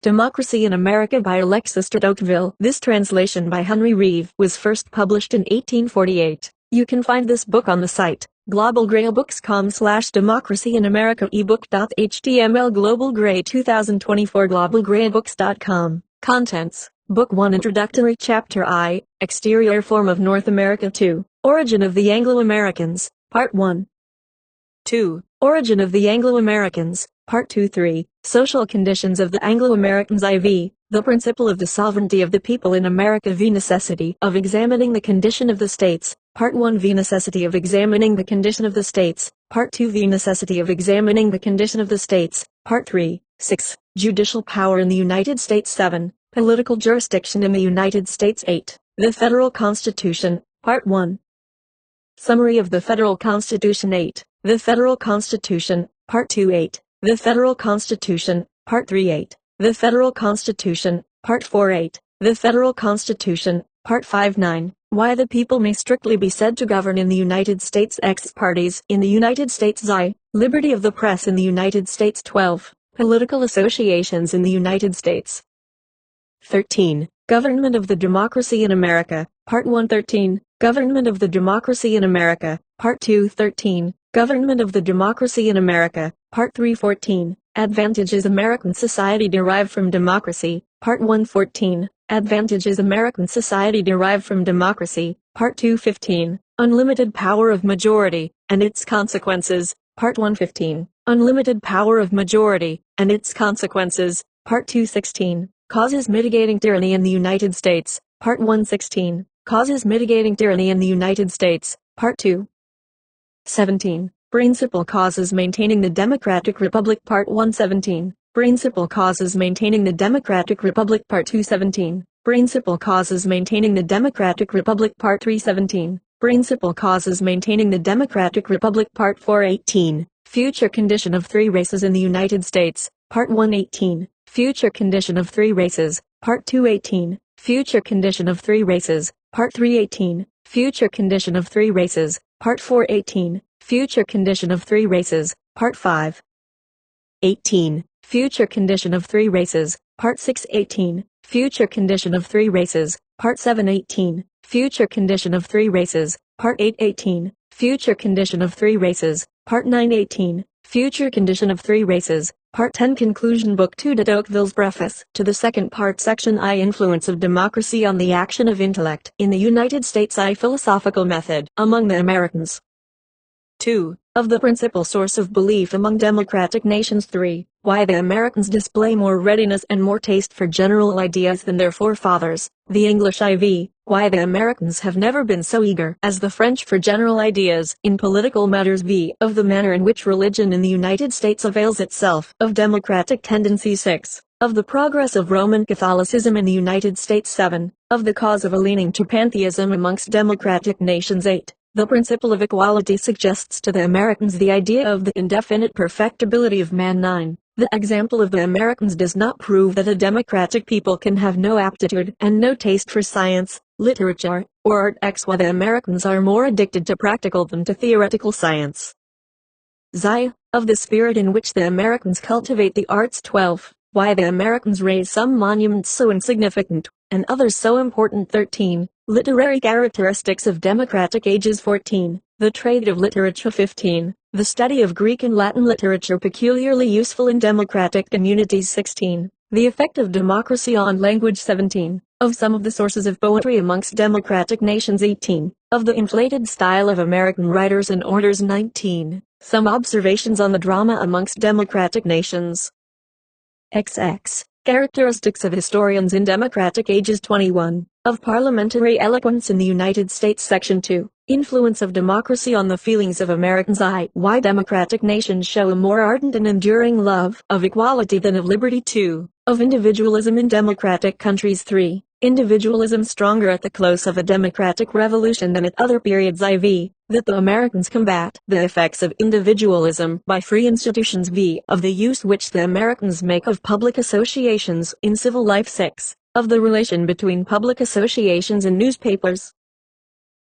Democracy in America by Alexis de Tocqueville. This translation by Henry Reeve was first published in 1848. You can find this book on the site globalgraybooks.com/democracy in America ebook.html Global Gray 2024 globalgraybooks.com. Contents: Book 1 Introductory Chapter I, Exterior Form of North America 2, Origin of the Anglo-Americans, Part 1. 2. Origin of the Anglo-Americans, Part 2-3, Social Conditions of the Anglo-Americans IV, The Principle of the Sovereignty of the People in America v. Necessity of Examining the Condition of the States, Part 1 v. Necessity of Examining the Condition of the States, Part 2 v. Necessity of Examining the Condition of the States, Part 3, 6, Judicial Power in the United States 7, Political Jurisdiction in the United States 8, The Federal Constitution, Part 1. Summary of the Federal Constitution 8, The Federal Constitution, Part 2 8, The Federal Constitution, Part 3 8, The Federal Constitution, Part 4 8, The Federal Constitution, Part 5 9, Why the People May Strictly Be Said to Govern in the United States X Parties in the United States I, Liberty of the Press in the United States 12, Political Associations in the United States 13, Government of the Democracy in America, Part 1 13, Government of the Democracy in America, Part 2 13, Government of the Democracy in America, Part 3 14, Advantages American Society Derived from Democracy, Part 1 14, Advantages American Society Derived from Democracy, Part 2 15, Unlimited Power of Majority, and Its Consequences, Part 1 15, Unlimited Power of Majority, and Its Consequences, Part 2 16, Causes Mitigating Tyranny in the United States, Part 1 16, Causes Mitigating Tyranny in the United States, Part 2 17, Principal Causes Maintaining the Democratic Republic Part 1 17, Principal Causes Maintaining the Democratic Republic Part 2 17, Principal Causes Maintaining the Democratic Republic Part 3 17, Principal Causes Maintaining the Democratic Republic Part 4 18, Future Condition of Three Races in the United States, Part 1 18, Future Condition of Three Races, Part 2 18, Future Condition of Three Races, Part 3 18, Future Condition of Three Races, Part 4 18, Future Condition of Three Races, Part 5 18, Future Condition of Three Races, Part 6 18, Future Condition of Three Races, Part 7 18, Future Condition of Three Races, Part 8 18, Future Condition of Three Races, Part 9 18, Future Condition of Three Races, Part 10 Conclusion Book 2 de Tocqueville's Preface to the Second Part Section I Influence of Democracy on the Action of Intellect in the United States I Philosophical Method among the Americans 2. Of the principal source of belief among democratic nations 3. Why the Americans display more readiness and more taste for general ideas than their forefathers, the English IV. Why the Americans have never been so eager as the French for general ideas in political matters v. Of the manner in which religion in the United States avails itself of democratic tendencies 6. Of the progress of Roman Catholicism in the United States 7. Of the cause of a leaning to pantheism amongst democratic nations 8. The principle of equality suggests to the Americans the idea of the indefinite perfectibility of man 9. The example of the Americans does not prove that a democratic people can have no aptitude and no taste for science, literature, or art x. Why the Americans are more addicted to practical than to theoretical science. Xi. Of the spirit in which the Americans cultivate the arts 12. Why the Americans raise some monuments so insignificant, and others so important 13. Literary characteristics of democratic ages 14. The trade of literature 15. The study of Greek and Latin literature peculiarly useful in democratic communities 16. The effect of democracy on language 17. Of some of the sources of poetry amongst democratic nations 18. Of the inflated style of American writers and orators 19. Some observations on the drama amongst democratic nations. XX. Characteristics of historians in democratic ages 21. Of parliamentary eloquence in the United States Section 2. Influence of democracy on the feelings of Americans I. Why democratic nations show a more ardent and enduring love of equality than of liberty 2. Of individualism in democratic countries 3. Individualism stronger at the close of a democratic revolution than at other periods IV. That the Americans combat the effects of individualism by free institutions v. Of the use which the Americans make of public associations in civil life 6. Of the relation between public associations and newspapers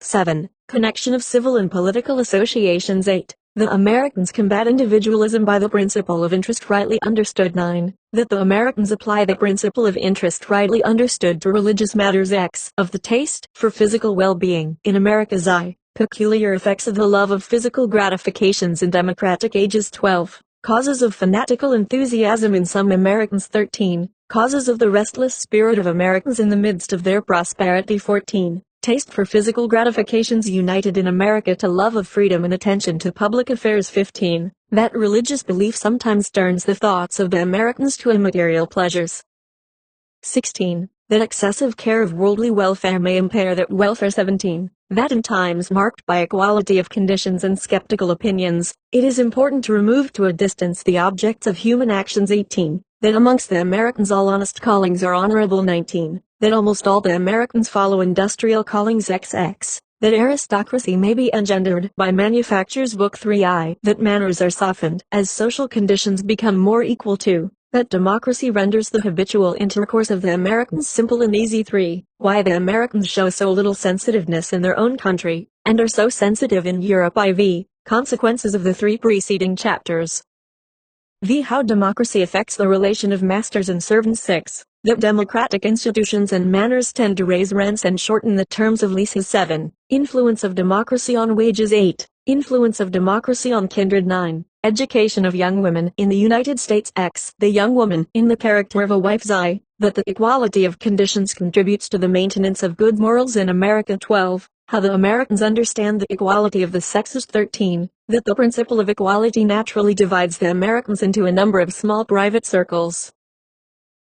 7. Connection of civil and political associations 8. The Americans combat individualism by the principle of interest rightly understood. 9. That the Americans apply the principle of interest rightly understood to religious matters. X. Of the taste for physical well-being in America's eye. Peculiar effects of the love of physical gratifications in democratic ages. 12. Causes of fanatical enthusiasm in some Americans. 13. Causes of the restless spirit of Americans in the midst of their prosperity. 14. Taste for physical gratifications united in America to love of freedom and attention to public affairs. 15. That religious belief sometimes turns the thoughts of the Americans to immaterial pleasures. 16. That excessive care of worldly welfare may impair that welfare. 17. That in times marked by equality of conditions and skeptical opinions, it is important to remove to a distance the objects of human actions. 18. That amongst the Americans all honest callings are honorable. 19. That almost all the Americans follow industrial callings. XX. That aristocracy may be engendered by manufactures. Book 3I. That manners are softened as social conditions become more equal to. That democracy renders the habitual intercourse of the Americans simple and easy. 3. Why the Americans show so little sensitiveness in their own country, and are so sensitive in Europe. IV. Consequences of the 3 preceding chapters. V. How democracy affects the relation of masters and servants. 6. That democratic institutions and manners tend to raise rents and shorten the terms of leases. 7. Influence of democracy on wages. 8. Influence of democracy on kindred. 9. Education of young women in the United States. X. The young woman in the character of a wife's eye. That the equality of conditions contributes to the maintenance of good morals in America. 12. How the Americans understand the equality of the sexes. 13. That the principle of equality naturally divides the Americans into a number of small private circles.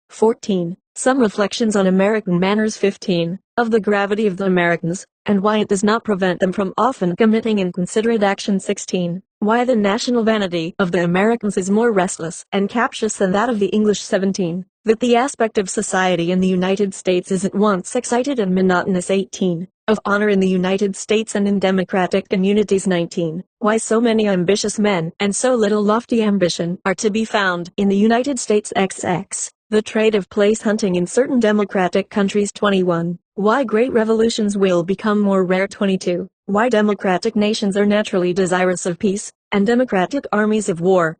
14. Some reflections on American manners. 15. Of the gravity of the Americans, and why it does not prevent them from often committing inconsiderate action. 16. Why the national vanity of the Americans is more restless and captious than that of the English. 17. That the aspect of society in the United States is at once excited and monotonous. 18. Of honor in the United States and in democratic communities. 19. Why so many ambitious men and so little lofty ambition are to be found in the United States. XX. The trade of place hunting in certain democratic countries. 21. Why great revolutions will become more rare. 22. Why democratic nations are naturally desirous of peace, and democratic armies of war.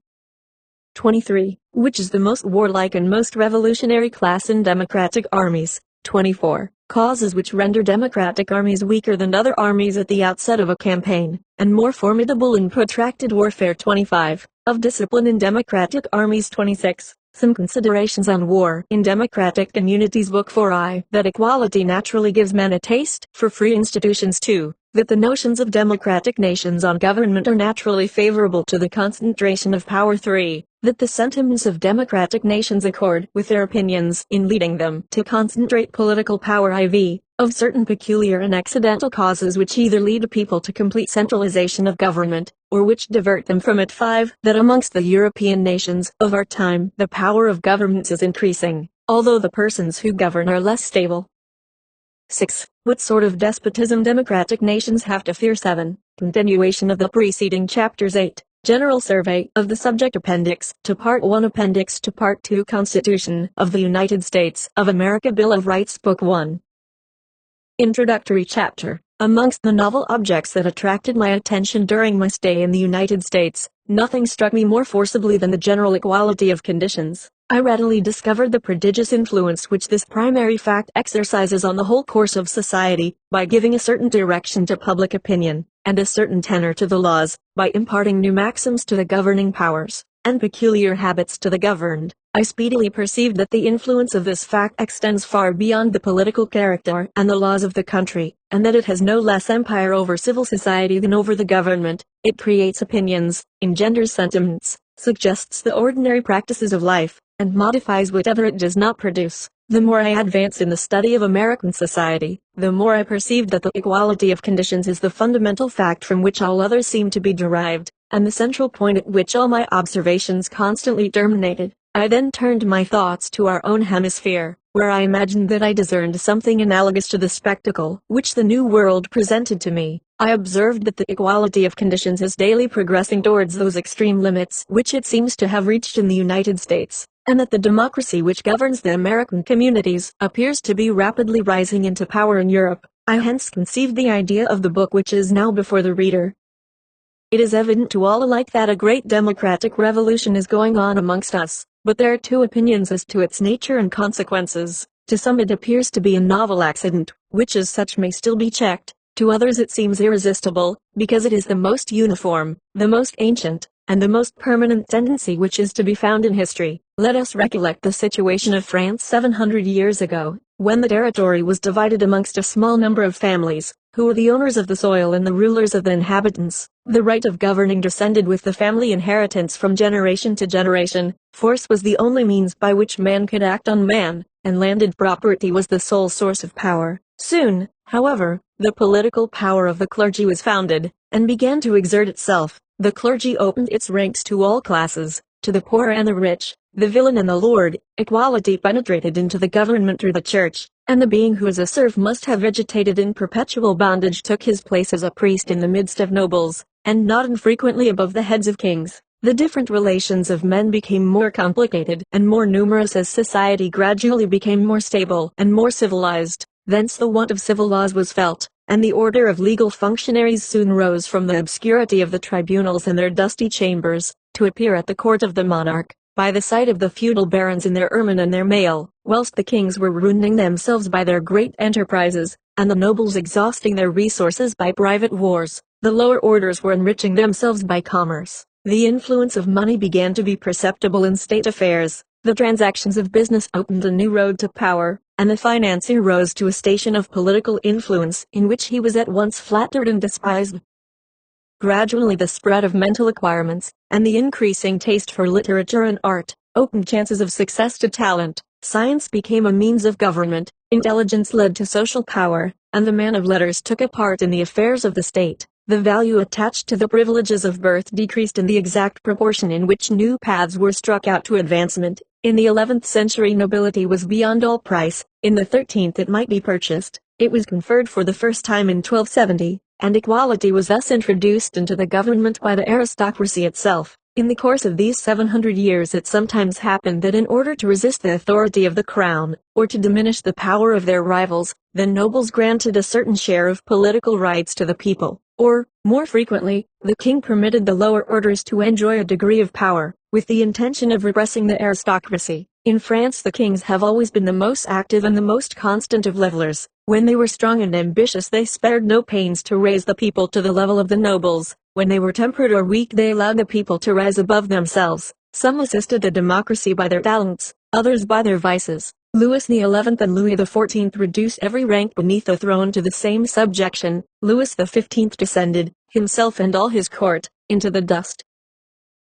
23. Which is the most warlike and most revolutionary class in democratic armies. 24. Causes which render democratic armies weaker than other armies at the outset of a campaign, and more formidable in protracted warfare. 25. Of discipline in democratic armies. 26. Some considerations on war in democratic communities. Book 4I. That equality naturally gives men a taste for free institutions. 2. That the notions of democratic nations on government are naturally favorable to the concentration of power. 3. That the sentiments of democratic nations accord with their opinions in leading them to concentrate political power. IV. Of certain peculiar and accidental causes which either lead people to complete centralization of government, or which divert them from it. 5. That amongst the European nations of our time the power of governments is increasing, although the persons who govern are less stable. 6. What sort of despotism democratic nations have to fear. 7. Continuation of the preceding chapters. 8. General survey of the subject. Appendix to Part 1. Appendix to Part 2. Constitution of the United States of America. Bill of Rights. Book 1. Introductory chapter. Amongst the novel objects that attracted my attention during my stay in the United States, nothing struck me more forcibly than the general equality of conditions. I readily discovered the prodigious influence which this primary fact exercises on the whole course of society, by giving a certain direction to public opinion, and a certain tenor to the laws, by imparting new maxims to the governing powers, and peculiar habits to the governed. I speedily perceived that the influence of this fact extends far beyond the political character and the laws of the country, and that it has no less empire over civil society than over the government. It creates opinions, engenders sentiments, suggests the ordinary practices of life, and modifies whatever it does not produce. The more I advance in the study of American society, the more I perceived that the equality of conditions is the fundamental fact from which all others seem to be derived, and the central point at which all my observations constantly terminated. I then turned my thoughts to our own hemisphere, where I imagined that I discerned something analogous to the spectacle which the New World presented to me. I observed that the equality of conditions is daily progressing towards those extreme limits which it seems to have reached in the United States, and that the democracy which governs the American communities appears to be rapidly rising into power in Europe. I hence conceived the idea of the book which is now before the reader. It is evident to all alike that a great democratic revolution is going on amongst us, but there are two opinions as to its nature and consequences. To some it appears to be a novel accident, which as such may still be checked. To others it seems irresistible, because it is the most uniform, the most ancient, and the most permanent tendency which is to be found in history. Let us recollect the situation of France 700 years ago, when the territory was divided amongst a small number of families, who were the owners of the soil and the rulers of the inhabitants. The right of governing descended with the family inheritance from generation to generation. Force was the only means by which man could act on man, and landed property was the sole source of power. Soon, however, the political power of the clergy was founded, and began to exert itself. The clergy opened its ranks to all classes, to the poor and the rich, the villain and the lord. Equality penetrated into the government through the church, and the being who as a serf must have vegetated in perpetual bondage took his place as a priest in the midst of nobles, and not infrequently above the heads of kings. The different relations of men became more complicated and more numerous as society gradually became more stable and more civilized. Thence the want of civil laws was felt, and the order of legal functionaries soon rose from the obscurity of the tribunals and their dusty chambers, to appear at the court of the monarch, by the side of the feudal barons in their ermine and their mail, whilst the kings were ruining themselves by their great enterprises, and the nobles exhausting their resources by private wars. The lower orders were enriching themselves by commerce. The influence of money began to be perceptible in state affairs. The transactions of business opened a new road to power, and the financier rose to a station of political influence in which he was at once flattered and despised. Gradually the spread of mental acquirements, and the increasing taste for literature and art, opened chances of success to talent. Science became a means of government, intelligence led to social power, and the man of letters took a part in the affairs of the state. The value attached to the privileges of birth decreased in the exact proportion in which new paths were struck out to advancement. In the 11th century nobility was beyond all price. In the 13th it might be purchased. It was conferred for the first time in 1270, and equality was thus introduced into the government by the aristocracy itself. In the course of these 700 years it sometimes happened that in order to resist the authority of the crown, or to diminish the power of their rivals, the nobles granted a certain share of political rights to the people, or, more frequently, the king permitted the lower orders to enjoy a degree of power, with the intention of repressing the aristocracy. In France the kings have always been the most active and the most constant of levelers. When they were strong and ambitious they spared no pains to raise the people to the level of the nobles. When they were temperate or weak they allowed the people to rise above themselves. Some assisted the democracy by their talents, others by their vices. Louis XI and Louis XIV reduced every rank beneath the throne to the same subjection. Louis XV descended, himself and all his court, into the dust.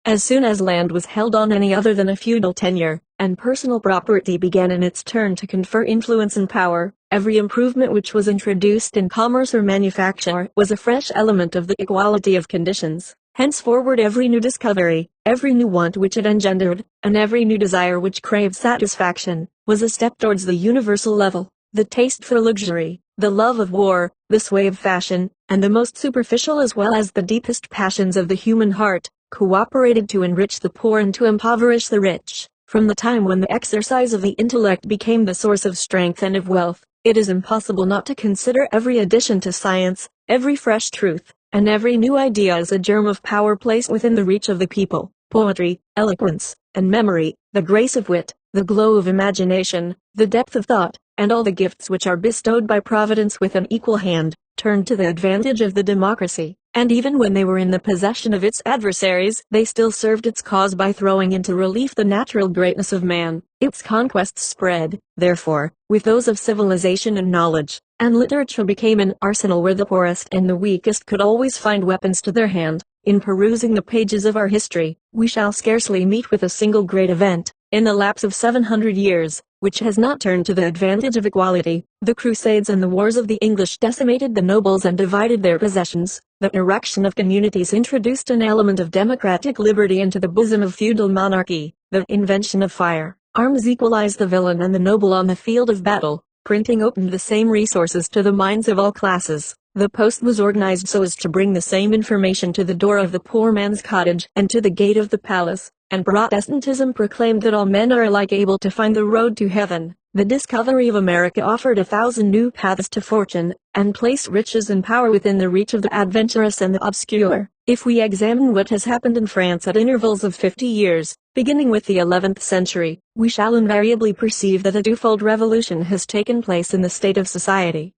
As soon as land was held on any other than a feudal tenure, and personal property began in its turn to confer influence and power, every improvement which was introduced in commerce or manufacture was a fresh element of the equality of conditions. Henceforward every new discovery, every new want which it engendered, and every new desire which craved satisfaction, was a step towards the universal level. The taste for luxury, the love of war, the sway of fashion, and the most superficial as well as the deepest passions of the human heart, cooperated to enrich the poor and to impoverish the rich. From the time when the exercise of the intellect became the source of strength and of wealth, it is impossible not to consider every addition to science, every fresh truth, and every new idea as a germ of power placed within the reach of the people. Poetry, eloquence, and memory, the grace of wit, the glow of imagination, the depth of thought, and all the gifts which are bestowed by Providence with an equal hand, turned to the advantage of the democracy, and even when they were in the possession of its adversaries, they still served its cause by throwing into relief the natural greatness of man. Its conquests spread, therefore, with those of civilization and knowledge, and literature became an arsenal where the poorest and the weakest could always find weapons to their hand. In perusing the pages of our history, we shall scarcely meet with a single great event, in the lapse of 700 years, which has not turned to the advantage of equality. The Crusades and the wars of the English decimated the nobles and divided their possessions. The erection of communities introduced an element of democratic liberty into the bosom of feudal monarchy. The invention of fire, arms equalized the villain and the noble on the field of battle. Printing opened the same resources to the minds of all classes. The post was organized so as to bring the same information to the door of the poor man's cottage and to the gate of the palace, and Protestantism proclaimed that all men are alike able to find the road to heaven. The discovery of America offered 1,000 new paths to fortune, and placed riches and power within the reach of the adventurous and the obscure. If we examine what has happened in France at intervals of 50 years, beginning with the 11th century, we shall invariably perceive that a twofold revolution has taken place in the state of society.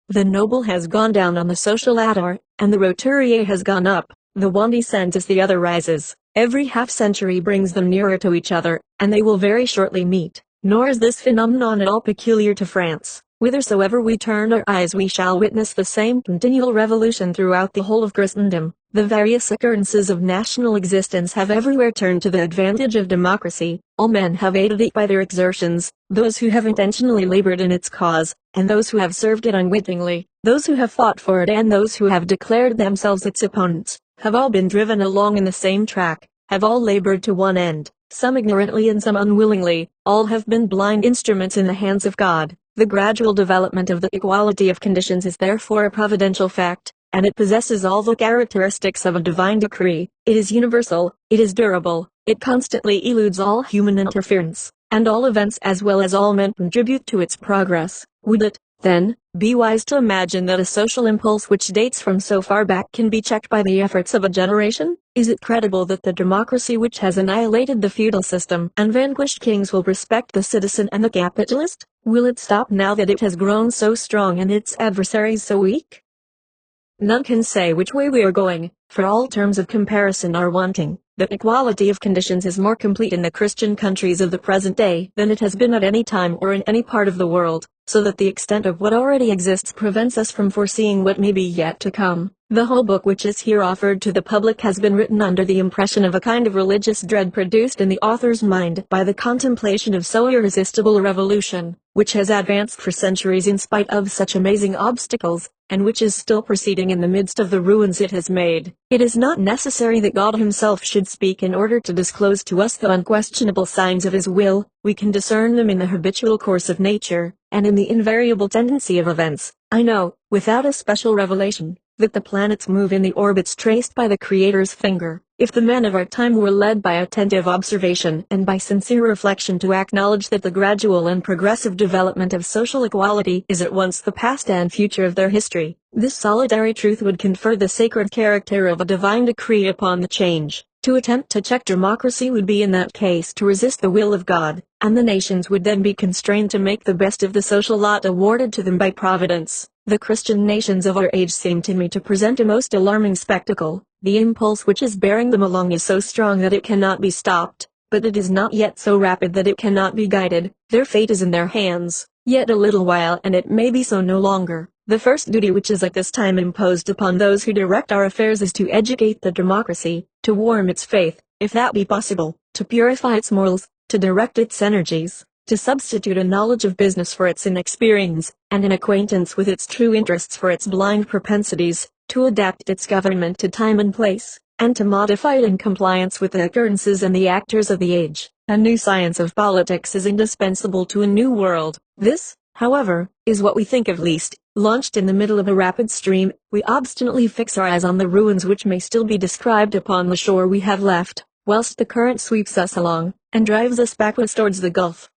The noble has gone down on the social ladder, and the roturier has gone up. The one descends as the other rises. Every half-century brings them nearer to each other, and they will very shortly meet. Nor is this phenomenon at all peculiar to France. Whithersoever we turn our eyes we shall witness the same continual revolution throughout the whole of Christendom. The various occurrences of national existence have everywhere turned to the advantage of democracy. All men have aided it by their exertions, those who have intentionally labored in its cause, and those who have served it unwittingly, those who have fought for it and those who have declared themselves its opponents, have all been driven along in the same track, have all labored to one end, some ignorantly and some unwillingly, all have been blind instruments in the hands of God. The gradual development of the equality of conditions is therefore a providential fact, and it possesses all the characteristics of a divine decree. It is universal, it is durable, it constantly eludes all human interference, and all events as well as all men contribute to its progress. Would it, then, be wise to imagine that a social impulse which dates from so far back can be checked by the efforts of a generation? Is it credible that the democracy which has annihilated the feudal system and vanquished kings will respect the citizen and the capitalist? Will it stop now that it has grown so strong and its adversaries so weak? None can say which way we are going, for all terms of comparison are wanting. The equality of conditions is more complete in the Christian countries of the present day than it has been at any time or in any part of the world, so that the extent of what already exists prevents us from foreseeing what may be yet to come. The whole book which is here offered to the public has been written under the impression of a kind of religious dread produced in the author's mind by the contemplation of so irresistible a revolution, which has advanced for centuries in spite of such amazing obstacles, and which is still proceeding in the midst of the ruins it has made. It is not necessary that God himself should speak in order to disclose to us the unquestionable signs of his will. We can discern them in the habitual course of nature, and in the invariable tendency of events. I know, without a special revelation, that the planets move in the orbits traced by the Creator's finger. If the men of our time were led by attentive observation and by sincere reflection to acknowledge that the gradual and progressive development of social equality is at once the past and future of their history, this solitary truth would confer the sacred character of a divine decree upon the change. To attempt to check democracy would be in that case to resist the will of God, and the nations would then be constrained to make the best of the social lot awarded to them by Providence. The Christian nations of our age seem to me to present a most alarming spectacle. The impulse which is bearing them along is so strong that it cannot be stopped, but it is not yet so rapid that it cannot be guided. Their fate is in their hands. Yet a little while and it may be so no longer. The first duty which is at this time imposed upon those who direct our affairs is to educate the democracy, to warm its faith, if that be possible, to purify its morals, to direct its energies, to substitute a knowledge of business for its inexperience, and an acquaintance with its true interests for its blind propensities, to adapt its government to time and place, and to modify it in compliance with the occurrences and the actors of the age. A new science of politics is indispensable to a new world. This, however, is what we think of least. Launched in the middle of a rapid stream, we obstinately fix our eyes on the ruins which may still be described upon the shore we have left, whilst the current sweeps us along, and drives us backwards towards the Gulf.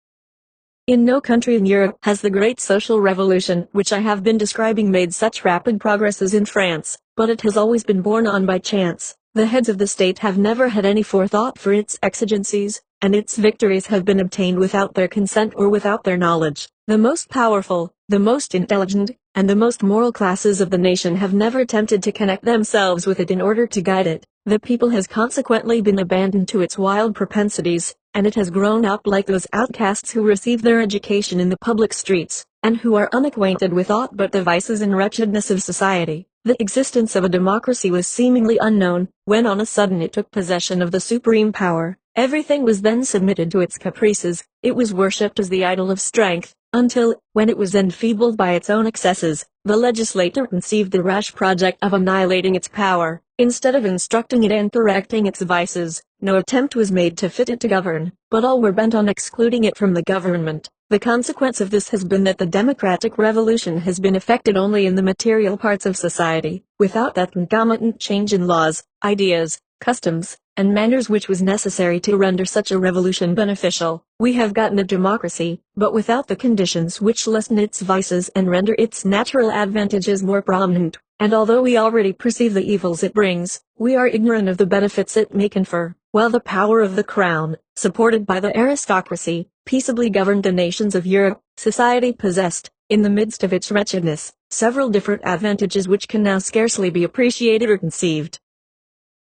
In no country in Europe has the great social revolution which I have been describing made such rapid progress as in France, but it has always been borne on by chance. The heads of the state have never had any forethought for its exigencies, and its victories have been obtained without their consent or without their knowledge. The most powerful, the most intelligent, and the most moral classes of the nation have never attempted to connect themselves with it in order to guide it. The people has consequently been abandoned to its wild propensities, and it has grown up like those outcasts who receive their education in the public streets, and who are unacquainted with aught but the vices and wretchedness of society. The existence of a democracy was seemingly unknown, when on a sudden it took possession of the supreme power. Everything was then submitted to its caprices, it was worshipped as the idol of strength, until, when it was enfeebled by its own excesses, the legislator conceived the rash project of annihilating its power. Instead of instructing it and correcting its vices, no attempt was made to fit it to govern, but all were bent on excluding it from the government. The consequence of this has been that the democratic revolution has been effected only in the material parts of society, without that concomitant change in laws, ideas, customs, and manners which was necessary to render such a revolution beneficial. We have gotten a democracy, but without the conditions which lessen its vices and render its natural advantages more prominent. And although we already perceive the evils it brings, we are ignorant of the benefits it may confer. While the power of the crown, supported by the aristocracy, peaceably governed the nations of Europe, society possessed, in the midst of its wretchedness, several different advantages which can now scarcely be appreciated or conceived.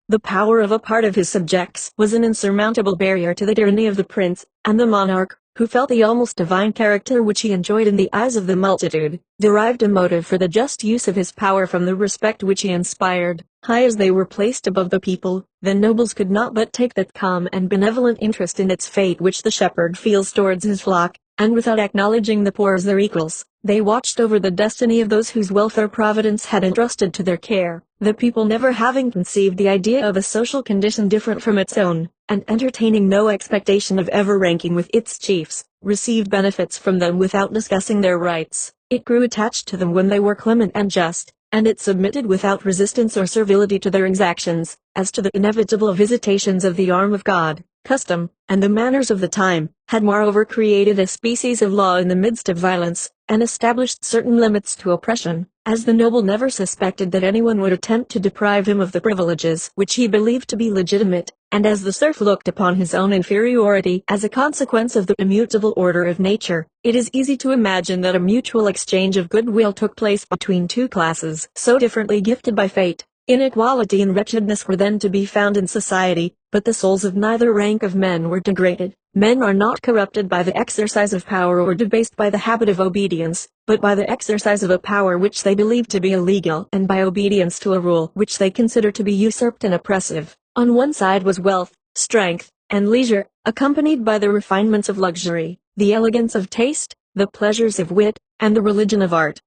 The power of a part of his subjects was an insurmountable barrier to the tyranny of the prince, and the monarch, who felt the almost divine character which he enjoyed in the eyes of the multitude, derived a motive for the just use of his power from the respect which he inspired. High as they were placed above the people, the nobles could not but take that calm and benevolent interest in its fate which the shepherd feels towards his flock, and without acknowledging the poor as their equals, they watched over the destiny of those whose welfare Providence had entrusted to their care. The people, never having conceived the idea of a social condition different from its own, and entertaining no expectation of ever ranking with its chiefs, received benefits from them without discussing their rights. It grew attached to them when they were clement and just, and it submitted without resistance or servility to their exactions, as to the inevitable visitations of the arm of God. Custom, and the manners of the time, had moreover created a species of law in the midst of violence, and established certain limits to oppression, as the noble never suspected that anyone would attempt to deprive him of the privileges which he believed to be legitimate, and as the serf looked upon his own inferiority as a consequence of the immutable order of nature. It is easy to imagine that a mutual exchange of goodwill took place between two classes so differently gifted by fate. Inequality and wretchedness were then to be found in society, but the souls of neither rank of men were degraded. Men are not corrupted by the exercise of power or debased by the habit of obedience, but by the exercise of a power which they believe to be illegal, and by obedience to a rule which they consider to be usurped and oppressive. On one side was wealth, strength, and leisure, accompanied by the refinements of luxury, the elegance of taste, the pleasures of wit, and the religion of art.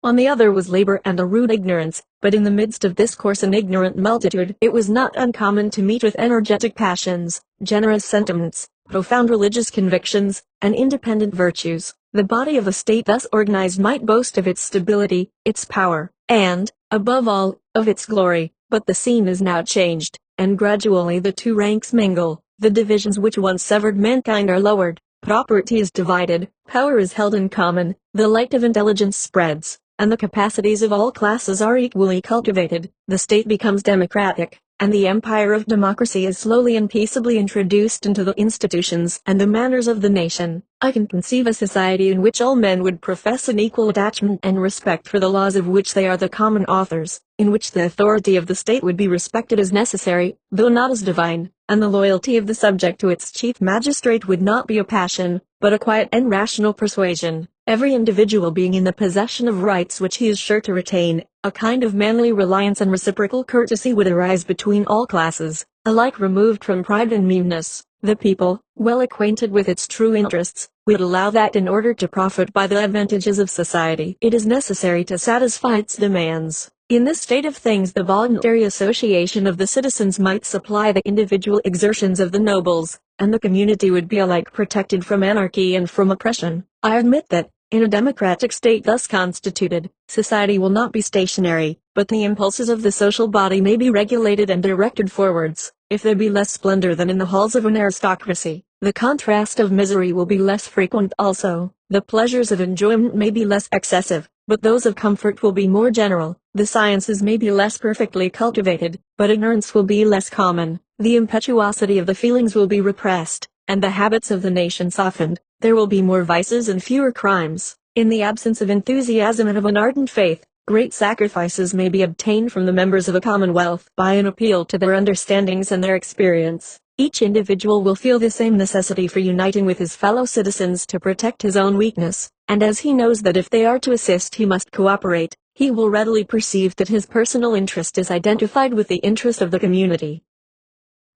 On the other was labor and a rude ignorance, but in the midst of this coarse and ignorant multitude it was not uncommon to meet with energetic passions, generous sentiments, profound religious convictions, and independent virtues. The body of a state thus organized might boast of its stability, its power, and, above all, of its glory, but the scene is now changed, and gradually the two ranks mingle. The divisions which once severed mankind are lowered, property is divided, power is held in common, the light of intelligence spreads, and the capacities of all classes are equally cultivated. The state becomes democratic, and the empire of democracy is slowly and peaceably introduced into the institutions and the manners of the nation. I can conceive a society in which all men would profess an equal attachment and respect for the laws of which they are the common authors, in which the authority of the state would be respected as necessary, though not as divine, and the loyalty of the subject to its chief magistrate would not be a passion, but a quiet and rational persuasion. Every individual being in the possession of rights which he is sure to retain, a kind of manly reliance and reciprocal courtesy would arise between all classes, alike removed from pride and meanness. The people, well acquainted with its true interests, would allow that in order to profit by the advantages of society, it is necessary to satisfy its demands. In this state of things the voluntary association of the citizens might supply the individual exertions of the nobles, and the community would be alike protected from anarchy and from oppression. I admit that, in a democratic state thus constituted, society will not be stationary, but the impulses of the social body may be regulated and directed forwards. If there be less splendor than in the halls of an aristocracy, the contrast of misery will be less frequent also. The pleasures of enjoyment may be less excessive, but those of comfort will be more general. The sciences may be less perfectly cultivated, but ignorance will be less common. The impetuosity of the feelings will be repressed, and the habits of the nation softened. There will be more vices and fewer crimes. In the absence of enthusiasm and of an ardent faith, great sacrifices may be obtained from the members of a commonwealth by an appeal to their understandings and their experience. Each individual will feel the same necessity for uniting with his fellow citizens to protect his own weakness, and as he knows that if they are to assist he must cooperate, he will readily perceive that his personal interest is identified with the interest of the community.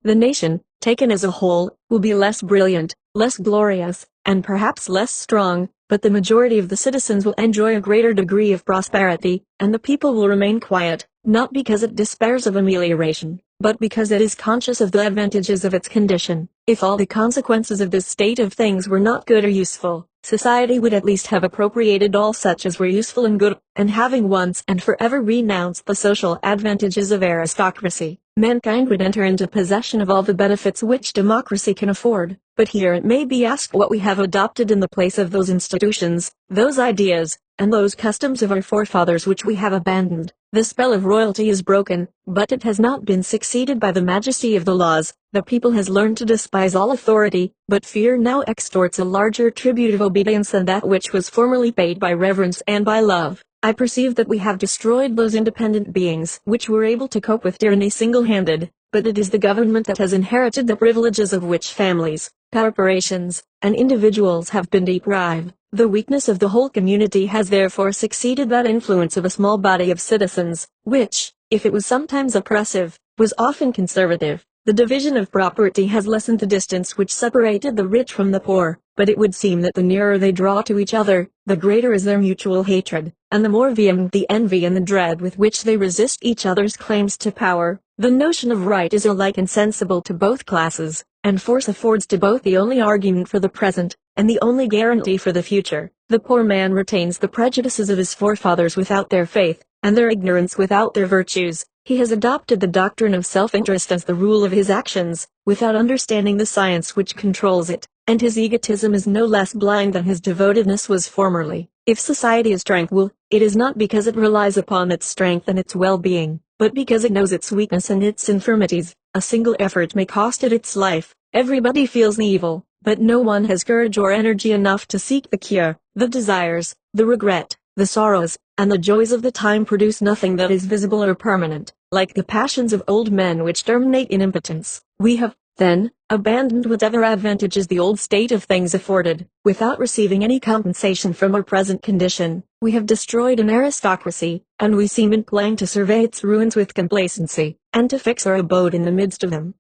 The nation, taken as a whole, will be less brilliant, less glorious, and perhaps less strong, but the majority of the citizens will enjoy a greater degree of prosperity, and the people will remain quiet, not because it despairs of amelioration, but because it is conscious of the advantages of its condition. If all the consequences of this state of things were not good or useful, society would at least have appropriated all such as were useful and good, and having once and forever renounced the social advantages of aristocracy, mankind would enter into possession of all the benefits which democracy can afford. But here it may be asked what we have adopted in the place of those institutions, those ideas, and those customs of our forefathers which we have abandoned. The spell of royalty is broken, but it has not been succeeded by the majesty of the laws. The people has learned to despise all authority, but fear now extorts a larger tribute of obedience than that which was formerly paid by reverence and by love. I perceive that we have destroyed those independent beings which were able to cope with tyranny single-handed, but it is the government that has inherited the privileges of which families, corporations, and individuals have been deprived. The weakness of the whole community has therefore succeeded that influence of a small body of citizens, which, if it was sometimes oppressive, was often conservative. The division of property has lessened the distance which separated the rich from the poor, but it would seem that the nearer they draw to each other, the greater is their mutual hatred, and the more vehement the envy and the dread with which they resist each other's claims to power. The notion of right is alike insensible to both classes, and force affords to both the only argument for the present, and the only guarantee for the future. The poor man retains the prejudices of his forefathers without their faith, and their ignorance without their virtues. He has adopted the doctrine of self-interest as the rule of his actions, without understanding the science which controls it, and his egotism is no less blind than his devotedness was formerly. If society is tranquil, it is not because it relies upon its strength and its well-being, but because it knows its weakness and its infirmities. A single effort may cost it its life. Everybody feels the evil, but no one has courage or energy enough to seek the cure. The desires, the regret, the sorrows, and the joys of the time produce nothing that is visible or permanent. Like the passions of old men which terminate in impotence, we have, then, abandoned whatever advantages the old state of things afforded, without receiving any compensation from our present condition. We have destroyed an aristocracy, and we seem inclined to survey its ruins with complacency, and to fix our abode in the midst of them.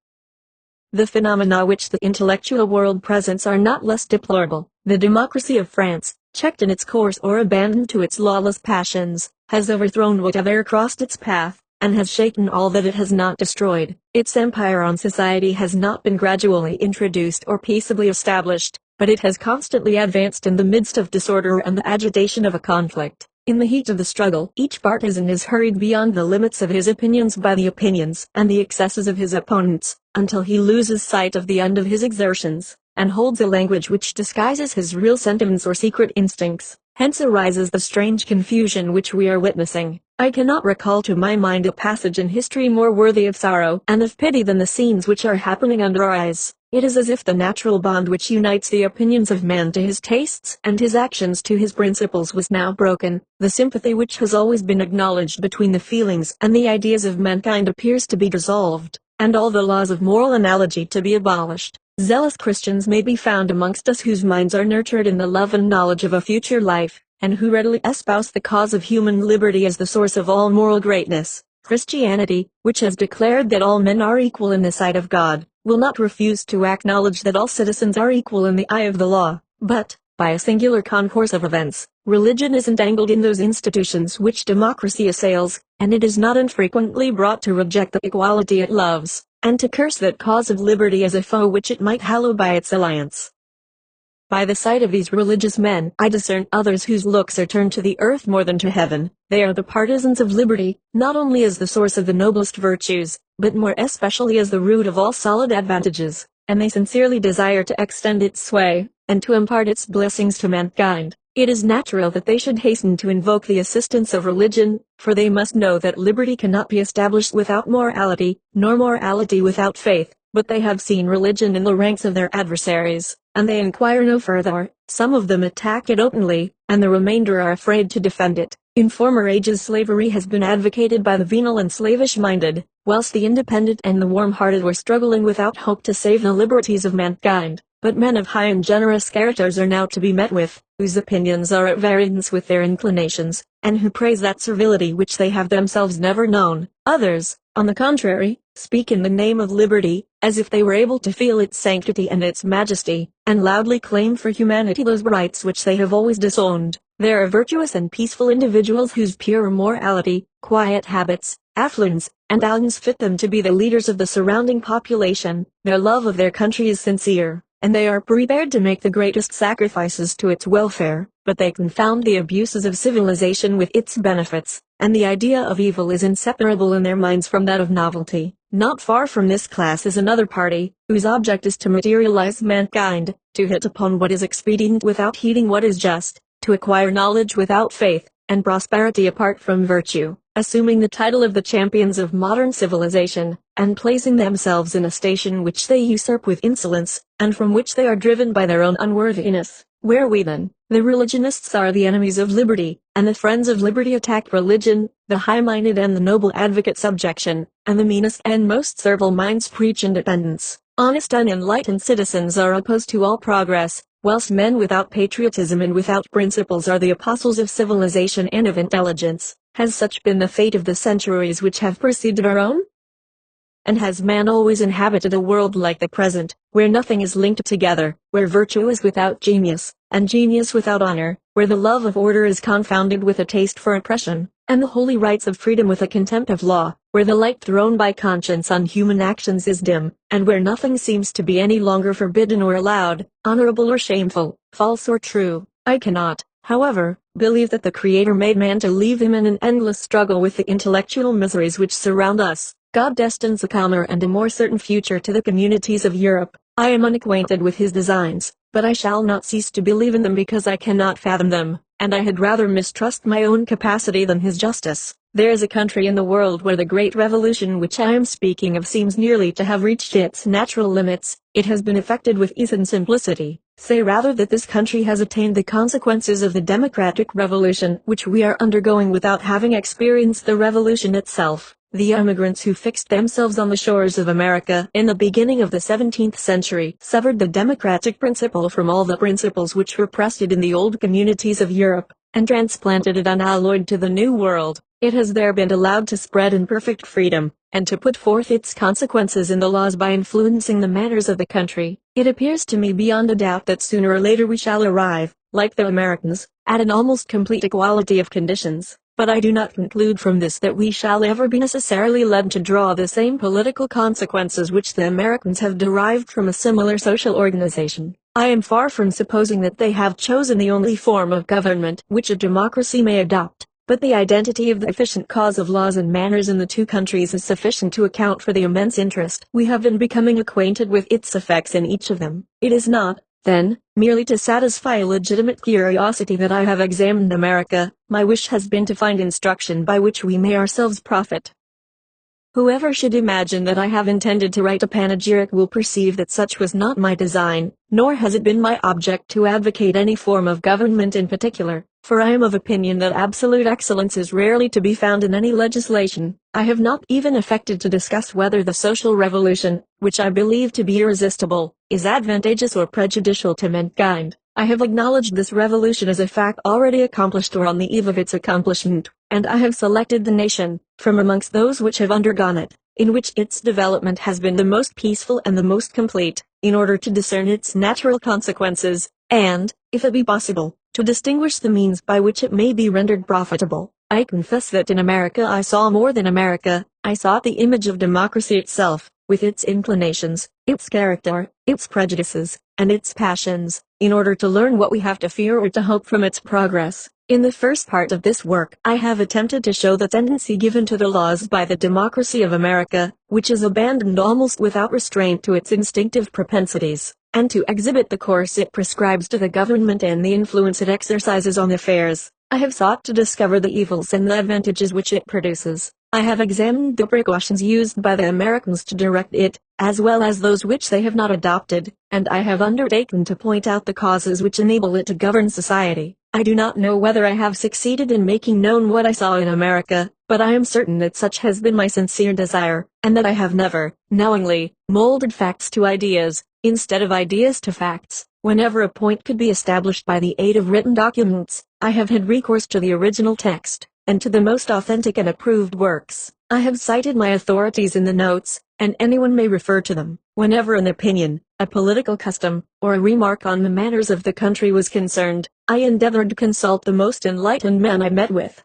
The phenomena which the intellectual world presents are not less deplorable. The democracy of France, checked in its course or abandoned to its lawless passions, has overthrown whatever crossed its path, and has shaken all that it has not destroyed. Its empire on society has not been gradually introduced or peaceably established, but it has constantly advanced in the midst of disorder and the agitation of a conflict. In the heat of the struggle, each partisan is hurried beyond the limits of his opinions by the opinions and the excesses of his opponents, until he loses sight of the end of his exertions, and holds a language which disguises his real sentiments or secret instincts. Hence arises the strange confusion which we are witnessing. I cannot recall to my mind a passage in history more worthy of sorrow and of pity than the scenes which are happening under our eyes. It is as if the natural bond which unites the opinions of man to his tastes and his actions to his principles was now broken. The sympathy which has always been acknowledged between the feelings and the ideas of mankind appears to be dissolved, and all the laws of moral analogy to be abolished. Zealous Christians may be found amongst us whose minds are nurtured in the love and knowledge of a future life, and who readily espouse the cause of human liberty as the source of all moral greatness. Christianity, which has declared that all men are equal in the sight of God, will not refuse to acknowledge that all citizens are equal in the eye of the law. But, by a singular concourse of events, religion is entangled in those institutions which democracy assails, and it is not infrequently brought to reject the equality it loves, and to curse that cause of liberty as a foe which it might hallow by its alliance. By the sight of these religious men, I discern others whose looks are turned to the earth more than to heaven. They are the partisans of liberty, not only as the source of the noblest virtues, but more especially as the root of all solid advantages, and they sincerely desire to extend its sway, and to impart its blessings to mankind. It is natural that they should hasten to invoke the assistance of religion, for they must know that liberty cannot be established without morality, nor morality without faith. But they have seen religion in the ranks of their adversaries, and they inquire no further. Some of them attack it openly, and the remainder are afraid to defend it. In former ages slavery has been advocated by the venal and slavish-minded, whilst the independent and the warm-hearted were struggling without hope to save the liberties of mankind. But men of high and generous characters are now to be met with, whose opinions are at variance with their inclinations, and who praise that servility which they have themselves never known. Others, on the contrary, speak in the name of liberty, as if they were able to feel its sanctity and its majesty, and loudly claim for humanity those rights which they have always disowned. There are virtuous and peaceful individuals whose pure morality, quiet habits, affluence, and talents fit them to be the leaders of the surrounding population. Their love of their country is sincere, and they are prepared to make the greatest sacrifices to its welfare, but they confound the abuses of civilization with its benefits, and the idea of evil is inseparable in their minds from that of novelty. Not far from this class is another party, whose object is to materialize mankind, to hit upon what is expedient without heeding what is just, to acquire knowledge without faith, and prosperity apart from virtue, assuming the title of the champions of modern civilization, and placing themselves in a station which they usurp with insolence, and from which they are driven by their own unworthiness. Where we then, the religionists are the enemies of liberty, and the friends of liberty attack religion, the high-minded and the noble advocate subjection, and the meanest and most servile minds preach independence. Honest and enlightened citizens are opposed to all progress, whilst men without patriotism and without principles are the apostles of civilization and of intelligence. Has such been the fate of the centuries which have preceded our own? And has man always inhabited a world like the present, where nothing is linked together, where virtue is without genius, and genius without honor, where the love of order is confounded with a taste for oppression, and the holy rights of freedom with a contempt of law, where the light thrown by conscience on human actions is dim, and where nothing seems to be any longer forbidden or allowed, honorable or shameful, false or true? I cannot, however, believe that the Creator made man to leave him in an endless struggle with the intellectual miseries which surround us. God destines a calmer and a more certain future to the communities of Europe. I am unacquainted with his designs, but I shall not cease to believe in them because I cannot fathom them, and I had rather mistrust my own capacity than his justice. There is a country in the world where the great revolution which I am speaking of seems nearly to have reached its natural limits. It has been effected with ease and simplicity. Say rather that this country has attained the consequences of the democratic revolution which we are undergoing without having experienced the revolution itself. The emigrants who fixed themselves on the shores of America in the beginning of the 17th century severed the democratic principle from all the principles which repressed it in the old communities of Europe, and transplanted it unalloyed to the New World. It has there been allowed to spread in perfect freedom, and to put forth its consequences in the laws by influencing the manners of the country. It appears to me beyond a doubt that sooner or later we shall arrive, like the Americans, at an almost complete equality of conditions. But I do not conclude from this that we shall ever be necessarily led to draw the same political consequences which the Americans have derived from a similar social organization. I am far from supposing that they have chosen the only form of government which a democracy may adopt, but the identity of the efficient cause of laws and manners in the two countries is sufficient to account for the immense interest we have in becoming acquainted with its effects in each of them. It is not, then, merely to satisfy a legitimate curiosity that I have examined America. My wish has been to find instruction by which we may ourselves profit. Whoever should imagine that I have intended to write a panegyric will perceive that such was not my design, nor has it been my object to advocate any form of government in particular, for I am of opinion that absolute excellence is rarely to be found in any legislation. I have not even affected to discuss whether the social revolution, which I believe to be irresistible, is advantageous or prejudicial to mankind. I have acknowledged this revolution as a fact already accomplished or on the eve of its accomplishment, and I have selected the nation, from amongst those which have undergone it, in which its development has been the most peaceful and the most complete, in order to discern its natural consequences, and, if it be possible, to distinguish the means by which it may be rendered profitable. I confess that in America I saw more than America. I saw the image of democracy itself, with its inclinations, its character, its prejudices, and its passions, in order to learn what we have to fear or to hope from its progress. In the first part of this work I have attempted to show the tendency given to the laws by the democracy of America, which is abandoned almost without restraint to its instinctive propensities, and to exhibit the course it prescribes to the government and the influence it exercises on affairs. I have sought to discover the evils and the advantages which it produces. I have examined the precautions used by the Americans to direct it, as well as those which they have not adopted, and I have undertaken to point out the causes which enable it to govern society. I do not know whether I have succeeded in making known what I saw in America, but I am certain that such has been my sincere desire, and that I have never, knowingly, molded facts to ideas, instead of ideas to facts. Whenever a point could be established by the aid of written documents, I have had recourse to the original text, and to the most authentic and approved works. I have cited my authorities in the notes, and anyone may refer to them. Whenever an opinion, a political custom, or a remark on the manners of the country was concerned, I endeavored to consult the most enlightened men I met with.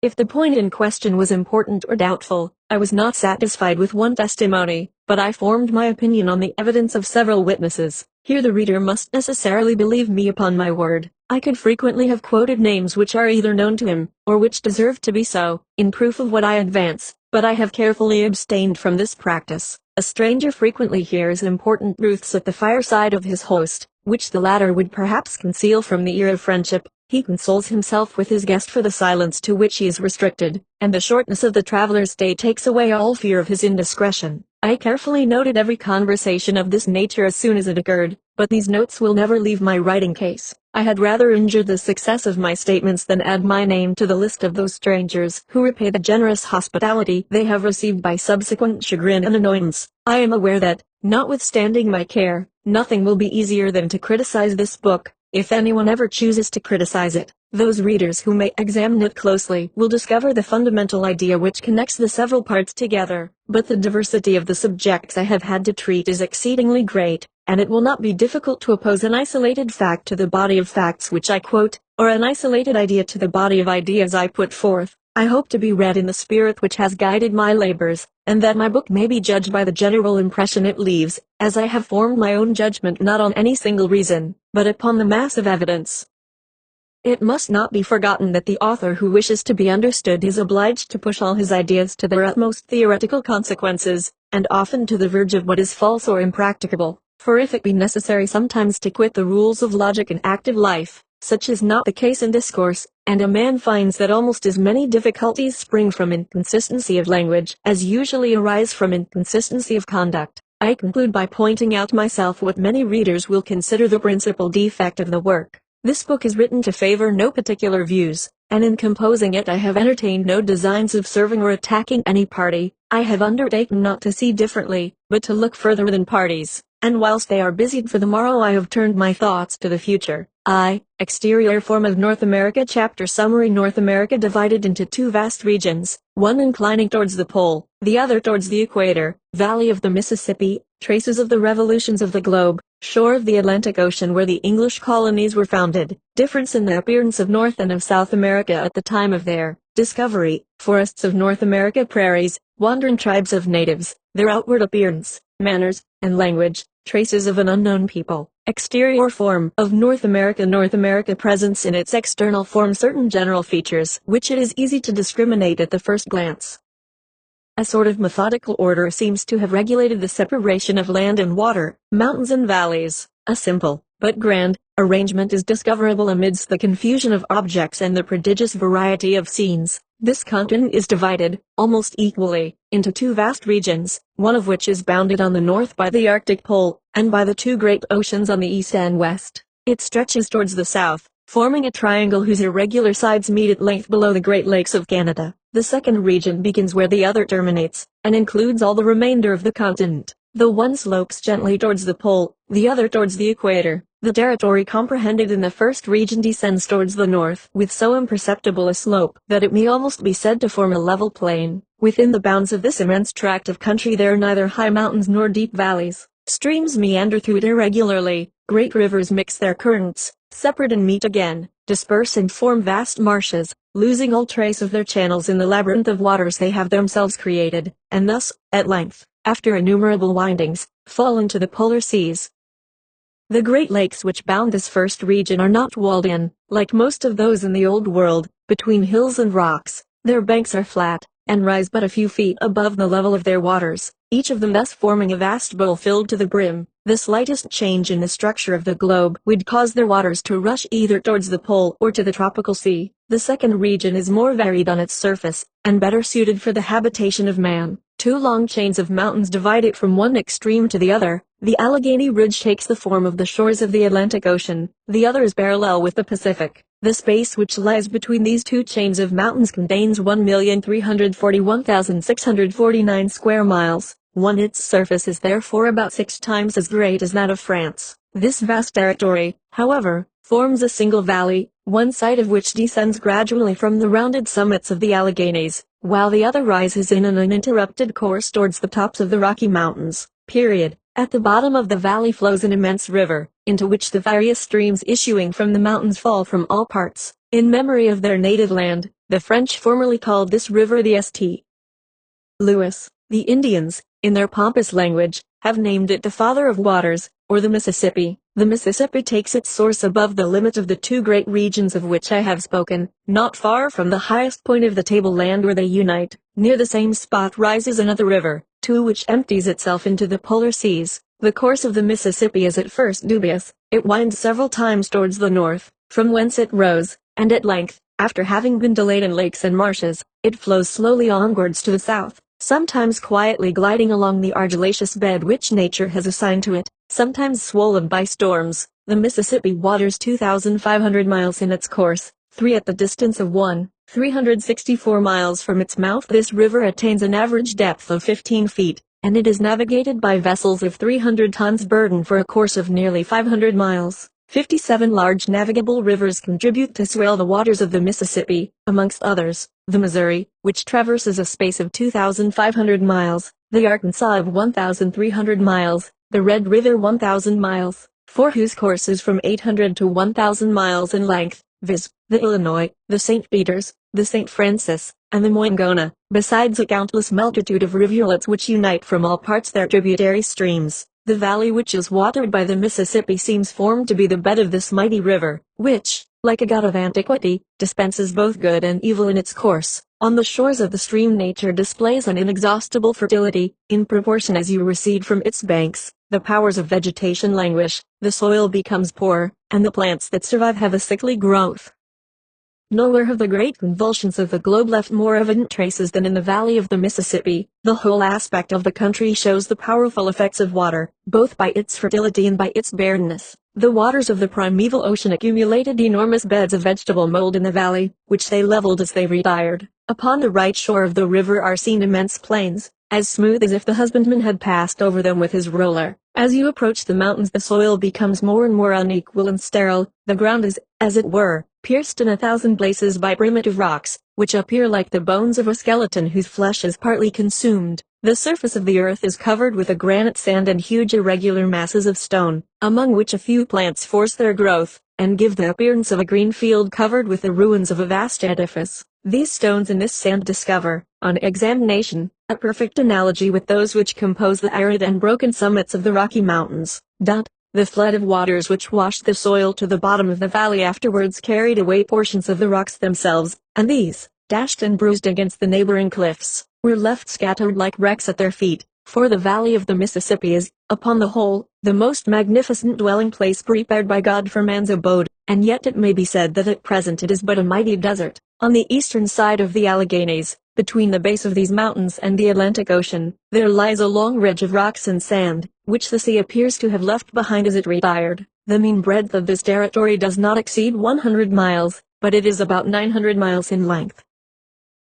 If the point in question was important or doubtful, I was not satisfied with one testimony, but I formed my opinion on the evidence of several witnesses. Here the reader must necessarily believe me upon my word. I could frequently have quoted names which are either known to him, or which deserve to be so, in proof of what I advance, but I have carefully abstained from this practice. A stranger frequently hears important truths at the fireside of his host, which the latter would perhaps conceal from the ear of friendship. He consoles himself with his guest for the silence to which he is restricted, and the shortness of the traveler's stay takes away all fear of his indiscretion. I carefully noted every conversation of this nature as soon as it occurred, but these notes will never leave my writing case. I had rather injure the success of my statements than add my name to the list of those strangers who repay the generous hospitality they have received by subsequent chagrin and annoyance. I am aware that, notwithstanding my care, nothing will be easier than to criticize this book, if anyone ever chooses to criticize it. Those readers who may examine it closely will discover the fundamental idea which connects the several parts together, but the diversity of the subjects I have had to treat is exceedingly great, and it will not be difficult to oppose an isolated fact to the body of facts which I quote, or an isolated idea to the body of ideas I put forth. I hope to be read in the spirit which has guided my labors, and that my book may be judged by the general impression it leaves, as I have formed my own judgment not on any single reason, but upon the mass of evidence. It must not be forgotten that the author who wishes to be understood is obliged to push all his ideas to their utmost theoretical consequences, and often to the verge of what is false or impracticable, for if it be necessary sometimes to quit the rules of logic in active life, such is not the case in discourse, and a man finds that almost as many difficulties spring from inconsistency of language as usually arise from inconsistency of conduct. I conclude by pointing out myself what many readers will consider the principal defect of the work. This book is written to favor no particular views, and in composing it I have entertained no designs of serving or attacking any party. I have undertaken not to see differently, but to look further than parties, and whilst they are busied for the morrow I have turned my thoughts to the future. Exterior form of North America. Chapter Summary. North America divided into two vast regions, one inclining towards the pole, the other towards the equator. Valley of the Mississippi, traces of the revolutions of the globe, shore of the Atlantic Ocean where the English colonies were founded, difference in the appearance of North and of South America at the time of their discovery, forests of North America, prairies, wandering tribes of natives, their outward appearance, manners, and language, traces of an unknown people. Exterior form of North America. North America presents in its external form certain general features which it is easy to discriminate at the first glance. A sort of methodical order seems to have regulated the separation of land and water, mountains and valleys. A simple, but grand, arrangement is discoverable amidst the confusion of objects and the prodigious variety of scenes. This continent is divided, almost equally, into two vast regions, one of which is bounded on the north by the Arctic Pole, and by the two great oceans on the east and west. It stretches towards the south, forming a triangle whose irregular sides meet at length below the Great Lakes of Canada. The second region begins where the other terminates, and includes all the remainder of the continent. The one slopes gently towards the pole, the other towards the equator. The territory comprehended in the first region descends towards the north with so imperceptible a slope that it may almost be said to form a level plain. Within the bounds of this immense tract of country there are neither high mountains nor deep valleys. Streams meander through it irregularly, great rivers mix their currents, separate and meet again, disperse and form vast marshes, losing all trace of their channels in the labyrinth of waters they have themselves created, and thus, at length, after innumerable windings, fall into the polar seas. The Great Lakes which bound this first region are not walled in, like most of those in the Old World, between hills and rocks. Their banks are flat, and rise but a few feet above the level of their waters, each of them thus forming a vast bowl filled to the brim. The slightest change in the structure of the globe would cause their waters to rush either towards the pole or to the tropical sea. The second region is more varied on its surface, and better suited for the habitation of man. Two long chains of mountains divide it from one extreme to the other. The Allegheny Ridge takes the form of the shores of the Atlantic Ocean, the other is parallel with the Pacific. The space which lies between these two chains of mountains contains 1,341,649 square miles. Its surface is therefore about 6 times as great as that of France. This vast territory, however, forms a single valley, one side of which descends gradually from the rounded summits of the Alleghenies, while the other rises in an uninterrupted course towards the tops of the Rocky Mountains. At the bottom of the valley flows an immense river, into which the various streams issuing from the mountains fall from all parts. In memory of their native land, the French formerly called this river the St. Louis. The Indians, in their pompous language, have named it the Father of Waters, or the Mississippi. The Mississippi takes its source above the limit of the two great regions of which I have spoken, not far from the highest point of the tableland where they unite. Near the same spot rises another river, too, which empties itself into the polar seas. The course of the Mississippi is at first dubious. It winds several times towards the north, from whence it rose, and at length, after having been delayed in lakes and marshes, it flows slowly onwards to the south, sometimes quietly gliding along the argillaceous bed which nature has assigned to it, sometimes swollen by storms. The Mississippi waters 2,500 miles in its course, 3 at the distance of 364 miles from its mouth. This river attains an average depth of 15 feet, and it is navigated by vessels of 300 tons burden for a course of nearly 500 miles. 57 large navigable rivers contribute to swell the waters of the Mississippi, amongst others, the Missouri, which traverses a space of 2,500 miles, the Arkansas of 1,300 miles, the Red River 1,000 miles, for whose course is from 800 to 1,000 miles in length, viz., the Illinois, the St. Peters, the St. Francis, and the Moingona, besides a countless multitude of rivulets which unite from all parts their tributary streams. The valley which is watered by the Mississippi seems formed to be the bed of this mighty river, which, like a god of antiquity, dispenses both good and evil in its course. On the shores of the stream nature displays an inexhaustible fertility. In proportion as you recede from its banks, the powers of vegetation languish, the soil becomes poor, and the plants that survive have a sickly growth. Nowhere have the great convulsions of the globe left more evident traces than in the valley of the Mississippi. The whole aspect of the country shows the powerful effects of water, both by its fertility and by its barrenness. The waters of the primeval ocean accumulated enormous beds of vegetable mold in the valley, which they leveled as they retired. Upon the right shore of the river are seen immense plains, as smooth as if the husbandman had passed over them with his roller. As you approach the mountains, the soil becomes more and more unequal and sterile. The ground is, as it were, pierced in 1,000 places by primitive rocks, which appear like the bones of a skeleton whose flesh is partly consumed. The surface of the earth is covered with a granite sand and huge irregular masses of stone, among which a few plants force their growth, and give the appearance of a green field covered with the ruins of a vast edifice. These stones and this sand discover, on examination, a perfect analogy with those which compose the arid and broken summits of the Rocky Mountains. The flood of waters which washed the soil to the bottom of the valley afterwards carried away portions of the rocks themselves, and these, dashed and bruised against the neighboring cliffs, were left scattered like wrecks at their feet. For the valley of the Mississippi is, upon the whole, the most magnificent dwelling place prepared by God for man's abode, and yet it may be said that at present it is but a mighty desert. On the eastern side of the Alleghanies, between the base of these mountains and the Atlantic Ocean, there lies a long ridge of rocks and sand, which the sea appears to have left behind as it retired. The mean breadth of this territory does not exceed 100 miles, but it is about 900 miles in length.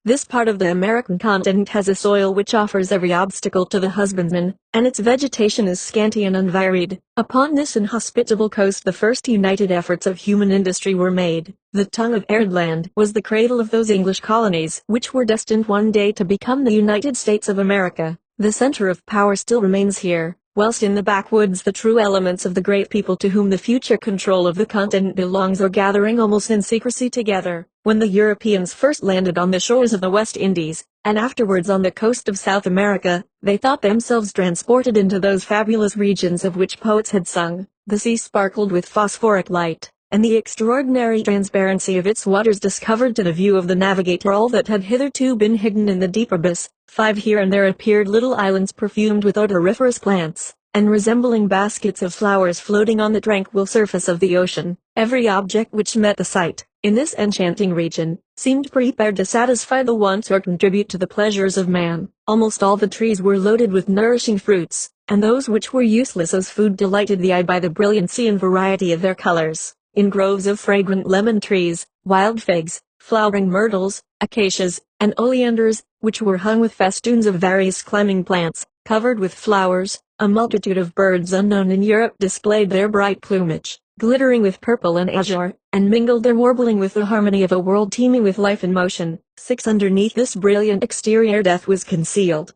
This part of the American continent has a soil which offers every obstacle to the husbandman, and its vegetation is scanty and unvaried. Upon this inhospitable coast the first united efforts of human industry were made. The tongue of arid land was the cradle of those English colonies which were destined one day to become the United States of America. The center of power still remains here, whilst in the backwoods the true elements of the great people to whom the future control of the continent belongs are gathering almost in secrecy together. When the Europeans first landed on the shores of the West Indies, and afterwards on the coast of South America, they thought themselves transported into those fabulous regions of which poets had sung. The sea sparkled with phosphoric light, and the extraordinary transparency of its waters discovered to the view of the navigator all that had hitherto been hidden in the deep abyss. Here and there appeared little islands perfumed with odoriferous plants, and resembling baskets of flowers floating on the tranquil surface of the ocean. Every object which met the sight, in this enchanting region, seemed prepared to satisfy the wants or contribute to the pleasures of man. Almost all the trees were loaded with nourishing fruits, and those which were useless as food delighted the eye by the brilliancy and variety of their colors. In groves of fragrant lemon trees, wild figs, flowering myrtles, acacias, and oleanders, which were hung with festoons of various climbing plants, covered with flowers, a multitude of birds unknown in Europe displayed their bright plumage, glittering with purple and azure, and mingled their warbling with the harmony of a world teeming with life and motion. Underneath this brilliant exterior death was concealed.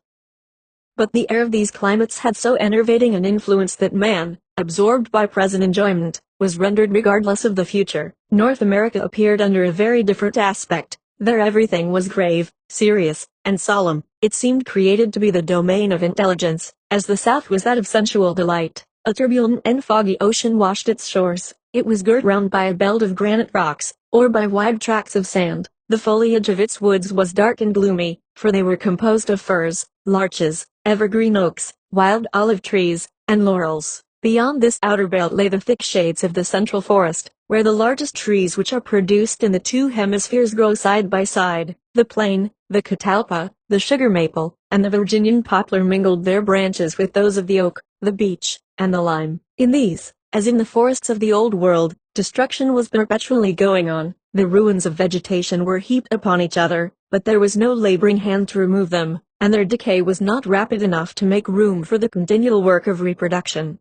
But the air of these climates had so enervating an influence that man, absorbed by present enjoyment, was rendered regardless of the future. North America appeared under a very different aspect. There everything was grave, serious, and solemn. It seemed created to be the domain of intelligence, as the south was that of sensual delight. A turbulent and foggy ocean washed its shores. It was girt round by a belt of granite rocks, or by wide tracts of sand. The foliage of its woods was dark and gloomy, for they were composed of firs, larches, evergreen oaks, wild olive trees, and laurels. Beyond this outer belt lay the thick shades of the central forest, where the largest trees which are produced in the two hemispheres grow side by side. The plane, the catalpa, the sugar maple, and the Virginian poplar mingled their branches with those of the oak, the beech, and the lime. In these, as in the forests of the Old World, destruction was perpetually going on. The ruins of vegetation were heaped upon each other, but there was no laboring hand to remove them, and their decay was not rapid enough to make room for the continual work of reproduction.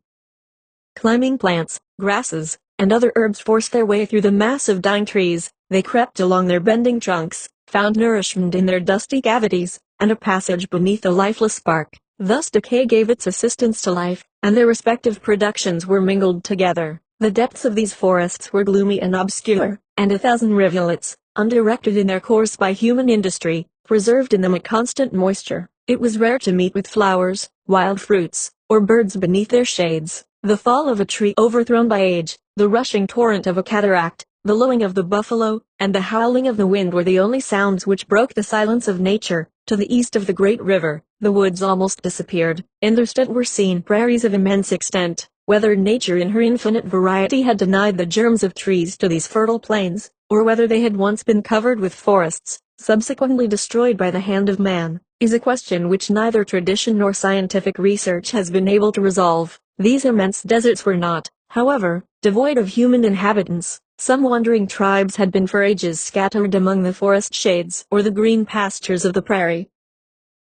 Climbing plants, grasses, and other herbs forced their way through the mass of dying trees. They crept along their bending trunks, found nourishment in their dusty cavities, and a passage beneath the lifeless bark. Thus decay gave its assistance to life, and their respective productions were mingled together. The depths of these forests were gloomy and obscure, and a thousand rivulets, undirected in their course by human industry, preserved in them a constant moisture. It was rare to meet with flowers, wild fruits, or birds beneath their shades. The fall of a tree overthrown by age, the rushing torrent of a cataract, the lowing of the buffalo, and the howling of the wind were the only sounds which broke the silence of nature. To the east of the great river, the woods almost disappeared. In their stead were seen prairies of immense extent. Whether nature in her infinite variety had denied the germs of trees to these fertile plains, or whether they had once been covered with forests, subsequently destroyed by the hand of man, is a question which neither tradition nor scientific research has been able to resolve. These immense deserts were not, however, devoid of human inhabitants. Some wandering tribes had been for ages scattered among the forest shades or the green pastures of the prairie.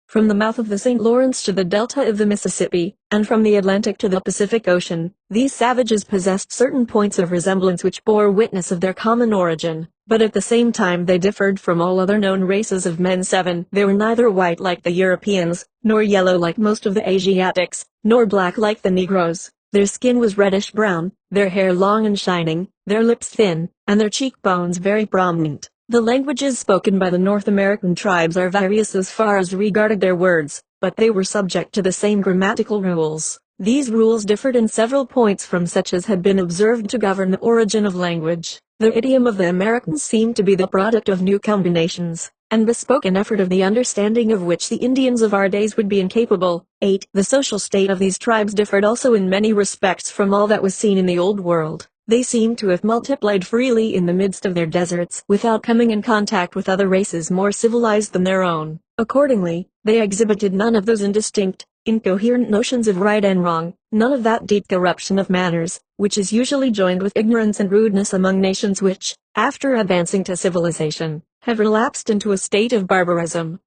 From the mouth of the St. Lawrence to the delta of the Mississippi, and from the Atlantic to the Pacific Ocean, these savages possessed certain points of resemblance which bore witness of their common origin, but at the same time they differed from all other known races of men. 7. They were neither white like the Europeans, nor yellow like most of the Asiatics, nor black like the Negroes. Their skin was reddish-brown, their hair long and shining, their lips thin, and their cheekbones very prominent. The languages spoken by the North American tribes are various as far as regarded their words, but they were subject to the same grammatical rules. These rules differed in several points from such as had been observed to govern the origin of language. The idiom of the Americans seemed to be the product of new combinations, and bespoke an effort of the understanding of which the Indians of our days would be incapable. 8. The social state of these tribes differed also in many respects from all that was seen in the Old World. They seem to have multiplied freely in the midst of their deserts without coming in contact with other races more civilized than their own. Accordingly, they exhibited none of those indistinct, incoherent notions of right and wrong, none of that deep corruption of manners, which is usually joined with ignorance and rudeness among nations which, after advancing to civilization, have relapsed into a state of barbarism.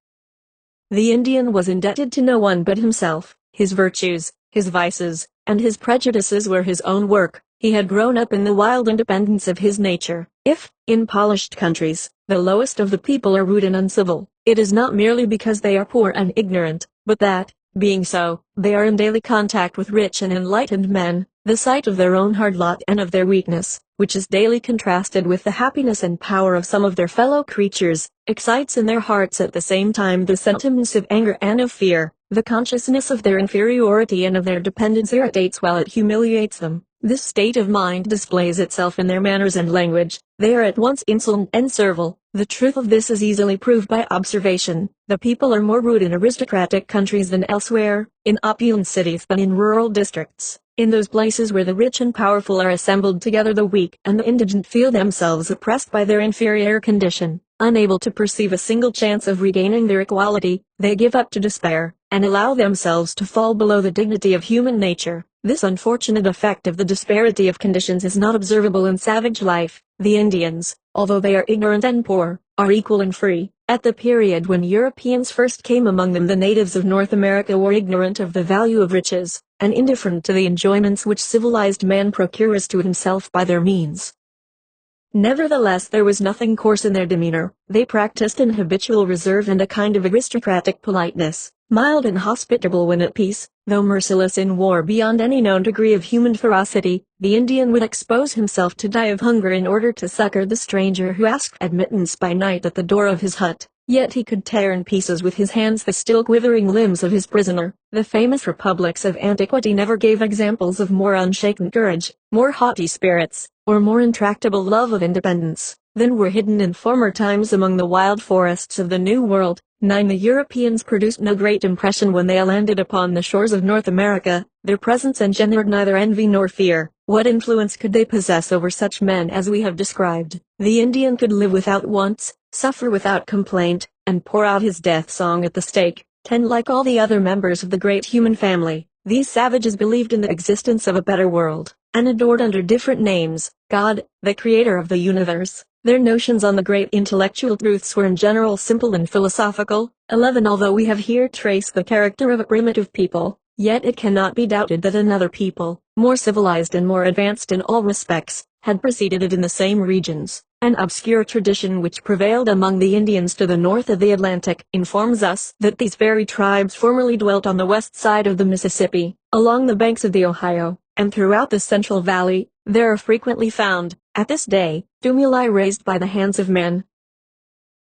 The Indian was indebted to no one but himself. His virtues, his vices, and his prejudices were his own work. He had grown up in the wild independence of his nature. If, in polished countries, the lowest of the people are rude and uncivil, it is not merely because they are poor and ignorant, but that, being so, they are in daily contact with rich and enlightened men. The sight of their own hard lot and of their weakness, which is daily contrasted with the happiness and power of some of their fellow creatures, excites in their hearts at the same time the sentiments of anger and of fear. The consciousness of their inferiority and of their dependence irritates while it humiliates them. This state of mind displays itself in their manners and language. They are at once insolent and servile. The truth of this is easily proved by observation. The people are more rude in aristocratic countries than elsewhere, in opulent cities than in rural districts. In those places where the rich and powerful are assembled together, the weak and the indigent feel themselves oppressed by their inferior condition. Unable to perceive a single chance of regaining their equality, they give up to despair, and allow themselves to fall below the dignity of human nature. This unfortunate effect of the disparity of conditions is not observable in savage life. The Indians, although they are ignorant and poor, are equal and free. At the period when Europeans first came among them, the natives of North America were ignorant of the value of riches, and indifferent to the enjoyments which civilized man procures to himself by their means. Nevertheless, there was nothing coarse in their demeanor. They practiced an habitual reserve and a kind of aristocratic politeness, mild and hospitable when at peace, though merciless in war beyond any known degree of human ferocity. The Indian would expose himself to die of hunger in order to succor the stranger who asked admittance by night at the door of his hut. Yet he could tear in pieces with his hands the still quivering limbs of his prisoner. The famous republics of antiquity never gave examples of more unshaken courage, more haughty spirits, or more intractable love of independence, than were hidden in former times among the wild forests of the New World. 9. The Europeans produced no great impression when they landed upon the shores of North America. Their presence engendered neither envy nor fear. What influence could they possess over such men as we have described? The Indian could live without wants, suffer without complaint, and pour out his death song at the stake. 10. Like all the other members of the great human family, these savages believed in the existence of a better world, and adored under different names, God, the creator of the universe. Their notions on the great intellectual truths were in general simple and philosophical. 11. Although we have here traced the character of a primitive people, yet it cannot be doubted that another people, more civilized and more advanced in all respects, had preceded it in the same regions. An obscure tradition which prevailed among the Indians to the north of the Atlantic informs us that these very tribes formerly dwelt on the west side of the Mississippi, along the banks of the Ohio, and throughout the Central Valley. There are frequently found, at this day, tumuli raised by the hands of men.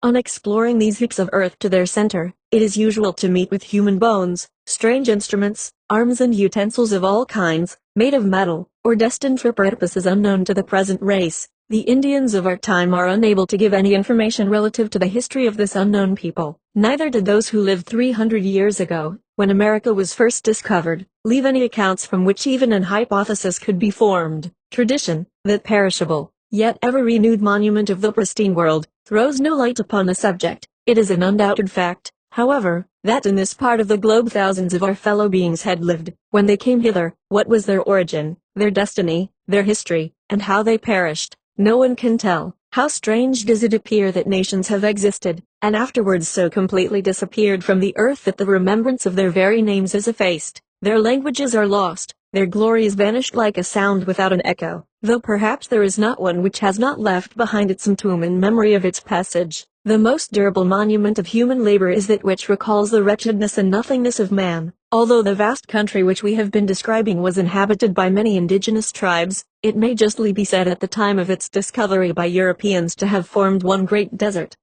On exploring these heaps of earth to their center, it is usual to meet with human bones, strange instruments, arms and utensils of all kinds, made of metal, or destined for purposes unknown to the present race. The Indians of our time are unable to give any information relative to the history of this unknown people. Neither did those who lived 300 years ago, when America was first discovered, leave any accounts from which even an hypothesis could be formed. Tradition, that perishable, yet ever-renewed monument of the pristine world, throws no light upon the subject. It is an undoubted fact, however, that in this part of the globe thousands of our fellow beings had lived. When they came hither, what was their origin, their destiny, their history, and how they perished, no one can tell. How strange does it appear that nations have existed, and afterwards so completely disappeared from the earth that the remembrance of their very names is effaced, their languages are lost, their glory is vanished like a sound without an echo, though perhaps there is not one which has not left behind it some tomb in memory of its passage. The most durable monument of human labor is that which recalls the wretchedness and nothingness of man. Although the vast country which we have been describing was inhabited by many indigenous tribes, it may justly be said at the time of its discovery by Europeans to have formed one great desert.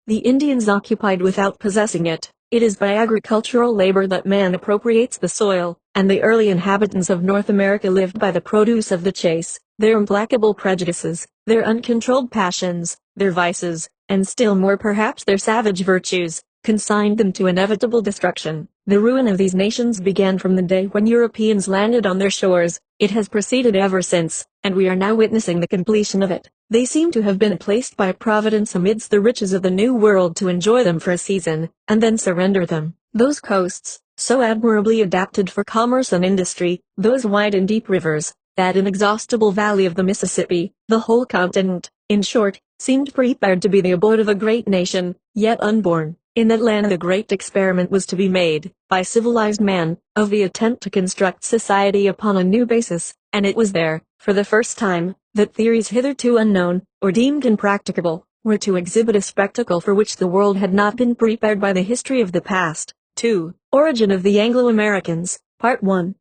The Indians occupied without possessing it. It is by agricultural labor that man appropriates the soil, and the early inhabitants of North America lived by the produce of the chase. Their implacable prejudices, their uncontrolled passions, their vices, and still more perhaps their savage virtues, consigned them to inevitable destruction. The ruin of these nations began from the day when Europeans landed on their shores. It has proceeded ever since, and we are now witnessing the completion of it. They seem to have been placed by Providence amidst the riches of the New World to enjoy them for a season, and then surrender them. Those coasts, so admirably adapted for commerce and industry, those wide and deep rivers, that inexhaustible valley of the Mississippi, the whole continent, in short, seemed prepared to be the abode of a great nation, yet unborn. In that land the great experiment was to be made, by civilized man, of the attempt to construct society upon a new basis, and it was there, for the first time, that theories hitherto unknown, or deemed impracticable, were to exhibit a spectacle for which the world had not been prepared by the history of the past. 2. Origin of the Anglo-Americans, Part 1.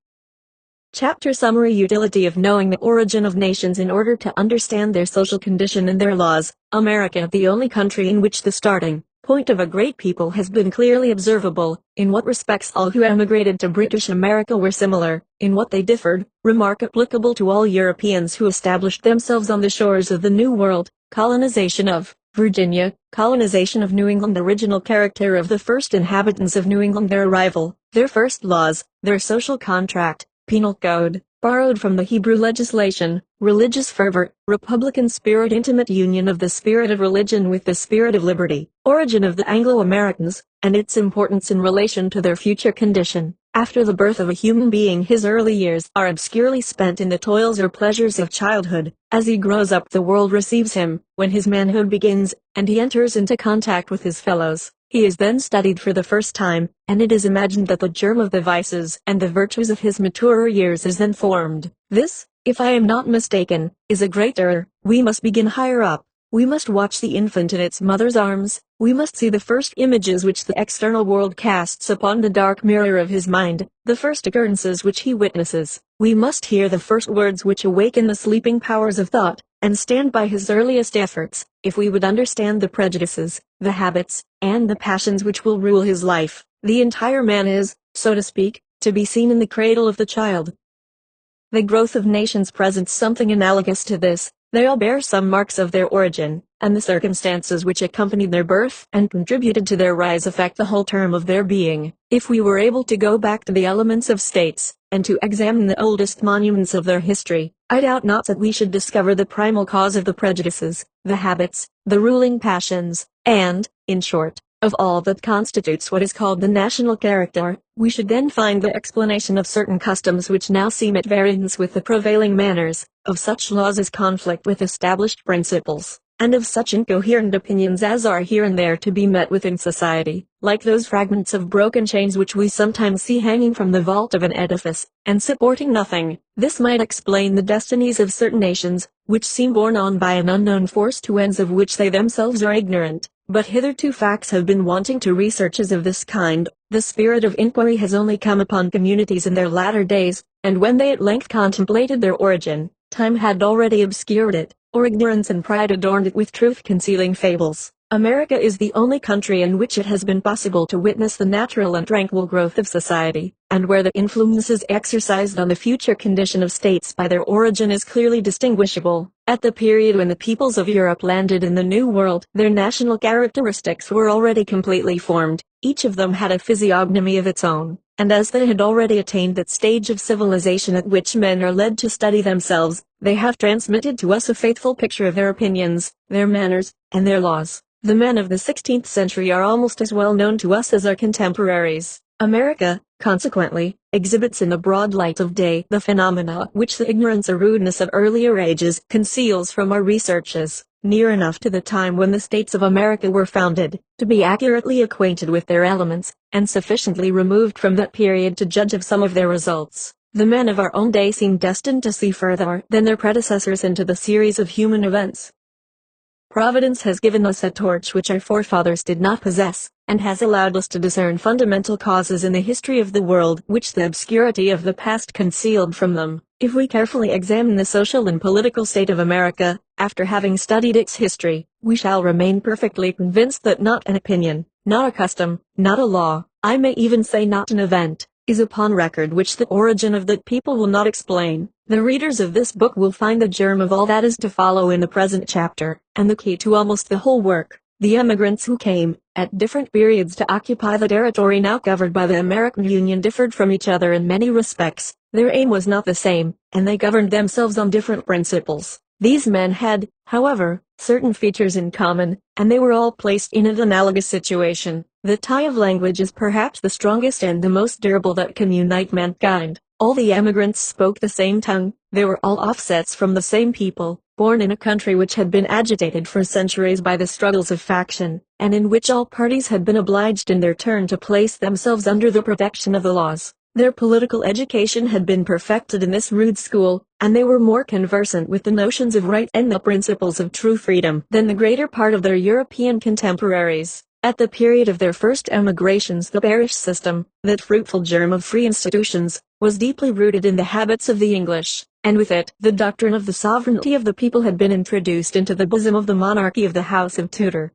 Chapter Summary. Utility of knowing the origin of nations in order to understand their social condition and their laws. America, the only country in which the starting point of a great people has been clearly observable. In what respects all who emigrated to British America were similar, in what they differed, remark applicable to all Europeans who established themselves on the shores of the New World. Colonization of Virginia, colonization of New England. Original character of the first inhabitants of New England. Their arrival, their first laws, their social contract, penal code, borrowed from the Hebrew legislation, religious fervor, republican spirit, intimate union of the spirit of religion with the spirit of liberty. Origin of the Anglo-Americans, and its importance in relation to their future condition. After the birth of a human being, his early years are obscurely spent in the toils or pleasures of childhood. As he grows up, the world receives him. When his manhood begins, and he enters into contact with his fellows, he is then studied for the first time, and it is imagined that the germ of the vices and the virtues of his maturer years is then formed. This, if I am not mistaken, is a great error. We must begin higher up. We must watch the infant in its mother's arms. We must see the first images which the external world casts upon the dark mirror of his mind, the first occurrences which he witnesses. We must hear the first words which awaken the sleeping powers of thought. and stand by his earliest efforts, if we would understand the prejudices, the habits, and the passions which will rule his life, the entire man is, so to speak, to be seen in the cradle of the child. The growth of nations presents something analogous to this. They all bear some marks of their origin, and the circumstances which accompanied their birth and contributed to their rise affect the whole term of their being. If we were able to go back to the elements of states, and to examine the oldest monuments of their history, I doubt not that we should discover the primal cause of the prejudices, the habits, the ruling passions, and, in short, of all that constitutes what is called the national character. We should then find the explanation of certain customs which now seem at variance with the prevailing manners, of such laws as conflict with established principles, and of such incoherent opinions as are here and there to be met with in society, like those fragments of broken chains which we sometimes see hanging from the vault of an edifice, and supporting nothing. This might explain the destinies of certain nations, which seem borne on by an unknown force to ends of which they themselves are ignorant. But hitherto facts have been wanting to researches of this kind. The spirit of inquiry has only come upon communities in their latter days, and when they at length contemplated their origin, time had already obscured it, or ignorance and pride adorned it with truth-concealing fables. America is the only country in which it has been possible to witness the natural and tranquil growth of society, and where the influences exercised on the future condition of states by their origin is clearly distinguishable. At the period when the peoples of Europe landed in the New World, their national characteristics were already completely formed. Each of them had a physiognomy of its own, and as they had already attained that stage of civilization at which men are led to study themselves, they have transmitted to us a faithful picture of their opinions, their manners, and their laws. The men of the 16th century are almost as well known to us as our contemporaries. America, consequently, exhibits in the broad light of day the phenomena which the ignorance or rudeness of earlier ages conceals from our researches, near enough to the time when the states of America were founded, to be accurately acquainted with their elements, and sufficiently removed from that period to judge of some of their results. The men of our own day seem destined to see further than their predecessors into the series of human events. Providence has given us a torch which our forefathers did not possess, and has allowed us to discern fundamental causes in the history of the world which the obscurity of the past concealed from them. If we carefully examine the social and political state of America, after having studied its history, we shall remain perfectly convinced that not an opinion, not a custom, not a law, I may even say not an event, is upon record which the origin of that people will not explain. The readers of this book will find the germ of all that is to follow in the present chapter, and the key to almost the whole work. The emigrants who came, at different periods, to occupy the territory now covered by the American Union differed from each other in many respects. Their aim was not the same, and they governed themselves on different principles. These men had, however, certain features in common, and they were all placed in an analogous situation. The tie of language is perhaps the strongest and the most durable that can unite mankind. All the emigrants spoke the same tongue, they were all offsets from the same people, born in a country which had been agitated for centuries by the struggles of faction, and in which all parties had been obliged in their turn to place themselves under the protection of the laws. Their political education had been perfected in this rude school, and they were more conversant with the notions of right and the principles of true freedom than the greater part of their European contemporaries. At the period of their first emigrations, the parish system, that fruitful germ of free institutions, was deeply rooted in the habits of the English, and with it, the doctrine of the sovereignty of the people had been introduced into the bosom of the monarchy of the House of Tudor.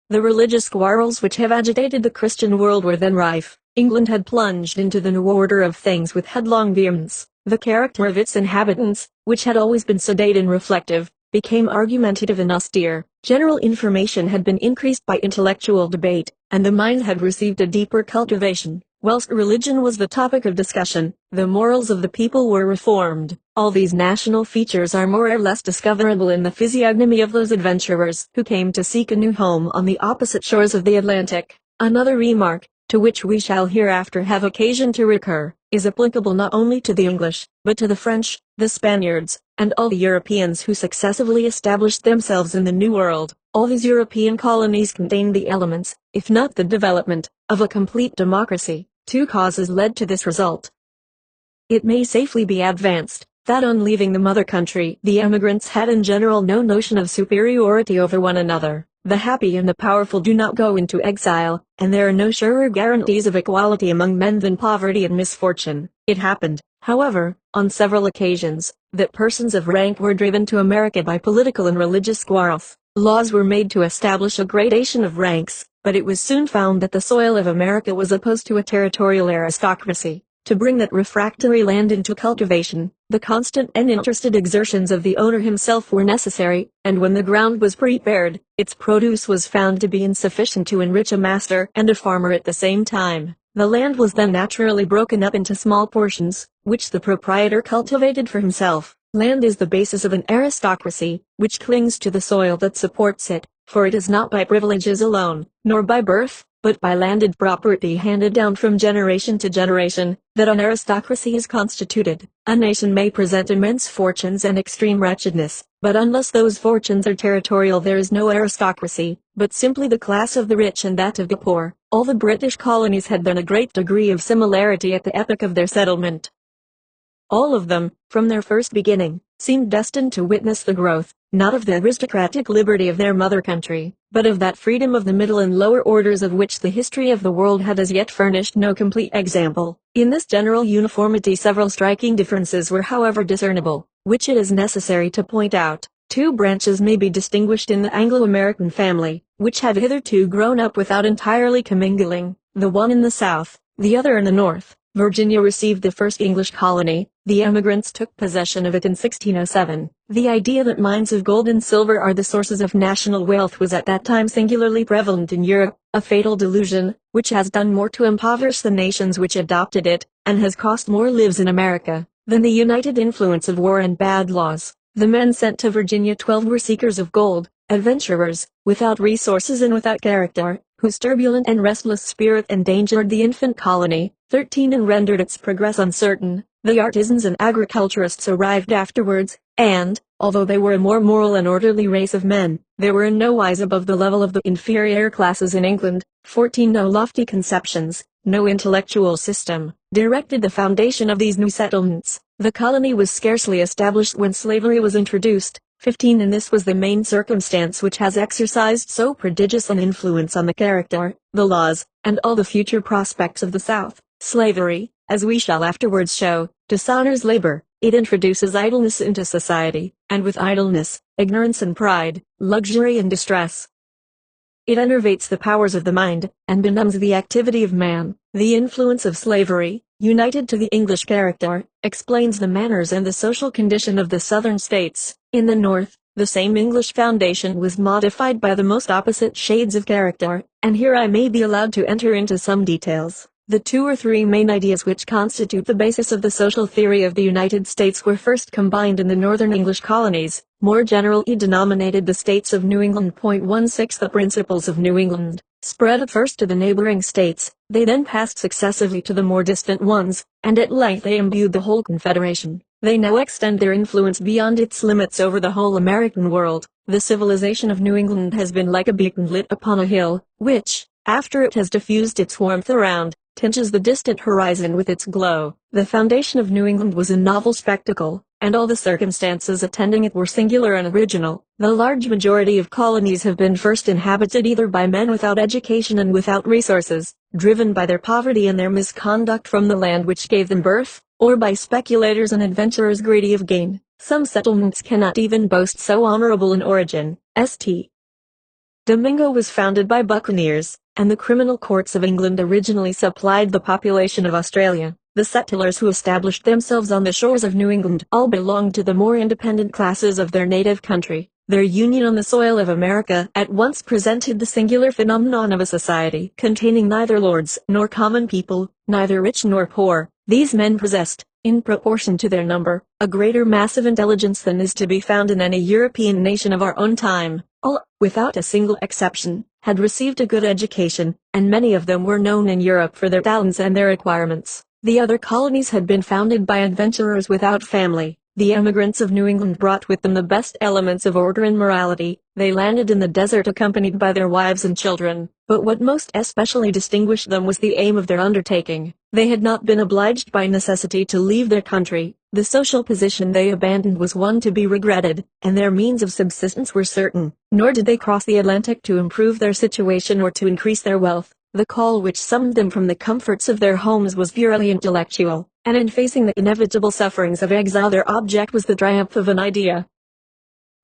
The religious quarrels which have agitated the Christian world were then rife. England had plunged into the new order of things with headlong vehemence. The character of its inhabitants, which had always been sedate and reflective, became argumentative and austere. General information had been increased by intellectual debate, and the mind had received a deeper cultivation. Whilst religion was the topic of discussion, the morals of the people were reformed. All these national features are more or less discoverable in the physiognomy of those adventurers who came to seek a new home on the opposite shores of the Atlantic. Another remark, to which we shall hereafter have occasion to recur, is applicable not only to the English, but to the French, the Spaniards, and all the Europeans who successively established themselves in the New World. All these European colonies contained the elements, if not the development, of a complete democracy. Two causes led to this result. It may safely be advanced that on leaving the mother country, the emigrants had in general no notion of superiority over one another. The happy and the powerful do not go into exile, and there are no surer guarantees of equality among men than poverty and misfortune. It happened, However, on several occasions, that persons of rank were driven to America by political and religious quarrels. Laws were made to establish a gradation of ranks, but it was soon found that the soil of America was opposed to a territorial aristocracy. To bring that refractory land into cultivation, the constant and interested exertions of the owner himself were necessary, and when the ground was prepared, its produce was found to be insufficient to enrich a master and a farmer at the same time. The land was then naturally broken up into small portions, which the proprietor cultivated for himself. Land is the basis of an aristocracy, which clings to the soil that supports it, for it is not by privileges alone, nor by birth, but by landed property handed down from generation to generation, that an aristocracy is constituted. A nation may present immense fortunes and extreme wretchedness, but unless those fortunes are territorial there is no aristocracy, but simply the class of the rich and that of the poor. All the British colonies had then a great degree of similarity at the epoch of their settlement. All of them, from their first beginning, seemed destined to witness the growth, not of the aristocratic liberty of their mother country, but of that freedom of the middle and lower orders of which the history of the world had as yet furnished no complete example. In this general uniformity several striking differences were however discernible, which it is necessary to point out. Two branches may be distinguished in the Anglo-American family, which had hitherto grown up without entirely commingling, the one in the South, the other in the North. Virginia received the first English colony. The emigrants took possession of it in 1607. The idea that mines of gold and silver are the sources of national wealth was at that time singularly prevalent in Europe, a fatal delusion, which has done more to impoverish the nations which adopted it, and has cost more lives in America, than the united influence of war and bad laws. The men sent to Virginia 12 were seekers of gold, adventurers, without resources and without character, whose turbulent and restless spirit endangered the infant colony. 13 and rendered its progress uncertain. The artisans and agriculturists arrived afterwards, and, although they were a more moral and orderly race of men, they were in no wise above the level of the inferior classes in England. 14 No lofty conceptions, no intellectual system, directed the foundation of these new settlements. The colony was scarcely established when slavery was introduced. 15 And this was the main circumstance which has exercised so prodigious an influence on the character, the laws, and all the future prospects of the South. Slavery, as we shall afterwards show, dishonors labor. It introduces idleness into society, and with idleness, ignorance and pride, luxury and distress. It enervates the powers of the mind, and benumbs the activity of man. The influence of slavery, united to the English character, explains the manners and the social condition of the Southern states. In the North, the same English foundation was modified by the most opposite shades of character, and here I may be allowed to enter into some details. The 2 or 3 main ideas which constitute the basis of the social theory of the United States were first combined in the northern English colonies, more generally denominated the States of New England. 16 The principles of New England, spread at first to the neighboring states, they then passed successively to the more distant ones, and at length they imbued the whole Confederation. They now extend their influence beyond its limits over the whole American world. The civilization of New England has been like a beacon lit upon a hill, which, after it has diffused its warmth around, tinges the distant horizon with its glow. The foundation of New England was a novel spectacle, and all the circumstances attending it were singular and original. The large majority of colonies have been first inhabited either by men without education and without resources, driven by their poverty and their misconduct from the land which gave them birth, or by speculators and adventurers greedy of gain. Some settlements cannot even boast so honorable an origin. St. Domingo was founded by buccaneers, and the criminal courts of England originally supplied the population of Australia. The settlers who established themselves on the shores of New England all belonged to the more independent classes of their native country. Their union on the soil of America at once presented the singular phenomenon of a society containing neither lords nor common people, neither rich nor poor. These men possessed, in proportion to their number, a greater mass of intelligence than is to be found in any European nation of our own time. All, without a single exception, had received a good education, and many of them were known in Europe for their talents and their acquirements. The other colonies had been founded by adventurers without family. The emigrants of New England brought with them the best elements of order and morality. They landed in the desert accompanied by their wives and children, but what most especially distinguished them was the aim of their undertaking. They had not been obliged by necessity to leave their country. The social position they abandoned was one to be regretted, and their means of subsistence were certain. Nor did they cross the Atlantic to improve their situation or to increase their wealth. The call which summoned them from the comforts of their homes was purely intellectual, and in facing the inevitable sufferings of exile their object was the triumph of an idea.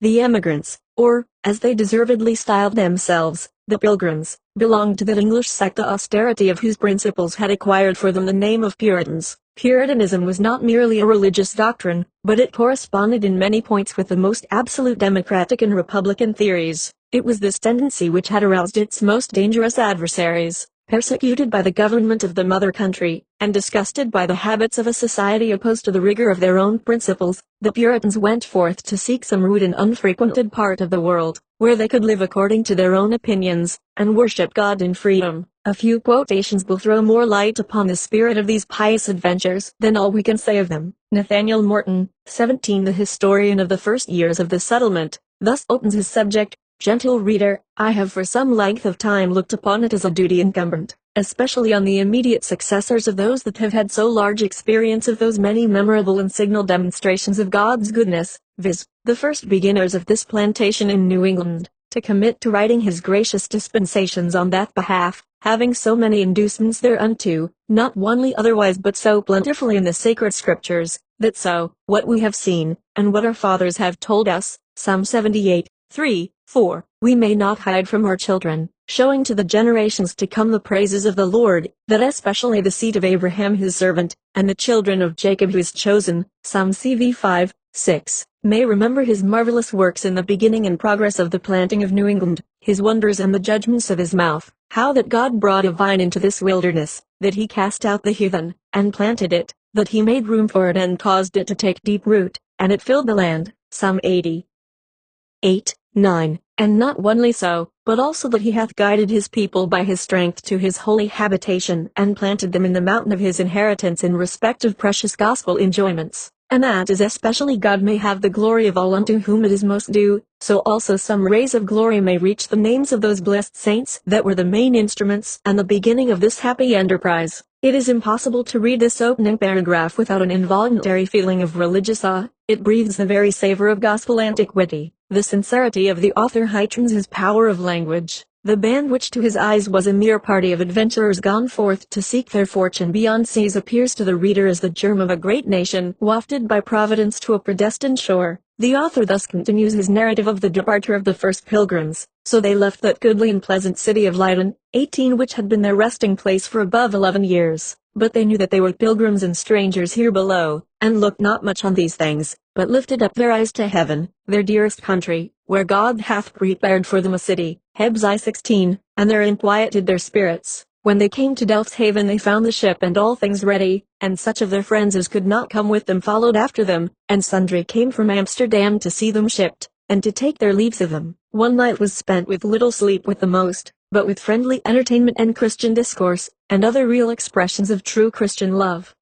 The emigrants, or, as they deservedly styled themselves, the Pilgrims, belonged to that English sect the austerity of whose principles had acquired for them the name of Puritans. Puritanism was not merely a religious doctrine, but it corresponded in many points with the most absolute democratic and republican theories. It was this tendency which had aroused its most dangerous adversaries. Persecuted by the government of the mother country, and disgusted by the habits of a society opposed to the rigor of their own principles, the Puritans went forth to seek some rude and unfrequented part of the world, where they could live according to their own opinions, and worship God in freedom. A few quotations will throw more light upon the spirit of these pious adventures than all we can say of them. Nathaniel Morton, 17, the historian of the first years of the settlement, thus opens his subject: "Gentle reader, I have for some length of time looked upon it as a duty incumbent, especially on the immediate successors of those that have had so large experience of those many memorable and signal demonstrations of God's goodness, viz., the first beginners of this plantation in New England, to commit to writing his gracious dispensations on that behalf, having so many inducements thereunto, not only otherwise but so plentifully in the sacred scriptures, that so, what we have seen, and what our fathers have told us, Psalm 78, 3, 4, we may not hide from our children, showing to the generations to come the praises of the Lord, that especially the seed of Abraham his servant, and the children of Jacob his chosen, Psalm CV 5, 6, may remember his marvelous works in the beginning and progress of the planting of New England, his wonders and the judgments of his mouth, how that God brought a vine into this wilderness, that he cast out the heathen, and planted it, that he made room for it and caused it to take deep root, and it filled the land, Psalm 80. 8, 9, and not only so, but also that he hath guided his people by his strength to his holy habitation, and planted them in the mountain of his inheritance in respect of precious gospel enjoyments, and that as especially God may have the glory of all unto whom it is most due, so also some rays of glory may reach the names of those blessed saints that were the main instruments and the beginning of this happy enterprise." It is impossible to read this opening paragraph without an involuntary feeling of religious awe. It breathes the very savor of gospel antiquity. The sincerity of the author heightens his power of language. The band which to his eyes was a mere party of adventurers gone forth to seek their fortune beyond seas appears to the reader as the germ of a great nation wafted by Providence to a predestined shore. The author thus continues his narrative of the departure of the first pilgrims. So they left that goodly and pleasant city of Leiden, 18, which had been their resting place for above 11 years. But they knew that they were pilgrims and strangers here below, and looked not much on these things, but lifted up their eyes to heaven, their dearest country, where God hath prepared for them a city. Hebs I 16, and therein quieted their spirits. When they came to Delft's haven they found the ship and all things ready, and such of their friends as could not come with them followed after them, and sundry came from Amsterdam to see them shipped, and to take their leaves of them. One night was spent with little sleep with the most, but with friendly entertainment and Christian discourse, and other real expressions of true Christian love.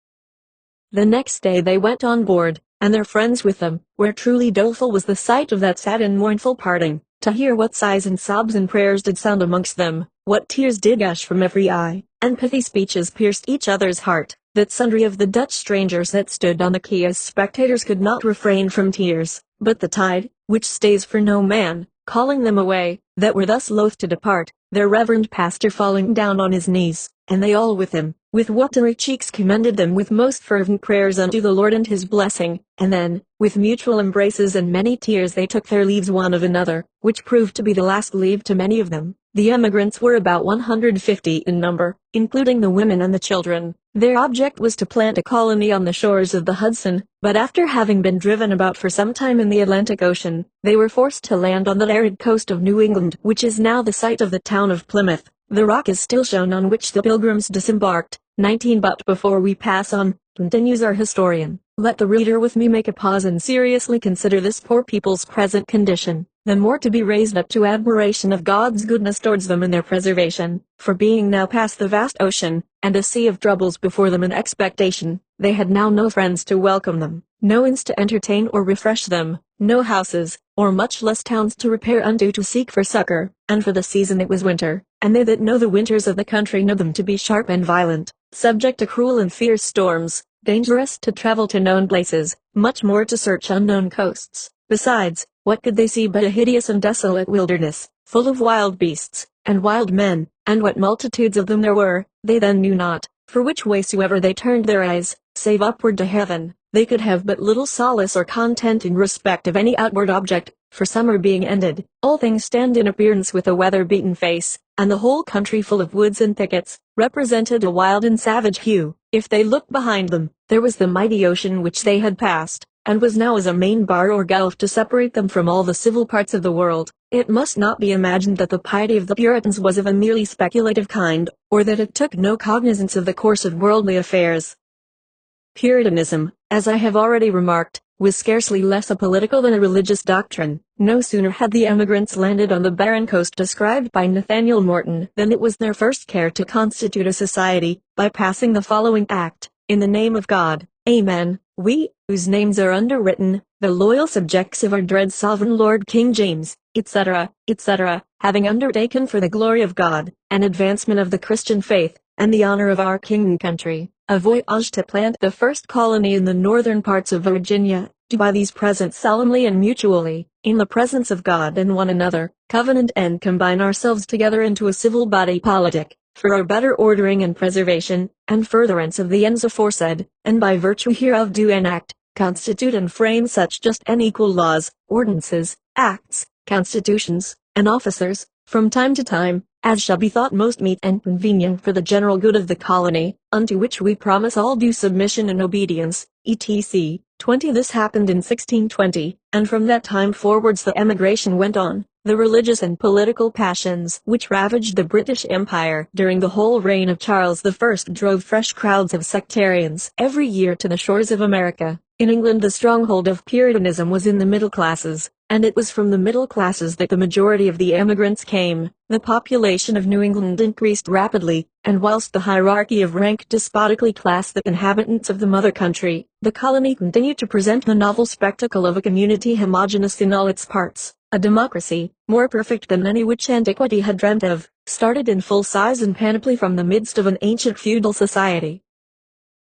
The next day they went on board, and their friends with them, where truly doleful was the sight of that sad and mournful parting, to hear what sighs and sobs and prayers did sound amongst them, what tears did gush from every eye, and pithy speeches pierced each other's heart, that sundry of the Dutch strangers that stood on the quay as spectators could not refrain from tears, but the tide, which stays for no man, calling them away, that were thus loath to depart, their reverend pastor falling down on his knees, and they all with him, with watery cheeks commended them with most fervent prayers unto the Lord and his blessing, and then, with mutual embraces and many tears they took their leaves one of another, which proved to be the last leave to many of them. The emigrants were about 150 in number, including the women and the children. Their object was to plant a colony on the shores of the Hudson, but after having been driven about for some time in the Atlantic Ocean, they were forced to land on the arid coast of New England, which is now the site of the town of Plymouth. The rock is still shown on which the pilgrims disembarked. 19. But before we pass on, continues our historian, let the reader with me make a pause and seriously consider this poor people's present condition, the more to be raised up to admiration of God's goodness towards them in their preservation, for being now past the vast ocean, and a sea of troubles before them in expectation, they had now no friends to welcome them, no inns to entertain or refresh them, no houses, or much less towns to repair unto to seek for succor, and for the season it was winter, and they that know the winters of the country know them to be sharp and violent, subject to cruel and fierce storms, dangerous to travel to known places, much more to search unknown coasts. Besides, what could they see but a hideous and desolate wilderness, full of wild beasts, and wild men, and what multitudes of them there were, they then knew not, for which way soever they turned their eyes, save upward to heaven, they could have but little solace or content in respect of any outward object, for summer being ended, all things stand in appearance with a weather-beaten face, and the whole country full of woods and thickets, represented a wild and savage hue. If they looked behind them, there was the mighty ocean which they had passed, and was now as a main bar or gulf to separate them from all the civil parts of the world. It must not be imagined that the piety of the Puritans was of a merely speculative kind, or that it took no cognizance of the course of worldly affairs. Puritanism, as I have already remarked, was scarcely less a political than a religious doctrine. No sooner had the emigrants landed on the barren coast described by Nathaniel Morton than it was their first care to constitute a society, by passing the following act: in the name of God, Amen, we, whose names are underwritten, the loyal subjects of our dread sovereign Lord King James, etc., etc., having undertaken for the glory of God, and advancement of the Christian faith, and the honor of our king and country, a voyage to plant the first colony in the northern parts of Virginia, do by these presents solemnly and mutually, in the presence of God and one another, covenant and combine ourselves together into a civil body politic, for our better ordering and preservation, and furtherance of the ends aforesaid, and by virtue hereof do enact, constitute and frame such just and equal laws, ordinances, acts, constitutions, and officers, from time to time, as shall be thought most meet and convenient for the general good of the colony, unto which we promise all due submission and obedience, etc. 20. This happened in 1620, and from that time forwards the emigration went on. The religious and political passions which ravaged the British Empire during the whole reign of Charles I drove fresh crowds of sectarians every year to the shores of America. In England the stronghold of Puritanism was in the middle classes, and it was from the middle classes that the majority of the emigrants came. The population of New England increased rapidly, and whilst the hierarchy of rank despotically classed the inhabitants of the mother country, the colony continued to present the novel spectacle of a community homogeneous in all its parts. A democracy, more perfect than any which antiquity had dreamt of, started in full size and panoply from the midst of an ancient feudal society.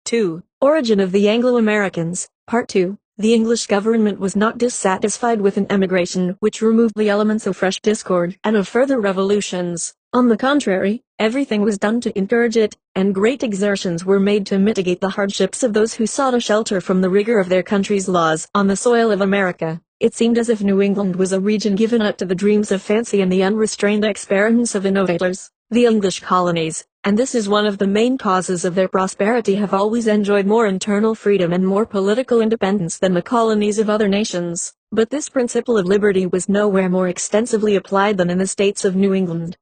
2. Origin of the Anglo-Americans. Part 2. The English government was not dissatisfied with an emigration which removed the elements of fresh discord and of further revolutions. On the contrary, everything was done to encourage it, and great exertions were made to mitigate the hardships of those who sought a shelter from the rigor of their country's laws on the soil of America. It seemed as if New England was a region given up to the dreams of fancy and the unrestrained experiments of innovators. The English colonies, and this is one of the main causes of their prosperity, have always enjoyed more internal freedom and more political independence than the colonies of other nations. But this principle of liberty was nowhere more extensively applied than in the states of New England.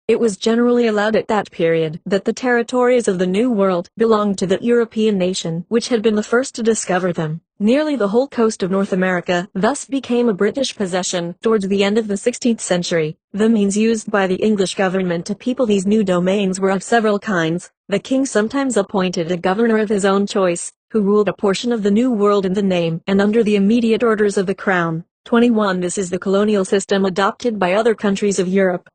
It was generally allowed at that period that the territories of the New World belonged to the European nation which had been the first to discover them. Nearly the whole coast of North America thus became a British possession towards the end of the 16th century. The means used by the English government to people these new domains were of several kinds. The king sometimes appointed a governor of his own choice, who ruled a portion of the New World in the name and under the immediate orders of the crown. 21. This is the colonial system adopted by other countries of Europe.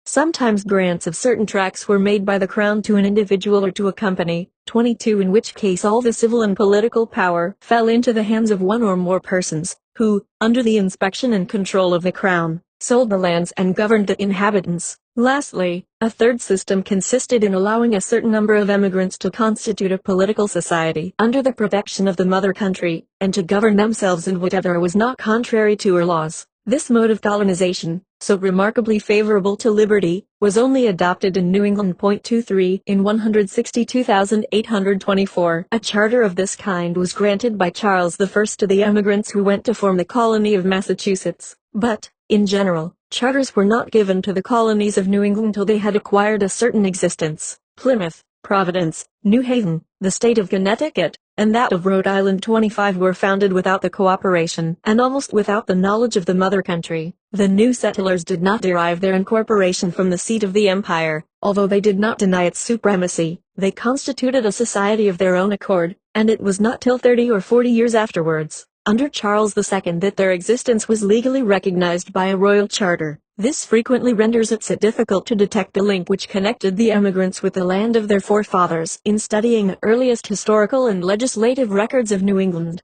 Sometimes grants of certain tracts were made by the crown to an individual or to a company. 22. In which case all the civil and political power fell into the hands of one or more persons, who, under the inspection and control of the crown, sold the lands and governed the inhabitants. Lastly, a third system consisted in allowing a certain number of emigrants to constitute a political society under the protection of the mother country, and to govern themselves in whatever was not contrary to her laws. This mode of colonization, so remarkably favorable to liberty, was only adopted in New England. 23. In 162,824, a charter of this kind was granted by Charles I to the emigrants who went to form the colony of Massachusetts. But, in general, charters were not given to the colonies of New England till they had acquired a certain existence. Plymouth, Providence, New Haven, the state of Connecticut, and that of Rhode Island 25 were founded without the cooperation and almost without the knowledge of the mother country. The new settlers did not derive their incorporation from the seat of the empire, although they did not deny its supremacy. They constituted a society of their own accord, and it was not till 30 or 40 years afterwards, under Charles II, that their existence was legally recognized by a royal charter. This frequently renders it so difficult to detect the link which connected the emigrants with the land of their forefathers in studying the earliest historical and legislative records of New England.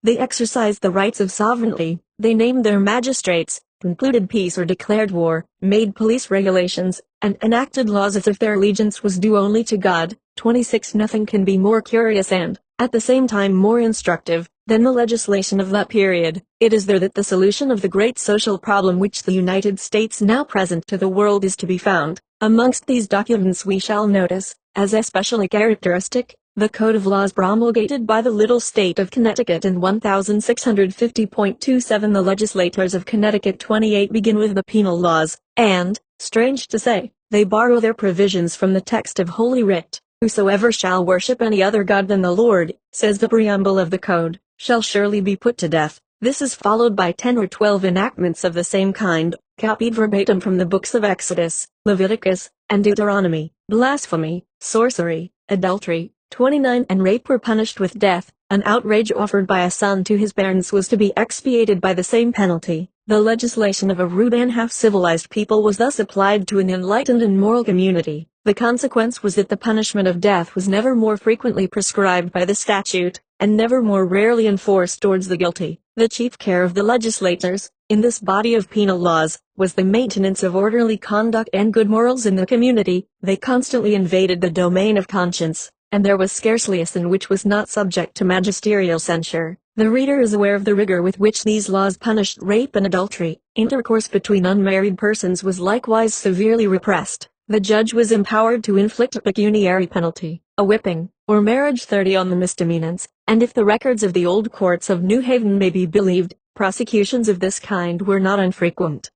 They exercised the rights of sovereignty, They named their magistrates, concluded peace or declared war, made police regulations, and enacted laws as if their allegiance was due only to God. 26. Nothing can be more curious and, at the same time more instructive, than the legislation of that period. It is there that the solution of the great social problem which the United States now present to the world is to be found. Amongst these documents we shall notice, as especially characteristic, the Code of Laws promulgated by the little state of Connecticut in 1650.27. The legislators of Connecticut 28 begin with the penal laws, and, strange to say, they borrow their provisions from the text of Holy Writ. Whosoever shall worship any other god than the Lord, says the preamble of the code, shall surely be put to death. This is followed by 10 or 12 enactments of the same kind, copied verbatim from the books of Exodus, Leviticus, and Deuteronomy. Blasphemy, sorcery, adultery, 29 and rape were punished with death. An outrage offered by a son to his parents was to be expiated by the same penalty. The legislation of a rude and half-civilized people was thus applied to an enlightened and moral community. The consequence was that the punishment of death was never more frequently prescribed by the statute, and never more rarely enforced towards the guilty. The chief care of the legislators, in this body of penal laws, was the maintenance of orderly conduct and good morals in the community. They constantly invaded the domain of conscience, and there was scarcely a sin which was not subject to magisterial censure. The reader is aware of the rigor with which these laws punished rape and adultery. Intercourse between unmarried persons was likewise severely repressed. The judge was empowered to inflict a pecuniary penalty, a whipping, or marriage 30 on the misdemeanants, and if the records of the old courts of New Haven may be believed, prosecutions of this kind were not infrequent.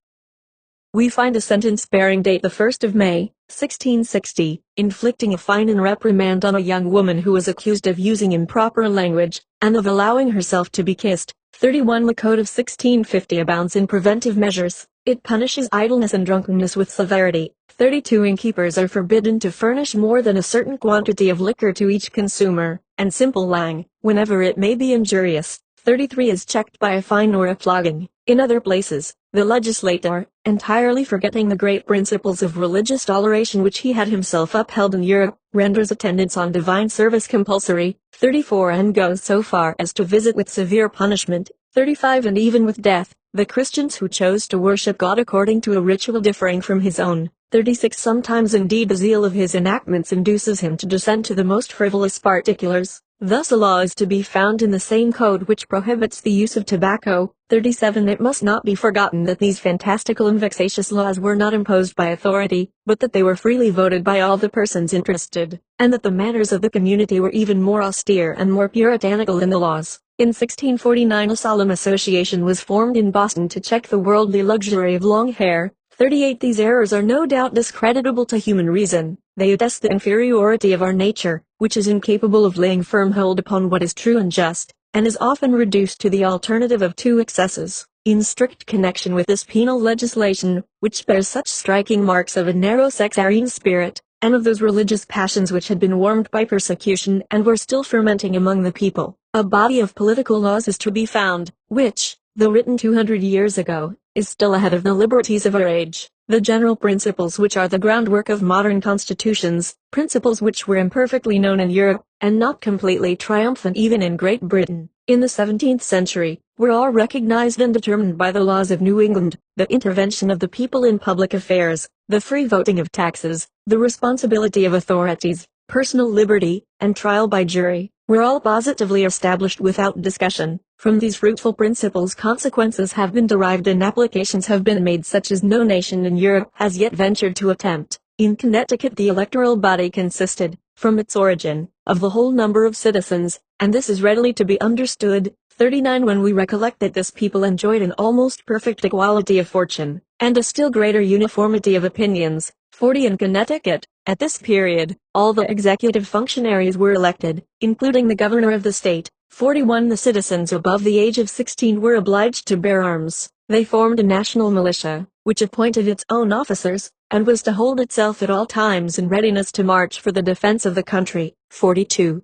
We find a sentence bearing date the 1st of May, 1660, inflicting a fine and reprimand on a young woman who was accused of using improper language, and of allowing herself to be kissed. 31. The Code of 1650 abounds in preventive measures. It punishes idleness and drunkenness with severity. 32. Innkeepers are forbidden to furnish more than a certain quantity of liquor to each consumer, and simple wine, whenever it may be injurious. 33. Is checked by a fine or a flogging. In other places, the legislator, entirely forgetting the great principles of religious toleration which he had himself upheld in Europe, renders attendance on divine service compulsory. 34. And goes so far as to visit with severe punishment. 35. And even with death, the Christians who chose to worship God according to a ritual differing from his own. 36. Sometimes indeed the zeal of his enactments induces him to descend to the most frivolous particulars. Thus a law is to be found in the same code which prohibits the use of tobacco. 37. It must not be forgotten that these fantastical and vexatious laws were not imposed by authority, but that they were freely voted by all the persons interested, and that the manners of the community were even more austere and more puritanical than the laws. In 1649 a solemn association was formed in Boston to check the worldly luxury of long hair. 38. These errors are no doubt discreditable to human reason. They attest the inferiority of our nature, which is incapable of laying firm hold upon what is true and just, and is often reduced to the alternative of two excesses. In strict connection with this penal legislation, which bears such striking marks of a narrow sectarian spirit, and of those religious passions which had been warmed by persecution and were still fermenting among the people, a body of political laws is to be found, which, though written 200 years ago, is still ahead of the liberties of our age. The general principles which are the groundwork of modern constitutions, principles which were imperfectly known in Europe, and not completely triumphant even in Great Britain, in the 17th century, were all recognized and determined by the laws of New England. The intervention of the people in public affairs, the free voting of taxes, the responsibility of authorities, personal liberty, and trial by jury, were all positively established without discussion. From these fruitful principles consequences have been derived and applications have been made such as no nation in Europe has yet ventured to attempt. In Connecticut the electoral body consisted, from its origin, of the whole number of citizens, and this is readily to be understood. 39. When we recollect that this people enjoyed an almost perfect equality of fortune, and a still greater uniformity of opinions. 40. In Connecticut, at this period, all the executive functionaries were elected, including the governor of the state. 41. The citizens above the age of 16 were obliged to bear arms. They formed a national militia, which appointed its own officers, and was to hold itself at all times in readiness to march for the defense of the country. 42.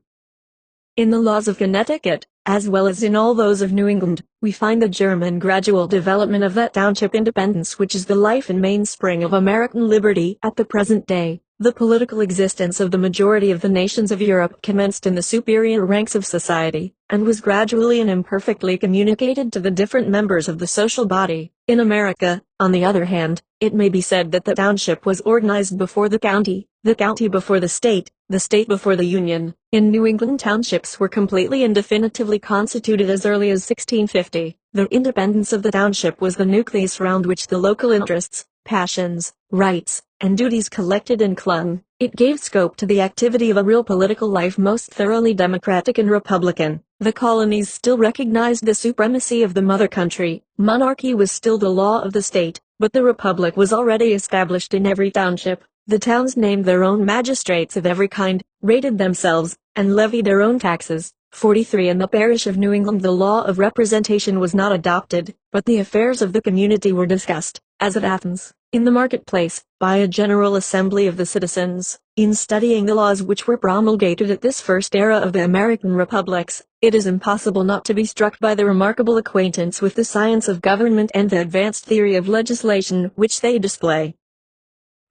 In the laws of Connecticut, as well as in all those of New England, we find the germ and gradual development of that township independence which is the life and mainspring of American liberty. At the present day, the political existence of the majority of the nations of Europe commenced in the superior ranks of society, and was gradually and imperfectly communicated to the different members of the social body. In America, on the other hand, it may be said that the township was organized before the county before the state before the Union. In New England, townships were completely and definitively constituted as early as 1650. The independence of the township was the nucleus round which the local interests, passions, rights, and duties collected and clung. It gave scope to the activity of a real political life most thoroughly democratic and republican. The colonies still recognized the supremacy of the mother country. Monarchy was still the law of the state, but the republic was already established in every township. The towns named their own magistrates of every kind, rated themselves, and levied their own taxes. 43. In the parish of New England the law of representation was not adopted, but the affairs of the community were discussed, as at Athens, in the marketplace, by a general assembly of the citizens. In studying the laws which were promulgated at this first era of the American republics, it is impossible not to be struck by the remarkable acquaintance with the science of government and the advanced theory of legislation which they display.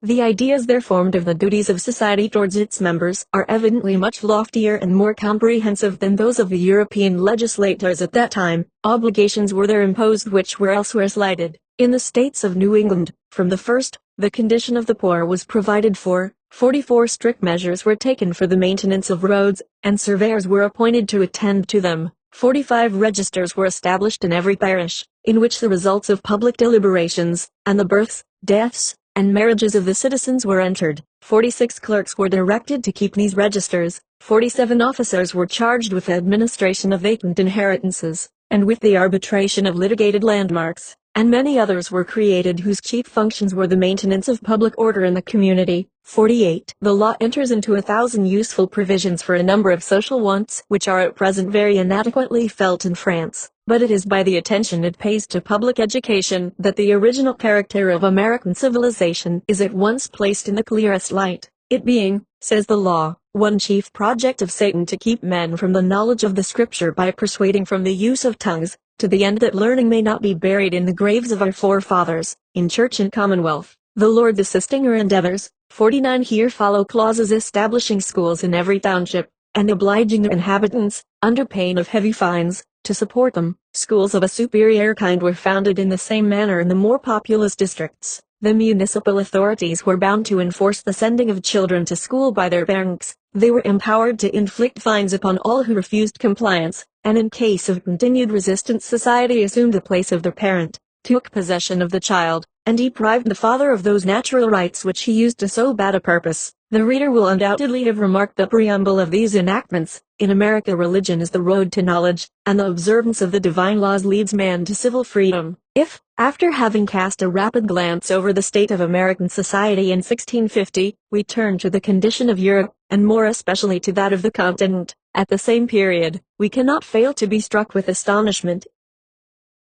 The ideas there formed of the duties of society towards its members are evidently much loftier and more comprehensive than those of the European legislators at that time. Obligations were there imposed which were elsewhere slighted. In the states of New England, from the first, the condition of the poor was provided for. 44 strict measures were taken for the maintenance of roads, and surveyors were appointed to attend to them. 45 registers were established in every parish, in which the results of public deliberations, and the births, deaths, and marriages of the citizens were entered. 46 clerks were directed to keep these registers. 47 officers were charged with the administration of vacant inheritances, and with the arbitration of litigated landmarks, and many others were created whose chief functions were the maintenance of public order in the community. 48. The law enters into 1,000 useful provisions for a number of social wants which are at present very inadequately felt in France. But it is by the attention it pays to public education that the original character of American civilization is at once placed in the clearest light. It being, says the law, one chief project of Satan to keep men from the knowledge of the Scripture by persuading from the use of tongues, to the end that learning may not be buried in the graves of our forefathers, in church and commonwealth, the Lord assisting our endeavors. 49. Here follow clauses establishing schools in every township, and obliging their inhabitants, under pain of heavy fines, to support them. Schools of a superior kind were founded in the same manner in the more populous districts. The municipal authorities were bound to enforce the sending of children to school by their parents. They were empowered to inflict fines upon all who refused compliance, and in case of continued resistance society assumed the place of their parent, took possession of the child, and deprived the father of those natural rights which he used to so bad a purpose. The reader will undoubtedly have remarked the preamble of these enactments. In America religion is the road to knowledge, and the observance of the divine laws leads man to civil freedom. If, after having cast a rapid glance over the state of American society in 1650, we turn to the condition of Europe, and more especially to that of the continent, at the same period, we cannot fail to be struck with astonishment.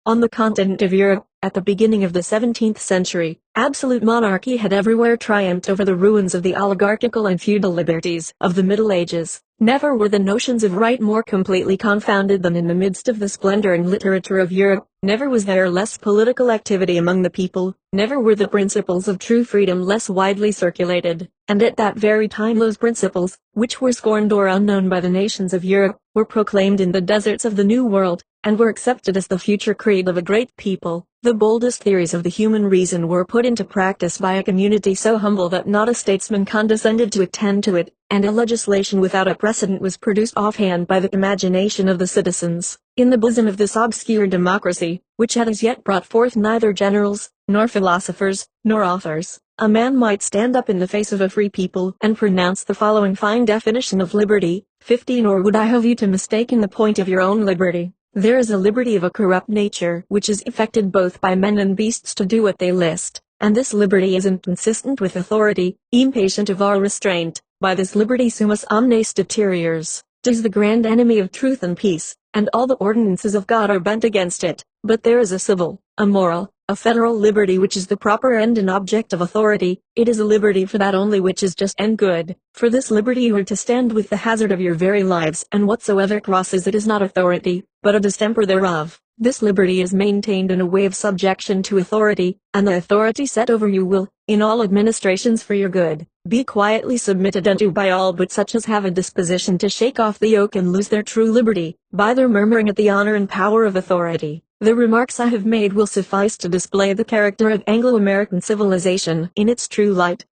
On the continent of Europe, at the beginning of the 17th century, absolute monarchy had everywhere triumphed over the ruins of the oligarchical and feudal liberties of the Middle Ages. Never were the notions of right more completely confounded than in the midst of the splendor and literature of Europe. Never was there less political activity among the people. Never were the principles of true freedom less widely circulated. And at that very time those principles, which were scorned or unknown by the nations of Europe, were proclaimed in the deserts of the New World, and were accepted as the future creed of a great people. The boldest theories of the human reason were put into practice by a community so humble that not a statesman condescended to attend to it, and a legislation without a precedent was produced offhand by the imagination of the citizens. In the bosom of this obscure democracy, which had as yet brought forth neither generals, nor philosophers, nor authors, a man might stand up in the face of a free people and pronounce the following fine definition of liberty. 15. Nor would I have you to mistake in the point of your own liberty. There is a liberty of a corrupt nature which is effected both by men and beasts to do what they list, and this liberty is inconsistent with authority, impatient of all restraint. By this liberty sumus omnes deteriors, 'tis the grand enemy of truth and peace, and all the ordinances of God are bent against it. But there is a civil, a moral, a federal liberty which is the proper end and object of authority. It is a liberty for that only which is just and good. For this liberty you are to stand with the hazard of your very lives, and whatsoever crosses it is not authority, but a distemper thereof. This liberty is maintained in a way of subjection to authority, and the authority set over you will, in all administrations for your good, be quietly submitted unto by all but such as have a disposition to shake off the yoke and lose their true liberty, by their murmuring at the honor and power of authority. The remarks I have made will suffice to display the character of Anglo-American civilization in its true light.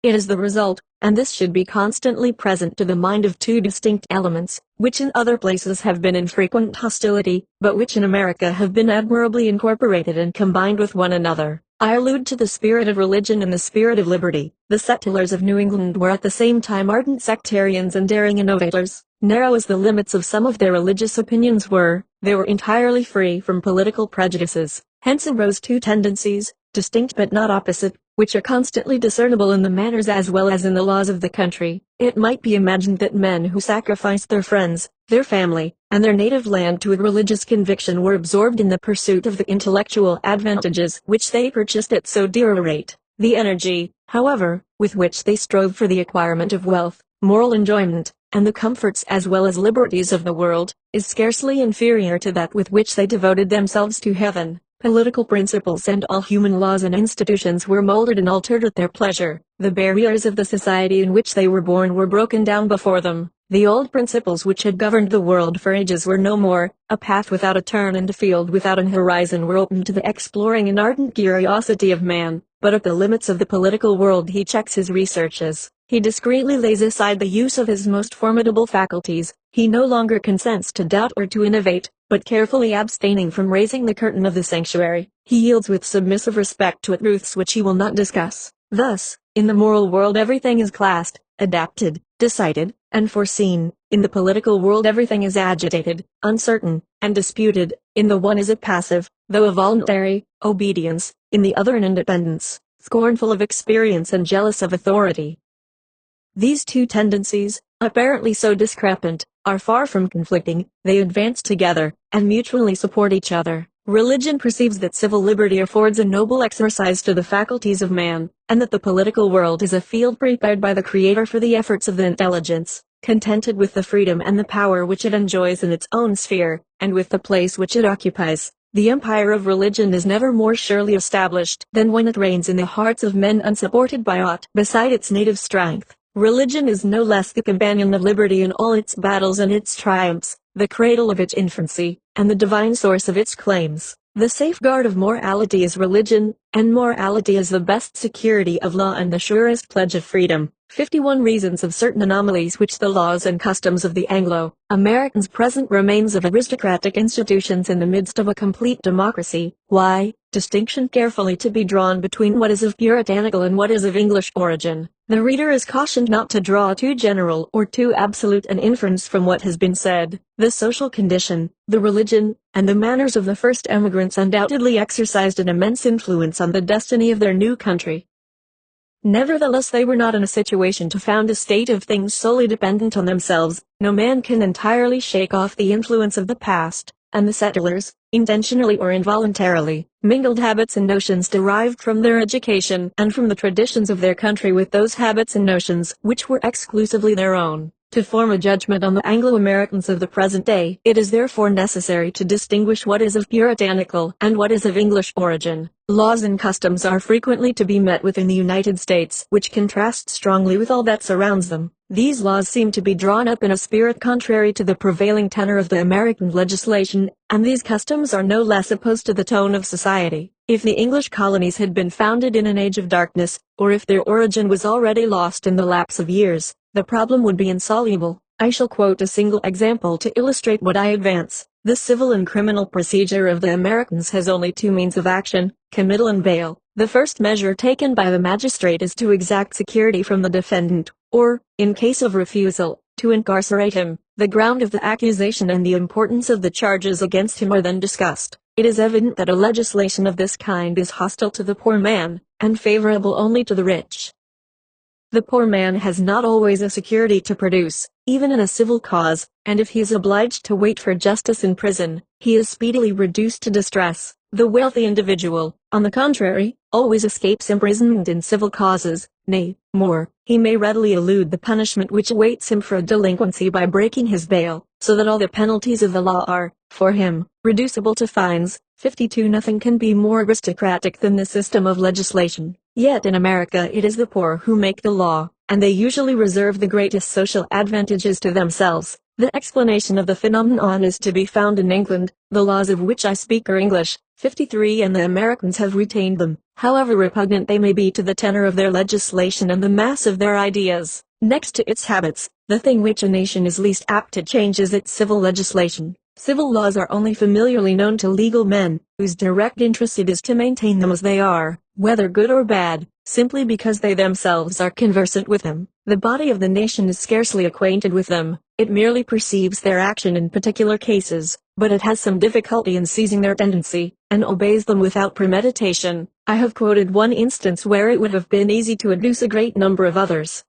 It is the result, and this should be constantly present to the mind, of two distinct elements, which in other places have been in frequent hostility, but which in America have been admirably incorporated and combined with one another. I allude to the spirit of religion and the spirit of liberty. The settlers of New England were at the same time ardent sectarians and daring innovators. Narrow as the limits of some of their religious opinions were, they were entirely free from political prejudices. Hence arose two tendencies, distinct but not opposite, which are constantly discernible in the manners as well as in the laws of the country. It might be imagined that men who sacrificed their friends, their family, and their native land to a religious conviction were absorbed in the pursuit of the intellectual advantages which they purchased at so dear a rate. The energy, however, with which they strove for the acquirement of wealth, moral enjoyment, and the comforts as well as liberties of the world, is scarcely inferior to that with which they devoted themselves to heaven. Political principles and all human laws and institutions were molded and altered at their pleasure. The barriers of the society in which they were born were broken down before them. The old principles which had governed the world for ages were no more. A path without a turn and a field without an horizon were open to the exploring and ardent curiosity of man. But at the limits of the political world he checks his researches. He discreetly lays aside the use of his most formidable faculties. He no longer consents to doubt or to innovate, but carefully abstaining from raising the curtain of the sanctuary, he yields with submissive respect to truths which he will not discuss. Thus, in the moral world everything is classed, adapted, decided, and foreseen. In the political world everything is agitated, uncertain, and disputed. In the one is a passive, though a voluntary, obedience, in the other an independence, scornful of experience and jealous of authority. These two tendencies, apparently so discrepant, are far from conflicting. They advance together, and mutually support each other. Religion perceives that civil liberty affords a noble exercise to the faculties of man, and that the political world is a field prepared by the Creator for the efforts of the intelligence. Contented with the freedom and the power which it enjoys in its own sphere, and with the place which it occupies, the empire of religion is never more surely established than when it reigns in the hearts of men unsupported by aught beside its native strength. Religion is no less the companion of liberty in all its battles and its triumphs, the cradle of its infancy, and the divine source of its claims. The safeguard of morality is religion, and morality is the best security of law and the surest pledge of freedom. 51 reasons of certain anomalies which the laws and customs of the Anglo-Americans present remains of aristocratic institutions in the midst of a complete democracy. Why? Distinction carefully to be drawn between what is of puritanical and what is of English origin. The reader is cautioned not to draw too general or too absolute an inference from what has been said. The social condition, the religion, and the manners of the first emigrants undoubtedly exercised an immense influence on the destiny of their new country. Nevertheless, they were not in a situation to found a state of things solely dependent on themselves. No man can entirely shake off the influence of the past, and the settlers, intentionally or involuntarily, mingled habits and notions derived from their education and from the traditions of their country with those habits and notions which were exclusively their own. To form a judgment on the Anglo-Americans of the present day, it is therefore necessary to distinguish what is of puritanical and what is of English origin. Laws and customs are frequently to be met with in the United States, which contrast strongly with all that surrounds them. These laws seem to be drawn up in a spirit contrary to the prevailing tenor of the American legislation, and these customs are no less opposed to the tone of society. If the English colonies had been founded in an age of darkness, or if their origin was already lost in the lapse of years, the problem would be insoluble. I shall quote a single example to illustrate what I advance. The civil and criminal procedure of the Americans has only two means of action, committal and bail. The first measure taken by the magistrate is to exact security from the defendant, or, in case of refusal, to incarcerate him. The ground of the accusation and the importance of the charges against him are then discussed. It is evident that a legislation of this kind is hostile to the poor man, and favorable only to the rich. The poor man has not always a security to produce, even in a civil cause, and if he is obliged to wait for justice in prison, he is speedily reduced to distress. The wealthy individual, on the contrary, always escapes imprisonment in civil causes. Nay, more, he may readily elude the punishment which awaits him for a delinquency by breaking his bail, so that all the penalties of the law are, for him, reducible to fines. 52. Nothing can be more aristocratic than the system of legislation. Yet in America it is the poor who make the law, and they usually reserve the greatest social advantages to themselves. The explanation of the phenomenon is to be found in England. The laws of which I speak are English. 53. And the Americans have retained them, however repugnant they may be to the tenor of their legislation and the mass of their ideas. Next to its habits, the thing which a nation is least apt to change is its civil legislation. Civil laws are only familiarly known to legal men, whose direct interest it is to maintain them as they are, whether good or bad, simply because they themselves are conversant with them. The body of the nation is scarcely acquainted with them. It merely perceives their action in particular cases, but it has some difficulty in seizing their tendency, and obeys them without premeditation. I have quoted one instance where it would have been easy to adduce a great number of others.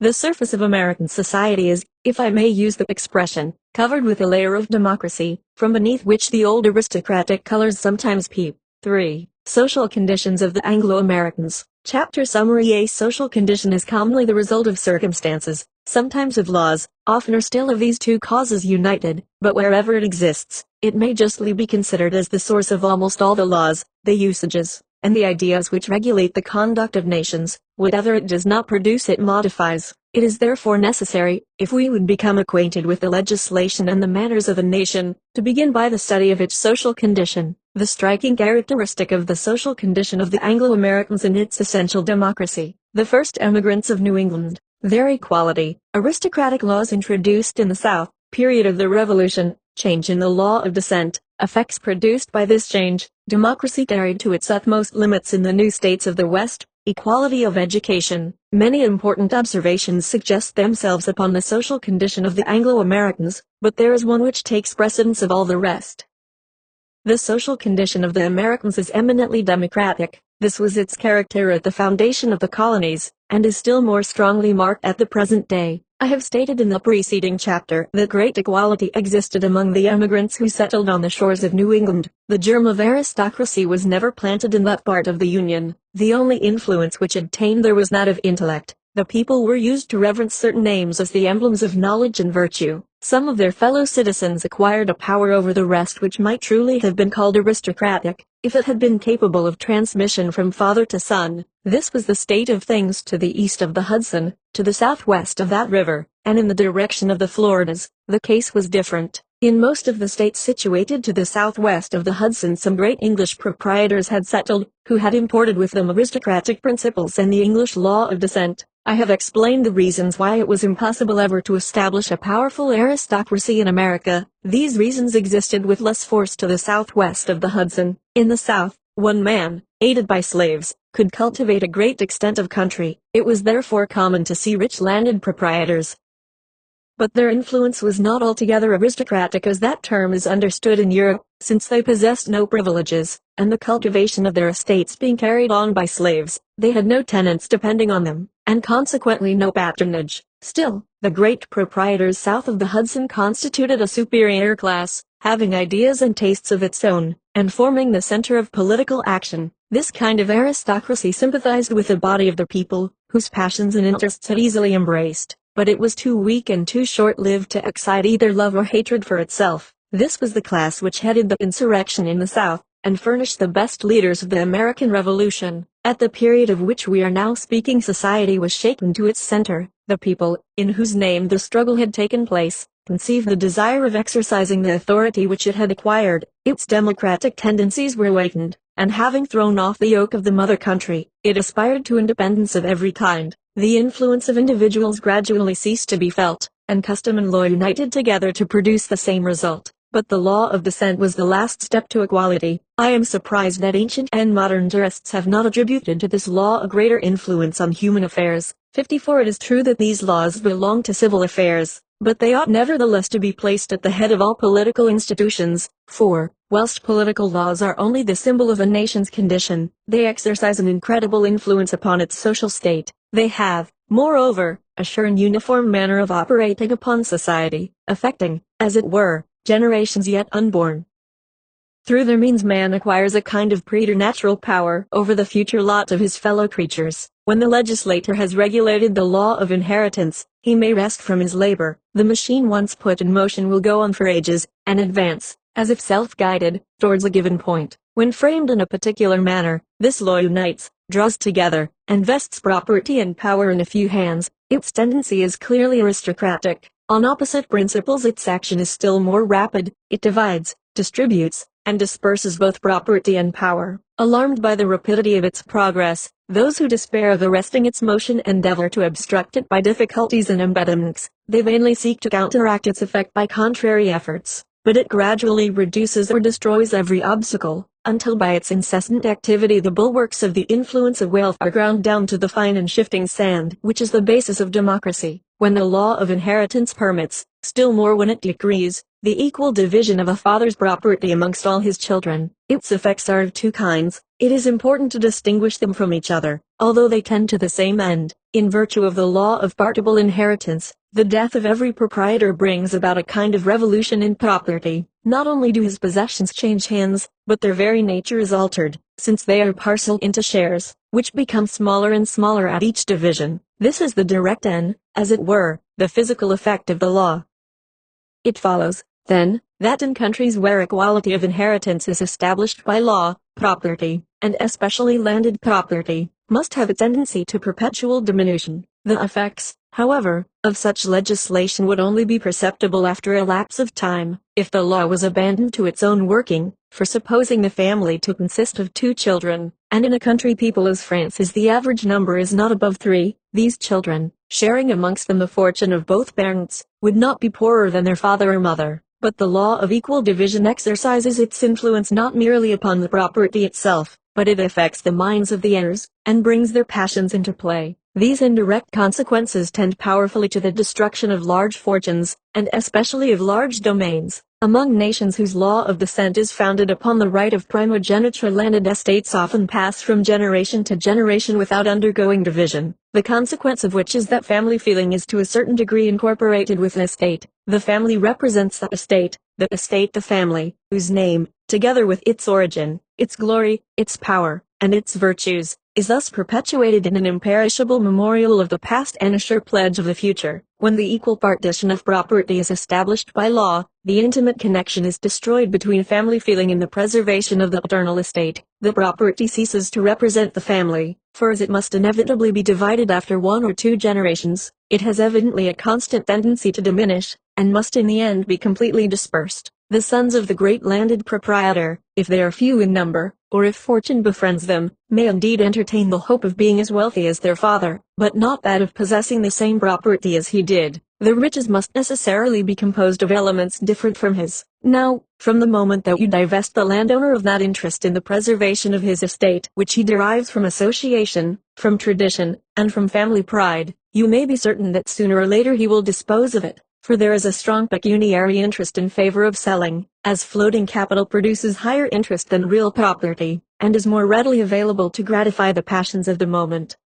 The surface of American society is, if I may use the expression, covered with a layer of democracy, from beneath which the old aristocratic colors sometimes peep. 3. Social conditions of the Anglo-Americans. Chapter Summary. A social condition is commonly the result of circumstances, sometimes of laws, oftener still of these two causes united, but wherever it exists, it may justly be considered as the source of almost all the laws, the usages, and the ideas which regulate the conduct of nations. Whatever it does not produce it modifies. It is therefore necessary, if we would become acquainted with the legislation and the manners of a nation, to begin by the study of its social condition. The striking characteristic of the social condition of the Anglo-Americans in its essential democracy, the first emigrants of New England, their equality, aristocratic laws introduced in the South, period of the Revolution, change in the law of descent, effects produced by this change, democracy carried to its utmost limits in the new states of the West, equality of education. Many important observations suggest themselves upon the social condition of the Anglo-Americans, but there is one which takes precedence of all the rest. The social condition of the Americans is eminently democratic. This was its character at the foundation of the colonies, and is still more strongly marked at the present day. I have stated in the preceding chapter that great equality existed among the emigrants who settled on the shores of New England. The germ of aristocracy was never planted in that part of the Union. The only influence which obtained there was that of intellect. The people were used to reverence certain names as the emblems of knowledge and virtue. Some of their fellow citizens acquired a power over the rest which might truly have been called aristocratic, if it had been capable of transmission from father to son. This was the state of things to the east of the Hudson, to the southwest of that river, and in the direction of the Floridas, the case was different. In most of the states situated to the southwest of the Hudson some great English proprietors had settled, who had imported with them aristocratic principles and the English law of descent. I have explained the reasons why it was impossible ever to establish a powerful aristocracy in America. These reasons existed with less force to the southwest of the Hudson. In the South, one man, aided by slaves, could cultivate a great extent of country. It was therefore common to see rich landed proprietors. But their influence was not altogether aristocratic as that term is understood in Europe, since they possessed no privileges, and the cultivation of their estates being carried on by slaves, they had no tenants depending on them, and consequently no patronage. Still, the great proprietors south of the Hudson constituted a superior class, having ideas and tastes of its own, and forming the center of political action. This kind of aristocracy sympathized with the body of the people, whose passions and interests it easily embraced, but it was too weak and too short-lived to excite either love or hatred for itself. This was the class which headed the insurrection in the South, and furnished the best leaders of the American Revolution. At the period of which we are now speaking, society was shaken to its center. The people, in whose name the struggle had taken place, conceived the desire of exercising the authority which it had acquired. Its democratic tendencies were awakened, and having thrown off the yoke of the mother country, it aspired to independence of every kind. The influence of individuals gradually ceased to be felt, and custom and law united together to produce the same result. But the law of descent was the last step to equality. I am surprised that ancient and modern jurists have not attributed to this law a greater influence on human affairs. 54. It is true that these laws belong to civil affairs, but they ought nevertheless to be placed at the head of all political institutions. 4. Whilst political laws are only the symbol of a nation's condition, they exercise an incredible influence upon its social state. They have, moreover, a sure and uniform manner of operating upon society, affecting, as it were, generations yet unborn. Through their means man acquires a kind of preternatural power over the future lot of his fellow creatures. When the legislator has regulated the law of inheritance, he may rest from his labor. The machine once put in motion will go on for ages, and advance, as if self-guided, towards a given point. When framed in a particular manner, this law unites, draws together, and vests property and power in a few hands. Its tendency is clearly aristocratic. On opposite principles its action is still more rapid. It divides, distributes, and disperses both property and power. Alarmed by the rapidity of its progress, those who despair of arresting its motion endeavor to obstruct it by difficulties and impediments. They vainly seek to counteract its effect by contrary efforts, but it gradually reduces or destroys every obstacle, until by its incessant activity the bulwarks of the influence of wealth are ground down to the fine and shifting sand which is the basis of democracy. When the law of inheritance permits, still more when it decrees, the equal division of a father's property amongst all his children, its effects are of two kinds. It is important to distinguish them from each other, although they tend to the same end. In virtue of the law of partible inheritance, the death of every proprietor brings about a kind of revolution in property. Not only do his possessions change hands, but their very nature is altered, since they are parceled into shares, which become smaller and smaller at each division. This is the direct and, as it were, the physical effect of the law. It follows, then, that in countries where equality of inheritance is established by law, property, and especially landed property, must have a tendency to perpetual diminution. The effects, however, of such legislation would only be perceptible after a lapse of time, if the law was abandoned to its own working. For supposing the family to consist of 2 children, and in a country people as France the average number is not above 3, these children, sharing amongst them the fortune of both parents, would not be poorer than their father or mother. But the law of equal division exercises its influence not merely upon the property itself, but it affects the minds of the heirs, and brings their passions into play. These indirect consequences tend powerfully to the destruction of large fortunes, and especially of large domains. Among nations whose law of descent is founded upon the right of primogeniture, landed estates often pass from generation to generation without undergoing division, the consequence of which is that family feeling is to a certain degree incorporated with an estate. The family represents the estate the family, whose name, together with its origin, its glory, its power, and its virtues, is thus perpetuated in an imperishable memorial of the past and a sure pledge of the future. When the equal partition of property is established by law, the intimate connection is destroyed between family feeling and the preservation of the paternal estate. The property ceases to represent the family, for as it must inevitably be divided after 1 or 2 generations, it has evidently a constant tendency to diminish, and must in the end be completely dispersed. The sons of the great landed proprietor, if they are few in number, or if fortune befriends them, may indeed entertain the hope of being as wealthy as their father, but not that of possessing the same property as he did. The riches must necessarily be composed of elements different from his. Now, from the moment that you divest the landowner of that interest in the preservation of his estate which he derives from association, from tradition, and from family pride, you may be certain that sooner or later he will dispose of it. For there is a strong pecuniary interest in favor of selling, as floating capital produces higher interest than real property, and is more readily available to gratify the passions of the moment.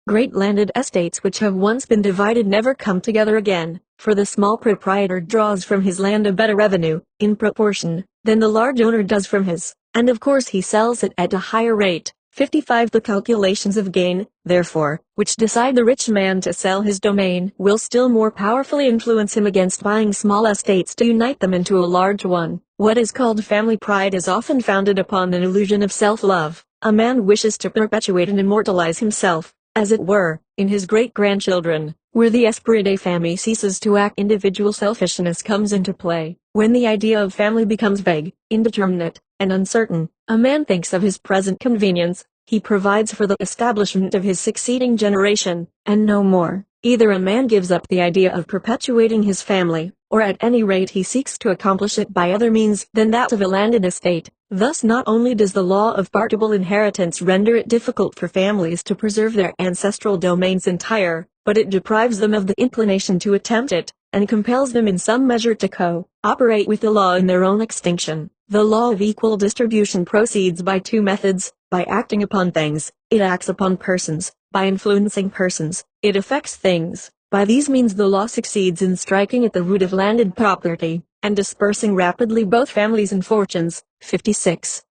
Great landed estates which have once been divided never come together again, for the small proprietor draws from his land a better revenue, in proportion, than the large owner does from his, and of course he sells it at a higher rate. 55. The calculations of gain, therefore, which decide the rich man to sell his domain, will still more powerfully influence him against buying small estates to unite them into a large one. What is called family pride is often founded upon an illusion of self-love. A man wishes to perpetuate and immortalize himself, as it were, in his great-grandchildren. Where the esprit de famille ceases to act, individual selfishness comes into play. When the idea of family becomes vague, indeterminate, and uncertain, a man thinks of his present convenience, he provides for the establishment of his succeeding generation, and no more. Either a man gives up the idea of perpetuating his family, or at any rate he seeks to accomplish it by other means than that of a landed estate. Thus not only does the law of partible inheritance render it difficult for families to preserve their ancestral domains entire, but it deprives them of the inclination to attempt it, and compels them in some measure to co-operate with the law in their own extinction. The law of equal distribution proceeds by 2 methods. By acting upon things, it acts upon persons. By influencing persons, it affects things. By these means the law succeeds in striking at the root of landed property, and dispersing rapidly both families and fortunes. 56.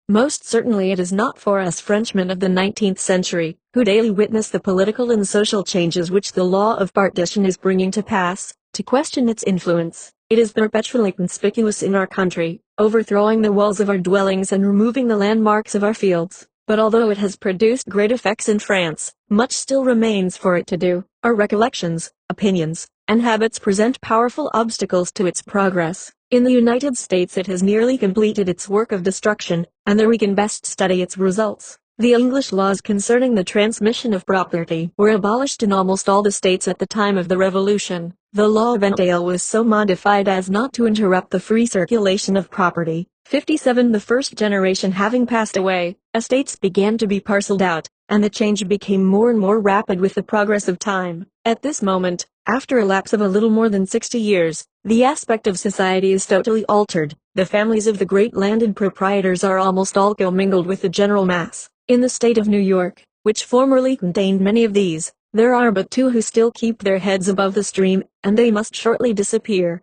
Most certainly it is not for us Frenchmen of the 19th century, who daily witness the political and social changes which the law of partition is bringing to pass, to question its influence. It is perpetually conspicuous in our country, overthrowing the walls of our dwellings and removing the landmarks of our fields. But although it has produced great effects in France, much still remains for it to do. Our recollections, opinions, and habits present powerful obstacles to its progress. In the United States it has nearly completed its work of destruction, and there we can best study its results. The English laws concerning the transmission of property were abolished in almost all the states at the time of the Revolution. The law of entail was so modified as not to interrupt the free circulation of property. 57. The first generation having passed away, estates began to be parceled out, and the change became more and more rapid with the progress of time. At this moment, after a lapse of a little more than 60 years, the aspect of society is totally altered. The families of the great landed proprietors are almost all commingled with the general mass. In the state of New York, which formerly contained many of these, there are but 2 who still keep their heads above the stream, and they must shortly disappear.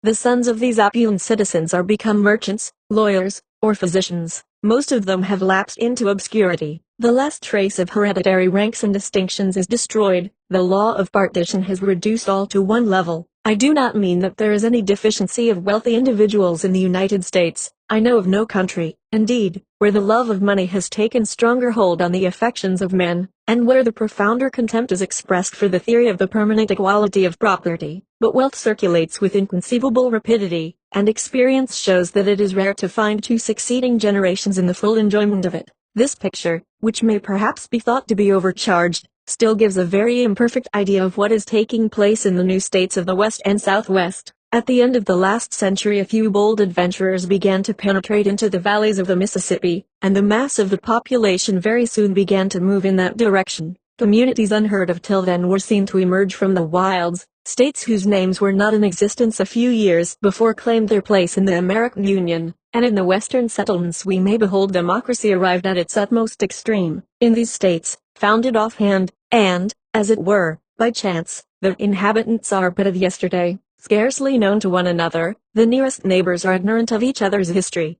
The sons of these opulent citizens are become merchants, lawyers, or physicians. Most of them have lapsed into obscurity. The last trace of hereditary ranks and distinctions is destroyed. The law of partition has reduced all to one level. I do not mean that there is any deficiency of wealthy individuals in the United States. I know of no country, indeed, where the love of money has taken stronger hold on the affections of men, and where the profounder contempt is expressed for the theory of the permanent equality of property. But wealth circulates with inconceivable rapidity, and experience shows that it is rare to find 2 succeeding generations in the full enjoyment of it. This picture, which may perhaps be thought to be overcharged, still gives a very imperfect idea of what is taking place in the new states of the West and Southwest. At the end of the last century a few bold adventurers began to penetrate into the valleys of the Mississippi, and the mass of the population very soon began to move in that direction. Communities unheard of till then were seen to emerge from the wilds. States whose names were not in existence a few years before claimed their place in the American Union, and in the western settlements we may behold democracy arrived at its utmost extreme. In these states, founded offhand, and, as it were, by chance, the inhabitants are but of yesterday, scarcely known to one another. The nearest neighbors are ignorant of each other's history.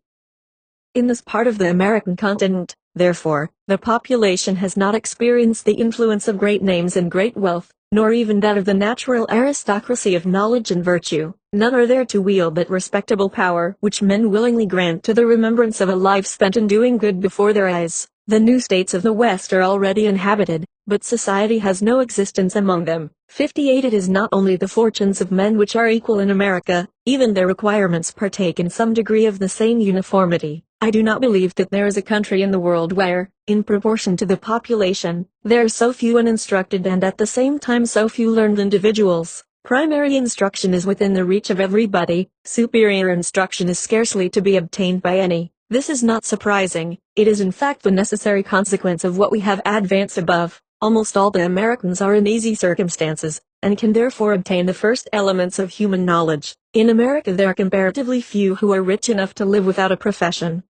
In this part of the American continent, therefore, the population has not experienced the influence of great names and great wealth, nor even that of the natural aristocracy of knowledge and virtue. None are there to wield that respectable power which men willingly grant to the remembrance of a life spent in doing good before their eyes. The new states of the West are already inhabited, but society has no existence among them. 58. It is not only the fortunes of men which are equal in America, even their requirements partake in some degree of the same uniformity. I do not believe that there is a country in the world where, in proportion to the population, there are so few uninstructed and at the same time so few learned individuals. Primary instruction is within the reach of everybody, superior instruction is scarcely to be obtained by any. This is not surprising, it is in fact the necessary consequence of what we have advanced above. Almost all the Americans are in easy circumstances, and can therefore obtain the first elements of human knowledge. In America there are comparatively few who are rich enough to live without a profession.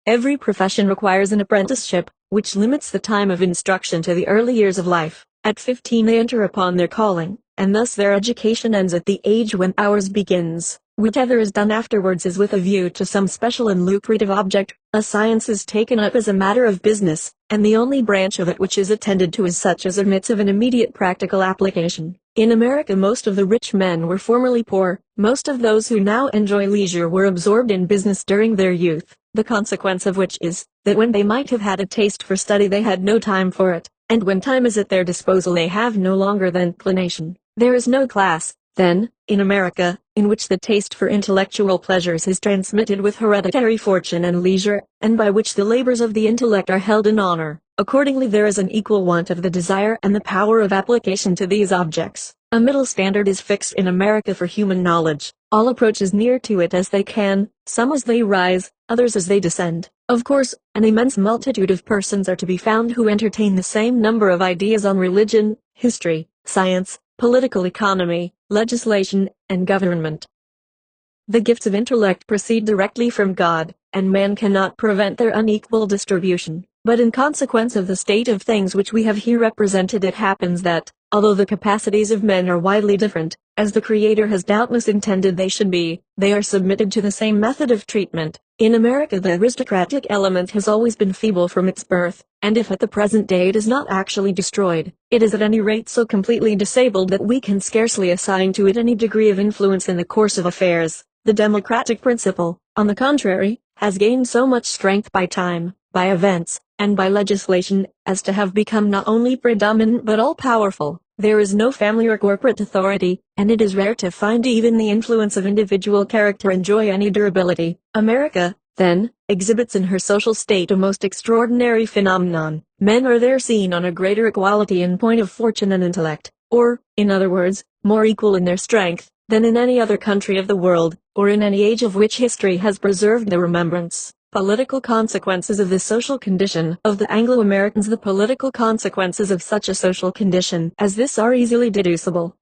Every profession requires an apprenticeship, which limits the time of instruction to the early years of life. At 15 they enter upon their calling, and thus their education ends at the age when ours begins. Whatever is done afterwards is with a view to some special and lucrative object. A science is taken up as a matter of business, and the only branch of it which is attended to is such as admits of an immediate practical application. In America most of the rich men were formerly poor. Most of those who now enjoy leisure were absorbed in business during their youth, the consequence of which is, that when they might have had a taste for study they had no time for it, and when time is at their disposal they have no longer the inclination. There is no class, then, in America, in which the taste for intellectual pleasures is transmitted with hereditary fortune and leisure, and by which the labors of the intellect are held in honor. Accordingly there is an equal want of the desire and the power of application to these objects. A middle standard is fixed in America for human knowledge. All approach as near to it as they can, some as they rise, others as they descend. Of course, an immense multitude of persons are to be found who entertain the same number of ideas on religion, history, science, political economy, legislation, and government. The gifts of intellect proceed directly from God, and man cannot prevent their unequal distribution. But in consequence of the state of things which we have here represented it happens that, Although the capacities of men are widely different, as the Creator has doubtless intended they should be, they are submitted to the same method of treatment. In America the aristocratic element has always been feeble from its birth, and if at the present day it is not actually destroyed, it is at any rate so completely disabled that we can scarcely assign to it any degree of influence in the course of affairs. The democratic principle, on the contrary, has gained so much strength by time, by events, and by legislation, as to have become not only predominant but all-powerful. There is no family or corporate authority, and it is rare to find even the influence of individual character enjoy any durability. America, then, exhibits in her social state a most extraordinary phenomenon. Men are there seen on a greater equality in point of fortune and intellect, or, in other words, more equal in their strength, than in any other country of the world, or in any age of which history has preserved the remembrance. Political consequences of this social condition of the Anglo-Americans. The political consequences of such a social condition as this are easily deducible.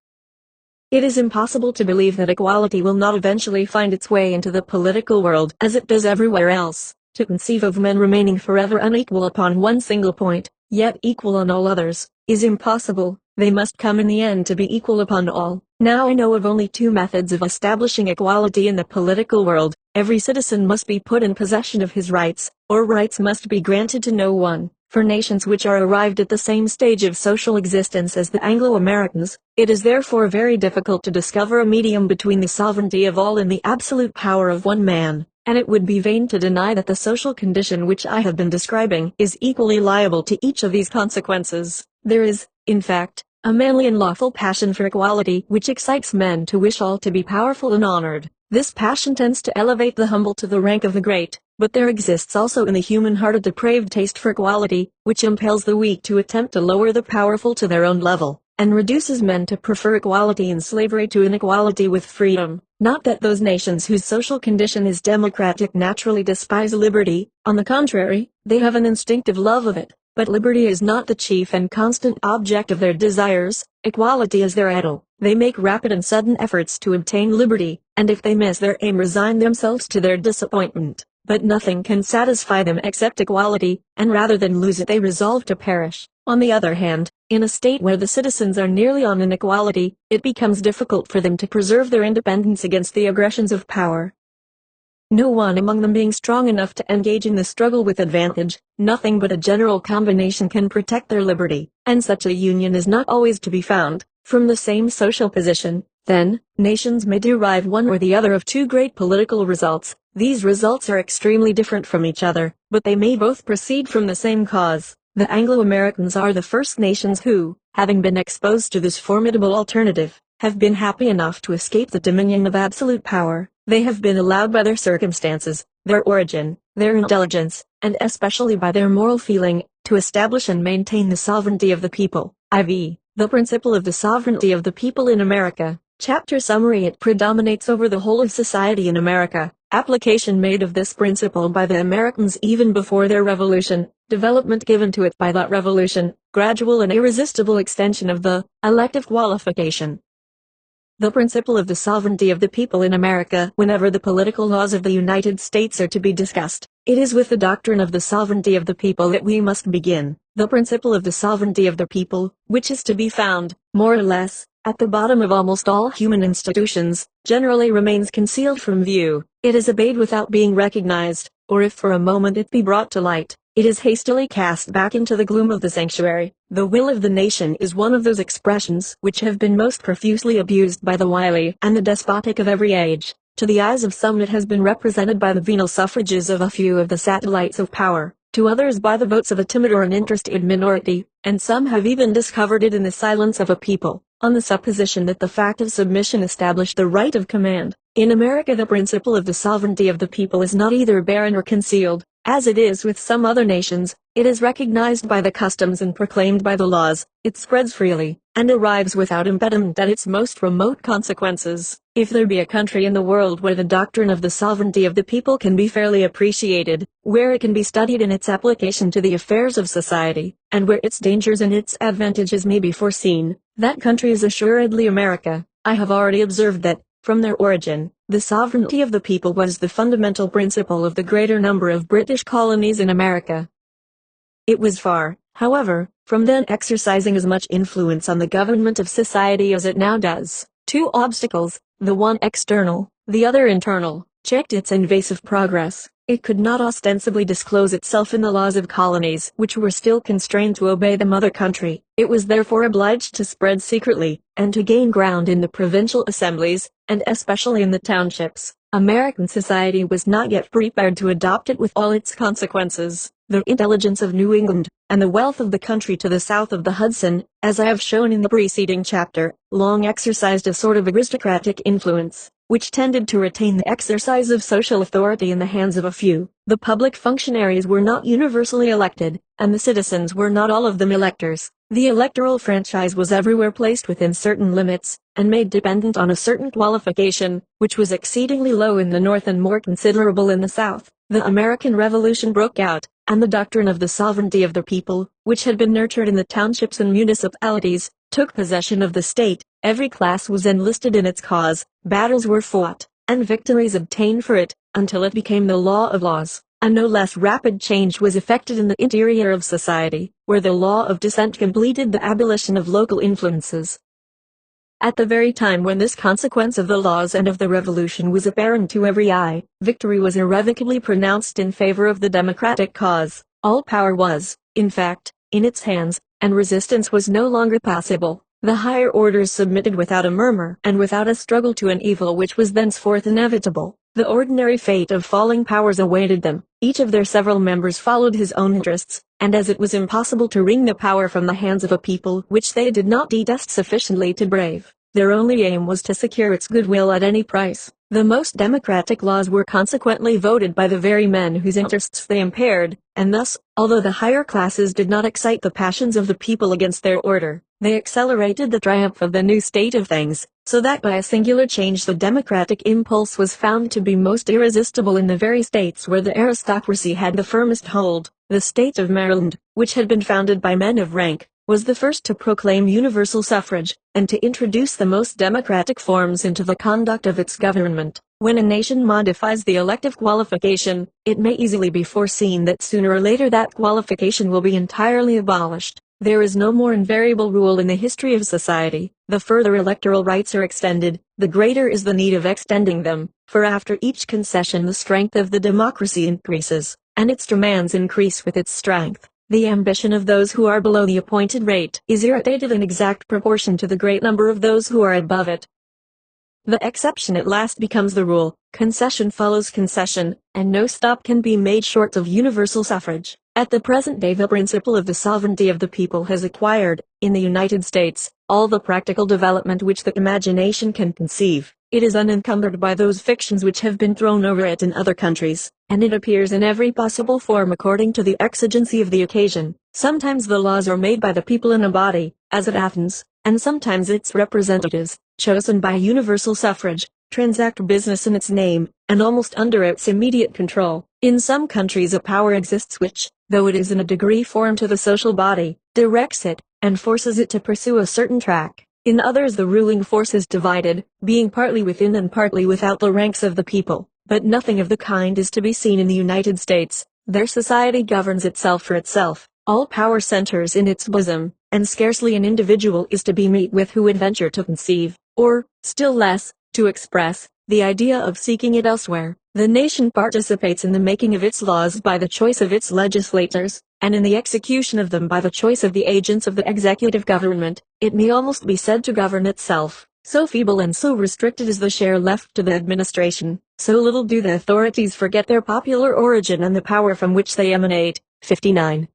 It is impossible to believe that equality will not eventually find its way into the political world as it does everywhere else. To conceive of men remaining forever unequal upon one single point, yet equal on all others, is impossible. They must come in the end to be equal upon all. Now I know of only two methods of establishing equality in the political world. Every citizen must be put in possession of his rights, or rights must be granted to no one. For nations which are arrived at the same stage of social existence as the Anglo-Americans, it is therefore very difficult to discover a medium between the sovereignty of all and the absolute power of one man, and it would be vain to deny that the social condition which I have been describing is equally liable to each of these consequences. There is, in fact, a manly and lawful passion for equality which excites men to wish all to be powerful and honored. This passion tends to elevate the humble to the rank of the great, but there exists also in the human heart a depraved taste for equality, which impels the weak to attempt to lower the powerful to their own level, and reduces men to prefer equality in slavery to inequality with freedom. Not that those nations whose social condition is democratic naturally despise liberty, on the contrary, they have an instinctive love of it. But liberty is not the chief and constant object of their desires. Equality is their idol. They make rapid and sudden efforts to obtain liberty, and if they miss their aim resign themselves to their disappointment. But nothing can satisfy them except equality, and rather than lose it they resolve to perish. On the other hand, in a state where the citizens are nearly on an equality, it becomes difficult for them to preserve their independence against the aggressions of power. No one among them being strong enough to engage in the struggle with advantage, nothing but a general combination can protect their liberty, and such a union is not always to be found. From the same social position, then, nations may derive one or the other of two great political results. These results are extremely different from each other, but they may both proceed from the same cause. The Anglo-Americans are the first nations who, having been exposed to this formidable alternative, have been happy enough to escape the dominion of absolute power. They have been allowed by their circumstances, their origin, their intelligence, and especially by their moral feeling, to establish and maintain the sovereignty of the people, i.e., the principle of the sovereignty of the people in America. Chapter summary. It predominates over the whole of society in America. Application made of this principle by the Americans even before their revolution, development given to it by that revolution, gradual and irresistible extension of the elective qualification. The principle of the sovereignty of the people in America. Whenever the political laws of the United States are to be discussed, it is with the doctrine of the sovereignty of the people that we must begin. The principle of the sovereignty of the people, which is to be found, more or less, at the bottom of almost all human institutions, generally remains concealed from view. It is obeyed without being recognized, or if for a moment it be brought to light, it is hastily cast back into the gloom of the sanctuary. The will of the nation is one of those expressions which have been most profusely abused by the wily and the despotic of every age. To the eyes of some it has been represented by the venal suffrages of a few of the satellites of power, to others by the votes of a timid or uninterested minority, and some have even discovered it in the silence of a people, on the supposition that the fact of submission established the right of command. In America the principle of the sovereignty of the people is not either barren or concealed, as it is with some other nations. It is recognized by the customs and proclaimed by the laws. It spreads freely, and arrives without impediment at its most remote consequences. If there be a country in the world where the doctrine of the sovereignty of the people can be fairly appreciated, where it can be studied in its application to the affairs of society, and where its dangers and its advantages may be foreseen, that country is assuredly America. I have already observed that, from their origin, the sovereignty of the people was the fundamental principle of the greater number of British colonies in America. It was far, however, from then exercising as much influence on the government of society as it now does. Two obstacles, the one external, the other internal, checked its invasive progress. It could not ostensibly disclose itself in the laws of colonies, which were still constrained to obey the mother country. It was therefore obliged to spread secretly, and to gain ground in the provincial assemblies, and especially in the townships. American society was not yet prepared to adopt it with all its consequences. The intelligence of New England, and the wealth of the country to the south of the Hudson, as I have shown in the preceding chapter, long exercised a sort of aristocratic influence, which tended to retain the exercise of social authority in the hands of a few. The public functionaries were not universally elected, and the citizens were not all of them electors. The electoral franchise was everywhere placed within certain limits, and made dependent on a certain qualification, which was exceedingly low in the North and more considerable in the South. The American Revolution broke out, and the doctrine of the sovereignty of the people, which had been nurtured in the townships and municipalities, took possession of the state. Every class was enlisted in its cause, battles were fought, and victories obtained for it, until it became the law of laws. A no less rapid change was effected in the interior of society, where the law of descent completed the abolition of local influences. At the very time when this consequence of the laws and of the revolution was apparent to every eye, victory was irrevocably pronounced in favor of the democratic cause. All power was, in fact, in its hands, and resistance was no longer possible. The higher orders submitted without a murmur and without a struggle to an evil which was thenceforth inevitable. The ordinary fate of falling powers awaited them. Each of their several members followed his own interests, and as it was impossible to wring the power from the hands of a people which they did not detest sufficiently to brave, their only aim was to secure its goodwill at any price. The most democratic laws were consequently voted by the very men whose interests they impaired, and thus, although the higher classes did not excite the passions of the people against their order, they accelerated the triumph of the new state of things, so that by a singular change the democratic impulse was found to be most irresistible in the very states where the aristocracy had the firmest hold. The state of Maryland, which had been founded by men of rank, was the first to proclaim universal suffrage, and to introduce the most democratic forms into the conduct of its government. When a nation modifies the elective qualification, it may easily be foreseen that sooner or later that qualification will be entirely abolished. There is no more invariable rule in the history of society. The further electoral rights are extended, the greater is the need of extending them, for after each concession the strength of the democracy increases, and its demands increase with its strength. The ambition of those who are below the appointed rate is irritated in exact proportion to the great number of those who are above it. The exception at last becomes the rule. Concession follows concession, and no stop can be made short of universal suffrage. At the present day the principle of the sovereignty of the people has acquired, in the United States, all the practical development which the imagination can conceive. It is unencumbered by those fictions which have been thrown over it in other countries, and it appears in every possible form according to the exigency of the occasion. Sometimes the laws are made by the people in a body, as at Athens, and sometimes its representatives, chosen by universal suffrage, transact business in its name, and almost under its immediate control. In some countries a power exists which, though it is in a degree foreign to the social body, directs it, and forces it to pursue a certain track. In others the ruling force is divided, being partly within and partly without the ranks of the people. But nothing of the kind is to be seen in the United States. Their society governs itself for itself. All power centers in its bosom, and scarcely an individual is to be met with who would venture to conceive, or, still less, to express, the idea of seeking it elsewhere. The nation participates in the making of its laws by the choice of its legislators, and in the execution of them by the choice of the agents of the executive government. It may almost be said to govern itself. So feeble and so restricted is the share left to the administration, so little do the authorities forget their popular origin and the power from which they emanate. 59.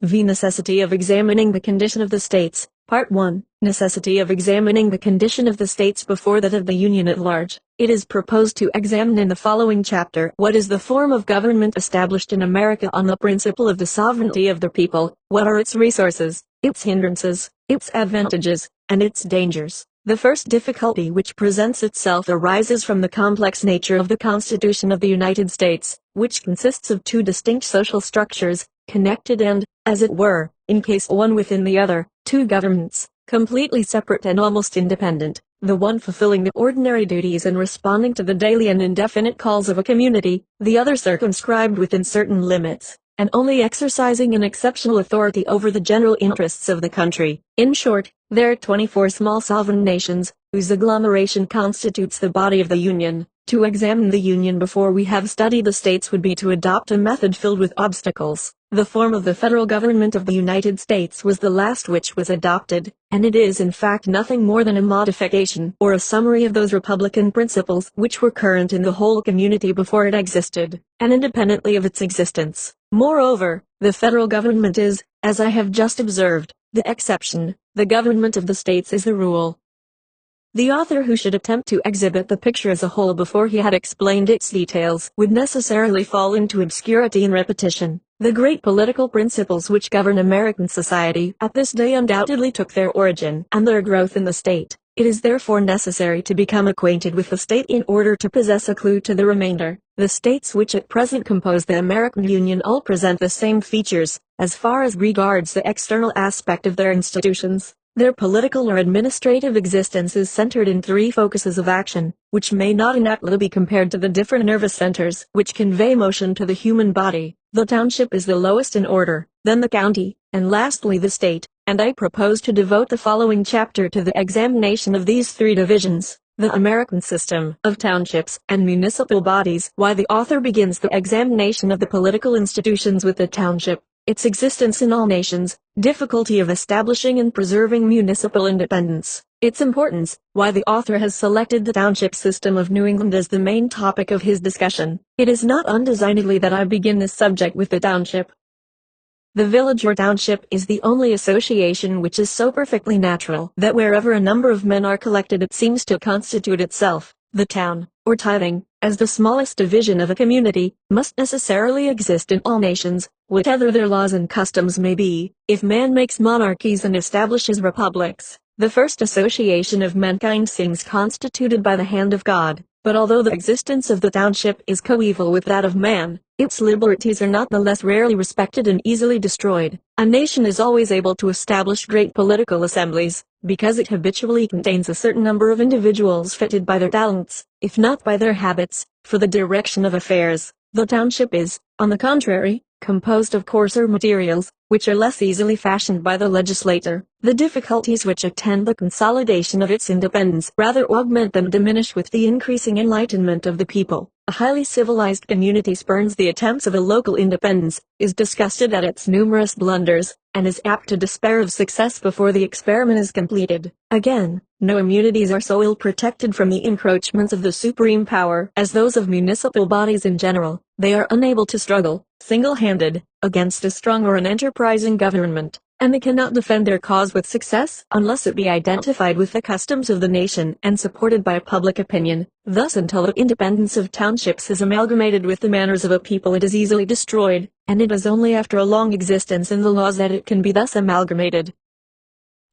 The necessity of examining the condition of the states. Part 1. Necessity of examining the condition of the states before that of the Union at large. It is proposed to examine in the following chapter what is the form of government established in America on the principle of the sovereignty of the people, what are its resources, its hindrances, its advantages, and its dangers. The first difficulty which presents itself arises from the complex nature of the Constitution of the United States, which consists of two distinct social structures, connected and, as it were, encased one within the other, two governments, completely separate and almost independent, the one fulfilling the ordinary duties and responding to the daily and indefinite calls of a community, the other circumscribed within certain limits. and only exercising an exceptional authority over the general interests of the country. In short, there are 24 small sovereign nations, whose agglomeration constitutes the body of the Union. To examine the Union before we have studied the states would be to adopt a method filled with obstacles. The form of the federal government of the United States was the last which was adopted, and it is in fact nothing more than a modification or a summary of those republican principles which were current in the whole community before it existed, and independently of its existence. Moreover, the federal government is, as I have just observed, the exception. The government of the states is the rule. The author who should attempt to exhibit the picture as a whole before he had explained its details would necessarily fall into obscurity and repetition. The great political principles which govern American society at this day undoubtedly took their origin and their growth in the state. It is therefore necessary to become acquainted with the state in order to possess a clue to the remainder. The states which at present compose the American Union all present the same features, as far as regards the external aspect of their institutions. Their political or administrative existence is centered in three focuses of action, which may not inaptly be compared to the different nervous centers which convey motion to the human body. The township is the lowest in order, then the county, and lastly the state, and I propose to devote the following chapter to the examination of these three divisions. The American system of townships and municipal bodies. Why the author begins the examination of the political institutions with the township, its existence in all nations, difficulty of establishing and preserving municipal independence, its importance, why the author has selected the township system of New England as the main topic of his discussion. It is not undesignedly that I begin this subject with the township. The village or township is the only association which is so perfectly natural that wherever a number of men are collected it seems to constitute itself. The town, or tithing, as the smallest division of a community, must necessarily exist in all nations, whatever their laws and customs may be. If man makes monarchies and establishes republics, the first association of mankind seems constituted by the hand of God. But although the existence of the township is coeval with that of man, its liberties are not the less rarely respected and easily destroyed. A nation is always able to establish great political assemblies, because it habitually contains a certain number of individuals fitted by their talents, if not by their habits, for the direction of affairs. The township is, on the contrary, composed of coarser materials, which are less easily fashioned by the legislator. The difficulties which attend the consolidation of its independence rather augment than diminish with the increasing enlightenment of the people. A highly civilized community spurns the attempts of a local independence, is disgusted at its numerous blunders, and is apt to despair of success before the experiment is completed. Again, no immunities are so ill protected from the encroachments of the supreme power as those of municipal bodies in general. They are unable to struggle, single-handed, against a strong or an enterprising government, and they cannot defend their cause with success unless it be identified with the customs of the nation and supported by public opinion. Thus, until the independence of townships is amalgamated with the manners of a people, it is easily destroyed, and it is only after a long existence in the laws that it can be thus amalgamated.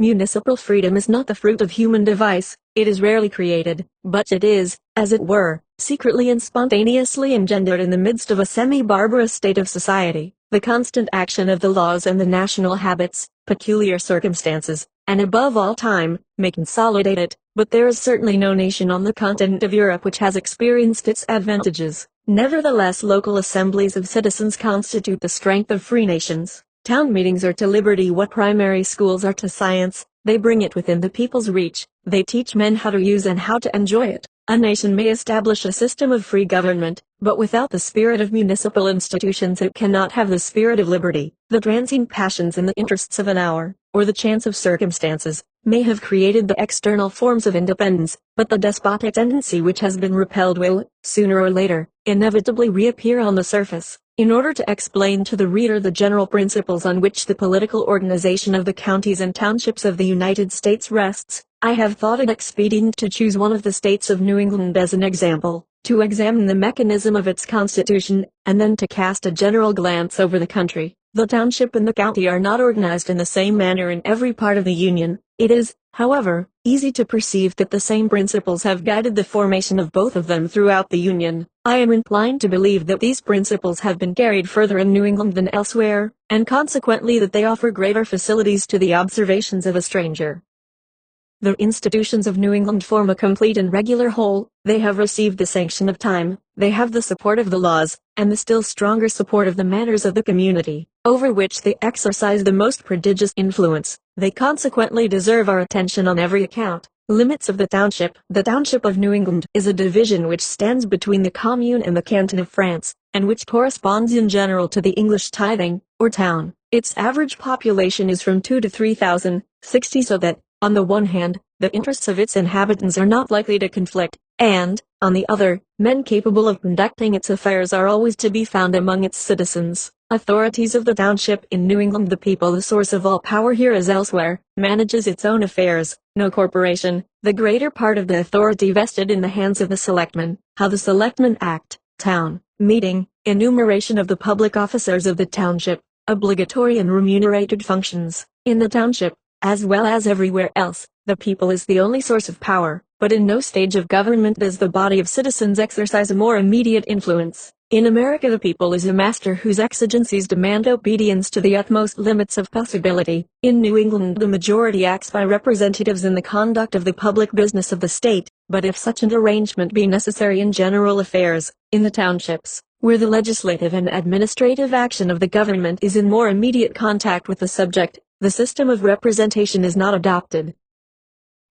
Municipal freedom is not the fruit of human device, it is rarely created, but it is, as it were, secretly and spontaneously engendered in the midst of a semi-barbarous state of society. The constant action of the laws and the national habits, peculiar circumstances, and above all time, may consolidate it, but there is certainly no nation on the continent of Europe which has experienced its advantages. Nevertheless, local assemblies of citizens constitute the strength of free nations. Town meetings are to liberty what primary schools are to science. They bring it within the people's reach. They teach men how to use and how to enjoy it. A nation may establish a system of free government, but without the spirit of municipal institutions it cannot have the spirit of liberty. The transient passions and the interests of an hour, or the chance of circumstances, may have created the external forms of independence, but the despotic tendency which has been repelled will, sooner or later, inevitably reappear on the surface. In order to explain to the reader the general principles on which the political organization of the counties and townships of the United States rests, I have thought it expedient to choose one of the states of New England as an example, to examine the mechanism of its constitution, and then to cast a general glance over the country. The township and the county are not organized in the same manner in every part of the Union. It is, however, easy to perceive that the same principles have guided the formation of both of them throughout the Union. I am inclined to believe that these principles have been carried further in New England than elsewhere, and consequently that they offer greater facilities to the observations of a stranger. The institutions of New England form a complete and regular whole. They have received the sanction of time, they have the support of the laws, and the still stronger support of the manners of the community, over which they exercise the most prodigious influence. They consequently deserve our attention on every account. Limits of the township. The township of New England is a division which stands between the commune and the canton of France, and which corresponds in general to the English tithing, or town. Its average population is from 2 to 3,060, so that, on the one hand, the interests of its inhabitants are not likely to conflict, and, on the other, men capable of conducting its affairs are always to be found among its citizens. Authorities of the township. In New England, the people, the source of all power here as elsewhere, manages its own affairs. No corporation, the greater part of the authority vested in the hands of the selectmen. How the selectmen act. Town meeting. Enumeration of the public officers of the township. Obligatory and remunerated functions. In the township, as well as everywhere else, the people is the only source of power, but in no stage of government does the body of citizens exercise a more immediate influence. In America, the people is a master whose exigencies demand obedience to the utmost limits of possibility. In New England, the majority acts by representatives in the conduct of the public business of the state, but if such an arrangement be necessary in general affairs, in the townships, where the legislative and administrative action of the government is in more immediate contact with the subject, the system of representation is not adopted.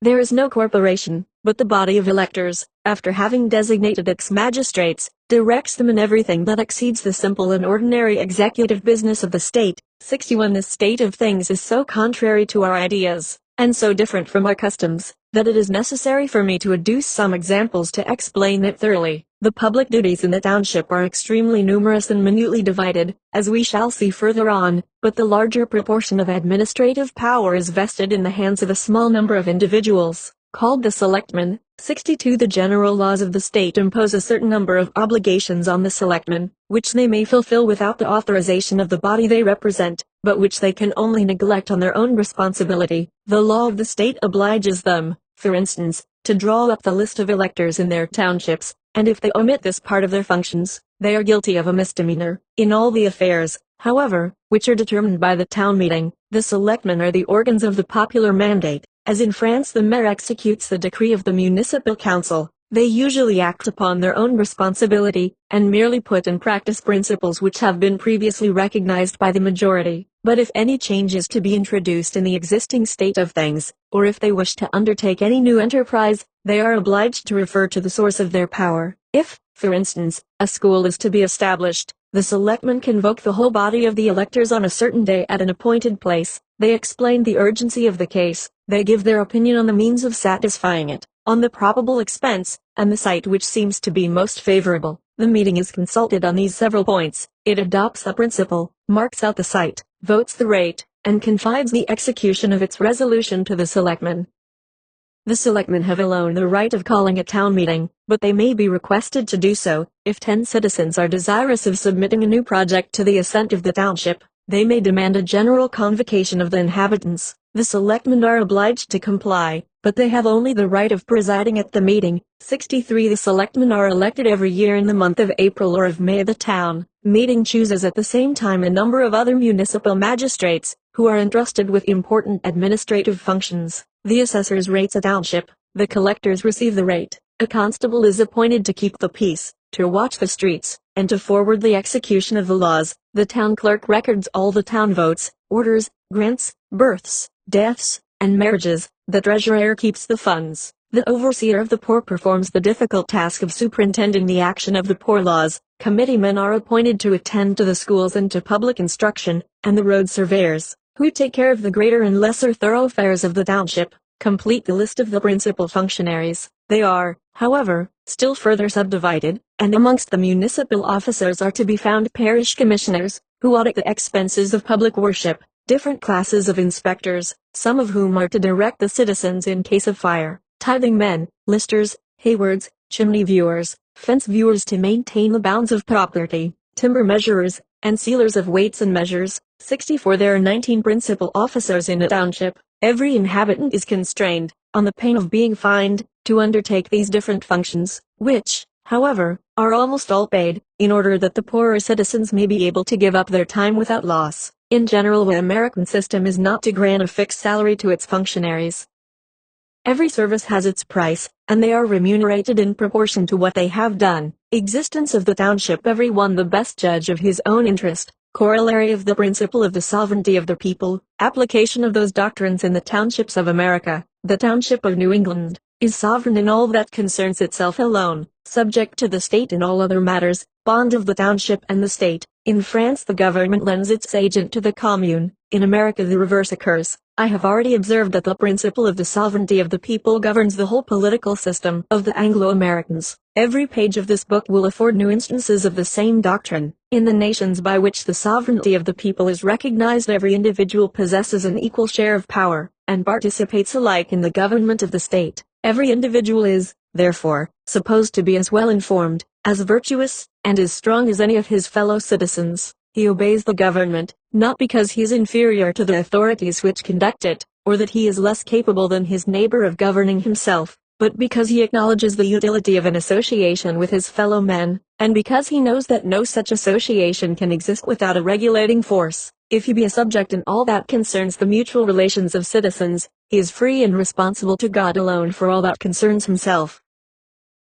There is no corporation, but the body of electors, after having designated its magistrates, directs them in everything that exceeds the simple and ordinary executive business of the state. 61. This state of things is so contrary to our ideas, and so different from our customs, that it is necessary for me to adduce some examples to explain it thoroughly. The public duties in the township are extremely numerous and minutely divided, as we shall see further on, but the larger proportion of administrative power is vested in the hands of a small number of individuals, called the selectmen. 62. The general laws of the state impose a certain number of obligations on the selectmen, which they may fulfill without the authorization of the body they represent, but which they can only neglect on their own responsibility. The law of the state obliges them, for instance, to draw up the list of electors in their townships, and if they omit this part of their functions, they are guilty of a misdemeanor. In all the affairs, however, which are determined by the town meeting, the selectmen are the organs of the popular mandate. As in France, the mayor executes the decree of the municipal council. They usually act upon their own responsibility, and merely put in practice principles which have been previously recognized by the majority. But if any change is to be introduced in the existing state of things, or if they wish to undertake any new enterprise, they are obliged to refer to the source of their power. If, for instance, a school is to be established, the selectmen convoke the whole body of the electors on a certain day at an appointed place. They explain the urgency of the case, they give their opinion on the means of satisfying it, on the probable expense, and the site which seems to be most favorable. The meeting is consulted on these several points. It adopts a principle, marks out the site, votes the rate, and confides the execution of its resolution to the selectmen. The selectmen have alone the right of calling a town meeting, but they may be requested to do so, if 10 citizens are desirous of submitting a new project to the assent of the township. They may demand a general convocation of the inhabitants. The selectmen are obliged to comply, but they have only the right of presiding at the meeting. 63. The selectmen are elected every year in the month of April or of May. The town meeting chooses at the same time a number of other municipal magistrates, who are entrusted with important administrative functions. The assessors rates a township, the collectors receive the rate, a constable is appointed to keep the peace, to watch the streets, and to forward the execution of the laws. The town clerk records all the town votes, orders, grants, births, deaths, and marriages. The treasurer keeps the funds. The overseer of the poor performs the difficult task of superintending the action of the poor laws. Committeemen are appointed to attend to the schools and to public instruction, and the road surveyors, who take care of the greater and lesser thoroughfares of the township, complete the list of the principal functionaries. They are, however, still further subdivided, and amongst the municipal officers are to be found parish commissioners, who audit the expenses of public worship, different classes of inspectors, some of whom are to direct the citizens in case of fire, tithing men, listers, haywards, chimney viewers, fence viewers to maintain the bounds of property, timber measurers, and sealers of weights and measures. 64. There are 19 principal officers in a township. Every inhabitant is constrained, on the pain of being fined, to undertake these different functions, which, however, are almost all paid, in order that the poorer citizens may be able to give up their time without loss. In general, the American system is not to grant a fixed salary to its functionaries. Every service has its price, and they are remunerated in proportion to what they have done. Existence of the township. Everyone the best judge of his own interest. Corollary of the principle of the sovereignty of the people. Application of those doctrines in the townships of America. The township of New England is sovereign in all that concerns itself alone, subject to the state in all other matters. Bond of the township and the state. In France the government lends its agent to the commune. In America the reverse occurs. I have already observed that the principle of the sovereignty of the people governs the whole political system of the Anglo-Americans. Every page of this book will afford new instances of the same doctrine. In the nations by which the sovereignty of the people is recognized, every individual possesses an equal share of power, and participates alike in the government of the state. Every individual is, therefore, supposed to be as well informed, as virtuous, and as strong as any of his fellow citizens. He obeys the government, not because he is inferior to the authorities which conduct it, or that he is less capable than his neighbor of governing himself, but because he acknowledges the utility of an association with his fellow men, and because he knows that no such association can exist without a regulating force. If he be a subject in all that concerns the mutual relations of citizens, he is free and responsible to God alone for all that concerns himself.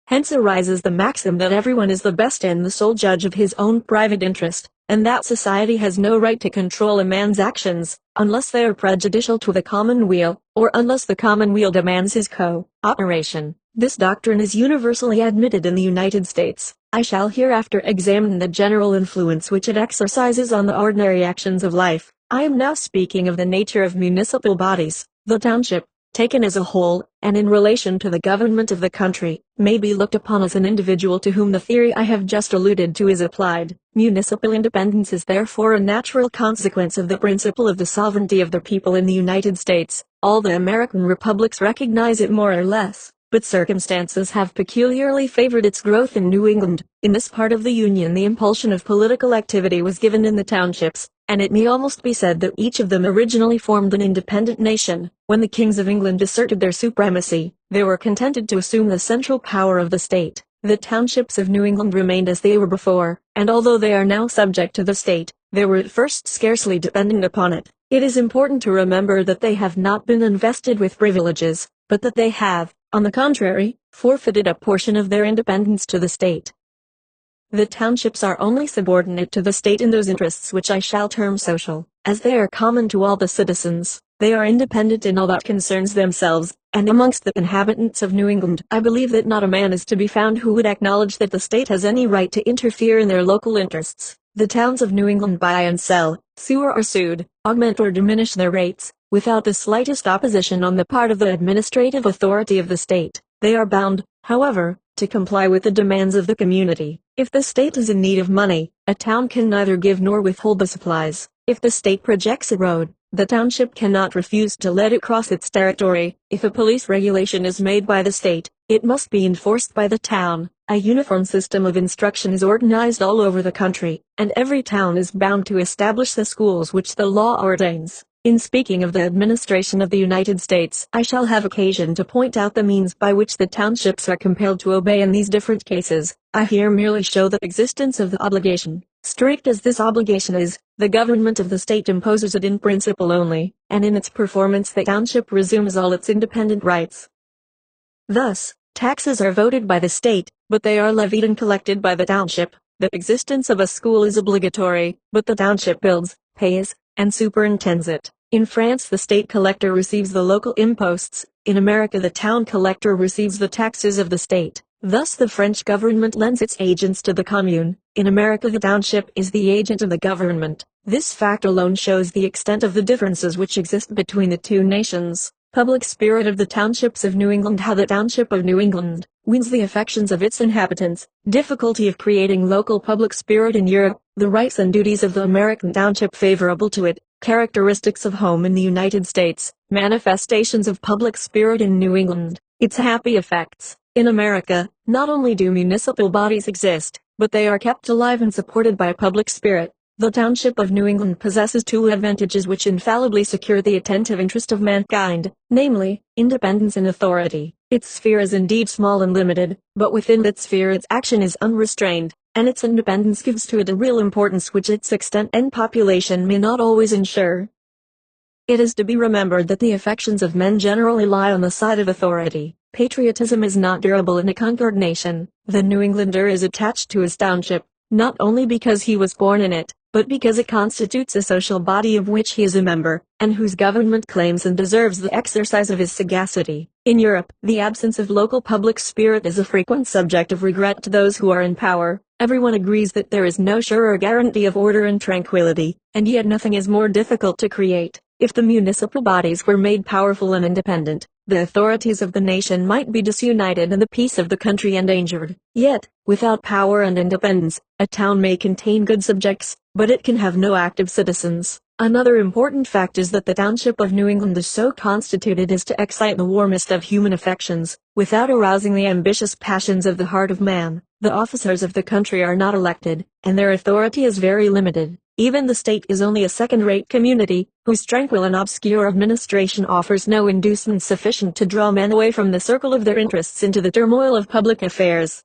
Hence arises the maxim that everyone is the best and the sole judge of his own private interest, and that society has no right to control a man's actions, unless they are prejudicial to the commonweal, or unless the commonweal demands his co-operation. This doctrine is universally admitted in the United States. I shall hereafter examine the general influence which it exercises on the ordinary actions of life. I am now speaking of the nature of municipal bodies. The township, taken as a whole, and in relation to the government of the country, may be looked upon as an individual to whom the theory I have just alluded to is applied. Municipal independence is therefore a natural consequence of the principle of the sovereignty of the people in the United States. All the American republics recognize it more or less, but circumstances have peculiarly favored its growth in New England. In this part of the Union the impulsion of political activity was given in the townships, and it may almost be said that each of them originally formed an independent nation. When the kings of England asserted their supremacy, they were contented to assume the central power of the state. The townships of New England remained as they were before, and although they are now subject to the state, they were at first scarcely dependent upon it. It is important to remember that they have not been invested with privileges, but that they have, on the contrary, forfeited a portion of their independence to the state. The townships are only subordinate to the state in those interests which I shall term social. As they are common to all the citizens, they are independent in all that concerns themselves, and amongst the inhabitants of New England I believe that not a man is to be found who would acknowledge that the state has any right to interfere in their local interests. The towns of New England buy and sell, sue or are sued, augment or diminish their rates, without the slightest opposition on the part of the administrative authority of the state. They are bound, however, to comply with the demands of the community. If the state is in need of money, a town can neither give nor withhold the supplies. If the state projects a road, the township cannot refuse to let it cross its territory. If a police regulation is made by the state, it must be enforced by the town. A uniform system of instruction is organized all over the country, and every town is bound to establish the schools which the law ordains. In speaking of the administration of the United States, I shall have occasion to point out the means by which the townships are compelled to obey in these different cases. I here merely show the existence of the obligation. Strict as this obligation is, the government of the state imposes it in principle only, and in its performance the township resumes all its independent rights. Thus, taxes are voted by the state, but they are levied and collected by the township. The existence of a school is obligatory, but the township builds, pays, and superintends it. In France the state collector receives the local imposts. In America the town collector receives the taxes of the state. Thus the French government lends its agents to the commune. In America the township is the agent of the government. This fact alone shows the extent of the differences which exist between the two nations. Public spirit of the townships of New England. How the township of New England wins the affections of its inhabitants. Difficulty of creating local public spirit in Europe. The rights and duties of the American township favorable to it. Characteristics of home in the United States. Manifestations of public spirit in New England. Its happy effects. In America, not only do municipal bodies exist, but they are kept alive and supported by public spirit. The township of New England possesses two advantages which infallibly secure the attentive interest of mankind, namely, independence and authority. Its sphere is indeed small and limited, but within that sphere its action is unrestrained, and its independence gives to it a real importance which its extent and population may not always ensure. It is to be remembered that the affections of men generally lie on the side of authority. Patriotism is not durable in a conquered nation. The New Englander is attached to his township, not only because he was born in it, but because it constitutes a social body of which he is a member, and whose government claims and deserves the exercise of his sagacity. In Europe, the absence of local public spirit is a frequent subject of regret to those who are in power. Everyone agrees that there is no surer guarantee of order and tranquility, and yet nothing is more difficult to create. If the municipal bodies were made powerful and independent, the authorities of the nation might be disunited and the peace of the country endangered. Yet, without power and independence, a town may contain good subjects, but it can have no active citizens. Another important fact is that the township of New England is so constituted as to excite the warmest of human affections, without arousing the ambitious passions of the heart of man. The officers of the country are not elected, and their authority is very limited. Even the state is only a second-rate community, whose tranquil and obscure administration offers no inducement sufficient to draw men away from the circle of their interests into the turmoil of public affairs.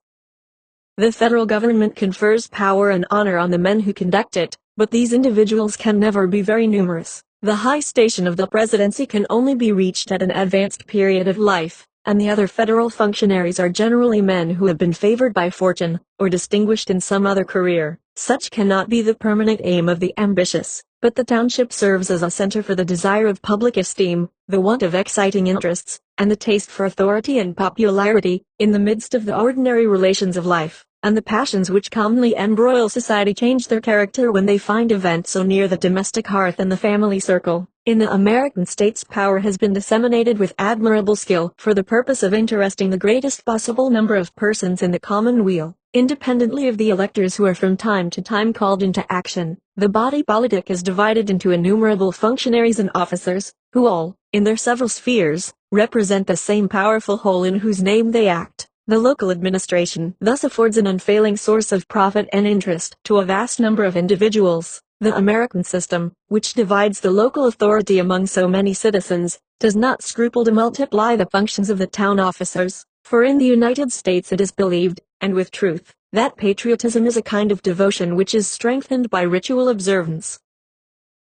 The federal government confers power and honor on the men who conduct it, but these individuals can never be very numerous. The high station of the presidency can only be reached at an advanced period of life, and the other federal functionaries are generally men who have been favored by fortune, or distinguished in some other career. Such cannot be the permanent aim of the ambitious, but the township serves as a center for the desire of public esteem, the want of exciting interests, and the taste for authority and popularity, in the midst of the ordinary relations of life, and the passions which commonly embroil society change their character when they find a vent so near the domestic hearth and the family circle. In the American states, power has been disseminated with admirable skill for the purpose of interesting the greatest possible number of persons in the commonweal. Independently of the electors who are from time to time called into action, the body politic is divided into innumerable functionaries and officers, who all, in their several spheres, represent the same powerful whole in whose name they act. The local administration thus affords an unfailing source of profit and interest to a vast number of individuals. The American system, which divides the local authority among so many citizens, does not scruple to multiply the functions of the town officers, for in the United States it is believed, and with truth, that patriotism is a kind of devotion which is strengthened by ritual observance.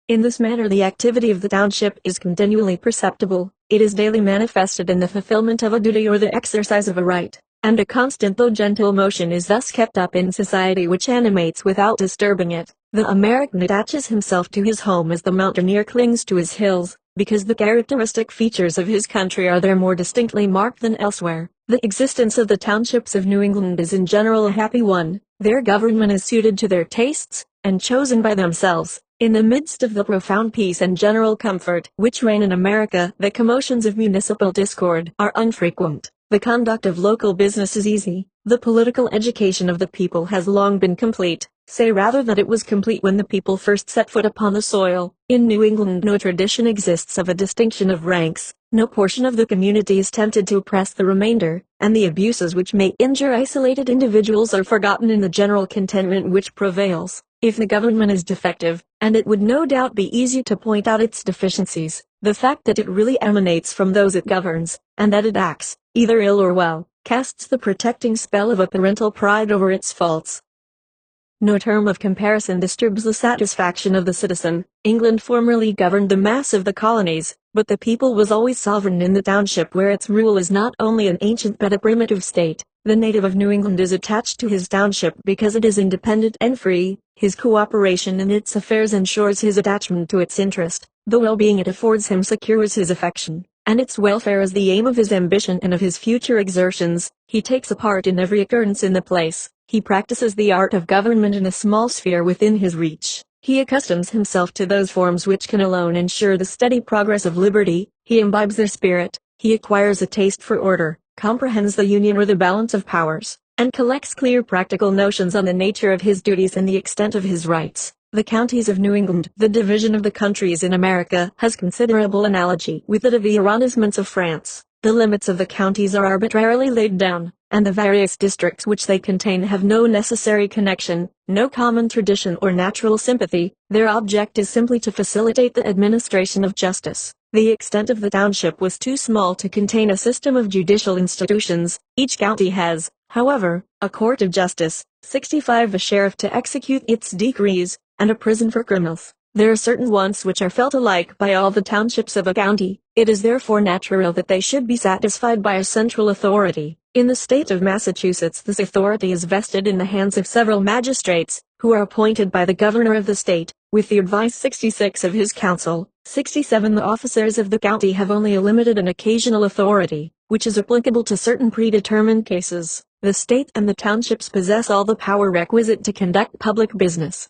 In this manner the activity of the township is continually perceptible. It is daily manifested in the fulfillment of a duty or the exercise of a right, and a constant though gentle motion is thus kept up in society which animates without disturbing it. The American attaches himself to his home as the mountaineer clings to his hills, because the characteristic features of his country are there more distinctly marked than elsewhere. The existence of the townships of New England is in general a happy one. Their government is suited to their tastes, and chosen by themselves. In the midst of the profound peace and general comfort which reign in America, the commotions of municipal discord are unfrequent. The conduct of local business is easy. The political education of the people has long been complete. Say rather that it was complete when the people first set foot upon the soil. In New England no tradition exists of a distinction of ranks. No portion of the community is tempted to oppress the remainder, and the abuses which may injure isolated individuals are forgotten in the general contentment which prevails. If the government is defective, and it would no doubt be easy to point out its deficiencies, the fact that it really emanates from those it governs, and that it acts, either ill or well, casts the protecting spell of a parental pride over its faults. No term of comparison disturbs the satisfaction of the citizen. England formerly governed the mass of the colonies, but the people was always sovereign in the township where its rule is not only an ancient but a primitive state. The native of New England is attached to his township because it is independent and free. His cooperation in its affairs ensures his attachment to its interest. The well-being it affords him secures his affection, and its welfare is the aim of his ambition and of his future exertions. He takes a part in every occurrence in the place. He practices the art of government in a small sphere within his reach. He accustoms himself to those forms which can alone ensure the steady progress of liberty. He imbibes their spirit. He acquires a taste for order, comprehends the union or the balance of powers, and collects clear practical notions on the nature of his duties and the extent of his rights. The counties of New England, the division of the countries in America, has considerable analogy with that of the arrondissements of France. The limits of the counties are arbitrarily laid down, and the various districts which they contain have no necessary connection, no common tradition or natural sympathy. Their object is simply to facilitate the administration of justice. The extent of the township was too small to contain a system of judicial institutions. Each county has, however, a court of justice, 65 a sheriff to execute its decrees, and a prison for criminals. There are certain wants which are felt alike by all the townships of a county. It is therefore natural that they should be satisfied by a central authority. In the state of Massachusetts, this authority is vested in the hands of several magistrates, who are appointed by the governor of the state, with the advice 66 of his council. 67 The officers of the county have only a limited and occasional authority, which is applicable to certain predetermined cases. The state and the townships possess all the power requisite to conduct public business.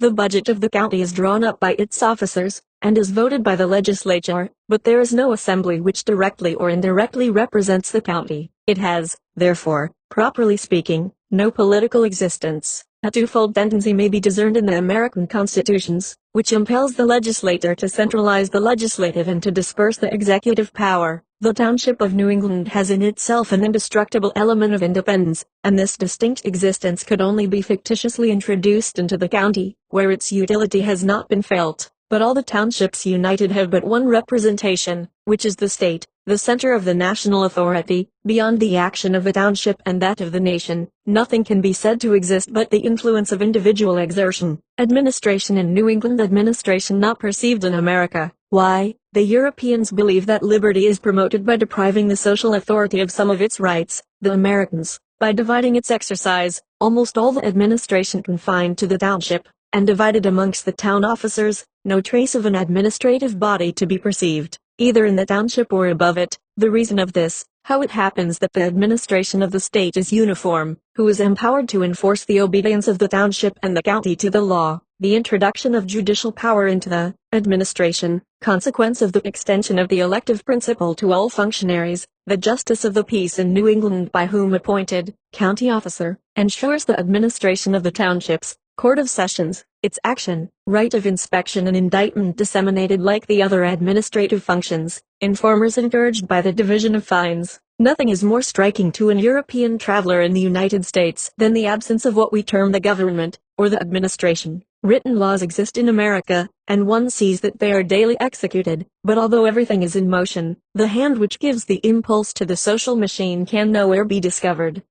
The budget of the county is drawn up by its officers, and is voted by the legislature, but there is no assembly which directly or indirectly represents the county. It has, therefore, properly speaking, no political existence. A twofold tendency may be discerned in the American constitutions, which impels the legislature to centralize the legislative and to disperse the executive power. The township of New England has in itself an indestructible element of independence, and this distinct existence could only be fictitiously introduced into the county, where its utility has not been felt. But all the townships united have but one representation, which is the state, the center of the national authority. Beyond the action of the township and that of the nation, nothing can be said to exist but the influence of individual exertion. Administration in New England, administration not perceived in America. Why? The Europeans believe that liberty is promoted by depriving the social authority of some of its rights, the Americans, by dividing its exercise. Almost all the administration confined to the township, and divided amongst the town officers, no trace of an administrative body to be perceived, either in the township or above it. The reason of this, how it happens that the administration of the state is uniform, who is empowered to enforce the obedience of the township and the county to the law, the introduction of judicial power into the administration, consequence of the extension of the elective principle to all functionaries, the justice of the peace in New England by whom appointed, county officer, ensures the administration of the townships, Court of Sessions, its action, right of inspection and indictment disseminated like the other administrative functions, informers encouraged by the division of fines. Nothing is more striking to an European traveler in the United States than the absence of what we term the government, or the administration. Written laws exist in America, and one sees that they are daily executed, but although everything is in motion, the hand which gives the impulse to the social machine can nowhere be discovered.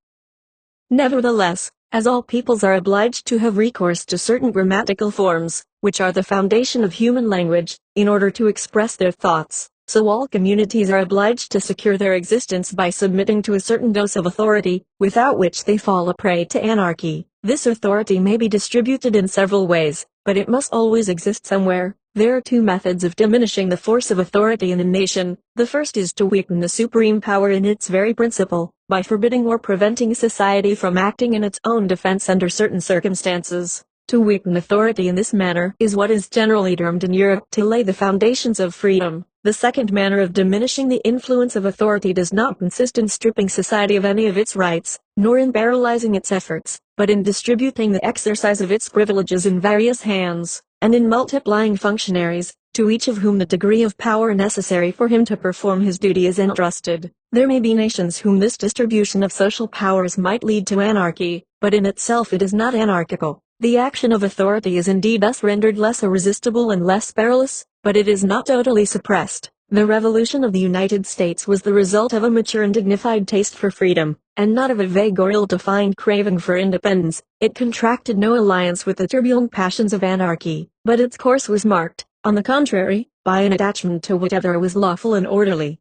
Nevertheless, as all peoples are obliged to have recourse to certain grammatical forms, which are the foundation of human language, in order to express their thoughts, so all communities are obliged to secure their existence by submitting to a certain dose of authority, without which they fall a prey to anarchy. This authority may be distributed in several ways, but it must always exist somewhere. There are two methods of diminishing the force of authority in a nation. The first is to weaken the supreme power in its very principle, by forbidding or preventing society from acting in its own defense under certain circumstances. To weaken authority in this manner is what is generally termed in Europe to lay the foundations of freedom. The second manner of diminishing the influence of authority does not consist in stripping society of any of its rights, nor in paralyzing its efforts, but in distributing the exercise of its privileges in various hands, and in multiplying functionaries, to each of whom the degree of power necessary for him to perform his duty is entrusted. There may be nations whom this distribution of social powers might lead to anarchy, but in itself it is not anarchical. The action of authority is indeed thus rendered less irresistible and less perilous, but it is not totally suppressed. The revolution of the United States was the result of a mature and dignified taste for freedom, and not of a vague or ill-defined craving for independence. It contracted no alliance with the turbulent passions of anarchy, but its course was marked, on the contrary, by an attachment to whatever was lawful and orderly.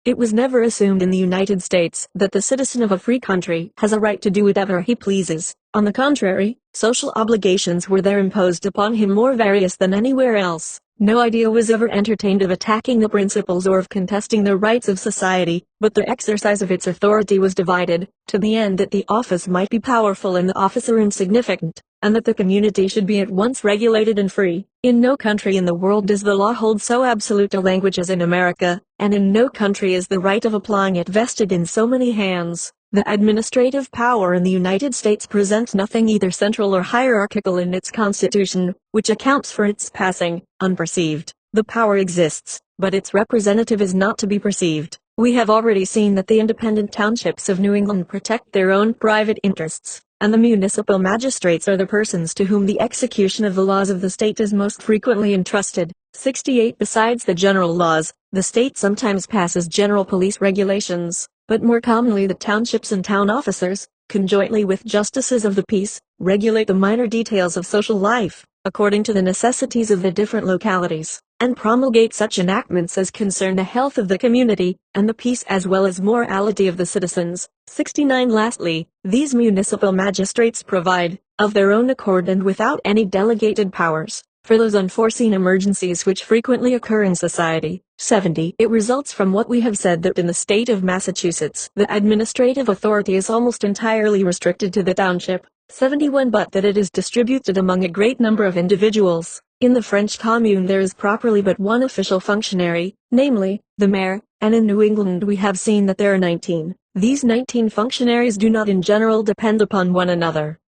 It was never assumed in the United States that the citizen of a free country has a right to do whatever he pleases. On the contrary, social obligations were there imposed upon him more various than anywhere else. No idea was ever entertained of attacking the principles or of contesting the rights of society, but the exercise of its authority was divided, to the end that the office might be powerful and the officer insignificant, and that the community should be at once regulated and free. In no country in the world does the law hold so absolute a language as in America, and in no country is the right of applying it vested in so many hands. The administrative power in the United States presents nothing either central or hierarchical in its constitution, which accounts for its passing, unperceived. The power exists, but its representative is not to be perceived. We have already seen that the independent townships of New England protect their own private interests, and the municipal magistrates are the persons to whom the execution of the laws of the state is most frequently entrusted. 68 Besides the general laws, the state sometimes passes general police regulations, but more commonly the townships and town officers, conjointly with justices of the peace, regulate the minor details of social life. according to the necessities of the different localities, and promulgate such enactments as concern the health of the community, and the peace as well as morality of the citizens. 69. Lastly, these municipal magistrates provide, of their own accord and without any delegated powers, for those unforeseen emergencies which frequently occur in society. 70. It results from what we have said that in the state of Massachusetts, the administrative authority is almost entirely restricted to the township. 71. But that it is distributed among a great number of individuals. In the French commune there is properly but one official functionary, namely, the mayor, and in New England we have seen that there are 19. These 19 functionaries do not in general depend upon one another.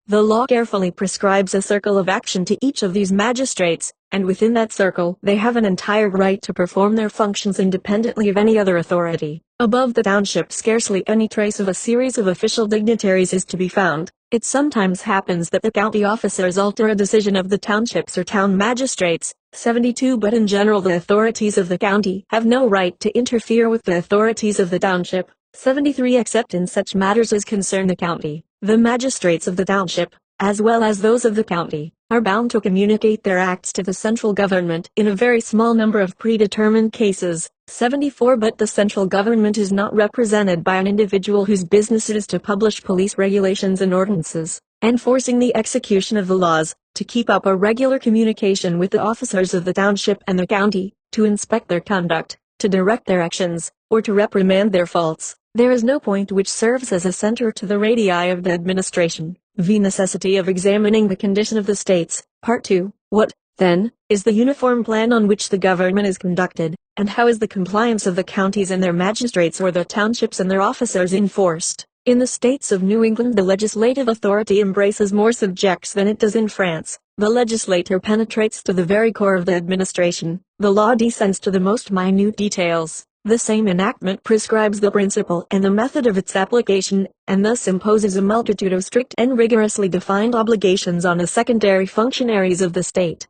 The law carefully prescribes a circle of action to each of these magistrates, and within that circle they have an entire right to perform their functions independently of any other authority. Above the township scarcely any trace of a series of official dignitaries is to be found. It sometimes happens that the county officers alter a decision of the townships or town magistrates. 72. But in general the authorities of the county have no right to interfere with the authorities of the township. 73. Except in such matters as concern the county, the magistrates of the township, as well as those of the county, are bound to communicate their acts to the central government in a very small number of predetermined cases. 74. But the central government is not represented by an individual whose business it is to publish police regulations and ordinances, enforcing the execution of the laws, to keep up a regular communication with the officers of the township and the county, to inspect their conduct, to direct their actions, or to reprimand their faults. There is no point which serves as a center to the radii of the administration. The necessity of examining the condition of the states. Part 2. What, then, is the uniform plan on which the government is conducted, and how is the compliance of the counties and their magistrates or the townships and their officers enforced? In the states of New England the legislative authority embraces more subjects than it does in France. The legislature penetrates to the very core of the administration. The law descends to the most minute details. The same enactment prescribes the principle and the method of its application, and thus imposes a multitude of strict and rigorously defined obligations on the secondary functionaries of the state.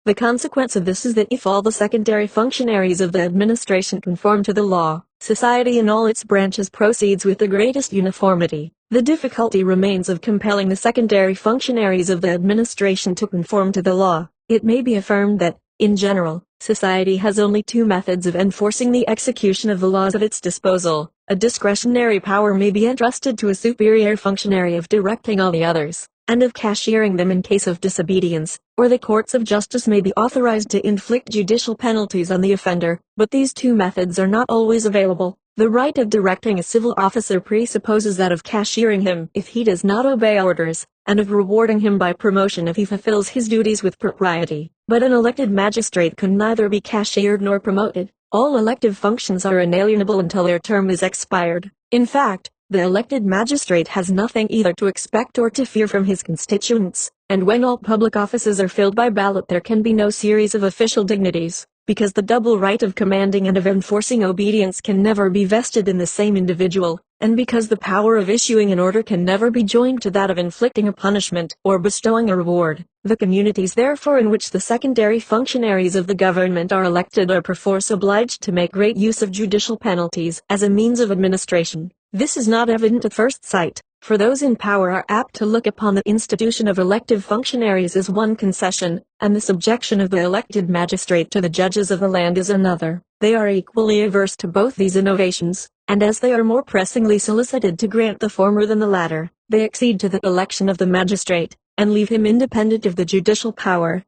The consequence of this is that if all the secondary functionaries of the administration conform to the law, society in all its branches proceeds with the greatest uniformity. The difficulty remains of compelling the secondary functionaries of the administration to conform to the law. It may be affirmed that, in general, society has only two methods of enforcing the execution of the laws at its disposal. A discretionary power may be entrusted to a superior functionary of directing all the others, and of cashiering them in case of disobedience, or the courts of justice may be authorized to inflict judicial penalties on the offender, but these two methods are not always available. The right of directing a civil officer presupposes that of cashiering him if he does not obey orders, and of rewarding him by promotion if he fulfills his duties with propriety. But an elected magistrate can neither be cashiered nor promoted. All elective functions are inalienable until their term is expired. In fact, the elected magistrate has nothing either to expect or to fear from his constituents, and when all public offices are filled by ballot there can be no series of official dignities, because the double right of commanding and of enforcing obedience can never be vested in the same individual, and because the power of issuing an order can never be joined to that of inflicting a punishment or bestowing a reward. The communities therefore in which the secondary functionaries of the government are elected are perforce obliged to make great use of judicial penalties as a means of administration. This is not evident at first sight, for those in power are apt to look upon the institution of elective functionaries as one concession, and the subjection of the elected magistrate to the judges of the land as another. They are equally averse to both these innovations, and as they are more pressingly solicited to grant the former than the latter, they accede to the election of the magistrate, and leave him independent of the judicial power.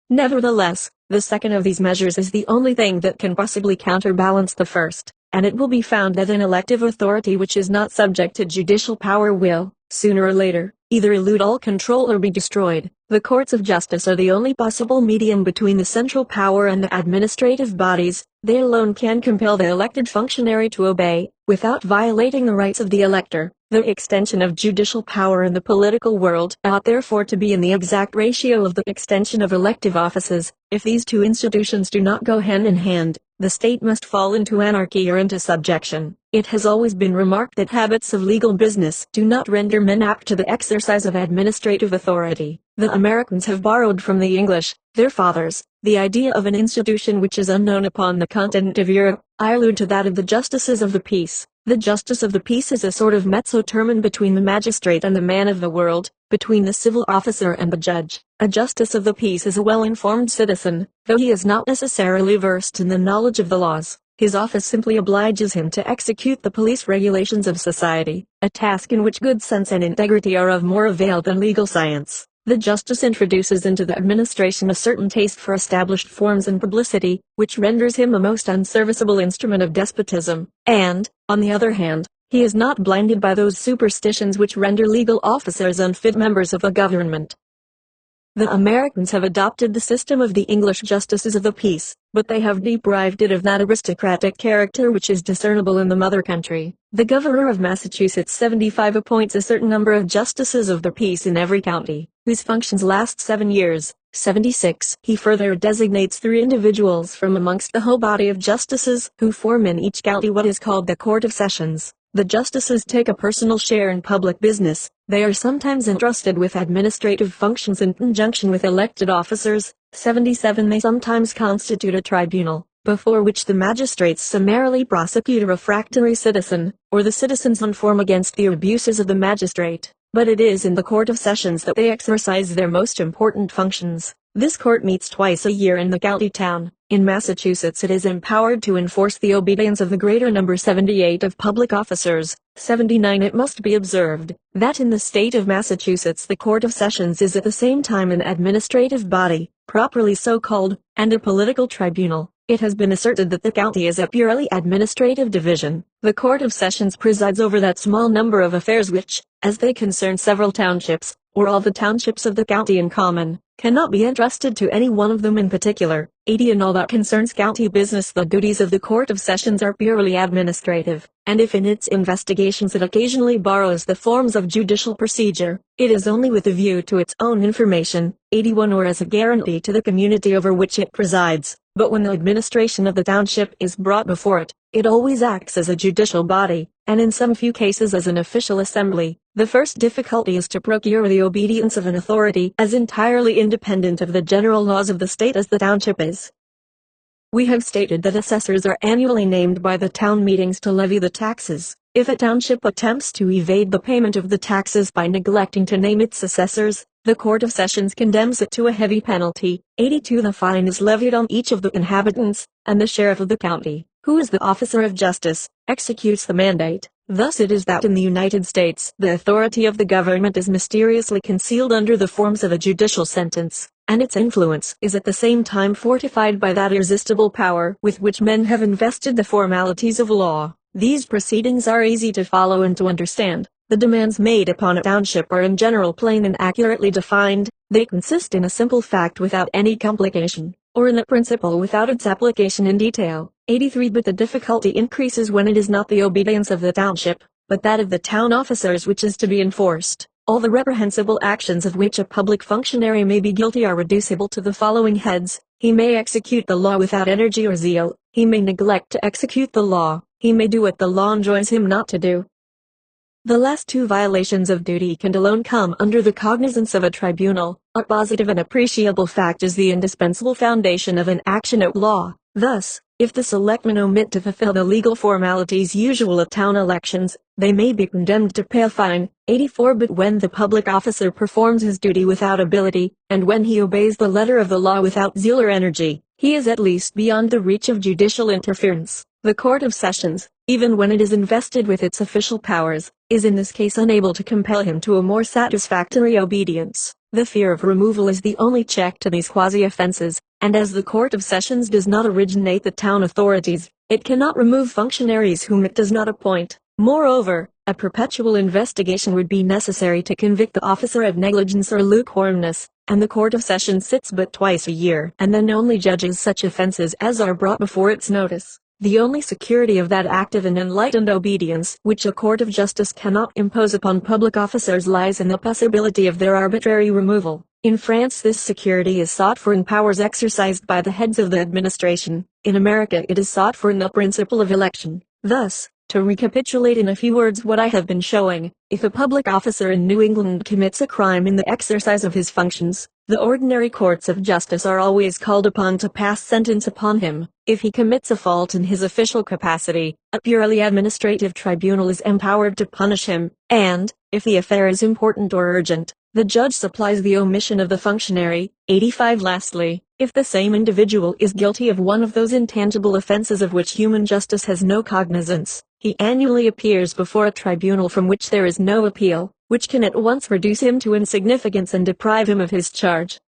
Nevertheless, the second of these measures is the only thing that can possibly counterbalance the first, and it will be found that an elective authority which is not subject to judicial power will, sooner or later, either elude all control or be destroyed. The courts of justice are the only possible medium between the central power and the administrative bodies. They alone can compel the elected functionary to obey, without violating the rights of the elector. The extension of judicial power in the political world ought therefore to be in the exact ratio of the extension of elective offices. If these two institutions do not go hand in hand, the state must fall into anarchy or into subjection. It has always been remarked that habits of legal business do not render men apt to the exercise of administrative authority. The Americans have borrowed from the English, their fathers, the idea of an institution which is unknown upon the continent of Europe. I allude to that of the justices of the peace. The justice of the peace is a sort of mezzo termen between the magistrate and the man of the world. between the civil officer and the judge. A justice of the peace is a well-informed citizen, though he is not necessarily versed in the knowledge of the laws. His office simply obliges him to execute the police regulations of society, a task in which good sense and integrity are of more avail than legal science. The justice introduces into the administration a certain taste for established forms and publicity, which renders him a most unserviceable instrument of despotism, and, on the other hand, he is not blinded by those superstitions which render legal officers unfit members of the government. The Americans have adopted the system of the English justices of the peace, but they have deprived it of that aristocratic character which is discernible in the mother country. The governor of Massachusetts 75 appoints a certain number of justices of the peace in every county, whose functions last 7 years. 76. He further designates 3 individuals from amongst the whole body of justices who form in each county what is called the Court of Sessions. The justices take a personal share in public business. They are sometimes entrusted with administrative functions in conjunction with elected officers. 77. They sometimes constitute a tribunal, before which the magistrates summarily prosecute a refractory citizen, or the citizens inform against the abuses of the magistrate. But it is in the Court of Sessions that they exercise their most important functions. This court meets twice a year in the county town. In Massachusetts it is empowered to enforce the obedience of the greater number 78 of public officers. 79. It must be observed that in the state of Massachusetts the Court of Sessions is at the same time an administrative body, properly so called, and a political tribunal. It has been asserted that the county is a purely administrative division. The Court of Sessions presides over that small number of affairs which, as they concern several townships, or all the townships of the county in common, cannot be entrusted to any one of them in particular. 80. In all that concerns county business the duties of the Court of Sessions are purely administrative, and if in its investigations it occasionally borrows the forms of judicial procedure, it is only with a view to its own information. 81. Or as a guarantee to the community over which it presides, but when the administration of the township is brought before it, it always acts as a judicial body, and in some few cases as an official assembly. The first difficulty is to procure the obedience of an authority as entirely independent of the general laws of the state as the township is. We have stated that assessors are annually named by the town meetings to levy the taxes. If a township attempts to evade the payment of the taxes by neglecting to name its assessors, the Court of Sessions condemns it to a heavy penalty. 82. The fine is levied on each of the inhabitants, and the sheriff of the county, who is the officer of justice, executes the mandate. Thus it is that in the United States the authority of the government is mysteriously concealed under the forms of a judicial sentence, and its influence is at the same time fortified by that irresistible power with which men have invested the formalities of law. These proceedings are easy to follow and to understand. The demands made upon a township are in general plain and accurately defined. They consist in a simple fact without any complication, or in a principle without its application in detail. 83. But the difficulty increases when it is not the obedience of the township, but that of the town officers which is to be enforced. All the reprehensible actions of which a public functionary may be guilty are reducible to the following heads. He may execute the law without energy or zeal. He may neglect to execute the law. He may do what the law enjoins him not to do. The last 2 violations of duty can alone come under the cognizance of a tribunal. A positive and appreciable fact is the indispensable foundation of an action at law. Thus, if the selectmen omit to fulfill the legal formalities usual at town elections, they may be condemned to pay a fine. 84. But when the public officer performs his duty without ability, and when he obeys the letter of the law without zeal or energy, he is at least beyond the reach of judicial interference. The Court of Sessions, even when it is invested with its official powers, is in this case unable to compel him to a more satisfactory obedience. The fear of removal is the only check to these quasi-offenses, and as the Court of Sessions does not originate the town authorities, it cannot remove functionaries whom it does not appoint. Moreover, a perpetual investigation would be necessary to convict the officer of negligence or lukewarmness, and the Court of Sessions sits but twice a year and then only judges such offenses as are brought before its notice. The only security of that active and enlightened obedience which a court of justice cannot impose upon public officers lies in the possibility of their arbitrary removal. In France this security is sought for in powers exercised by the heads of the administration. In America it is sought for in the principle of election. Thus, to recapitulate in a few words what I have been showing, if a public officer in New England commits a crime in the exercise of his functions, the ordinary courts of justice are always called upon to pass sentence upon him. If he commits a fault in his official capacity, a purely administrative tribunal is empowered to punish him, and, if the affair is important or urgent, The judge supplies the omission of the functionary. 85. Lastly, if the same individual is guilty of one of those intangible offenses of which human justice has no cognizance, he annually appears before a tribunal from which there is no appeal, which can at once reduce him to insignificance and deprive him of his charge.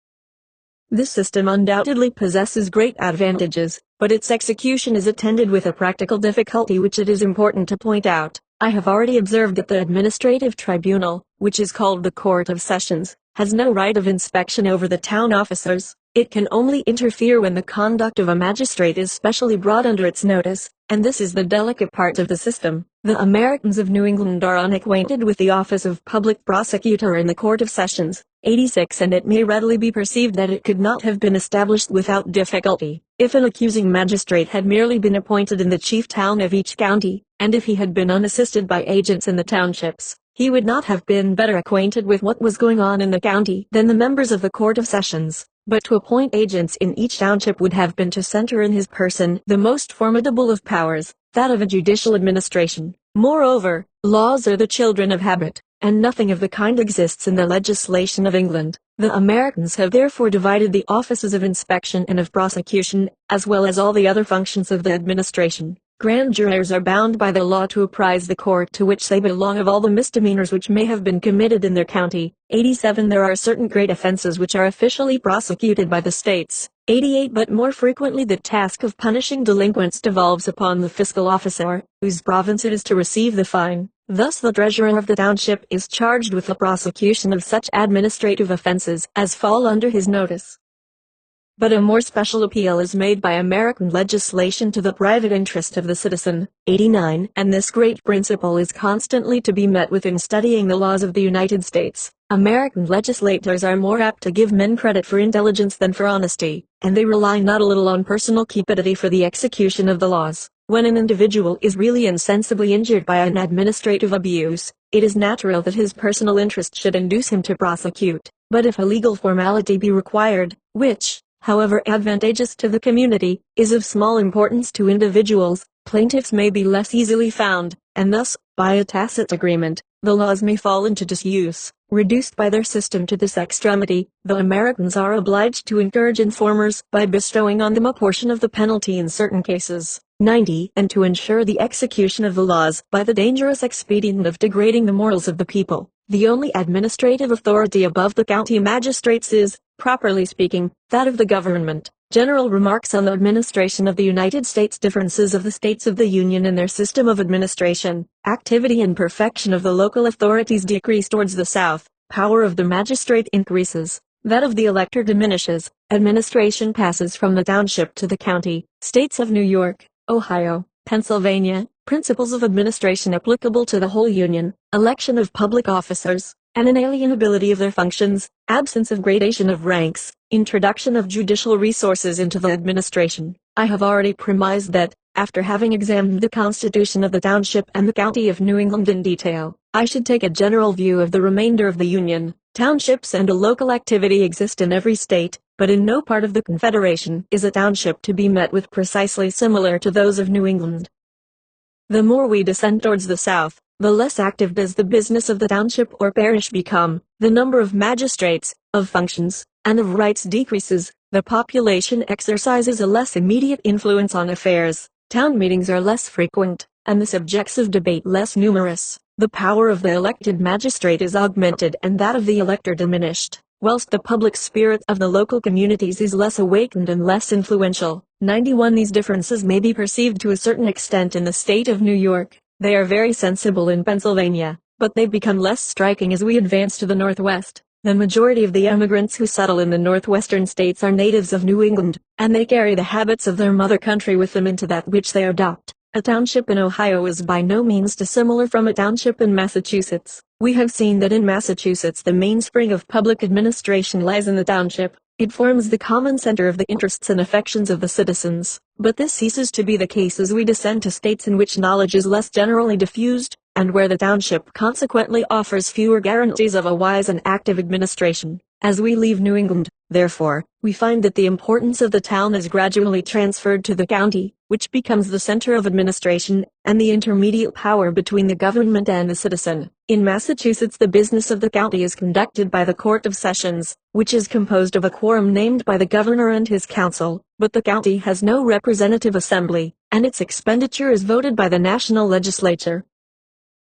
This system undoubtedly possesses great advantages, but its execution is attended with a practical difficulty which it is important to point out. I have already observed that the administrative tribunal, which is called the Court of Sessions, has no right of inspection over the town officers. It can only interfere when the conduct of a magistrate is specially brought under its notice, and this is the delicate part of the system. The Americans of New England are unacquainted with the office of public prosecutor in the Court of Sessions. 86. And it may readily be perceived that it could not have been established without difficulty, if an accusing magistrate had merely been appointed in the chief town of each county, and if he had been unassisted by agents in the townships. He would not have been better acquainted with what was going on in the county than the members of the Court of Sessions, but to appoint agents in each township would have been to center in his person the most formidable of powers, that of a judicial administration. Moreover, laws are the children of habit, and nothing of the kind exists in the legislation of England. The Americans have therefore divided the offices of inspection and of prosecution, as well as all the other functions of the administration. Grand jurors are bound by the law to apprise the court to which they belong of all the misdemeanors which may have been committed in their county. 87. There are certain great offenses which are officially prosecuted by the states. 88. But more frequently the task of punishing delinquents devolves upon the fiscal officer, whose province it is to receive the fine. Thus the treasurer of the township is charged with the prosecution of such administrative offenses as fall under his notice. But a more special appeal is made by American legislation to the private interest of the citizen. 89. And this great principle is constantly to be met with in studying the laws of the United States. American legislators are more apt to give men credit for intelligence than for honesty, and they rely not a little on personal cupidity for the execution of the laws. When an individual is really insensibly injured by an administrative abuse, it is natural that his personal interest should induce him to prosecute. But if a legal formality be required, which, however advantageous to the community, is of small importance to individuals, plaintiffs may be less easily found, and thus, by a tacit agreement, the laws may fall into disuse. Reduced by their system to this extremity, the Americans are obliged to encourage informers by bestowing on them a portion of the penalty in certain cases. 90. And to ensure the execution of the laws by the dangerous expedient of degrading the morals of the people. The only administrative authority above the county magistrates is, properly speaking, that of the government. General remarks on the administration of the United States. Differences of the states of the Union in their system of administration. Activity and perfection of the local authorities decrease towards the South. Power of the magistrate increases. That of the elector diminishes. Administration passes from the township to the county. States of New York, Ohio, Pennsylvania. Principles of administration applicable to the whole Union. Election of public officers. An inalienability of their functions. Absence of gradation of ranks. Introduction of judicial resources into the administration. I have already premised that, after having examined the Constitution of the Township and the County of New England in detail, I should take a general view of the remainder of the Union. Townships and a local activity exist in every state, but in no part of the Confederation is a township to be met with precisely similar to those of New England. The more we descend towards the south, the less active does the business of the township or parish become. The number of magistrates, of functions, and of rights decreases. The population exercises a less immediate influence on affairs. Town meetings are less frequent, and the subjects of debate less numerous. The power of the elected magistrate is augmented and that of the elector diminished, whilst the public spirit of the local communities is less awakened and less influential. 91. These differences may be perceived to a certain extent in the state of New York. They are very sensible in Pennsylvania, but they become less striking as we advance to the northwest. The majority of the emigrants who settle in the northwestern states are natives of New England, and they carry the habits of their mother country with them into that which they adopt. A township in Ohio is by no means dissimilar from a township in Massachusetts. We have seen that in Massachusetts the mainspring of public administration lies in the township. It forms the common center of the interests and affections of the citizens. But this ceases to be the case as we descend to states in which knowledge is less generally diffused, and where the township consequently offers fewer guarantees of a wise and active administration. As we leave New England, therefore, we find that the importance of the town is gradually transferred to the county, which becomes the center of administration, and the intermediate power between the government and the citizen. In Massachusetts, the business of the county is conducted by the Court of Sessions, which is composed of a quorum named by the governor and his council, but the county has no representative assembly, and its expenditure is voted by the national legislature.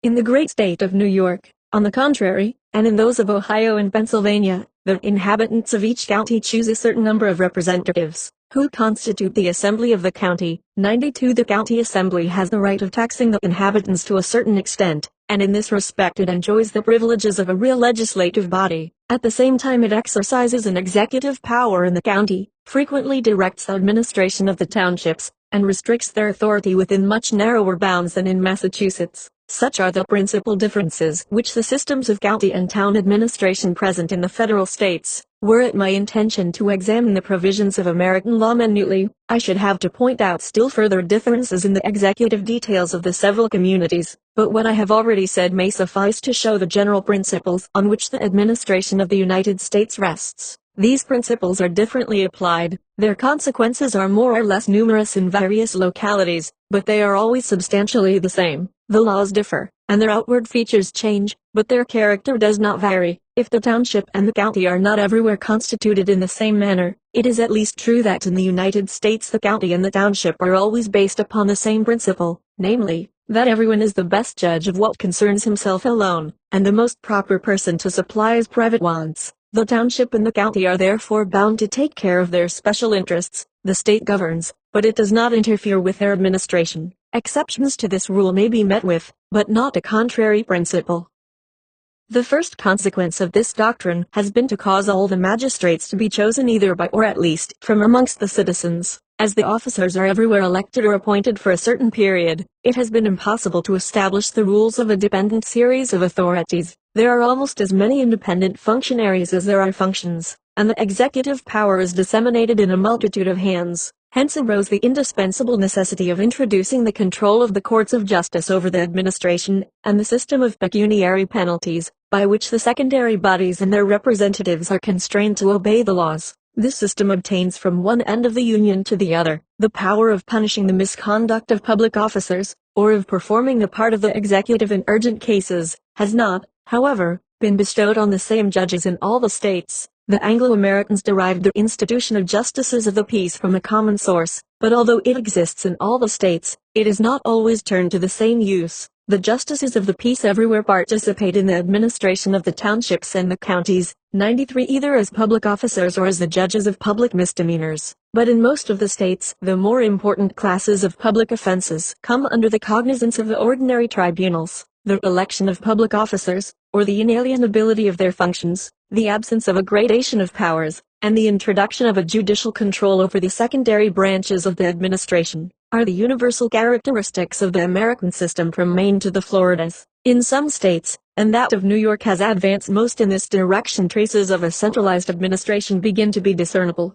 In the great state of New York, on the contrary, and in those of Ohio and Pennsylvania, the inhabitants of each county choose a certain number of representatives, who constitute the assembly of the county. 92. The county assembly has the right of taxing the inhabitants to a certain extent, and in this respect it enjoys the privileges of a real legislative body. At the same time it exercises an executive power in the county, frequently directs the administration of the townships, and restricts their authority within much narrower bounds than in Massachusetts. Such are the principal differences which the systems of county and town administration present in the federal states. Were it my intention to examine the provisions of American law minutely, I should have to point out still further differences in the executive details of the several communities, but what I have already said may suffice to show the general principles on which the administration of the United States rests. These principles are differently applied, their consequences are more or less numerous in various localities, but they are always substantially the same. The laws differ, and their outward features change, but their character does not vary. If the township and the county are not everywhere constituted in the same manner, it is at least true that in the United States the county and the township are always based upon the same principle, namely, that everyone is the best judge of what concerns himself alone, and the most proper person to supply his private wants. The township and the county are therefore bound to take care of their special interests. The state governs, but it does not interfere with their administration. Exceptions to this rule may be met with, but not a contrary principle. The first consequence of this doctrine has been to cause all the magistrates to be chosen either by or at least from amongst the citizens. As the officers are everywhere elected or appointed for a certain period, it has been impossible to establish the rules of a dependent series of authorities. There are almost as many independent functionaries as there are functions, and the executive power is disseminated in a multitude of hands. Hence arose the indispensable necessity of introducing the control of the courts of justice over the administration, and the system of pecuniary penalties, by which the secondary bodies and their representatives are constrained to obey the laws. This system obtains from one end of the Union to the other, the power of punishing the misconduct of public officers, or of performing the part of the executive in urgent cases, has not, however, been bestowed on the same judges in all the states. The Anglo-Americans derived their institution of justices of the peace from a common source, but although it exists in all the states, it is not always turned to the same use. The justices of the peace everywhere participate in the administration of the townships and the counties, 93 either as public officers or as the judges of public misdemeanors. But in most of the states, the more important classes of public offenses come under the cognizance of the ordinary tribunals. The election of public officers, or the inalienability of their functions, the absence of a gradation of powers, and the introduction of a judicial control over the secondary branches of the administration, are the universal characteristics of the American system from Maine to the Floridas. In some states, and that of New York has advanced most in this direction, traces of a centralized administration begin to be discernible.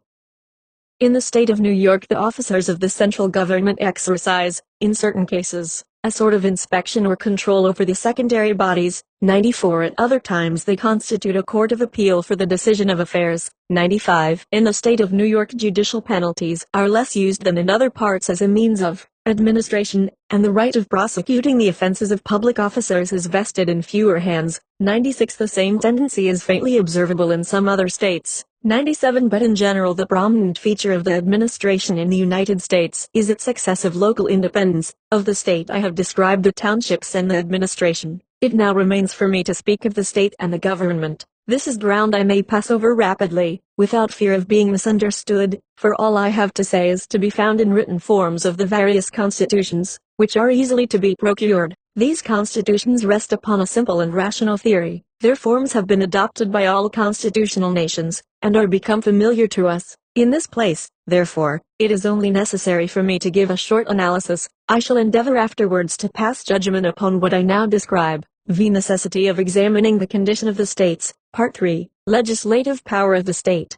In the state of New York, the officers of the central government exercise, in certain cases, a sort of inspection or control over the secondary bodies. 94. At other times they constitute a court of appeal for the decision of affairs. 95. In the state of New York, judicial penalties are less used than in other parts as a means of administration, and the right of prosecuting the offenses of public officers is vested in fewer hands. 96. The same tendency is faintly observable in some other states. 97. But in general the prominent feature of the administration in the United States is its excessive local independence. Of the state I have described the townships and the administration. It now remains for me to speak of the state and the government. This is ground I may pass over rapidly, without fear of being misunderstood, for all I have to say is to be found in written forms of the various constitutions, which are easily to be procured. These constitutions rest upon a simple and rational theory. Their forms have been adopted by all constitutional nations, and are become familiar to us. In this place, therefore, it is only necessary for me to give a short analysis. I shall endeavor afterwards to pass judgment upon what I now describe. The necessity of examining the condition of the states. Part 3. Legislative power of the state.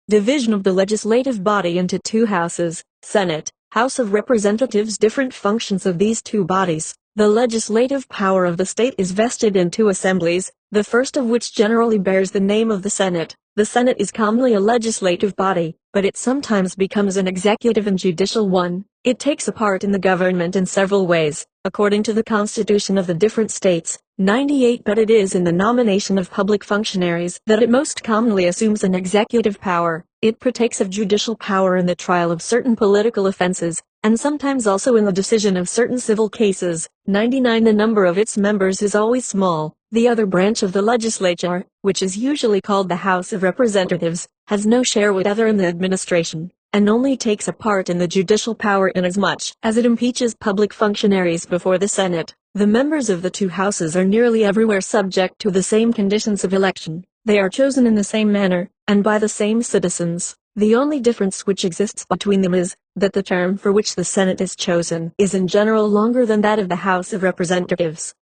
Division of the legislative body into two houses, Senate, House of Representatives. Different functions of these two bodies. The legislative power of the state is vested in two assemblies, the first of which generally bears the name of the Senate. The Senate is commonly a legislative body, but it sometimes becomes an executive and judicial one. It takes a part in the government in several ways, according to the constitution of the different states. 98 But it is in the nomination of public functionaries that it most commonly assumes an executive power. It partakes of judicial power in the trial of certain political offenses, and sometimes also in the decision of certain civil cases. 99 The number of its members is always small. The other branch of the legislature, which is usually called the House of Representatives, has no share whatever in the administration, and only takes a part in the judicial power inasmuch as it impeaches public functionaries before the Senate. The members of the two houses are nearly everywhere subject to the same conditions of election. They are chosen in the same manner, and by the same citizens. The only difference which exists between them is, that the term for which the Senate is chosen is in general longer than that of the House of Representatives.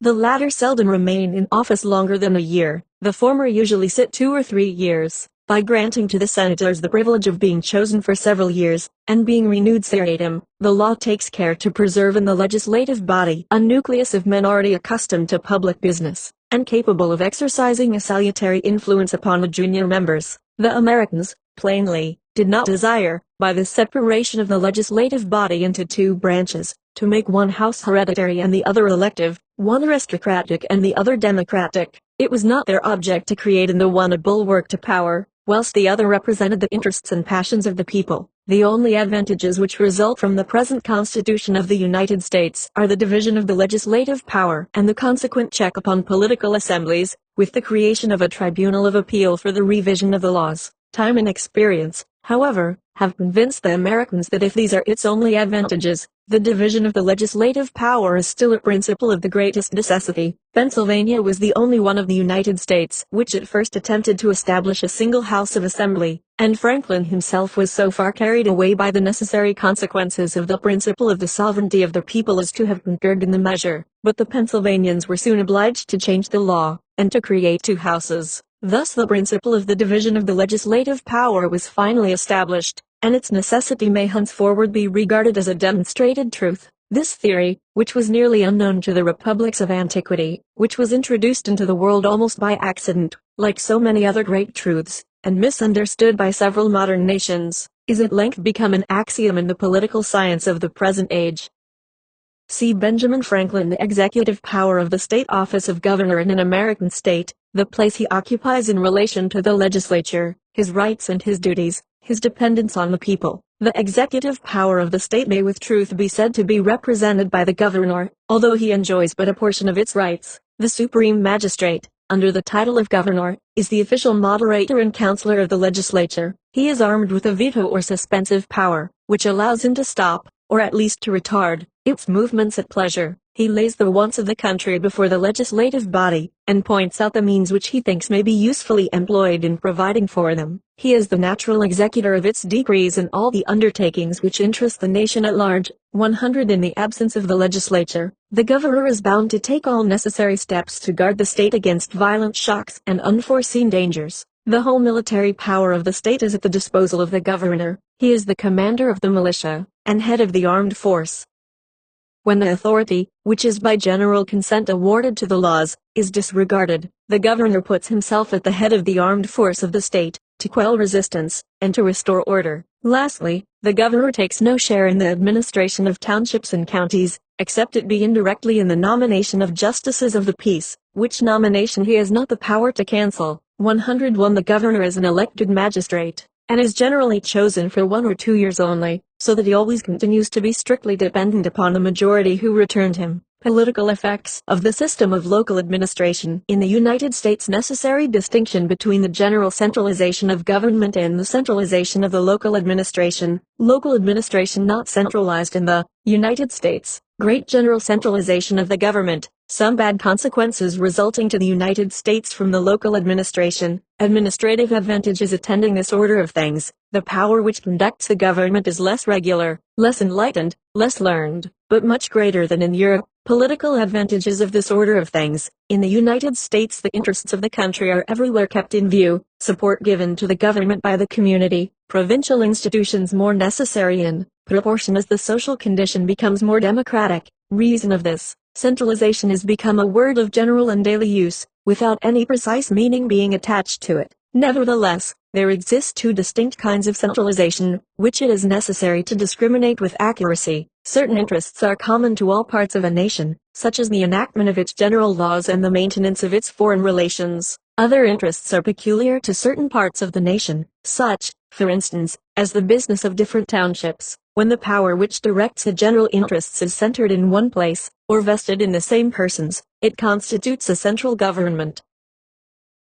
The latter seldom remain in office longer than a year. The former usually sit 2 or 3 years. By granting to the senators the privilege of being chosen for several years, and being renewed seriatim, the law takes care to preserve in the legislative body a nucleus of men already accustomed to public business, and capable of exercising a salutary influence upon the junior members. The Americans, plainly, did not desire, by the separation of the legislative body into two branches, to make one house hereditary and the other elective, one aristocratic and the other democratic. It was not their object to create in the one a bulwark to power, whilst the other represented the interests and passions of the people. The only advantages which result from the present Constitution of the United States are the division of the legislative power and the consequent check upon political assemblies, with the creation of a tribunal of appeal for the revision of the laws. Time and experience, however, have convinced the Americans that if these are its only advantages, the division of the legislative power is still a principle of the greatest necessity. Pennsylvania was the only one of the United States which at first attempted to establish a single House of Assembly, and Franklin himself was so far carried away by the necessary consequences of the principle of the sovereignty of the people as to have concurred in the measure. But the Pennsylvanians were soon obliged to change the law, and to create two houses. Thus the principle of the division of the legislative power was finally established, and its necessity may henceforward be regarded as a demonstrated truth. This theory, which was nearly unknown to the republics of antiquity, which was introduced into the world almost by accident, like so many other great truths, and misunderstood by several modern nations, is at length become an axiom in the political science of the present age. See Benjamin Franklin. The executive power of the state office of governor in an American state, the place he occupies in relation to the legislature, his rights and his duties, his dependence on the people. The executive power of the state may with truth be said to be represented by the governor, although he enjoys but a portion of its rights. The supreme magistrate, under the title of governor, is the official moderator and counselor of the legislature. He is armed with a veto or suspensive power, which allows him to stop, or at least to retard, its movements at pleasure. He lays the wants of the country before the legislative body, and points out the means which he thinks may be usefully employed in providing for them. He is the natural executor of its decrees and all the undertakings which interest the nation at large. 100 In the absence of the legislature, the governor is bound to take all necessary steps to guard the state against violent shocks and unforeseen dangers. The whole military power of the state is at the disposal of the governor. He is the commander of the militia, and head of the armed force. When the authority, which is by general consent awarded to the laws, is disregarded, the governor puts himself at the head of the armed force of the state, to quell resistance, and to restore order. Lastly, the governor takes no share in the administration of townships and counties, except it be indirectly in the nomination of justices of the peace, which nomination he has not the power to cancel. 101 The governor is an elected magistrate, and is generally chosen for 1 or 2 years only, so that he always continues to be strictly dependent upon the majority who returned him. Political effects of the system of local administration in the United States. Necessary distinction between the general centralization of government and the centralization of the local administration. Local administration not centralized in the United States. Great general centralization of the government. Some bad consequences resulting to the United States from the local administration. Administrative advantages attending this order of things. The power which conducts the government is less regular, less enlightened, less learned, but much greater than in Europe. Political advantages of this order of things. In the United States the interests of the country are everywhere kept in view, support given to the government by the community, provincial institutions more necessary in proportion as the social condition becomes more democratic. Reason of this, centralization has become a word of general and daily use, without any precise meaning being attached to it. Nevertheless, there exist two distinct kinds of centralization, which it is necessary to discriminate with accuracy. Certain interests are common to all parts of a nation, such as the enactment of its general laws and the maintenance of its foreign relations. Other interests are peculiar to certain parts of the nation, such, for instance, as the business of different townships. When the power which directs the general interests is centered in one place, or vested in the same persons, it constitutes a central government.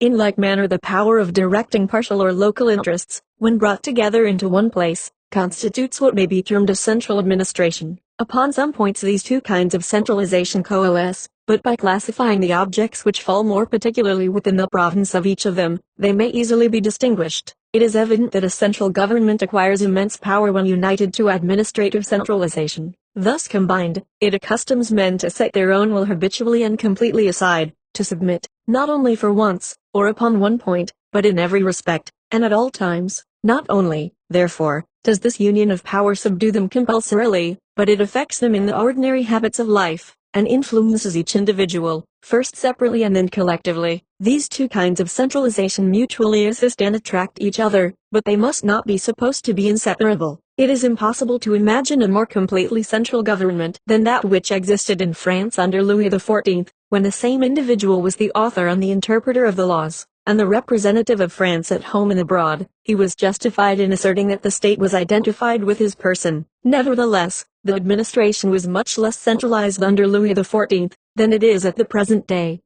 In like manner, the power of directing partial or local interests, when brought together into one place, constitutes what may be termed a central administration. Upon some points these two kinds of centralization coalesce, but by classifying the objects which fall more particularly within the province of each of them, they may easily be distinguished. It is evident that a central government acquires immense power when united to administrative centralization. Thus combined, it accustoms men to set their own will habitually and completely aside, to submit, not only for once, or upon one point, but in every respect, and at all times. Not only, therefore, does this union of power subdue them compulsorily, but it affects them in the ordinary habits of life, and influences each individual, first separately and then collectively. These two kinds of centralization mutually assist and attract each other, but they must not be supposed to be inseparable. It is impossible to imagine a more completely central government than that which existed in France under Louis XIV, when the same individual was the author and the interpreter of the laws, and the representative of France at home and abroad. He was justified in asserting that the state was identified with his person. Nevertheless, the administration was much less centralized under Louis XIV than it is at the present day.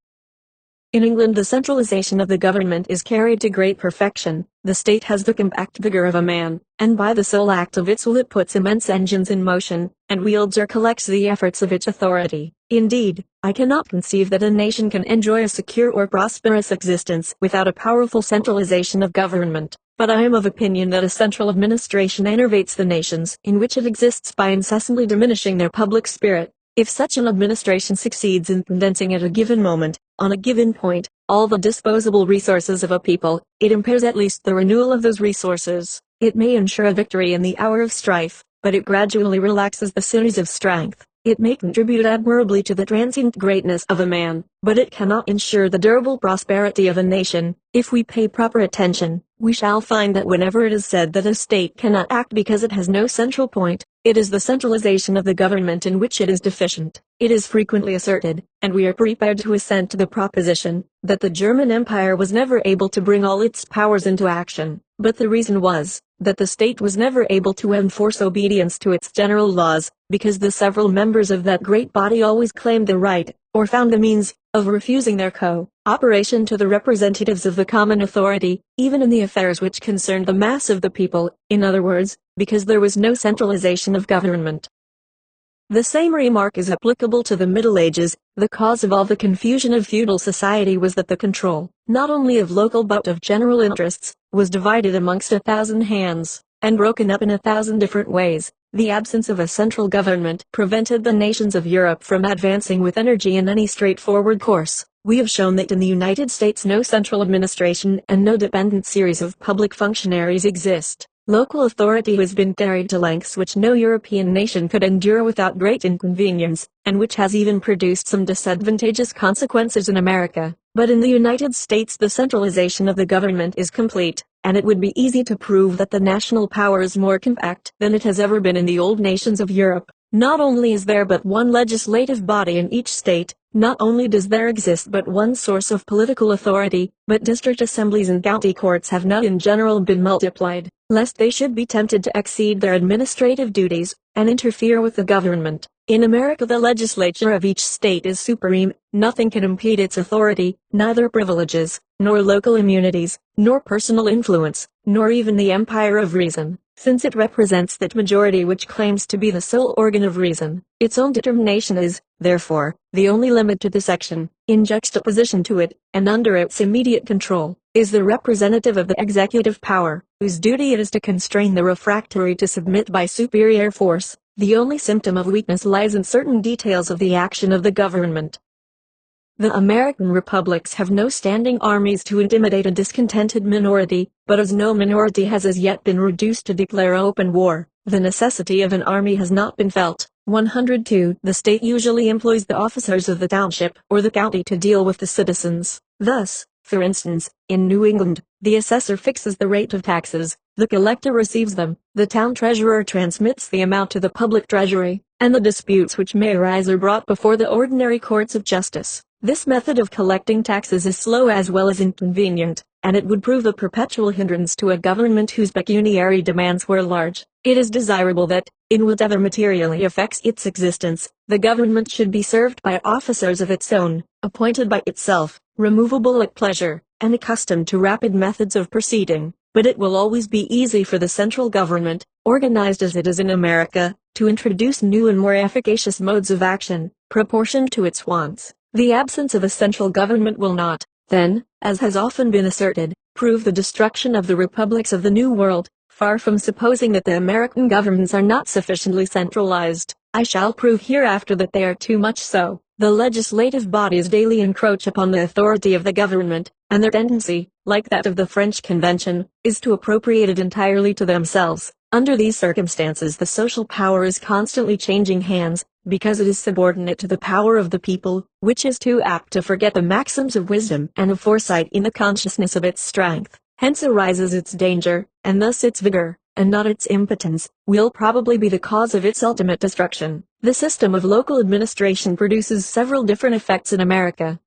In England the centralization of the government is carried to great perfection. The state has the compact vigor of a man, and by the sole act of its will it puts immense engines in motion, and wields or collects the efforts of its authority. Indeed, I cannot conceive that a nation can enjoy a secure or prosperous existence without a powerful centralization of government, but I am of opinion that a central administration enervates the nations in which it exists by incessantly diminishing their public spirit. If such an administration succeeds in condensing at a given moment, on a given point, all the disposable resources of a people, it impairs at least the renewal of those resources. It may ensure a victory in the hour of strife, but it gradually relaxes the sinews of strength. It may contribute admirably to the transient greatness of a man, but it cannot ensure the durable prosperity of a nation. If we pay proper attention, we shall find that whenever it is said that a state cannot act because it has no central point, it is the centralization of the government in which it is deficient. It is frequently asserted, and we are prepared to assent to the proposition, that the German Empire was never able to bring all its powers into action, but the reason was, that the state was never able to enforce obedience to its general laws, because the several members of that great body always claimed the right, or found the means, of refusing their co-operation to the representatives of the common authority, even in the affairs which concerned the mass of the people, in other words, because there was no centralization of government. The same remark is applicable to the Middle Ages. The cause of all the confusion of feudal society was that the control, not only of local but of general interests, was divided amongst 1,000 hands, and broken up in 1,000 different ways. The absence of a central government prevented the nations of Europe from advancing with energy in any straightforward course. We have shown that in the United States no central administration and no dependent series of public functionaries exist. Local authority has been carried to lengths which no European nation could endure without great inconvenience, and which has even produced some disadvantageous consequences in America. But in the United States the centralization of the government is complete, and it would be easy to prove that the national power is more compact than it has ever been in the old nations of Europe. Not only is there but one legislative body in each state, not only does there exist but one source of political authority, but district assemblies and county courts have not in general been multiplied, lest they should be tempted to exceed their administrative duties, and interfere with the government. In America the legislature of each state is supreme. Nothing can impede its authority, neither privileges, nor local immunities, nor personal influence, nor even the empire of reason, since it represents that majority which claims to be the sole organ of reason. Its own determination is, therefore, the only limit to this action. In juxtaposition to it, and under its immediate control, is the representative of the executive power, whose duty it is to constrain the refractory to submit by superior force. The only symptom of weakness lies in certain details of the action of the government. The American republics have no standing armies to intimidate a discontented minority, but as no minority has as yet been reduced to declare open war, the necessity of an army has not been felt. 102. The state usually employs the officers of the township or the county to deal with the citizens. Thus, For instance, in New England, the assessor fixes the rate of taxes, the collector receives them, the town treasurer transmits the amount to the public treasury, and the disputes which may arise are brought before the ordinary courts of justice. This method of collecting taxes is slow as well as inconvenient, and it would prove a perpetual hindrance to a government whose pecuniary demands were large. It is desirable that, in whatever materially affects its existence, the government should be served by officers of its own, appointed by itself, removable at pleasure, and accustomed to rapid methods of proceeding. But it will always be easy for the central government, organized as it is in America, to introduce new and more efficacious modes of action, proportioned to its wants. The absence of a central government will not, then, as has often been asserted, prove the destruction of the republics of the New World. Far from supposing that the American governments are not sufficiently centralized, I shall prove hereafter that they are too much so. The legislative bodies daily encroach upon the authority of the government, and their tendency, like that of the French Convention, is to appropriate it entirely to themselves. Under these circumstances the social power is constantly changing hands, because it is subordinate to the power of the people, which is too apt to forget the maxims of wisdom and of foresight in the consciousness of its strength. Hence arises its danger, and thus its vigor, and not its impotence, will probably be the cause of its ultimate destruction. The system of local administration produces several different effects in America.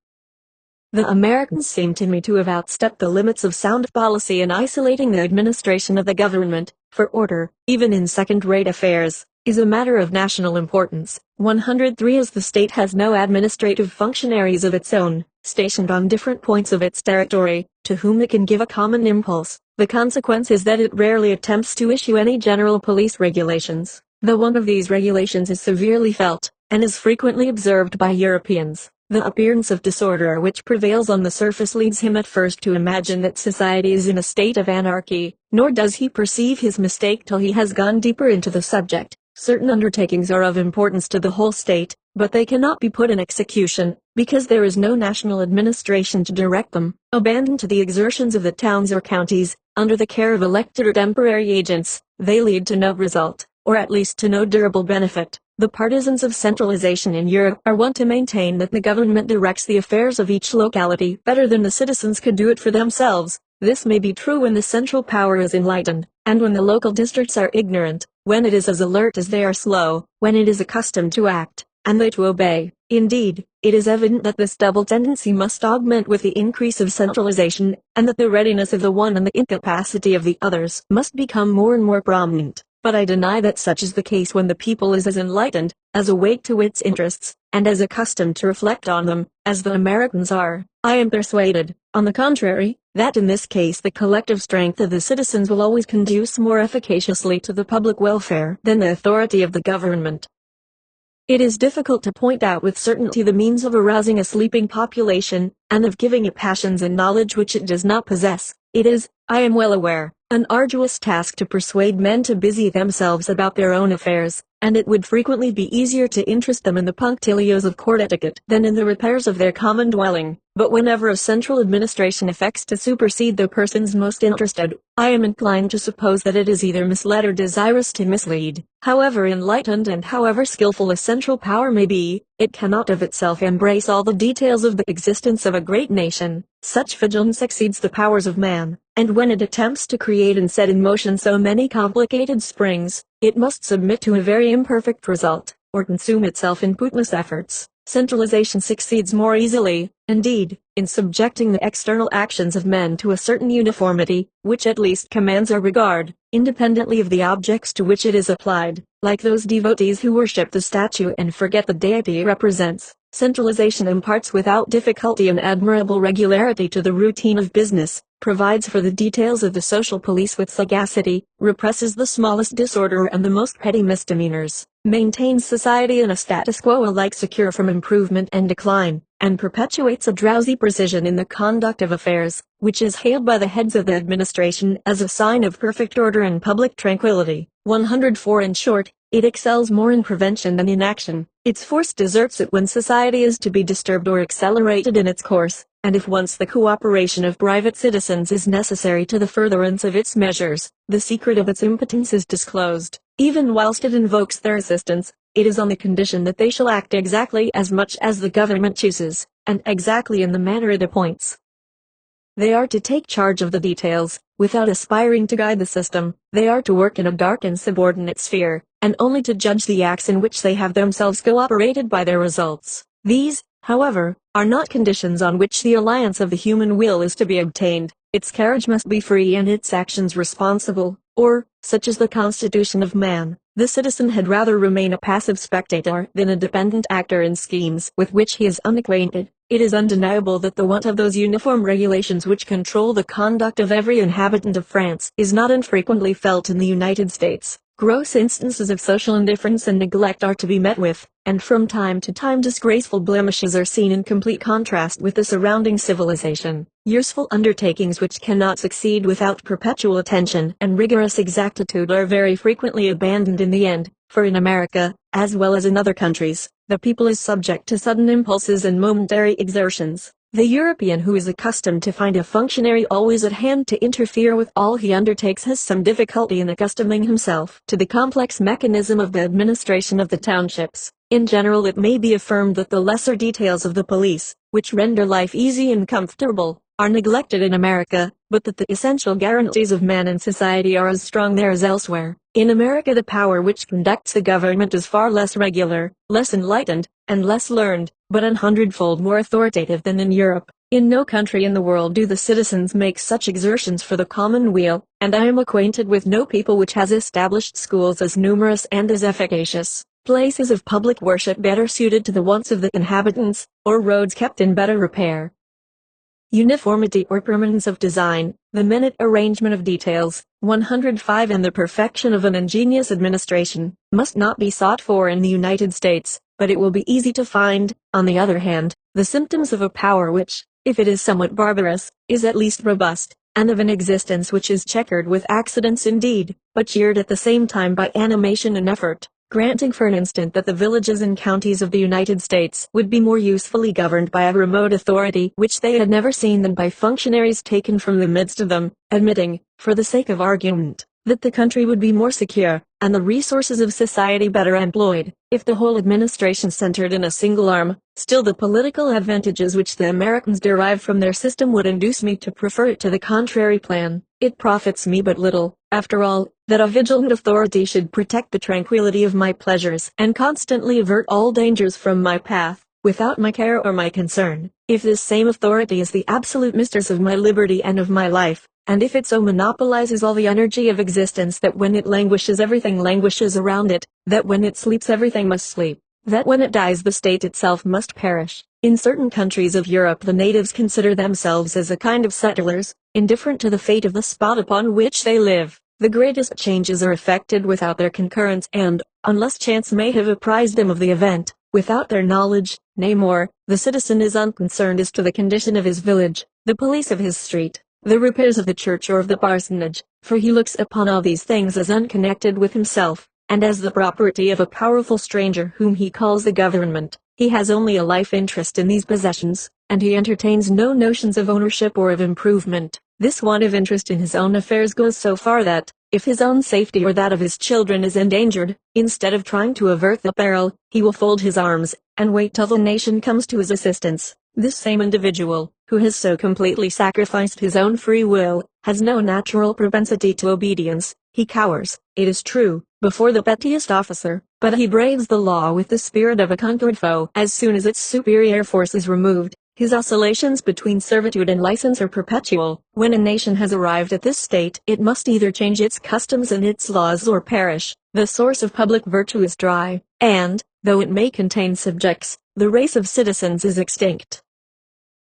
The Americans seem to me to have outstepped the limits of sound policy in isolating the administration of the government, for order, even in second-rate affairs, is a matter of national importance. 103 As the state has no administrative functionaries of its own, stationed on different points of its territory, to whom it can give a common impulse, the consequence is that it rarely attempts to issue any general police regulations. The want of these regulations is severely felt, and is frequently observed by Europeans. The appearance of disorder which prevails on the surface leads him at first to imagine that society is in a state of anarchy, nor does he perceive his mistake till he has gone deeper into the subject. Certain undertakings are of importance to the whole state, but they cannot be put in execution, because there is no national administration to direct them. Abandoned to the exertions of the towns or counties, under the care of elected or temporary agents, they lead to no result, or at least to no durable benefit. The partisans of centralization in Europe are wont to maintain that the government directs the affairs of each locality better than the citizens could do it for themselves. This may be true when the central power is enlightened, and when the local districts are ignorant, when it is as alert as they are slow, when it is accustomed to act, and they to obey. Indeed, it is evident that this double tendency must augment with the increase of centralization, and that the readiness of the one and the incapacity of the others must become more and more prominent. But I deny that such is the case when the people is as enlightened, as awake to its interests, and as accustomed to reflect on them, as the Americans are. I am persuaded, on the contrary, that in this case the collective strength of the citizens will always conduce more efficaciously to the public welfare than the authority of the government. It is difficult to point out with certainty the means of arousing a sleeping population, and of giving it passions and knowledge which it does not possess. It is, I am well aware, an arduous task to persuade men to busy themselves about their own affairs, and it would frequently be easier to interest them in the punctilios of court etiquette than in the repairs of their common dwelling. But whenever a central administration affects to supersede the persons most interested, I am inclined to suppose that it is either misled or desirous to mislead. However enlightened and however skillful a central power may be, it cannot of itself embrace all the details of the existence of a great nation. Such vigilance exceeds the powers of man, and when it attempts to create and set in motion so many complicated springs, it must submit to a very imperfect result, or consume itself in bootless efforts. Centralization succeeds more easily, indeed, in subjecting the external actions of men to a certain uniformity, which at least commands our regard, independently of the objects to which it is applied, like those devotees who worship the statue and forget the deity it represents. Centralization imparts without difficulty an admirable regularity to the routine of business, provides for the details of the social police with sagacity, represses the smallest disorder and the most petty misdemeanors, maintains society in a status quo alike secure from improvement and decline, and perpetuates a drowsy precision in the conduct of affairs, which is hailed by the heads of the administration as a sign of perfect order and public tranquility. 104 In short, it excels more in prevention than in action. Its force deserts it when society is to be disturbed or accelerated in its course, and if once the cooperation of private citizens is necessary to the furtherance of its measures, the secret of its impotence is disclosed. Even whilst it invokes their assistance, it is on the condition that they shall act exactly as much as the government chooses, and exactly in the manner it appoints. They are to take charge of the details, without aspiring to guide the system. They are to work in a dark and subordinate sphere, and only to judge the acts in which they have themselves cooperated by their results. These, however, are not conditions on which the alliance of the human will is to be obtained. Its carriage must be free and its actions responsible, or, such is the constitution of man, the citizen had rather remain a passive spectator than a dependent actor in schemes with which he is unacquainted. It is undeniable that the want of those uniform regulations which control the conduct of every inhabitant of France is not infrequently felt in the United States. Gross instances of social indifference and neglect are to be met with, and from time to time disgraceful blemishes are seen in complete contrast with the surrounding civilization. Useful undertakings which cannot succeed without perpetual attention and rigorous exactitude are very frequently abandoned in the end, for in America, as well as in other countries, the people is subject to sudden impulses and momentary exertions. The European who is accustomed to find a functionary always at hand to interfere with all he undertakes has some difficulty in accustoming himself to the complex mechanism of the administration of the townships. In general, it may be affirmed that the lesser details of the police, which render life easy and comfortable, are neglected in America, but that the essential guarantees of man and society are as strong there as elsewhere. In America the power which conducts the government is far less regular, less enlightened, and less learned, but 100-fold more authoritative than in Europe. In no country in the world do the citizens make such exertions for the common weal, and I am acquainted with no people which has established schools as numerous and as efficacious, places of public worship better suited to the wants of the inhabitants, or roads kept in better repair. Uniformity or permanence of design, the minute arrangement of details, 105 and the perfection of an ingenious administration, must not be sought for in the United States, but it will be easy to find, on the other hand, the symptoms of a power which, if it is somewhat barbarous, is at least robust, and of an existence which is checkered with accidents indeed, but cheered at the same time by animation and effort. Granting for an instant that the villages and counties of the United States would be more usefully governed by a remote authority which they had never seen than by functionaries taken from the midst of them, admitting, for the sake of argument, that the country would be more secure, and the resources of society better employed, if the whole administration centered in a single arm, still the political advantages which the Americans derive from their system would induce me to prefer it to the contrary plan. It profits me but little, after all, that a vigilant authority should protect the tranquility of my pleasures and constantly avert all dangers from my path, without my care or my concern, if this same authority is the absolute mistress of my liberty and of my life, and if it so monopolizes all the energy of existence that when it languishes everything languishes around it, that when it sleeps everything must sleep, that when it dies the state itself must perish. In certain countries of Europe the natives consider themselves as a kind of settlers, indifferent to the fate of the spot upon which they live. The greatest changes are effected without their concurrence and, unless chance may have apprised them of the event, without their knowledge. Nay more, the citizen is unconcerned as to the condition of his village, the police of his street, the repairs of the church or of the parsonage, for he looks upon all these things as unconnected with himself, and as the property of a powerful stranger whom he calls the government. He has only a life interest in these possessions, and he entertains no notions of ownership or of improvement. This want of interest in his own affairs goes so far that, if his own safety or that of his children is endangered, instead of trying to avert the peril, he will fold his arms, and wait till the nation comes to his assistance. This same individual, who has so completely sacrificed his own free will, has no natural propensity to obedience. He cowers, it is true, before the pettiest officer, but he braves the law with the spirit of a conquered foe. As soon as its superior force is removed, his oscillations between servitude and license are perpetual. When a nation has arrived at this state, it must either change its customs and its laws or perish. The source of public virtue is dry, and, though it may contain subjects, the race of citizens is extinct.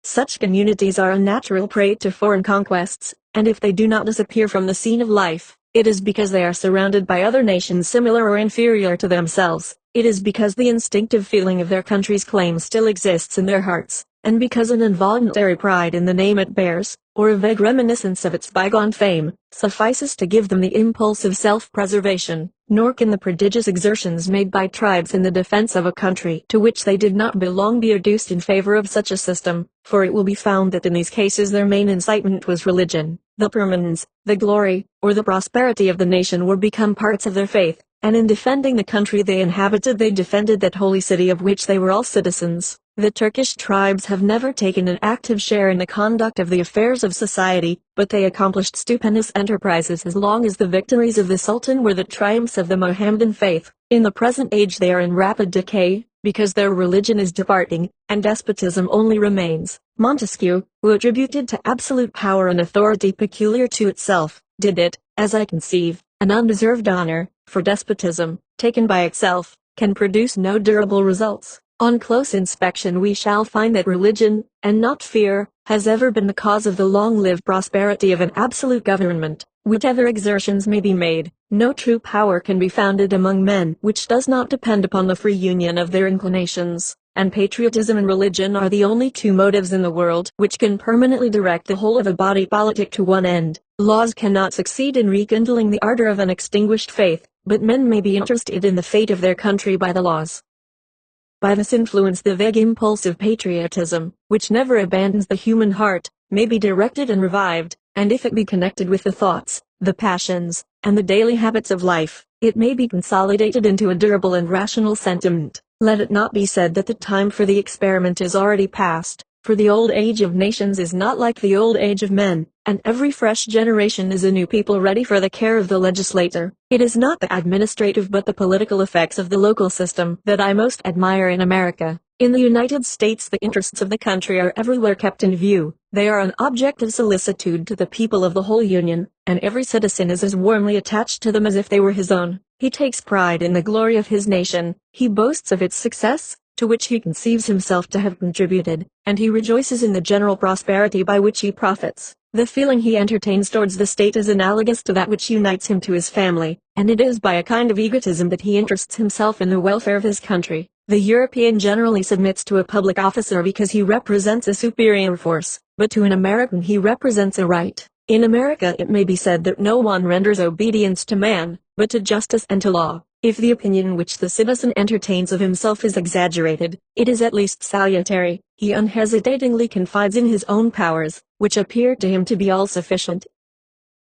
Such communities are a natural prey to foreign conquests, and if they do not disappear from the scene of life, it is because they are surrounded by other nations similar or inferior to themselves. It is because the instinctive feeling of their country's claim still exists in their hearts, and because an involuntary pride in the name it bears, or a vague reminiscence of its bygone fame, suffices to give them the impulse of self-preservation. Nor can the prodigious exertions made by tribes in the defense of a country to which they did not belong be adduced in favor of such a system, for it will be found that in these cases their main incitement was religion. The permanence, the glory, or the prosperity of the nation were become parts of their faith, and in defending the country they inhabited they defended that holy city of which they were all citizens. The Turkish tribes have never taken an active share in the conduct of the affairs of society, but they accomplished stupendous enterprises as long as the victories of the Sultan were the triumphs of the Mohammedan faith. In the present age they are in rapid decay, because their religion is departing, and despotism only remains. Montesquieu, who attributed to absolute power an authority peculiar to itself, did it, as I conceive, an undeserved honor, for despotism, taken by itself, can produce no durable results. On close inspection we shall find that religion, and not fear, has ever been the cause of the long-lived prosperity of an absolute government. Whatever exertions may be made, no true power can be founded among men which does not depend upon the free union of their inclinations, and patriotism and religion are the only two motives in the world which can permanently direct the whole of a body politic to one end. Laws cannot succeed in rekindling the ardor of an extinguished faith, but men may be interested in the fate of their country by the laws. By this influence the vague impulse of patriotism, which never abandons the human heart, may be directed and revived, and if it be connected with the thoughts, the passions, and the daily habits of life, it may be consolidated into a durable and rational sentiment. Let it not be said that the time for the experiment is already past, for the old age of nations is not like the old age of men, and every fresh generation is a new people ready for the care of the legislator. It is not the administrative but the political effects of the local system that I most admire in America. In the United States the interests of the country are everywhere kept in view. They are an object of solicitude to the people of the whole Union, and every citizen is as warmly attached to them as if they were his own. He takes pride in the glory of his nation, he boasts of its success, to which he conceives himself to have contributed, and he rejoices in the general prosperity by which he profits. The feeling he entertains towards the state is analogous to that which unites him to his family, and it is by a kind of egotism that he interests himself in the welfare of his country. The European generally submits to a public officer because he represents a superior force, but to an American he represents a right. In America it may be said that no one renders obedience to man, but to justice and to law. If the opinion which the citizen entertains of himself is exaggerated, it is at least salutary. He unhesitatingly confides in his own powers, which appear to him to be all sufficient.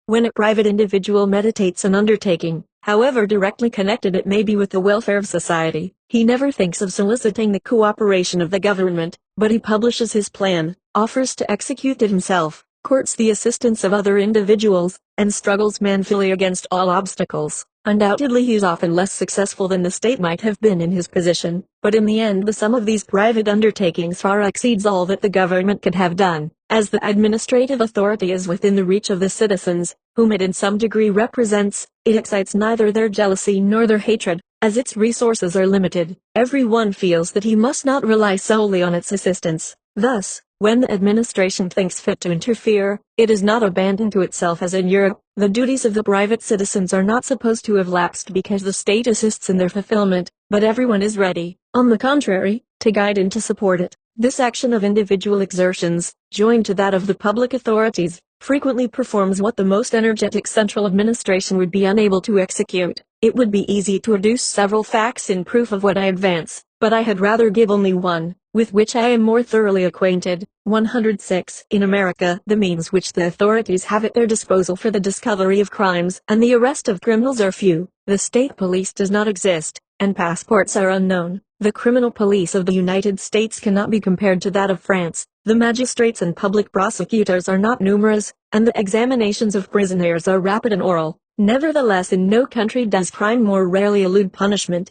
When a private individual meditates an undertaking, however directly connected it may be with the welfare of society, he never thinks of soliciting the cooperation of the government, but he publishes his plan, offers to execute it himself, courts the assistance of other individuals, and struggles manfully against all obstacles. Undoubtedly he is often less successful than the state might have been in his position, but in the end the sum of these private undertakings far exceeds all that the government could have done. As the administrative authority is within the reach of the citizens, whom it in some degree represents, it excites neither their jealousy nor their hatred. As its resources are limited, every one feels that he must not rely solely on its assistance. Thus, when the administration thinks fit to interfere, it is not abandoned to itself as in Europe. The duties of the private citizens are not supposed to have lapsed because the state assists in their fulfillment, but everyone is ready, on the contrary, to guide and to support it. This action of individual exertions, joined to that of the public authorities, frequently performs what the most energetic central administration would be unable to execute. It would be easy to adduce several facts in proof of what I advance, but I had rather give only one, with which I am more thoroughly acquainted. 106. In America, the means which the authorities have at their disposal for the discovery of crimes and the arrest of criminals are few. The state police does not exist, and passports are unknown. The criminal police of the United States cannot be compared to that of France. The magistrates and public prosecutors are not numerous, and the examinations of prisoners are rapid and oral. Nevertheless, in no country does crime more rarely elude punishment.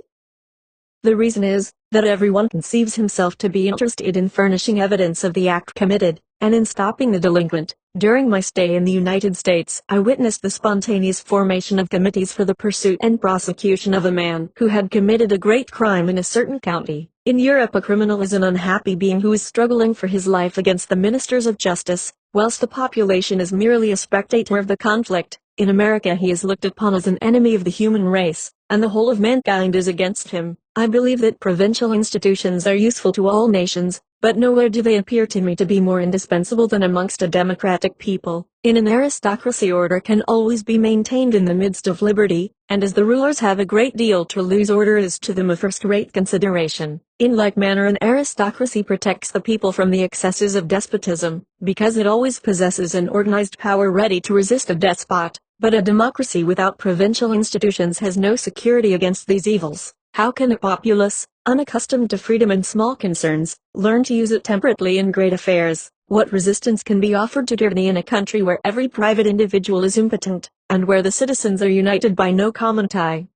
The reason is, that everyone conceives himself to be interested in furnishing evidence of the act committed, and in stopping the delinquent. During my stay in the United States, I witnessed the spontaneous formation of committees for the pursuit and prosecution of a man who had committed a great crime in a certain county. In Europe a criminal is an unhappy being who is struggling for his life against the ministers of justice, whilst the population is merely a spectator of the conflict. In America he is looked upon as an enemy of the human race, and the whole of mankind is against him. I believe that provincial institutions are useful to all nations, but nowhere do they appear to me to be more indispensable than amongst a democratic people. In an aristocracy order can always be maintained in the midst of liberty, and as the rulers have a great deal to lose, order is to them a first-rate consideration. In like manner an aristocracy protects the people from the excesses of despotism, because it always possesses an organized power ready to resist a despot. But a democracy without provincial institutions has no security against these evils. How can a populace, unaccustomed to freedom in small concerns, learn to use it temperately in great affairs? What resistance can be offered to tyranny in a country where every private individual is impotent, and where the citizens are united by no common tie?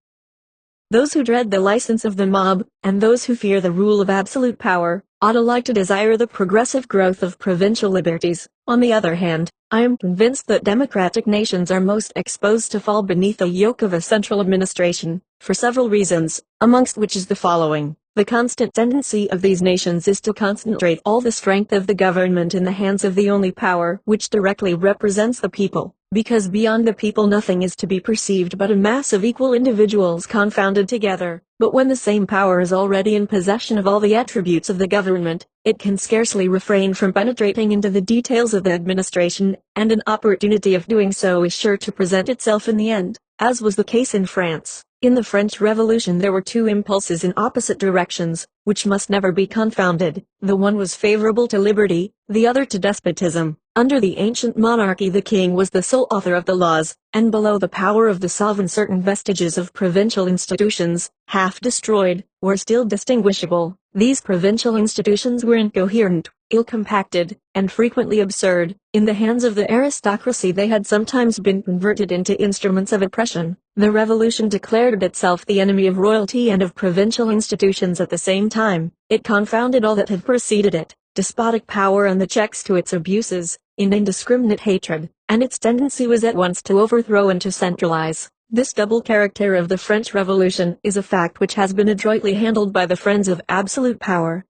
Those who dread the license of the mob, and those who fear the rule of absolute power, ought alike to desire the progressive growth of provincial liberties. On the other hand, I am convinced that democratic nations are most exposed to fall beneath the yoke of a central administration, for several reasons, amongst which is the following. The constant tendency of these nations is to concentrate all the strength of the government in the hands of the only power which directly represents the people, because beyond the people nothing is to be perceived but a mass of equal individuals confounded together. But when the same power is already in possession of all the attributes of the government, it can scarcely refrain from penetrating into the details of the administration, and an opportunity of doing so is sure to present itself in the end, as was the case in France. In the French Revolution there were two impulses in opposite directions, which must never be confounded. The one was favorable to liberty, the other to despotism. Under the ancient monarchy the king was the sole author of the laws, and below the power of the sovereign certain vestiges of provincial institutions, half destroyed, were still distinguishable. These provincial institutions were incoherent, ill-compacted, and frequently absurd. In the hands of the aristocracy they had sometimes been converted into instruments of oppression. The revolution declared itself the enemy of royalty and of provincial institutions at the same time. It confounded all that had preceded it, despotic power and the checks to its abuses, in indiscriminate hatred, and its tendency was at once to overthrow and to centralize. This double character of the French Revolution is a fact which has been adroitly handled by the friends of absolute power.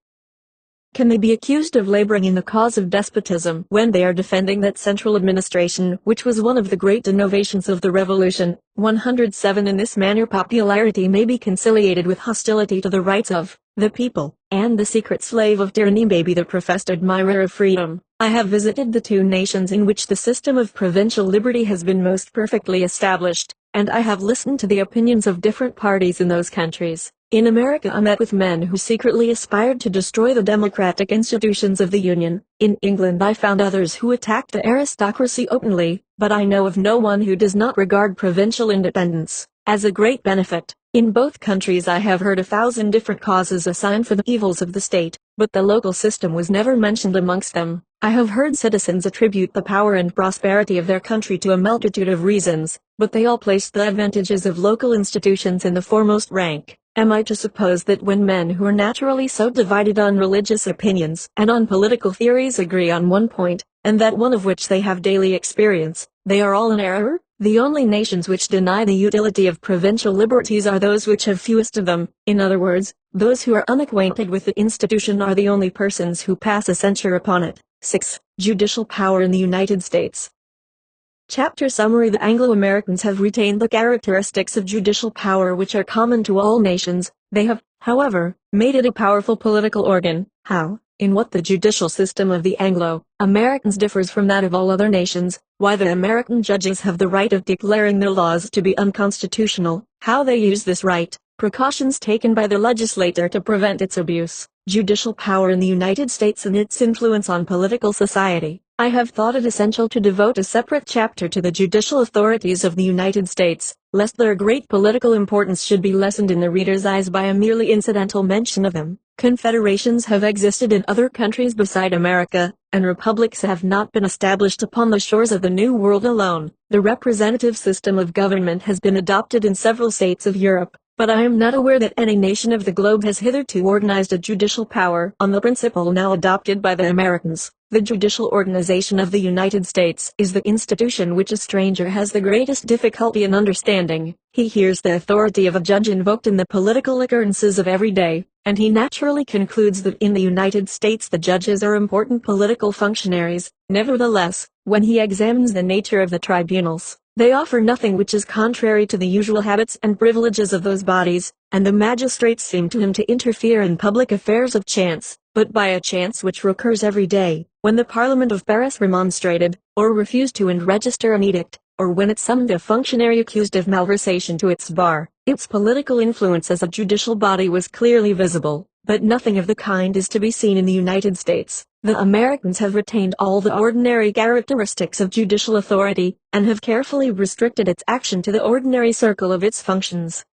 Can they be accused of laboring in the cause of despotism when they are defending that central administration which was one of the great innovations of the Revolution? 107. In this manner popularity may be conciliated with hostility to the rights of the people, and the secret slave of tyranny may be the professed admirer of freedom. I have visited the two nations in which the system of provincial liberty has been most perfectly established, and I have listened to the opinions of different parties in those countries. In America I met with men who secretly aspired to destroy the democratic institutions of the Union. In England I found others who attacked the aristocracy openly, but I know of no one who does not regard provincial independence as a great benefit. In both countries I have heard 1,000 different causes assigned for the evils of the state, but the local system was never mentioned amongst them. I have heard citizens attribute the power and prosperity of their country to a multitude of reasons, but they all placed the advantages of local institutions in the foremost rank. Am I to suppose that when men who are naturally so divided on religious opinions and on political theories agree on one point, and that one of which they have daily experience, they are all in error? The only nations which deny the utility of provincial liberties are those which have fewest of them. In other words, those who are unacquainted with the institution are the only persons who pass a censure upon it. 6. Judicial power in the United States. Chapter Summary. The Anglo-Americans have retained the characteristics of judicial power which are common to all nations. They have, however, made it a powerful political organ. How? In what the judicial system of the Anglo-Americans differs from that of all other nations, why the American judges have the right of declaring their laws to be unconstitutional, how they use this right, precautions taken by the legislator to prevent its abuse, judicial power in the United States and its influence on political society. I have thought it essential to devote a separate chapter to the judicial authorities of the United States, lest their great political importance should be lessened in the reader's eyes by a merely incidental mention of them. Confederations have existed in other countries beside America, and republics have not been established upon the shores of the New World alone. The representative system of government has been adopted in several states of Europe, but I am not aware that any nation of the globe has hitherto organized a judicial power on the principle now adopted by the Americans. The judicial organization of the United States is the institution which a stranger has the greatest difficulty in understanding. He hears the authority of a judge invoked in the political occurrences of every day, and he naturally concludes that in the United States the judges are important political functionaries. Nevertheless, when he examines the nature of the tribunals, they offer nothing which is contrary to the usual habits and privileges of those bodies, and the magistrates seem to him to interfere in public affairs of chance, but by a chance which recurs every day. When the Parliament of Paris remonstrated, or refused to enregister an edict, or when it summoned a functionary accused of malversation to its bar, its political influence as a judicial body was clearly visible, but nothing of the kind is to be seen in the United States. The Americans have retained all the ordinary characteristics of judicial authority, and have carefully restricted its action to the ordinary circle of its functions.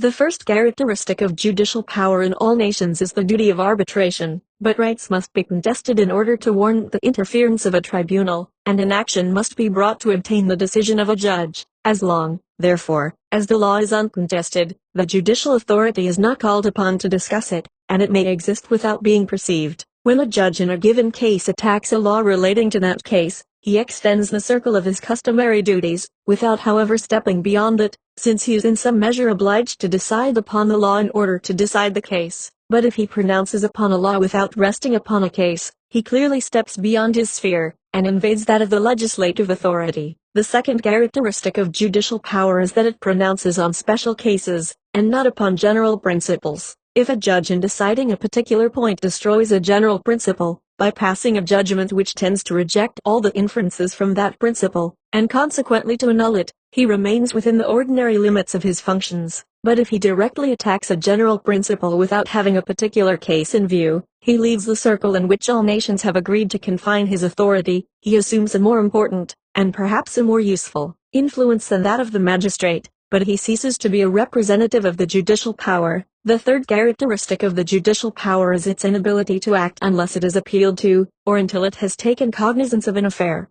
The first characteristic of judicial power in all nations is the duty of arbitration, but rights must be contested in order to warrant the interference of a tribunal, and an action must be brought to obtain the decision of a judge. As long, therefore, as the law is uncontested, the judicial authority is not called upon to discuss it, and it may exist without being perceived. When a judge in a given case attacks a law relating to that case, he extends the circle of his customary duties, without however stepping beyond it, since he is in some measure obliged to decide upon the law in order to decide the case. But if he pronounces upon a law without resting upon a case, he clearly steps beyond his sphere, and invades that of the legislative authority. The second characteristic of judicial power is that it pronounces on special cases, and not upon general principles. If a judge in deciding a particular point destroys a general principle, by passing a judgment which tends to reject all the inferences from that principle, and consequently to annul it, he remains within the ordinary limits of his functions. But if he directly attacks a general principle without having a particular case in view, he leaves the circle in which all nations have agreed to confine his authority. He assumes a more important, and perhaps a more useful, influence than that of the magistrate, but he ceases to be a representative of the judicial power. The third characteristic of the judicial power is its inability to act unless it is appealed to, or until it has taken cognizance of an affair.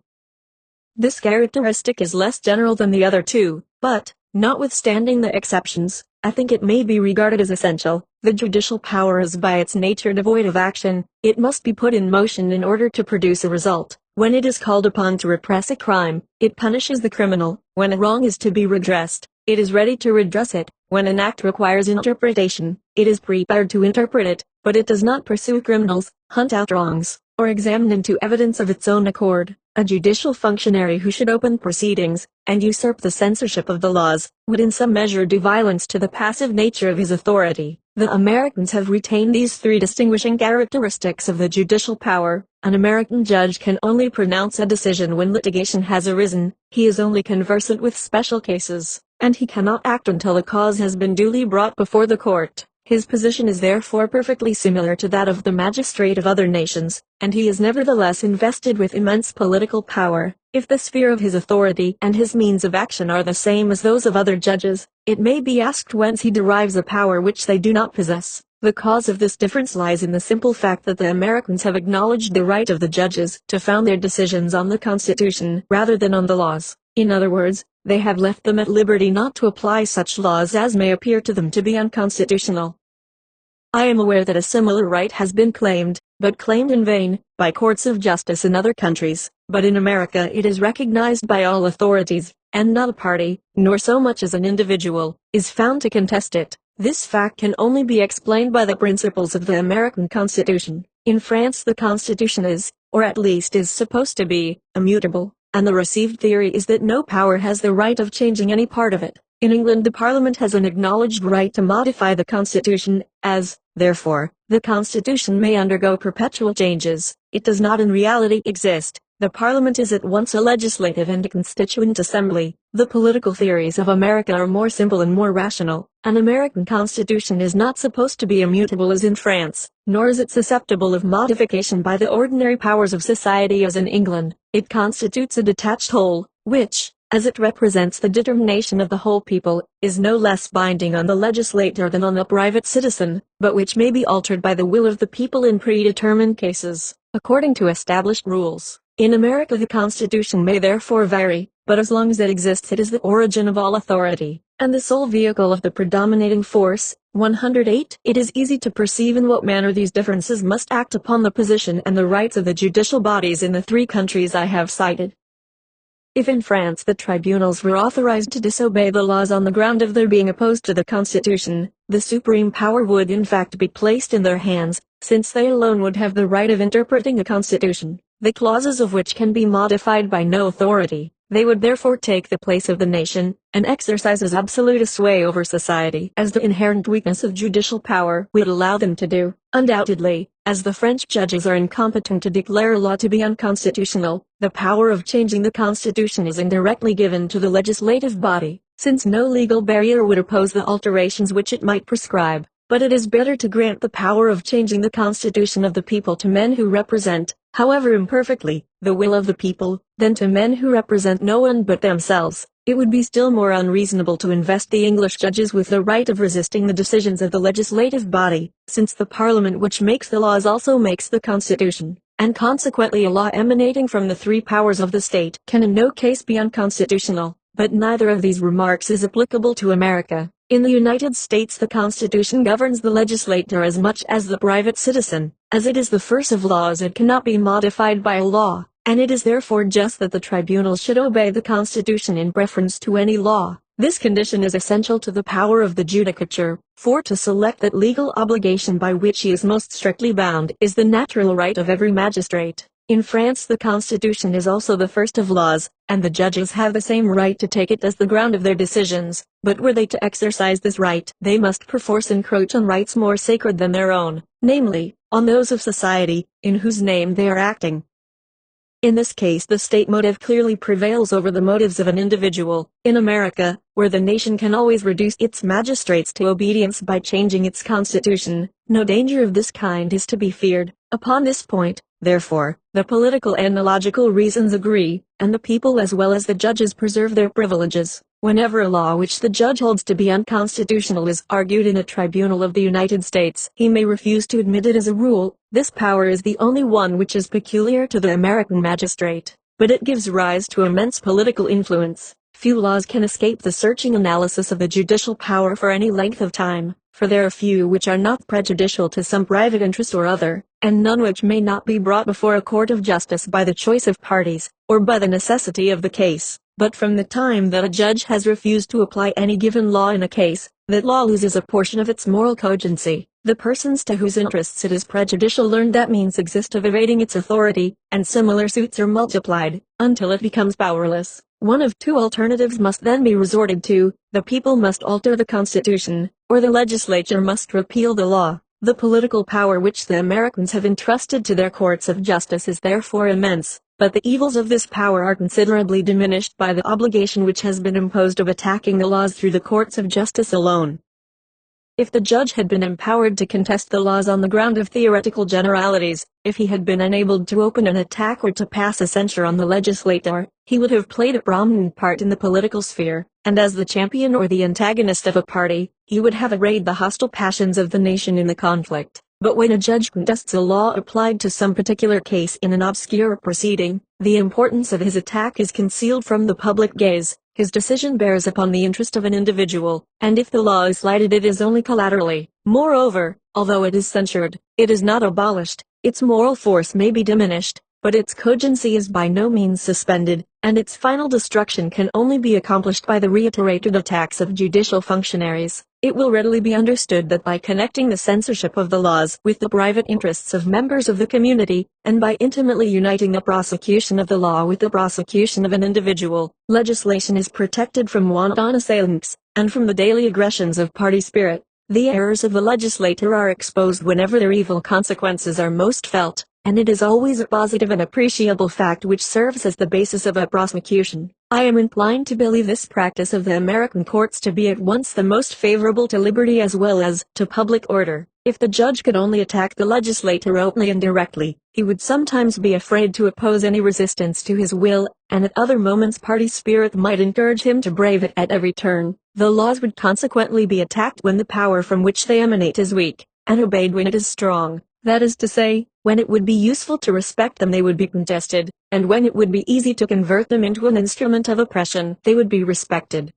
This characteristic is less general than the other two, but, notwithstanding the exceptions, I think it may be regarded as essential. The judicial power is by its nature devoid of action. It must be put in motion in order to produce a result. When it is called upon to repress a crime, it punishes the criminal. When a wrong is to be redressed, it is ready to redress it. When an act requires interpretation, it is prepared to interpret it, but it does not pursue criminals, hunt out wrongs, or examine into evidence of its own accord. A judicial functionary who should open proceedings, and usurp the censorship of the laws, would in some measure do violence to the passive nature of his authority. The Americans have retained these three distinguishing characteristics of the judicial power. An American judge can only pronounce a decision when litigation has arisen. He is only conversant with special cases, and he cannot act until the cause has been duly brought before the court. His position is therefore perfectly similar to that of the magistrate of other nations, and he is nevertheless invested with immense political power. If the sphere of his authority and his means of action are the same as those of other judges, it may be asked whence he derives a power which they do not possess. The cause of this difference lies in the simple fact that the Americans have acknowledged the right of the judges to found their decisions on the Constitution rather than on the laws. In other words, they have left them at liberty not to apply such laws as may appear to them to be unconstitutional. I am aware that a similar right has been claimed, but claimed in vain, by courts of justice in other countries, but in America it is recognized by all authorities, and not a party, nor so much as an individual, is found to contest it. This fact can only be explained by the principles of the American Constitution. In France the Constitution is, or at least is supposed to be, immutable, and the received theory is that no power has the right of changing any part of it. In England the Parliament has an acknowledged right to modify the Constitution, as, therefore, the Constitution may undergo perpetual changes. It does not in reality exist. The Parliament is at once a legislative and a constituent assembly. The political theories of America are more simple and more rational. An American Constitution is not supposed to be immutable as in France, nor is it susceptible of modification by the ordinary powers of society as in England. It constitutes a detached whole, which, as it represents the determination of the whole people, is no less binding on the legislator than on the private citizen, but which may be altered by the will of the people in predetermined cases, according to established rules. In America the Constitution may therefore vary, but as long as it exists it is the origin of all authority, and the sole vehicle of the predominating force. 108. It is easy to perceive in what manner these differences must act upon the position and the rights of the judicial bodies in the three countries I have cited. If in France the tribunals were authorized to disobey the laws on the ground of their being opposed to the Constitution, the supreme power would in fact be placed in their hands, since they alone would have the right of interpreting a Constitution, the clauses of which can be modified by no authority. They would therefore take the place of the nation, and exercise as absolute a sway over society as the inherent weakness of judicial power would allow them to do. Undoubtedly, as the French judges are incompetent to declare a law to be unconstitutional, the power of changing the Constitution is indirectly given to the legislative body, since no legal barrier would oppose the alterations which it might prescribe. But it is better to grant the power of changing the Constitution of the people to men who represent, however imperfectly, the will of the people, then to men who represent no one but themselves, it would be still more unreasonable to invest the English judges with the right of resisting the decisions of the legislative body, since the Parliament which makes the laws also makes the Constitution, and consequently a law emanating from the three powers of the state can in no case be unconstitutional. But neither of these remarks is applicable to America. In the United States the Constitution governs the legislator as much as the private citizen, as it is the first of laws it cannot be modified by a law, and it is therefore just that the tribunal should obey the Constitution in preference to any law. This condition is essential to the power of the judicature, for to select that legal obligation by which he is most strictly bound is the natural right of every magistrate. In France the Constitution is also the first of laws, and the judges have the same right to take it as the ground of their decisions, but were they to exercise this right, they must perforce encroach on rights more sacred than their own, namely, on those of society, in whose name they are acting. In this case the state motive clearly prevails over the motives of an individual. In America, where the nation can always reduce its magistrates to obedience by changing its constitution, no danger of this kind is to be feared. Upon this point, therefore, the political and the logical reasons agree, and the people as well as the judges preserve their privileges. Whenever a law which the judge holds to be unconstitutional is argued in a tribunal of the United States, he may refuse to admit it as a rule. This power is the only one which is peculiar to the American magistrate, but it gives rise to immense political influence. Few laws can escape the searching analysis of the judicial power for any length of time, for there are few which are not prejudicial to some private interest or other, and none which may not be brought before a court of justice by the choice of parties, or by the necessity of the case. But from the time that a judge has refused to apply any given law in a case, that law loses a portion of its moral cogency. The persons to whose interests it is prejudicial learn that means exist of evading its authority, and similar suits are multiplied, until it becomes powerless. One of two alternatives must then be resorted to: the people must alter the Constitution, or the legislature must repeal the law. The political power which the Americans have entrusted to their courts of justice is therefore immense, but the evils of this power are considerably diminished by the obligation which has been imposed of attacking the laws through the courts of justice alone. If the judge had been empowered to contest the laws on the ground of theoretical generalities, if he had been enabled to open an attack or to pass a censure on the legislator, he would have played a prominent part in the political sphere, and as the champion or the antagonist of a party, he would have arrayed the hostile passions of the nation in the conflict. But when a judge contests a law applied to some particular case in an obscure proceeding, the importance of his attack is concealed from the public gaze. His decision bears upon the interest of an individual, and if the law is slighted it is only collaterally. Moreover, although it is censured, it is not abolished. Its moral force may be diminished, but its cogency is by no means suspended, and its final destruction can only be accomplished by the reiterated attacks of judicial functionaries. It will readily be understood that by connecting the censorship of the laws with the private interests of members of the community, and by intimately uniting the prosecution of the law with the prosecution of an individual, legislation is protected from wanton assailants, and from the daily aggressions of party spirit. The errors of the legislator are exposed whenever their evil consequences are most felt, and it is always a positive and appreciable fact which serves as the basis of a prosecution. I am inclined to believe this practice of the American courts to be at once the most favorable to liberty as well as to public order. If the judge could only attack the legislator openly and directly, he would sometimes be afraid to oppose any resistance to his will, and at other moments party spirit might encourage him to brave it at every turn. The laws would consequently be attacked when the power from which they emanate is weak, and obeyed when it is strong. That is to say, when it would be useful to respect them they would be contested, and when it would be easy to convert them into an instrument of oppression they would be respected.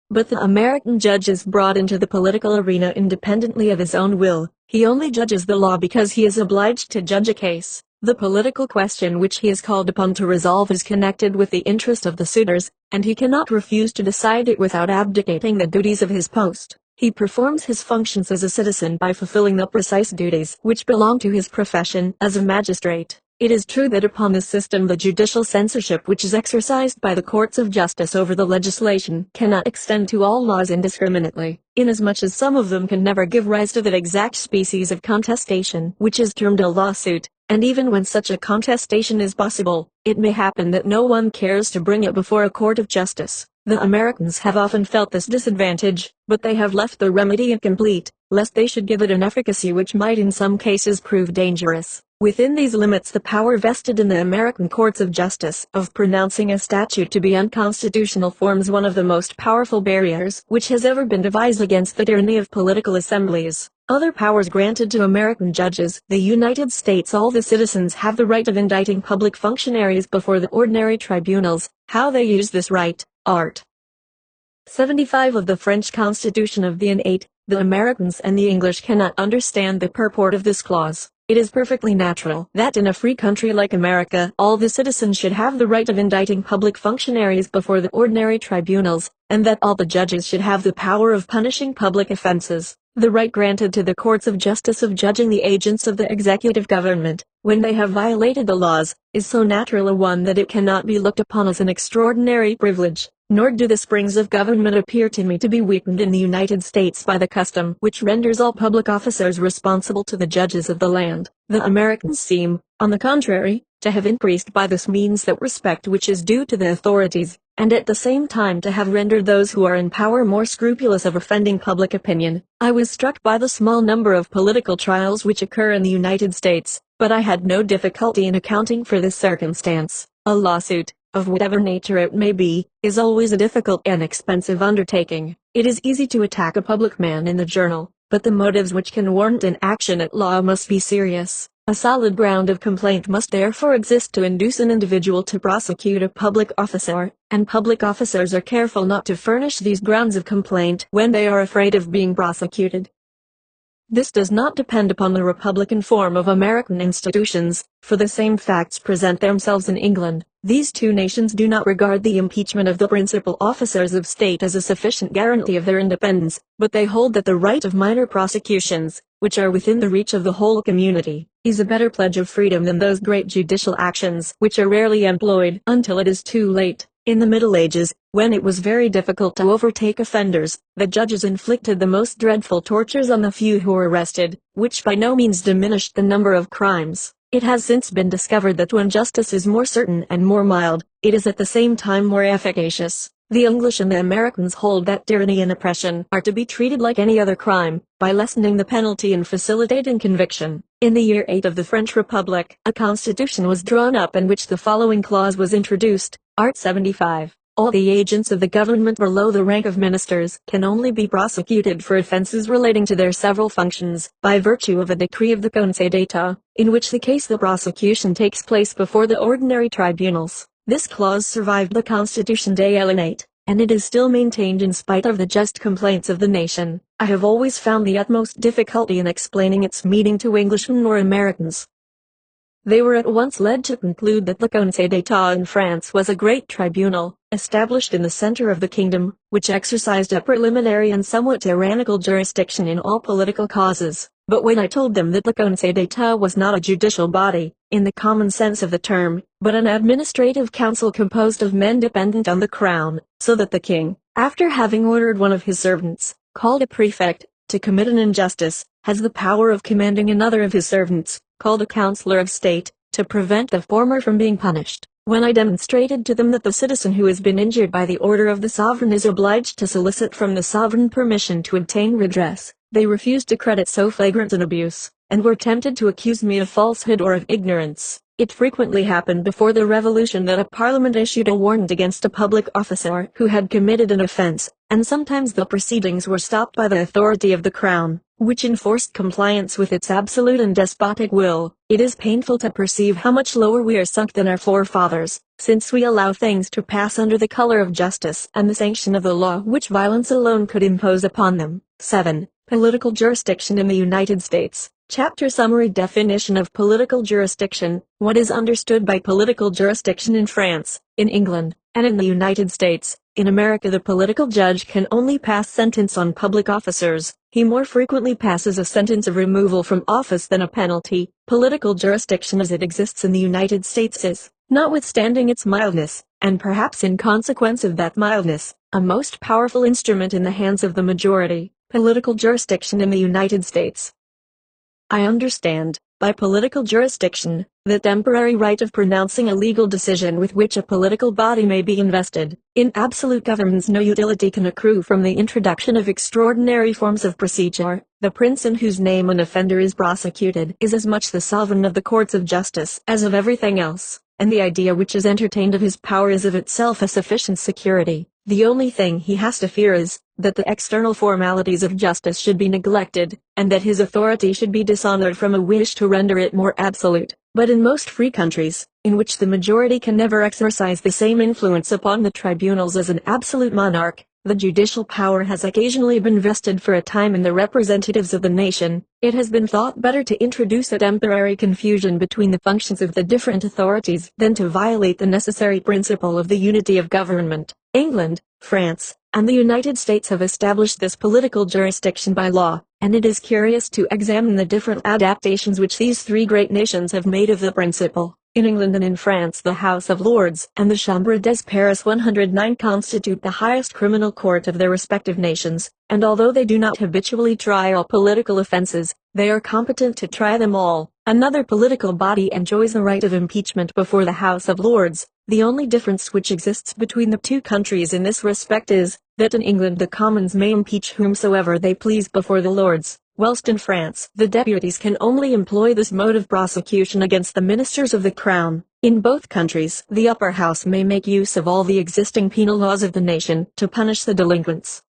But the American judge is brought into the political arena independently of his own will. He only judges the law because he is obliged to judge a case. The political question which he is called upon to resolve is connected with the interest of the suitors, and he cannot refuse to decide it without abdicating the duties of his post. He performs his functions as a citizen by fulfilling the precise duties which belong to his profession as a magistrate. It is true that upon this system the judicial censorship which is exercised by the courts of justice over the legislation cannot extend to all laws indiscriminately, inasmuch as some of them can never give rise to that exact species of contestation which is termed a lawsuit, and even when such a contestation is possible, it may happen that no one cares to bring it before a court of justice. The Americans have often felt this disadvantage, but they have left the remedy incomplete, lest they should give it an efficacy which might in some cases prove dangerous. Within these limits, the power vested in the American courts of justice of pronouncing a statute to be unconstitutional forms one of the most powerful barriers which has ever been devised against the tyranny of political assemblies. Other powers granted to American judges. The United States, all the citizens have the right of indicting public functionaries before the ordinary tribunals. How they use this right. Art. 75 of the French Constitution of the N8. The Americans and the English cannot understand the purport of this clause. It is perfectly natural that in a free country like America, all the citizens should have the right of indicting public functionaries before the ordinary tribunals, and that all the judges should have the power of punishing public offenses. The right granted to the courts of justice of judging the agents of the executive government, when they have violated the laws, is so natural a one that it cannot be looked upon as an extraordinary privilege. Nor do the springs of government appear to me to be weakened in the United States by the custom which renders all public officers responsible to the judges of the land. The Americans seem, on the contrary, to have increased by this means that respect which is due to the authorities, and at the same time to have rendered those who are in power more scrupulous of offending public opinion. I was struck by the small number of political trials which occur in the United States, but I had no difficulty in accounting for this circumstance. A lawsuit, of whatever nature it may be, is always a difficult and expensive undertaking. It is easy to attack a public man in the journal, but the motives which can warrant an action at law must be serious. A solid ground of complaint must therefore exist to induce an individual to prosecute a public officer, and public officers are careful not to furnish these grounds of complaint when they are afraid of being prosecuted. This does not depend upon the republican form of American institutions, for the same facts present themselves in England. These two nations do not regard the impeachment of the principal officers of state as a sufficient guarantee of their independence, but they hold that the right of minor prosecutions, which are within the reach of the whole community, is a better pledge of freedom than those great judicial actions which are rarely employed until it is too late. In the Middle Ages, when it was very difficult to overtake offenders, the judges inflicted the most dreadful tortures on the few who were arrested, which by no means diminished the number of crimes. It has since been discovered that when justice is more certain and more mild, it is at the same time more efficacious. The English and the Americans hold that tyranny and oppression are to be treated like any other crime, by lessening the penalty and facilitating conviction. In the year 8 of the French Republic, a constitution was drawn up in which the following clause was introduced. Art. 75. All the agents of the government below the rank of ministers can only be prosecuted for offenses relating to their several functions, by virtue of a decree of the Conseil d'État, in which the prosecution takes place before the ordinary tribunals. This clause survived the Constitution de l'N8, and it is still maintained in spite of the just complaints of the nation. I have always found the utmost difficulty in explaining its meaning to Englishmen or Americans. They were at once led to conclude that the Conseil d'État in France was a great tribunal, established in the center of the kingdom, which exercised a preliminary and somewhat tyrannical jurisdiction in all political causes. But when I told them that the Conseil d'État was not a judicial body, in the common sense of the term, but an administrative council composed of men dependent on the crown, so that the king, after having ordered one of his servants, called a prefect, to commit an injustice, has the power of commanding another of his servants, called a counselor of state, to prevent the former from being punished. When I demonstrated to them that the citizen who has been injured by the order of the sovereign is obliged to solicit from the sovereign permission to obtain redress, they refused to credit so flagrant an abuse, and were tempted to accuse me of falsehood or of ignorance. It frequently happened before the Revolution that a parliament issued a warrant against a public officer who had committed an offense, and sometimes the proceedings were stopped by the authority of the crown, which enforced compliance with its absolute and despotic will. It is painful to perceive how much lower we are sunk than our forefathers, since we allow things to pass under the color of justice and the sanction of the law which violence alone could impose upon them. 7. Political jurisdiction in the United States. Chapter Summary Definition of political jurisdiction. What is understood by political jurisdiction in France, in England, and in the United States? In America, the political judge can only pass sentence on public officers. He more frequently passes a sentence of removal from office than a penalty. Political jurisdiction as it exists in the United States is, notwithstanding its mildness, and perhaps in consequence of that mildness, a most powerful instrument in the hands of the majority. Political jurisdiction in the United States. I understand, By political jurisdiction, the temporary right of pronouncing a legal decision with which a political body may be invested. In absolute governments, no utility can accrue from the introduction of extraordinary forms of procedure. The prince in whose name an offender is prosecuted is as much the sovereign of the courts of justice as of everything else, and the idea which is entertained of his power is of itself a sufficient security. The only thing he has to fear is, that the external formalities of justice should be neglected, and that his authority should be dishonored from a wish to render it more absolute. But in most free countries, in which the majority can never exercise the same influence upon the tribunals as an absolute monarch, the judicial power has occasionally been vested for a time in the representatives of the nation. It has been thought better to introduce a temporary confusion between the functions of the different authorities than to violate the necessary principle of the unity of government. England, France, and the United States have established this political jurisdiction by law, and it is curious to examine the different adaptations which these three great nations have made of the principle. In England and in France, the House of Lords and the Chambre des Pairs 109 constitute the highest criminal court of their respective nations, and although they do not habitually try all political offenses, they are competent to try them all. Another political body enjoys the right of impeachment before the House of Lords. The only difference which exists between the two countries in this respect is, that in England the Commons may impeach whomsoever they please before the Lords, whilst in France the deputies can only employ this mode of prosecution against the ministers of the Crown. In both countries, the upper house may make use of all the existing penal laws of the nation to punish the delinquents.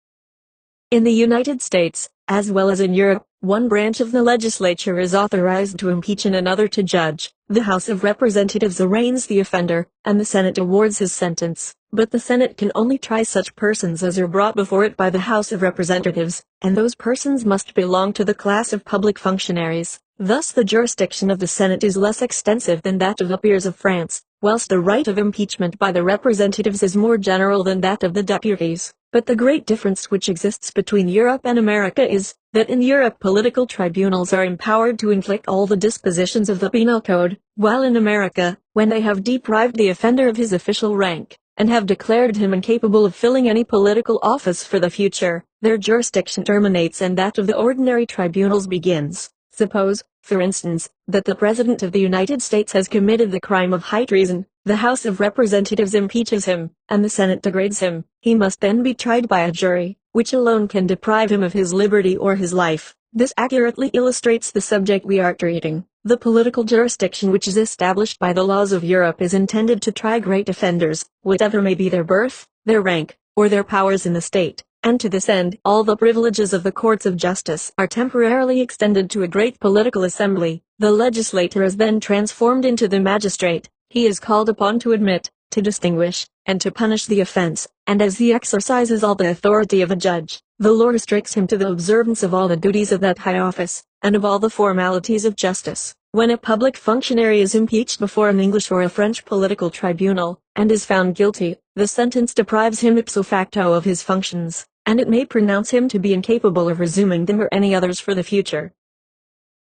In the United States, as well as in Europe, one branch of the legislature is authorized to impeach and another to judge. The House of Representatives arraigns the offender, and the Senate awards his sentence. But the Senate can only try such persons as are brought before it by the House of Representatives, and those persons must belong to the class of public functionaries. Thus the jurisdiction of the Senate is less extensive than that of the peers of France, whilst the right of impeachment by the representatives is more general than that of the deputies. But the great difference which exists between Europe and America is, that in Europe political tribunals are empowered to inflict all the dispositions of the penal code, while in America, when they have deprived the offender of his official rank, and have declared him incapable of filling any political office for the future, their jurisdiction terminates and that of the ordinary tribunals begins. Suppose, for instance, that the President of the United States has committed the crime of high treason. The House of Representatives impeaches him, and the Senate degrades him. He must then be tried by a jury, which alone can deprive him of his liberty or his life. This accurately illustrates the subject we are treating. The political jurisdiction which is established by the laws of Europe is intended to try great offenders, whatever may be their birth, their rank, or their powers in the state. And to this end, all the privileges of the courts of justice are temporarily extended to a great political assembly. The legislator is then transformed into the magistrate. He is called upon to admit, to distinguish, and to punish the offense, and as he exercises all the authority of a judge, the law restricts him to the observance of all the duties of that high office, and of all the formalities of justice. When a public functionary is impeached before an English or a French political tribunal, and is found guilty, the sentence deprives him ipso facto of his functions, and it may pronounce him to be incapable of resuming them or any others for the future.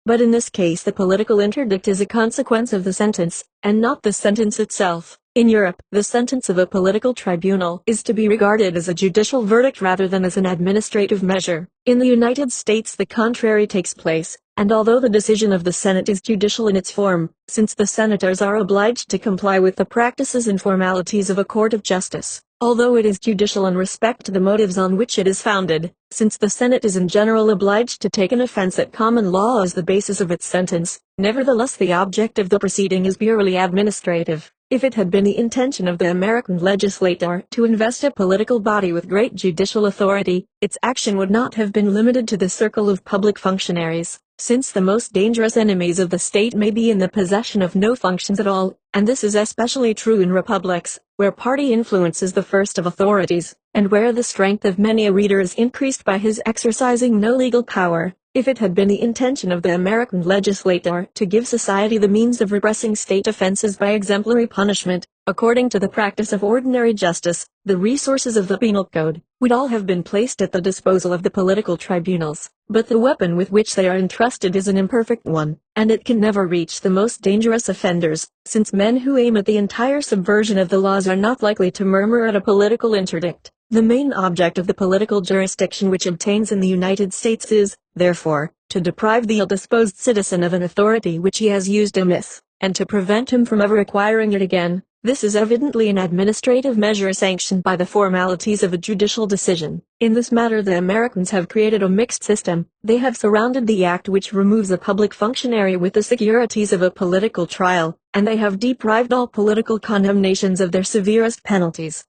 But in this case the political interdict is a consequence of the sentence, and not the sentence itself. In Europe, the sentence of a political tribunal is to be regarded as a judicial verdict rather than as an administrative measure. In the United States the contrary takes place, and although the decision of the Senate is judicial in its form, since the senators are obliged to comply with the practices and formalities of a court of justice, although it is judicial in respect to the motives on which it is founded, since the Senate is in general obliged to take an offense at common law as the basis of its sentence, nevertheless the object of the proceeding is purely administrative. If it had been the intention of the American legislator to invest a political body with great judicial authority, its action would not have been limited to the circle of public functionaries, since the most dangerous enemies of the state may be in the possession of no functions at all, and this is especially true in republics, where party influence is the first of authorities, and where the strength of many a reader is increased by his exercising no legal power. If it had been the intention of the American legislator to give society the means of repressing state offenses by exemplary punishment, according to the practice of ordinary justice, the resources of the penal code would all have been placed at the disposal of the political tribunals. But the weapon with which they are entrusted is an imperfect one, and it can never reach the most dangerous offenders, since men who aim at the entire subversion of the laws are not likely to murmur at a political interdict. The main object of the political jurisdiction which obtains in the United States is, therefore, to to deprive the ill-disposed citizen of an authority which he has used amiss, and to prevent him from ever acquiring it again. This is evidently an administrative measure sanctioned by the formalities of a judicial decision. In this matter the Americans have created a mixed system. They have surrounded the act which removes a public functionary with the securities of a political trial, and they have deprived all political condemnations of their severest penalties.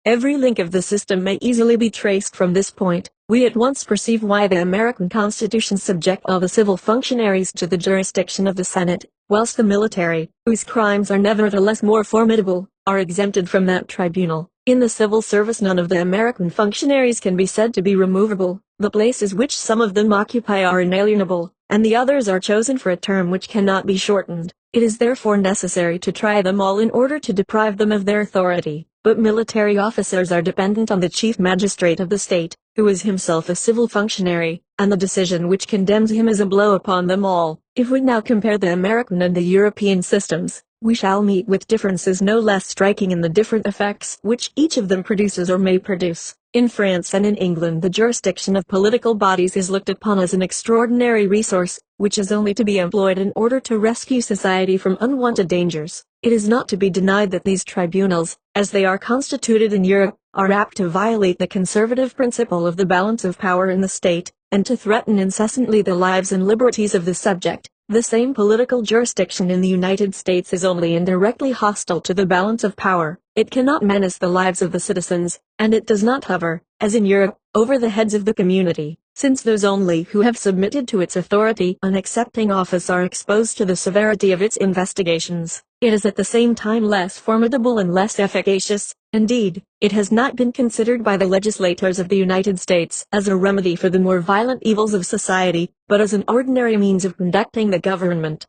Every link of the system may easily be traced from this point. We at once perceive why the American Constitution subject all the civil functionaries to the jurisdiction of the Senate, whilst the military, whose crimes are nevertheless more formidable, are exempted from that tribunal. In the civil service none of the American functionaries can be said to be removable. The places which some of them occupy are inalienable, and the others are chosen for a term which cannot be shortened. It is therefore necessary to try them all in order to deprive them of their authority. But military officers are dependent on the chief magistrate of the state, who is himself a civil functionary, and the decision which condemns him is a blow upon them all. If we now compare the American and the European systems, we shall meet with differences no less striking in the different effects which each of them produces or may produce. In France and in England the jurisdiction of political bodies is looked upon as an extraordinary resource, which is only to be employed in order to rescue society from unwanted dangers. It is not to be denied that these tribunals, as they are constituted in Europe, are apt to violate the conservative principle of the balance of power in the state, and to threaten incessantly the lives and liberties of the subject. The same political jurisdiction in the United States is only indirectly hostile to the balance of power. It cannot menace the lives of the citizens, and it does not hover, as in Europe, over the heads of the community, since those only who have submitted to its authority on accepting office are exposed to the severity of its investigations. It is at the same time less formidable and less efficacious. Indeed, it has not been considered by the legislators of the United States as a remedy for the more violent evils of society, but as an ordinary means of conducting the government.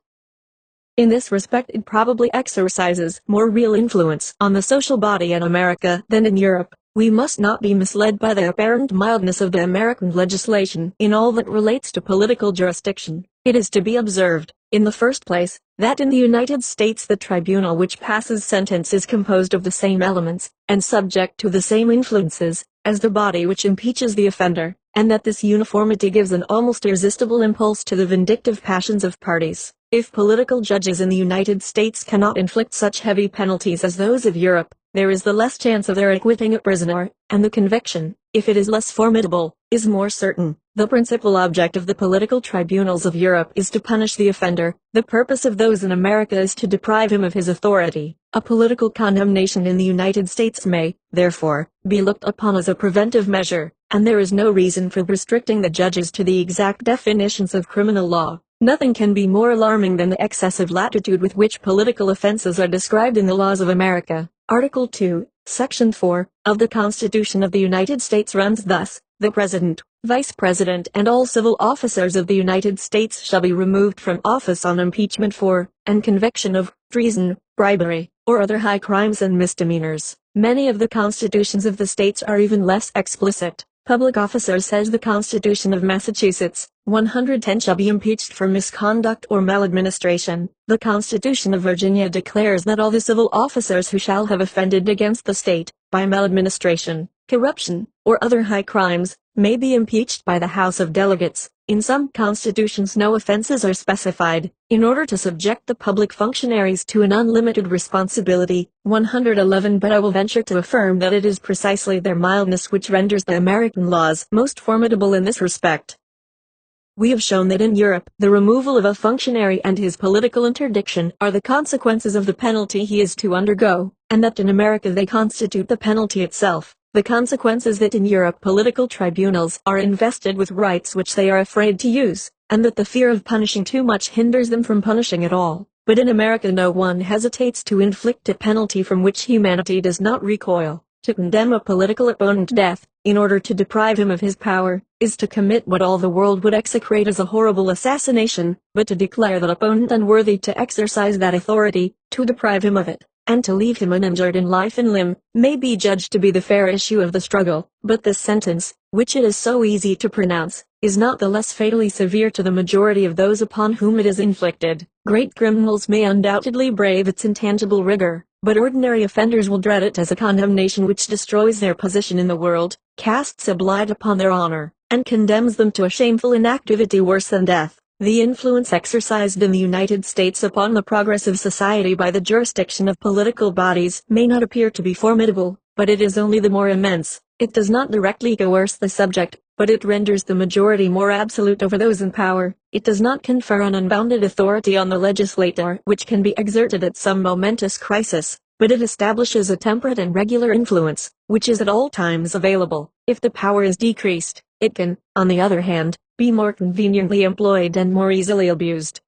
In this respect it probably exercises more real influence on the social body in America than in Europe. We must not be misled by the apparent mildness of the American legislation in all that relates to political jurisdiction. It is to be observed, in the first place, that in the United States the tribunal which passes sentence is composed of the same elements, and subject to the same influences, as the body which impeaches the offender, and that this uniformity gives an almost irresistible impulse to the vindictive passions of parties. If political judges in the United States cannot inflict such heavy penalties as those of Europe, there is the less chance of their acquitting a prisoner, and the conviction, if it is less formidable, is more certain. The principal object of the political tribunals of Europe is to punish the offender. The purpose of those in America is to deprive him of his authority. A political condemnation in the United States may, therefore, be looked upon as a preventive measure, and there is no reason for restricting the judges to the exact definitions of criminal law. Nothing can be more alarming than the excessive latitude with which political offenses are described in the laws of America. Article 2, Section 4, of the Constitution of the United States runs thus: the President, Vice President and all civil officers of the United States shall be removed from office on impeachment for, and conviction of, treason, bribery, or other high crimes and misdemeanors. Many of the constitutions of the states are even less explicit. Public officers, says the Constitution of Massachusetts, 110 shall be impeached for misconduct or maladministration. The Constitution of Virginia declares that all the civil officers who shall have offended against the state, by maladministration, corruption, or other high crimes, may be impeached by the House of Delegates. In some constitutions no offenses are specified, in order to subject the public functionaries to an unlimited responsibility. 111 But I will venture to affirm that it is precisely their mildness which renders the American laws most formidable in this respect. We have shown that in Europe, the removal of a functionary and his political interdiction are the consequences of the penalty he is to undergo, and that in America they constitute the penalty itself. The consequence is that in Europe political tribunals are invested with rights which they are afraid to use, and that the fear of punishing too much hinders them from punishing at all. But in America no one hesitates to inflict a penalty from which humanity does not recoil. To condemn a political opponent to death, in order to deprive him of his power, is to commit what all the world would execrate as a horrible assassination, but to declare that opponent unworthy to exercise that authority, to deprive him of it, and to leave him uninjured in life and limb, may be judged to be the fair issue of the struggle. But this sentence, which it is so easy to pronounce, is not the less fatally severe to the majority of those upon whom it is inflicted. Great criminals may undoubtedly brave its intangible rigor, but ordinary offenders will dread it as a condemnation which destroys their position in the world, casts a blight upon their honor, and condemns them to a shameful inactivity worse than death. The influence exercised in the United States upon the progress of society by the jurisdiction of political bodies may not appear to be formidable, but it is only the more immense. It does not directly coerce the subject, but it renders the majority more absolute over those in power. It does not confer an unbounded authority on the legislator which can be exerted at some momentous crisis, but it establishes a temperate and regular influence, which is at all times available. If the power is decreased, it can, on the other hand, be more conveniently employed and more easily abused.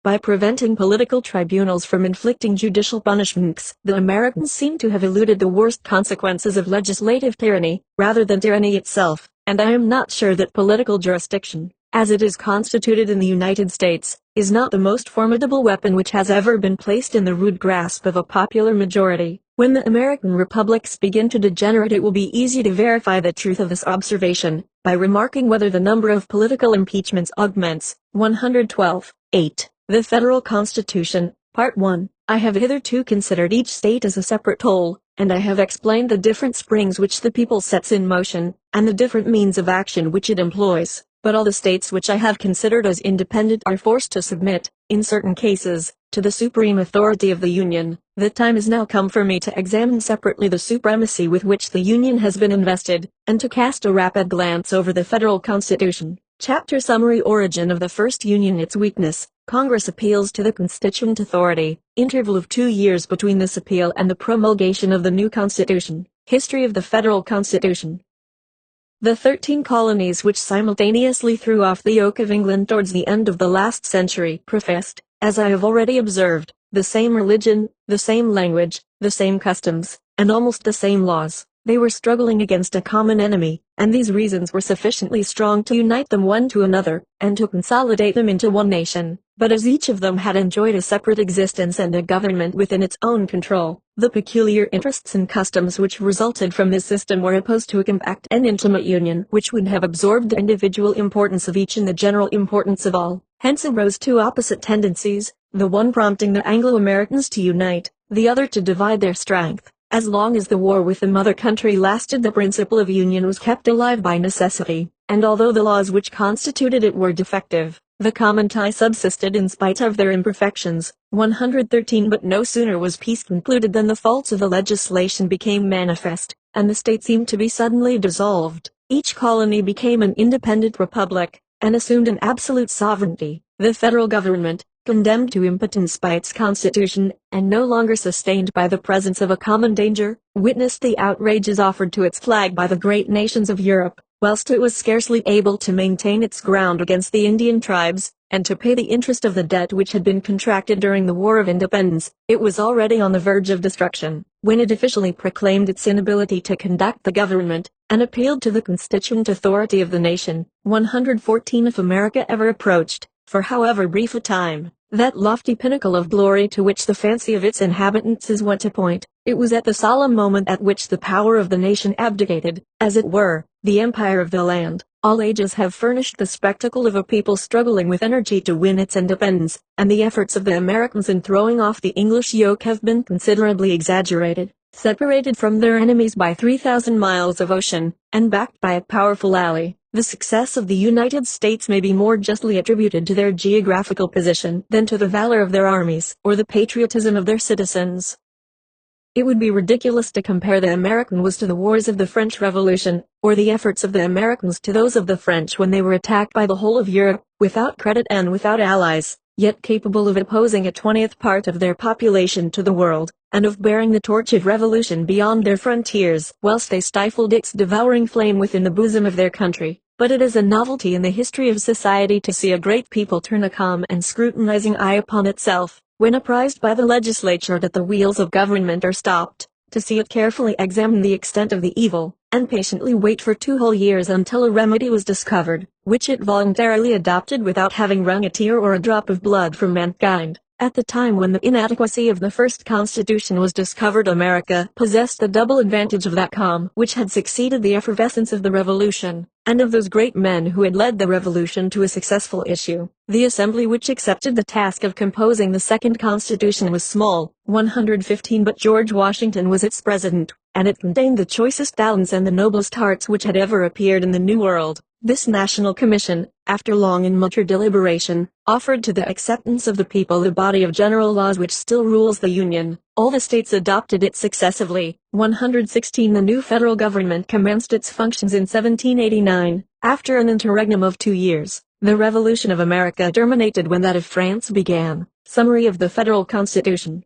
By preventing political tribunals from inflicting judicial punishments, the Americans seem to have eluded the worst consequences of legislative tyranny, rather than tyranny itself, and I am not sure that political jurisdiction, as it is constituted in the United States, is not the most formidable weapon which has ever been placed in the rude grasp of a popular majority. When the American republics begin to degenerate, it will be easy to verify the truth of this observation, by remarking whether the number of political impeachments augments. 112. 8. The Federal Constitution, Part 1. I have hitherto considered each state as a separate whole, and I have explained the different springs which the people sets in motion, and the different means of action which it employs. But all the states which I have considered as independent are forced to submit, in certain cases, to the supreme authority of the Union. The time is now come for me to examine separately the supremacy with which the Union has been invested, and to cast a rapid glance over the Federal Constitution. Chapter Summary. Origin of the First Union. Its weakness. Congress appeals to the constituent authority. Interval of 2 years between this appeal and the promulgation of the new Constitution. History of the Federal Constitution. The 13 colonies which simultaneously threw off the yoke of England towards the end of the last century professed, as I have already observed, the same religion, the same language, the same customs, and almost the same laws. They were struggling against a common enemy, and these reasons were sufficiently strong to unite them one to another, and to consolidate them into one nation. But as each of them had enjoyed a separate existence and a government within its own control, the peculiar interests and customs which resulted from this system were opposed to a compact and intimate union which would have absorbed the individual importance of each in the general importance of all. Hence arose two opposite tendencies, the one prompting the Anglo-Americans to unite, the other to divide their strength. As long as the war with the mother country lasted, the principle of union was kept alive by necessity, and although the laws which constituted it were defective, the common tie subsisted in spite of their imperfections. 113. But no sooner was peace concluded than the faults of the legislation became manifest, and the state seemed to be suddenly dissolved. Each colony became an independent republic, and assumed an absolute sovereignty. The federal government, condemned to impotence by its constitution, and no longer sustained by the presence of a common danger, witnessed the outrages offered to its flag by the great nations of Europe, whilst it was scarcely able to maintain its ground against the Indian tribes, and to pay the interest of the debt which had been contracted during the War of Independence. It was already on the verge of destruction, when it officially proclaimed its inability to conduct the government, and appealed to the constituent authority of the nation. 114. If America ever approached, for however brief a time, that lofty pinnacle of glory to which the fancy of its inhabitants is wont to point, it was at the solemn moment at which the power of the nation abdicated, as it were, the empire of the land. All ages have furnished the spectacle of a people struggling with energy to win its independence, and the efforts of the Americans in throwing off the English yoke have been considerably exaggerated. Separated from their enemies by 3,000 miles of ocean, and backed by a powerful ally, the success of the United States may be more justly attributed to their geographical position than to the valor of their armies or the patriotism of their citizens. It would be ridiculous to compare the American wars to the wars of the French Revolution, or the efforts of the Americans to those of the French when they were attacked by the whole of Europe, without credit and without allies, yet capable of opposing a 20th part of their population to the world, and of bearing the torch of revolution beyond their frontiers, whilst they stifled its devouring flame within the bosom of their country. But it is a novelty in the history of society to see a great people turn a calm and scrutinizing eye upon itself, when apprised by the legislature that the wheels of government are stopped, to see it carefully examine the extent of the evil, and patiently wait for 2 whole years until a remedy was discovered, which it voluntarily adopted without having wrung a tear or a drop of blood from mankind. At the time when the inadequacy of the first Constitution was discovered, America possessed the double advantage of that calm which had succeeded the effervescence of the Revolution. and of those great men who had led the revolution to a successful issue. The assembly which accepted the task of composing the second Constitution was small, 115, but George Washington was its president, and it contained the choicest talents and the noblest hearts which had ever appeared in the New World. This National Commission, after long and mature deliberation, offered to the acceptance of the people the body of general laws which still rules the Union. All the states adopted it successively. 116 The new federal government commenced its functions in 1789, after an interregnum of 2 years. The Revolution of America terminated when that of France began. Summary of the Federal Constitution.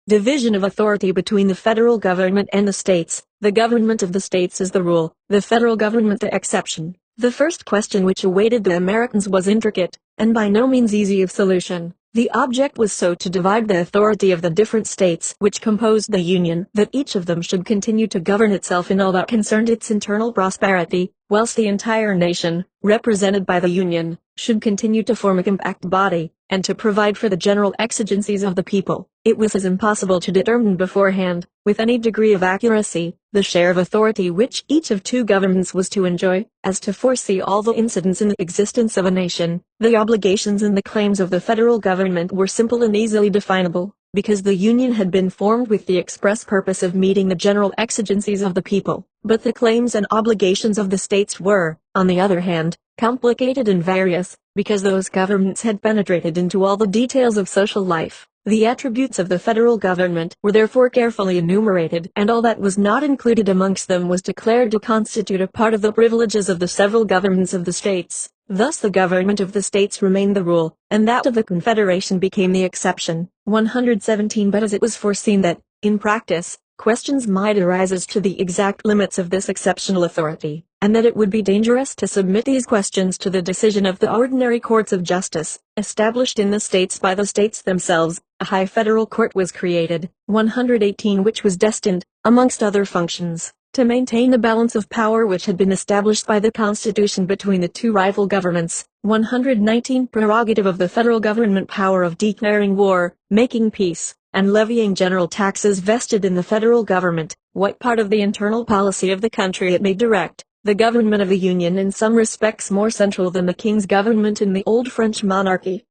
Division of authority between the federal government and the states. The government of the states is the rule, the federal government the exception. The first question which awaited the Americans was intricate, and by no means easy of solution. The object was so to divide the authority of the different states which composed the Union that each of them should continue to govern itself in all that concerned its internal prosperity, whilst the entire nation, represented by the Union, should continue to form a compact body, and to provide for the general exigencies of the people. It was as impossible to determine beforehand, with any degree of accuracy, the share of authority which each of two governments was to enjoy, as to foresee all the incidents in the existence of a nation. The obligations and the claims of the federal government were simple and easily definable, because the Union had been formed with the express purpose of meeting the general exigencies of the people. But the claims and obligations of the states were, on the other hand, complicated and various, because those governments had penetrated into all the details of social life. The attributes of the federal government were therefore carefully enumerated, and all that was not included amongst them was declared to constitute a part of the privileges of the several governments of the states. Thus the government of the states remained the rule, and that of the Confederation became the exception. 117 But as it was foreseen that, in practice, questions might arise as to the exact limits of this exceptional authority, and that it would be dangerous to submit these questions to the decision of the ordinary courts of justice, established in the states by the states themselves, a high federal court was created, 118, which was destined, amongst other functions, to maintain the balance of power which had been established by the Constitution between the two rival governments. 119 Prerogative of the federal government, power of declaring war, making peace, and levying general taxes vested in the federal government. What part of the internal policy of the country it may direct. The government of the Union in some respects more central than the king's government in the old French monarchy.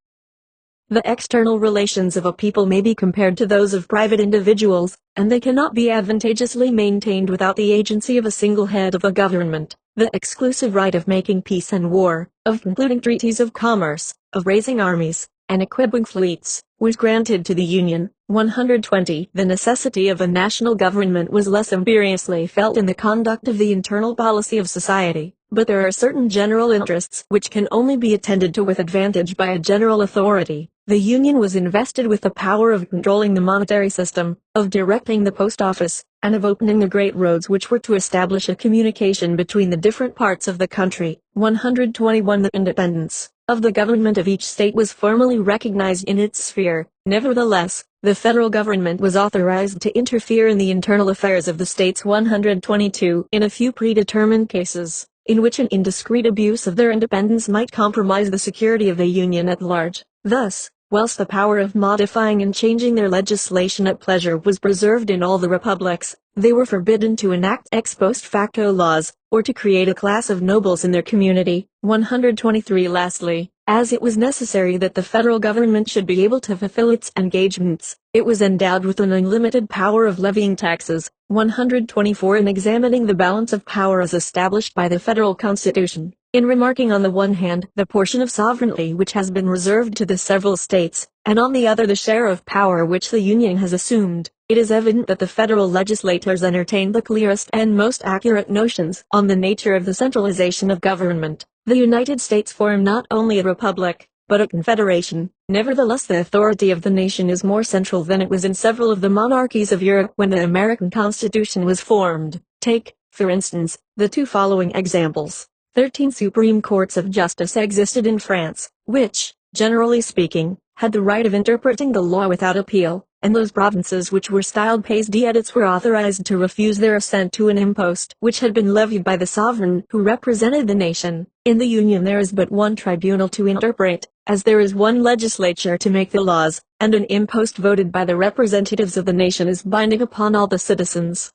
The external relations of a people may be compared to those of private individuals, and they cannot be advantageously maintained without the agency of a single head of a government. The exclusive right of making peace and war, of concluding treaties of commerce, of raising armies, and equipping fleets, was granted to the Union. 120 The necessity of a national government was less imperiously felt in the conduct of the internal policy of society, but there are certain general interests which can only be attended to with advantage by a general authority. The Union was invested with the power of controlling the monetary system, of directing the post office, and of opening the great roads which were to establish a communication between the different parts of the country. 121 The independence of the government of each state was formally recognized in its sphere. Nevertheless, the federal government was authorized to interfere in the internal affairs of the states. 122 In a few predetermined cases, in which an indiscreet abuse of their independence might compromise the security of the Union at large. Thus, whilst the power of modifying and changing their legislation at pleasure was preserved in all the republics, they were forbidden to enact ex post facto laws, or to create a class of nobles in their community. 123 Lastly, as it was necessary that the federal government should be able to fulfill its engagements, it was endowed with an unlimited power of levying taxes. 124 In examining the balance of power as established by the federal constitution, in remarking on the one hand the portion of sovereignty which has been reserved to the several states, and on the other the share of power which the Union has assumed, it is evident that the federal legislators entertained the clearest and most accurate notions on the nature of the centralization of government. The United States form not only a republic, but a confederation. Nevertheless, the authority of the nation is more central than it was in several of the monarchies of Europe when the American Constitution was formed. Take, for instance, the two following examples. 13 Supreme Courts of Justice existed in France, which, generally speaking, had the right of interpreting the law without appeal, and those provinces which were styled pays d'edits were authorized to refuse their assent to an impost which had been levied by the sovereign who represented the nation. In the Union there is but one tribunal to interpret, as there is one legislature to make the laws, and an impost voted by the representatives of the nation is binding upon all the citizens.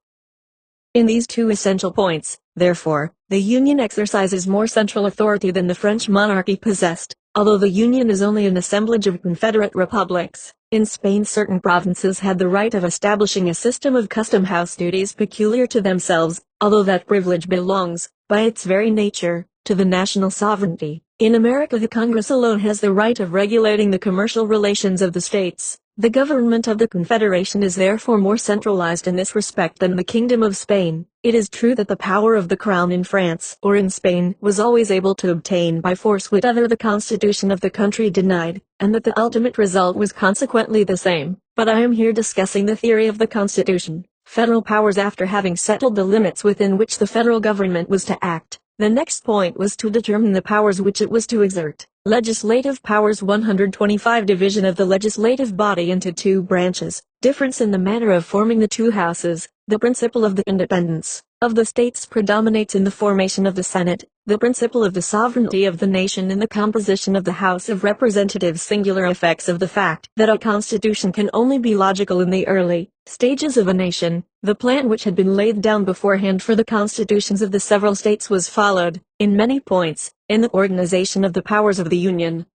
In these two essential points, therefore, The Union exercises more central authority than the French monarchy possessed, although the Union is only an assemblage of confederate republics. In Spain, certain provinces had the right of establishing a system of custom house duties peculiar to themselves, although that privilege belongs, by its very nature, to the national sovereignty. In America, the Congress alone has the right of regulating the commercial relations of the states. The government of the Confederation is therefore more centralized in this respect than the Kingdom of Spain. It is true that the power of the Crown in France or in Spain was always able to obtain by force whatever the Constitution of the country denied, and that the ultimate result was consequently the same. But I am here discussing the theory of the Constitution. Federal powers. After having settled the limits within which the federal government was to act, the next point was to determine the powers which it was to exert. Legislative powers. 125. Division of the legislative body into two branches. Difference in the manner of forming the two houses. The principle of the independence of the states predominates in the formation of the Senate. The principle of the sovereignty of the nation in the composition of the House of Representatives. Singular effects of the fact that a constitution can only be logical in the early stages of a nation. The plan which had been laid down beforehand for the constitutions of the several states was followed, in many points, in the organization of the powers of the Union.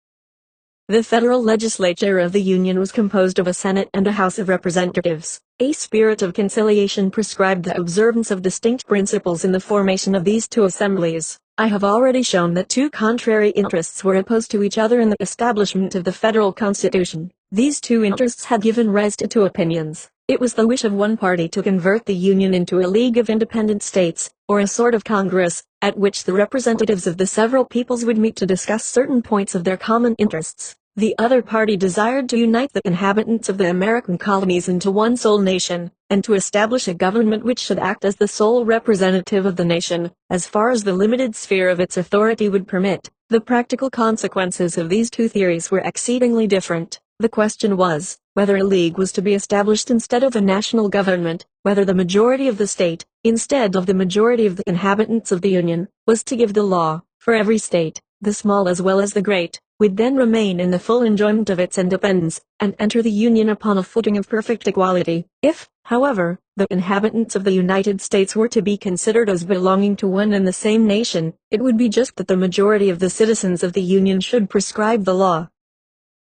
The federal legislature of the Union was composed of a Senate and a House of Representatives. A spirit of conciliation prescribed the observance of distinct principles in the formation of these two assemblies. I have already shown that two contrary interests were opposed to each other in the establishment of the federal constitution. These two interests had given rise to two opinions. It was the wish of one party to convert the Union into a league of independent states, or a sort of Congress, at which the representatives of the several peoples would meet to discuss certain points of their common interests. The other party desired to unite the inhabitants of the American colonies into one sole nation, and to establish a government which should act as the sole representative of the nation, as far as the limited sphere of its authority would permit. The practical consequences of these two theories were exceedingly different. The question was, whether a league was to be established instead of a national government, whether the majority of the state, instead of the majority of the inhabitants of the Union, was to give the law, for every state, the small as well as the great, would then remain in the full enjoyment of its independence, and enter the Union upon a footing of perfect equality. If, however, the inhabitants of the United States were to be considered as belonging to one and the same nation, it would be just that the majority of the citizens of the Union should prescribe the law.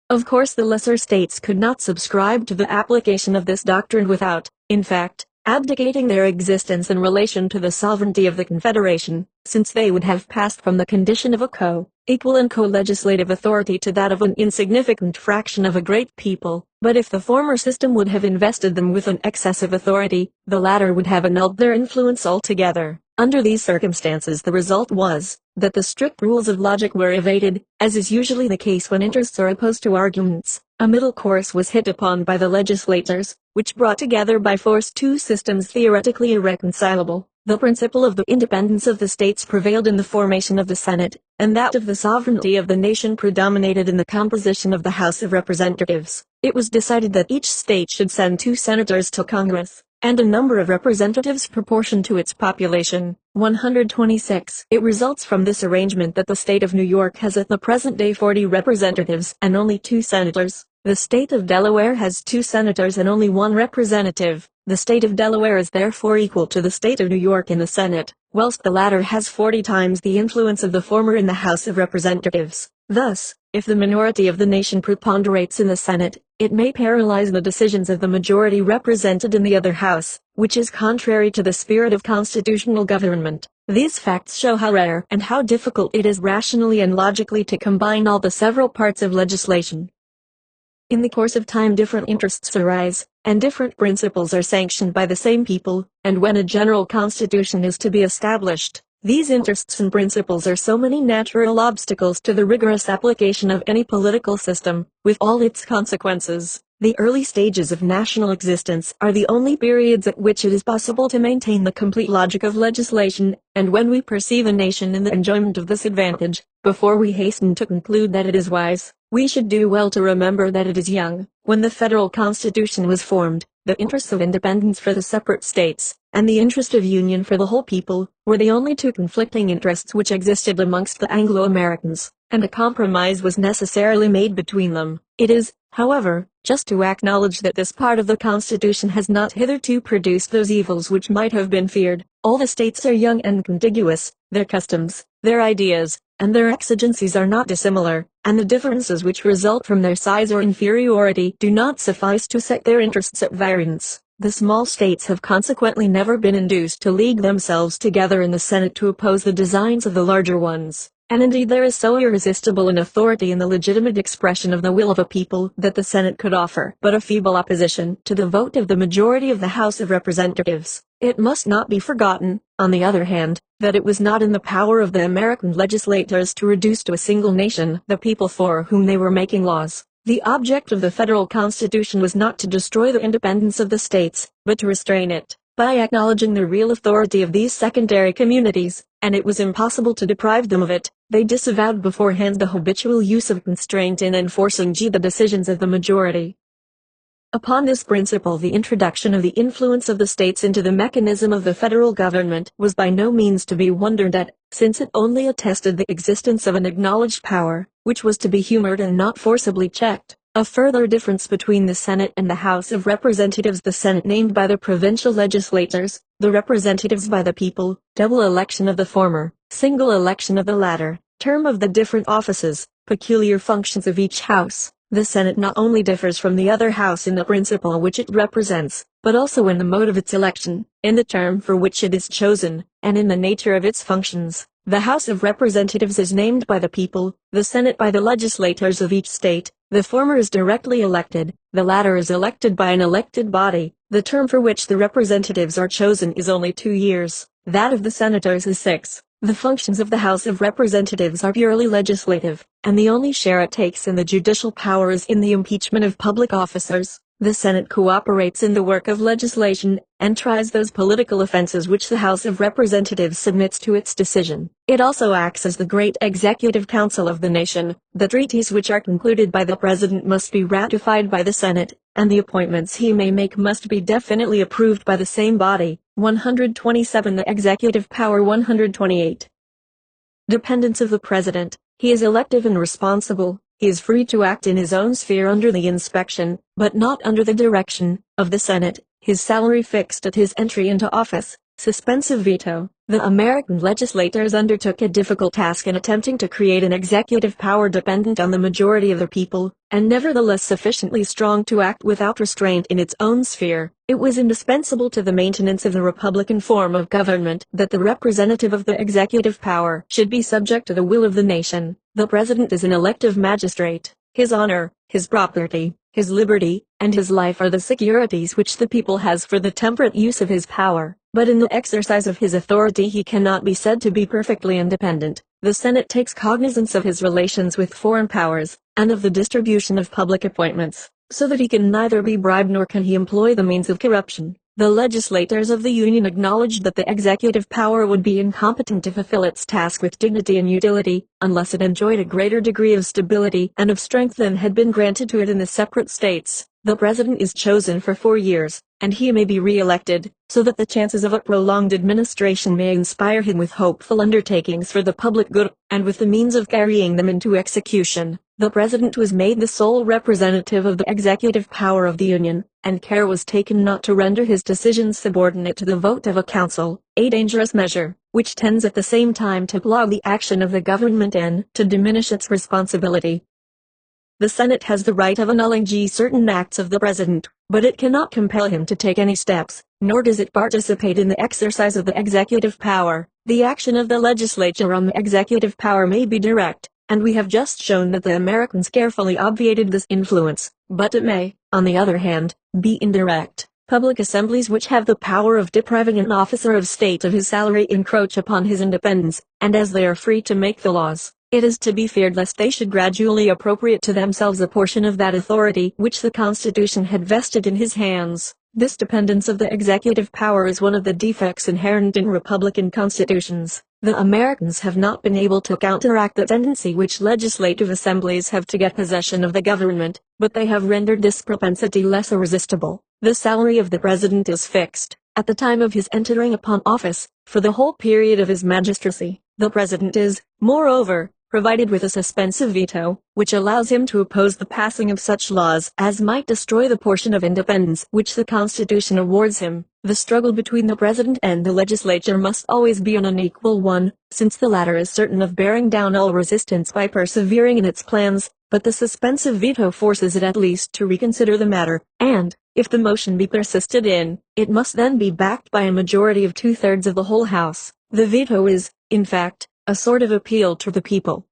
Of course, the lesser states could not subscribe to the application of this doctrine without, in fact, abdicating their existence in relation to the sovereignty of the Confederation, since they would have passed from the condition of a co-equal and co-legislative authority to that of an insignificant fraction of a great people. But if the former system would have invested them with an excessive authority, the latter would have annulled their influence altogether. Under these circumstances, the result was that the strict rules of logic were evaded, as is usually the case when interests are opposed to arguments. A middle course was hit upon by the legislators, which brought together by force two systems theoretically irreconcilable. The principle of the independence of the states prevailed in the formation of the Senate, and that of the sovereignty of the nation predominated in the composition of the House of Representatives. It was decided that each state should send 2 senators to Congress, and a number of representatives proportioned to its population, 126. It results from this arrangement that the state of New York has at the present day 40 representatives and only 2 senators. The state of Delaware has 2 senators and only 1 representative. The state of Delaware is therefore equal to the state of New York in the Senate, whilst the latter has 40 times the influence of the former in the House of Representatives. Thus, if the minority of the nation preponderates in the Senate, it may paralyze the decisions of the majority represented in the other house, which is contrary to the spirit of constitutional government. These facts show how rare and how difficult it is rationally and logically to combine all the several parts of legislation. In the course of time, different interests arise, and different principles are sanctioned by the same people, and when a general constitution is to be established, these interests and principles are so many natural obstacles to the rigorous application of any political system, with all its consequences. The early stages of national existence are the only periods at which it is possible to maintain the complete logic of legislation, and when we perceive a nation in the enjoyment of this advantage, before we hasten to conclude that it is wise, we should do well to remember that it is young. When the federal constitution was formed, the interests of independence for the separate states, and the interest of union for the whole people, were the only 2 conflicting interests which existed amongst the Anglo-Americans, and a compromise was necessarily made between them. It is, However, just to acknowledge that this part of the Constitution has not hitherto produced those evils which might have been feared. All the states are young and contiguous, their customs, their ideas, and their exigencies are not dissimilar, and the differences which result from their size or inferiority do not suffice to set their interests at variance. The small states have consequently never been induced to league themselves together in the Senate to oppose the designs of the larger ones. And indeed there is so irresistible an authority in the legitimate expression of the will of a people that the Senate could offer but a feeble opposition to the vote of the majority of the House of Representatives. It must not be forgotten, on the other hand, that it was not in the power of the American legislators to reduce to a single nation the people for whom they were making laws. The object of the federal constitution was not to destroy the independence of the states, but to restrain it, by acknowledging the real authority of these secondary communities, and it was impossible to deprive them of it. They disavowed beforehand the habitual use of constraint in enforcing the decisions of the majority. Upon this principle the introduction of the influence of the states into the mechanism of the federal government was by no means to be wondered at, since it only attested the existence of an acknowledged power, which was to be humored and not forcibly checked. A further difference between the Senate and the House of Representatives: the Senate named by the provincial legislators, the representatives by the people, double election of the former, single election of the latter, term of the different offices, peculiar functions of each house. The Senate not only differs from the other house in the principle which it represents, but also in the mode of its election, in the term for which it is chosen, and in the nature of its functions. The House of Representatives is named by the people, the Senate by the legislators of each state. The former is directly elected, the latter is elected by an elected body. The term for which the representatives are chosen is only 2 years, that of the senators is 6. The functions of the House of Representatives are purely legislative, and the only share it takes in the judicial power is in the impeachment of public officers. The Senate cooperates in the work of legislation, and tries those political offenses which the House of Representatives submits to its decision. It also acts as the great executive council of the nation. The treaties which are concluded by the President must be ratified by the Senate, and the appointments he may make must be definitely approved by the same body. 127. The executive power. 128. Dependence of the President. He is elective and responsible. He is free to act in his own sphere under the inspection, but not under the direction, of the Senate. His salary fixed at his entry into office. Suspensive veto. The American legislators undertook a difficult task in attempting to create an executive power dependent on the majority of the people, and nevertheless sufficiently strong to act without restraint in its own sphere. It was indispensable to the maintenance of the Republican form of government that the representative of the executive power should be subject to the will of the nation. The President is an elective magistrate. His honor, his property, his liberty, and his life are the securities which the people has for the temperate use of his power. But in the exercise of his authority he cannot be said to be perfectly independent. The Senate takes cognizance of his relations with foreign powers, and of the distribution of public appointments, so that he can neither be bribed nor can he employ the means of corruption. The legislators of the Union acknowledged that the executive power would be incompetent to fulfill its task with dignity and utility, unless it enjoyed a greater degree of stability and of strength than had been granted to it in the separate states. The President is chosen for 4 years, and he may be re-elected, so that the chances of a prolonged administration may inspire him with hopeful undertakings for the public good, and with the means of carrying them into execution. The President was made the sole representative of the executive power of the Union, and care was taken not to render his decisions subordinate to the vote of a council, a dangerous measure, which tends at the same time to clog the action of the government and to diminish its responsibility. The Senate has the right of annulling certain acts of the President, but it cannot compel him to take any steps, nor does it participate in the exercise of the executive power. The action of the legislature on the executive power may be direct, and we have just shown that the Americans carefully obviated this influence, but it may, on the other hand, be indirect. Public assemblies which have the power of depriving an officer of state of his salary encroach upon his independence, and as they are free to make the laws, it is to be feared lest they should gradually appropriate to themselves a portion of that authority which the Constitution had vested in his hands. This dependence of the executive power is one of the defects inherent in Republican constitutions. The Americans have not been able to counteract the tendency which legislative assemblies have to get possession of the government, but they have rendered this propensity less irresistible. The salary of the President is fixed, at the time of his entering upon office, for the whole period of his magistracy. The President is, moreover, provided with a suspensive veto, which allows him to oppose the passing of such laws as might destroy the portion of independence which the Constitution awards him. The struggle between the President and the legislature must always be an unequal one, since the latter is certain of bearing down all resistance by persevering in its plans, but the suspensive veto forces it at least to reconsider the matter, and, if the motion be persisted in, it must then be backed by a majority of 2/3 of the whole House. The veto is, in fact, a sort of appeal to the people.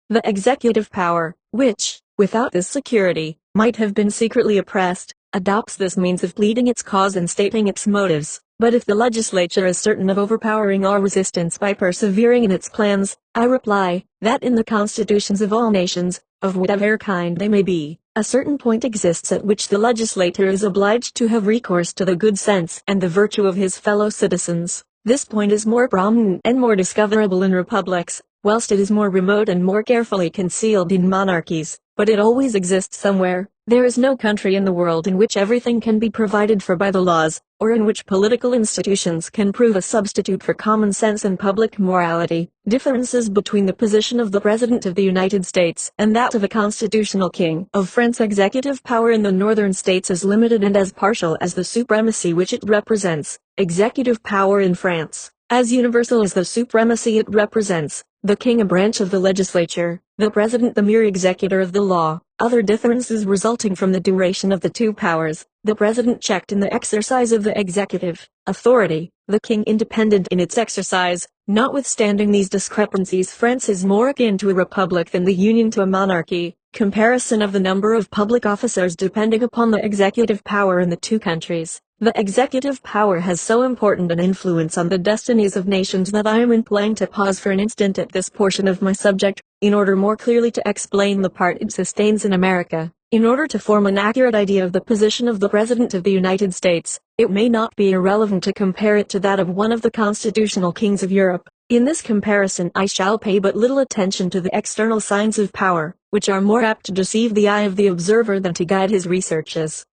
The executive power, which, without this security, might have been secretly oppressed, adopts this means of pleading its cause and stating its motives. But if the legislature is certain of overpowering all resistance by persevering in its plans, I reply, that in the constitutions of all nations, of whatever kind they may be, a certain point exists at which the legislator is obliged to have recourse to the good sense and the virtue of his fellow citizens. This point is more prominent and more discoverable in republics, whilst it is more remote and more carefully concealed in monarchies, but it always exists somewhere. There is no country in the world in which everything can be provided for by the laws, or in which political institutions can prove a substitute for common sense and public morality. Differences between the position of the President of the United States and that of a constitutional king of France. Executive power in the northern states is limited and as partial as the supremacy which it represents. Executive power in France, as universal as the supremacy it represents. The king a branch of the legislature, the president the mere executor of the law. Other differences resulting from the duration of the two powers: the president checked in the exercise of the executive authority, the king independent in its exercise. Notwithstanding these discrepancies, France is more akin to a republic than the Union to a monarchy. Comparison of the number of public officers depending upon the executive power in the two countries. The executive power has so important an influence on the destinies of nations that I am inclined to pause for an instant at this portion of my subject, in order more clearly to explain the part it sustains in America. In order to form an accurate idea of the position of the President of the United States, it may not be irrelevant to compare it to that of one of the constitutional kings of Europe. In this comparison I shall pay but little attention to the external signs of power, which are more apt to deceive the eye of the observer than to guide his researches.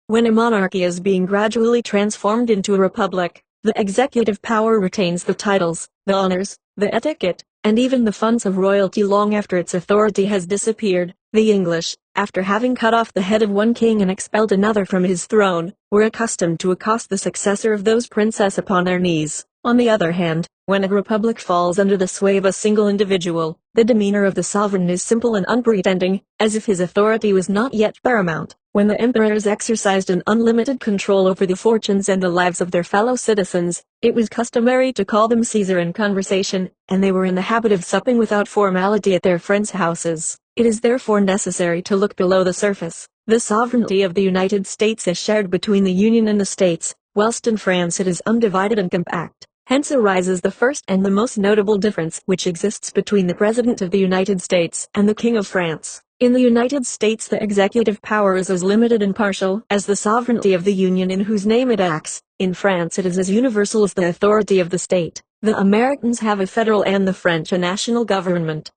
When a monarchy is being gradually transformed into a republic, the executive power retains the titles, the honors, the etiquette, and even the funds of royalty long after its authority has disappeared. The English, after having cut off the head of one king and expelled another from his throne, were accustomed to accost the successor of those princes upon their knees. On the other hand, when a republic falls under the sway of a single individual, the demeanor of the sovereign is simple and unpretending, as if his authority was not yet paramount. When the emperors exercised an unlimited control over the fortunes and the lives of their fellow citizens, it was customary to call them Caesar in conversation, and they were in the habit of supping without formality at their friends' houses. It is therefore necessary to look below the surface. The sovereignty of the United States is shared between the Union and the states, whilst in France it is undivided and compact. Hence arises the first and the most notable difference which exists between the President of the United States and the King of France. In the United States the executive power is as limited and partial as the sovereignty of the Union in whose name it acts. In France it is as universal as the authority of the state. The Americans have a federal and the French a national government.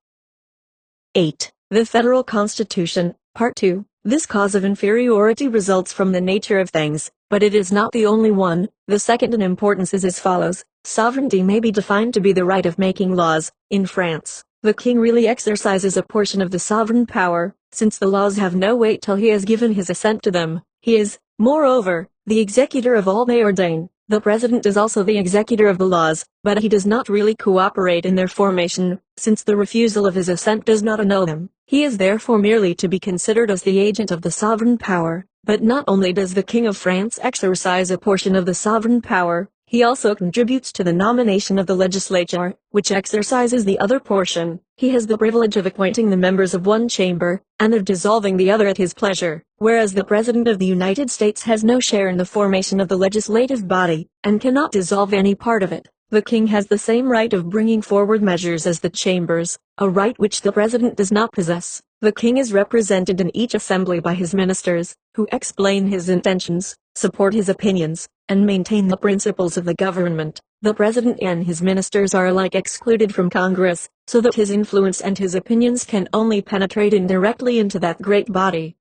8. The Federal Constitution, Part 2. This cause of inferiority results from the nature of things, but it is not the only one. The second in importance is as follows. Sovereignty may be defined to be the right of making laws. In France, the king really exercises a portion of the sovereign power, since the laws have no weight till he has given his assent to them. He is, moreover, the executor of all they ordain. The president is also the executor of the laws, but he does not really cooperate in their formation, since the refusal of his assent does not annul them. He is therefore merely to be considered as the agent of the sovereign power. But not only does the King of France exercise a portion of the sovereign power, he also contributes to the nomination of the legislature, which exercises the other portion. He has the privilege of appointing the members of one chamber, and of dissolving the other at his pleasure, whereas the President of the United States has no share in the formation of the legislative body, and cannot dissolve any part of it. The king has the same right of bringing forward measures as the chambers, a right which the president does not possess. The king is represented in each assembly by his ministers, who explain his intentions, support his opinions, and maintain the principles of the government. The president and his ministers are alike excluded from Congress, so that his influence and his opinions can only penetrate indirectly into that great body.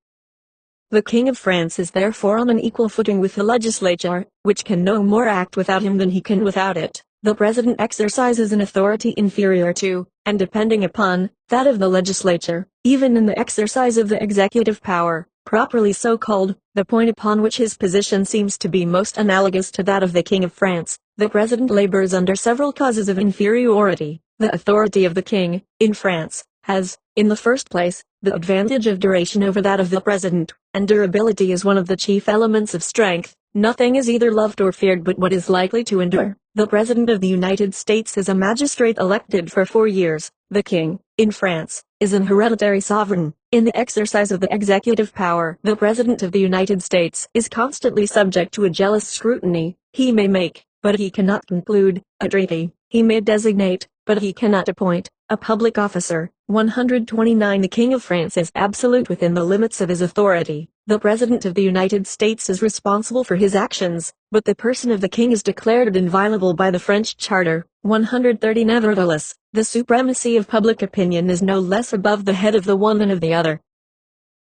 The King of France is therefore on an equal footing with the legislature, which can no more act without him than he can without it. The president exercises an authority inferior to, and depending upon, that of the legislature, even in the exercise of the executive power, properly so called, the point upon which his position seems to be most analogous to that of the King of France. The president labors under several causes of inferiority. The authority of the king, in France, has, in the first place, the advantage of duration over that of the president, and durability is one of the chief elements of strength. Nothing is either loved or feared but what is likely to endure. The President of the United States is a magistrate elected for 4 years. The King, in France, is an hereditary sovereign. In the exercise of the executive power, the President of the United States is constantly subject to a jealous scrutiny. He may make, but he cannot conclude, a treaty. He may designate, but he cannot appoint, a public officer. 129 The King of France is absolute within the limits of his authority. The President of the United States is responsible for his actions, but the person of the King is declared inviolable by the French Charter. 130 Nevertheless, the supremacy of public opinion is no less above the head of the one than of the other.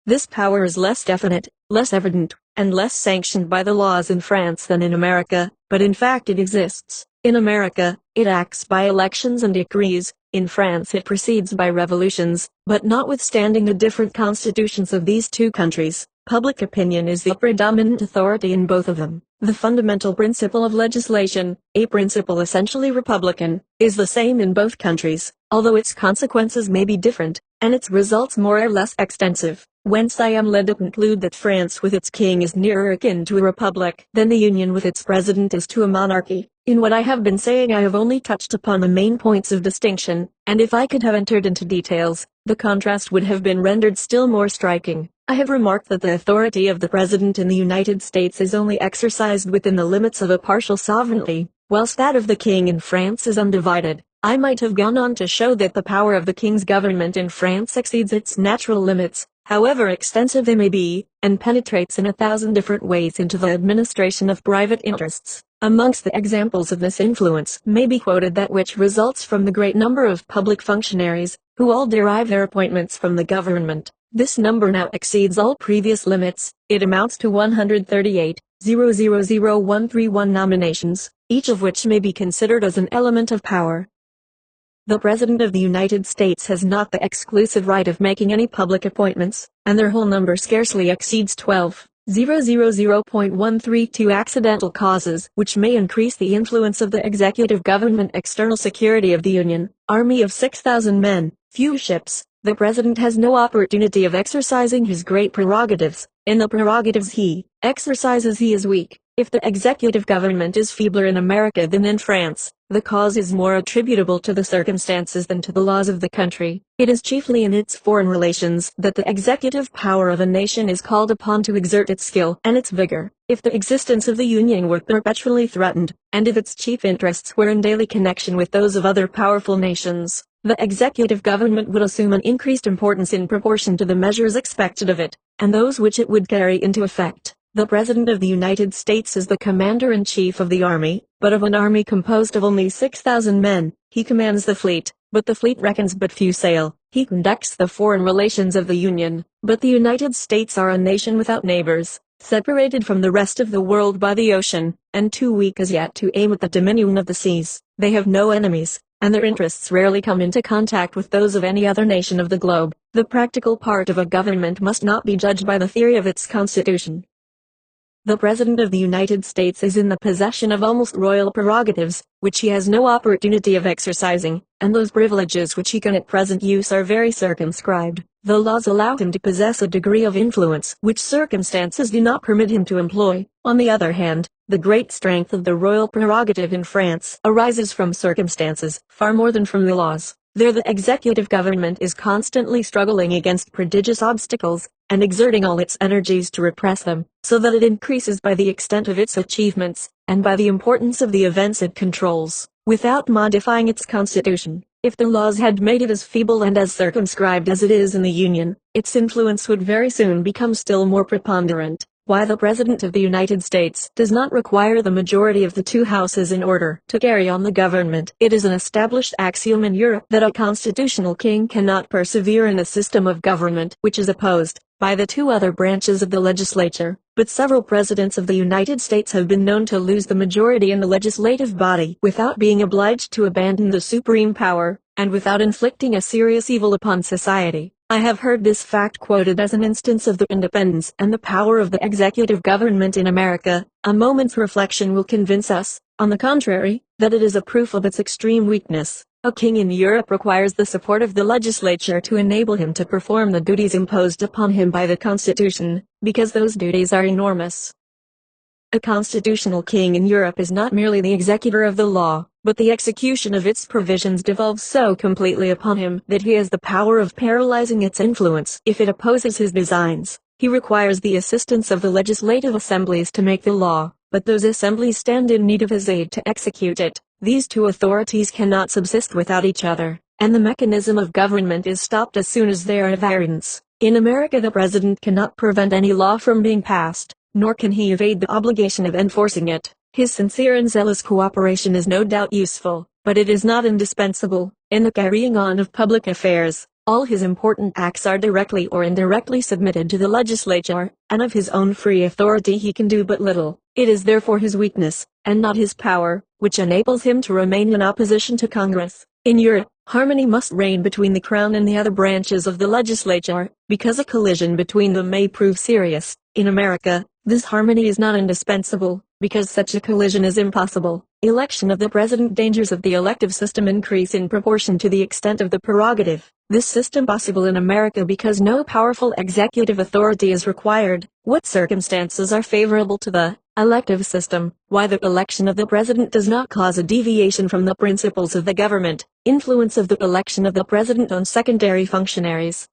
This power is less definite, less evident, and less sanctioned by the laws in France than in America, but in fact it exists. In America, it acts by elections and decrees. In France it proceeds by revolutions, but notwithstanding the different constitutions of these two countries, public opinion is the predominant authority in both of them. The fundamental principle of legislation, a principle essentially republican, is the same in both countries, although its consequences may be different, and its results more or less extensive. Whence I am led to conclude that France with its king is nearer akin to a republic than the Union with its president is to a monarchy. In what I have been saying I have only touched upon the main points of distinction, and if I could have entered into details, the contrast would have been rendered still more striking. I have remarked that the authority of the President in the United States is only exercised within the limits of a partial sovereignty, whilst that of the King in France is undivided. I might have gone on to show that the power of the King's government in France exceeds its natural limits, however extensive they may be, and penetrates in 1,000 different ways into the administration of private interests. Amongst the examples of this influence may be quoted that which results from the great number of public functionaries, who all derive their appointments from the government. This number now exceeds all previous limits. It amounts to 138,000,131 nominations, each of which may be considered as an element of power. The President of the United States has not the exclusive right of making any public appointments, and their whole number scarcely exceeds 12,000,132 accidental causes which may increase the influence of the executive government. External security of the Union, army of 6,000 men, few ships. The President has no opportunity of exercising his great prerogatives. In the prerogatives he exercises he is weak. If the executive government is feebler in America than in France, the cause is more attributable to the circumstances than to the laws of the country. It is chiefly in its foreign relations that the executive power of a nation is called upon to exert its skill and its vigor. If the existence of the Union were perpetually threatened, and if its chief interests were in daily connection with those of other powerful nations, the executive government would assume an increased importance in proportion to the measures expected of it, and those which it would carry into effect. The President of the United States is the commander-in-chief of the army, but of an army composed of only 6,000 men. He commands the fleet, but the fleet reckons but few sail. He conducts the foreign relations of the Union, but the United States are a nation without neighbors, separated from the rest of the world by the ocean, and too weak as yet to aim at the dominion of the seas. They have no enemies, and their interests rarely come into contact with those of any other nation of the globe. The practical part of a government must not be judged by the theory of its constitution. The President of the United States is in the possession of almost royal prerogatives, which he has no opportunity of exercising, and those privileges which he can at present use are very circumscribed. The laws allow him to possess a degree of influence which circumstances do not permit him to employ. On the other hand, the great strength of the royal prerogative in France arises from circumstances, far more than from the laws. There the executive government is constantly struggling against prodigious obstacles, and exerting all its energies to repress them, so that it increases by the extent of its achievements, and by the importance of the events it controls, without modifying its constitution. If the laws had made it as feeble and as circumscribed as it is in the Union, its influence would very soon become still more preponderant. Why the President of the United States does not require the majority of the two houses in order to carry on the government. It is an established axiom in Europe that a constitutional king cannot persevere in a system of government which is opposed by the two other branches of the legislature, but several presidents of the United States have been known to lose the majority in the legislative body without being obliged to abandon the supreme power, and without inflicting a serious evil upon society. I have heard this fact quoted as an instance of the independence and the power of the executive government in America. A moment's reflection will convince us, on the contrary, that it is a proof of its extreme weakness. A king in Europe requires the support of the legislature to enable him to perform the duties imposed upon him by the Constitution, because those duties are enormous. A constitutional king in Europe is not merely the executor of the law, but the execution of its provisions devolves so completely upon him that he has the power of paralyzing its influence if it opposes his designs. He requires the assistance of the legislative assemblies to make the law, but those assemblies stand in need of his aid to execute it. These two authorities cannot subsist without each other, and the mechanism of government is stopped as soon as they are at variance. In America, the president cannot prevent any law from being passed, nor can he evade the obligation of enforcing it. His sincere and zealous cooperation is no doubt useful, but it is not indispensable. In the carrying on of public affairs, all his important acts are directly or indirectly submitted to the legislature, and of his own free authority he can do but little. It is therefore his weakness, and not his power, which enables him to remain in opposition to Congress. In Europe, harmony must reign between the Crown and the other branches of the legislature, because a collision between them may prove serious. In America, this harmony is not indispensable, because such a collision is impossible. Election of the president. Dangers of the elective system increase in proportion to the extent of the prerogative. This system possible in America because no powerful executive authority is required. What circumstances are favorable to the elective system? Why the election of the president does not cause a deviation from the principles of the government. Influence of the election of the president on secondary functionaries.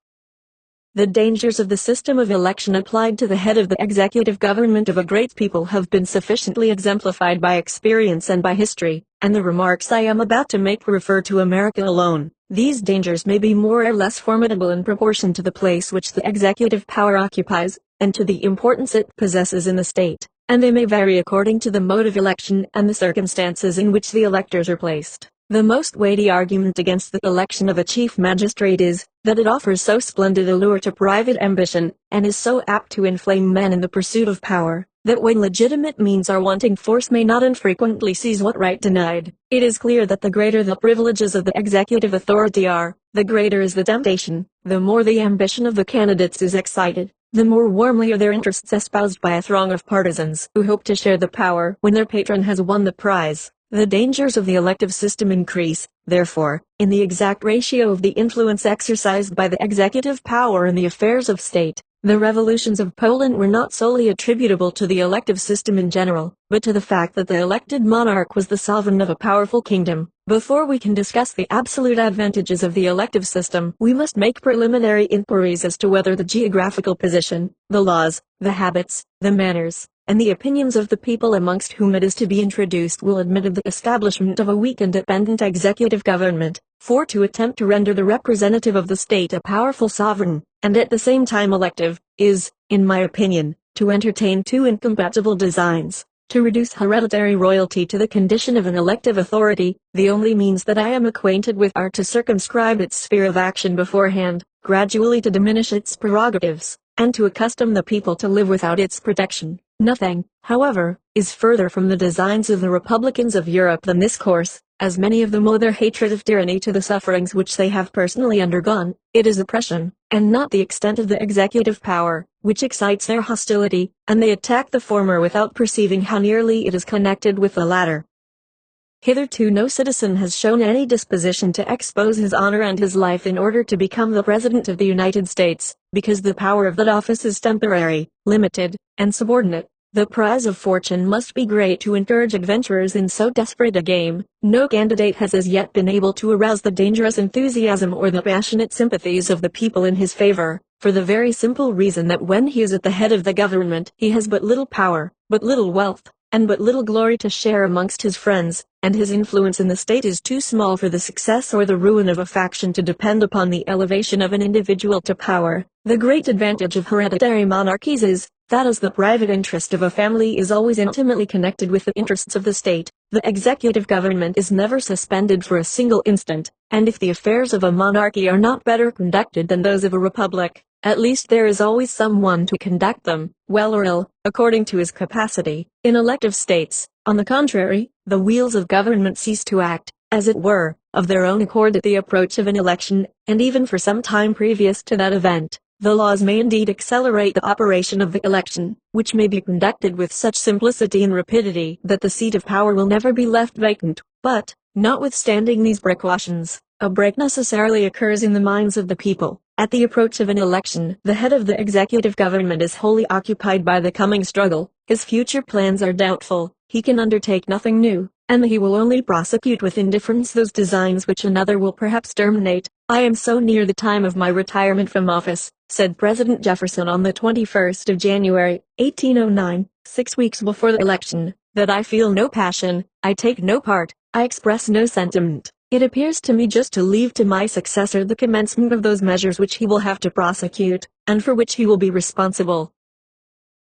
The dangers of the system of election applied to the head of the executive government of a great people have been sufficiently exemplified by experience and by history, and the remarks I am about to make refer to America alone. These dangers may be more or less formidable in proportion to the place which the executive power occupies, and to the importance it possesses in the state, and they may vary according to the mode of election and the circumstances in which the electors are placed. The most weighty argument against the election of a chief magistrate is, that it offers so splendid a lure to private ambition, and is so apt to inflame men in the pursuit of power, that when legitimate means are wanting force may not infrequently seize what right denied. It is clear that the greater the privileges of the executive authority are, the greater is the temptation. The more the ambition of the candidates is excited, the more warmly are their interests espoused by a throng of partisans who hope to share the power when their patron has won the prize. The dangers of the elective system increase, therefore, in the exact ratio of the influence exercised by the executive power in the affairs of state. The revolutions of Poland were not solely attributable to the elective system in general, but to the fact that the elected monarch was the sovereign of a powerful kingdom. Before we can discuss the absolute advantages of the elective system, we must make preliminary inquiries as to whether the geographical position, the laws, the habits, the manners, and the opinions of the people amongst whom it is to be introduced will admit of the establishment of a weak independent executive government. For to attempt to render the representative of the state a powerful sovereign, and at the same time elective, is, in my opinion, to entertain two incompatible designs. To reduce hereditary royalty to the condition of an elective authority, the only means that I am acquainted with are to circumscribe its sphere of action beforehand, gradually to diminish its prerogatives, and to accustom the people to live without its protection. Nothing, however, is further from the designs of the Republicans of Europe than this course, as many of them owe their hatred of tyranny to the sufferings which they have personally undergone. It is oppression, and not the extent of the executive power, which excites their hostility, and they attack the former without perceiving how nearly it is connected with the latter. Hitherto no citizen has shown any disposition to expose his honor and his life in order to become the President of the United States, because the power of that office is temporary, limited, and subordinate. The prize of fortune must be great to encourage adventurers in so desperate a game. No candidate has as yet been able to arouse the dangerous enthusiasm or the passionate sympathies of the people in his favor, for the very simple reason that when he is at the head of the government he has but little power, but little wealth, and but little glory to share amongst his friends, and his influence in the state is too small for the success or the ruin of a faction to depend upon the elevation of an individual to power. The great advantage of hereditary monarchies is, that as the private interest of a family is always intimately connected with the interests of the state, the executive government is never suspended for a single instant, and if the affairs of a monarchy are not better conducted than those of a republic, at least there is always someone to conduct them, well or ill, according to his capacity. In elective states, on the contrary, the wheels of government cease to act, as it were, of their own accord at the approach of an election, and even for some time previous to that event. The laws may indeed accelerate the operation of the election, which may be conducted with such simplicity and rapidity that the seat of power will never be left vacant, but, notwithstanding these precautions, a break necessarily occurs in the minds of the people. At the approach of an election, the head of the executive government is wholly occupied by the coming struggle, his future plans are doubtful, he can undertake nothing new, and he will only prosecute with indifference those designs which another will perhaps terminate. "I am so near the time of my retirement from office," said President Jefferson on the 21st of January, 1809, 6 weeks before the election, "that I feel no passion, I take no part, I express no sentiment. It appears to me just to leave to my successor the commencement of those measures which he will have to prosecute, and for which he will be responsible."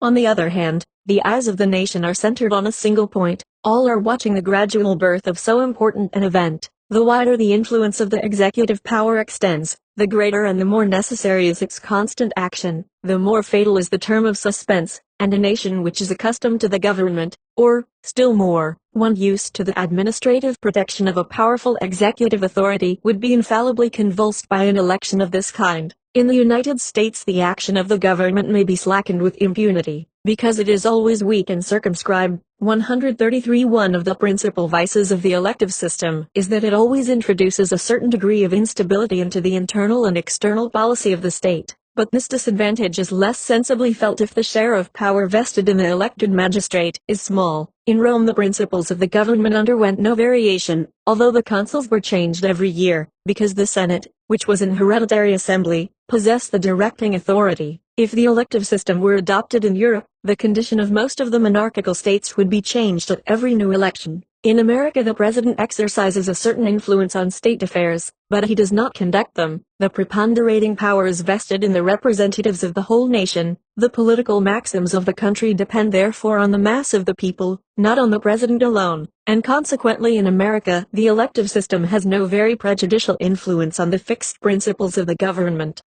On the other hand, the eyes of the nation are centered on a single point. All are watching the gradual birth of so important an event. The wider the influence of the executive power extends, the greater and the more necessary is its constant action, the more fatal is the term of suspense, and a nation which is accustomed to the government, or, still more, one used to the administrative protection of a powerful executive authority, would be infallibly convulsed by an election of this kind. In the United States the action of the government may be slackened with impunity, because it is always weak and circumscribed. 133. One of the principal vices of the elective system is that it always introduces a certain degree of instability into the internal and external policy of the state, but this disadvantage is less sensibly felt if the share of power vested in the elected magistrate is small. In Rome the principles of the government underwent no variation, although the consuls were changed every year, because the Senate, which was an hereditary assembly, possessed the directing authority. If the elective system were adopted in Europe, the condition of most of the monarchical states would be changed at every new election. In America the president exercises a certain influence on state affairs, but he does not conduct them. The preponderating power is vested in the representatives of the whole nation. The political maxims of the country depend therefore on the mass of the people, not on the president alone, and consequently in America the elective system has no very prejudicial influence on the fixed principles of the government.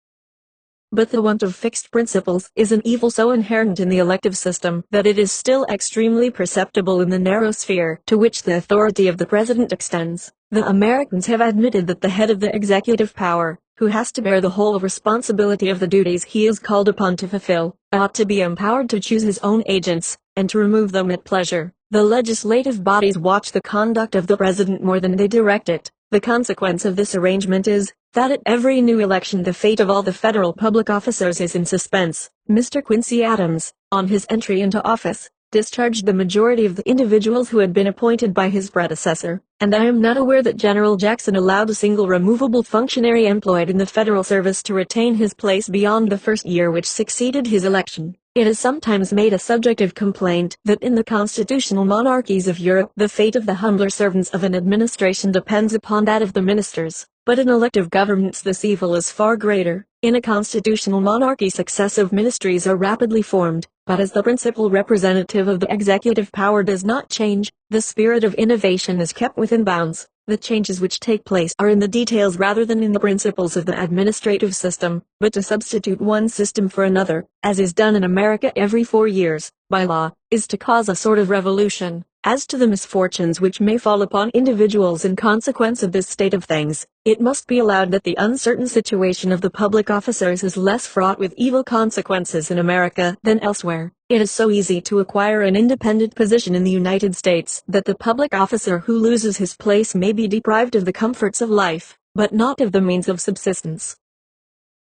But the want of fixed principles is an evil so inherent in the elective system that it is still extremely perceptible in the narrow sphere to which the authority of the president extends. The Americans have admitted that the head of the executive power, who has to bear the whole responsibility of the duties he is called upon to fulfill, ought to be empowered to choose his own agents, and to remove them at pleasure. The legislative bodies watch the conduct of the president more than they direct it. The consequence of this arrangement is, that at every new election the fate of all the federal public officers is in suspense. Mr. Quincy Adams, on his entry into office, discharged the majority of the individuals who had been appointed by his predecessor, and I am not aware that General Jackson allowed a single removable functionary employed in the federal service to retain his place beyond the first year which succeeded his election. It is sometimes made a subject of complaint that in the constitutional monarchies of Europe the fate of the humbler servants of an administration depends upon that of the ministers, but in elective governments this evil is far greater. In a constitutional monarchy successive ministries are rapidly formed, but as the principal representative of the executive power does not change, the spirit of innovation is kept within bounds. The changes which take place are in the details rather than in the principles of the administrative system, but to substitute one system for another, as is done in America every 4 years, by law, is to cause a sort of revolution. As to the misfortunes which may fall upon individuals in consequence of this state of things, it must be allowed that the uncertain situation of the public officers is less fraught with evil consequences in America than elsewhere. It is so easy to acquire an independent position in the United States that the public officer who loses his place may be deprived of the comforts of life, but not of the means of subsistence.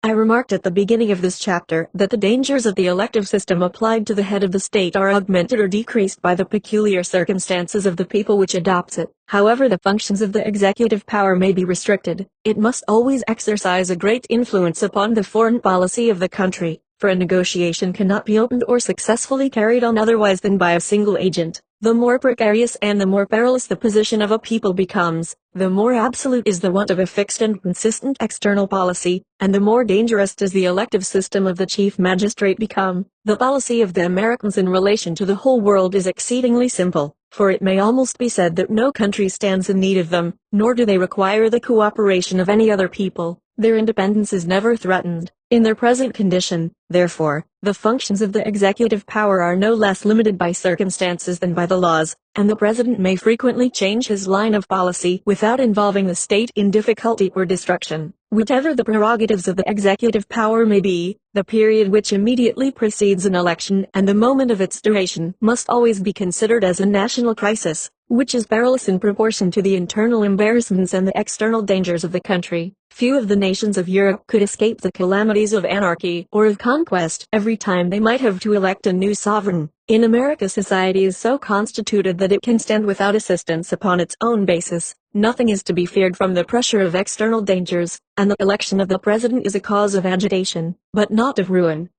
I remarked at the beginning of this chapter that the dangers of the elective system applied to the head of the state are augmented or decreased by the peculiar circumstances of the people which adopts it. However the functions of the executive power may be restricted, it must always exercise a great influence upon the foreign policy of the country, for a negotiation cannot be opened or successfully carried on otherwise than by a single agent. The more precarious and the more perilous the position of a people becomes, the more absolute is the want of a fixed and consistent external policy, and the more dangerous does the elective system of the chief magistrate become. The policy of the Americans in relation to the whole world is exceedingly simple, for it may almost be said that no country stands in need of them, nor do they require the cooperation of any other people. Their independence is never threatened. In their present condition, therefore, the functions of the executive power are no less limited by circumstances than by the laws, and the president may frequently change his line of policy without involving the state in difficulty or destruction. Whatever the prerogatives of the executive power may be, the period which immediately precedes an election and the moment of its duration must always be considered as a national crisis, which is perilous in proportion to the internal embarrassments and the external dangers of the country. Few of the nations of Europe could escape the calamities of anarchy or of conquest every time they might have to elect a new sovereign. In America, society is so constituted that it can stand without assistance upon its own basis. Nothing is to be feared from the pressure of external dangers, and the election of the president is a cause of agitation, but not of ruin.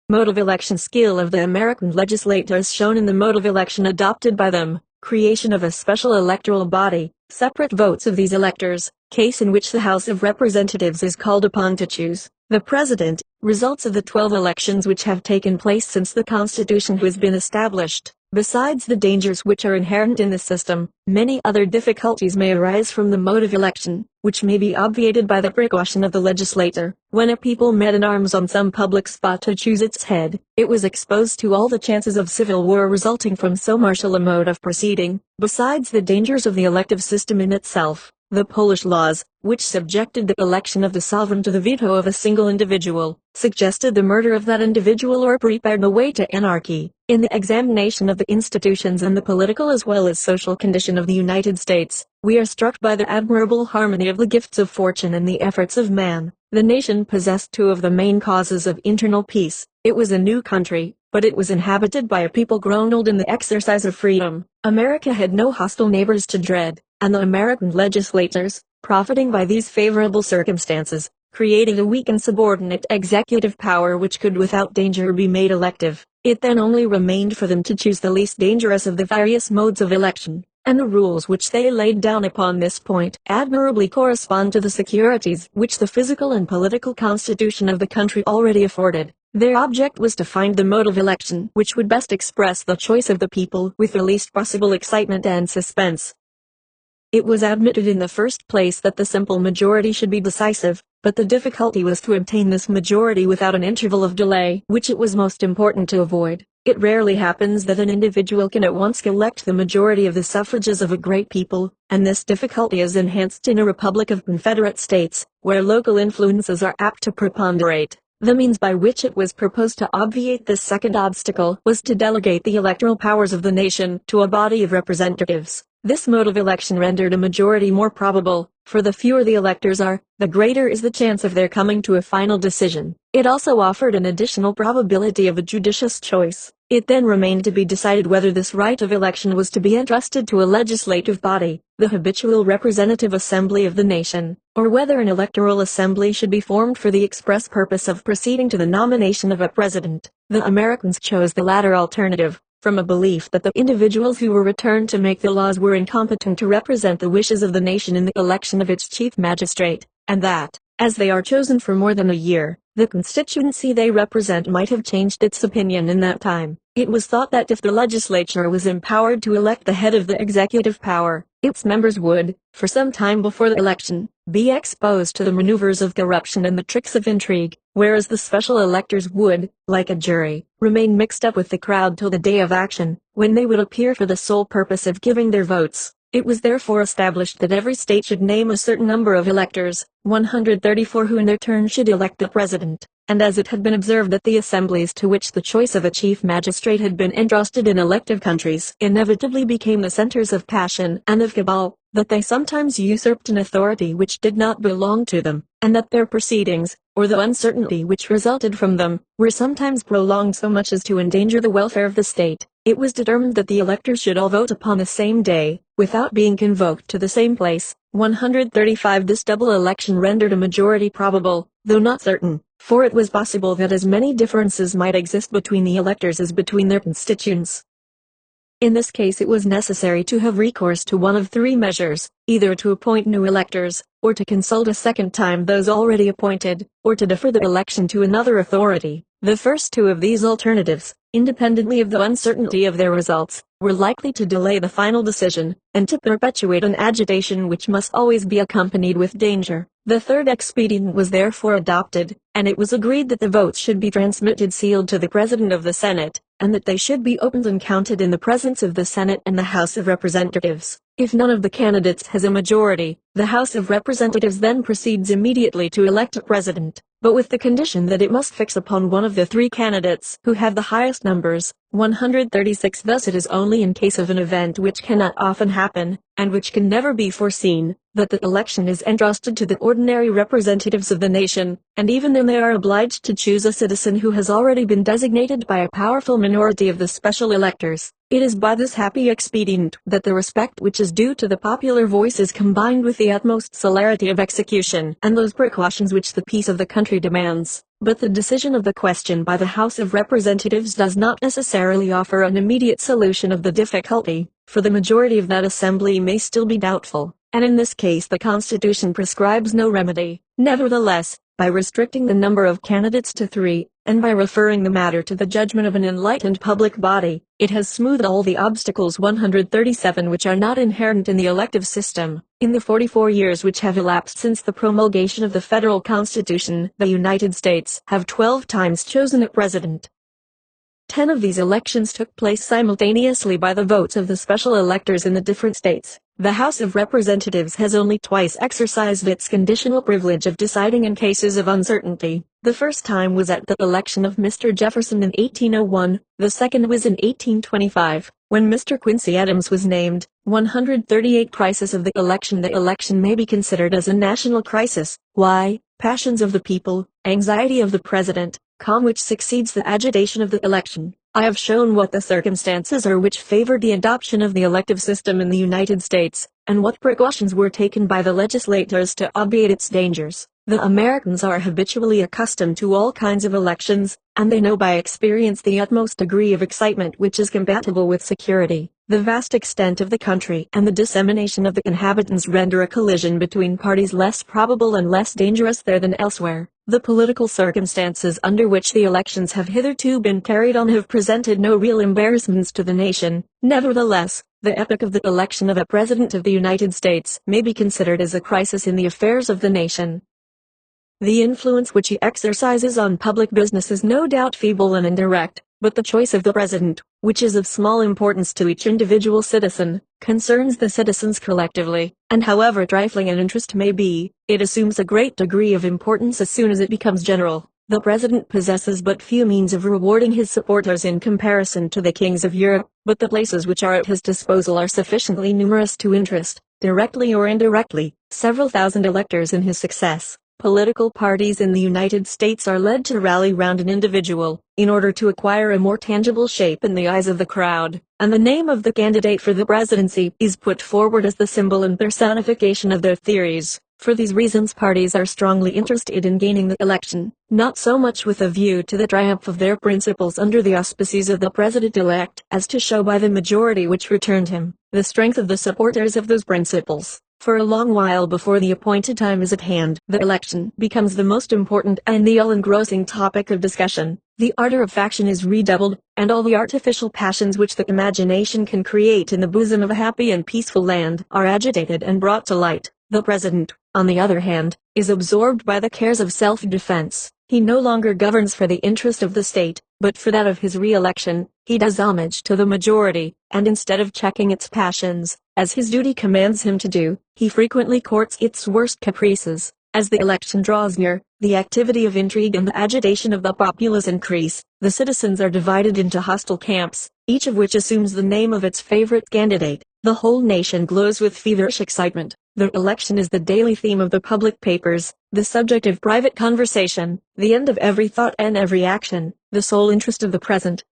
Mode of election. Skill of the American legislators shown in the mode of election adopted by them. Creation of a special electoral body, separate votes of these electors, case in which the House of Representatives is called upon to choose the president, results of the 12 elections which have taken place since the Constitution has been established. Besides the dangers which are inherent in the system, many other difficulties may arise from the mode of election, which may be obviated by the precaution of the legislator. When a people met in arms on some public spot to choose its head, it was exposed to all the chances of civil war resulting from so martial a mode of proceeding. Besides the dangers of the elective system in itself, the Polish laws, which subjected the election of the sovereign to the veto of a single individual, suggested the murder of that individual or prepared the way to anarchy. In the examination of the institutions and the political as well as social condition of the United States, we are struck by the admirable harmony of the gifts of fortune and the efforts of man. The nation possessed two of the main causes of internal peace. It was a new country, but it was inhabited by a people grown old in the exercise of freedom. America had no hostile neighbors to dread, and the American legislators, profiting by these favorable circumstances, created a weak and subordinate executive power which could without danger be made elective. It then only remained for them to choose the least dangerous of the various modes of election, and the rules which they laid down upon this point admirably correspond to the securities which the physical and political constitution of the country already afforded. Their object was to find the mode of election which would best express the choice of the people with the least possible excitement and suspense. It was admitted in the first place that the simple majority should be decisive, but the difficulty was to obtain this majority without an interval of delay, which it was most important to avoid. It rarely happens that an individual can at once elect the majority of the suffrages of a great people, and this difficulty is enhanced in a republic of confederate states, where local influences are apt to preponderate. The means by which it was proposed to obviate this second obstacle was to delegate the electoral powers of the nation to a body of representatives. This mode of election rendered a majority more probable, for the fewer the electors are, the greater is the chance of their coming to a final decision. It also offered an additional probability of a judicious choice. It then remained to be decided whether this right of election was to be entrusted to a legislative body, the habitual representative assembly of the nation, or whether an electoral assembly should be formed for the express purpose of proceeding to the nomination of a president. The Americans chose the latter alternative, from a belief that the individuals who were returned to make the laws were incompetent to represent the wishes of the nation in the election of its chief magistrate, and that, as they are chosen for more than a year, the constituency they represent might have changed its opinion in that time. It was thought that if the legislature was empowered to elect the head of the executive power, its members would, for some time before the election, be exposed to the maneuvers of corruption and the tricks of intrigue, whereas the special electors would, like a jury, remain mixed up with the crowd till the day of action, when they would appear for the sole purpose of giving their votes. It was therefore established that every state should name a certain number of electors, 134, who in their turn should elect the president, and as it had been observed that the assemblies to which the choice of a chief magistrate had been entrusted in elective countries inevitably became the centers of passion and of cabal, that they sometimes usurped an authority which did not belong to them, and that their proceedings, or the uncertainty which resulted from them, were sometimes prolonged so much as to endanger the welfare of the state, it was determined that the electors should all vote upon the same day, without being convoked to the same place. 135. This double election rendered a majority probable, though not certain, for it was possible that as many differences might exist between the electors as between their constituents. In this case it was necessary to have recourse to one of three measures, either to appoint new electors, or to consult a second time those already appointed, or to defer the election to another authority. The first two of these alternatives, independently of the uncertainty of their results, were likely to delay the final decision, and to perpetuate an agitation which must always be accompanied with danger. The third expedient was therefore adopted, and it was agreed that the votes should be transmitted sealed to the President of the Senate, and that they should be opened and counted in the presence of the Senate and the House of Representatives. If none of the candidates has a majority, the House of Representatives then proceeds immediately to elect a president, but with the condition that it must fix upon one of the three candidates who have the highest numbers, 136. Thus it is only in case of an event which cannot often happen, and which can never be foreseen, that the election is entrusted to the ordinary representatives of the nation, and even then they are obliged to choose a citizen who has already been designated by a powerful minority of the special electors. It is by this happy expedient that the respect which is due to the popular voice is combined with the utmost celerity of execution and those precautions which the peace of the country demands. But the decision of the question by the House of Representatives does not necessarily offer an immediate solution of the difficulty, for the majority of that assembly may still be doubtful, and in this case the Constitution prescribes no remedy. Nevertheless, by restricting the number of candidates to three, and by referring the matter to the judgment of an enlightened public body, it has smoothed all the obstacles 137 which are not inherent in the elective system. In the 44 years which have elapsed since the promulgation of the federal Constitution, the United States have 12 times chosen a president. 10 of these elections took place simultaneously by the votes of the special electors in the different states. The House of Representatives has only twice exercised its conditional privilege of deciding in cases of uncertainty. The first time was at the election of Mr. Jefferson in 1801, the second was in 1825, when Mr. Quincy Adams was named. 138 Crisis of the election. The election may be considered as a national crisis. Why? Passions of the people, anxiety of the president, calm which succeeds the agitation of the election. I have shown what the circumstances are which favored the adoption of the elective system in the United States, and what precautions were taken by the legislators to obviate its dangers. The Americans are habitually accustomed to all kinds of elections, and they know by experience the utmost degree of excitement which is compatible with security. The vast extent of the country and the dissemination of the inhabitants render a collision between parties less probable and less dangerous there than elsewhere. The political circumstances under which the elections have hitherto been carried on have presented no real embarrassments to the nation. Nevertheless, the epoch of the election of a President of the United States may be considered as a crisis in the affairs of the nation. The influence which he exercises on public business is no doubt feeble and indirect, but the choice of the President, which is of small importance to each individual citizen, concerns the citizens collectively, and however trifling an interest may be, it assumes a great degree of importance as soon as it becomes general. The President possesses but few means of rewarding his supporters in comparison to the kings of Europe, but the places which are at his disposal are sufficiently numerous to interest, directly or indirectly, several thousand electors in his success. Political parties in the United States are led to rally round an individual, in order to acquire a more tangible shape in the eyes of the crowd, and the name of the candidate for the presidency is put forward as the symbol and personification of their theories. For these reasons parties are strongly interested in gaining the election, not so much with a view to the triumph of their principles under the auspices of the president-elect, as to show by the majority which returned him, the strength of the supporters of those principles. For a long while before the appointed time is at hand, the election becomes the most important and the all-engrossing topic of discussion. The ardor of faction is redoubled, and all the artificial passions which the imagination can create in the bosom of a happy and peaceful land are agitated and brought to light. The President, on the other hand, is absorbed by the cares of self-defense. He no longer governs for the interest of the state, but for that of his re-election. He does homage to the majority, and instead of checking its passions, as his duty commands him to do, he frequently courts its worst caprices. As the election draws near, the activity of intrigue and the agitation of the populace increase. The citizens are divided into hostile camps, each of which assumes the name of its favorite candidate. The whole nation glows with feverish excitement. The election is the daily theme of the public papers, the subject of private conversation, the end of every thought and every action, the sole interest of the present.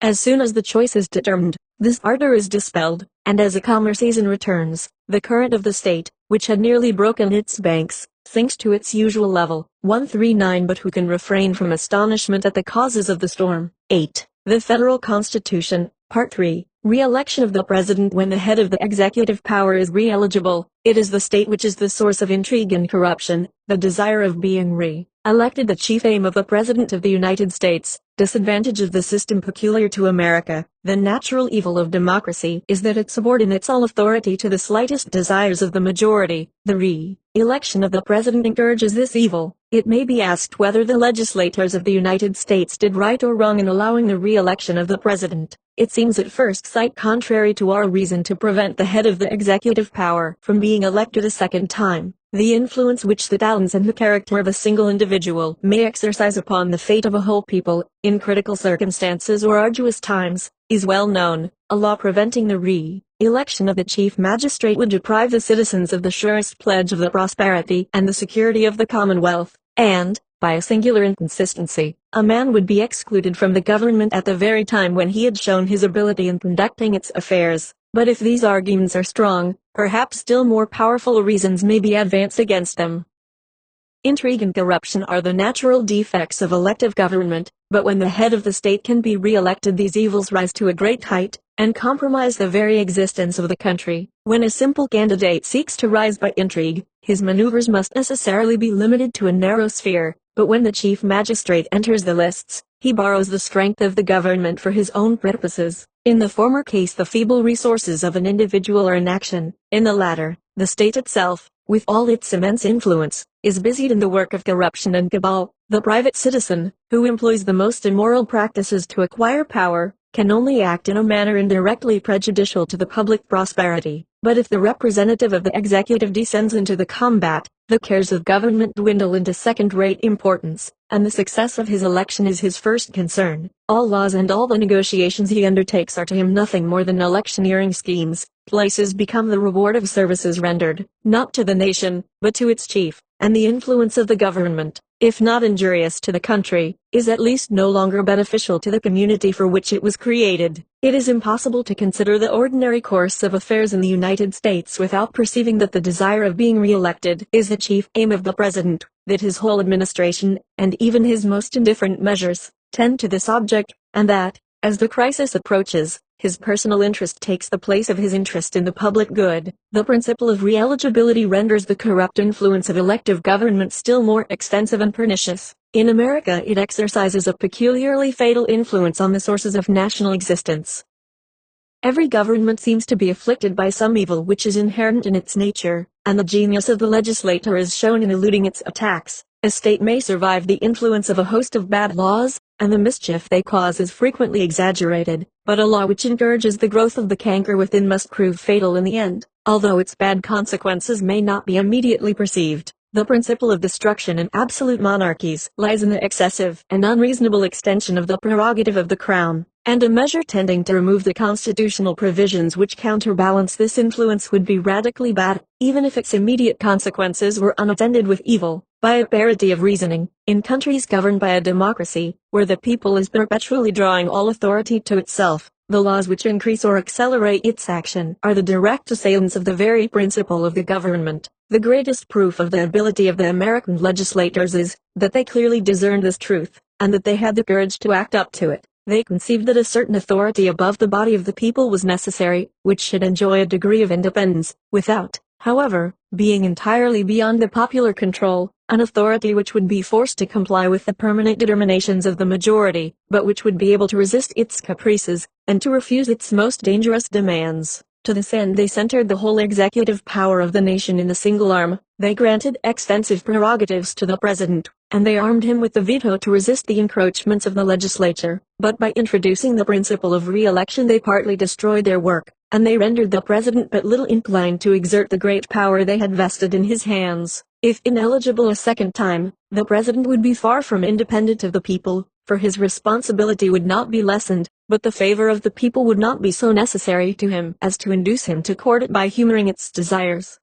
As soon as the choice is determined, this ardor is dispelled, and as a calmer season returns, the current of the state, which had nearly broken its banks, sinks to its usual level. 139 But who can refrain from astonishment at the causes of the storm? 8. The Federal Constitution, Part 3. Re-election of the president. When the head of the executive power is re-eligible, it is the state which is the source of intrigue and corruption. The desire of being re-elected, the chief aim of the President of the United States. Disadvantage of the system peculiar to America. The natural evil of democracy is that it subordinates all authority to the slightest desires of the majority. The re-election of the president encourages this evil. It may be asked whether the legislators of the United States did right or wrong in allowing the re-election of the president. It seems at first sight contrary to our reason to prevent the head of the executive power from being elected a second time. The influence which the talents and the character of a single individual may exercise upon the fate of a whole people, in critical circumstances or arduous times, is well known. A law preventing the re-election of the chief magistrate would deprive the citizens of the surest pledge of the prosperity and the security of the Commonwealth, and, by a singular inconsistency, a man would be excluded from the government at the very time when he had shown his ability in conducting its affairs. But if these arguments are strong, perhaps still more powerful reasons may be advanced against them. Intrigue and corruption are the natural defects of elective government, but when the head of the state can be re-elected, these evils rise to a great height, and compromise the very existence of the country. When a simple candidate seeks to rise by intrigue, his maneuvers must necessarily be limited to a narrow sphere, but when the chief magistrate enters the lists, he borrows the strength of the government for his own purposes. In the former case, the feeble resources of an individual are in action. In the latter, the state itself, with all its immense influence, is busied in the work of corruption and cabal. The private citizen, who employs the most immoral practices to acquire power, can only act in a manner indirectly prejudicial to the public prosperity. But if the representative of the executive descends into the combat, the cares of government dwindle into second-rate importance, and the success of his election is his first concern. All laws and all the negotiations he undertakes are to him nothing more than electioneering schemes. Places become the reward of services rendered, not to the nation, but to its chief, and the influence of the government, if not injurious to the country, is at least no longer beneficial to the community for which it was created. It is impossible to consider the ordinary course of affairs in the United States without perceiving that the desire of being re-elected is the chief aim of the president, that his whole administration, and even his most indifferent measures, tend to this object, and that, as the crisis approaches, his personal interest takes the place of his interest in the public good. The principle of re-eligibility renders the corrupt influence of elective government still more extensive and pernicious. In America, it exercises a peculiarly fatal influence on the sources of national existence. Every government seems to be afflicted by some evil which is inherent in its nature, and the genius of the legislator is shown in eluding its attacks. A state may survive the influence of a host of bad laws, and the mischief they cause is frequently exaggerated, but a law which encourages the growth of the canker within must prove fatal in the end, although its bad consequences may not be immediately perceived. The principle of destruction in absolute monarchies lies in the excessive and unreasonable extension of the prerogative of the crown, and a measure tending to remove the constitutional provisions which counterbalance this influence would be radically bad, even if its immediate consequences were unattended with evil. By a parity of reasoning, in countries governed by a democracy, where the people is perpetually drawing all authority to itself, the laws which increase or accelerate its action are the direct assailants of the very principle of the government. The greatest proof of the ability of the American legislators is, that they clearly discerned this truth, and that they had the courage to act up to it. They conceived that a certain authority above the body of the people was necessary, which should enjoy a degree of independence, without, however, being entirely beyond the popular control, an authority which would be forced to comply with the permanent determinations of the majority, but which would be able to resist its caprices, and to refuse its most dangerous demands. To this end they centered the whole executive power of the nation in a single arm. They granted extensive prerogatives to the president, and they armed him with the veto to resist the encroachments of the legislature. But by introducing the principle of re-election they partly destroyed their work, and they rendered the president but little inclined to exert the great power they had vested in his hands. If ineligible a second time, the president would be far from independent of the people, for his responsibility would not be lessened, but the favor of the people would not be so necessary to him as to induce him to court it by humoring its desires.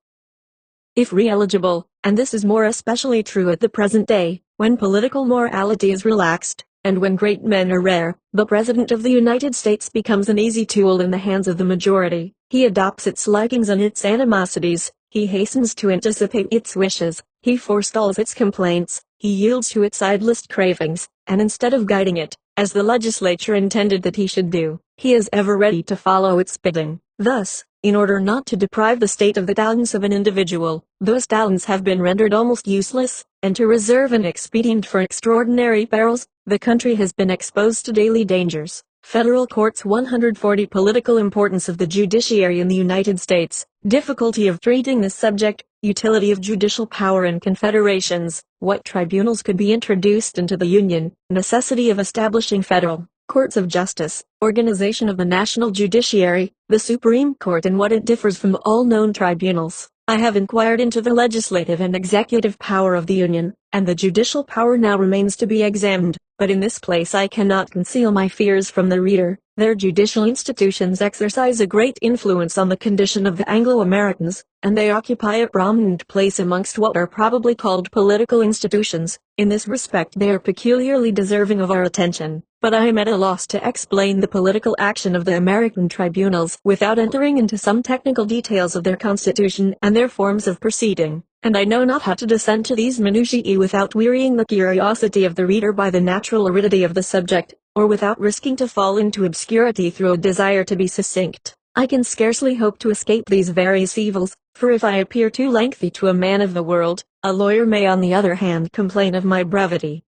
If re-eligible, and this is more especially true at the present day, when political morality is relaxed, and when great men are rare, the President of the United States becomes an easy tool in the hands of the majority. He adopts its likings and its animosities, he hastens to anticipate its wishes, he forestalls its complaints, he yields to its idlest cravings, and instead of guiding it, as the legislature intended that he should do, he is ever ready to follow its bidding. Thus, in order not to deprive the state of the talents of an individual, those talents have been rendered almost useless, and to reserve an expedient for extraordinary perils, the country has been exposed to daily dangers. Federal Courts 140 Political importance of the judiciary in the United States, difficulty of treating this subject, utility of judicial power in confederations, what tribunals could be introduced into the Union, necessity of establishing federal courts of justice, organization of the national judiciary, the Supreme Court and what it differs from all known tribunals. I have inquired into the legislative and executive power of the Union, and the judicial power now remains to be examined, but in this place I cannot conceal my fears from the reader. Their judicial institutions exercise a great influence on the condition of the Anglo-Americans, and they occupy a prominent place amongst what are probably called political institutions. In this respect they are peculiarly deserving of our attention, but I am at a loss to explain the political action of the American tribunals without entering into some technical details of their constitution and their forms of proceeding, and I know not how to descend to these minutiae without wearying the curiosity of the reader by the natural aridity of the subject, or without risking to fall into obscurity through a desire to be succinct. I can scarcely hope to escape these various evils, for if I appear too lengthy to a man of the world, a lawyer may on the other hand complain of my brevity.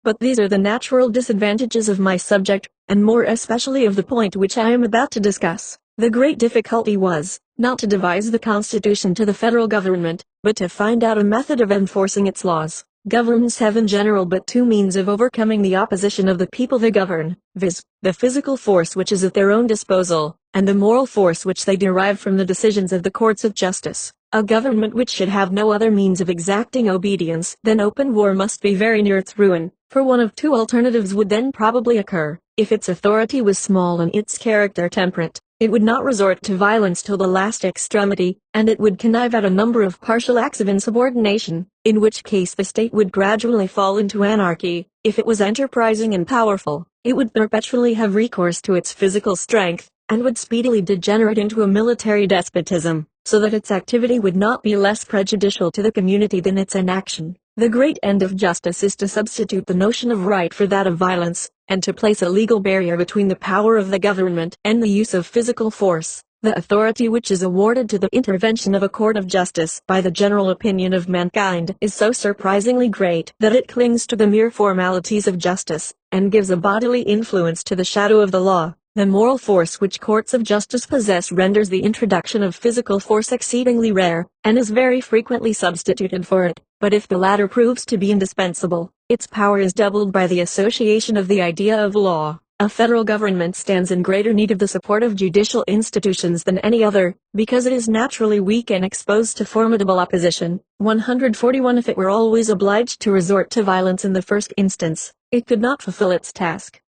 But these are the natural disadvantages of my subject, and more especially of the point which I am about to discuss. The great difficulty was, not to devise the Constitution to the federal government, but to find out a method of enforcing its laws. Governments have in general but two means of overcoming the opposition of the people they govern, viz., the physical force which is at their own disposal, and the moral force which they derive from the decisions of the courts of justice. A government which should have no other means of exacting obedience than open war must be very near its ruin, for one of two alternatives would then probably occur. If its authority was small and its character temperate, it would not resort to violence till the last extremity, and it would connive at a number of partial acts of insubordination, in which case the state would gradually fall into anarchy. If it was enterprising and powerful, it would perpetually have recourse to its physical strength, and would speedily degenerate into a military despotism, so that its activity would not be less prejudicial to the community than its inaction. The great end of justice is to substitute the notion of right for that of violence, and to place a legal barrier between the power of the government and the use of physical force. The authority which is awarded to the intervention of a court of justice by the general opinion of mankind is so surprisingly great that it clings to the mere formalities of justice, and gives a bodily influence to the shadow of the law. The moral force which courts of justice possess renders the introduction of physical force exceedingly rare, and is very frequently substituted for it. But if the latter proves to be indispensable, its power is doubled by the association of the idea of law. A federal government stands in greater need of the support of judicial institutions than any other, because it is naturally weak and exposed to formidable opposition. 141 If it were always obliged to resort to violence in the first instance, it could not fulfill its task.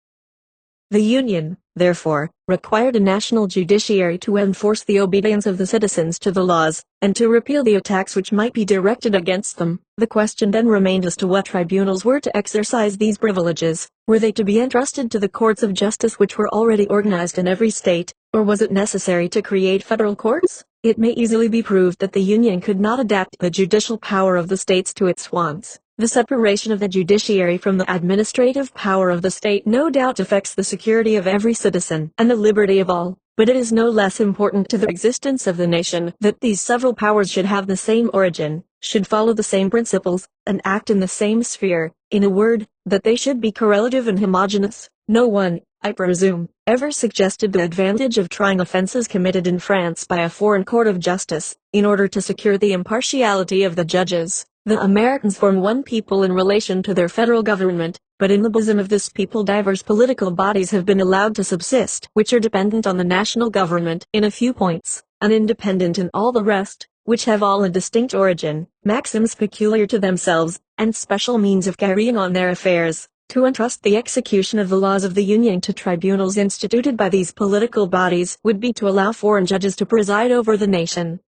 The Union, therefore, required a national judiciary to enforce the obedience of the citizens to the laws, and to repeal the attacks which might be directed against them. The question then remained as to what tribunals were to exercise these privileges. Were they to be entrusted to the courts of justice which were already organized in every state, or was it necessary to create federal courts? It may easily be proved that the Union could not adapt the judicial power of the states to its wants. The separation of the judiciary from the administrative power of the state no doubt affects the security of every citizen and the liberty of all, but it is no less important to the existence of the nation that these several powers should have the same origin, should follow the same principles, and act in the same sphere. In a word, that they should be correlative and homogeneous. No one, I presume, ever suggested the advantage of trying offenses committed in France by a foreign court of justice, in order to secure the impartiality of the judges. The Americans form one people in relation to their federal government, but in the bosom of this people diverse political bodies have been allowed to subsist, which are dependent on the national government in a few points, and independent in all the rest, which have all a distinct origin, maxims peculiar to themselves, and special means of carrying on their affairs. To entrust the execution of the laws of the Union to tribunals instituted by these political bodies would be to allow foreign judges to preside over the nation.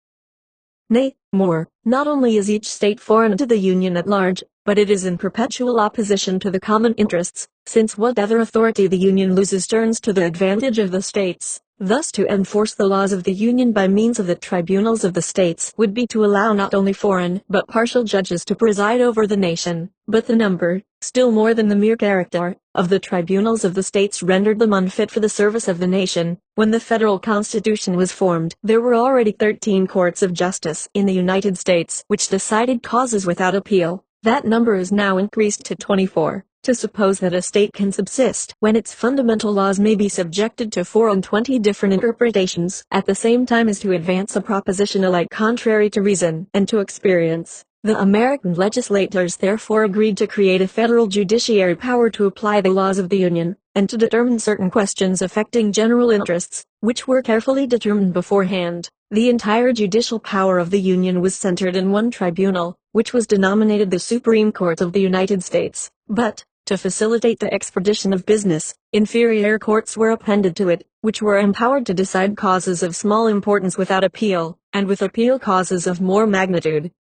Nay, more, not only is each state foreign to the Union at large, but it is in perpetual opposition to the common interests, since whatever authority the Union loses turns to the advantage of the states. Thus to enforce the laws of the Union by means of the tribunals of the states would be to allow not only foreign but partial judges to preside over the nation, but the number, still more than the mere character, of the tribunals of the states rendered them unfit for the service of the nation. When the federal constitution was formed, there were already 13 courts of justice in the United States which decided causes without appeal. That number is now increased to 24. To suppose that a state can subsist when its fundamental laws may be subjected to 24 different interpretations at the same time is to advance a proposition alike contrary to reason and to experience. The American legislators therefore agreed to create a federal judiciary power to apply the laws of the Union, and to determine certain questions affecting general interests, which were carefully determined beforehand. The entire judicial power of the Union was centered in one tribunal, which was denominated the Supreme Court of the United States. But, to facilitate the expedition of business, inferior courts were appended to it, which were empowered to decide causes of small importance without appeal, and with appeal causes of more magnitude.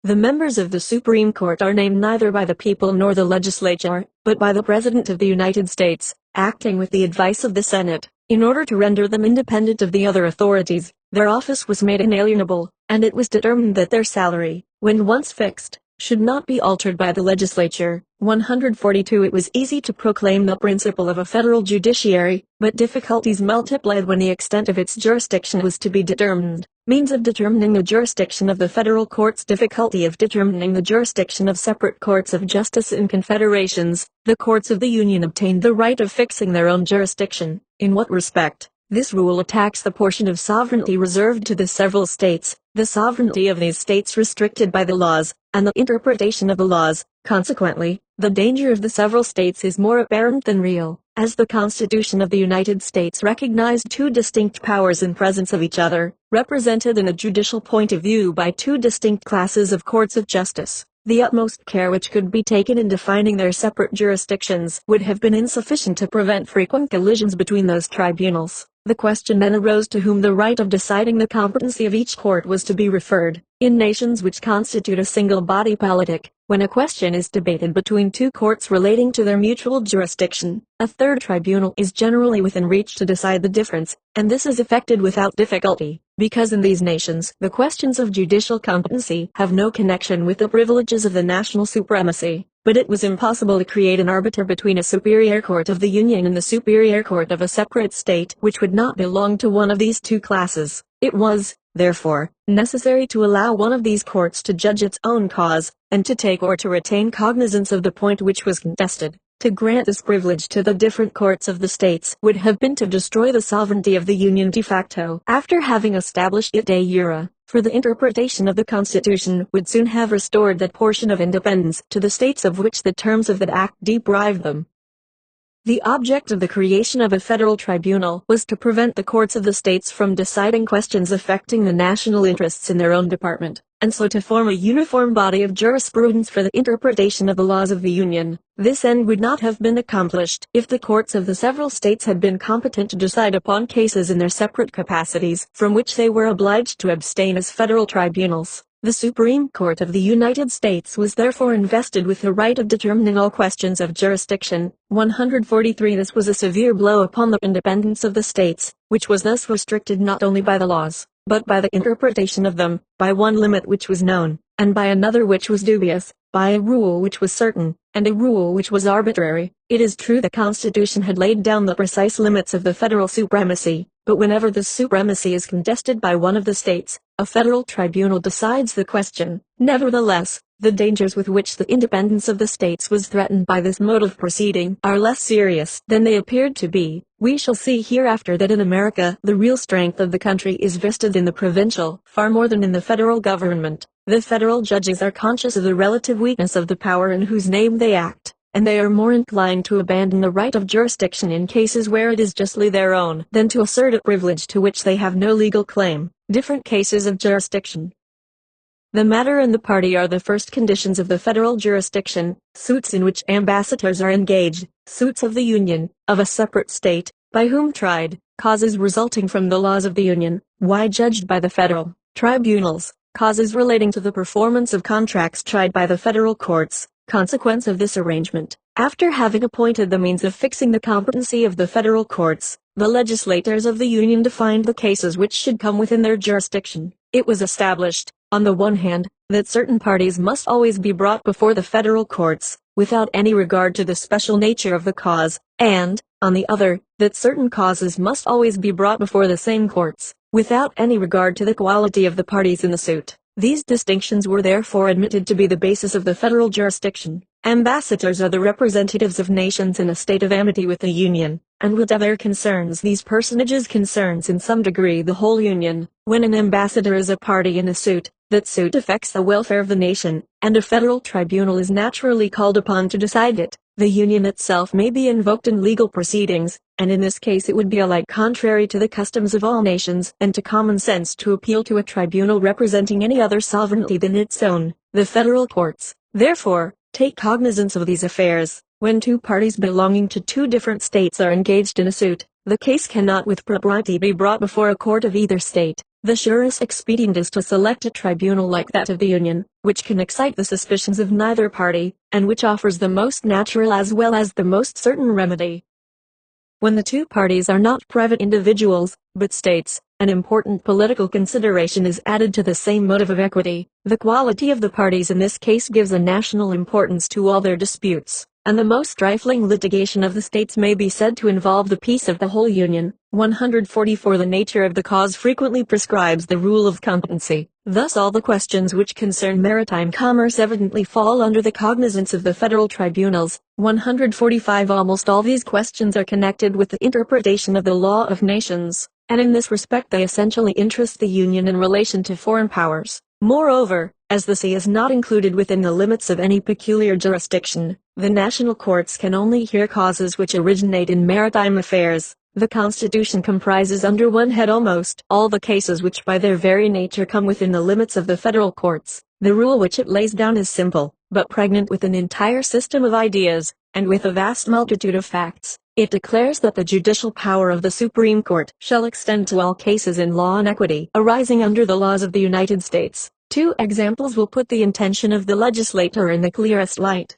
The members of the Supreme Court are named neither by the people nor the legislature, but by the President of the United States, acting with the advice of the Senate. In order to render them independent of the other authorities, their office was made inalienable, and it was determined that their salary, when once fixed, should not be altered by the legislature. 142 It was easy to proclaim the principle of a federal judiciary, but difficulties multiplied when the extent of its jurisdiction was to be determined. Means of determining the jurisdiction of the federal courts. Difficulty of determining the jurisdiction of separate courts of justice in confederations. The courts of the Union obtained the right of fixing their own jurisdiction. In what respect? This rule attacks the portion of sovereignty reserved to the several states, the sovereignty of these states restricted by the laws, and the interpretation of the laws. Consequently, the danger of the several states is more apparent than real, as the Constitution of the United States recognized two distinct powers in presence of each other, represented in a judicial point of view by two distinct classes of courts of justice. The utmost care which could be taken in defining their separate jurisdictions would have been insufficient to prevent frequent collisions between those tribunals. The question then arose to whom the right of deciding the competency of each court was to be referred. In nations which constitute a single body politic, when a question is debated between two courts relating to their mutual jurisdiction, a third tribunal is generally within reach to decide the difference, and this is effected without difficulty, because in these nations the questions of judicial competency have no connection with the privileges of the national supremacy. But it was impossible to create an arbiter between a superior court of the Union and the superior court of a separate state which would not belong to one of these two classes. It was, therefore, necessary to allow one of these courts to judge its own cause, and to take or to retain cognizance of the point which was contested. To grant this privilege to the different courts of the states would have been to destroy the sovereignty of the Union de facto. After having established it de jure, for the interpretation of the Constitution would soon have restored that portion of independence to the states of which the terms of that act deprived them. The object of the creation of a federal tribunal was to prevent the courts of the states from deciding questions affecting the national interests in their own department, and so to form a uniform body of jurisprudence for the interpretation of the laws of the Union. This end would not have been accomplished if the courts of the several states had been competent to decide upon cases in their separate capacities, from which they were obliged to abstain as federal tribunals. The Supreme Court of the United States was therefore invested with the right of determining all questions of jurisdiction. 143 This was a severe blow upon the independence of the states, which was thus restricted not only by the laws, but by the interpretation of them, by one limit which was known, and by another which was dubious, by a rule which was certain, and a rule which was arbitrary. It is true the Constitution had laid down the precise limits of the federal supremacy, but whenever this supremacy is contested by one of the states, a federal tribunal decides the question. Nevertheless, the dangers with which the independence of the states was threatened by this mode of proceeding are less serious than they appeared to be. We shall see hereafter that in America the real strength of the country is vested in the provincial, far more than in the federal government. The federal judges are conscious of the relative weakness of the power in whose name they act, and they are more inclined to abandon the right of jurisdiction in cases where it is justly their own, than to assert a privilege to which they have no legal claim. Different cases of jurisdiction. The matter and the party are the first conditions of the federal jurisdiction. Suits in which ambassadors are engaged, suits of the Union, of a separate state, by whom tried, causes resulting from the laws of the Union, why judged by the federal tribunals, causes relating to the performance of contracts tried by the federal courts. Consequence of this arrangement. After having appointed the means of fixing the competency of the federal courts, the legislators of the Union defined the cases which should come within their jurisdiction. It was established, on the one hand, that certain parties must always be brought before the federal courts, without any regard to the special nature of the cause, and, on the other, that certain causes must always be brought before the same courts, without any regard to the quality of the parties in the suit. These distinctions were therefore admitted to be the basis of the federal jurisdiction. Ambassadors are the representatives of nations in a state of amity with the Union, and whatever concerns these personages concerns in some degree the whole Union. When an ambassador is a party in a suit, that suit affects the welfare of the nation, and a federal tribunal is naturally called upon to decide it. The Union itself may be invoked in legal proceedings, and in this case it would be alike contrary to the customs of all nations and to common sense to appeal to a tribunal representing any other sovereignty than its own. The federal courts, therefore, take cognizance of these affairs. When two parties belonging to two different states are engaged in a suit, the case cannot with propriety be brought before a court of either state. The surest expedient is to select a tribunal like that of the Union, which can excite the suspicions of neither party, and which offers the most natural as well as the most certain remedy. When the two parties are not private individuals, but states, an important political consideration is added to the same motive of equity. The quality of the parties in this case gives a national importance to all their disputes, and the most trifling litigation of the states may be said to involve the peace of the whole Union. 144. The nature of the cause frequently prescribes the rule of competency. Thus all the questions which concern maritime commerce evidently fall under the cognizance of the federal tribunals. 145. Almost all these questions are connected with the interpretation of the law of nations, and in this respect they essentially interest the Union in relation to foreign powers. Moreover, as the sea is not included within the limits of any peculiar jurisdiction, the national courts can only hear causes which originate in maritime affairs. The Constitution comprises under one head almost all the cases which by their very nature come within the limits of the federal courts. The rule which it lays down is simple, but pregnant with an entire system of ideas, and with a vast multitude of facts. It declares that the judicial power of the Supreme Court shall extend to all cases in law and equity arising under the laws of the United States. Two examples will put the intention of the legislator in the clearest light.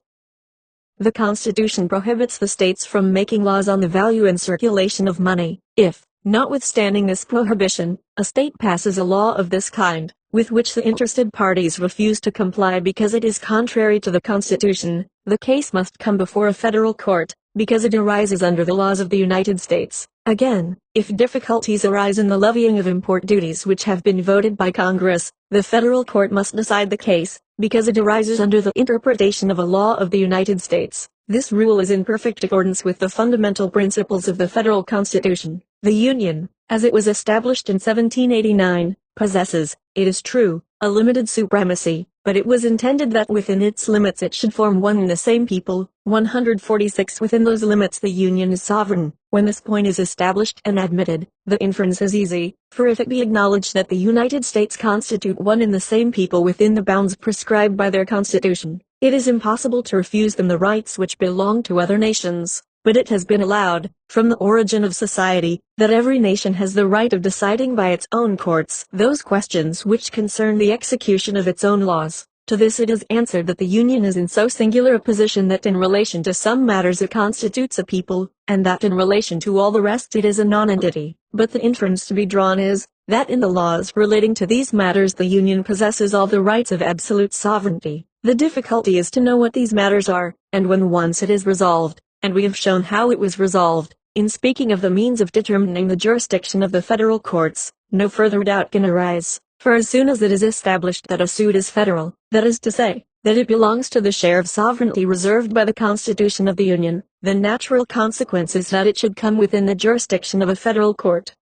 The Constitution prohibits the states from making laws on the value and circulation of money. If, notwithstanding this prohibition, a state passes a law of this kind, with which the interested parties refuse to comply because it is contrary to the Constitution, the case must come before a federal court, because it arises under the laws of the United States. Again, if difficulties arise in the levying of import duties which have been voted by Congress, the federal court must decide the case, because it arises under the interpretation of a law of the United States. This rule is in perfect accordance with the fundamental principles of the federal Constitution. The Union, as it was established in 1789, possesses, it is true, a limited supremacy, but it was intended that within its limits it should form one and the same people. 146. Within those limits the Union is sovereign. When this point is established and admitted, the inference is easy, for if it be acknowledged that the United States constitute one and the same people within the bounds prescribed by their Constitution, it is impossible to refuse them the rights which belong to other nations. But it has been allowed, from the origin of society, that every nation has the right of deciding by its own courts those questions which concern the execution of its own laws. To this it is answered that the Union is in so singular a position that in relation to some matters it constitutes a people, and that in relation to all the rest it is a nonentity. But the inference to be drawn is, that in the laws relating to these matters the Union possesses all the rights of absolute sovereignty. The difficulty is to know what these matters are, and when once it is resolved, and we have shown how it was resolved, in speaking of the means of determining the jurisdiction of the federal courts, no further doubt can arise. For as soon as it is established that a suit is federal, that is to say, that it belongs to the share of sovereignty reserved by the Constitution of the Union, the natural consequence is that it should come within the jurisdiction of a federal court.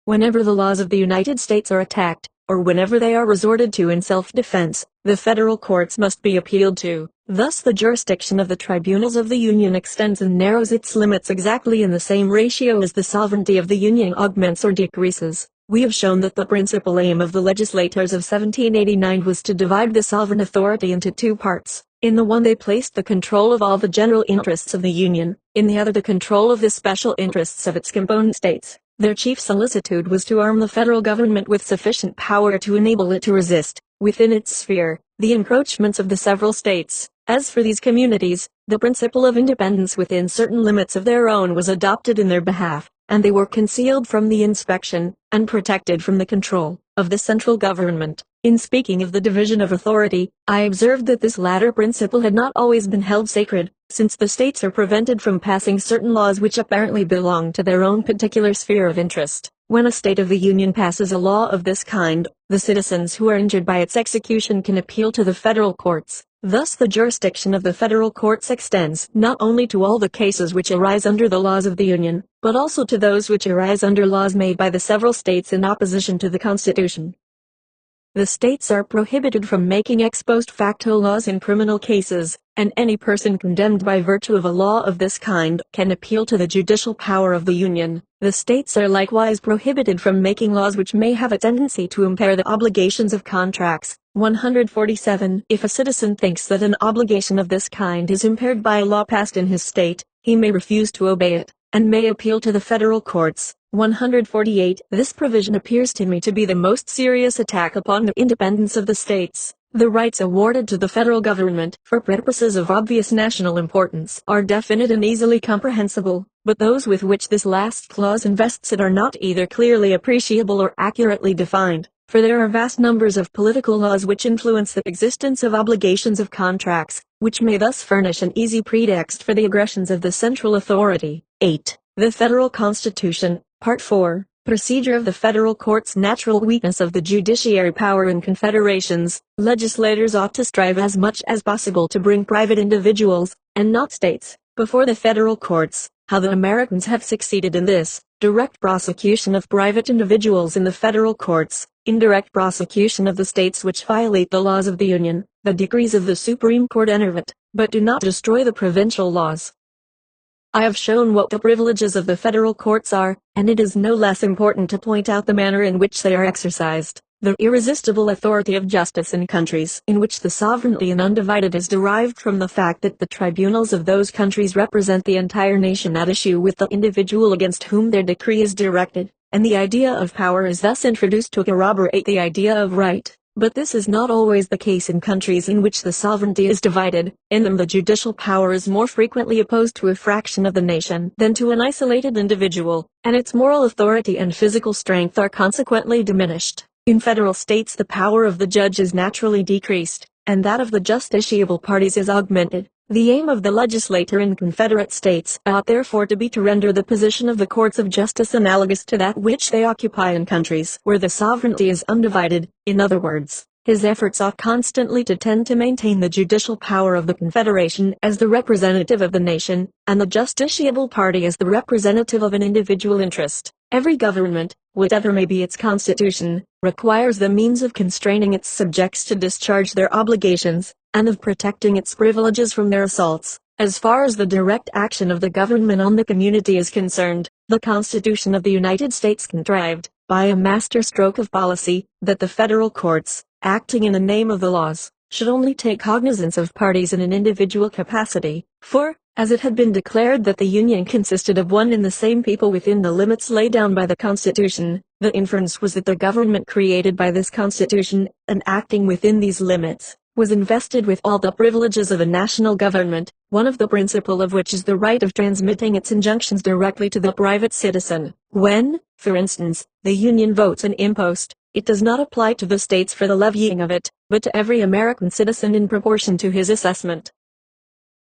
Whenever the laws of the United States are attacked, or whenever they are resorted to in self-defense, the federal courts must be appealed to. Thus the jurisdiction of the tribunals of the Union extends and narrows its limits exactly in the same ratio as the sovereignty of the Union augments or decreases. We have shown that the principal aim of the legislators of 1789 was to divide the sovereign authority into two parts. In the one they placed the control of all the general interests of the Union, in the other the control of the special interests of its component states. Their chief solicitude was to arm the federal government with sufficient power to enable it to resist, within its sphere, the encroachments of the several states. As for these communities, the principle of independence within certain limits of their own was adopted in their behalf. and they were concealed from the inspection, and protected from the control, of the central government. In speaking of the division of authority, I observed that this latter principle had not always been held sacred, since the states are prevented from passing certain laws which apparently belong to their own particular sphere of interest. When a state of the Union passes a law of this kind, the citizens who are injured by its execution can appeal to the federal courts. Thus the jurisdiction of the federal courts extends not only to all the cases which arise under the laws of the Union, but also to those which arise under laws made by the several states in opposition to the Constitution. The states are prohibited from making ex post facto laws in criminal cases, and any person condemned by virtue of a law of this kind can appeal to the judicial power of the Union. The states are likewise prohibited from making laws which may have a tendency to impair the obligations of contracts. 147. If a citizen thinks that an obligation of this kind is impaired by a law passed in his state, he may refuse to obey it, and may appeal to the federal courts. 148. This provision appears to me to be the most serious attack upon the independence of the states. The rights awarded to the federal government for purposes of obvious national importance are definite and easily comprehensible, but those with which this last clause invests it are not either clearly appreciable or accurately defined, for there are vast numbers of political laws which influence the existence of obligations of contracts, which may thus furnish an easy pretext for the aggressions of the central authority. 8. The Federal Constitution, Part 4. Procedure of the federal courts. Natural weakness of the judiciary power in confederations. Legislators ought to strive as much as possible to bring private individuals, and not states, before the federal courts. How the Americans have succeeded in this: direct prosecution of private individuals in the federal courts, indirect prosecution of the states which violate the laws of the Union. The decrees of the Supreme Court enervate, but do not destroy the provincial laws. I have shown what the privileges of the federal courts are, and it is no less important to point out the manner in which they are exercised. The irresistible authority of justice in countries in which the sovereignty is undivided is derived from the fact that the tribunals of those countries represent the entire nation at issue with the individual against whom their decree is directed, and the idea of power is thus introduced to corroborate the idea of right. But this is not always the case in countries in which the sovereignty is divided. In them the judicial power is more frequently opposed to a fraction of the nation than to an isolated individual, and its moral authority and physical strength are consequently diminished. In federal states the power of the judge is naturally decreased, and that of the justiciable parties is augmented. The aim of the legislator in Confederate states ought therefore to be to render the position of the courts of justice analogous to that which they occupy in countries where the sovereignty is undivided. In other words, his efforts ought constantly to tend to maintain the judicial power of the Confederation as the representative of the nation, and the justiciable party as the representative of an individual interest. Every government, whatever may be its constitution, requires the means of constraining its subjects to discharge their obligations, and of protecting its privileges from their assaults. As far as the direct action of the government on the community is concerned, the Constitution of the United States contrived, by a master stroke of policy, that the federal courts, acting in the name of the laws, should only take cognizance of parties in an individual capacity, for, as it had been declared that the Union consisted of one and the same people within the limits laid down by the Constitution, the inference was that the government created by this Constitution, and acting within these limits, was invested with all the privileges of a national government, one of the principal of which is the right of transmitting its injunctions directly to the private citizen. When, for instance, the Union votes an impost, it does not apply to the states for the levying of it, but to every American citizen in proportion to his assessment.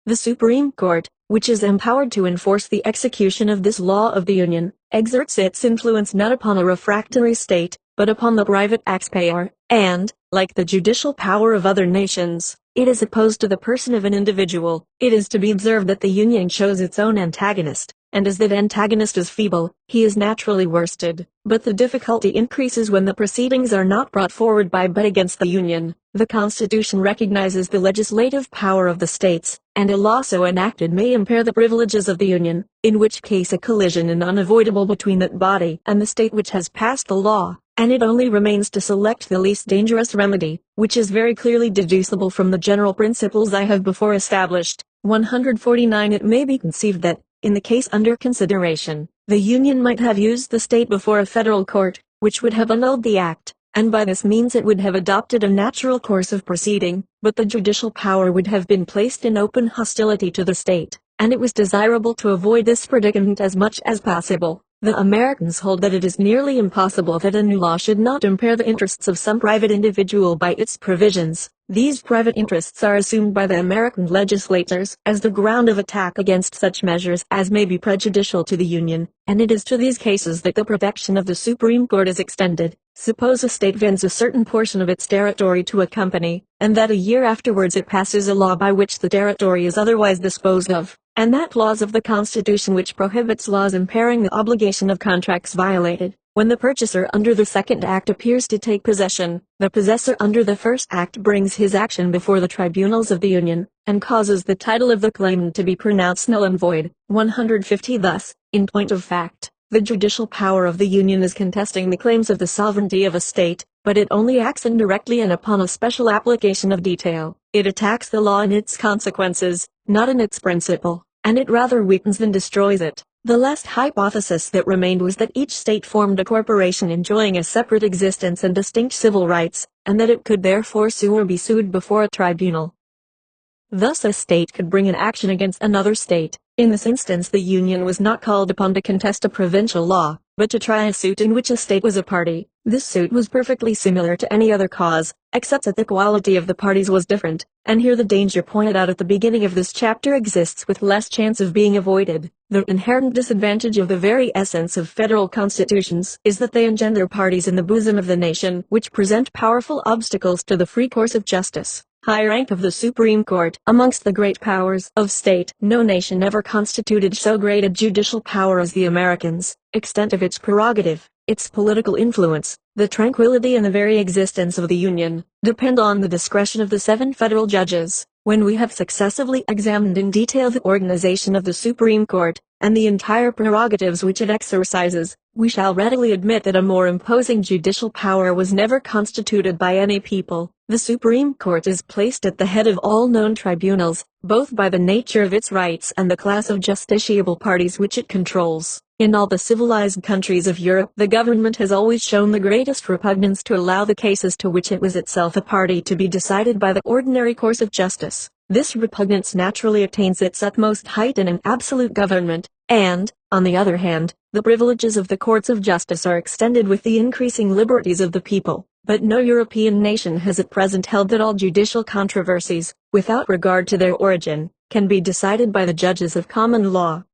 The Supreme Court, which is empowered to enforce the execution of this law of the Union, exerts its influence not upon a refractory state, but upon the private taxpayer, and, like the judicial power of other nations, it is opposed to the person of an individual. It is to be observed that the Union chose its own antagonist, and as that antagonist is feeble, he is naturally worsted. But the difficulty increases when the proceedings are not brought forward by but against the Union. The Constitution recognizes the legislative power of the states, and a law so enacted may impair the privileges of the Union, in which case a collision is unavoidable between that body and the state which has passed the law, and it only remains to select the least dangerous remedy, which is very clearly deducible from the general principles I have before established. 149. It may be conceived that, in the case under consideration, the Union might have used the state before a federal court, which would have annulled the act, and by this means it would have adopted a natural course of proceeding, but the judicial power would have been placed in open hostility to the state, and it was desirable to avoid this predicament as much as possible. The Americans hold that it is nearly impossible that a new law should not impair the interests of some private individual by its provisions. These private interests are assumed by the American legislators as the ground of attack against such measures as may be prejudicial to the Union, and it is to these cases that the protection of the Supreme Court is extended. Suppose a state vends a certain portion of its territory to a company, and that a year afterwards it passes a law by which the territory is otherwise disposed of, and that clause of the Constitution which prohibits laws impairing the obligation of contracts violated. When the purchaser under the Second Act appears to take possession, the possessor under the First Act brings his action before the tribunals of the Union, and causes the title of the claimant to be pronounced null and void. 150. Thus, in point of fact, the judicial power of the Union is contesting the claims of the sovereignty of a state, but it only acts indirectly and upon a special application of detail. It attacks the law in its consequences, not in its principle, and it rather weakens than destroys it. The last hypothesis that remained was that each state formed a corporation enjoying a separate existence and distinct civil rights, and that it could therefore sue or be sued before a tribunal. Thus a state could bring an action against another state. In this instance the Union was not called upon to contest a provincial law, but to try a suit in which a state was a party. This suit was perfectly similar to any other cause, except that the quality of the parties was different, and here the danger pointed out at the beginning of this chapter exists with less chance of being avoided. The inherent disadvantage of the very essence of federal constitutions is that they engender parties in the bosom of the nation which present powerful obstacles to the free course of justice. High rank of the Supreme Court. Amongst the great powers of state, no nation ever constituted so great a judicial power as the Americans. Extent of its prerogative, its political influence, the tranquility and the very existence of the Union, depend on the discretion of the 7 federal judges. When we have successively examined in detail the organization of the Supreme Court, and the entire prerogatives which it exercises, we shall readily admit that a more imposing judicial power was never constituted by any people. The Supreme Court is placed at the head of all known tribunals, both by the nature of its rights and the class of justiciable parties which it controls. In all the civilized countries of Europe, the government has always shown the greatest repugnance to allow the cases to which it was itself a party to be decided by the ordinary course of justice. This repugnance naturally attains its utmost height in an absolute government, and, on the other hand, the privileges of the courts of justice are extended with the increasing liberties of the people. But no European nation has at present held that all judicial controversies, without regard to their origin, can be decided by the judges of common law.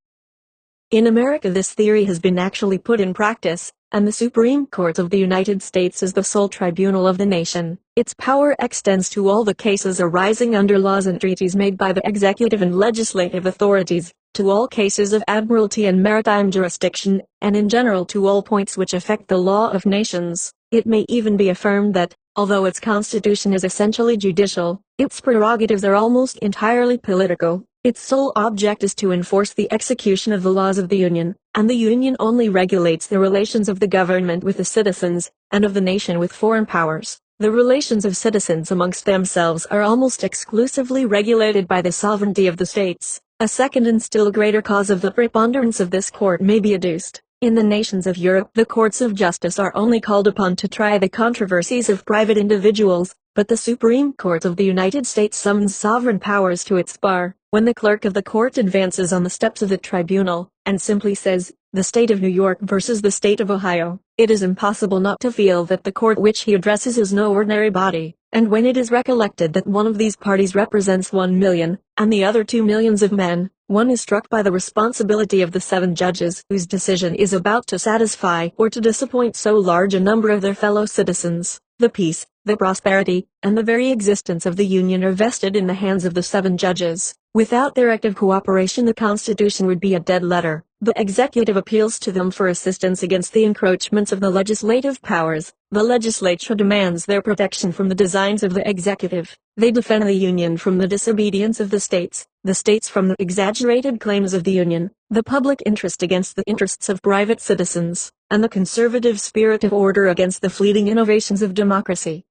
In America this theory has been actually put in practice, and the Supreme Court of the United States is the sole tribunal of the nation. Its power extends to all the cases arising under laws and treaties made by the executive and legislative authorities, to all cases of admiralty and maritime jurisdiction, and in general to all points which affect the law of nations. It may even be affirmed that, although its constitution is essentially judicial, its prerogatives are almost entirely political. Its sole object is to enforce the execution of the laws of the Union, and the Union only regulates the relations of the government with the citizens, and of the nation with foreign powers. The relations of citizens amongst themselves are almost exclusively regulated by the sovereignty of the states. A second and still greater cause of the preponderance of this court may be adduced. In the nations of Europe, the courts of justice are only called upon to try the controversies of private individuals, but the Supreme Court of the United States summons sovereign powers to its bar. When the clerk of the court advances on the steps of the tribunal, and simply says, "The state of New York versus the state of Ohio," it is impossible not to feel that the court which he addresses is no ordinary body, and when it is recollected that one of these parties represents 1 million, and the other 2 millions of men, one is struck by the responsibility of the 7 judges whose decision is about to satisfy or to disappoint so large a number of their fellow citizens. The peace, the prosperity, and the very existence of the Union are vested in the hands of the 7 judges. Without their active cooperation the Constitution would be a dead letter. The executive appeals to them for assistance against the encroachments of the legislative powers. The legislature demands their protection from the designs of the executive. They defend the Union from the disobedience of the states from the exaggerated claims of the Union, the public interest against the interests of private citizens, and the conservative spirit of order against the fleeting innovations of democracy.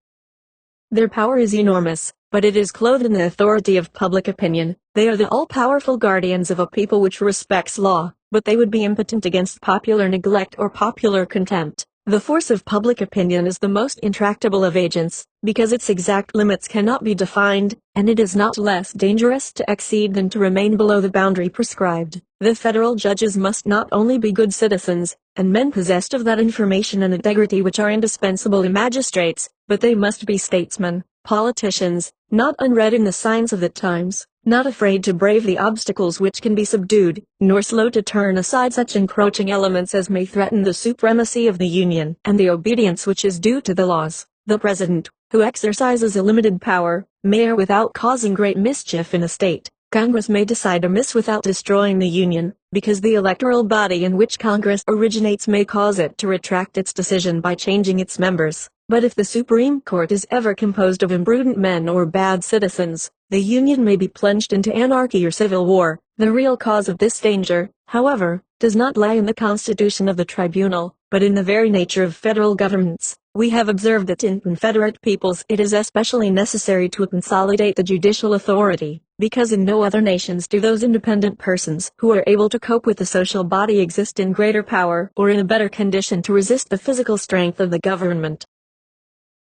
Their power is enormous, but it is clothed in the authority of public opinion. They are the all-powerful guardians of a people which respects law, but they would be impotent against popular neglect or popular contempt. The force of public opinion is the most intractable of agents, because its exact limits cannot be defined, and it is not less dangerous to exceed than to remain below the boundary prescribed. The federal judges must not only be good citizens, and men possessed of that information and integrity which are indispensable in magistrates, but they must be statesmen, politicians, not unread in the signs of the times, not afraid to brave the obstacles which can be subdued, nor slow to turn aside such encroaching elements as may threaten the supremacy of the Union and the obedience which is due to the laws. The President, who exercises a limited power, may err without causing great mischief in a state. Congress may decide amiss without destroying the Union, because the electoral body in which Congress originates may cause it to retract its decision by changing its members. But if the Supreme Court is ever composed of imprudent men or bad citizens, the Union may be plunged into anarchy or civil war. The real cause of this danger, however, does not lie in the constitution of the tribunal, but in the very nature of federal governments. We have observed that in confederate peoples it is especially necessary to consolidate the judicial authority, because in no other nations do those independent persons who are able to cope with the social body exist in greater power or in a better condition to resist the physical strength of the government.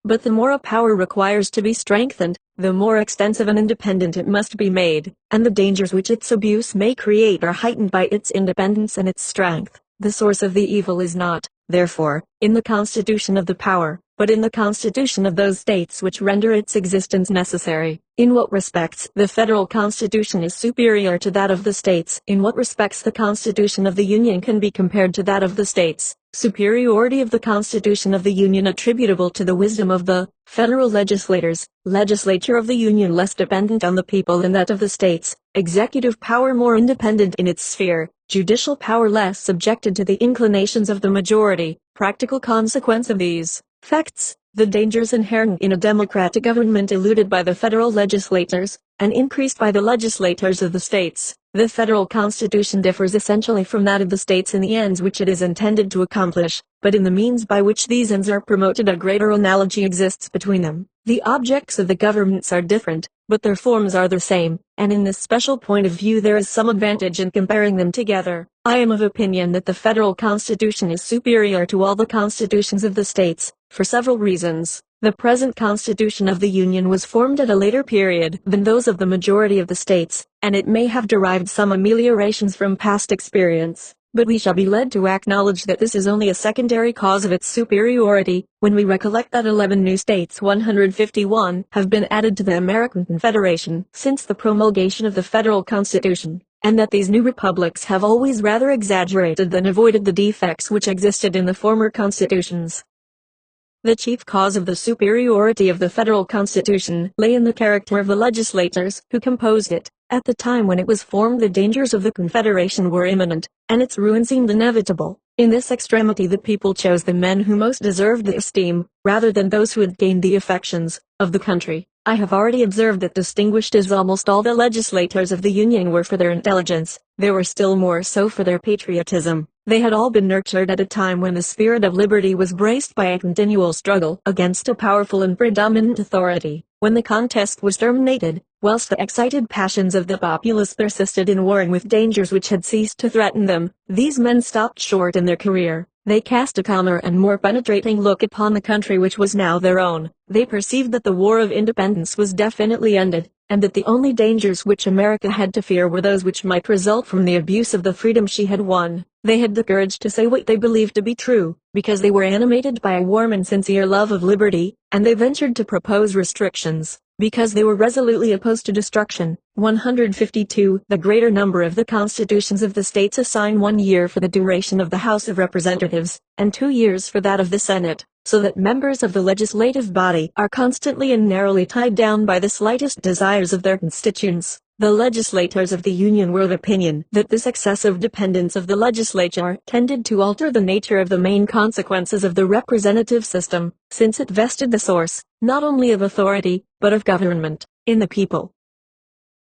But the more a power requires to be strengthened, the more extensive and independent it must be made, and the dangers which its abuse may create are heightened by its independence and its strength. The source of the evil is not, therefore, in the constitution of the power, but in the constitution of those states which render its existence necessary. In what respects the federal constitution is superior to that of the states? In what respects the constitution of the Union can be compared to that of the states? Superiority of the Constitution of the Union attributable to the wisdom of the federal legislature of the Union less dependent on the people than that of the states, executive power more independent in its sphere, judicial power less subjected to the inclinations of the majority. Practical consequence of these facts, the dangers inherent in a democratic government eluded by the federal legislators, and increased by the legislators of the states. The federal constitution differs essentially from that of the states in the ends which it is intended to accomplish, but in the means by which these ends are promoted a greater analogy exists between them. The objects of the governments are different, but their forms are the same, and in this special point of view there is some advantage in comparing them together. I am of opinion that the federal constitution is superior to all the constitutions of the states, for several reasons. The present Constitution of the Union was formed at a later period than those of the majority of the states, and it may have derived some ameliorations from past experience, but we shall be led to acknowledge that this is only a secondary cause of its superiority, when we recollect that 11 new states 151 have been added to the American Confederation since the promulgation of the federal Constitution, and that these new republics have always rather exaggerated than avoided the defects which existed in the former constitutions. The chief cause of the superiority of the federal constitution lay in the character of the legislators who composed it. At the time when it was formed the dangers of the Confederation were imminent, and its ruin seemed inevitable. In this extremity the people chose the men who most deserved the esteem, rather than those who had gained the affections of the country. I have already observed that distinguished as almost all the legislators of the Union were for their intelligence, they were still more so for their patriotism. They had all been nurtured at a time when the spirit of liberty was braced by a continual struggle against a powerful and predominant authority. When the contest was terminated, whilst the excited passions of the populace persisted in warring with dangers which had ceased to threaten them, these men stopped short in their career. They cast a calmer and more penetrating look upon the country which was now their own. They perceived that the War of Independence was definitely ended, and that the only dangers which America had to fear were those which might result from the abuse of the freedom she had won. They had the courage to say what they believed to be true, because they were animated by a warm and sincere love of liberty, and they ventured to propose restrictions, because they were resolutely opposed to destruction. 152. The greater number of the constitutions of the states assign 1 year for the duration of the House of Representatives, and 2 years for that of the Senate, so that members of the legislative body are constantly and narrowly tied down by the slightest desires of their constituents. The legislators of the Union were of opinion that this excessive dependence of the legislature tended to alter the nature of the main consequences of the representative system, since it vested the source, not only of authority, but of government, in the people.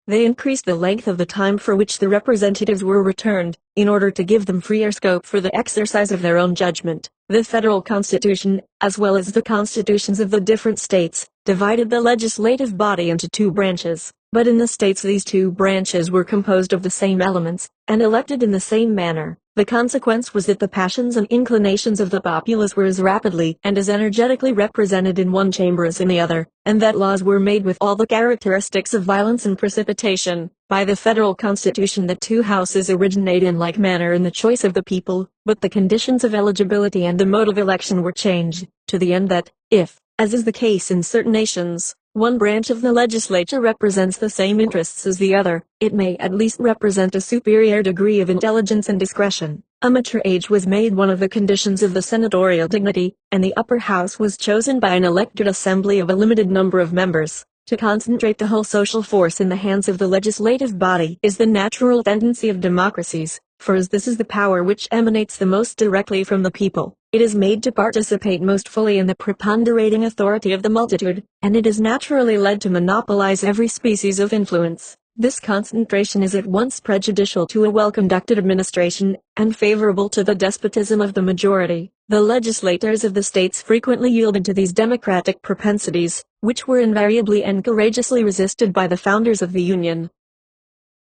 They increased the length of the time for which the representatives were returned, in order to give them freer scope for the exercise of their own judgment. The federal constitution, as well as the constitutions of the different states, divided the legislative body into 2 branches, but in the states these 2 branches were composed of the same elements, and elected in the same manner. The consequence was that the passions and inclinations of the populace were as rapidly and as energetically represented in one chamber as in the other, and that laws were made with all the characteristics of violence and precipitation. By the federal constitution the two houses originate in like manner in the choice of the people, but the conditions of eligibility and the mode of election were changed, to the end that, if, as is the case in certain nations, one branch of the legislature represents the same interests as the other, it may at least represent a superior degree of intelligence and discretion. A mature age was made one of the conditions of the senatorial dignity, and the upper house was chosen by an elected assembly of a limited number of members. To concentrate the whole social force in the hands of the legislative body is the natural tendency of democracies, for as this is the power which emanates the most directly from the people, it is made to participate most fully in the preponderating authority of the multitude, and it is naturally led to monopolize every species of influence. This concentration is at once prejudicial to a well-conducted administration, and favorable to the despotism of the majority. The legislators of the states frequently yielded to these democratic propensities, which were invariably and courageously resisted by the founders of the Union.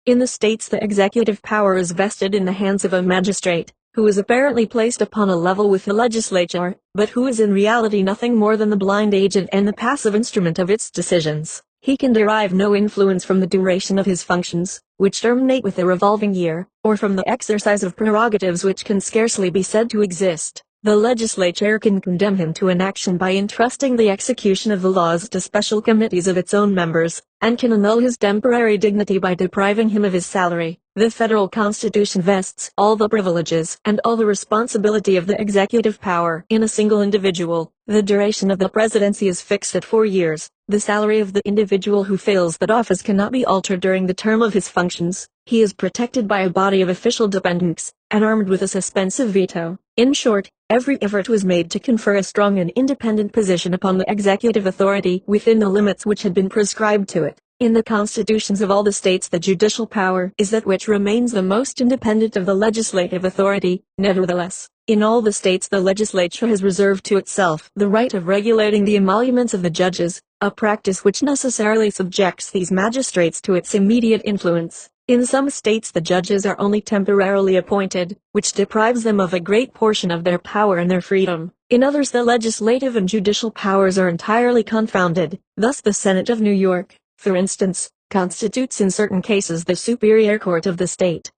In the states the executive power is vested in the hands of a magistrate, who is apparently placed upon a level with the legislature, but who is in reality nothing more than the blind agent and the passive instrument of its decisions. He can derive no influence from the duration of his functions, which terminate with the revolving year, or from the exercise of prerogatives which can scarcely be said to exist. The legislature can condemn him to inaction by entrusting the execution of the laws to special committees of its own members, and can annul his temporary dignity by depriving him of his salary. The federal constitution vests all the privileges and all the responsibility of the executive power in a single individual. The duration of the presidency is fixed at 4 years. The salary of the individual who fills that office cannot be altered during the term of his functions. He is protected by a body of official dependents, and armed with a suspensive veto. In short, every effort was made to confer a strong and independent position upon the executive authority within the limits which had been prescribed to it. In the constitutions of all the states the judicial power is that which remains the most independent of the legislative authority. Nevertheless, in all the states the legislature has reserved to itself the right of regulating the emoluments of the judges, a practice which necessarily subjects these magistrates to its immediate influence. In some states the judges are only temporarily appointed, which deprives them of a great portion of their power and their freedom. In others the legislative and judicial powers are entirely confounded. Thus the Senate of New York, for instance, constitutes in certain cases the superior court of the state.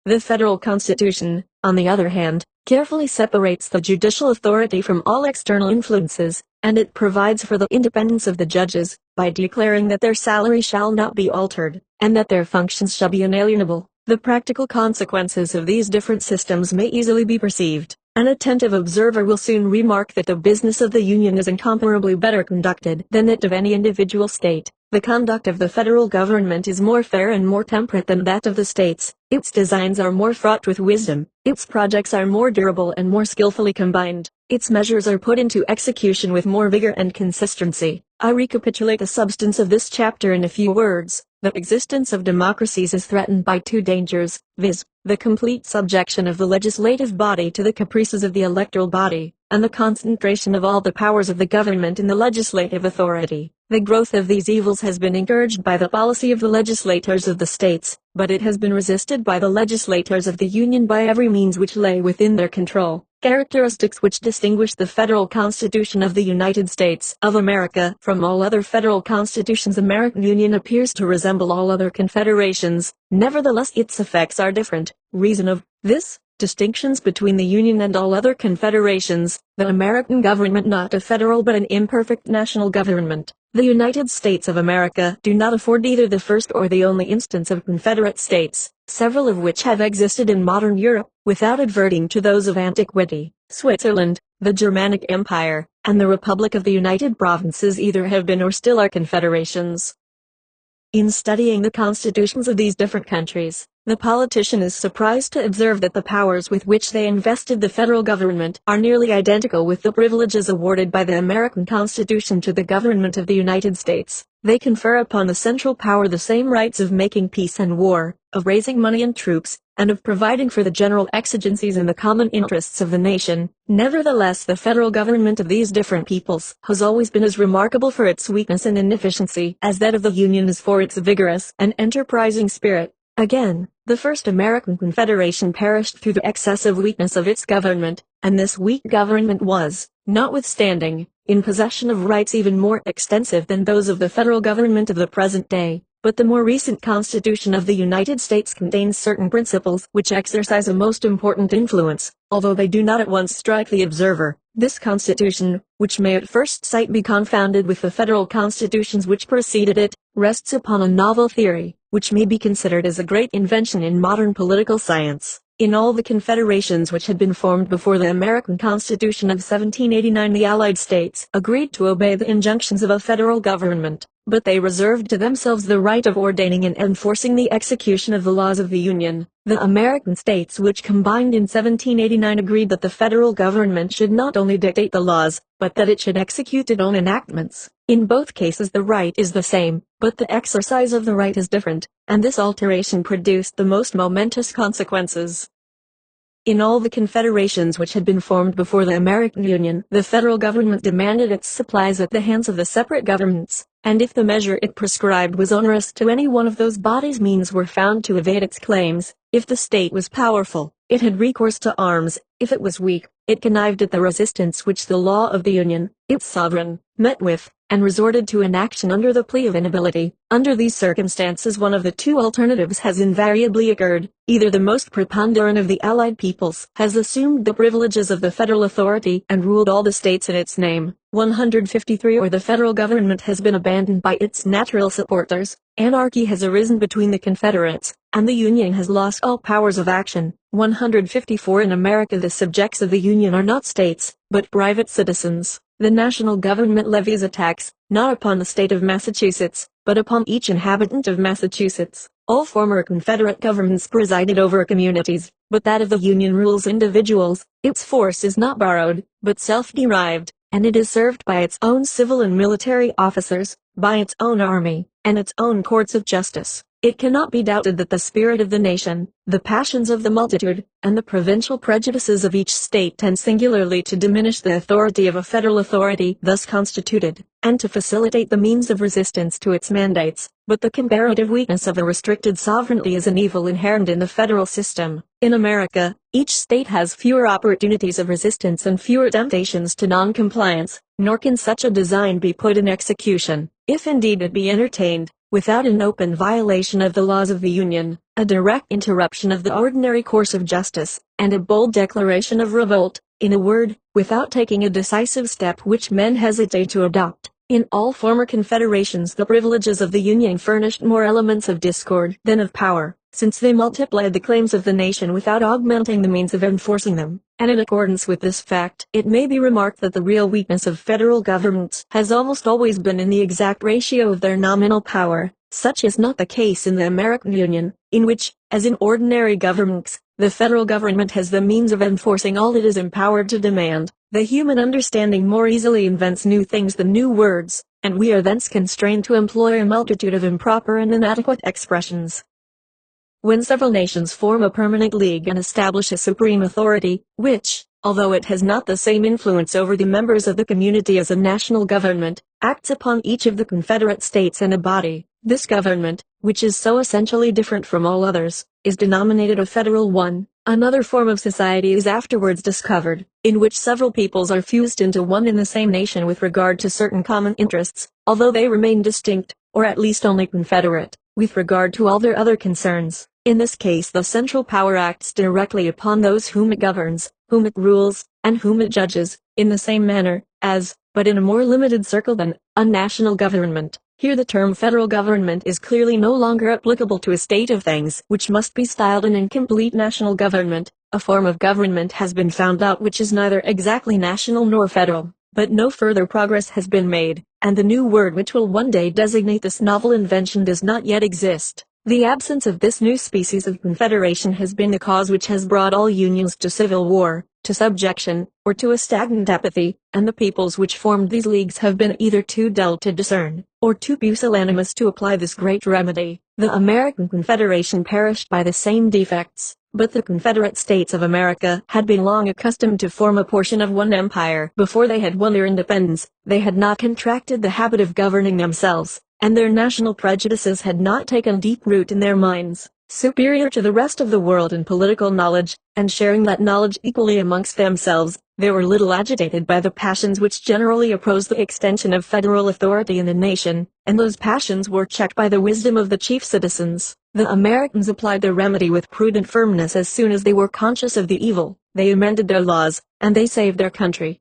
The federal constitution, on the other hand, carefully separates the judicial authority from all external influences, and it provides for the independence of the judges, by declaring that their salary shall not be altered, and that their functions shall be inalienable. The practical consequences of these different systems may easily be perceived. An attentive observer will soon remark that the business of the Union is incomparably better conducted than that of any individual state. The conduct of the federal government is more fair and more temperate than that of the states. Its designs are more fraught with wisdom. Its projects are more durable and more skillfully combined. Its measures are put into execution with more vigor and consistency. I recapitulate the substance of this chapter in a few words. The existence of democracies is threatened by two dangers, viz., the complete subjection of the legislative body to the caprices of the electoral body, and the concentration of all the powers of the government in the legislative authority. The growth of these evils has been encouraged by the policy of the legislators of the states, but it has been resisted by the legislators of the Union by every means which lay within their control. Characteristics which distinguish the federal constitution of the United States of America from all other federal constitutions. American Union appears to resemble all other confederations, nevertheless its effects are different. Reason of this: distinctions between the Union and all other confederations. The American government not a federal but an imperfect national government. The United States of America do not afford either the first or the only instance of confederate states, several of which have existed in modern Europe, without adverting to those of antiquity. Switzerland, the Germanic Empire, and the Republic of the United Provinces either have been or still are confederations. In studying the constitutions of these different countries, the politician is surprised to observe that the powers with which they invested the federal government are nearly identical with the privileges awarded by the American Constitution to the government of the United States. They confer upon the central power the same rights of making peace and war, of raising money and troops, and of providing for the general exigencies and the common interests of the nation. Nevertheless, the federal government of these different peoples has always been as remarkable for its weakness and inefficiency as that of the Union is for its vigorous and enterprising spirit. Again, The first American Confederation perished through the excessive weakness of its government, and this weak government was, notwithstanding, in possession of rights even more extensive than those of the federal government of the present day. But the more recent Constitution of the United States contains certain principles which exercise a most important influence, although they do not at once strike the observer. This Constitution, which may at first sight be confounded with the federal constitutions which preceded it, rests upon a novel theory, which may be considered as a great invention in modern political science. In all the confederations which had been formed before the American Constitution of 1789, the Allied States agreed to obey the injunctions of a federal government, but they reserved to themselves the right of ordaining and enforcing the execution of the laws of the Union. The American states which combined in 1789 agreed that the federal government should not only dictate the laws, but that it should execute its own enactments. In both cases the right is the same, but the exercise of the right is different, and this alteration produced the most momentous consequences. In all the confederations which had been formed before the American Union, the federal government demanded its supplies at the hands of the separate governments, and if the measure it prescribed was onerous to any one of those bodies, means were found to evade its claims. If the state was powerful, it had recourse to arms; if it was weak, it connived at the resistance which the law of the Union, its sovereign, met with, and resorted to inaction under the plea of inability. Under these circumstances one of the two alternatives has invariably occurred: either the most preponderant of the Allied peoples has assumed the privileges of the federal authority and ruled all the states in its name, 153, or the federal government has been abandoned by its natural supporters, anarchy has arisen between the Confederates, and the Union has lost all powers of action. 154. In America the subjects of the Union are not states, but private citizens. The national government levies a tax, not upon the state of Massachusetts, but upon each inhabitant of Massachusetts. All former Confederate governments presided over communities, but that of the Union rules individuals. Its force is not borrowed, but self-derived, and it is served by its own civil and military officers, by its own army, and its own courts of justice. It cannot be doubted that the spirit of the nation, the passions of the multitude, and the provincial prejudices of each state tend singularly to diminish the authority of a federal authority thus constituted, and to facilitate the means of resistance to its mandates. But the comparative weakness of a restricted sovereignty is an evil inherent in the federal system. In America, each state has fewer opportunities of resistance and fewer temptations to non-compliance, nor can such a design be put in execution, if indeed it be entertained, without an open violation of the laws of the Union, a direct interruption of the ordinary course of justice, and a bold declaration of revolt; in a word, without taking a decisive step which men hesitate to adopt. In all former confederations the privileges of the Union furnished more elements of discord than of power, since they multiplied the claims of the nation without augmenting the means of enforcing them. And in accordance with this fact, it may be remarked that the real weakness of federal governments has almost always been in the exact ratio of their nominal power. Such is not the case in the American Union, in which, as in ordinary governments, the federal government has the means of enforcing all it is empowered to demand. The human understanding more easily invents new things than new words, and we are thence constrained to employ a multitude of improper and inadequate expressions. When several nations form a permanent league and establish a supreme authority, which, although it has not the same influence over the members of the community as a national government, acts upon each of the Confederate states in a body, this government, which is so essentially different from all others, is denominated a federal one. Another form of society is afterwards discovered, in which several peoples are fused into one in the same nation with regard to certain common interests, although they remain distinct, or at least only confederate, with regard to all their other concerns. In this case the central power acts directly upon those whom it governs, whom it rules, and whom it judges, in the same manner, as, but in a more limited circle than, a national government. Here the term federal government is clearly no longer applicable to a state of things which must be styled an incomplete national government. A form of government has been found out which is neither exactly national nor federal, but no further progress has been made, and the new word which will one day designate this novel invention does not yet exist. The absence of this new species of confederation has been the cause which has brought all unions to civil war, to subjection, or to a stagnant apathy, and the peoples which formed these leagues have been either too dull to discern, or too pusillanimous to apply this great remedy. The American Confederation perished by the same defects, but the Confederate States of America had been long accustomed to form a portion of one empire. Before they had won their independence, they had not contracted the habit of governing themselves, and their national prejudices had not taken deep root in their minds. superior to the rest of the world in political knowledge, and sharing that knowledge equally amongst themselves, they were little agitated by the passions which generally oppose the extension of federal authority in the nation, and those passions were checked by the wisdom of the chief citizens. The Americans applied their remedy with prudent firmness as soon as they were conscious of the evil. They amended their laws, and they saved their country.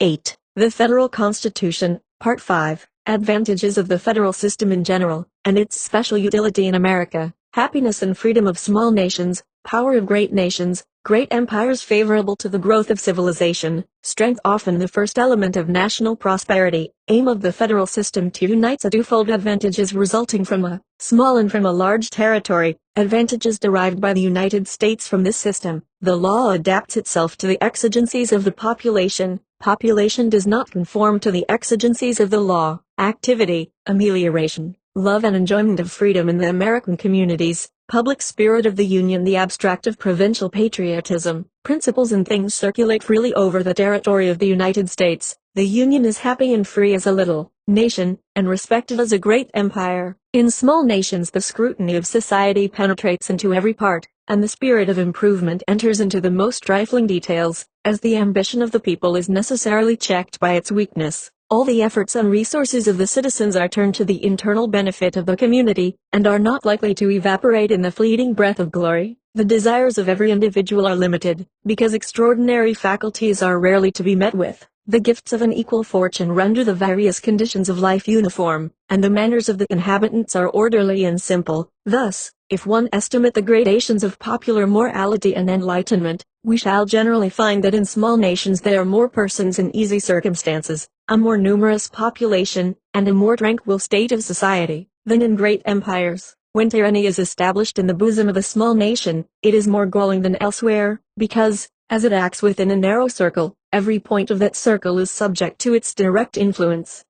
8. The Federal Constitution, Part 5. Advantages of the federal system in general, and its special utility in America. Happiness and freedom of small nations, power of great nations, great empires favorable to the growth of civilization, strength often the first element of national prosperity, aim of the federal system to unite a twofold advantages resulting from a small and from a large territory, advantages derived by the United States from this system. The law adapts itself to the exigencies of the population. Population does not conform to the exigencies of the law. Activity, amelioration, love and enjoyment of freedom in the American communities, public spirit of the Union, the abstract of provincial patriotism, principles and things circulate freely over the territory of the United States. The Union is happy and free as a little nation, and respected as a great empire. In small nations the scrutiny of society penetrates into every part, and the spirit of improvement enters into the most trifling details, as the ambition of the people is necessarily checked by its weakness. All the efforts and resources of the citizens are turned to the internal benefit of the community, and are not likely to evaporate in the fleeting breath of glory. The desires of every individual are limited, because extraordinary faculties are rarely to be met with. The gifts of an equal fortune render the various conditions of life uniform, and the manners of the inhabitants are orderly and simple. Thus, if one estimate the gradations of popular morality and enlightenment, we shall generally find that in small nations there are more persons in easy circumstances, a more numerous population, and a more tranquil state of society, than in great empires. When tyranny is established in the bosom of a small nation, it is more galling than elsewhere, because, as it acts within a narrow circle, every point of that circle is subject to its direct influence.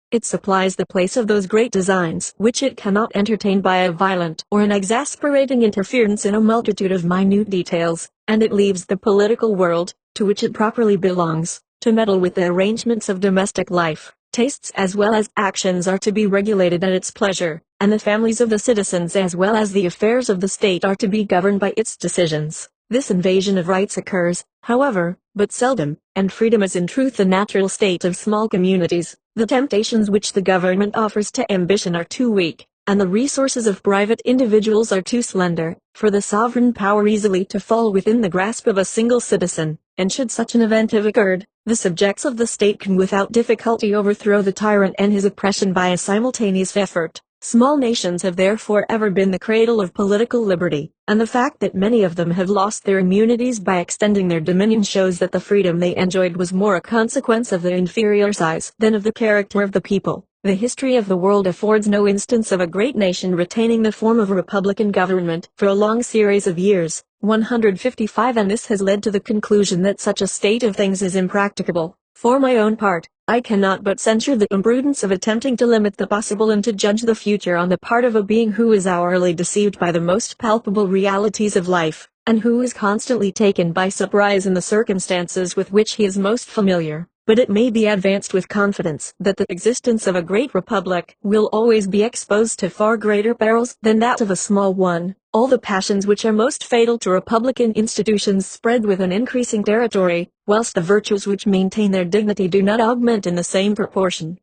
It supplies the place of those great designs which it cannot entertain by a violent or an exasperating interference in a multitude of minute details, and it leaves the political world, to which it properly belongs, to meddle with the arrangements of domestic life. Tastes as well as actions are to be regulated at its pleasure, and the families of the citizens as well as the affairs of the state are to be governed by its decisions. This invasion of rights occurs, however, but seldom, and freedom is in truth the natural state of small communities. The temptations which the government offers to ambition are too weak, and the resources of private individuals are too slender, for the sovereign power easily to fall within the grasp of a single citizen, and should such an event have occurred, the subjects of the state can without difficulty overthrow the tyrant and his oppression by a simultaneous effort. Small nations have therefore ever been the cradle of political liberty, and the fact that many of them have lost their immunities by extending their dominion shows that the freedom they enjoyed was more a consequence of their inferior size than of the character of the people. The history of the world affords no instance of a great nation retaining the form of a republican government for a long series of years, 155, and this has led to the conclusion that such a state of things is impracticable. For my own part, I cannot but censure the imprudence of attempting to limit the possible and to judge the future on the part of a being who is hourly deceived by the most palpable realities of life, and who is constantly taken by surprise in the circumstances with which he is most familiar. But it may be advanced with confidence that the existence of a great republic will always be exposed to far greater perils than that of a small one. All the passions which are most fatal to republican institutions spread with an increasing territory, whilst the virtues which maintain their dignity do not augment in the same proportion.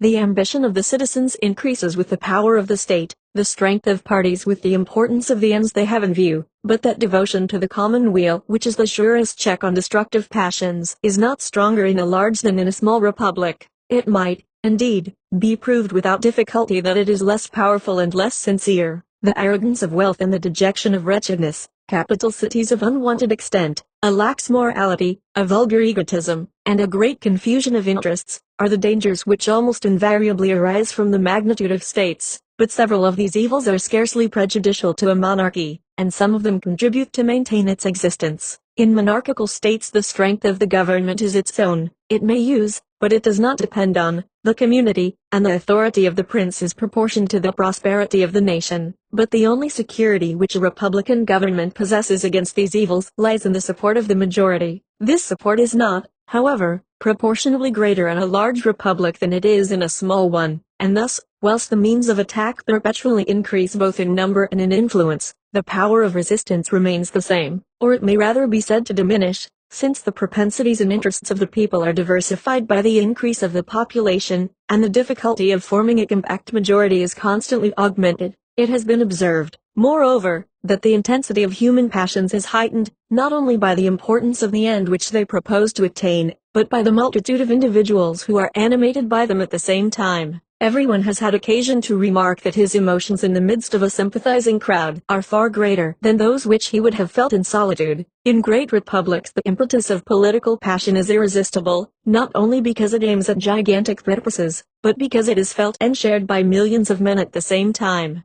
The ambition of the citizens increases with the power of the state, the strength of parties with the importance of the ends they have in view, but that devotion to the common weal which is the surest check on destructive passions is not stronger in a large than in a small republic. It might, indeed, be proved without difficulty that it is less powerful and less sincere. The arrogance of wealth and the dejection of wretchedness, capital cities of unwanted extent, a lax morality, a vulgar egotism, and a great confusion of interests, are the dangers which almost invariably arise from the magnitude of states. But several of these evils are scarcely prejudicial to a monarchy, and some of them contribute to maintain its existence. In monarchical states the strength of the government is its own. It may use, but it does not depend on, the community, and the authority of the prince is proportioned to the prosperity of the nation. But the only security which a republican government possesses against these evils lies in the support of the majority. This support is not, however, proportionally greater in a large republic than it is in a small one, and thus, whilst the means of attack perpetually increase both in number and in influence, the power of resistance remains the same, or it may rather be said to diminish, since the propensities and interests of the people are diversified by the increase of the population, and the difficulty of forming a compact majority is constantly augmented. It has been observed, moreover, that the intensity of human passions is heightened, not only by the importance of the end which they propose to attain, but by the multitude of individuals who are animated by them at the same time. Everyone has had occasion to remark that his emotions in the midst of a sympathizing crowd are far greater than those which he would have felt in solitude. In great republics the impetus of political passion is irresistible, not only because it aims at gigantic purposes, but because it is felt and shared by millions of men at the same time.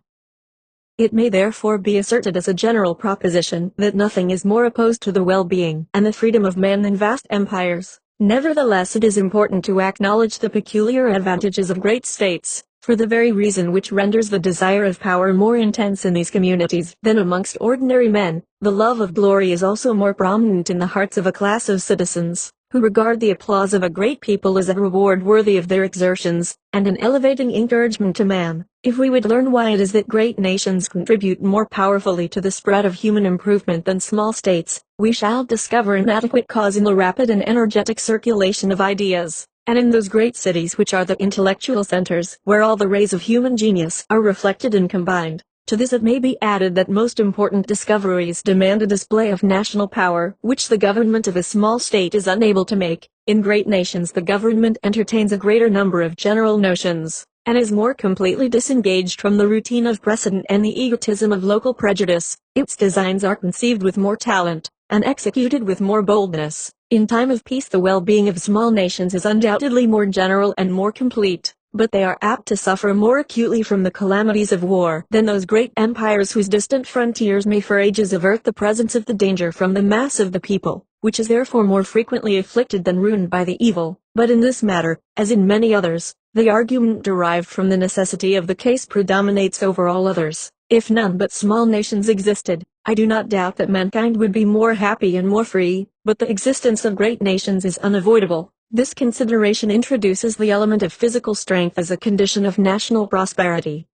It may therefore be asserted as a general proposition that nothing is more opposed to the well-being and the freedom of man than vast empires. Nevertheless, it is important to acknowledge the peculiar advantages of great states, for the very reason which renders the desire of power more intense in these communities than amongst ordinary men. The love of glory is also more prominent in the hearts of a class of citizens, who regard the applause of a great people as a reward worthy of their exertions, and an elevating encouragement to man. If we would learn why it is that great nations contribute more powerfully to the spread of human improvement than small states, we shall discover an adequate cause in the rapid and energetic circulation of ideas, and in those great cities which are the intellectual centers, where all the rays of human genius are reflected and combined. To this it may be added that most important discoveries demand a display of national power, which the government of a small state is unable to make. In great nations the government entertains a greater number of general notions, and is more completely disengaged from the routine of precedent and the egotism of local prejudice. Its designs are conceived with more talent, and executed with more boldness. In time of peace the well-being of small nations is undoubtedly more general and more complete, but they are apt to suffer more acutely from the calamities of war than those great empires whose distant frontiers may for ages avert the presence of the danger from the mass of the people, which is therefore more frequently afflicted than ruined by the evil. But in this matter, as in many others, the argument derived from the necessity of the case predominates over all others. If none but small nations existed, I do not doubt that mankind would be more happy and more free, but the existence of great nations is unavoidable. This consideration introduces the element of physical strength as a condition of national prosperity.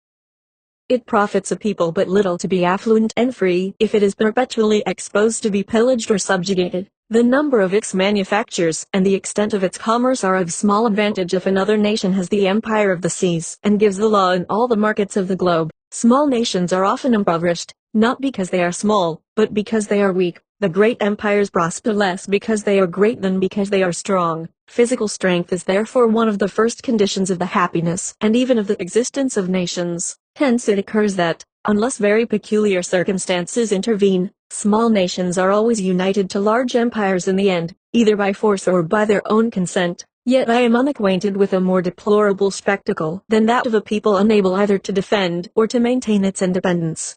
It profits a people but little to be affluent and free if it is perpetually exposed to be pillaged or subjugated. The number of its manufactures and the extent of its commerce are of small advantage if another nation has the empire of the seas and gives the law in all the markets of the globe. Small nations are often impoverished, not because they are small, but because they are weak. The great empires prosper less because they are great than because they are strong. Physical strength is therefore one of the first conditions of the happiness and even of the existence of nations. Hence it occurs that, unless very peculiar circumstances intervene, small nations are always united to large empires in the end, either by force or by their own consent. Yet I am unacquainted with a more deplorable spectacle than that of a people unable either to defend or to maintain its independence.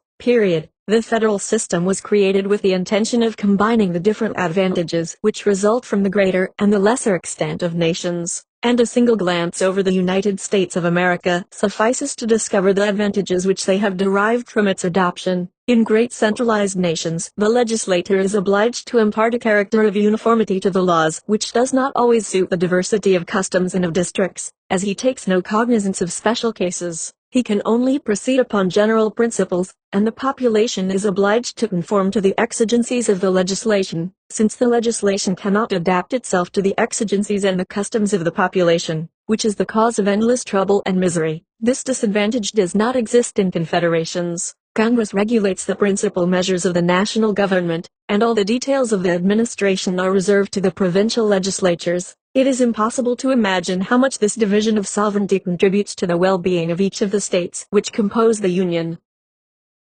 The federal system was created with the intention of combining the different advantages which result from the greater and the lesser extent of nations, and a single glance over the United States of America suffices to discover the advantages which they have derived from its adoption. In great centralized nations, the legislator is obliged to impart a character of uniformity to the laws, which does not always suit the diversity of customs and of districts, as he takes no cognizance of special cases. He can only proceed upon general principles, and the population is obliged to conform to the exigencies of the legislation, since the legislation cannot adapt itself to the exigencies and the customs of the population, which is the cause of endless trouble and misery. This disadvantage does not exist in confederations. Congress regulates the principal measures of the national government, and all the details of the administration are reserved to the provincial legislatures. It is impossible to imagine how much this division of sovereignty contributes to the well-being of each of the states which compose the Union.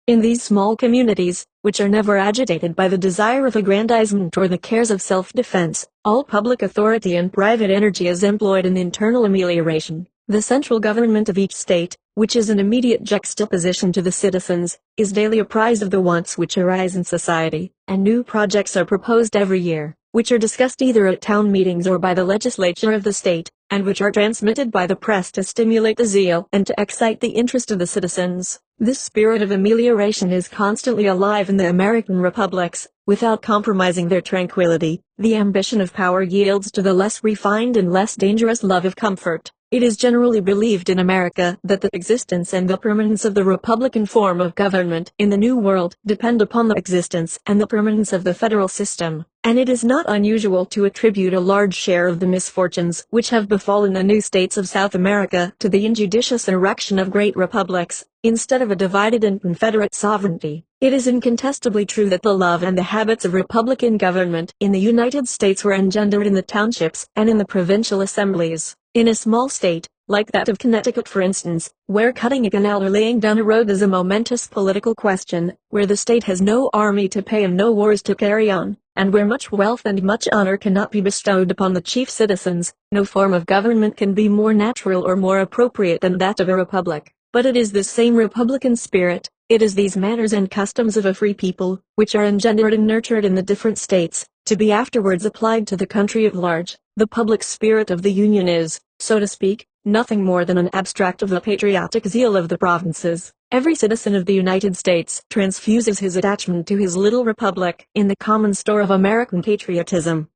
In these small communities, which are never agitated by the desire of aggrandizement or the cares of self-defense, all public authority and private energy is employed in internal amelioration. The central government of each state, which is in immediate juxtaposition to the citizens, is daily apprised of the wants which arise in society, and new projects are proposed every year. which are discussed either at town meetings or by the legislature of the state, and which are transmitted by the press to stimulate the zeal and to excite the interest of the citizens. This spirit of amelioration is constantly alive in the American republics. Without compromising their tranquility, the ambition of power yields to the less refined and less dangerous love of comfort. It is generally believed in America that the existence and the permanence of the Republican form of government in the New World depend upon the existence and the permanence of the federal system, and it is not unusual to attribute a large share of the misfortunes which have befallen the new states of South America to the injudicious erection of great republics, instead of a divided and confederate sovereignty. It is incontestably true that the love and the habits of republican government in the United States were engendered in the townships and in the provincial assemblies. In a small state, like that of Connecticut for instance, where cutting a canal or laying down a road is a momentous political question, where the state has no army to pay and no wars to carry on, and where much wealth and much honor cannot be bestowed upon the chief citizens, no form of government can be more natural or more appropriate than that of a republic. But it is this same republican spirit, it is these manners and customs of a free people, which are engendered and nurtured in the different states, to be afterwards applied to the country at large. The public spirit of the Union is, so to speak, nothing more than an abstract of the patriotic zeal of the provinces. Every citizen of the United States transfuses his attachment to his little republic in the common store of American patriotism.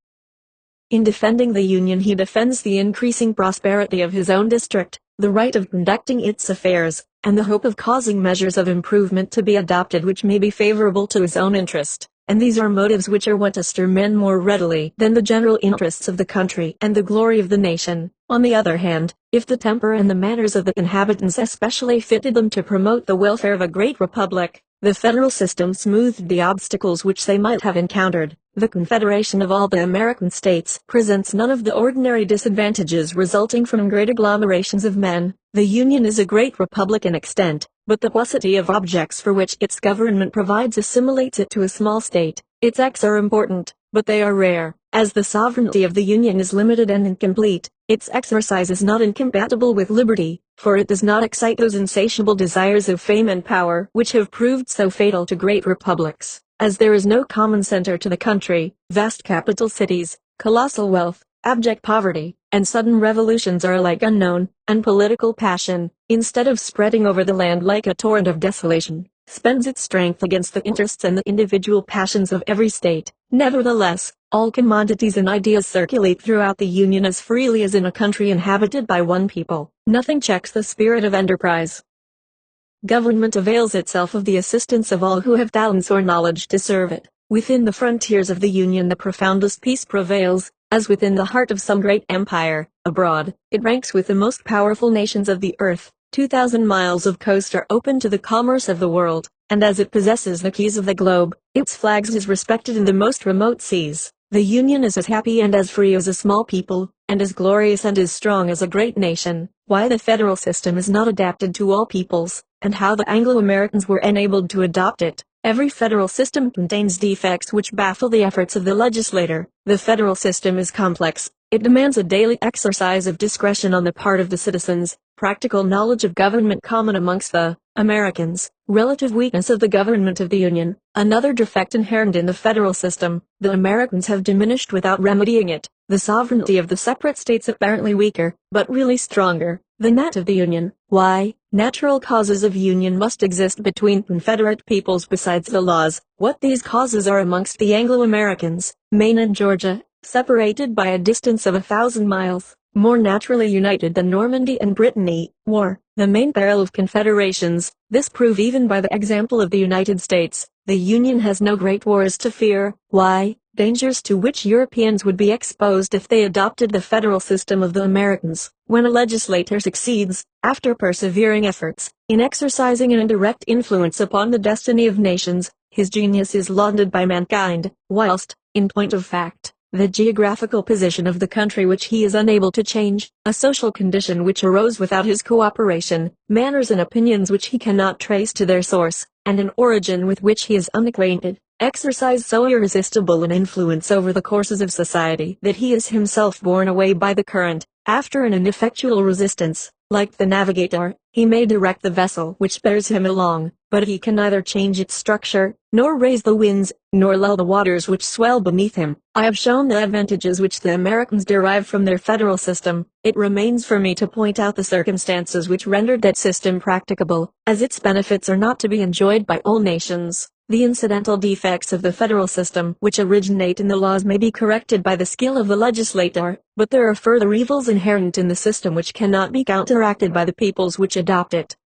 In defending the Union he defends the increasing prosperity of his own district, the right of conducting its affairs, and the hope of causing measures of improvement to be adopted which may be favorable to his own interest. And these are motives which are what to stir men more readily than the general interests of the country and the glory of the nation. On the other hand, if the temper and the manners of the inhabitants especially fitted them to promote the welfare of a great republic, the federal system smoothed the obstacles which they might have encountered. The confederation of all the American states presents none of the ordinary disadvantages resulting from great agglomerations of men. The Union is a great republic in extent, but the paucity of objects for which its government provides assimilates it to a small state. Its acts are important, but they are rare. As the sovereignty of the Union is limited and incomplete, its exercise is not incompatible with liberty, for it does not excite those insatiable desires of fame and power which have proved so fatal to great republics. As there is no common center to the country, vast capital cities, colossal wealth, abject poverty, and sudden revolutions are alike unknown, and political passion, instead of spreading over the land like a torrent of desolation, spends its strength against the interests and the individual passions of every state. Nevertheless, all commodities and ideas circulate throughout the Union as freely as in a country inhabited by one people. Nothing checks the spirit of enterprise. Government avails itself of the assistance of all who have talents or knowledge to serve it. Within the frontiers of the Union the profoundest peace prevails, as within the heart of some great empire. Abroad, it ranks with the most powerful nations of the earth. 2,000 miles of coast are open to the commerce of the world, and as it possesses the keys of the globe, its flags is respected in the most remote seas. The Union is as happy and as free as a small people, and as glorious and as strong as a great nation. Why the federal system is not adapted to all peoples, and how the Anglo-Americans were enabled to adopt it. Every federal system contains defects which baffle the efforts of the legislator. The federal system is complex. It demands a daily exercise of discretion on the part of the citizens, practical knowledge of government common amongst the Americans, relative weakness of the government of the Union. Another defect inherent in the federal system, the Americans have diminished without remedying it. The sovereignty of the separate states apparently weaker, but really stronger, than that of the Union. Why? Natural causes of union must exist between confederate peoples besides the laws. What these causes are amongst the Anglo-Americans, Maine and Georgia, separated by a distance of 1,000 miles, more naturally united than Normandy and Brittany. War, the main peril of confederations. This prove even by the example of the United States. The Union has no great wars to fear. Why? Dangers to which Europeans would be exposed if they adopted the federal system of the Americans. When a legislator succeeds, after persevering efforts, in exercising an indirect influence upon the destiny of nations, his genius is lauded by mankind, whilst, in point of fact, the geographical position of the country which he is unable to change, a social condition which arose without his cooperation, manners and opinions which he cannot trace to their source, and an origin with which he is unacquainted, exercise so irresistible an influence over the courses of society that he is himself borne away by the current. After an ineffectual resistance, like the navigator, he may direct the vessel which bears him along, but he can neither change its structure, nor raise the winds, nor lull the waters which swell beneath him. I have shown the advantages which the Americans derive from their federal system. It remains for me to point out the circumstances which rendered that system practicable, as its benefits are not to be enjoyed by all nations. The incidental defects of the federal system which originate in the laws may be corrected by the skill of the legislator, but there are further evils inherent in the system which cannot be counteracted by the peoples which adopt it.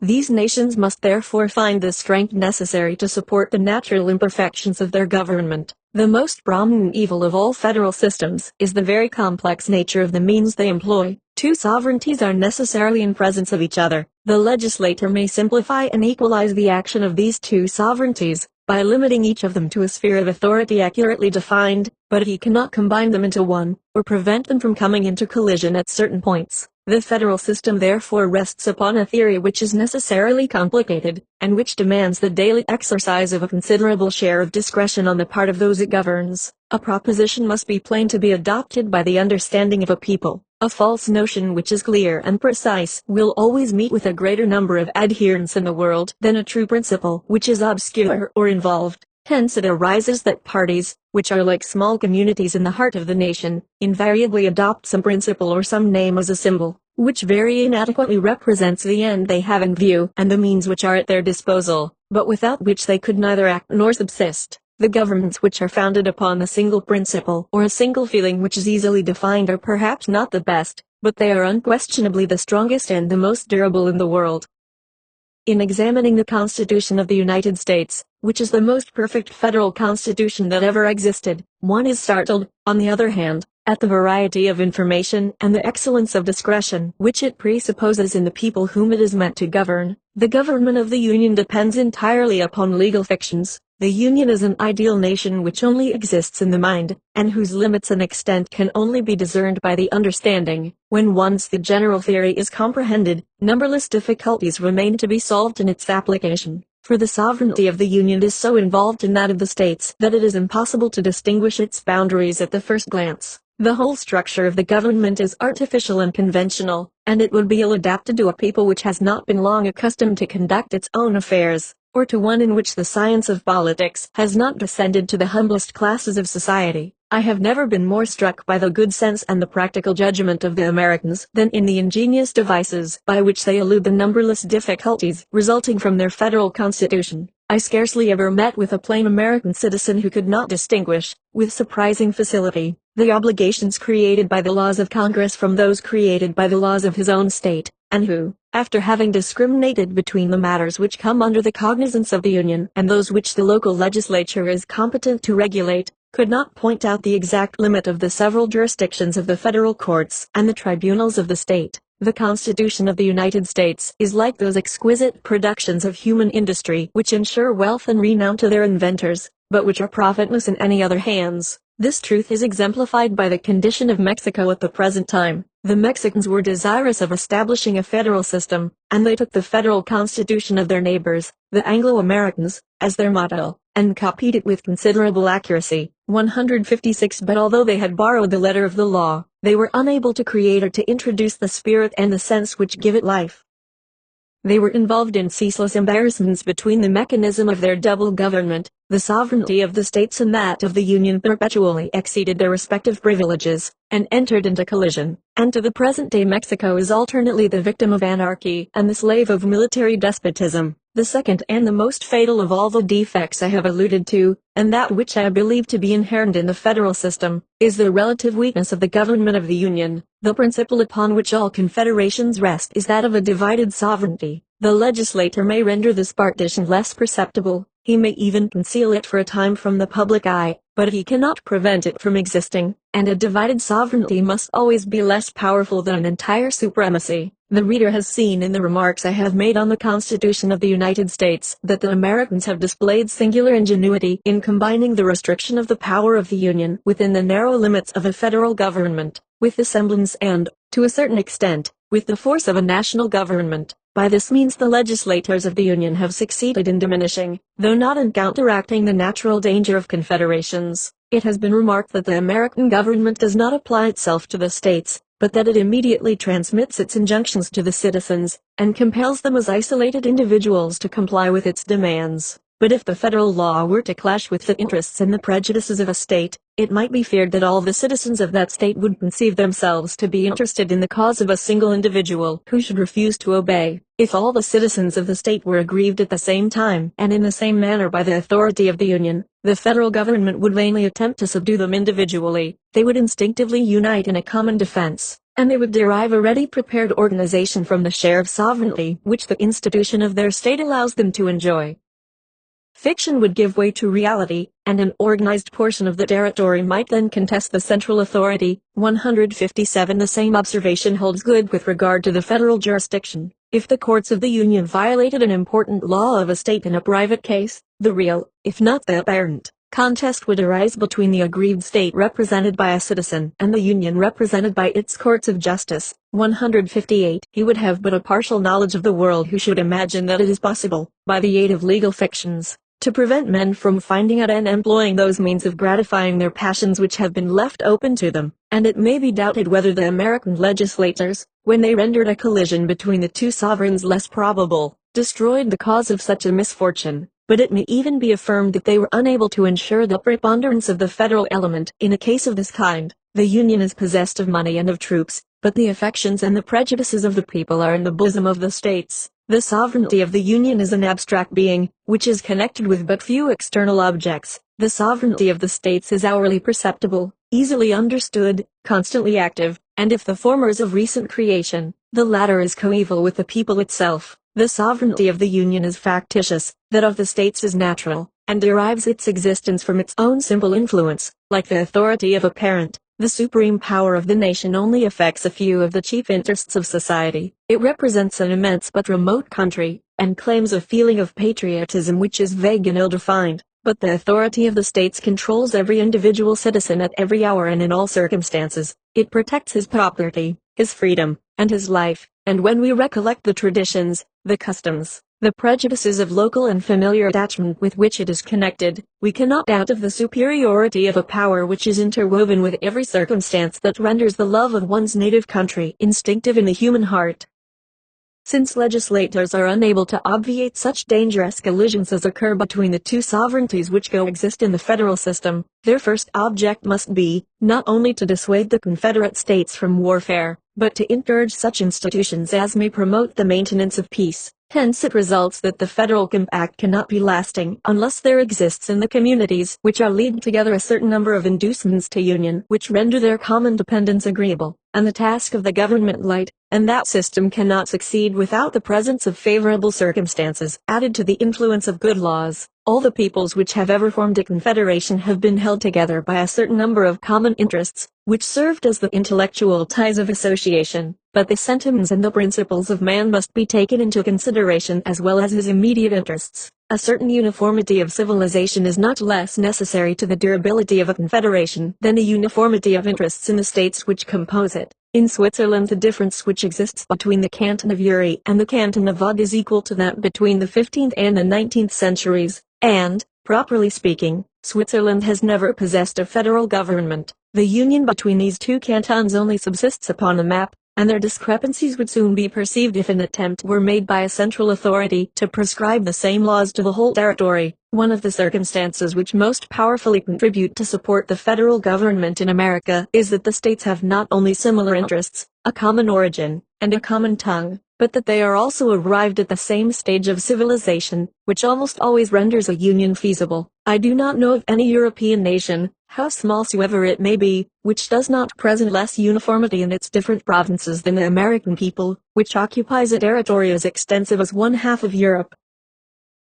These nations must therefore find the strength necessary to support the natural imperfections of their government. The most prominent evil of all federal systems is the very complex nature of the means they employ. Two sovereignties are necessarily in presence of each other. The legislator may simplify and equalize the action of these two sovereignties, by limiting each of them to a sphere of authority accurately defined, but he cannot combine them into one, or prevent them from coming into collision at certain points. The federal system therefore rests upon a theory which is necessarily complicated, and which demands the daily exercise of a considerable share of discretion on the part of those it governs. A proposition must be plain to be adopted by the understanding of a people. A false notion which is clear and precise will always meet with a greater number of adherents in the world than a true principle which is obscure or involved. Hence it arises that parties, which are like small communities in the heart of the nation, invariably adopt some principle or some name as a symbol, which very inadequately represents the end they have in view and the means which are at their disposal, but without which they could neither act nor subsist. The governments which are founded upon a single principle or a single feeling which is easily defined are perhaps not the best, but they are unquestionably the strongest and the most durable in the world. In examining the Constitution of the United States, which is the most perfect federal constitution that ever existed, one is startled, on the other hand, at the variety of information and the excellence of discretion which it presupposes in the people whom it is meant to govern. The government of the Union depends entirely upon legal fictions. The Union is an ideal nation which only exists in the mind, and whose limits and extent can only be discerned by the understanding. When once the general theory is comprehended, numberless difficulties remain to be solved in its application. For the sovereignty of the Union is so involved in that of the states that it is impossible to distinguish its boundaries at the first glance. The whole structure of the government is artificial and conventional, and it would be ill adapted to a people which has not been long accustomed to conduct its own affairs, or to one in which the science of politics has not descended to the humblest classes of society. I have never been more struck by the good sense and the practical judgment of the Americans than in the ingenious devices by which they elude the numberless difficulties resulting from their federal constitution. I scarcely ever met with a plain American citizen who could not distinguish, with surprising facility, the obligations created by the laws of Congress from those created by the laws of his own state, and who, after having discriminated between the matters which come under the cognizance of the Union and those which the local legislature is competent to regulate, could not point out the exact limit of the several jurisdictions of the federal courts and the tribunals of the state. The Constitution of the United States is like those exquisite productions of human industry which ensure wealth and renown to their inventors, but which are profitless in any other hands. This truth is exemplified by the condition of Mexico at the present time. The Mexicans were desirous of establishing a federal system, and they took the federal constitution of their neighbors, the Anglo-Americans, as their model, and copied it with considerable accuracy. 156 But although they had borrowed the letter of the law, they were unable to create or to introduce the spirit and the sense which give it life. They were involved in ceaseless embarrassments between the mechanism of their double government. The sovereignty of the states and that of the Union perpetually exceeded their respective privileges, and entered into collision. And to the present day Mexico is alternately the victim of anarchy and the slave of military despotism. The second and the most fatal of all the defects I have alluded to, and that which I believe to be inherent in the federal system, is the relative weakness of the government of the Union. The principle upon which all confederations rest is that of a divided sovereignty. The legislator may render this partition less perceptible, he may even conceal it for a time from the public eye, but he cannot prevent it from existing, and a divided sovereignty must always be less powerful than an entire supremacy. The reader has seen in the remarks I have made on the Constitution of the United States that the Americans have displayed singular ingenuity in combining the restriction of the power of the Union within the narrow limits of a federal government, with the semblance and, to a certain extent, with the force of a national government. By this means the legislators of the Union have succeeded in diminishing, though not in counteracting, the natural danger of confederations. It has been remarked that the American government does not apply itself to the states, but that it immediately transmits its injunctions to the citizens, and compels them as isolated individuals to comply with its demands. But if the federal law were to clash with the interests and the prejudices of a state, it might be feared that all the citizens of that state would conceive themselves to be interested in the cause of a single individual who should refuse to obey. If all the citizens of the state were aggrieved at the same time and in the same manner by the authority of the Union, the federal government would vainly attempt to subdue them individually. They would instinctively unite in a common defense, and they would derive a ready prepared organization from the share of sovereignty which the institution of their state allows them to enjoy. Fiction would give way to reality, and an organized portion of the territory might then contest the central authority. 157. The same observation holds good with regard to the federal jurisdiction. If the courts of the Union violated an important law of a state in a private case, the real, if not the apparent, contest would arise between the aggrieved state represented by a citizen and the Union represented by its courts of justice. 158. He would have but a partial knowledge of the world who should imagine that it is possible, by the aid of legal fictions, to prevent men from finding out and employing those means of gratifying their passions which have been left open to them, and it may be doubted whether the American legislators, when they rendered a collision between the two sovereigns less probable, destroyed the cause of such a misfortune. But it may even be affirmed that they were unable to ensure the preponderance of the federal element. In a case of this kind, the Union is possessed of money and of troops, but the affections and the prejudices of the people are in the bosom of the states. The sovereignty of the Union is an abstract being, which is connected with but few external objects. The sovereignty of the states is hourly perceptible, easily understood, constantly active, and if the former is of recent creation, the latter is coeval with the people itself. The sovereignty of the Union is factitious, that of the states is natural, and derives its existence from its own simple influence. Like the authority of a parent, the supreme power of the nation only affects a few of the chief interests of society. It represents an immense but remote country, and claims a feeling of patriotism which is vague and ill-defined. But the authority of the states controls every individual citizen at every hour and in all circumstances. It protects his property, his freedom, and his life, and when we recollect the traditions, the customs, the prejudices of local and familiar attachment with which it is connected, we cannot doubt of the superiority of a power which is interwoven with every circumstance that renders the love of one's native country instinctive in the human heart. Since legislators are unable to obviate such dangerous collisions as occur between the two sovereignties which coexist in the federal system, their first object must be, not only to dissuade the Confederate States from warfare, but to encourage such institutions as may promote the maintenance of peace. Hence it results that the federal compact cannot be lasting unless there exists in the communities which are leagued together a certain number of inducements to union which render their common dependence agreeable, and the task of the government light, and that system cannot succeed without the presence of favorable circumstances, added to the influence of good laws. All the peoples which have ever formed a confederation have been held together by a certain number of common interests, which served as the intellectual ties of association, but the sentiments and the principles of man must be taken into consideration as well as his immediate interests. A certain uniformity of civilization is not less necessary to the durability of a confederation than the uniformity of interests in the states which compose it. In Switzerland the difference which exists between the canton of Uri and the canton of Vaud is equal to that between the 15th and the 19th centuries, and, properly speaking, Switzerland has never possessed a federal government. The union between these two cantons only subsists upon a map, and their discrepancies would soon be perceived if an attempt were made by a central authority to prescribe the same laws to the whole territory. One of the circumstances which most powerfully contribute to support the federal government in America is that the states have not only similar interests, a common origin, and a common tongue, but that they are also arrived at the same stage of civilization, which almost always renders a union feasible. I do not know of any European nation, how small soever it may be, which does not present less uniformity in its different provinces than the American people, which occupies a territory as extensive as one half of Europe.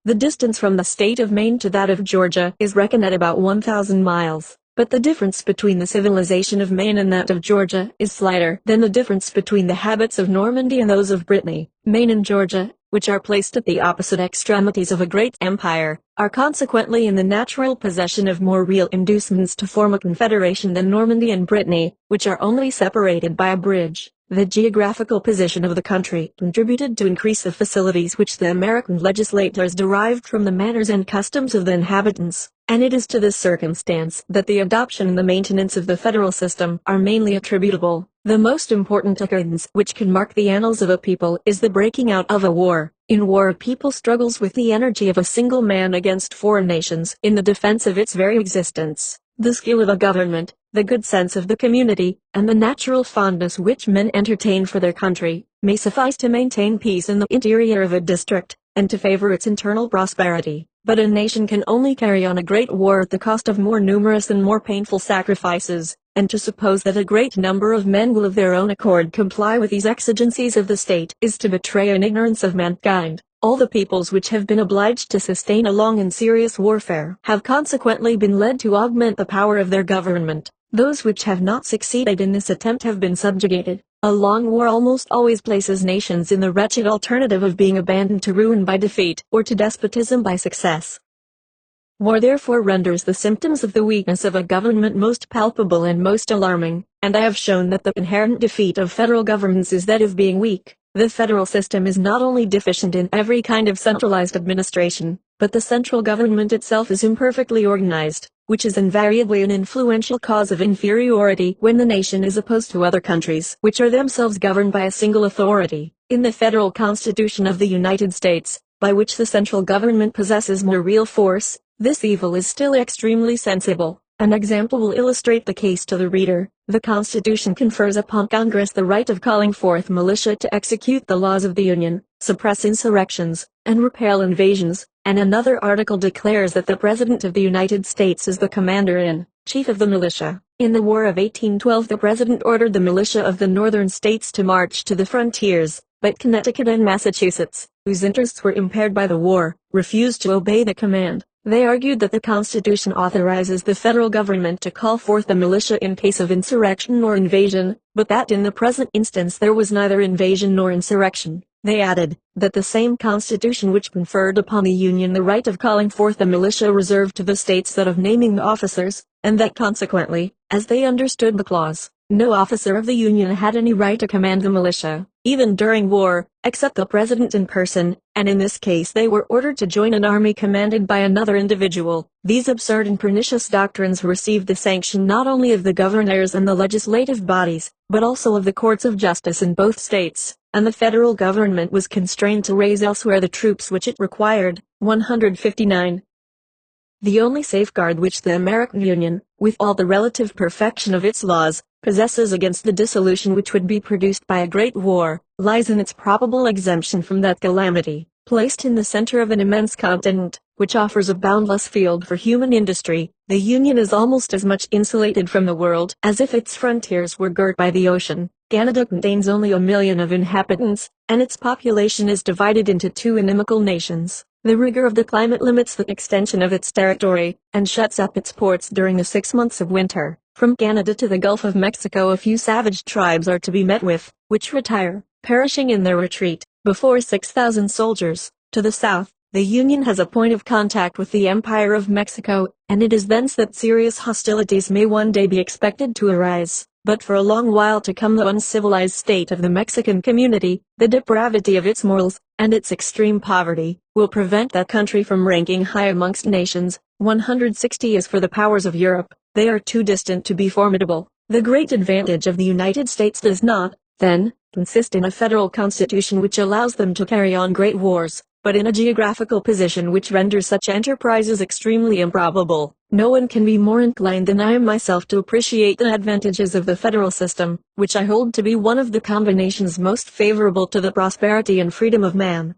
The distance from the state of Maine to that of Georgia is reckoned at about 1,000 miles. But the difference between the civilization of Maine and that of Georgia is slighter than the difference between the habits of Normandy and those of Brittany. Maine and Georgia, which are placed at the opposite extremities of a great empire, are consequently in the natural possession of more real inducements to form a confederation than Normandy and Brittany, which are only separated by a bridge. The geographical position of the country contributed to increase the facilities which the American legislators derived from the manners and customs of the inhabitants, and it is to this circumstance that the adoption and the maintenance of the federal system are mainly attributable. The most important occurrence which can mark the annals of a people is the breaking out of a war. In war a people struggles with the energy of a single man against foreign nations in the defense of its very existence. The skill of a government, the good sense of the community, and the natural fondness which men entertain for their country, may suffice to maintain peace in the interior of a district, and to favor its internal prosperity. But a nation can only carry on a great war at the cost of more numerous and more painful sacrifices, and to suppose that a great number of men will of their own accord comply with these exigencies of the state is to betray an ignorance of mankind. All the peoples which have been obliged to sustain a long and serious warfare have consequently been led to augment the power of their government. Those which have not succeeded in this attempt have been subjugated. A long war almost always places nations in the wretched alternative of being abandoned to ruin by defeat or to despotism by success. War therefore renders the symptoms of the weakness of a government most palpable and most alarming, and I have shown that the inherent defeat of federal governments is that of being weak. The federal system is not only deficient in every kind of centralized administration, but the central government itself is imperfectly organized, which is invariably an influential cause of inferiority when the nation is opposed to other countries which are themselves governed by a single authority. In the federal Constitution of the United States, by which the central government possesses more real force, this evil is still extremely sensible. An example will illustrate the case to the reader. The Constitution confers upon Congress the right of calling forth militia to execute the laws of the Union, suppress insurrections, and repel invasions, and another article declares that the President of the United States is the commander-in-chief of the militia. In the War of 1812 the President ordered the militia of the northern states to march to the frontiers, but Connecticut and Massachusetts, whose interests were impaired by the war, refused to obey the command. They argued that the Constitution authorizes the federal government to call forth the militia in case of insurrection or invasion, but that in the present instance there was neither invasion nor insurrection. They added that the same Constitution which conferred upon the Union the right of calling forth the militia reserved to the states that of naming the officers, and that consequently, as they understood the clause, no officer of the Union had any right to command the militia, even during war, except the President in person, and in this case they were ordered to join an army commanded by another individual. These absurd and pernicious doctrines received the sanction not only of the governors and the legislative bodies, but also of the courts of justice in both states, and the federal government was constrained to raise elsewhere the troops which it required. 159. The only safeguard which the American Union, with all the relative perfection of its laws, possesses against the dissolution which would be produced by a great war, lies in its probable exemption from that calamity. Placed in the center of an immense continent, which offers a boundless field for human industry, the Union is almost as much insulated from the world as if its frontiers were girt by the ocean. Canada contains only 1 million of inhabitants, and its population is divided into two inimical nations. The rigor of the climate limits the extension of its territory, and shuts up its ports during the 6 months of winter. From Canada to the Gulf of Mexico a few savage tribes are to be met with, which retire, perishing in their retreat, before 6,000 soldiers. To the south, the Union has a point of contact with the Empire of Mexico, and it is thence that serious hostilities may one day be expected to arise. But for a long while to come the uncivilized state of the Mexican community, the depravity of its morals, and its extreme poverty, will prevent that country from ranking high amongst nations. 160. As for the powers of Europe, they are too distant to be formidable. The great advantage of the United States does not, then, consist in a federal constitution which allows them to carry on great wars, but in a geographical position which renders such enterprises extremely improbable. No one can be more inclined than I am myself to appreciate the advantages of the federal system, which I hold to be one of the combinations most favorable to the prosperity and freedom of man.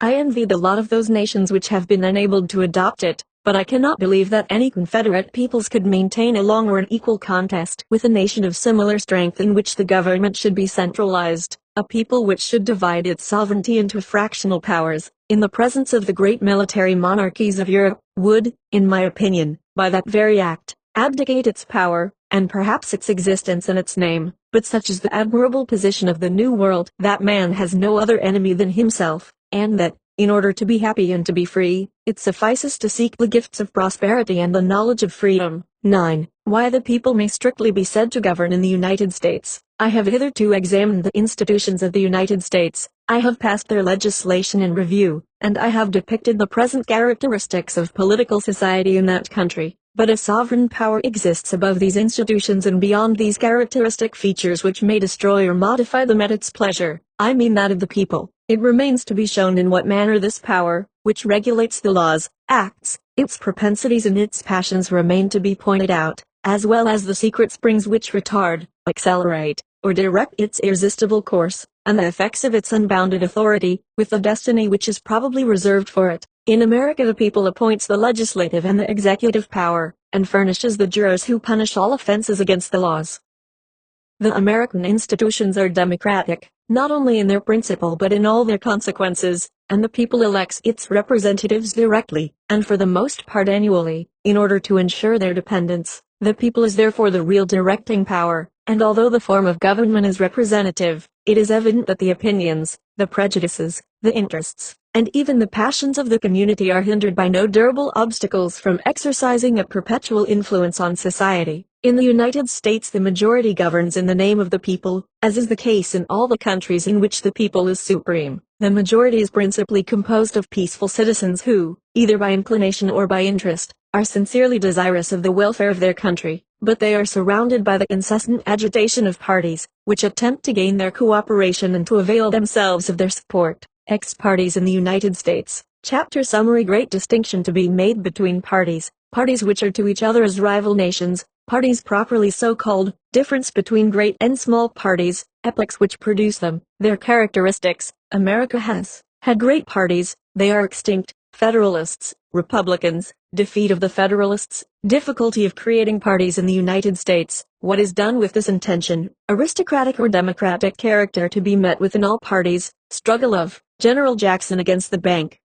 I envy the lot of those nations which have been enabled to adopt it, but I cannot believe that any confederate peoples could maintain a long or an equal contest with a nation of similar strength in which the government should be centralized, a people which should divide its sovereignty into fractional powers, in the presence of the great military monarchies of Europe, would, in my opinion, by that very act, abdicate its power, and perhaps its existence and its name. But such is the admirable position of the New World, that man has no other enemy than himself, and that, in order to be happy and to be free, it suffices to seek the gifts of prosperity and the knowledge of freedom. 9. Why the people may strictly be said to govern in the United States. I have hitherto examined the institutions of the United States, I have passed their legislation in review, and I have depicted the present characteristics of political society in that country. But a sovereign power exists above these institutions and beyond these characteristic features which may destroy or modify them at its pleasure. I mean that of the people. It remains to be shown in what manner this power, which regulates the laws, acts, its propensities and its passions remain to be pointed out, as well as the secret springs which retard, accelerate, or direct its irresistible course, and the effects of its unbounded authority, with the destiny which is probably reserved for it. In America the people appoints the legislative and the executive power, and furnishes the jurors who punish all offenses against the laws. The American institutions are democratic, not only in their principle but in all their consequences, and the people elects its representatives directly, and for the most part annually, in order to ensure their dependence. The people is therefore the real directing power, and although the form of government is representative, it is evident that the opinions, the prejudices, the interests, and even the passions of the community are hindered by no durable obstacles from exercising a perpetual influence on society. In the United States the majority governs in the name of the people, as is the case in all the countries in which the people is supreme. The majority is principally composed of peaceful citizens who, either by inclination or by interest, are sincerely desirous of the welfare of their country, but they are surrounded by the incessant agitation of parties, which attempt to gain their cooperation and to avail themselves of their support. Parties in the United States. Chapter Summary. Great distinction to be made between parties, parties which are to each other as rival nations, parties properly so called, difference between great and small parties, epochs which produce them, their characteristics. America has had great parties, they are extinct, Federalists, Republicans, defeat of the Federalists, difficulty of creating parties in the United States, what is done with this intention, aristocratic or democratic character to be met with in all parties, struggle of General Jackson against the bank.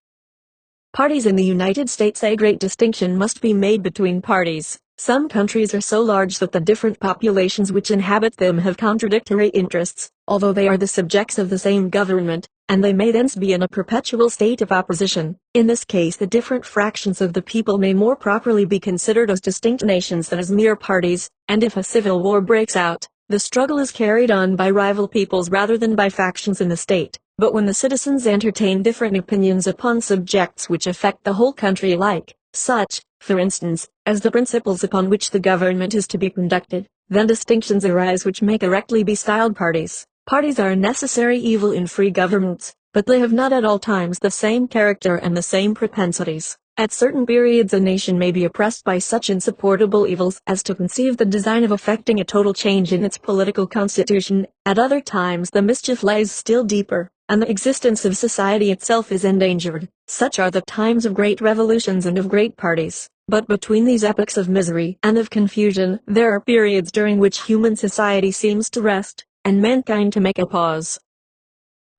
Parties in the United States. A great distinction must be made between parties. Some countries are so large that the different populations which inhabit them have contradictory interests, although they are the subjects of the same government, and they may thence be in a perpetual state of opposition. In this case the different fractions of the people may more properly be considered as distinct nations than as mere parties, and if a civil war breaks out, the struggle is carried on by rival peoples rather than by factions in the state. But when the citizens entertain different opinions upon subjects which affect the whole country alike, such, for instance, as the principles upon which the government is to be conducted, then distinctions arise which may correctly be styled parties. Parties are a necessary evil in free governments, but they have not at all times the same character and the same propensities. At certain periods a nation may be oppressed by such insupportable evils as to conceive the design of effecting a total change in its political constitution. At other times the mischief lies still deeper, and the existence of society itself is endangered. Such are the times of great revolutions and of great parties. But between these epochs of misery and of confusion there are periods during which human society seems to rest, and mankind to make a pause.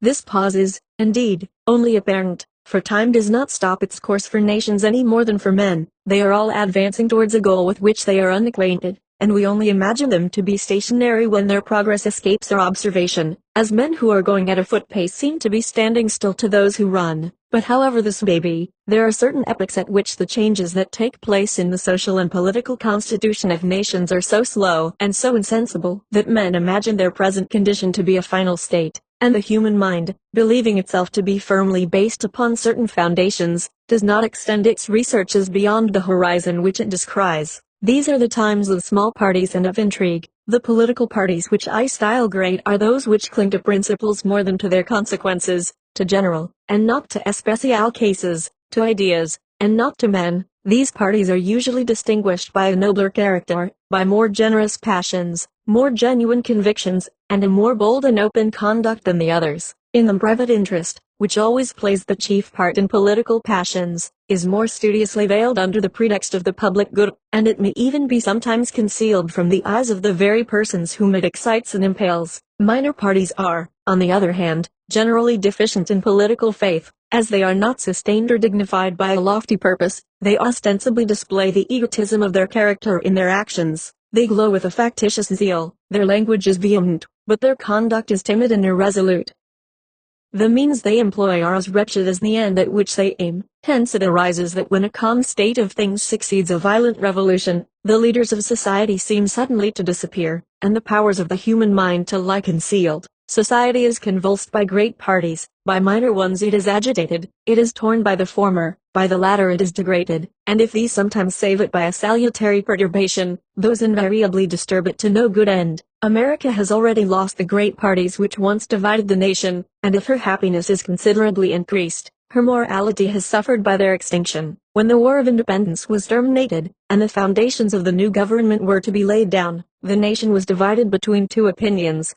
This pause is, indeed, only apparent, for time does not stop its course for nations any more than for men. They are all advancing towards a goal with which they are unacquainted, and we only imagine them to be stationary when their progress escapes our observation, as men who are going at a foot pace seem to be standing still to those who run. But however this may be, there are certain epochs at which the changes that take place in the social and political constitution of nations are so slow and so insensible that men imagine their present condition to be a final state, and the human mind, believing itself to be firmly based upon certain foundations, does not extend its researches beyond the horizon which it descries. These are the times of small parties and of intrigue. The political parties which I style great are those which cling to principles more than to their consequences, to general, and not to especial cases, to ideas, and not to men. These parties are usually distinguished by a nobler character, by more generous passions, more genuine convictions, and a more bold and open conduct than the others. In the private interest, which always plays the chief part in political passions, is more studiously veiled under the pretext of the public good, and it may even be sometimes concealed from the eyes of the very persons whom it excites and impels. Minor parties are, on the other hand, generally deficient in political faith, as they are not sustained or dignified by a lofty purpose. They ostensibly display the egotism of their character in their actions. They glow with a factitious zeal, their language is vehement, but their conduct is timid and irresolute. The means they employ are as wretched as the end at which they aim. Hence it arises that when a calm state of things succeeds a violent revolution, the leaders of society seem suddenly to disappear, and the powers of the human mind to lie concealed. Society is convulsed by great parties, by minor ones it is agitated, it is torn by the former, by the latter it is degraded, and if these sometimes save it by a salutary perturbation, those invariably disturb it to no good end. America has already lost the great parties which once divided the nation, and if her happiness is considerably increased, her morality has suffered by their extinction. When the War of Independence was terminated, and the foundations of the new government were to be laid down, the nation was divided between two opinions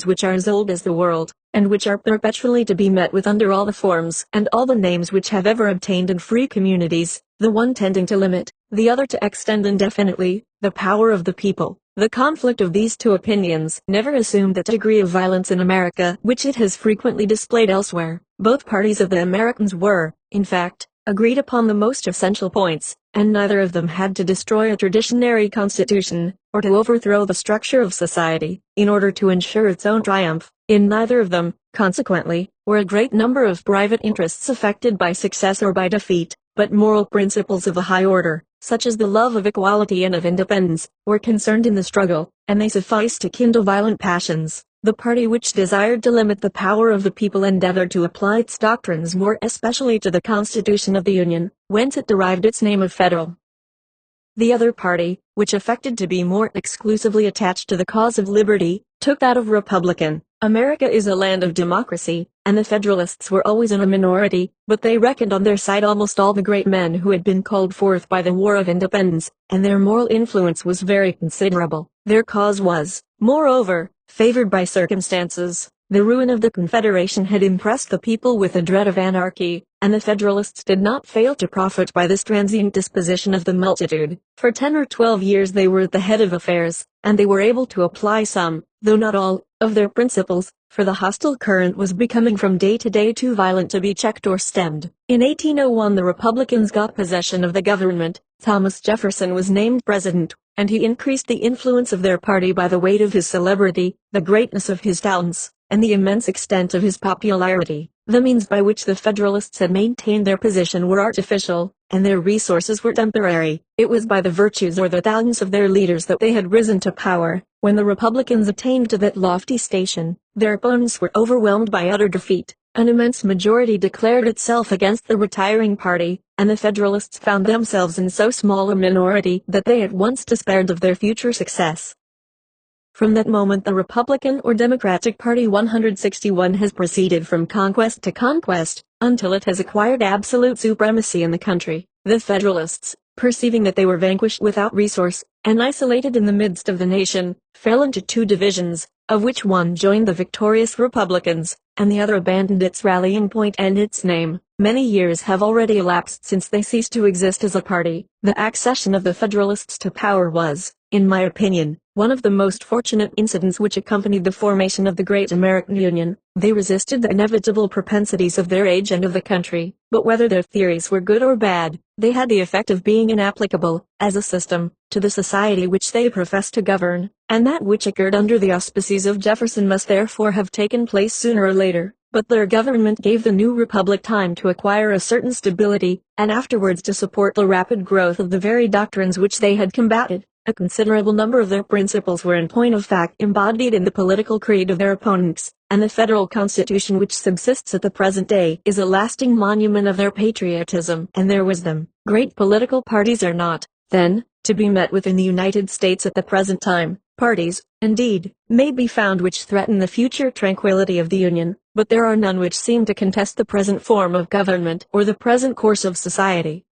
which are as old as the world, and which are perpetually to be met with under all the forms and all the names which have ever obtained in free communities, the one tending to limit, the other to extend indefinitely, the power of the people. The conflict of these two opinions never assumed that degree of violence in America which it has frequently displayed elsewhere. Both parties of the Americans were, in fact, agreed upon the most essential points, and neither of them had to destroy a traditionary constitution, or to overthrow the structure of society, in order to ensure its own triumph. In neither of them, consequently, were a great number of private interests affected by success or by defeat, but moral principles of a high order, such as the love of equality and of independence, were concerned in the struggle, and they sufficed to kindle violent passions. The party which desired to limit the power of the people endeavored to apply its doctrines more especially to the Constitution of the Union, whence it derived its name of federal. The other party, which affected to be more exclusively attached to the cause of liberty, took that of Republican. America is a land of democracy, and the Federalists were always in a minority, but they reckoned on their side almost all the great men who had been called forth by the War of Independence, and their moral influence was very considerable. Their cause was, moreover, favored by circumstances. The ruin of the Confederation had impressed the people with a dread of anarchy, and the Federalists did not fail to profit by this transient disposition of the multitude. For 10 or 12 years they were at the head of affairs, and they were able to apply some, though not all, of their principles, for the hostile current was becoming from day to day too violent to be checked or stemmed. In 1801 the Republicans got possession of the government. Thomas Jefferson was named president, and he increased the influence of their party by the weight of his celebrity, the greatness of his talents, and the immense extent of his popularity. The means by which the Federalists had maintained their position were artificial, and their resources were temporary. It was by the virtues or the talents of their leaders that they had risen to power. When the Republicans attained to that lofty station, their opponents were overwhelmed by utter defeat. An immense majority declared itself against the retiring party, and the Federalists found themselves in so small a minority that they at once despaired of their future success. From that moment the Republican or Democratic Party 161 has proceeded from conquest to conquest, until it has acquired absolute supremacy in the country. The Federalists, perceiving that they were vanquished without resource, and isolated in the midst of the nation, fell into two divisions, of which one joined the victorious Republicans, and the other abandoned its rallying point and its name. Many years have already elapsed since they ceased to exist as a party. The accession of the Federalists to power was, in my opinion, one of the most fortunate incidents which accompanied the formation of the great American Union. They resisted the inevitable propensities of their age and of the country, but whether their theories were good or bad, they had the effect of being inapplicable, as a system, to the society which they professed to govern, and that which occurred under the auspices of Jefferson must therefore have taken place sooner or later. But their government gave the new republic time to acquire a certain stability, and afterwards to support the rapid growth of the very doctrines which they had combated. A considerable number of their principles were in point of fact embodied in the political creed of their opponents, and the federal constitution which subsists at the present day is a lasting monument of their patriotism and their wisdom. Great political parties are not, then, to be met with in the United States at the present time. Parties, indeed, may be found which threaten the future tranquility of the Union, but there are none which seem to contest the present form of government or the present course of society.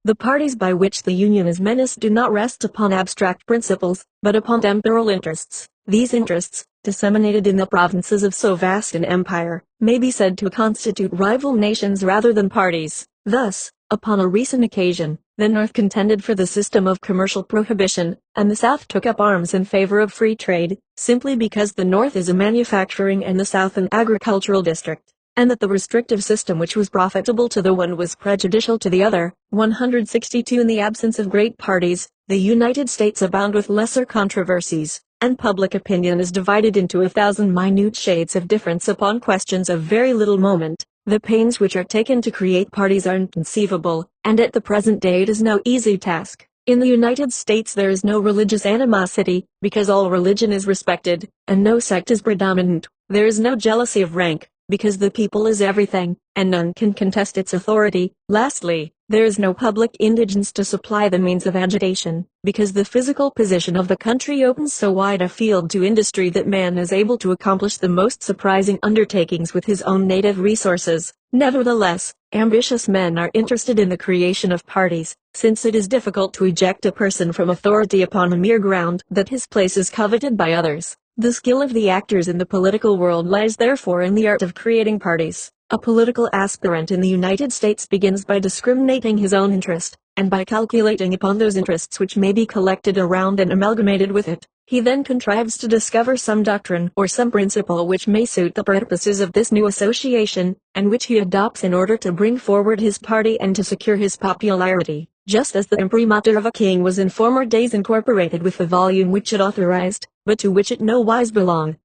The parties by which the Union is menaced do not rest upon abstract principles, but upon temporal interests. These interests, disseminated in the provinces of so vast an empire, may be said to constitute rival nations rather than parties. Thus, upon a recent occasion, the North contended for the system of commercial prohibition, and the South took up arms in favor of free trade, simply because the North is a manufacturing and the South an agricultural district, and that the restrictive system which was profitable to the one was prejudicial to the other. 162 In the absence of great parties, the United States abound with lesser controversies, and public opinion is divided into 1,000 minute shades of difference upon questions of very little moment. The pains which are taken to create parties are inconceivable, and at the present day it is no easy task. In the United States there is no religious animosity, because all religion is respected, and no sect is predominant. There is no jealousy of rank, because the people is everything, and none can contest its authority. Lastly, there is no public indigence to supply the means of agitation, because the physical position of the country opens so wide a field to industry that man is able to accomplish the most surprising undertakings with his own native resources. Nevertheless, ambitious men are interested in the creation of parties, since it is difficult to eject a person from authority upon a mere ground that his place is coveted by others. The skill of the actors in the political world lies therefore in the art of creating parties. A political aspirant in the United States begins by discriminating his own interest, and by calculating upon those interests which may be collected around and amalgamated with it. He then contrives to discover some doctrine or some principle which may suit the purposes of this new association, and which he adopts in order to bring forward his party and to secure his popularity. Just as the imprimatur of a king was in former days incorporated with the volume which it authorized, but to which it no wise belonged.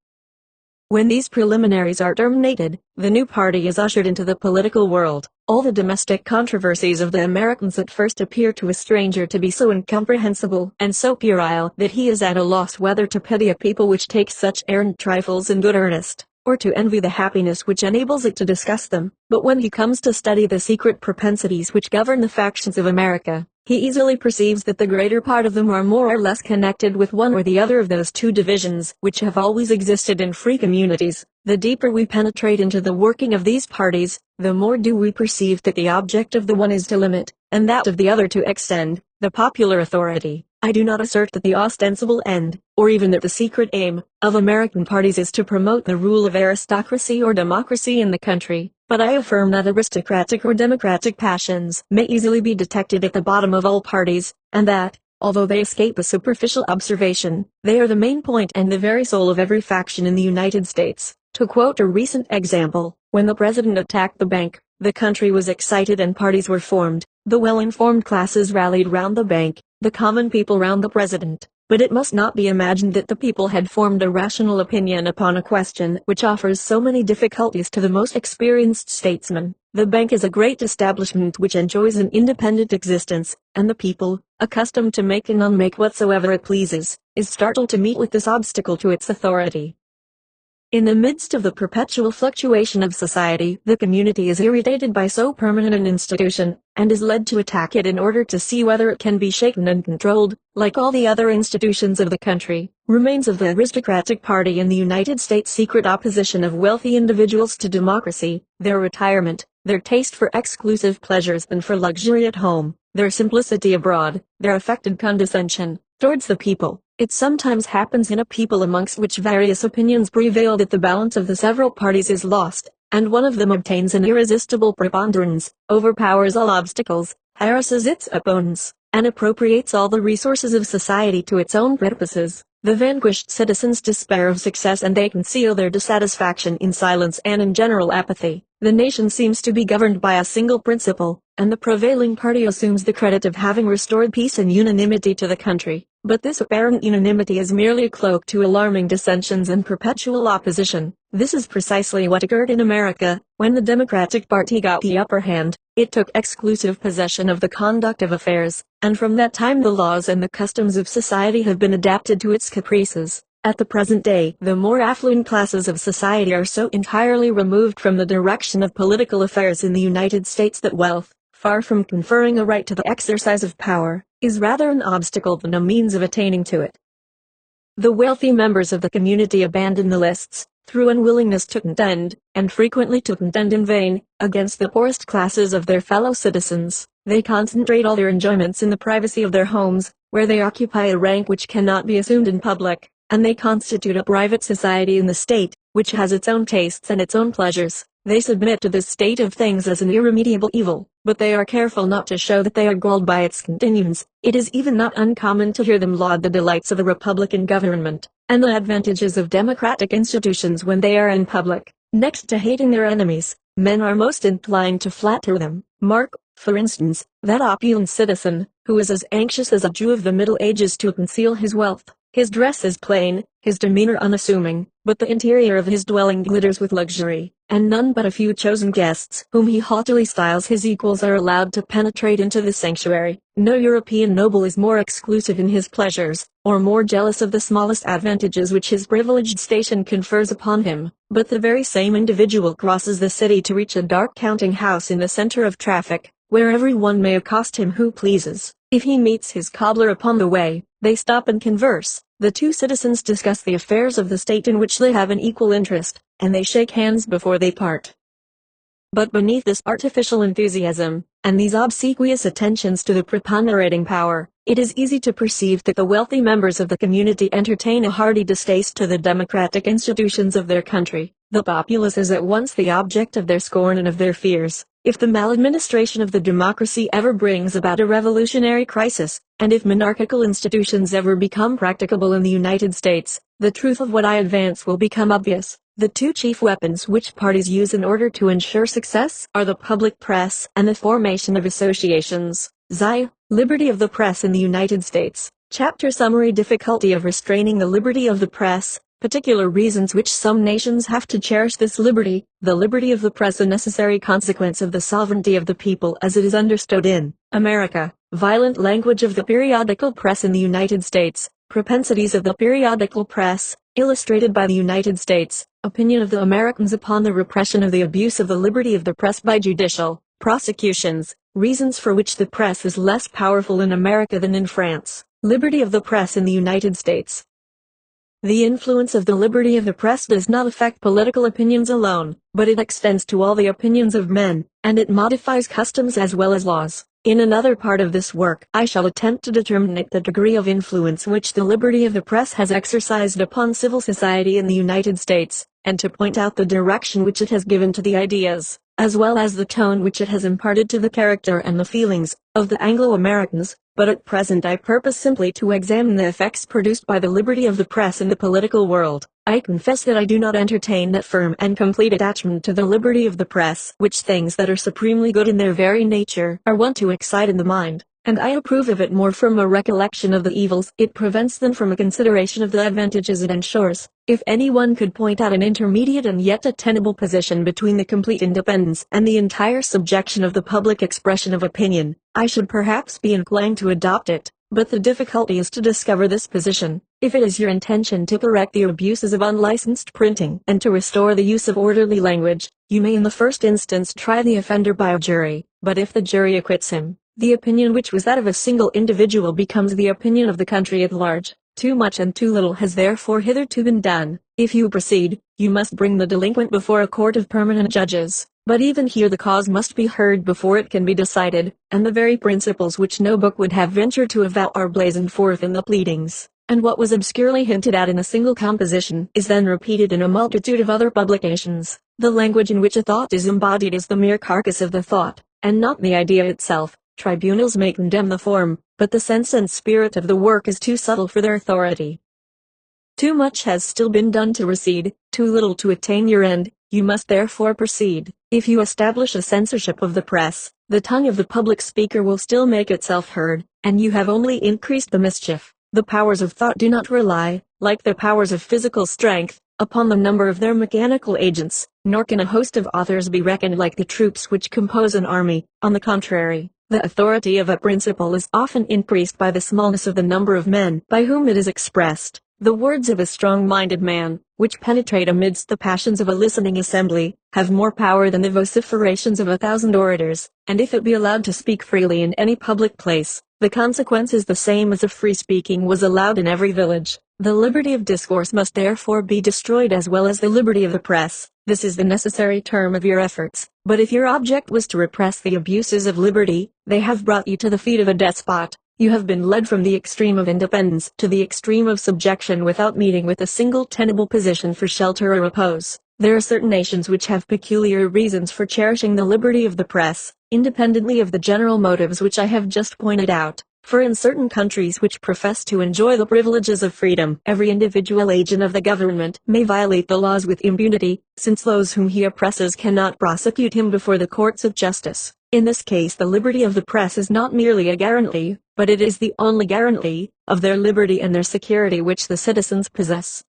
When these preliminaries are terminated, the new party is ushered into the political world. All the domestic controversies of the Americans at first appear to a stranger to be so incomprehensible and so puerile that he is at a loss whether to pity a people which takes such errant trifles in good earnest, or to envy the happiness which enables it to discuss them. But when he comes to study the secret propensities which govern the factions of America, he easily perceives that the greater part of them are more or less connected with one or the other of those two divisions which have always existed in free communities. The deeper we penetrate into the working of these parties, the more do we perceive that the object of the one is to limit, and that of the other to extend, the popular authority. I do not assert that the ostensible end, or even that the secret aim, of American parties is to promote the rule of aristocracy or democracy in the country, but I affirm that aristocratic or democratic passions may easily be detected at the bottom of all parties, and that, although they escape a superficial observation, they are the main point and the very soul of every faction in the United States. To quote a recent example, when the president attacked the bank, the country was excited and parties were formed. The well-informed classes rallied round the bank, the common people round the president. But it must not be imagined that the people had formed a rational opinion upon a question which offers so many difficulties to the most experienced statesmen. The bank is a great establishment which enjoys an independent existence, and the people, accustomed to make and unmake whatsoever it pleases, is startled to meet with this obstacle to its authority. In the midst of the perpetual fluctuation of society, the community is irritated by so permanent an institution, and is led to attack it in order to see whether it can be shaken and controlled. Like all the other institutions of the country, remains of the aristocratic party in the United States secret opposition of wealthy individuals to democracy, their retirement, their taste for exclusive pleasures and for luxury at home, their simplicity abroad, their affected condescension towards the people. It sometimes happens in a people amongst which various opinions prevail that the balance of the several parties is lost, and one of them obtains an irresistible preponderance, overpowers all obstacles, harasses its opponents, and appropriates all the resources of society to its own purposes. The vanquished citizens despair of success and they conceal their dissatisfaction in silence and in general apathy. The nation seems to be governed by a single principle, and the prevailing party assumes the credit of having restored peace and unanimity to the country. But this apparent unanimity is merely a cloak to alarming dissensions and perpetual opposition. This is precisely what occurred in America. When the Democratic Party got the upper hand, it took exclusive possession of the conduct of affairs, and from that time the laws and the customs of society have been adapted to its caprices. At the present day, the more affluent classes of society are so entirely removed from the direction of political affairs in the United States that wealth, far from conferring a right to the exercise of power, is rather an obstacle than a means of attaining to it. The wealthy members of the community abandon the lists, through unwillingness to contend, and frequently to contend in vain, against the poorest classes of their fellow citizens. They concentrate all their enjoyments in the privacy of their homes, where they occupy a rank which cannot be assumed in public, and they constitute a private society in the state, which has its own tastes and its own pleasures. They submit to this state of things as an irremediable evil, but they are careful not to show that they are galled by its continuance. It is even not uncommon to hear them laud the delights of a republican government, and the advantages of democratic institutions when they are in public. Next to hating their enemies, men are most inclined to flatter them. Mark, for instance, that opulent citizen, who is as anxious as a Jew of the Middle Ages to conceal his wealth, His dress is plain, his demeanor unassuming, but the interior of his dwelling glitters with luxury, and none but a few chosen guests, whom he haughtily styles his equals, are allowed to penetrate into the sanctuary. No European noble is more exclusive in his pleasures, or more jealous of the smallest advantages which his privileged station confers upon him, but the very same individual crosses the city to reach a dark counting house in the center of traffic, where every one may accost him who pleases. If he meets his cobbler upon the way, they stop and converse. The two citizens discuss the affairs of the state in which they have an equal interest, and they shake hands before they part. But beneath this artificial enthusiasm, and these obsequious attentions to the preponderating power, it is easy to perceive that the wealthy members of the community entertain a hearty distaste to the democratic institutions of their country. The populace is at once the object of their scorn and of their fears. If the maladministration of the democracy ever brings about a revolutionary crisis, and if monarchical institutions ever become practicable in the United States, the truth of what I advance will become obvious. The two chief weapons which parties use in order to ensure success are the public press and the formation of associations. Liberty of the press in the United States. Chapter Summary. Difficulty of restraining the liberty of the press. Particular reasons which some nations have to cherish this liberty. The liberty of the press, a necessary consequence of the sovereignty of the people as it is understood in America. Violent language of the periodical press in the United States. Propensities of the periodical press, illustrated by the United States. Opinion of the Americans upon the repression of the abuse of the liberty of the press by judicial prosecutions. Reasons for which the press is less powerful in America than in France. Liberty of the press in the United States. The influence of the liberty of the press does not affect political opinions alone, but it extends to all the opinions of men, and it modifies customs as well as laws. In another part of this work, I shall attempt to determine the degree of influence which the liberty of the press has exercised upon civil society in the United States, and to point out the direction which it has given to the ideas, as well as the tone which it has imparted to the character and the feelings, of the Anglo-Americans. But at present I purpose simply to examine the effects produced by the liberty of the press in the political world. I confess that I do not entertain that firm and complete attachment to the liberty of the press which things that are supremely good in their very nature are wont to excite in the mind, and I approve of it more from a recollection of the evils it prevents than from a consideration of the advantages it ensures. If anyone could point out an intermediate and yet a tenable position between the complete independence and the entire subjection of the public expression of opinion, I should perhaps be inclined to adopt it, but the difficulty is to discover this position. If it is your intention to correct the abuses of unlicensed printing and to restore the use of orderly language, you may in the first instance try the offender by a jury, but if the jury acquits him, the opinion which was that of a single individual becomes the opinion of the country at large. Too much and too little has therefore hitherto been done. If you proceed, you must bring the delinquent before a court of permanent judges, but even here the cause must be heard before it can be decided, and the very principles which no book would have ventured to avow are blazoned forth in the pleadings, and what was obscurely hinted at in a single composition is then repeated in a multitude of other publications. The language in which a thought is embodied is the mere carcass of the thought, and not the idea itself. Tribunals may condemn the form, but the sense and spirit of the work is too subtle for their authority. Too much has still been done to recede, too little to attain your end. You must therefore proceed. If you establish a censorship of the press, the tongue of the public speaker will still make itself heard, and you have only increased the mischief. The powers of thought do not rely, like the powers of physical strength, upon the number of their mechanical agents, nor can a host of authors be reckoned like the troops which compose an army. On the contrary, the authority of a principle is often increased by the smallness of the number of men by whom it is expressed. The words of a strong-minded man, which penetrate amidst the passions of a listening assembly, have more power than the vociferations of 1,000 orators, and if it be allowed to speak freely in any public place, the consequence is the same as if free speaking was allowed in every village. The liberty of discourse must therefore be destroyed as well as the liberty of the press. This is the necessary term of your efforts. But if your object was to repress the abuses of liberty, they have brought you to the feet of a despot. You have been led from the extreme of independence to the extreme of subjection without meeting with a single tenable position for shelter or repose. There are certain nations which have peculiar reasons for cherishing the liberty of the press, independently of the general motives which I have just pointed out. For in certain countries which profess to enjoy the privileges of freedom, every individual agent of the government may violate the laws with impunity, since those whom he oppresses cannot prosecute him before the courts of justice. In this case the liberty of the press is not merely a guarantee, but it is the only guarantee of their liberty and their security which the citizens possess.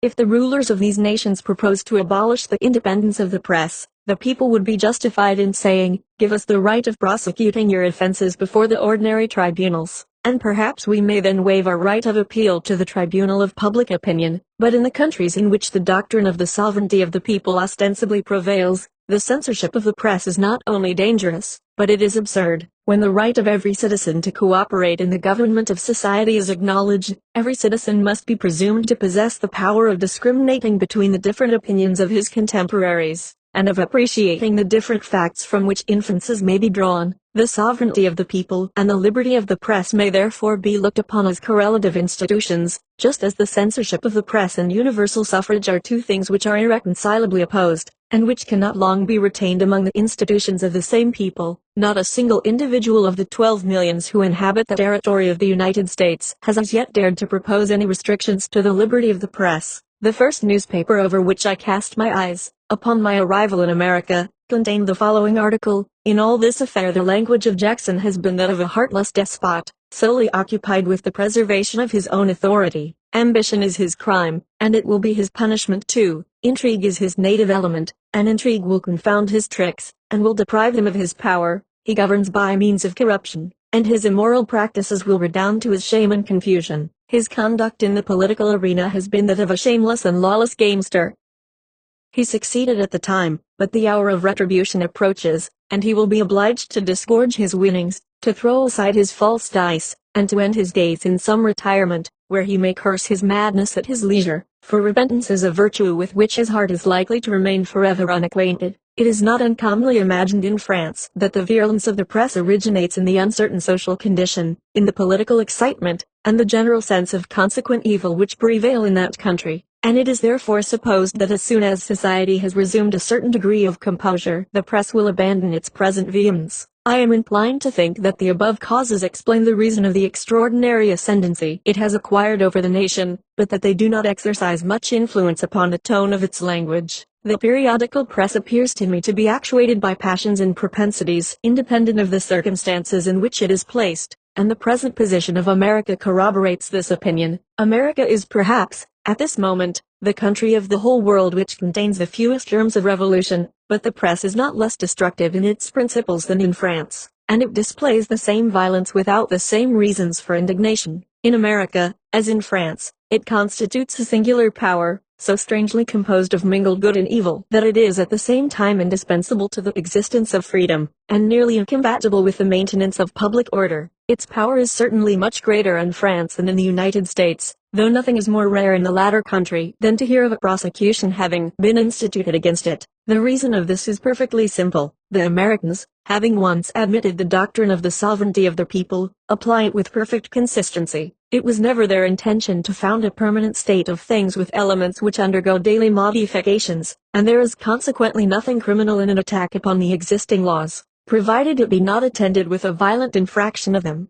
If the rulers of these nations propose to abolish the independence of the press, the people would be justified in saying, "Give us the right of prosecuting your offenses before the ordinary tribunals, and perhaps we may then waive our right of appeal to the tribunal of public opinion." But in the countries in which the doctrine of the sovereignty of the people ostensibly prevails, the censorship of the press is not only dangerous, but it is absurd. When the right of every citizen to cooperate in the government of society is acknowledged, every citizen must be presumed to possess the power of discriminating between the different opinions of his contemporaries, and of appreciating the different facts from which inferences may be drawn. The sovereignty of the people and the liberty of the press may therefore be looked upon as correlative institutions, just as the censorship of the press and universal suffrage are two things which are irreconcilably opposed, and which cannot long be retained among the institutions of the same people. Not a single individual of the 12 millions who inhabit the territory of the United States has as yet dared to propose any restrictions to the liberty of the press. The first newspaper over which I cast my eyes, upon my arrival in America, contained the following article: "In all this affair the language of Jackson has been that of a heartless despot, solely occupied with the preservation of his own authority. Ambition is his crime, and it will be his punishment too. Intrigue is his native element, and intrigue will confound his tricks, and will deprive him of his power. He governs by means of corruption, and his immoral practices will redound to his shame and confusion. His conduct in the political arena has been that of a shameless and lawless gamester. He succeeded at the time, but the hour of retribution approaches, and he will be obliged to disgorge his winnings, to throw aside his false dice, and to end his days in some retirement, where he may curse his madness at his leisure, for repentance is a virtue with which his heart is likely to remain forever unacquainted." It is not uncommonly imagined in France that the virulence of the press originates in the uncertain social condition, in the political excitement, and the general sense of consequent evil which prevail in that country, and it is therefore supposed that as soon as society has resumed a certain degree of composure, the press will abandon its present vehemence. I am inclined to think that the above causes explain the reason of the extraordinary ascendancy it has acquired over the nation, but that they do not exercise much influence upon the tone of its language. The periodical press appears to me to be actuated by passions and propensities independent of the circumstances in which it is placed, and the present position of America corroborates this opinion. America is perhaps, at this moment, the country of the whole world which contains the fewest germs of revolution, but the press is not less destructive in its principles than in France, and it displays the same violence without the same reasons for indignation. In America, as in France, it constitutes a singular power, so strangely composed of mingled good and evil that it is at the same time indispensable to the existence of freedom, and nearly incompatible with the maintenance of public order. Its power is certainly much greater in France than in the United States, though nothing is more rare in the latter country than to hear of a prosecution having been instituted against it. The reason of this is perfectly simple. The Americans, having once admitted the doctrine of the sovereignty of the people, apply it with perfect consistency. It was never their intention to found a permanent state of things with elements which undergo daily modifications, and there is consequently nothing criminal in an attack upon the existing laws, provided it be not attended with a violent infraction of them.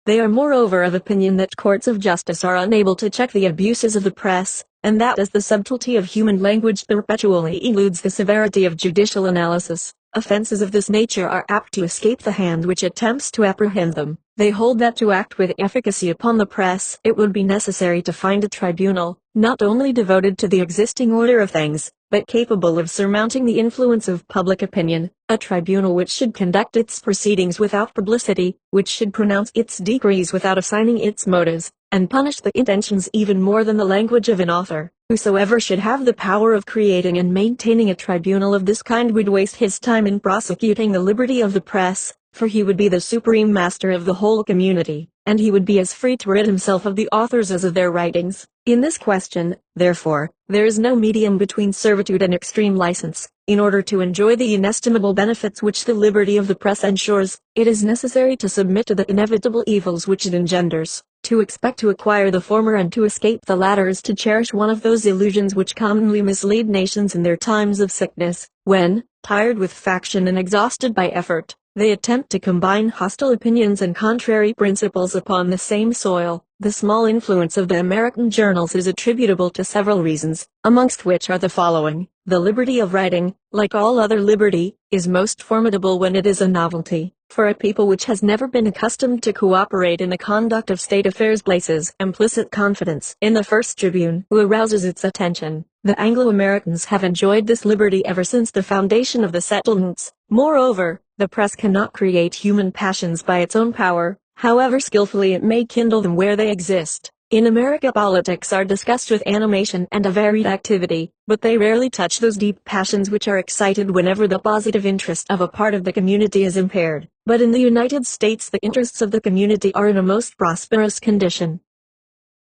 They are moreover of opinion that courts of justice are unable to check the abuses of the press, and that as the subtlety of human language perpetually eludes the severity of judicial analysis, offenses of this nature are apt to escape the hand which attempts to apprehend them. They hold that to act with efficacy upon the press, it would be necessary to find a tribunal, not only devoted to the existing order of things, but capable of surmounting the influence of public opinion, a tribunal which should conduct its proceedings without publicity, which should pronounce its decrees without assigning its motives, and punish the intentions even more than the language of an author. Whosoever should have the power of creating and maintaining a tribunal of this kind would waste his time in prosecuting the liberty of the press, for he would be the supreme master of the whole community, and he would be as free to rid himself of the authors as of their writings. In this question, therefore, there is no medium between servitude and extreme license. In order to enjoy the inestimable benefits which the liberty of the press ensures, it is necessary to submit to the inevitable evils which it engenders. To expect to acquire the former and to escape the latter is to cherish one of those illusions which commonly mislead nations in their times of sickness, when, tired with faction and exhausted by effort, they attempt to combine hostile opinions and contrary principles upon the same soil. The small influence of the American journals is attributable to several reasons, amongst which are the following. The liberty of writing, like all other liberty, is most formidable when it is a novelty. For a people which has never been accustomed to cooperate in the conduct of state affairs places implicit confidence in the first tribune who arouses its attention. The Anglo-Americans have enjoyed this liberty ever since the foundation of the settlements. Moreover, the press cannot create human passions by its own power, however skillfully it may kindle them where they exist. In America, politics are discussed with animation and a varied activity, but they rarely touch those deep passions which are excited whenever the positive interest of a part of the community is impaired. But in the United States, the interests of the community are in a most prosperous condition.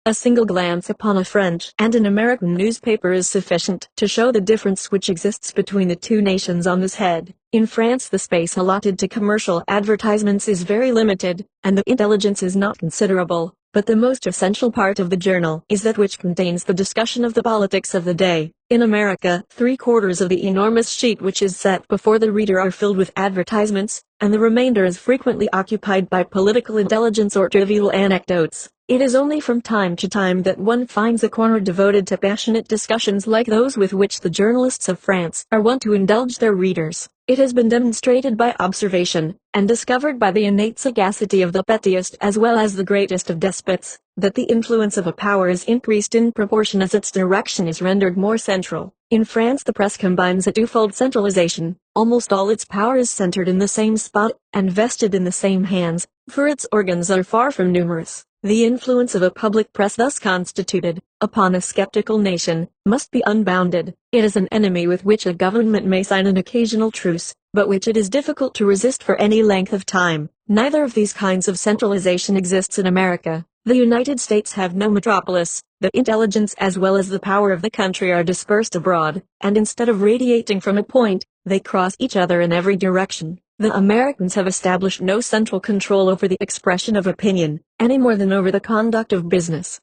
A single glance upon a French and an American newspaper is sufficient to show the difference which exists between the two nations on this head. In France, the space allotted to commercial advertisements is very limited, and the intelligence is not considerable. But the most essential part of the journal is that which contains the discussion of the politics of the day. In America, 3/4 of the enormous sheet which is set before the reader are filled with advertisements, and the remainder is frequently occupied by political intelligence or trivial anecdotes. It is only from time to time that one finds a corner devoted to passionate discussions like those with which the journalists of France are wont to indulge their readers. It has been demonstrated by observation, and discovered by the innate sagacity of the pettiest as well as the greatest of despots, that the influence of a power is increased in proportion as its direction is rendered more central. In France, the press combines a twofold centralization. Almost all its power is centered in the same spot, and vested in the same hands, for its organs are far from numerous. The influence of a public press thus constituted, upon a skeptical nation, must be unbounded. It is an enemy with which a government may sign an occasional truce, but which it is difficult to resist for any length of time. Neither of these kinds of centralization exists in America. The United States have no metropolis. The intelligence as well as the power of the country are dispersed abroad, and instead of radiating from a point, they cross each other in every direction. The Americans have established no central control over the expression of opinion, any more than over the conduct of business.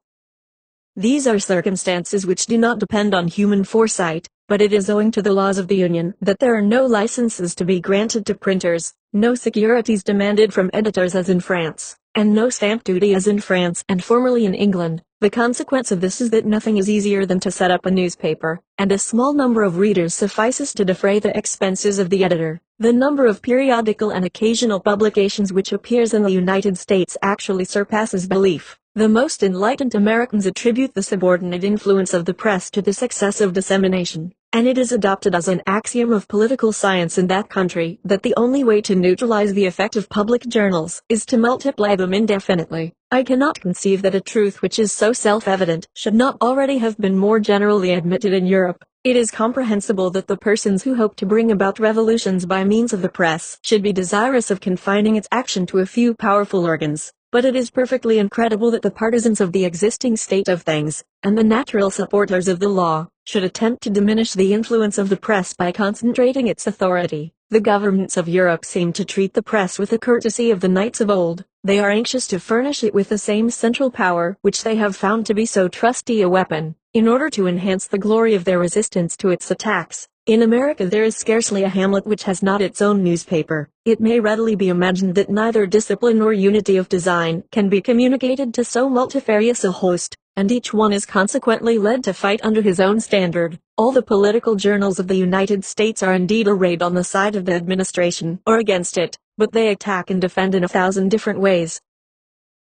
These are circumstances which do not depend on human foresight, but it is owing to the laws of the Union that there are no licenses to be granted to printers, no securities demanded from editors as in France, and no stamp duty as in France and formerly in England. The consequence of this is that nothing is easier than to set up a newspaper, and a small number of readers suffices to defray the expenses of the editor. The number of periodical and occasional publications which appears in the United States actually surpasses belief. The most enlightened Americans attribute the subordinate influence of the press to this excessive dissemination, and it is adopted as an axiom of political science in that country that the only way to neutralize the effect of public journals is to multiply them indefinitely. I cannot conceive that a truth which is so self-evident should not already have been more generally admitted in Europe. It is comprehensible that the persons who hope to bring about revolutions by means of the press should be desirous of confining its action to a few powerful organs. But it is perfectly incredible that the partisans of the existing state of things, and the natural supporters of the law, should attempt to diminish the influence of the press by concentrating its authority. The governments of Europe seem to treat the press with the courtesy of the knights of old. They are anxious to furnish it with the same central power which they have found to be so trusty a weapon, in order to enhance the glory of their resistance to its attacks. In America there is scarcely a hamlet which has not its own newspaper. It may readily be imagined that neither discipline nor unity of design can be communicated to so multifarious a host, and each one is consequently led to fight under his own standard. All the political journals of the United States are indeed arrayed on the side of the administration or against it, but they attack and defend in 1,000 different ways.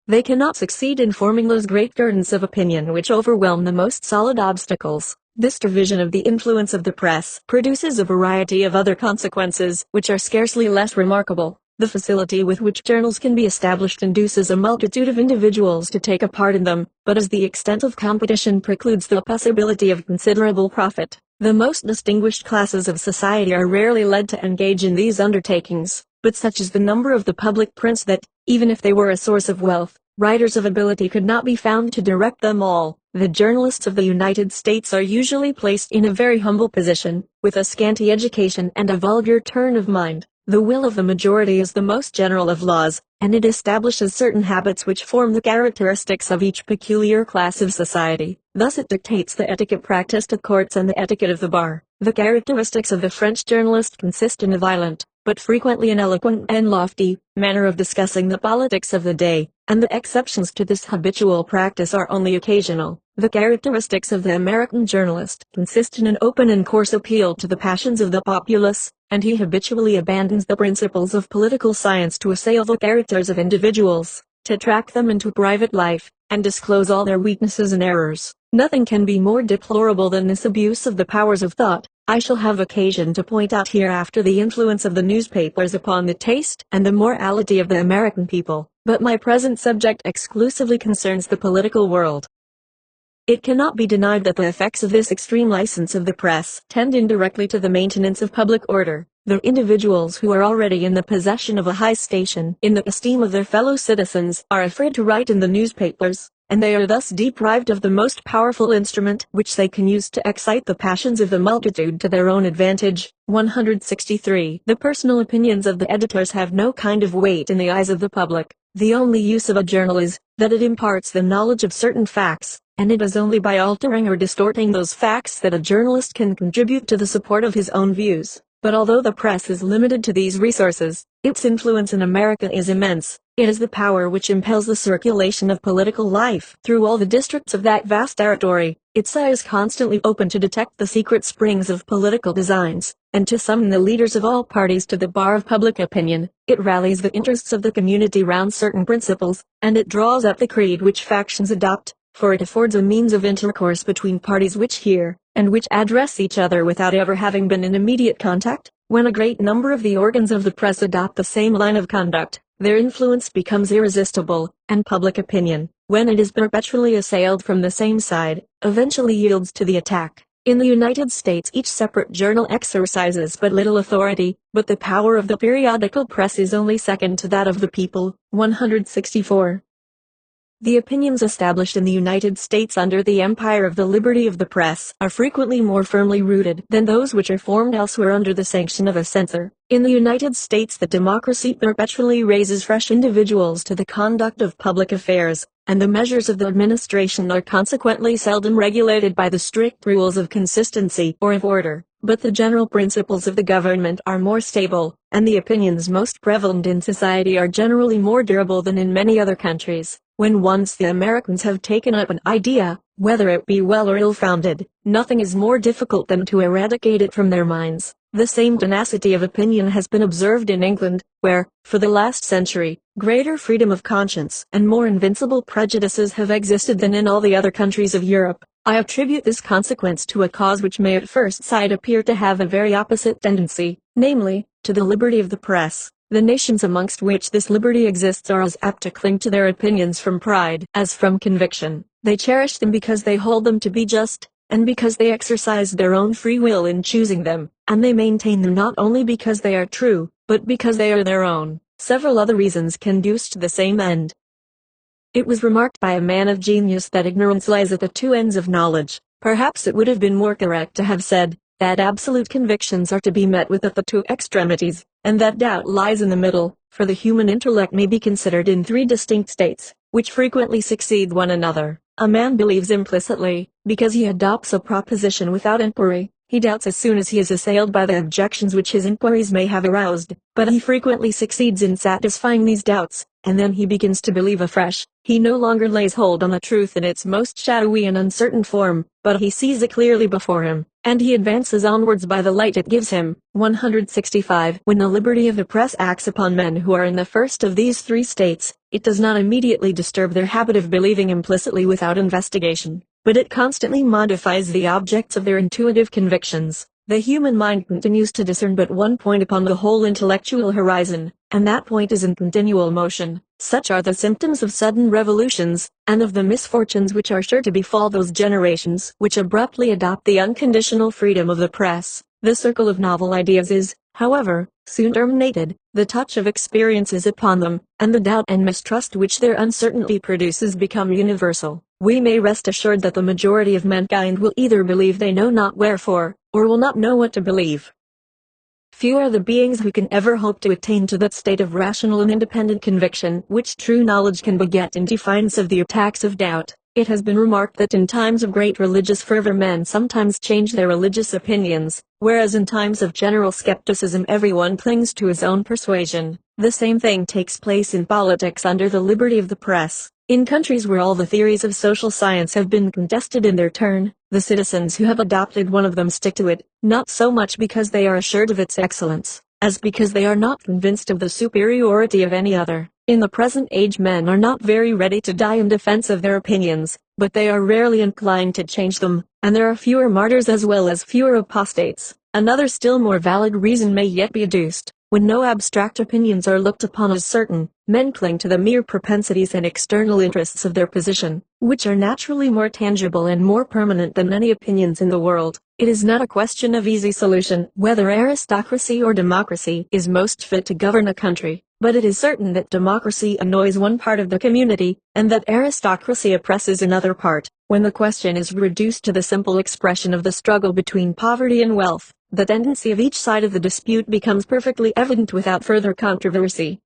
They cannot succeed in forming those great curtains of opinion which overwhelm the most solid obstacles. This division of the influence of the press produces a variety of other consequences which are scarcely less remarkable. The facility with which journals can be established induces a multitude of individuals to take a part in them, but as the extent of competition precludes the possibility of considerable profit, the most distinguished classes of society are rarely led to engage in these undertakings. But such is the number of the public prints that, even if they were a source of wealth, writers of ability could not be found to direct them all. The journalists of the United States are usually placed in a very humble position, with a scanty education and a vulgar turn of mind. The will of the majority is the most general of laws, and it establishes certain habits which form the characteristics of each peculiar class of society. Thus it dictates the etiquette practiced at courts and the etiquette of the bar. The characteristics of the French journalist consist in a violent, but frequently an eloquent and lofty, manner of discussing the politics of the day, and the exceptions to this habitual practice are only occasional. The characteristics of the American journalist consist in an open and coarse appeal to the passions of the populace, and he habitually abandons the principles of political science to assail the characters of individuals, to track them into private life, and disclose all their weaknesses and errors. Nothing can be more deplorable than this abuse of the powers of thought. I shall have occasion to point out hereafter the influence of the newspapers upon the taste and the morality of the American people, but my present subject exclusively concerns the political world. It cannot be denied that the effects of this extreme license of the press tend indirectly to the maintenance of public order. The individuals who are already in the possession of a high station in the esteem of their fellow citizens are afraid to write in the newspapers, and they are thus deprived of the most powerful instrument which they can use to excite the passions of the multitude to their own advantage. 163. The personal opinions of the editors have no kind of weight in the eyes of the public. The only use of a journal is that it imparts the knowledge of certain facts, and it is only by altering or distorting those facts that a journalist can contribute to the support of his own views. But although the press is limited to these resources, its influence in America is immense. It is the power which impels the circulation of political life through all the districts of that vast territory. Its eye is constantly open to detect the secret springs of political designs, and to summon the leaders of all parties to the bar of public opinion. It rallies the interests of the community round certain principles, and it draws up the creed which factions adopt, for it affords a means of intercourse between parties which hear, and which address each other without ever having been in immediate contact. When a great number of the organs of the press adopt the same line of conduct, their influence becomes irresistible, and public opinion, when it is perpetually assailed from the same side, eventually yields to the attack. In the United States each separate journal exercises but little authority, but the power of the periodical press is only second to that of the people. 164. The opinions established in the United States under the empire of the liberty of the press are frequently more firmly rooted than those which are formed elsewhere under the sanction of a censor. In the United States the democracy perpetually raises fresh individuals to the conduct of public affairs, and the measures of the administration are consequently seldom regulated by the strict rules of consistency or of order. But the general principles of the government are more stable, and the opinions most prevalent in society are generally more durable than in many other countries. When once the Americans have taken up an idea, whether it be well or ill-founded, nothing is more difficult than to eradicate it from their minds. The same tenacity of opinion has been observed in England, where, for the last century, greater freedom of conscience and more invincible prejudices have existed than in all the other countries of Europe. I attribute this consequence to a cause which may at first sight appear to have a very opposite tendency, namely, to the liberty of the press. The nations amongst which this liberty exists are as apt to cling to their opinions from pride as from conviction. They cherish them because they hold them to be just, and because they exercise their own free will in choosing them, and they maintain them not only because they are true, but because they are their own. Several other reasons conduce to the same end. It was remarked by a man of genius that ignorance lies at the two ends of knowledge. Perhaps it would have been more correct to have said that absolute convictions are to be met with at the two extremities, and that doubt lies in the middle, for the human intellect may be considered in three distinct states, which frequently succeed one another. A man believes implicitly, because he adopts a proposition without inquiry. He doubts as soon as he is assailed by the objections which his inquiries may have aroused, but he frequently succeeds in satisfying these doubts, and then he begins to believe afresh. He no longer lays hold on the truth in its most shadowy and uncertain form, but he sees it clearly before him, and he advances onwards by the light it gives him. 165. When the liberty of the press acts upon men who are in the first of these three states, it does not immediately disturb their habit of believing implicitly without investigation, but it constantly modifies the objects of their intuitive convictions. The human mind continues to discern but one point upon the whole intellectual horizon, and that point is in continual motion. Such are the symptoms of sudden revolutions, and of the misfortunes which are sure to befall those generations which abruptly adopt the unconditional freedom of the press. The circle of novel ideas is, however, soon terminated. The touch of experience is upon them, and the doubt and mistrust which their uncertainty produces become universal. We may rest assured that the majority of mankind will either believe they know not wherefore, or will not know what to believe. Few are the beings who can ever hope to attain to that state of rational and independent conviction which true knowledge can beget in defiance of the attacks of doubt. It has been remarked that in times of great religious fervor men sometimes change their religious opinions, whereas in times of general skepticism everyone clings to his own persuasion. The same thing takes place in politics under the liberty of the press. In countries where all the theories of social science have been contested in their turn, The citizens who have adopted one of them stick to it, not so much because they are assured of its excellence, as because they are not convinced of the superiority of any other. In the present age, men are not very ready to die in defense of their opinions, but they are rarely inclined to change them, and there are fewer martyrs as well as fewer apostates. Another still more valid reason may yet be adduced. When no abstract opinions are looked upon as certain, men cling to the mere propensities and external interests of their position, which are naturally more tangible and more permanent than any opinions in the world. It is not a question of easy solution whether aristocracy or democracy is most fit to govern a country, but it is certain that democracy annoys one part of the community, and that aristocracy oppresses another part. When the question is reduced to the simple expression of the struggle between poverty and wealth, the tendency of each side of the dispute becomes perfectly evident without further controversy.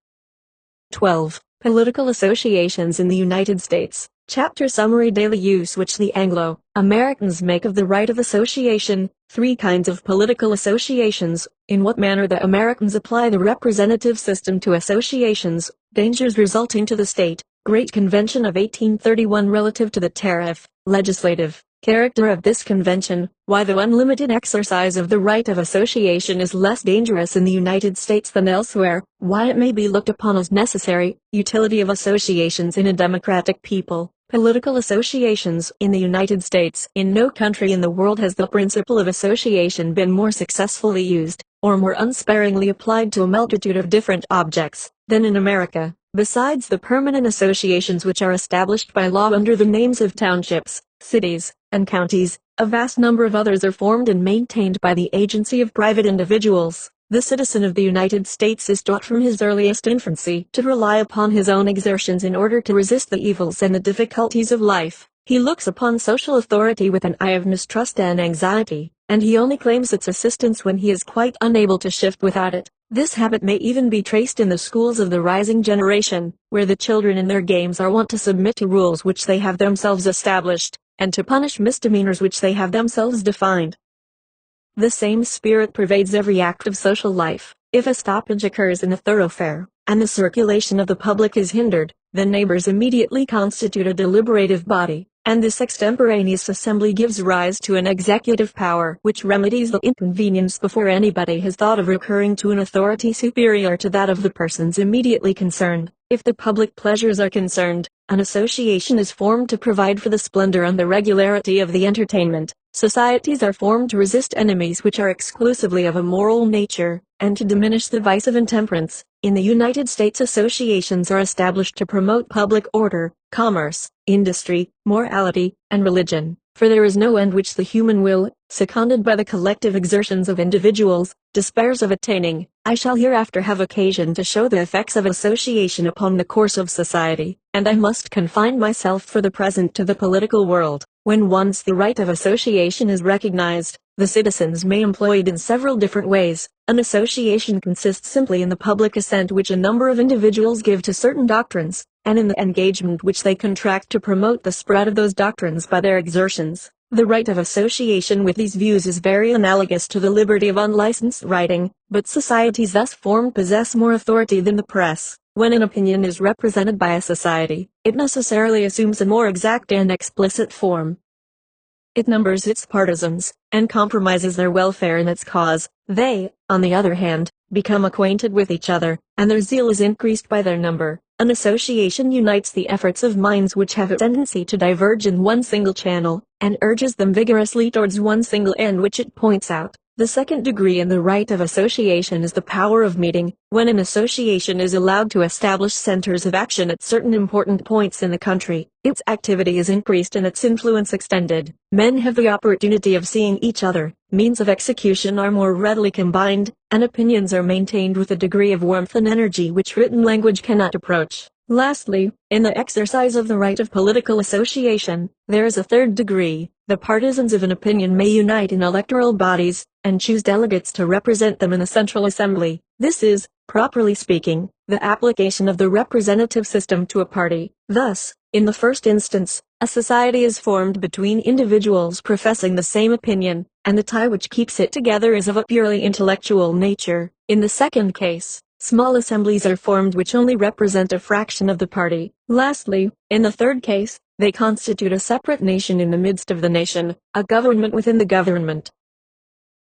12. Political associations in the United States. Chapter Summary. Daily use which the Anglo-Americans make of the right of association. 3 kinds of political associations. In what manner the Americans apply the representative system to associations. Dangers resulting to the state. Great Convention of 1831 relative to the tariff. Legislative character of this convention. Why the unlimited exercise of the right of association is less dangerous in the United States than elsewhere. Why it may be looked upon as necessary. Utility of associations in a democratic people. Political associations in the United States. In no country in the world has the principle of association been more successfully used, or more unsparingly applied to a multitude of different objects, than in America. Besides the permanent associations which are established by law under the names of townships, cities, and counties, a vast number of others are formed and maintained by the agency of private individuals. The citizen of the United States is taught from his earliest infancy to rely upon his own exertions in order to resist the evils and the difficulties of life. He looks upon social authority with an eye of mistrust and anxiety, and he only claims its assistance when he is quite unable to shift without it. This habit may even be traced in the schools of the rising generation, where the children in their games are wont to submit to rules which they have themselves established, and to punish misdemeanors which they have themselves defined. The same spirit pervades every act of social life. If a stoppage occurs in a thoroughfare, and the circulation of the public is hindered, the neighbors immediately constitute a deliberative body, and this extemporaneous assembly gives rise to an executive power which remedies the inconvenience before anybody has thought of recurring to an authority superior to that of the persons immediately concerned. If the public pleasures are concerned, an association is formed to provide for the splendor and the regularity of the entertainment. Societies are formed to resist enemies which are exclusively of a moral nature, and to diminish the vice of intemperance. In the United States, associations are established to promote public order, commerce, industry, morality, and religion, for there is no end which the human will, seconded by the collective exertions of individuals, despairs of attaining. I shall hereafter have occasion to show the effects of association upon the course of society, and I must confine myself for the present to the political world. When once the right of association is recognized, the citizens may employ it in several different ways. An association consists simply in the public assent which a number of individuals give to certain doctrines, and in the engagement which they contract to promote the spread of those doctrines by their exertions. The right of association with these views is very analogous to the liberty of unlicensed writing, but societies thus formed possess more authority than the press. When an opinion is represented by a society, it necessarily assumes a more exact and explicit form. It numbers its partisans, and compromises their welfare in its cause. They, on the other hand, become acquainted with each other, and their zeal is increased by their number. An association unites the efforts of minds which have a tendency to diverge in one single channel, and urges them vigorously towards one single end which it points out. The second degree in the right of association is the power of meeting. When an association is allowed to establish centers of action at certain important points in the country, its activity is increased and its influence extended. Men have the opportunity of seeing each other, means of execution are more readily combined, and opinions are maintained with a degree of warmth and energy which written language cannot approach. Lastly, in the exercise of the right of political association, there is a third degree. The partisans of an opinion may unite in electoral bodies, and choose delegates to represent them in the Central Assembly. This is, properly speaking, the application of the representative system to a party. Thus, in the first instance, a society is formed between individuals professing the same opinion, and the tie which keeps it together is of a purely intellectual nature. In the second case, small assemblies are formed which only represent a fraction of the party. Lastly, in the third case, They constitute a separate nation in the midst of the nation, a government within the government.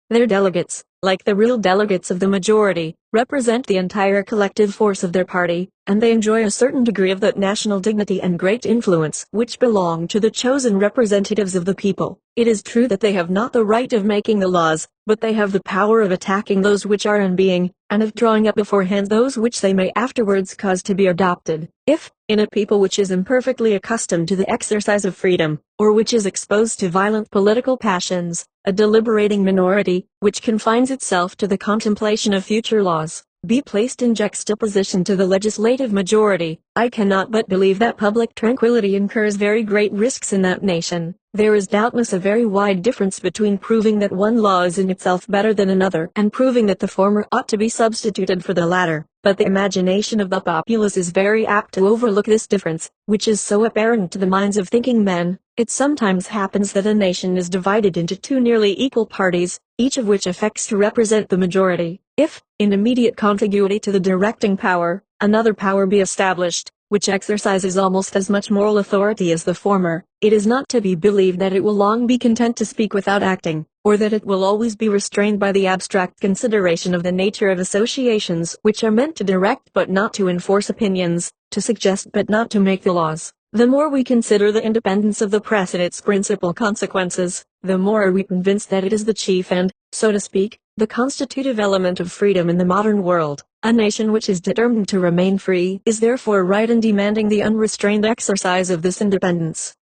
Their delegates, like the real delegates of the majority, represent the entire collective force of their party, and they enjoy a certain degree of that national dignity and great influence which belong to the chosen representatives of the people. It is true that they have not the right of making the laws, but they have the power of attacking those which are in being, and of drawing up beforehand those which they may afterwards cause to be adopted. If, in a people which is imperfectly accustomed to the exercise of freedom, or which is exposed to violent political passions, a deliberating minority, which confines itself to the contemplation of future laws, be placed in juxtaposition to the legislative majority, I cannot but believe that public tranquility incurs very great risks in that nation. There is doubtless a very wide difference between proving that one law is in itself better than another and proving that the former ought to be substituted for the latter, but the imagination of the populace is very apt to overlook this difference, which is so apparent to the minds of thinking men. It sometimes happens that a nation is divided into two nearly equal parties, each of which affects to represent the majority. If, in immediate contiguity to the directing power, another power be established, which exercises almost as much moral authority as the former, it is not to be believed that it will long be content to speak without acting, or that it will always be restrained by the abstract consideration of the nature of associations which are meant to direct but not to enforce opinions, to suggest but not to make the laws. The more we consider the independence of the press and its principal consequences, the more are we convinced that it is the chief and, so to speak, the constitutive element of freedom in the modern world. A nation which is determined to remain free is therefore right in demanding the unrestrained exercise of this independence.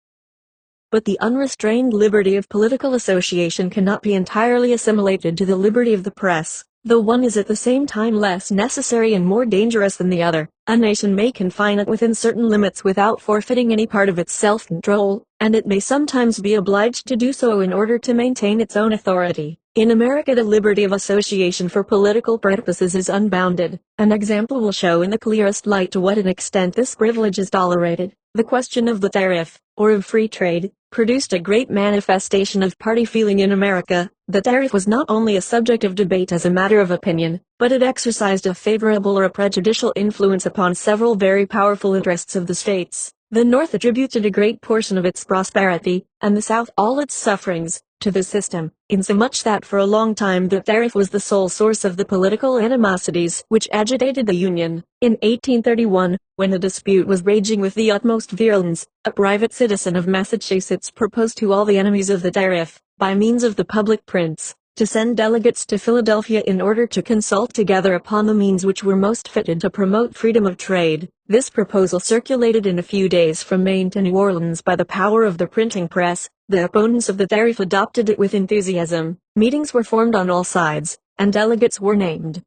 But the unrestrained liberty of political association cannot be entirely assimilated to the liberty of the press. The one is at the same time less necessary and more dangerous than the other. A nation may confine it within certain limits without forfeiting any part of its self-control, and it may sometimes be obliged to do so in order to maintain its own authority. In America the liberty of association for political purposes is unbounded. An example will show in the clearest light to what an extent this privilege is tolerated. The question of the tariff, or of free trade, produced a great manifestation of party feeling in America. The tariff was not only a subject of debate as a matter of opinion, but it exercised a favorable or a prejudicial influence upon several very powerful interests of the states. The North attributed a great portion of its prosperity, and the South all its sufferings, to the system, insomuch that for a long time the tariff was the sole source of the political animosities which agitated the Union. In 1831, when the dispute was raging with the utmost virulence, a private citizen of Massachusetts proposed to all the enemies of the tariff, by means of the public prints, to send delegates to Philadelphia in order to consult together upon the means which were most fitted to promote freedom of trade. This proposal circulated in a few days from Maine to New Orleans by the power of the printing press. The opponents of the tariff adopted it with enthusiasm. Meetings were formed on all sides, and delegates were named.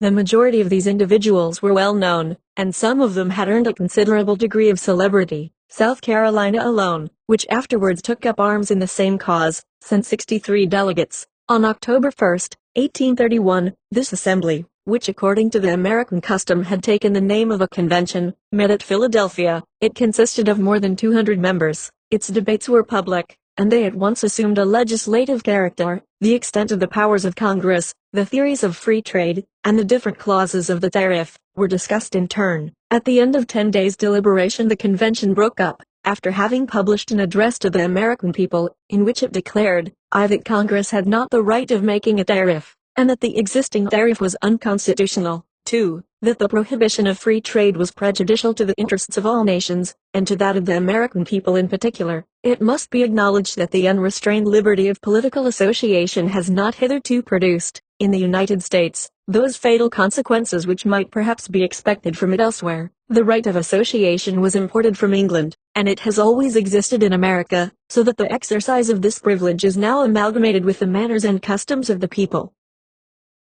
The majority of these individuals were well known, and some of them had earned a considerable degree of celebrity. South Carolina alone, which afterwards took up arms in the same cause, sent 63 delegates. On October 1, 1831, this assembly, which according to the American custom had taken the name of a convention, met at Philadelphia. It consisted of more than 200 members. Its debates were public, and they at once assumed a legislative character. The extent of the powers of Congress, the theories of free trade, and the different clauses of the tariff, were discussed in turn. At the end of 10 days' deliberation the convention broke up, after having published an address to the American people, in which it declared, that Congress had not the right of making a tariff, and that the existing tariff was unconstitutional. 2. That the prohibition of free trade was prejudicial to the interests of all nations, and to that of the American people in particular. It must be acknowledged that the unrestrained liberty of political association has not hitherto produced, in the United States, those fatal consequences which might perhaps be expected from it elsewhere. The right of association was imported from England, and it has always existed in America, so that the exercise of this privilege is now amalgamated with the manners and customs of the people.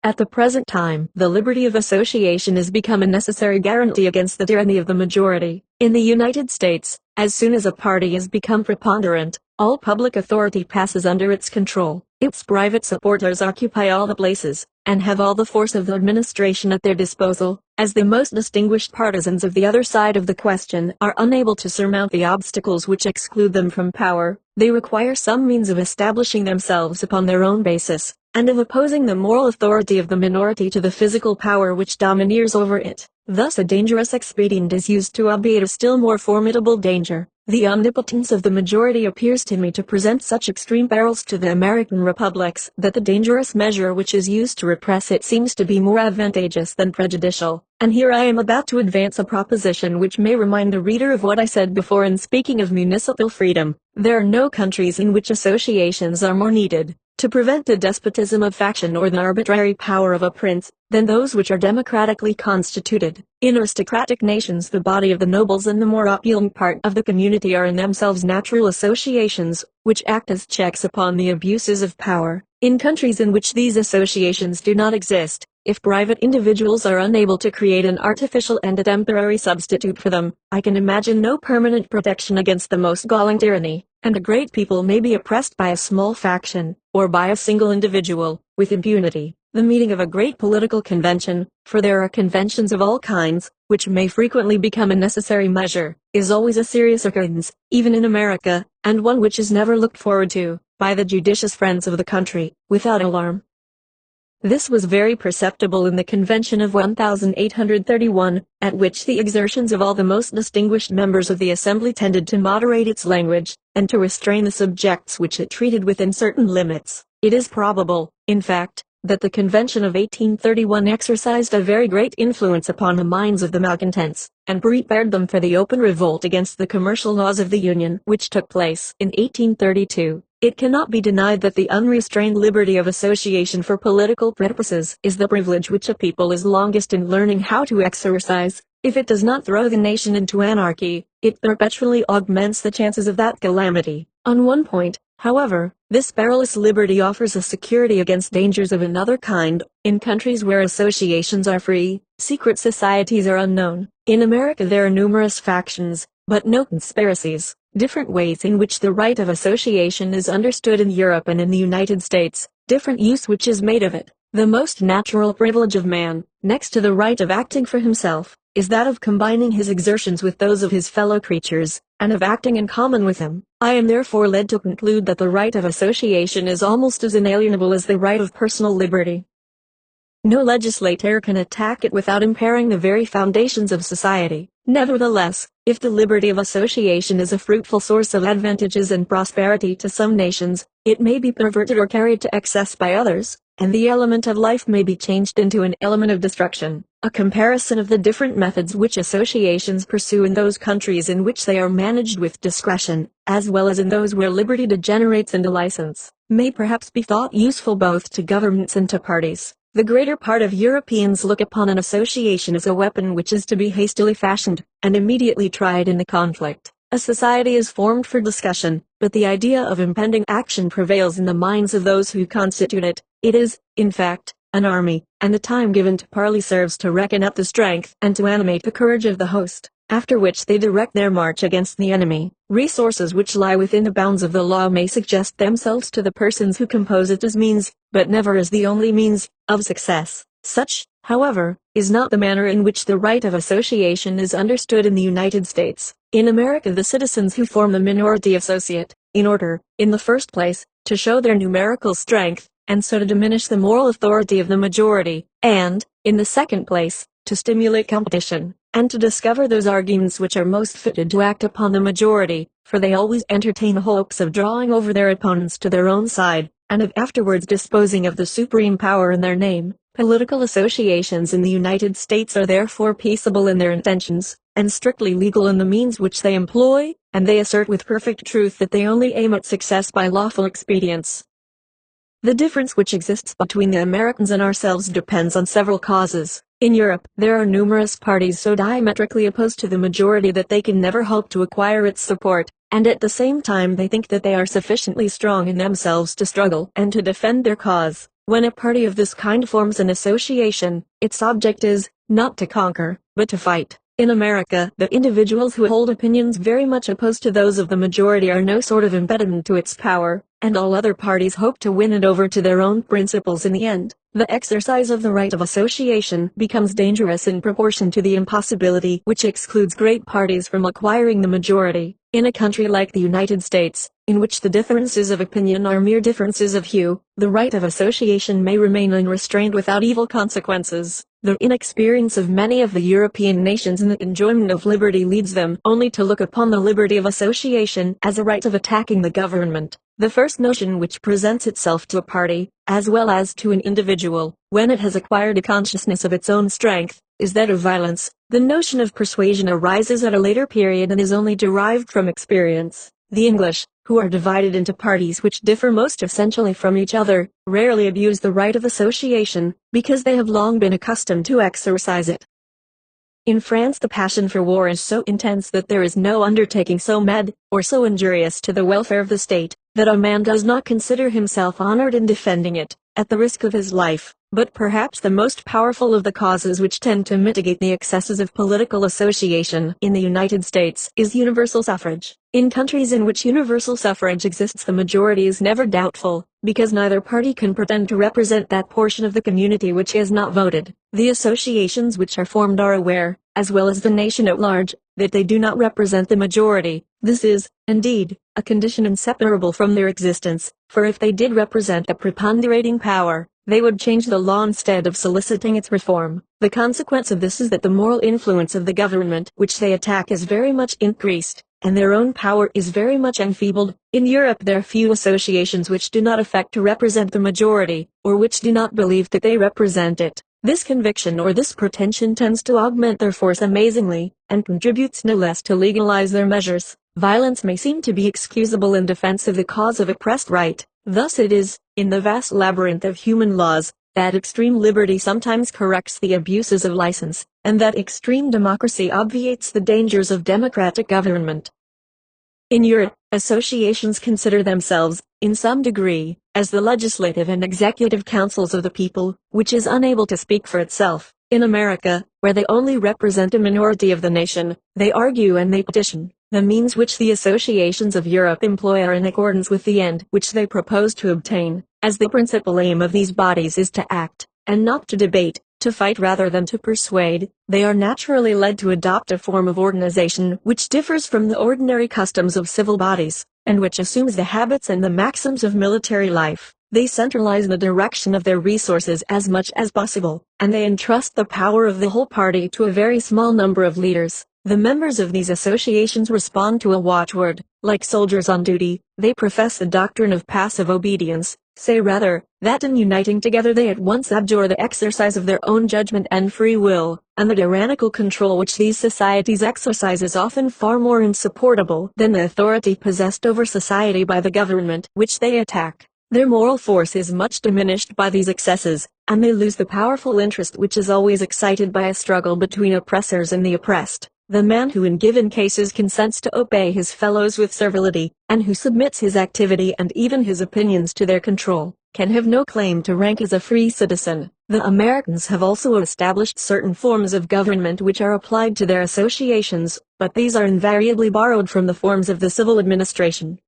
At the present time, the liberty of association has become a necessary guarantee against the tyranny of the majority. In the United States, as soon as a party has become preponderant, all public authority passes under its control. Its private supporters occupy all the places, and have all the force of the administration at their disposal. As the most distinguished partisans of the other side of the question are unable to surmount the obstacles which exclude them from power, they require some means of establishing themselves upon their own basis, and of opposing the moral authority of the minority to the physical power which domineers over it. Thus a dangerous expedient is used to obviate a still more formidable danger. The omnipotence of the majority appears to me to present such extreme perils to the American republics that the dangerous measure which is used to repress it seems to be more advantageous than prejudicial. And here I am about to advance a proposition which may remind the reader of what I said before in speaking of municipal freedom. There are no countries in which associations are more needed to prevent the despotism of faction or the arbitrary power of a prince, than those which are democratically constituted. In aristocratic nations the body of the nobles and the more opulent part of the community are in themselves natural associations, which act as checks upon the abuses of power. In countries in which these associations do not exist, if private individuals are unable to create an artificial and a temporary substitute for them, I can imagine no permanent protection against the most galling tyranny, and a great people may be oppressed by a small faction, or by a single individual, with impunity. The meeting of a great political convention, for there are conventions of all kinds, which may frequently become a necessary measure, is always a serious occurrence, even in America, and one which is never looked forward to, by the judicious friends of the country, without alarm. This was very perceptible in the convention of 1831, at which the exertions of all the most distinguished members of the assembly tended to moderate its language, and to restrain the subjects which it treated within certain limits. It is probable, in fact, that the convention of 1831 exercised a very great influence upon the minds of the malcontents, and prepared them for the open revolt against the commercial laws of the Union which took place in 1832. It cannot be denied that the unrestrained liberty of association for political purposes is the privilege which a people is longest in learning how to exercise. If it does not throw the nation into anarchy, it perpetually augments the chances of that calamity. On one point, however, this perilous liberty offers a security against dangers of another kind. In countries where associations are free, secret societies are unknown. In America there are numerous factions, but no conspiracies. Different ways in which the right of association is understood in Europe and in the United States, different use which is made of it. The most natural privilege of man, next to the right of acting for himself, is that of combining his exertions with those of his fellow creatures, and of acting in common with them. I am therefore led to conclude that the right of association is almost as inalienable as the right of personal liberty. No legislator can attack it without impairing the very foundations of society. Nevertheless, if the liberty of association is a fruitful source of advantages and prosperity to some nations, it may be perverted or carried to excess by others, and the element of life may be changed into an element of destruction. A comparison of the different methods which associations pursue in those countries in which they are managed with discretion, as well as in those where liberty degenerates into license, may perhaps be thought useful both to governments and to parties. The greater part of Europeans look upon an association as a weapon which is to be hastily fashioned, and immediately tried in the conflict. A society is formed for discussion, but the idea of impending action prevails in the minds of those who constitute it. It is, in fact, an army, and the time given to parley serves to reckon up the strength and to animate the courage of the host, after which they direct their march against the enemy. Resources which lie within the bounds of the law may suggest themselves to the persons who compose it as means, but never as the only means, of success. Such, however, is not the manner in which the right of association is understood in the United States. In America the citizens who form the minority associate, in order, in the first place, to show their numerical strength, and so to diminish the moral authority of the majority, and, in the second place, to stimulate competition, and to discover those arguments which are most fitted to act upon the majority, for they always entertain hopes of drawing over their opponents to their own side, and of afterwards disposing of the supreme power in their name. Political associations in the United States are therefore peaceable in their intentions, and strictly legal in the means which they employ, and they assert with perfect truth that they only aim at success by lawful expedients. The difference which exists between the Americans and ourselves depends on several causes. In Europe, there are numerous parties so diametrically opposed to the majority that they can never hope to acquire its support, and at the same time they think that they are sufficiently strong in themselves to struggle and to defend their cause. When a party of this kind forms an association, its object is, not to conquer, but to fight. In America, the individuals who hold opinions very much opposed to those of the majority are no sort of impediment to its power, and all other parties hope to win it over to their own principles in the end. The exercise of the right of association becomes dangerous in proportion to the impossibility which excludes great parties from acquiring the majority. In a country like the United States, in which the differences of opinion are mere differences of hue, the right of association may remain unrestrained without evil consequences. The inexperience of many of the European nations in the enjoyment of liberty leads them only to look upon the liberty of association as a right of attacking the government. The first notion which presents itself to a party, as well as to an individual, when it has acquired a consciousness of its own strength, is that of violence. The notion of persuasion arises at a later period and is only derived from experience. The English, who are divided into parties which differ most essentially from each other, rarely abuse the right of association, because they have long been accustomed to exercise it. In France the passion for war is so intense that there is no undertaking so mad, or so injurious to the welfare of the state, that a man does not consider himself honored in defending it, at the risk of his life. But perhaps the most powerful of the causes which tend to mitigate the excesses of political association in the United States is universal suffrage. In countries in which universal suffrage exists, the majority is never doubtful, because neither party can pretend to represent that portion of the community which has not voted. The associations which are formed are aware, as well as the nation at large, that they do not represent the majority. This is, indeed, a condition inseparable from their existence, for if they did represent a preponderating power, they would change the law instead of soliciting its reform. The consequence of this is that the moral influence of the government which they attack is very much increased, and their own power is very much enfeebled. In Europe there are few associations which do not affect to represent the majority, or which do not believe that they represent it. This conviction or this pretension tends to augment their force amazingly, and contributes no less to legalize their measures. Violence may seem to be excusable in defense of the cause of oppressed right. Thus it is, in the vast labyrinth of human laws, that extreme liberty sometimes corrects the abuses of license, and that extreme democracy obviates the dangers of democratic government. In Europe, associations consider themselves, in some degree, as the legislative and executive councils of the people, which is unable to speak for itself. In America, where they only represent a minority of the nation, they argue and they petition. The means which the associations of Europe employ are in accordance with the end which they propose to obtain, as the principal aim of these bodies is to act, and not to debate, to fight rather than to persuade. They are naturally led to adopt a form of organization which differs from the ordinary customs of civil bodies, and which assumes the habits and the maxims of military life. They centralize the direction of their resources as much as possible, and they entrust the power of the whole party to a very small number of leaders. The members of these associations respond to a watchword. Like soldiers on duty, they profess the doctrine of passive obedience, say rather, that in uniting together they at once abjure the exercise of their own judgment and free will, and the tyrannical control which these societies exercise is often far more insupportable than the authority possessed over society by the government which they attack. Their moral force is much diminished by these excesses, and they lose the powerful interest which is always excited by a struggle between oppressors and the oppressed. The man who in given cases consents to obey his fellows with servility, and who submits his activity and even his opinions to their control, can have no claim to rank as a free citizen. The Americans have also established certain forms of government which are applied to their associations, but these are invariably borrowed from the forms of the civil administration.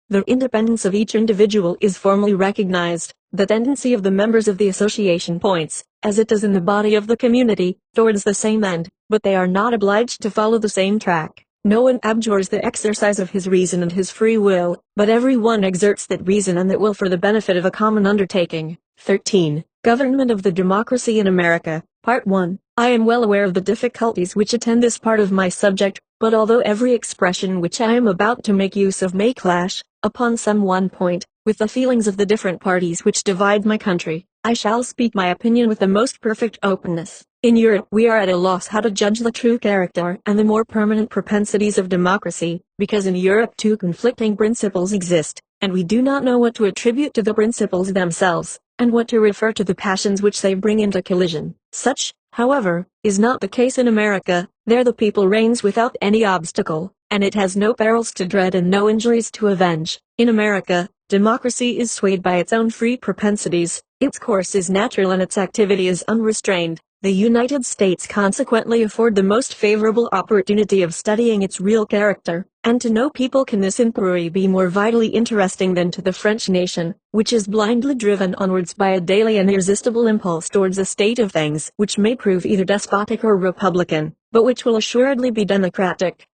The independence of each individual is formally recognized. The tendency of the members of the association points, as it does in the body of the community, towards the same end, but they are not obliged to follow the same track. No one abjures the exercise of his reason and his free will, but every one exerts that reason and that will for the benefit of a common undertaking. 13. Government of the Democracy in America, Part 1. I am well aware of the difficulties which attend this part of my subject, but although every expression which I am about to make use of may clash, upon some one point, with the feelings of the different parties which divide my country, I shall speak my opinion with the most perfect openness. In Europe we are at a loss how to judge the true character and the more permanent propensities of democracy, because in Europe two conflicting principles exist, and we do not know what to attribute to the principles themselves, and what to refer to the passions which they bring into collision. Such, however, is not the case in America. There the people reigns without any obstacle, and it has no perils to dread and no injuries to avenge. In America, democracy is swayed by its own free propensities, its course is natural and its activity is unrestrained. The United States consequently afford the most favorable opportunity of studying its real character, and to no people can this inquiry be more vitally interesting than to the French nation, which is blindly driven onwards by a daily and irresistible impulse towards a state of things which may prove either despotic or republican, but which will assuredly be democratic.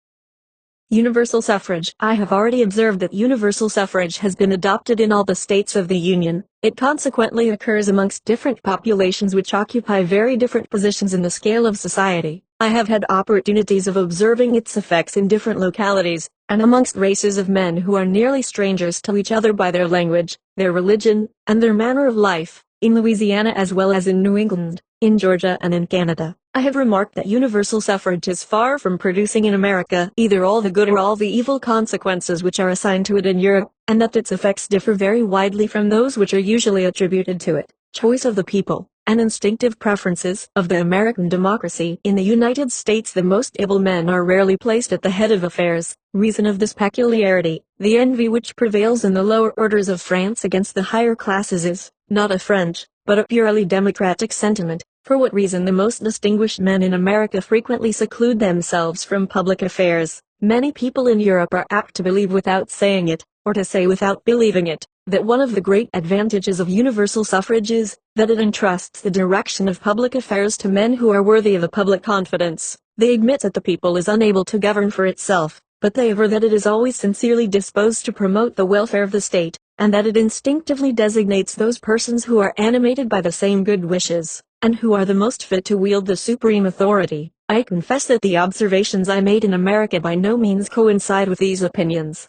Universal suffrage. I have already observed that universal suffrage has been adopted in all the states of the Union. It consequently occurs amongst different populations which occupy very different positions in the scale of society. I have had opportunities of observing its effects in different localities, and amongst races of men who are nearly strangers to each other by their language, their religion, and their manner of life, in Louisiana as well as in New England, in Georgia and in Canada. I have remarked that universal suffrage is far from producing in America either all the good or all the evil consequences which are assigned to it in Europe, and that its effects differ very widely from those which are usually attributed to it. Choice of the people, and instinctive preferences of the American democracy. In the United States, the most able men are rarely placed at the head of affairs. Reason of this peculiarity, the envy which prevails in the lower orders of France against the higher classes is, not a French, but a purely democratic sentiment. For what reason the most distinguished men in America frequently seclude themselves from public affairs. Many people in Europe are apt to believe without saying it, or to say without believing it, that one of the great advantages of universal suffrage is, that it entrusts the direction of public affairs to men who are worthy of the public confidence. They admit that the people is unable to govern for itself, but they aver that it is always sincerely disposed to promote the welfare of the state, and that it instinctively designates those persons who are animated by the same good wishes, and who are the most fit to wield the supreme authority. I confess that the observations I made in America by no means coincide with these opinions.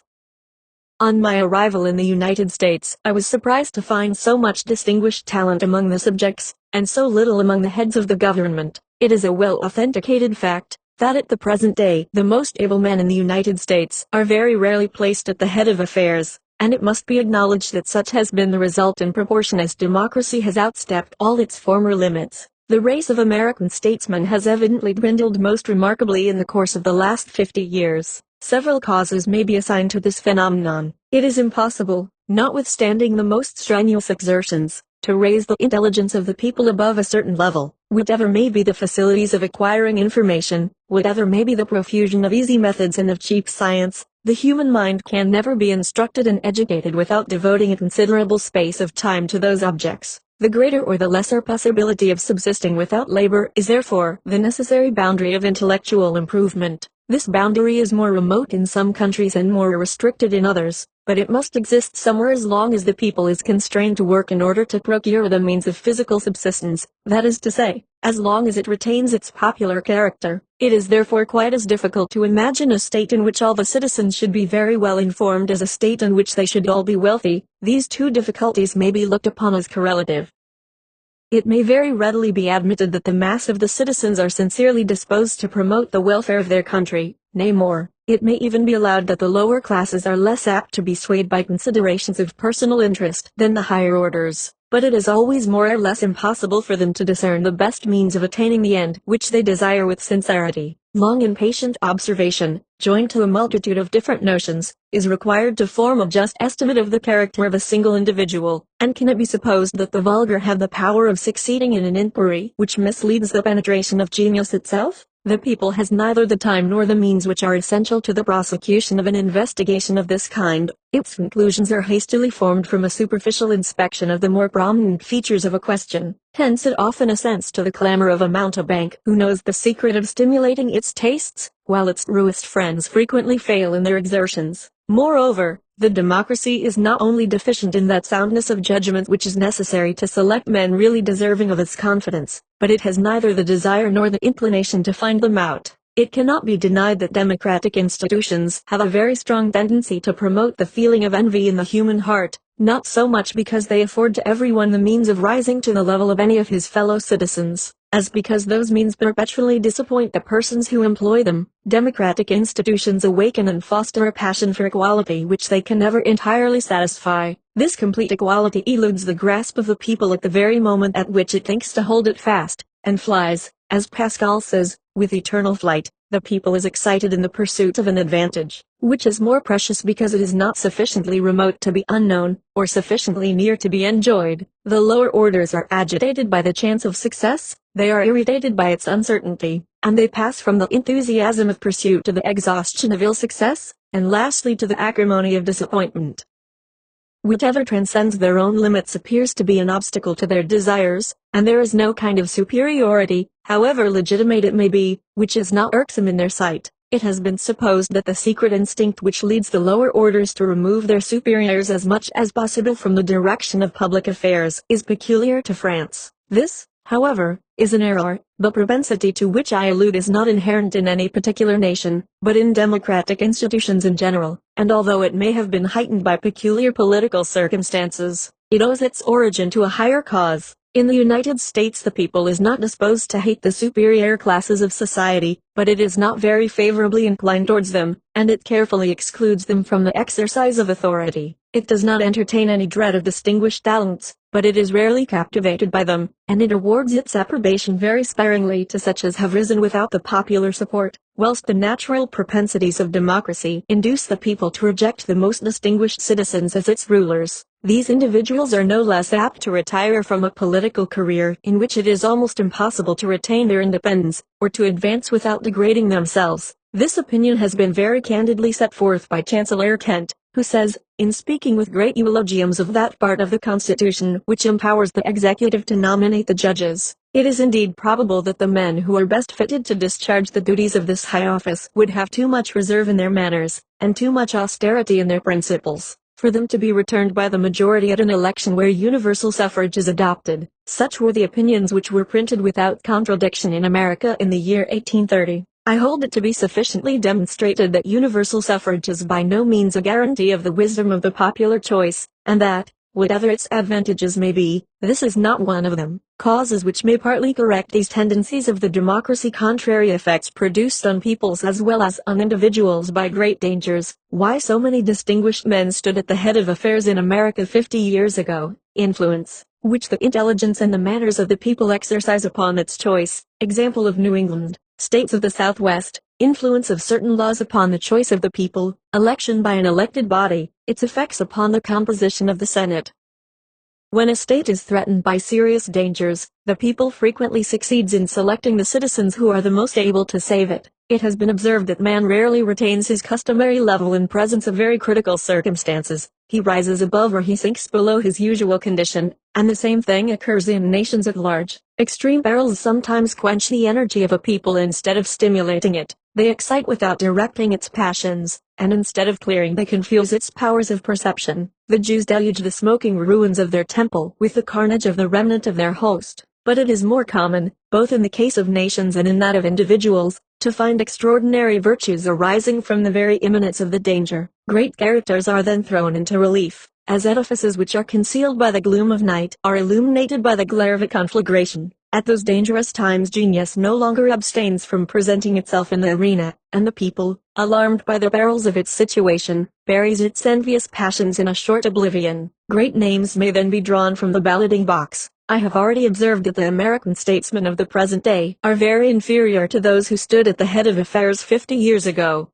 On my arrival in the United States, I was surprised to find so much distinguished talent among the subjects, and so little among the heads of the government. It is a well-authenticated fact, that at the present day, the most able men in the United States are very rarely placed at the head of affairs, and it must be acknowledged that such has been the result in proportion as democracy has outstepped all its former limits. The race of American statesmen has evidently dwindled most remarkably in the course of the last 50 years. Several causes may be assigned to this phenomenon. It is impossible, notwithstanding the most strenuous exertions, to raise the intelligence of the people above a certain level. Whatever may be the facilities of acquiring information, whatever may be the profusion of easy methods and of cheap science, the human mind can never be instructed and educated without devoting a considerable space of time to those objects. The greater or the lesser possibility of subsisting without labor is therefore the necessary boundary of intellectual improvement. This boundary is more remote in some countries and more restricted in others, but it must exist somewhere as long as the people is constrained to work in order to procure the means of physical subsistence, that is to say, as long as it retains its popular character. It is therefore quite as difficult to imagine a state in which all the citizens should be very well informed as a state in which they should all be wealthy. These two difficulties may be looked upon as correlative. It may very readily be admitted that the mass of the citizens are sincerely disposed to promote the welfare of their country. Nay more, it may even be allowed that the lower classes are less apt to be swayed by considerations of personal interest than the higher orders, but it is always more or less impossible for them to discern the best means of attaining the end which they desire with sincerity. Long and patient observation, joined to a multitude of different notions, is required to form a just estimate of the character of a single individual, and can it be supposed that the vulgar have the power of succeeding in an inquiry which misleads the penetration of genius itself? The people has neither the time nor the means which are essential to the prosecution of an investigation of this kind. Its conclusions are hastily formed from a superficial inspection of the more prominent features of a question. Hence it often assents to the clamor of a mountebank who knows the secret of stimulating its tastes, while its truest friends frequently fail in their exertions. Moreover, the democracy is not only deficient in that soundness of judgment which is necessary to select men really deserving of its confidence, but it has neither the desire nor the inclination to find them out. It cannot be denied that democratic institutions have a very strong tendency to promote the feeling of envy in the human heart, not so much because they afford to everyone the means of rising to the level of any of his fellow citizens, as because those means perpetually disappoint the persons who employ them. Democratic institutions awaken and foster a passion for equality which they can never entirely satisfy. This complete equality eludes the grasp of the people at the very moment at which it thinks to hold it fast, and flies, as Pascal says, with eternal flight. The people is excited in the pursuit of an advantage, which is more precious because it is not sufficiently remote to be unknown, or sufficiently near to be enjoyed. The lower orders are agitated by the chance of success, they are irritated by its uncertainty, and they pass from the enthusiasm of pursuit to the exhaustion of ill success, and lastly to the acrimony of disappointment. Whatever transcends their own limits appears to be an obstacle to their desires, and there is no kind of superiority, however legitimate it may be, which is not irksome in their sight. It has been supposed that the secret instinct which leads the lower orders to remove their superiors as much as possible from the direction of public affairs is peculiar to France. This, however, is an error. The propensity to which I allude is not inherent in any particular nation, but in democratic institutions in general, and although it may have been heightened by peculiar political circumstances, it owes its origin to a higher cause. In the United States the people is not disposed to hate the superior classes of society, but it is not very favorably inclined towards them, and it carefully excludes them from the exercise of authority. It does not entertain any dread of distinguished talents, but it is rarely captivated by them, and it awards its approbation very sparingly to such as have risen without the popular support, whilst the natural propensities of democracy induce the people to reject the most distinguished citizens as its rulers. These individuals are no less apt to retire from a political career in which it is almost impossible to retain their independence, or to advance without degrading themselves. This opinion has been very candidly set forth by Chancellor Kent, who says, in speaking with great eulogiums of that part of the Constitution which empowers the executive to nominate the judges, it is indeed probable that the men who are best fitted to discharge the duties of this high office would have too much reserve in their manners, and too much austerity in their principles, for them to be returned by the majority at an election where universal suffrage is adopted. Such were the opinions which were printed without contradiction in America in the year 1830. I hold it to be sufficiently demonstrated that universal suffrage is by no means a guarantee of the wisdom of the popular choice, and that, whatever its advantages may be, this is not one of them. Causes which may partly correct these tendencies of the democracy: contrary effects produced on peoples as well as on individuals by great dangers. Why so many distinguished men stood at the head of affairs in America 50 years ago. Influence, which the intelligence and the manners of the people exercise upon its choice. Example of New England, states of the Southwest. Influence of certain laws upon the choice of the people. Election by an elected body. Its effects upon the composition of the Senate. When a state is threatened by serious dangers, the people frequently succeeds in selecting the citizens who are the most able to save it. It has been observed that man rarely retains his customary level in presence of very critical circumstances. He rises above or he sinks below his usual condition, and the same thing occurs in nations at large. Extreme perils sometimes quench the energy of a people instead of stimulating it. They excite without directing its passions, and instead of clearing they confuse its powers of perception. The Jews deluged the smoking ruins of their temple with the carnage of the remnant of their host. But it is more common, both in the case of nations and in that of individuals, to find extraordinary virtues arising from the very imminence of the danger. Great characters are then thrown into relief, as edifices which are concealed by the gloom of night are illuminated by the glare of a conflagration. At those dangerous times genius no longer abstains from presenting itself in the arena, and the people, alarmed by the perils of its situation, buries its envious passions in a short oblivion. Great names may then be drawn from the balloting box. I have already observed that the American statesmen of the present day are very inferior to those who stood at the head of affairs 50 years ago.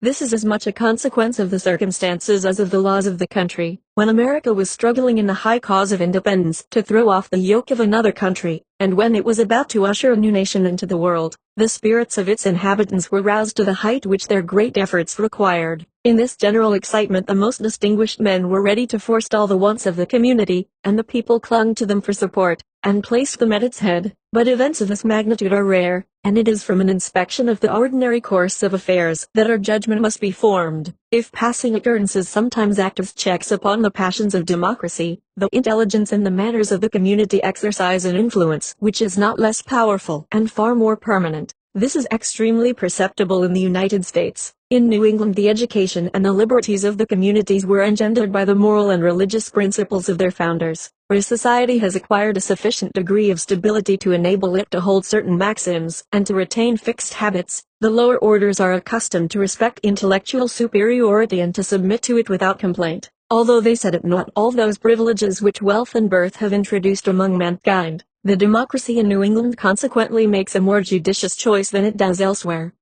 This is as much a consequence of the circumstances as of the laws of the country. When America was struggling in the high cause of independence to throw off the yoke of another country, and when it was about to usher a new nation into the world, the spirits of its inhabitants were roused to the height which their great efforts required. In this general excitement the most distinguished men were ready to forestall the wants of the community, and the people clung to them for support, and placed them at its head. But events of this magnitude are rare, and it is from an inspection of the ordinary course of affairs that our judgment must be formed. If passing occurrences sometimes act as checks upon the passions of democracy, the intelligence and the manners of the community exercise an influence which is not less powerful and far more permanent. This is extremely perceptible in the United States. In New England the education and the liberties of the communities were engendered by the moral and religious principles of their founders. Where society has acquired a sufficient degree of stability to enable it to hold certain maxims and to retain fixed habits, the lower orders are accustomed to respect intellectual superiority and to submit to it without complaint, although they set at naught all those privileges which wealth and birth have introduced among mankind. The democracy in New England consequently makes a more judicious choice than it does elsewhere.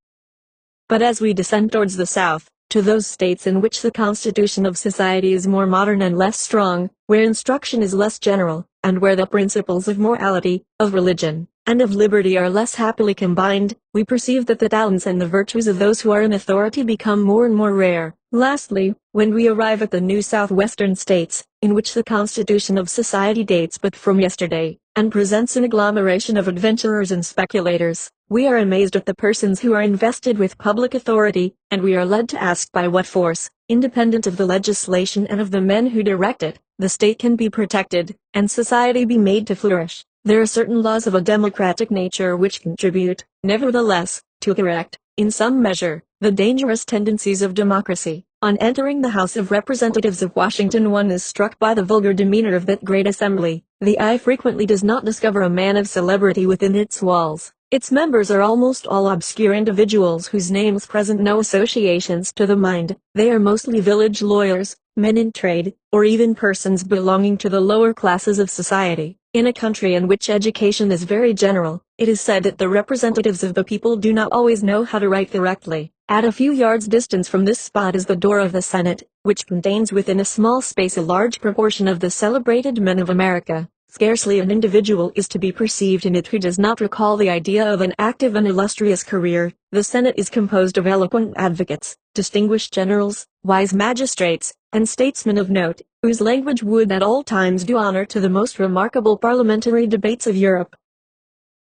But as we descend towards the South, to those states in which the constitution of society is more modern and less strong, where instruction is less general, and where the principles of morality, of religion, and of liberty are less happily combined, we perceive that the talents and the virtues of those who are in authority become more and more rare. Lastly, when we arrive at the new southwestern states, in which the constitution of society dates but from yesterday, and presents an agglomeration of adventurers and speculators, We are amazed at the persons who are invested with public authority, and we are led to ask by what force, independent of the legislation and of the men who direct it, the state can be protected, and society be made to flourish. There are certain laws of a democratic nature which contribute, nevertheless, to correct, in some measure, the dangerous tendencies of democracy. On entering the House of Representatives of Washington, one is struck by the vulgar demeanor of that great assembly. The eye frequently does not discover a man of celebrity within its walls. Its members are almost all obscure individuals whose names present no associations to the mind. They are mostly village lawyers, men in trade, or even persons belonging to the lower classes of society. In a country in which education is very general, it is said that the representatives of the people do not always know how to write correctly. At a few yards' distance from this spot is the door of the Senate, which contains within a small space a large proportion of the celebrated men of America. Scarcely an individual is to be perceived in it who does not recall the idea of an active and illustrious career. The Senate is composed of eloquent advocates, distinguished generals, wise magistrates, and statesmen of note, whose language would at all times do honor to the most remarkable parliamentary debates of Europe.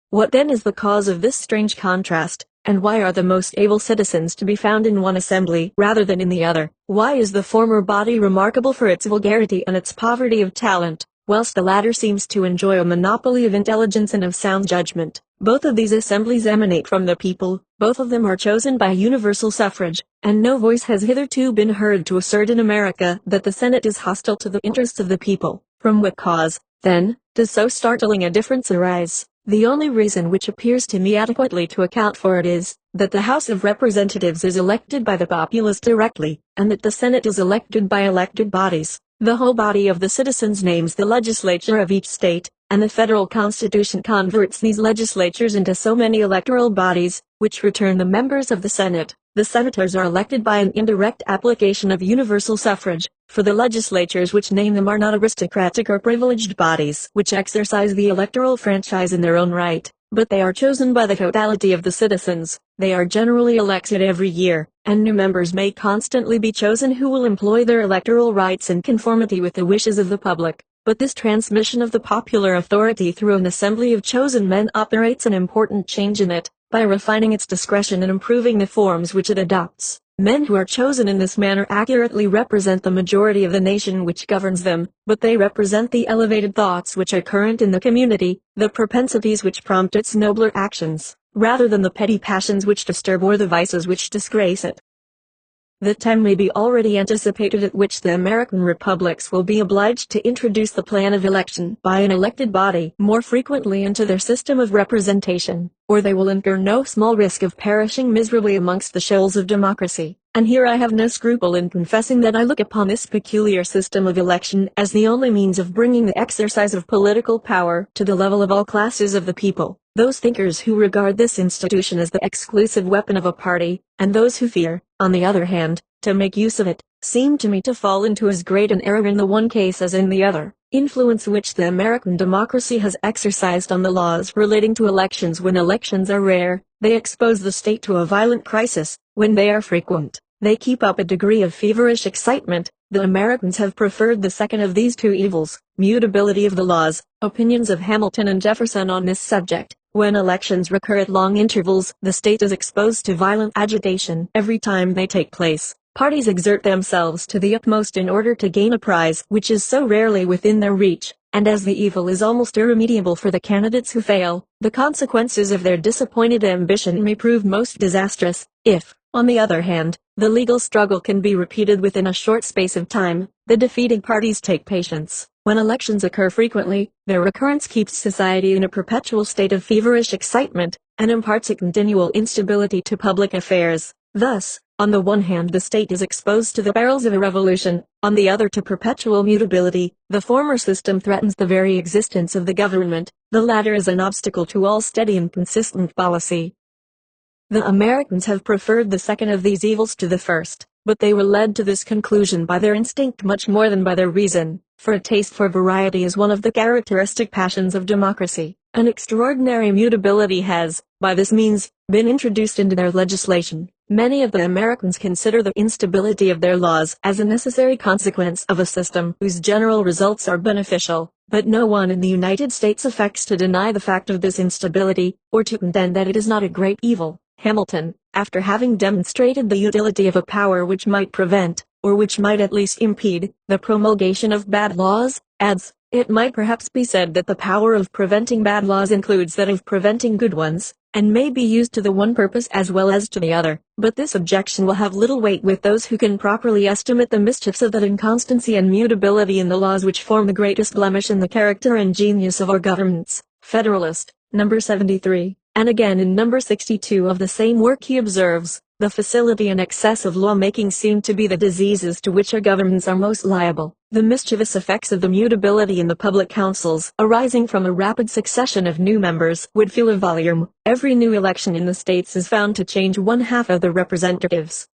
What then is the cause of this strange contrast, and why are the most able citizens to be found in one assembly rather than in the other? Why is the former body remarkable for its vulgarity and its poverty of talent, whilst the latter seems to enjoy a monopoly of intelligence and of sound judgment? Both of these assemblies emanate from the people, both of them are chosen by universal suffrage, and no voice has hitherto been heard to assert in America that the Senate is hostile to the interests of the people. From what cause, then, does so startling a difference arise? The only reason which appears to me adequately to account for it is, that the House of Representatives is elected by the populace directly, and that the Senate is elected by elected bodies. The whole body of the citizens names the legislature of each state, and the federal constitution converts these legislatures into so many electoral bodies, which return the members of the Senate. The senators are elected by an indirect application of universal suffrage, for the legislatures which name them are not aristocratic or privileged bodies which exercise the electoral franchise in their own right, but they are chosen by the totality of the citizens. They are generally elected every year, and new members may constantly be chosen who will employ their electoral rights in conformity with the wishes of the public. But this transmission of the popular authority through an assembly of chosen men operates an important change in it, by refining its discretion and improving the forms which it adopts. Men who are chosen in this manner accurately represent the majority of the nation which governs them, but they represent the elevated thoughts which are current in the community, the propensities which prompt its nobler actions, rather than the petty passions which disturb or the vices which disgrace it. The time may be already anticipated at which the American republics will be obliged to introduce the plan of election by an elected body more frequently into their system of representation, or they will incur no small risk of perishing miserably amongst the shoals of democracy. And here I have no scruple in confessing that I look upon this peculiar system of election as the only means of bringing the exercise of political power to the level of all classes of the people. Those thinkers who regard this institution as the exclusive weapon of a party, and those who fear, on the other hand, to make use of it, seem to me to fall into as great an error in the one case as in the other. Influence which the American democracy has exercised on the laws relating to elections. When elections are rare, they expose the state to a violent crisis. When they are frequent, they keep up a degree of feverish excitement. The Americans have preferred the second of these two evils, mutability of the laws. Opinions of Hamilton and Jefferson on this subject. When elections recur at long intervals, the state is exposed to violent agitation every time they take place. Parties exert themselves to the utmost in order to gain a prize which is so rarely within their reach, and as the evil is almost irremediable for the candidates who fail, the consequences of their disappointed ambition may prove most disastrous. If, on the other hand, the legal struggle can be repeated within a short space of time, the defeated parties take patience. When elections occur frequently, their recurrence keeps society in a perpetual state of feverish excitement, and imparts a continual instability to public affairs. Thus, on the one hand the state is exposed to the perils of a revolution, on the other to perpetual mutability. The former system threatens the very existence of the government, the latter is an obstacle to all steady and consistent policy. The Americans have preferred the second of these evils to the first, but they were led to this conclusion by their instinct much more than by their reason, for a taste for variety is one of the characteristic passions of democracy. An extraordinary mutability has, by this means, been introduced into their legislation. Many of the Americans consider the instability of their laws as a necessary consequence of a system whose general results are beneficial, but no one in the United States affects to deny the fact of this instability, or to contend that it is not a great evil. Hamilton, after having demonstrated the utility of a power which might prevent, or which might at least impede, the promulgation of bad laws, adds, "It might perhaps be said that the power of preventing bad laws includes that of preventing good ones, and may be used to the one purpose as well as to the other. But this objection will have little weight with those who can properly estimate the mischiefs of that inconstancy and mutability in the laws which form the greatest blemish in the character and genius of our governments." Federalist, number 73. And again in number 62 of the same work he observes, "The facility and excess of law-making seem to be the diseases to which our governments are most liable. The mischievous effects of the mutability in the public councils, arising from a rapid succession of new members, would fill a volume. Every new election in the states is found to change one half of the representatives.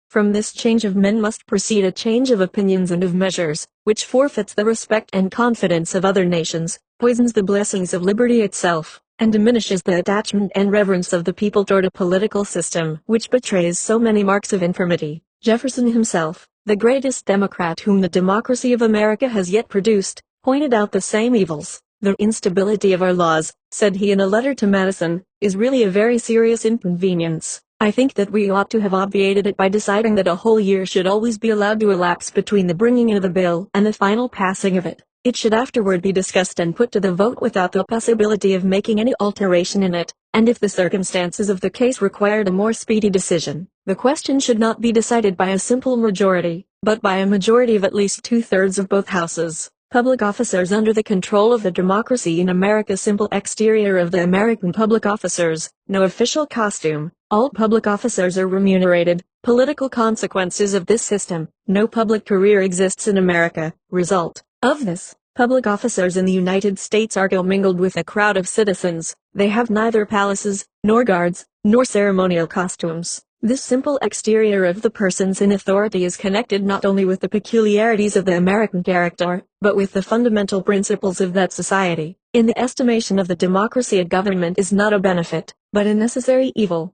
From this change of men must proceed a change of opinions and of measures, which forfeits the respect and confidence of other nations, poisons the blessings of liberty itself, and diminishes the attachment and reverence of the people toward a political system which betrays so many marks of infirmity." Jefferson himself, the greatest Democrat whom the democracy of America has yet produced, pointed out the same evils. "The instability of our laws," said he in a letter to Madison, "is really a very serious inconvenience. I think that we ought to have obviated it by deciding that a whole year should always be allowed to elapse between the bringing in of the bill and the final passing of it. It should afterward be discussed and put to the vote without the possibility of making any alteration in it, and if the circumstances of the case required a more speedy decision, the question should not be decided by a simple majority, but by a majority of at least 2/3 of both houses. Public officers under the control of the democracy in America. Simple exterior of the American public officers, no official costume, all public officers are remunerated. Political consequences of this system, no public career exists in America. Result of this, public officers in the United States are commingled with a crowd of citizens. They have neither palaces, nor guards, nor ceremonial costumes. This simple exterior of the persons in authority is connected not only with the peculiarities of the American character, but with the fundamental principles of that society. In the estimation of the democracy, a government is not a benefit, but a necessary evil.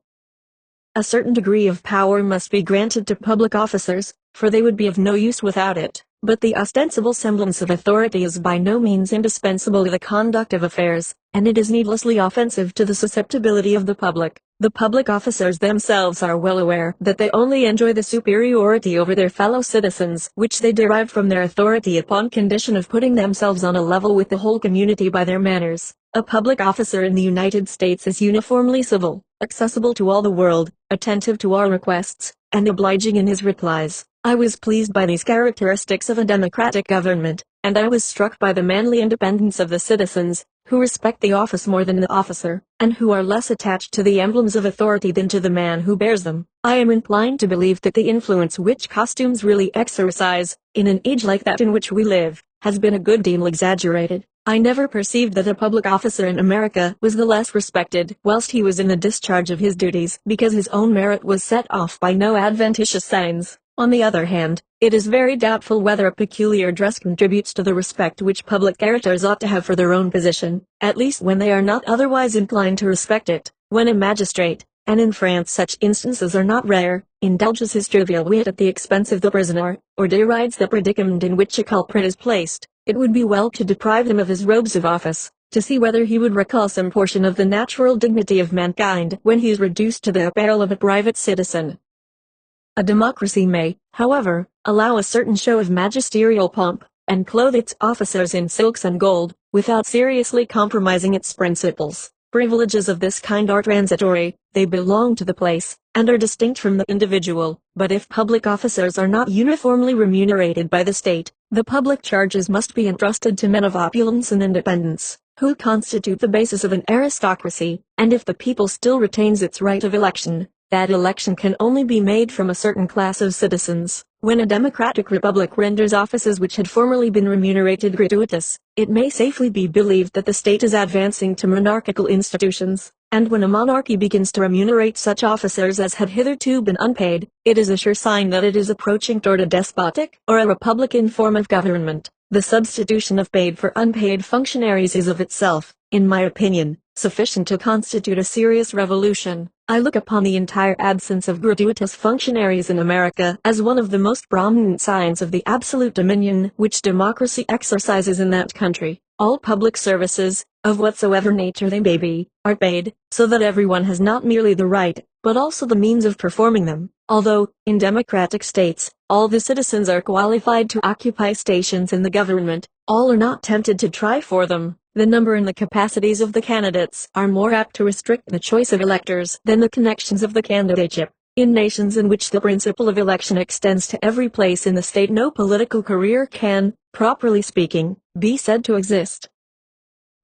A certain degree of power must be granted to public officers, for they would be of no use without it. But the ostensible semblance of authority is by no means indispensable to the conduct of affairs, and it is needlessly offensive to the susceptibility of the public. The public officers themselves are well aware that they only enjoy the superiority over their fellow citizens which they derive from their authority upon condition of putting themselves on a level with the whole community by their manners. A public officer in the United States is uniformly civil, accessible to all the world, attentive to all requests, and obliging in his replies. I was pleased by these characteristics of a democratic government, and I was struck by the manly independence of the citizens, who respect the office more than the officer, and who are less attached to the emblems of authority than to the man who bears them. I am inclined to believe that the influence which costumes really exercise, in an age like that in which we live, has been a good deal exaggerated. I never perceived that a public officer in America was the less respected whilst he was in the discharge of his duties because his own merit was set off by no adventitious signs. On the other hand, it is very doubtful whether a peculiar dress contributes to the respect which public characters ought to have for their own position, at least when they are not otherwise inclined to respect it. When a magistrate, and in France such instances are not rare, indulges his trivial wit at the expense of the prisoner, or derides the predicament in which a culprit is placed, it would be well to deprive him of his robes of office, to see whether he would recall some portion of the natural dignity of mankind when he is reduced to the apparel of a private citizen. A democracy may, however, allow a certain show of magisterial pomp, and clothe its officers in silks and gold, without seriously compromising its principles. Privileges of this kind are transitory, they belong to the place, and are distinct from the individual. But if public officers are not uniformly remunerated by the state, the public charges must be entrusted to men of opulence and independence, who constitute the basis of an aristocracy, and if the people still retains its right of election, that election can only be made from a certain class of citizens. When a democratic republic renders offices which had formerly been remunerated gratuitous, it may safely be believed that the state is advancing to monarchical institutions, and when a monarchy begins to remunerate such officers as had hitherto been unpaid, it is a sure sign that it is approaching toward a despotic or a republican form of government. The substitution of paid for unpaid functionaries is of itself, in my opinion, sufficient to constitute a serious revolution. I look upon the entire absence of gratuitous functionaries in America as one of the most prominent signs of the absolute dominion which democracy exercises in that country. All public services, of whatsoever nature they may be, are paid, so that everyone has not merely the right, but also the means of performing them. Although, in democratic states, all the citizens are qualified to occupy stations in the government, all are not tempted to try for them. The number and the capacities of the candidates are more apt to restrict the choice of electors than the connections of the candidateship. In nations in which the principle of election extends to every place in the state, no political career can, properly speaking, be said to exist.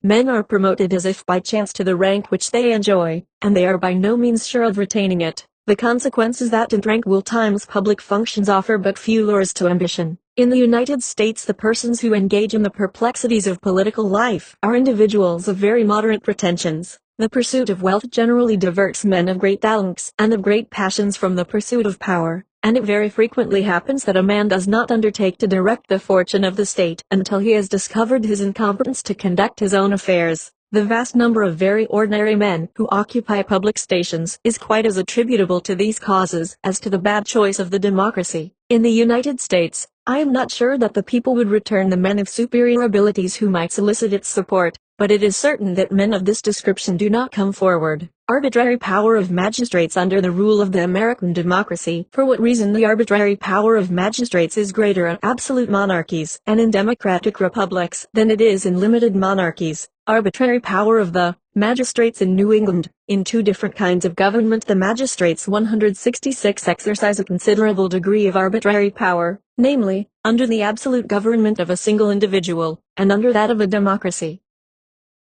Men are promoted as if by chance to the rank which they enjoy, and they are by no means sure of retaining it. The consequence is that in tranquil times public functions offer but few lures to ambition. In the United States, the persons who engage in the perplexities of political life are individuals of very moderate pretensions. The pursuit of wealth generally diverts men of great talents and of great passions from the pursuit of power, and it very frequently happens that a man does not undertake to direct the fortune of the state until he has discovered his incompetence to conduct his own affairs. The vast number of very ordinary men who occupy public stations is quite as attributable to these causes as to the bad choice of the democracy. In the United States, I am not sure that the people would return the men of superior abilities who might solicit its support, but it is certain that men of this description do not come forward. Arbitrary power of magistrates under the rule of the American democracy. For what reason the arbitrary power of magistrates is greater in absolute monarchies and in democratic republics than it is in limited monarchies. Arbitrary power of the magistrates in New England. In two different kinds of government, the magistrates 166 exercise a considerable degree of arbitrary power, namely, under the absolute government of a single individual, and under that of a democracy.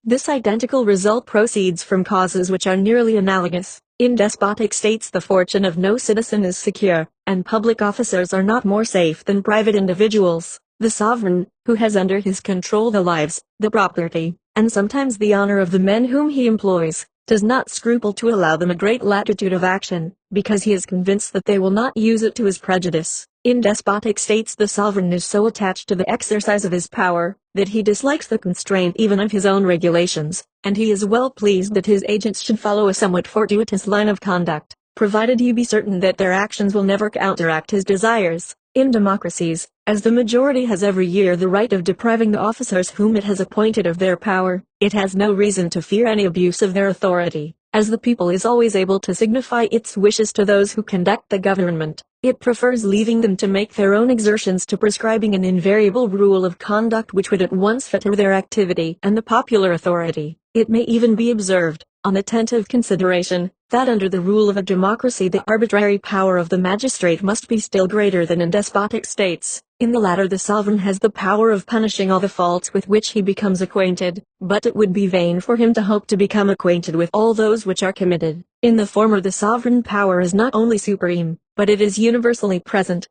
This identical result proceeds from causes which are nearly analogous. In despotic states the fortune of no citizen is secure, and public officers are not more safe than private individuals. The sovereign, who has under his control the lives, the property, and sometimes the honor of the men whom he employs, does not scruple to allow them a great latitude of action, because he is convinced that they will not use it to his prejudice. In despotic states the sovereign is so attached to the exercise of his power, that he dislikes the constraint even of his own regulations, and he is well pleased that his agents should follow a somewhat fortuitous line of conduct, provided he be certain that their actions will never counteract his desires. In democracies, as the majority has every year the right of depriving the officers whom it has appointed of their power, it has no reason to fear any abuse of their authority. As the people is always able to signify its wishes to those who conduct the government, it prefers leaving them to make their own exertions to prescribing an invariable rule of conduct which would at once fetter their activity and the popular authority. It may even be observed, on attentive consideration, that under the rule of a democracy the arbitrary power of the magistrate must be still greater than in despotic states. In the latter the sovereign has the power of punishing all the faults with which he becomes acquainted, but it would be vain for him to hope to become acquainted with all those which are committed. In the former the sovereign power is not only supreme, but it is universally present.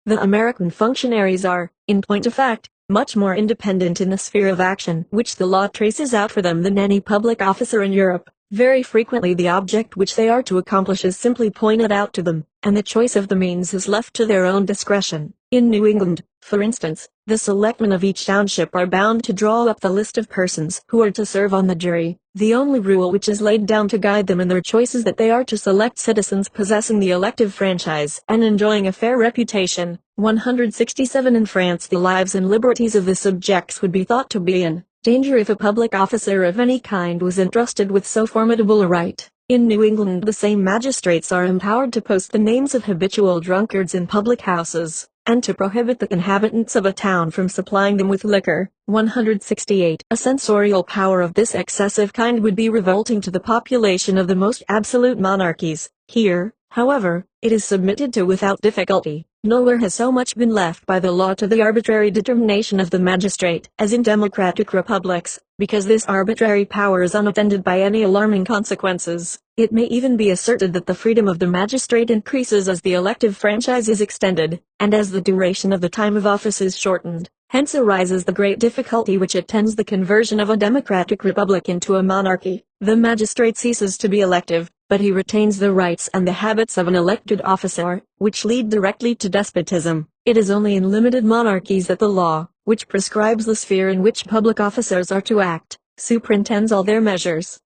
The American functionaries are, in point of fact, much more independent in the sphere of action which the law traces out for them than any public officer in Europe. Very frequently the object which they are to accomplish is simply pointed out to them, and the choice of the means is left to their own discretion. In New England, for instance, the selectmen of each township are bound to draw up the list of persons who are to serve on the jury. The only rule which is laid down to guide them in their choice is that they are to select citizens possessing the elective franchise and enjoying a fair reputation. 167 In France the lives and liberties of the subjects would be thought to be in danger if a public officer of any kind was entrusted with so formidable a right. In New England the same magistrates are empowered to post the names of habitual drunkards in public houses, and to prohibit the inhabitants of a town from supplying them with liquor. 168 A censorial power of this excessive kind would be revolting to the population of the most absolute monarchies. Here, however, it is submitted to without difficulty. Nowhere has so much been left by the law to the arbitrary determination of the magistrate as in democratic republics, because this arbitrary power is unattended by any alarming consequences. It may even be asserted that the freedom of the magistrate increases as the elective franchise is extended, and as the duration of the time of office is shortened. Hence arises the great difficulty which attends the conversion of a democratic republic into a monarchy. The magistrate ceases to be elective, but he retains the rights and the habits of an elected officer, which lead directly to despotism. It is only in limited monarchies that the law, which prescribes the sphere in which public officers are to act, superintends all their measures.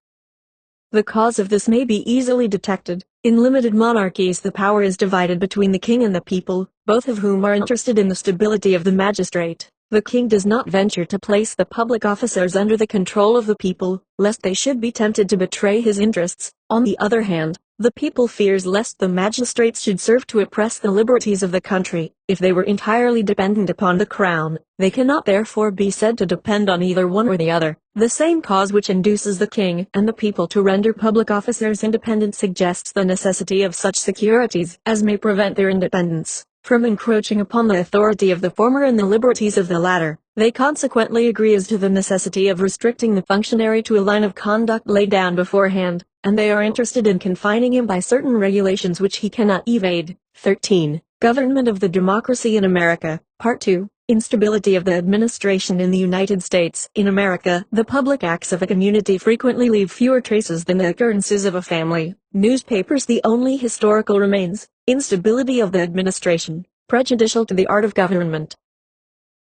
The cause of this may be easily detected. In limited monarchies the power is divided between the king and the people, both of whom are interested in the stability of the magistrate. The king does not venture to place the public officers under the control of the people, lest they should be tempted to betray his interests. On the other hand, the people fears lest the magistrates should serve to oppress the liberties of the country. If they were entirely dependent upon the crown, they cannot therefore be said to depend on either one or the other. The same cause which induces the king and the people to render public officers independent suggests the necessity of such securities as may prevent their independence from encroaching upon the authority of the former and the liberties of the latter. They consequently agree as to the necessity of restricting the functionary to a line of conduct laid down beforehand, and they are interested in confining him by certain regulations which he cannot evade. 13. Government of the Democracy in America. Part 2. Instability of the administration in the United States. In America, the public acts of a community frequently leave fewer traces than the occurrences of a family. Newspapers the only historical remains. Instability of the administration. Prejudicial to the art of government.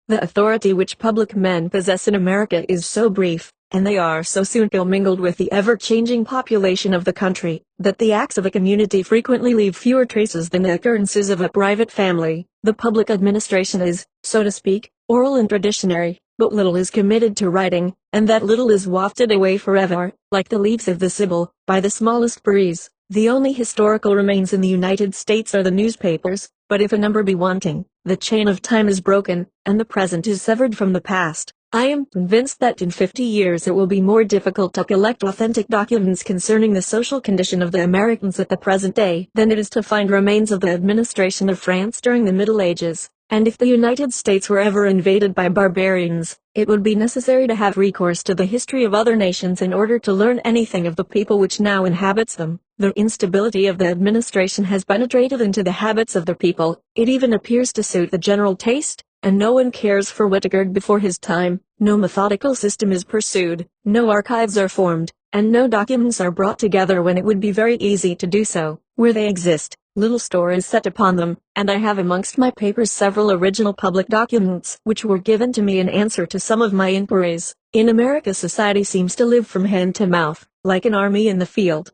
The authority which public men possess in America is so brief, and they are so soon commingled with the ever-changing population of the country, that the acts of a community frequently leave fewer traces than the occurrences of a private family. The public administration is, so to speak, oral and traditionary, but little is committed to writing, and that little is wafted away forever, like the leaves of the Sibyl, by the smallest breeze. The only historical remains in the United States are the newspapers, but if a number be wanting, the chain of time is broken, and the present is severed from the past. I am convinced that in 50 years it will be more difficult to collect authentic documents concerning the social condition of the Americans at the present day than it is to find remains of the administration of France during the Middle Ages. And if the United States were ever invaded by barbarians, it would be necessary to have recourse to the history of other nations in order to learn anything of the people which now inhabits them. The instability of the administration has penetrated into the habits of the people. It even appears to suit the general taste, and no one cares for what occurred before his time. No methodical system is pursued, no archives are formed, and no documents are brought together when it would be very easy to do so. Where they exist, little store is set upon them, and I have amongst my papers several original public documents which were given to me in answer to some of my inquiries. In America society seems to live from hand to mouth, like an army in the field.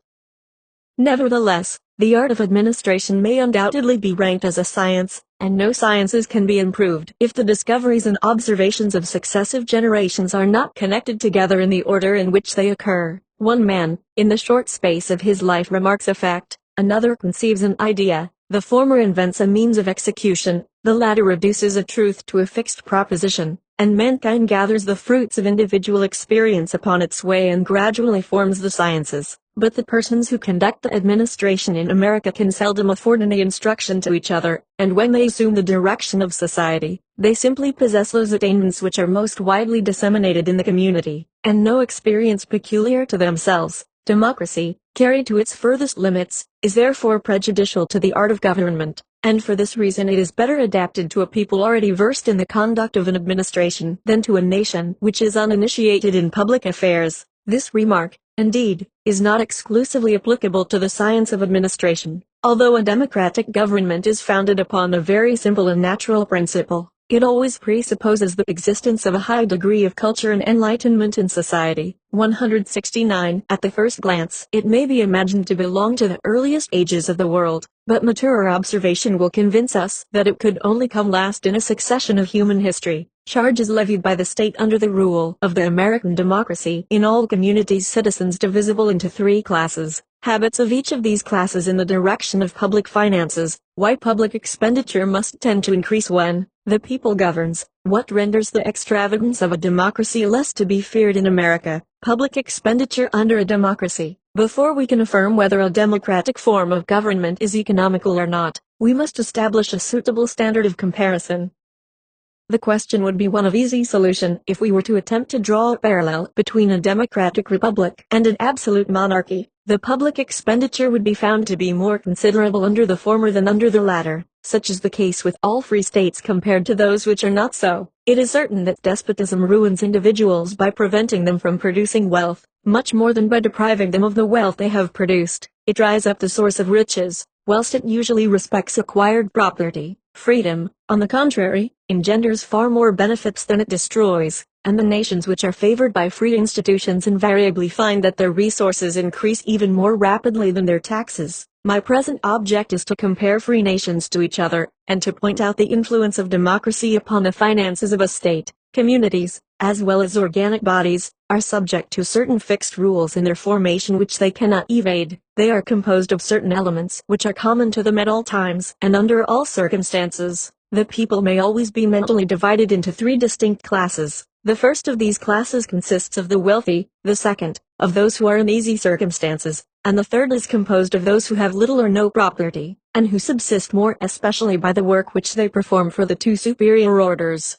Nevertheless, the art of administration may undoubtedly be ranked as a science, and no sciences can be improved if the discoveries and observations of successive generations are not connected together in the order in which they occur. One man, in the short space of his life, remarks a fact, another conceives an idea, the former invents a means of execution, the latter reduces a truth to a fixed proposition, and mankind gathers the fruits of individual experience upon its way and gradually forms the sciences. But the persons who conduct the administration in America can seldom afford any instruction to each other, and when they assume the direction of society, they simply possess those attainments which are most widely disseminated in the community, and no experience peculiar to themselves. Democracy, carried to its furthest limits, is therefore prejudicial to the art of government, and for this reason it is better adapted to a people already versed in the conduct of an administration than to a nation which is uninitiated in public affairs. This remark, indeed, is not exclusively applicable to the science of administration. Although a democratic government is founded upon a very simple and natural principle, it always presupposes the existence of a high degree of culture and enlightenment in society. 169. At the first glance, it may be imagined to belong to the earliest ages of the world, but maturer observation will convince us that it could only come last in a succession of human history. Charges levied by the state under the rule of the American democracy in all communities, citizens divisible into three classes. Habits of each of these classes in the direction of public finances. Why public expenditure must tend to increase when the people governs. What renders the extravagance of a democracy less to be feared in America. Public expenditure under a democracy. Before we can affirm whether a democratic form of government is economical or not, we must establish a suitable standard of comparison. The question would be one of easy solution if we were to attempt to draw a parallel between a democratic republic and an absolute monarchy. The public expenditure would be found to be more considerable under the former than under the latter. Such is the case with all free states compared to those which are not so. It is certain that despotism ruins individuals by preventing them from producing wealth, much more than by depriving them of the wealth they have produced. It dries up the source of riches, whilst it usually respects acquired property. Freedom, on the contrary, engenders far more benefits than it destroys, and the nations which are favored by free institutions invariably find that their resources increase even more rapidly than their taxes. My present object is to compare free nations to each other, and to point out the influence of democracy upon the finances of a state. Communities, as well as organic bodies, are subject to certain fixed rules in their formation which they cannot evade. They are composed of certain elements which are common to them at all times and under all circumstances. The people may always be mentally divided into three distinct classes. The first of these classes consists of the wealthy, the second, of those who are in easy circumstances, and the third is composed of those who have little or no property, and who subsist more especially by the work which they perform for the two superior orders.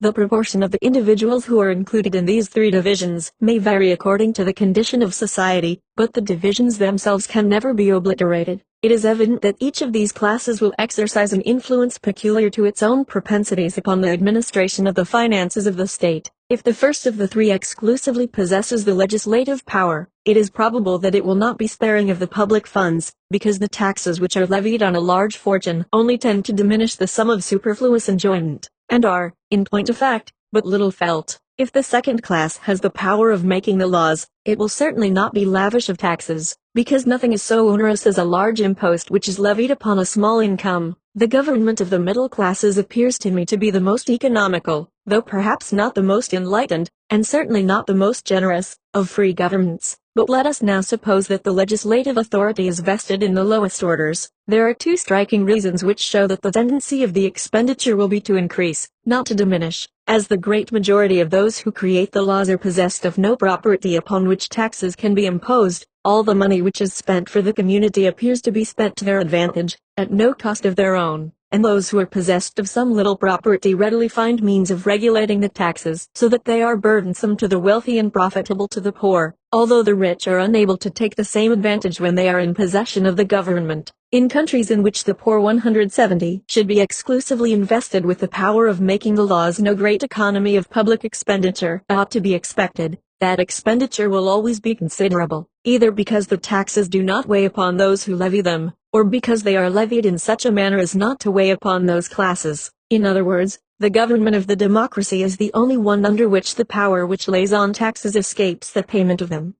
The proportion of the individuals who are included in these three divisions may vary according to the condition of society, but the divisions themselves can never be obliterated. It is evident that each of these classes will exercise an influence peculiar to its own propensities upon the administration of the finances of the state. If the first of the three exclusively possesses the legislative power, it is probable that it will not be sparing of the public funds, because the taxes which are levied on a large fortune only tend to diminish the sum of superfluous enjoyment, and are, in point of fact, but little felt. If the second class has the power of making the laws, it will certainly not be lavish of taxes, because nothing is so onerous as a large impost which is levied upon a small income. The government of the middle classes appears to me to be the most economical, though perhaps not the most enlightened, and certainly not the most generous, of free governments. But let us now suppose that the legislative authority is vested in the lowest orders. There are two striking reasons which show that the tendency of the expenditure will be to increase, not to diminish. As the great majority of those who create the laws are possessed of no property upon which taxes can be imposed, all the money which is spent for the community appears to be spent to their advantage, at no cost of their own. And those who are possessed of some little property readily find means of regulating the taxes so that they are burdensome to the wealthy and profitable to the poor, although the rich are unable to take the same advantage when they are in possession of the government. In countries in which the poor 170 should be exclusively invested with the power of making the laws, no great economy of public expenditure ought to be expected. That expenditure will always be considerable, either because the taxes do not weigh upon those who levy them, or because they are levied in such a manner as not to weigh upon those classes. In other words, the government of the democracy is the only one under which the power which lays on taxes escapes the payment of them.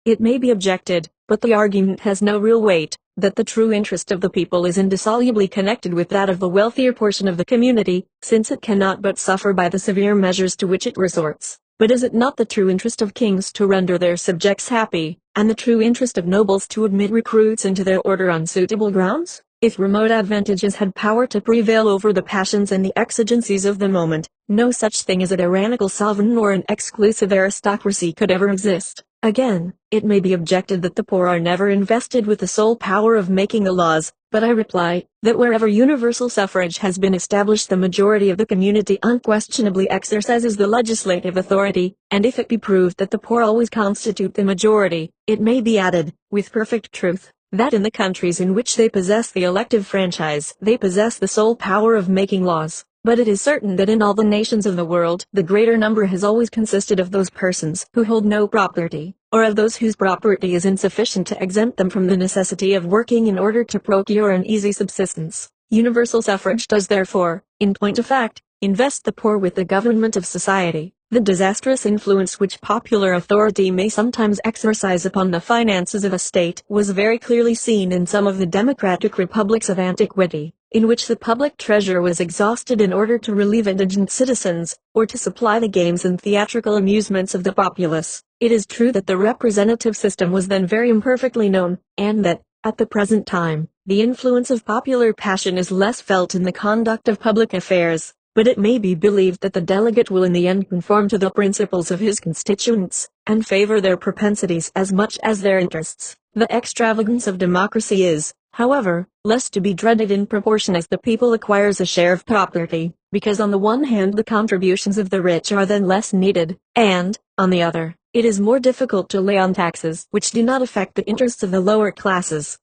It may be objected, but the argument has no real weight, that the true interest of the people is indissolubly connected with that of the wealthier portion of the community, since it cannot but suffer by the severe measures to which it resorts. But is it not the true interest of kings to render their subjects happy, and the true interest of nobles to admit recruits into their order on suitable grounds? If remote advantages had power to prevail over the passions and the exigencies of the moment, no such thing as a tyrannical sovereign or an exclusive aristocracy could ever exist. Again, it may be objected that the poor are never invested with the sole power of making the laws, but I reply, that wherever universal suffrage has been established the majority of the community unquestionably exercises the legislative authority, and if it be proved that the poor always constitute the majority, it may be added, with perfect truth, that in the countries in which they possess the elective franchise, they possess the sole power of making laws. But it is certain that in all the nations of the world, the greater number has always consisted of those persons who hold no property, or of those whose property is insufficient to exempt them from the necessity of working in order to procure an easy subsistence. Universal suffrage does therefore, in point of fact, invest the poor with the government of society. The disastrous influence which popular authority may sometimes exercise upon the finances of a state was very clearly seen in some of the democratic republics of antiquity, in which the public treasure was exhausted in order to relieve indigent citizens, or to supply the games and theatrical amusements of the populace. It is true that the representative system was then very imperfectly known, and that, at the present time, the influence of popular passion is less felt in the conduct of public affairs. But it may be believed that the delegate will in the end conform to the principles of his constituents, and favor their propensities as much as their interests. The extravagance of democracy is, however, less to be dreaded in proportion as the people acquires a share of property, because on the one hand the contributions of the rich are then less needed, and, on the other, it is more difficult to lay on taxes which do not affect the interests of the lower classes.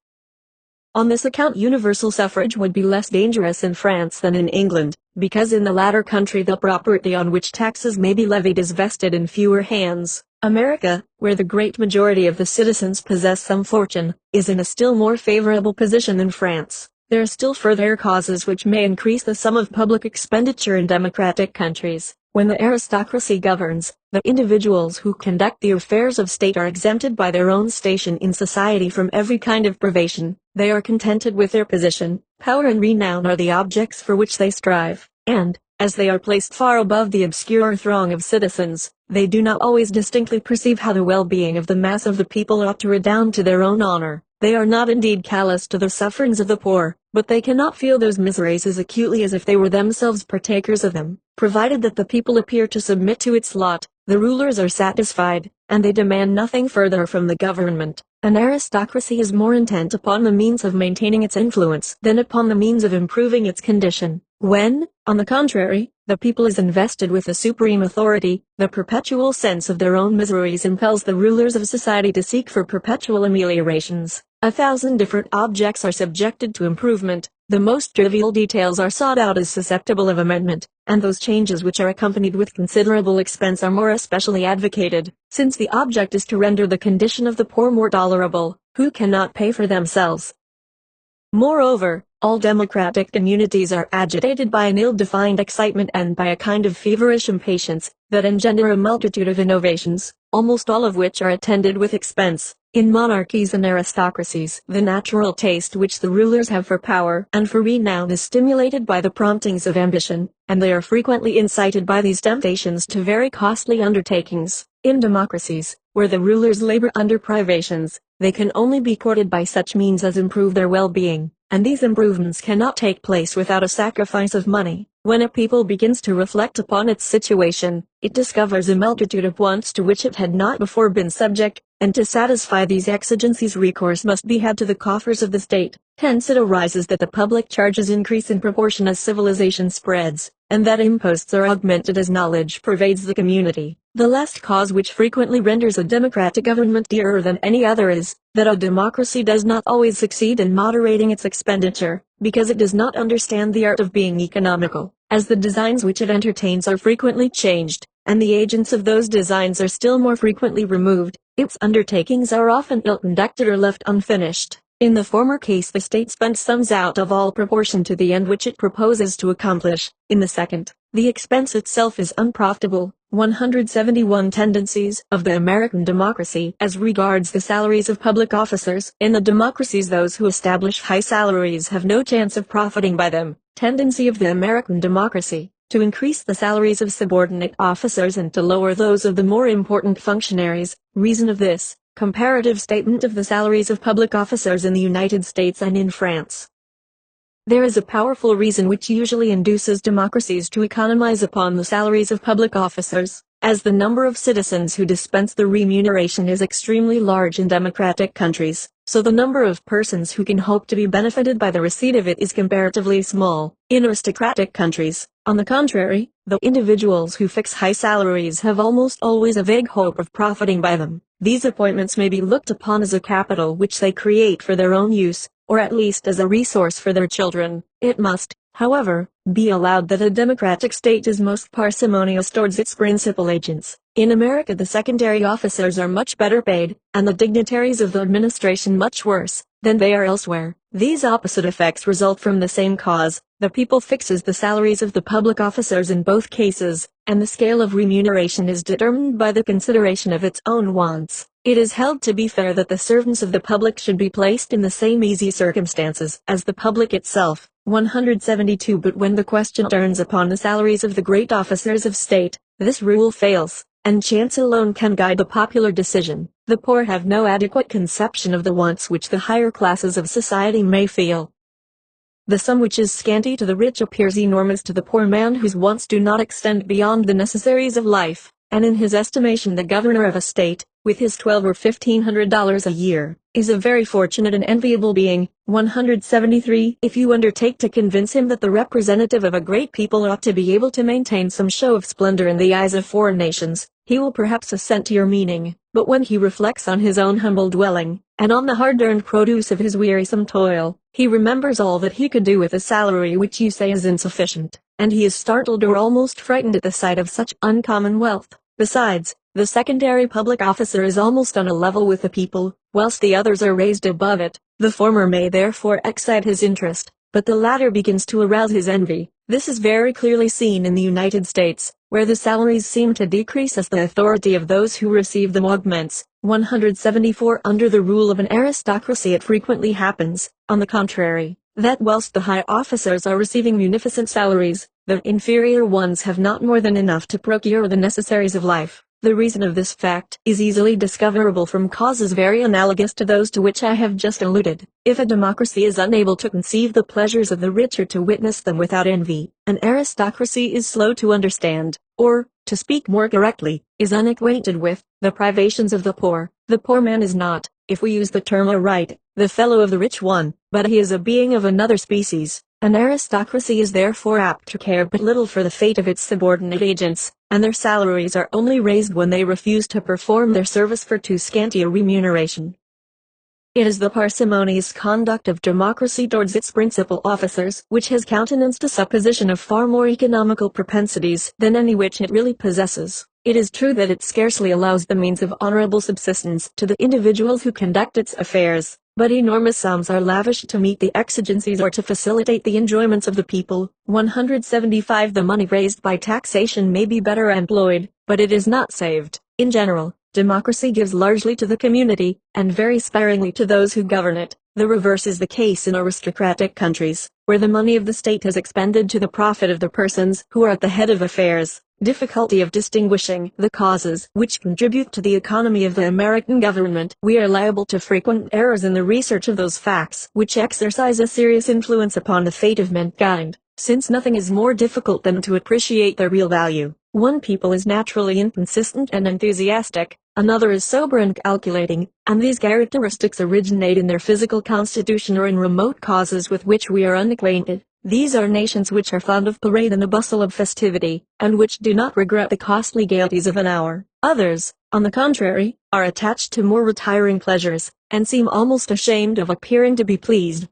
On this account universal suffrage would be less dangerous in France than in England, because in the latter country the property on which taxes may be levied is vested in fewer hands. America, where the great majority of the citizens possess some fortune, is in a still more favorable position than France. There are still further causes which may increase the sum of public expenditure in democratic countries. When the aristocracy governs, the individuals who conduct the affairs of state are exempted by their own station in society from every kind of privation. They are contented with their position. Power and renown are the objects for which they strive, and, as they are placed far above the obscure throng of citizens, they do not always distinctly perceive how the well-being of the mass of the people ought to redound to their own honor. They are not indeed callous to the sufferings of the poor, but they cannot feel those miseries as acutely as if they were themselves partakers of them. Provided that the people appear to submit to its lot, the rulers are satisfied, and they demand nothing further from the government. An aristocracy is more intent upon the means of maintaining its influence than upon the means of improving its condition. When, on the contrary, the people is invested with the supreme authority, the perpetual sense of their own miseries impels the rulers of society to seek for perpetual ameliorations. 1,000 different objects are subjected to improvement, the most trivial details are sought out as susceptible of amendment, and those changes which are accompanied with considerable expense are more especially advocated, since the object is to render the condition of the poor more tolerable, who cannot pay for themselves. Moreover, all democratic communities are agitated by an ill-defined excitement and by a kind of feverish impatience, that engender a multitude of innovations, almost all of which are attended with expense. In monarchies and aristocracies, the natural taste which the rulers have for power and for renown is stimulated by the promptings of ambition, and they are frequently incited by these temptations to very costly undertakings. In democracies, where the rulers labor under privations, they can only be courted by such means as improve their well-being, and these improvements cannot take place without a sacrifice of money. When a people begins to reflect upon its situation, it discovers a multitude of wants to which it had not before been subject, and to satisfy these exigencies recourse must be had to the coffers of the state. Hence it arises that the public charges increase in proportion as civilization spreads, and that imposts are augmented as knowledge pervades the community. The last cause which frequently renders a democratic government dearer than any other is, that a democracy does not always succeed in moderating its expenditure, because it does not understand the art of being economical, as the designs which it entertains are frequently changed, and the agents of those designs are still more frequently removed. Its undertakings are often ill-conducted or left unfinished. In the former case the state spends sums out of all proportion to the end which it proposes to accomplish. In the second, the expense itself is unprofitable. 171 Tendencies of the American Democracy as regards the salaries of public officers. In the democracies those who establish high salaries have no chance of profiting by them. Tendency of the American Democracy to increase the salaries of subordinate officers and to lower those of the more important functionaries. Reason of this, comparative statement of the salaries of public officers in the United States and in France. There is a powerful reason which usually induces democracies to economize upon the salaries of public officers, as the number of citizens who dispense the remuneration is extremely large in democratic countries, so the number of persons who can hope to be benefited by the receipt of it is comparatively small. In aristocratic countries, on the contrary, the individuals who fix high salaries have almost always a vague hope of profiting by them. These appointments may be looked upon as a capital which they create for their own use, or at least as a resource for their children. It must, however, be allowed that a democratic state is most parsimonious towards its principal agents. In America the secondary officers are much better paid, and the dignitaries of the administration much worse, than they are elsewhere. These opposite effects result from the same cause. The people fixes the salaries of the public officers in both cases, and the scale of remuneration is determined by the consideration of its own wants. It is held to be fair that the servants of the public should be placed in the same easy circumstances as the public itself. 172 But when the question turns upon the salaries of the great officers of state, this rule fails, and chance alone can guide the popular decision. The poor have no adequate conception of the wants which the higher classes of society may feel. The sum which is scanty to the rich appears enormous to the poor man whose wants do not extend beyond the necessaries of life, and in his estimation the governor of a state, with his $1,200 or $1,500 a year, is a very fortunate and enviable being. 173 If you undertake to convince him that the representative of a great people ought to be able to maintain some show of splendor in the eyes of foreign nations, he will perhaps assent to your meaning, but when he reflects on his own humble dwelling, and on the hard-earned produce of his wearisome toil, he remembers all that he could do with a salary which you say is insufficient, and he is startled or almost frightened at the sight of such uncommon wealth. Besides, the secondary public officer is almost on a level with the people, whilst the others are raised above it. The former may therefore excite his interest, but the latter begins to arouse his envy. This is very clearly seen in the United States, where the salaries seem to decrease as the authority of those who receive them augments. 174 Under the rule of an aristocracy it frequently happens, on the contrary, that whilst the high officers are receiving munificent salaries, the inferior ones have not more than enough to procure the necessaries of life. The reason of this fact is easily discoverable from causes very analogous to those to which I have just alluded. If a democracy is unable to conceive the pleasures of the rich or to witness them without envy, an aristocracy is slow to understand, or, to speak more correctly, is unacquainted with, the privations of the poor. The poor man is not, if we use the term aright, the fellow of the rich one, but he is a being of another species. An aristocracy is therefore apt to care but little for the fate of its subordinate agents, and their salaries are only raised when they refuse to perform their service for too scanty a remuneration. It is the parsimonious conduct of democracy towards its principal officers which has countenanced a supposition of far more economical propensities than any which it really possesses. It is true that it scarcely allows the means of honorable subsistence to the individuals who conduct its affairs, but enormous sums are lavished to meet the exigencies or to facilitate the enjoyments of the people. 175 The money raised by taxation may be better employed, but it is not saved. In general, democracy gives largely to the community, and very sparingly to those who govern it. The reverse is the case in aristocratic countries, where the money of the state is expended to the profit of the persons who are at the head of affairs. Difficulty of distinguishing the causes which contribute to the economy of the American government. We are liable to frequent errors in the research of those facts which exercise a serious influence upon the fate of mankind, since nothing is more difficult than to appreciate their real value. One people is naturally inconsistent and enthusiastic, another is sober and calculating, and these characteristics originate in their physical constitution or in remote causes with which we are unacquainted. These are nations which are fond of parade and the bustle of festivity, and which do not regret the costly gaieties of an hour. Others, on the contrary, are attached to more retiring pleasures, and seem almost ashamed of appearing to be pleased.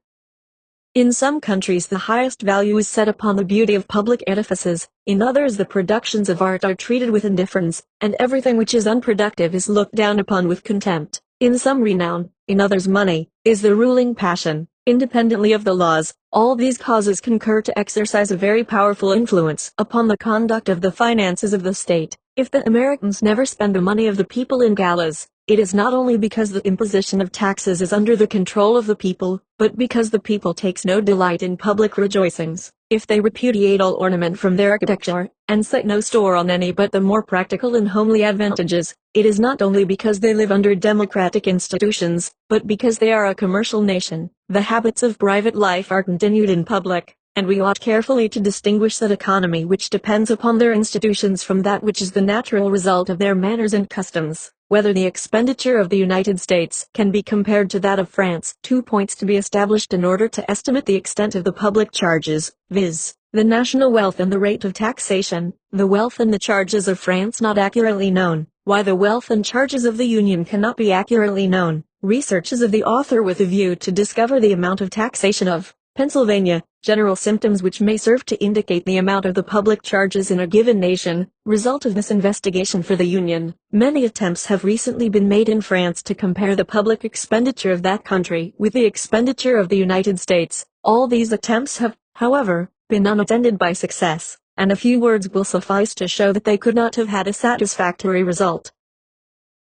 In some countries the highest value is set upon the beauty of public edifices, in others the productions of art are treated with indifference, and everything which is unproductive is looked down upon with contempt. In some renown, in others money, is the ruling passion. Independently of the laws, all these causes concur to exercise a very powerful influence upon the conduct of the finances of the state. If the Americans never spend the money of the people in galas, it is not only because the imposition of taxes is under the control of the people, but because the people takes no delight in public rejoicings. If they repudiate all ornament from their architecture, and set no store on any but the more practical and homely advantages, it is not only because they live under democratic institutions, but because they are a commercial nation. The habits of private life are continued in public, and we ought carefully to distinguish that economy which depends upon their institutions from that which is the natural result of their manners and customs. Whether the expenditure of the United States can be compared to that of France. 2 points to be established in order to estimate the extent of the public charges, viz., the national wealth and the rate of taxation. The wealth and the charges of France not accurately known. Why the wealth and charges of the Union cannot be accurately known. Researches of the author with a view to discover the amount of taxation of Pennsylvania. General symptoms which may serve to indicate the amount of the public charges in a given nation. Result of this investigation for the Union. Many attempts have recently been made in France to compare the public expenditure of that country with the expenditure of the United States. All these attempts have, however, been unattended by success, and a few words will suffice to show that they could not have had a satisfactory result.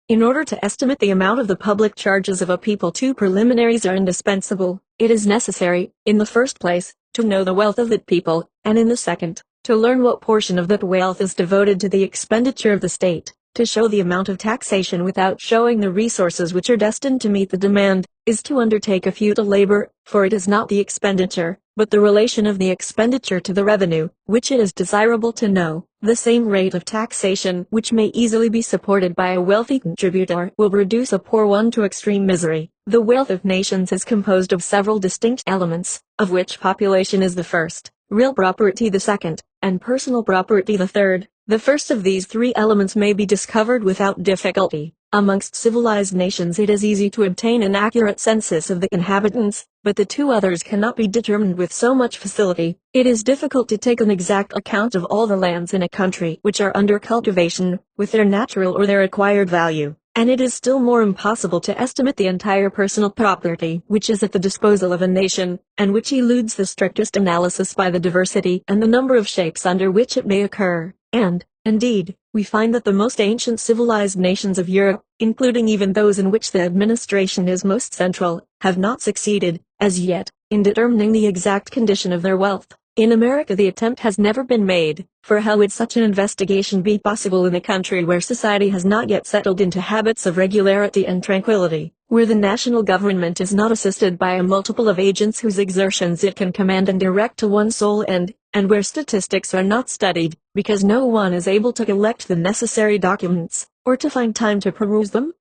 In order to estimate the amount of the public charges of a people, two preliminaries are indispensable. It is necessary, in the first place, to know the wealth of that people, and in the second, to learn what portion of that wealth is devoted to the expenditure of the state. To show the amount of taxation without showing the resources which are destined to meet the demand, is to undertake a futile labor, for it is not the expenditure, but the relation of the expenditure to the revenue, which it is desirable to know. The same rate of taxation which may easily be supported by a wealthy contributor will reduce a poor one to extreme misery. The wealth of nations is composed of several distinct elements, of which population is the first, real property the second, and personal property the third. The first of these three elements may be discovered without difficulty. Amongst civilized nations it is easy to obtain an accurate census of the inhabitants, but the two others cannot be determined with so much facility. It is difficult to take an exact account of all the lands in a country which are under cultivation, with their natural or their acquired value. And it is still more impossible to estimate the entire personal property which is at the disposal of a nation, and which eludes the strictest analysis by the diversity and the number of shapes under which it may occur. And, indeed, we find that the most ancient civilized nations of Europe, including even those in which the administration is most central, have not succeeded, as yet, in determining the exact condition of their wealth. In America the attempt has never been made, for how would such an investigation be possible in a country where society has not yet settled into habits of regularity and tranquility, where the national government is not assisted by a multiple of agents whose exertions it can command and direct to one sole end, and where statistics are not studied, because no one is able to collect the necessary documents, or to find time to peruse them?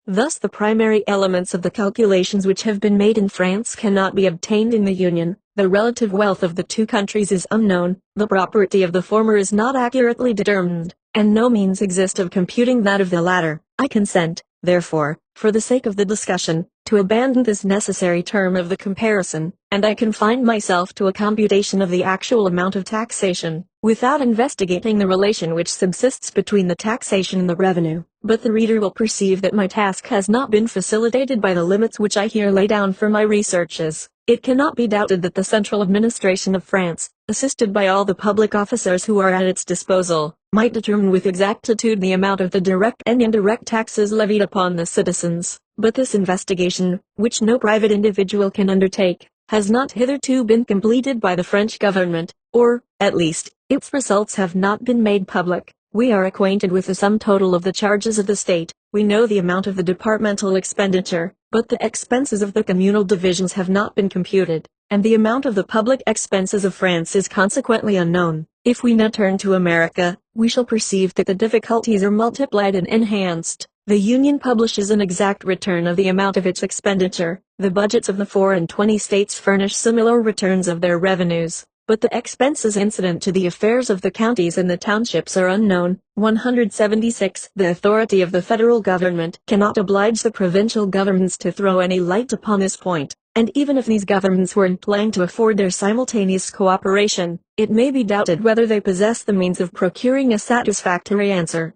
Thus the primary elements of the calculations which have been made in France cannot be obtained in the Union. The relative wealth of the two countries is unknown, the property of the former is not accurately determined, and no means exist of computing that of the latter. I consent, therefore, for the sake of the discussion, to abandon this necessary term of the comparison, and I confine myself to a computation of the actual amount of taxation, without investigating the relation which subsists between the taxation and the revenue. But the reader will perceive that my task has not been facilitated by the limits which I here lay down for my researches. It cannot be doubted that the central administration of France, assisted by all the public officers who are at its disposal, might determine with exactitude the amount of the direct and indirect taxes levied upon the citizens. But this investigation, which no private individual can undertake, has not hitherto been completed by the French government, or, at least, its results have not been made public. We are acquainted with the sum total of the charges of the state, we know the amount of the departmental expenditure, but the expenses of the communal divisions have not been computed, and the amount of the public expenses of France is consequently unknown. If we now turn to America, we shall perceive that the difficulties are multiplied and enhanced. The Union publishes an exact return of the amount of its expenditure. The budgets of the 24 states furnish similar returns of their revenues, but the expenses incident to the affairs of the counties and the townships are unknown. 176. The authority of the federal government cannot oblige the provincial governments to throw any light upon this point, and even if these governments were inclined to afford their simultaneous cooperation, it may be doubted whether they possess the means of procuring a satisfactory answer.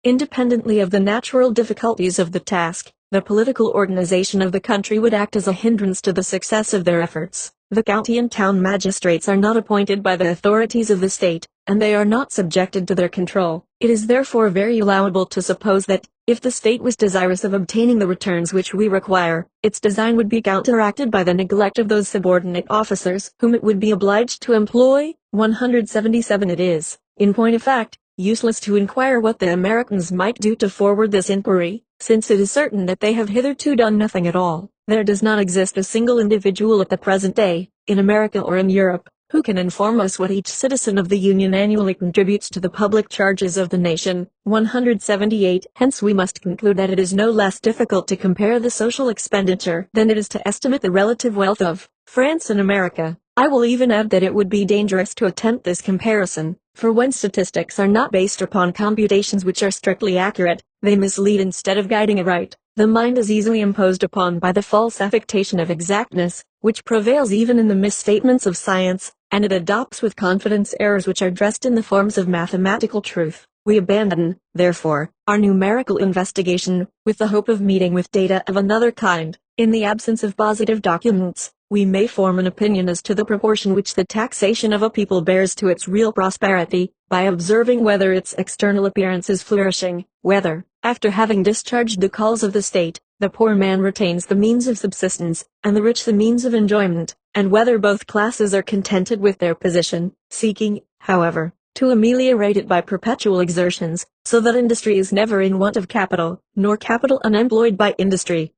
Independently of the natural difficulties of the task, the political organization of the country would act as a hindrance to the success of their efforts. The county and town magistrates are not appointed by the authorities of the state, and they are not subjected to their control. It is therefore very allowable to suppose that, if the state was desirous of obtaining the returns which we require, its design would be counteracted by the neglect of those subordinate officers whom it would be obliged to employ. 177. It is, in point of fact, useless to inquire what the Americans might do to forward this inquiry, since it is certain that they have hitherto done nothing at all. There does not exist a single individual at the present day, in America or in Europe, who can inform us what each citizen of the Union annually contributes to the public charges of the nation. 178. Hence we must conclude that it is no less difficult to compare the social expenditure than it is to estimate the relative wealth of France and America. I will even add that it would be dangerous to attempt this comparison, for when statistics are not based upon computations which are strictly accurate, they mislead instead of guiding aright. The mind is easily imposed upon by the false affectation of exactness, which prevails even in the misstatements of science, and it adopts with confidence errors which are dressed in the forms of mathematical truth. We abandon, therefore, our numerical investigation, with the hope of meeting with data of another kind. In the absence of positive documents, we may form an opinion as to the proportion which the taxation of a people bears to its real prosperity, by observing whether its external appearance is flourishing, whether, after having discharged the calls of the state, the poor man retains the means of subsistence, and the rich the means of enjoyment, and whether both classes are contented with their position, seeking, however, to ameliorate it by perpetual exertions, so that industry is never in want of capital, nor capital unemployed by industry.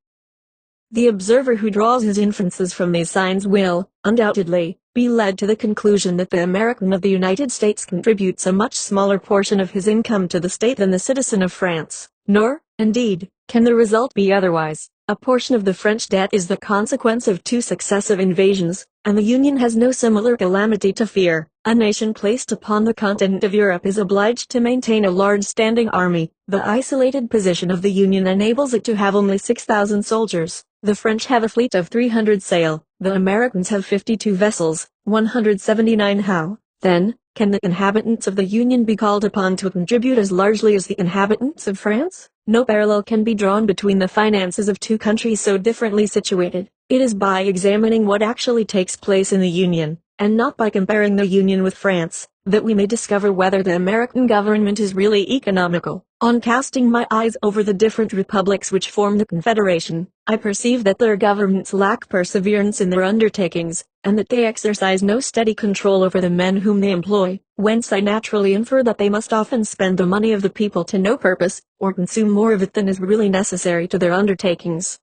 The observer who draws his inferences from these signs will, undoubtedly, be led to the conclusion that the American of the United States contributes a much smaller portion of his income to the state than the citizen of France. Nor, indeed, can the result be otherwise. A portion of the French debt is the consequence of 2 successive invasions, and the Union has no similar calamity to fear. A nation placed upon the continent of Europe is obliged to maintain a large standing army. The isolated position of the Union enables it to have only 6,000 soldiers. The French have a fleet of 300 sail, the Americans have 52 vessels, 179. How, then, Can the inhabitants of the Union be called upon to contribute as largely as the inhabitants of France? No parallel can be drawn between the finances of two countries so differently situated. It is by examining what actually takes place in the Union, and not by comparing the Union with France, that we may discover whether the American government is really economical. On casting my eyes over the different republics which form the Confederation, I perceive that their governments lack perseverance in their undertakings, and that they exercise no steady control over the men whom they employ, whence I naturally infer that they must often spend the money of the people to no purpose, or consume more of it than is really necessary to their undertakings.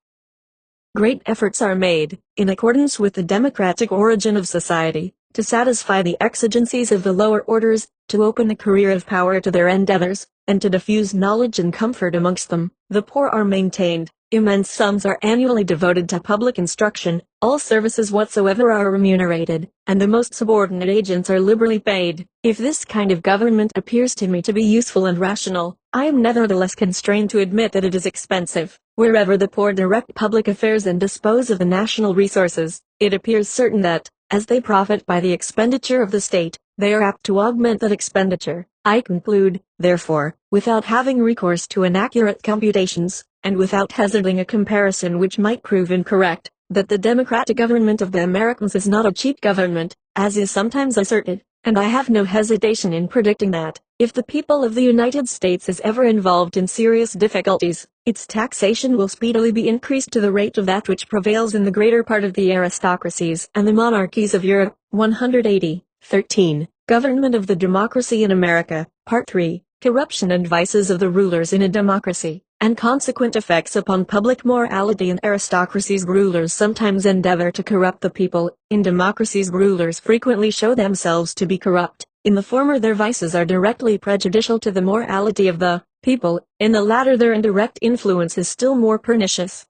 Great efforts are made, in accordance with the democratic origin of society, to satisfy the exigencies of the lower orders, to open the career of power to their endeavors, and to diffuse knowledge and comfort amongst them. The poor are maintained, immense sums are annually devoted to public instruction, all services whatsoever are remunerated, and the most subordinate agents are liberally paid. If this kind of government appears to me to be useful and rational, I am nevertheless constrained to admit that it is expensive. Wherever the poor direct public affairs and dispose of the national resources, it appears certain that, as they profit by the expenditure of the state, they are apt to augment that expenditure. I conclude, therefore, without having recourse to inaccurate computations, and without hazarding a comparison which might prove incorrect, that the democratic government of the Americans is not a cheap government, as is sometimes asserted, and I have no hesitation in predicting that, if the people of the United States is ever involved in serious difficulties, its taxation will speedily be increased to the rate of that which prevails in the greater part of the aristocracies and the monarchies of Europe. 180. 13. Government of the Democracy in America. Part 3. Corruption and vices of the rulers in a democracy, and consequent effects upon public morality. In aristocracies, rulers sometimes endeavor to corrupt the people. In democracies, rulers frequently show themselves to be corrupt. In the former, their vices are directly prejudicial to the morality of the people. In the latter, their indirect influence is still more pernicious.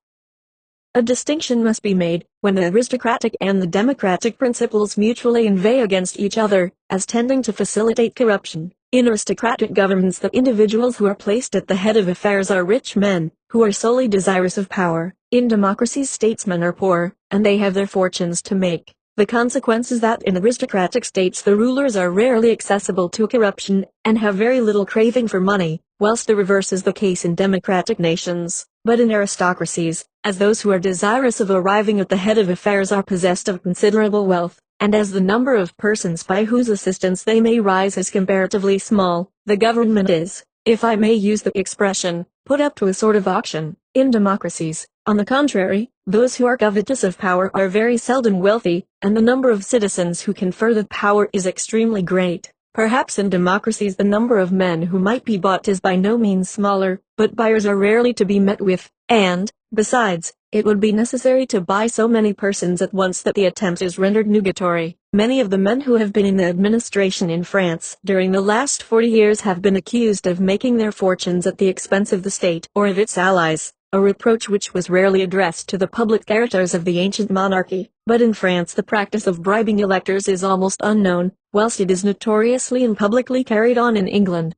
A distinction must be made, when the aristocratic and the democratic principles mutually inveigh against each other, as tending to facilitate corruption. In aristocratic governments, the individuals who are placed at the head of affairs are rich men, who are solely desirous of power. In democracies, statesmen are poor, and they have their fortunes to make. The consequence is that in aristocratic states the rulers are rarely accessible to corruption, and have very little craving for money, whilst the reverse is the case in democratic nations. But in aristocracies, as those who are desirous of arriving at the head of affairs are possessed of considerable wealth, and as the number of persons by whose assistance they may rise is comparatively small, the government is, if I may use the expression, put up to a sort of auction. In democracies, on the contrary, those who are covetous of power are very seldom wealthy, and the number of citizens who confer the power is extremely great. Perhaps in democracies the number of men who might be bought is by no means smaller, but buyers are rarely to be met with, and, besides, it would be necessary to buy so many persons at once that the attempt is rendered nugatory. Many of the men who have been in the administration in France during the last 40 years have been accused of making their fortunes at the expense of the state or of its allies, a reproach which was rarely addressed to the public characters of the ancient monarchy. But in France the practice of bribing electors is almost unknown, whilst it is notoriously and publicly carried on in England.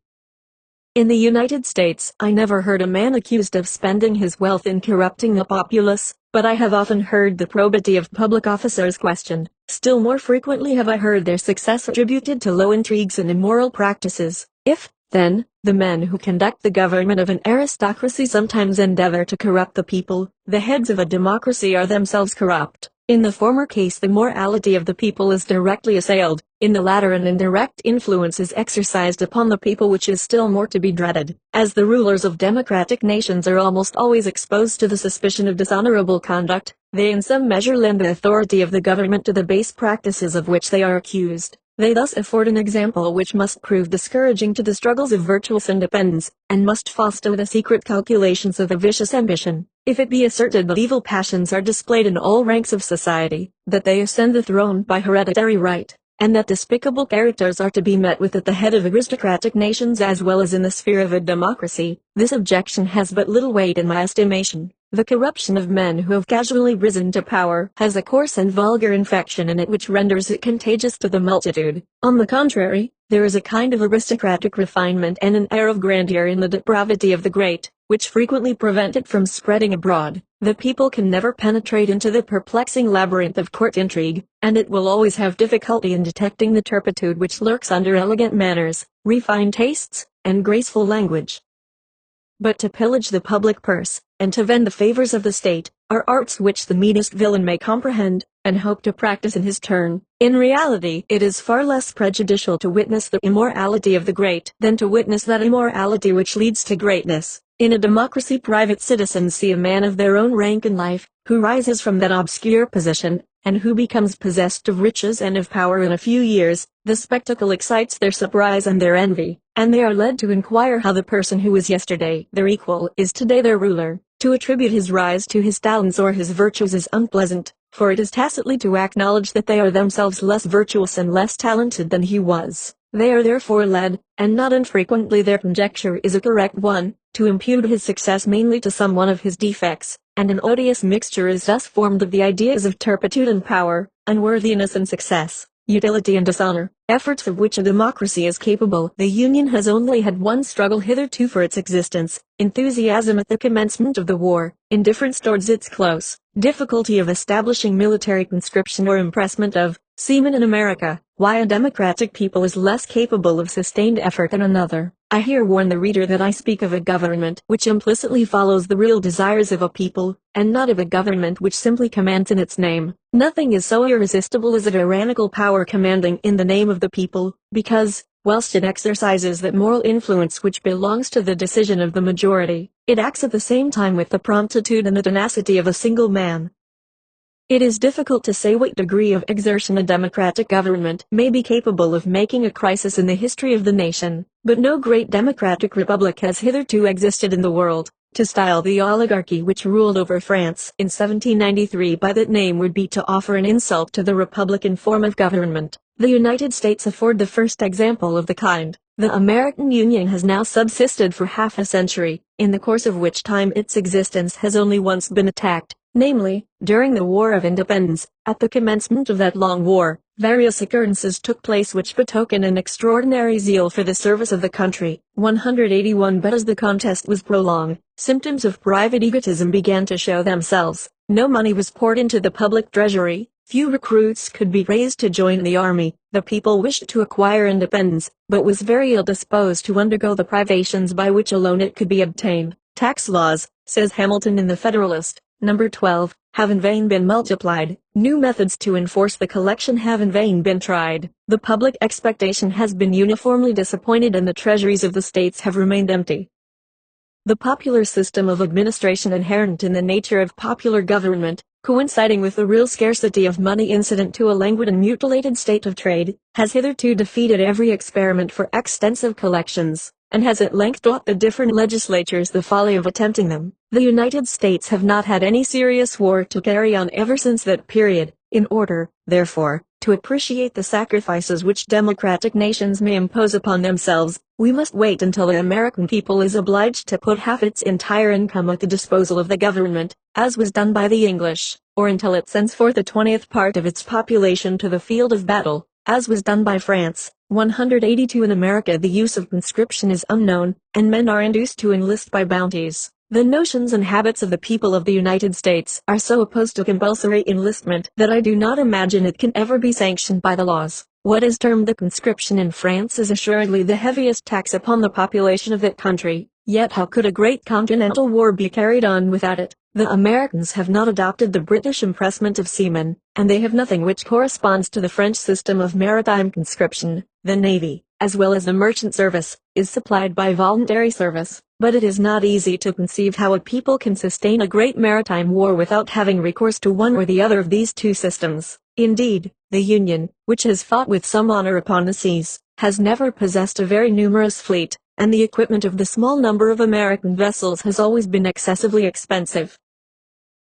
In the United States, I never heard a man accused of spending his wealth in corrupting the populace, but I have often heard the probity of public officers questioned. Still more frequently have I heard their success attributed to low intrigues and immoral practices. If, then, the men who conduct the government of an aristocracy sometimes endeavor to corrupt the people, the heads of a democracy are themselves corrupt. In the former case the morality of the people is directly assailed, in the latter an indirect influence is exercised upon the people which is still more to be dreaded, as the rulers of democratic nations are almost always exposed to the suspicion of dishonorable conduct. They in some measure lend the authority of the government to the base practices of which they are accused. They thus afford an example which must prove discouraging to the struggles of virtuous independence, and must foster the secret calculations of a vicious ambition. If it be asserted that evil passions are displayed in all ranks of society, that they ascend the throne by hereditary right, and that despicable characters are to be met with at the head of aristocratic nations as well as in the sphere of a democracy, this objection has but little weight in my estimation. The corruption of men who have casually risen to power has a coarse and vulgar infection in it which renders it contagious to the multitude. On the contrary, there is a kind of aristocratic refinement and an air of grandeur in the depravity of the great, which frequently prevent it from spreading abroad. The people can never penetrate into the perplexing labyrinth of court intrigue, and it will always have difficulty in detecting the turpitude which lurks under elegant manners, refined tastes, and graceful language. But to pillage the public purse, and to vend the favors of the state, are arts which the meanest villain may comprehend, and hope to practice in his turn. In reality, it is far less prejudicial to witness the immorality of the great than to witness that immorality which leads to greatness. In a democracy, private citizens see a man of their own rank in life, who rises from that obscure position, and who becomes possessed of riches and of power in a few years. The spectacle excites their surprise and their envy, and they are led to inquire how the person who was yesterday their equal is today their ruler. To attribute his rise to his talents or his virtues is unpleasant, for it is tacitly to acknowledge that they are themselves less virtuous and less talented than he was. They are therefore led, and not infrequently their conjecture is a correct one, to impute his success mainly to some one of his defects, and an odious mixture is thus formed of the ideas of turpitude and power, unworthiness and success, utility and dishonor, efforts of which a democracy is capable. The Union has only had one struggle hitherto for its existence: enthusiasm at the commencement of the war, indifference towards its close, difficulty of establishing military conscription or impressment of seamen in America. Why a democratic people is less capable of sustained effort than another. I here warn the reader that I speak of a government which implicitly follows the real desires of a people, and not of a government which simply commands in its name. Nothing is so irresistible as a tyrannical power commanding in the name of the people, because, whilst it exercises that moral influence which belongs to the decision of the majority, it acts at the same time with the promptitude and the tenacity of a single man. It is difficult to say what degree of exertion a democratic government may be capable of making a crisis in the history of the nation, but no great democratic republic has hitherto existed in the world. To style the oligarchy which ruled over France in 1793 by that name would be to offer an insult to the republican form of government. The United States afford the first example of the kind. The American Union has now subsisted for half a century, in the course of which time its existence has only once been attacked, namely, during the War of Independence. At the commencement of that long war, various occurrences took place which betoken an extraordinary zeal for the service of the country. 181. But as the contest was prolonged, symptoms of private egotism began to show themselves. No money was poured into the public treasury. Few recruits could be raised to join the army. The people wished to acquire independence, but was very ill disposed to undergo the privations by which alone it could be obtained. Tax laws, says Hamilton in the Federalist, number 12, have in vain been multiplied. New methods to enforce the collection have in vain been tried. The public expectation has been uniformly disappointed and the treasuries of the states have remained empty. The popular system of administration inherent in the nature of popular government, coinciding with the real scarcity of money incident to a languid and mutilated state of trade, has hitherto defeated every experiment for extensive collections, and has at length taught the different legislatures the folly of attempting them. The United States have not had any serious war to carry on ever since that period. In order, therefore, to appreciate the sacrifices which democratic nations may impose upon themselves, we must wait until the American people is obliged to put half its entire income at the disposal of the government, as was done by the English, or until it sends forth a 20th part of its population to the field of battle, as was done by France. 182. In America the use of conscription is unknown, and men are induced to enlist by bounties. The notions and habits of the people of the United States are so opposed to compulsory enlistment that I do not imagine it can ever be sanctioned by the laws. What is termed the conscription in France is assuredly the heaviest tax upon the population of that country, yet how could a great continental war be carried on without it? The Americans have not adopted the British impressment of seamen, and they have nothing which corresponds to the French system of maritime conscription. The Navy, as well as the merchant service, is supplied by voluntary service, but it is not easy to conceive how a people can sustain a great maritime war without having recourse to one or the other of these two systems. Indeed, the Union, which has fought with some honor upon the seas, has never possessed a very numerous fleet, and the equipment of the small number of American vessels has always been excessively expensive.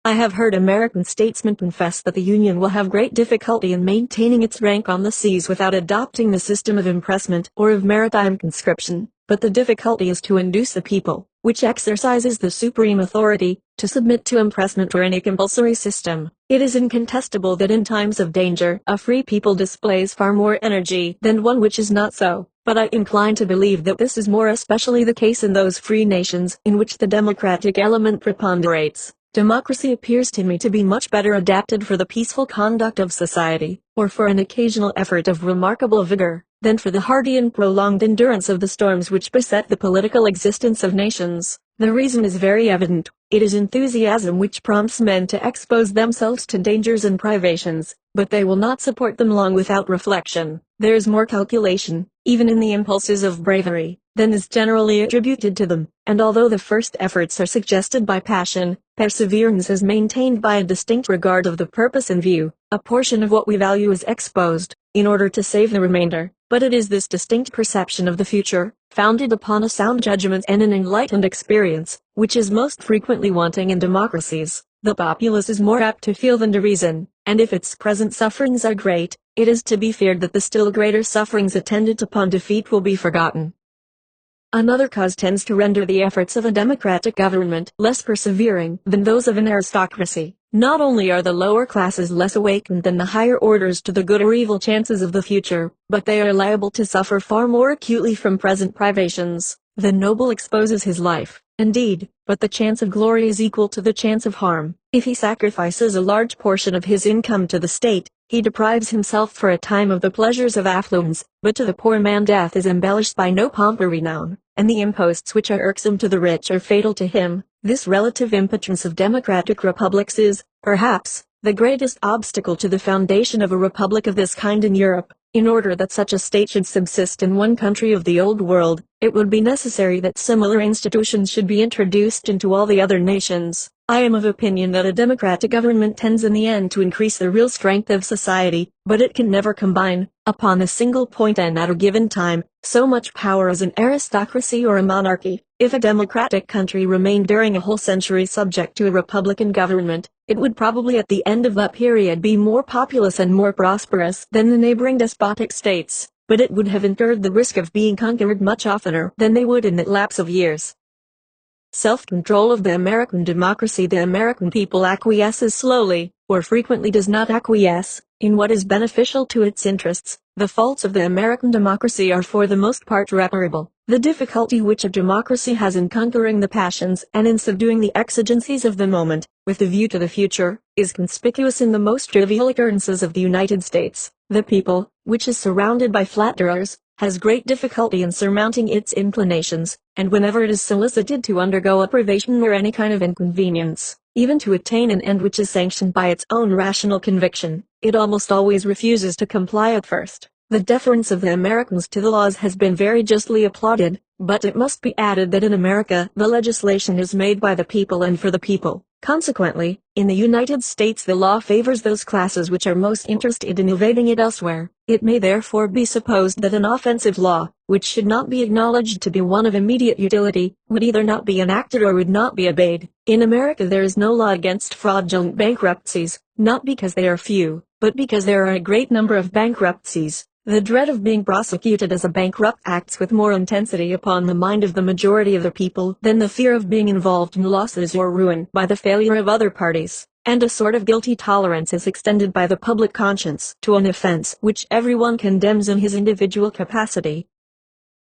I have heard American statesmen confess that the Union will have great difficulty in maintaining its rank on the seas without adopting the system of impressment or of maritime conscription. but the difficulty is to induce the people, which exercises the supreme authority, to submit to impressment or any compulsory system. It is incontestable that in times of danger a free people displays far more energy than one which is not so, but I incline to believe that this is more especially the case in those free nations in which the democratic element preponderates. Democracy appears to me to be much better adapted for the peaceful conduct of society, or for an occasional effort of remarkable vigor, than for the hardy and prolonged endurance of the storms which beset the political existence of nations. The reason is very evident. It is enthusiasm which prompts men to expose themselves to dangers and privations, but they will not support them long without reflection. There is more calculation, even in the impulses of bravery, than is generally attributed to them, and although the first efforts are suggested by passion, perseverance is maintained by a distinct regard of the purpose in view. A portion of what we value is exposed, in order to save the remainder, but it is this distinct perception of the future, founded upon a sound judgment and an enlightened experience, which is most frequently wanting in democracies. The populace is more apt to feel than to reason, and if its present sufferings are great, it is to be feared that the still greater sufferings attendant upon defeat will be forgotten. Another cause tends to render the efforts of a democratic government less persevering than those of an aristocracy. Not only are the lower classes less awakened than the higher orders to the good or evil chances of the future, but they are liable to suffer far more acutely from present privations. The noble exposes his life, indeed, but the chance of glory is equal to the chance of harm. If he sacrifices a large portion of his income to the state, he deprives himself for a time of the pleasures of affluence, but to the poor man death is embellished by no pomp or renown, and the imposts which are irksome to the rich are fatal to him. This relative impotence of democratic republics is, perhaps, the greatest obstacle to the foundation of a republic of this kind in Europe. In order that such a state should subsist in one country of the Old World, it would be necessary that similar institutions should be introduced into all the other nations. I am of opinion that a democratic government tends in the end to increase the real strength of society, but it can never combine, upon a single point and at a given time, so much power as an aristocracy or a monarchy. If a democratic country remained during a whole century subject to a republican government, it would probably at the end of that period be more populous and more prosperous than the neighboring despotic states, but it would have incurred the risk of being conquered much oftener than they would in that lapse of years. Self-control of the American democracy. The American people acquiesces slowly, or frequently does not acquiesce, in what is beneficial to its interests. The faults of the American democracy are for the most part reparable. The difficulty which a democracy has in conquering the passions and in subduing the exigencies of the moment, with a view to the future, is conspicuous in the most trivial occurrences of the United States. The people, which is surrounded by flatterers, has great difficulty in surmounting its inclinations, and whenever it is solicited to undergo a privation or any kind of inconvenience, even to attain an end which is sanctioned by its own rational conviction, it almost always refuses to comply at first. The deference of the Americans to the laws has been very justly applauded, but it must be added that in America the legislation is made by the people and for the people. Consequently, in the United States the law favors those classes which are most interested in evading it elsewhere. It may therefore be supposed that an offensive law, which should not be acknowledged to be one of immediate utility, would either not be enacted or would not be obeyed. In America there is no law against fraudulent bankruptcies, not because they are few, but because there are a great number of bankruptcies. The dread of being prosecuted as a bankrupt acts with more intensity upon the mind of the majority of the people than the fear of being involved in losses or ruin by the failure of other parties, and a sort of guilty tolerance is extended by the public conscience to an offense which everyone condemns in his individual capacity.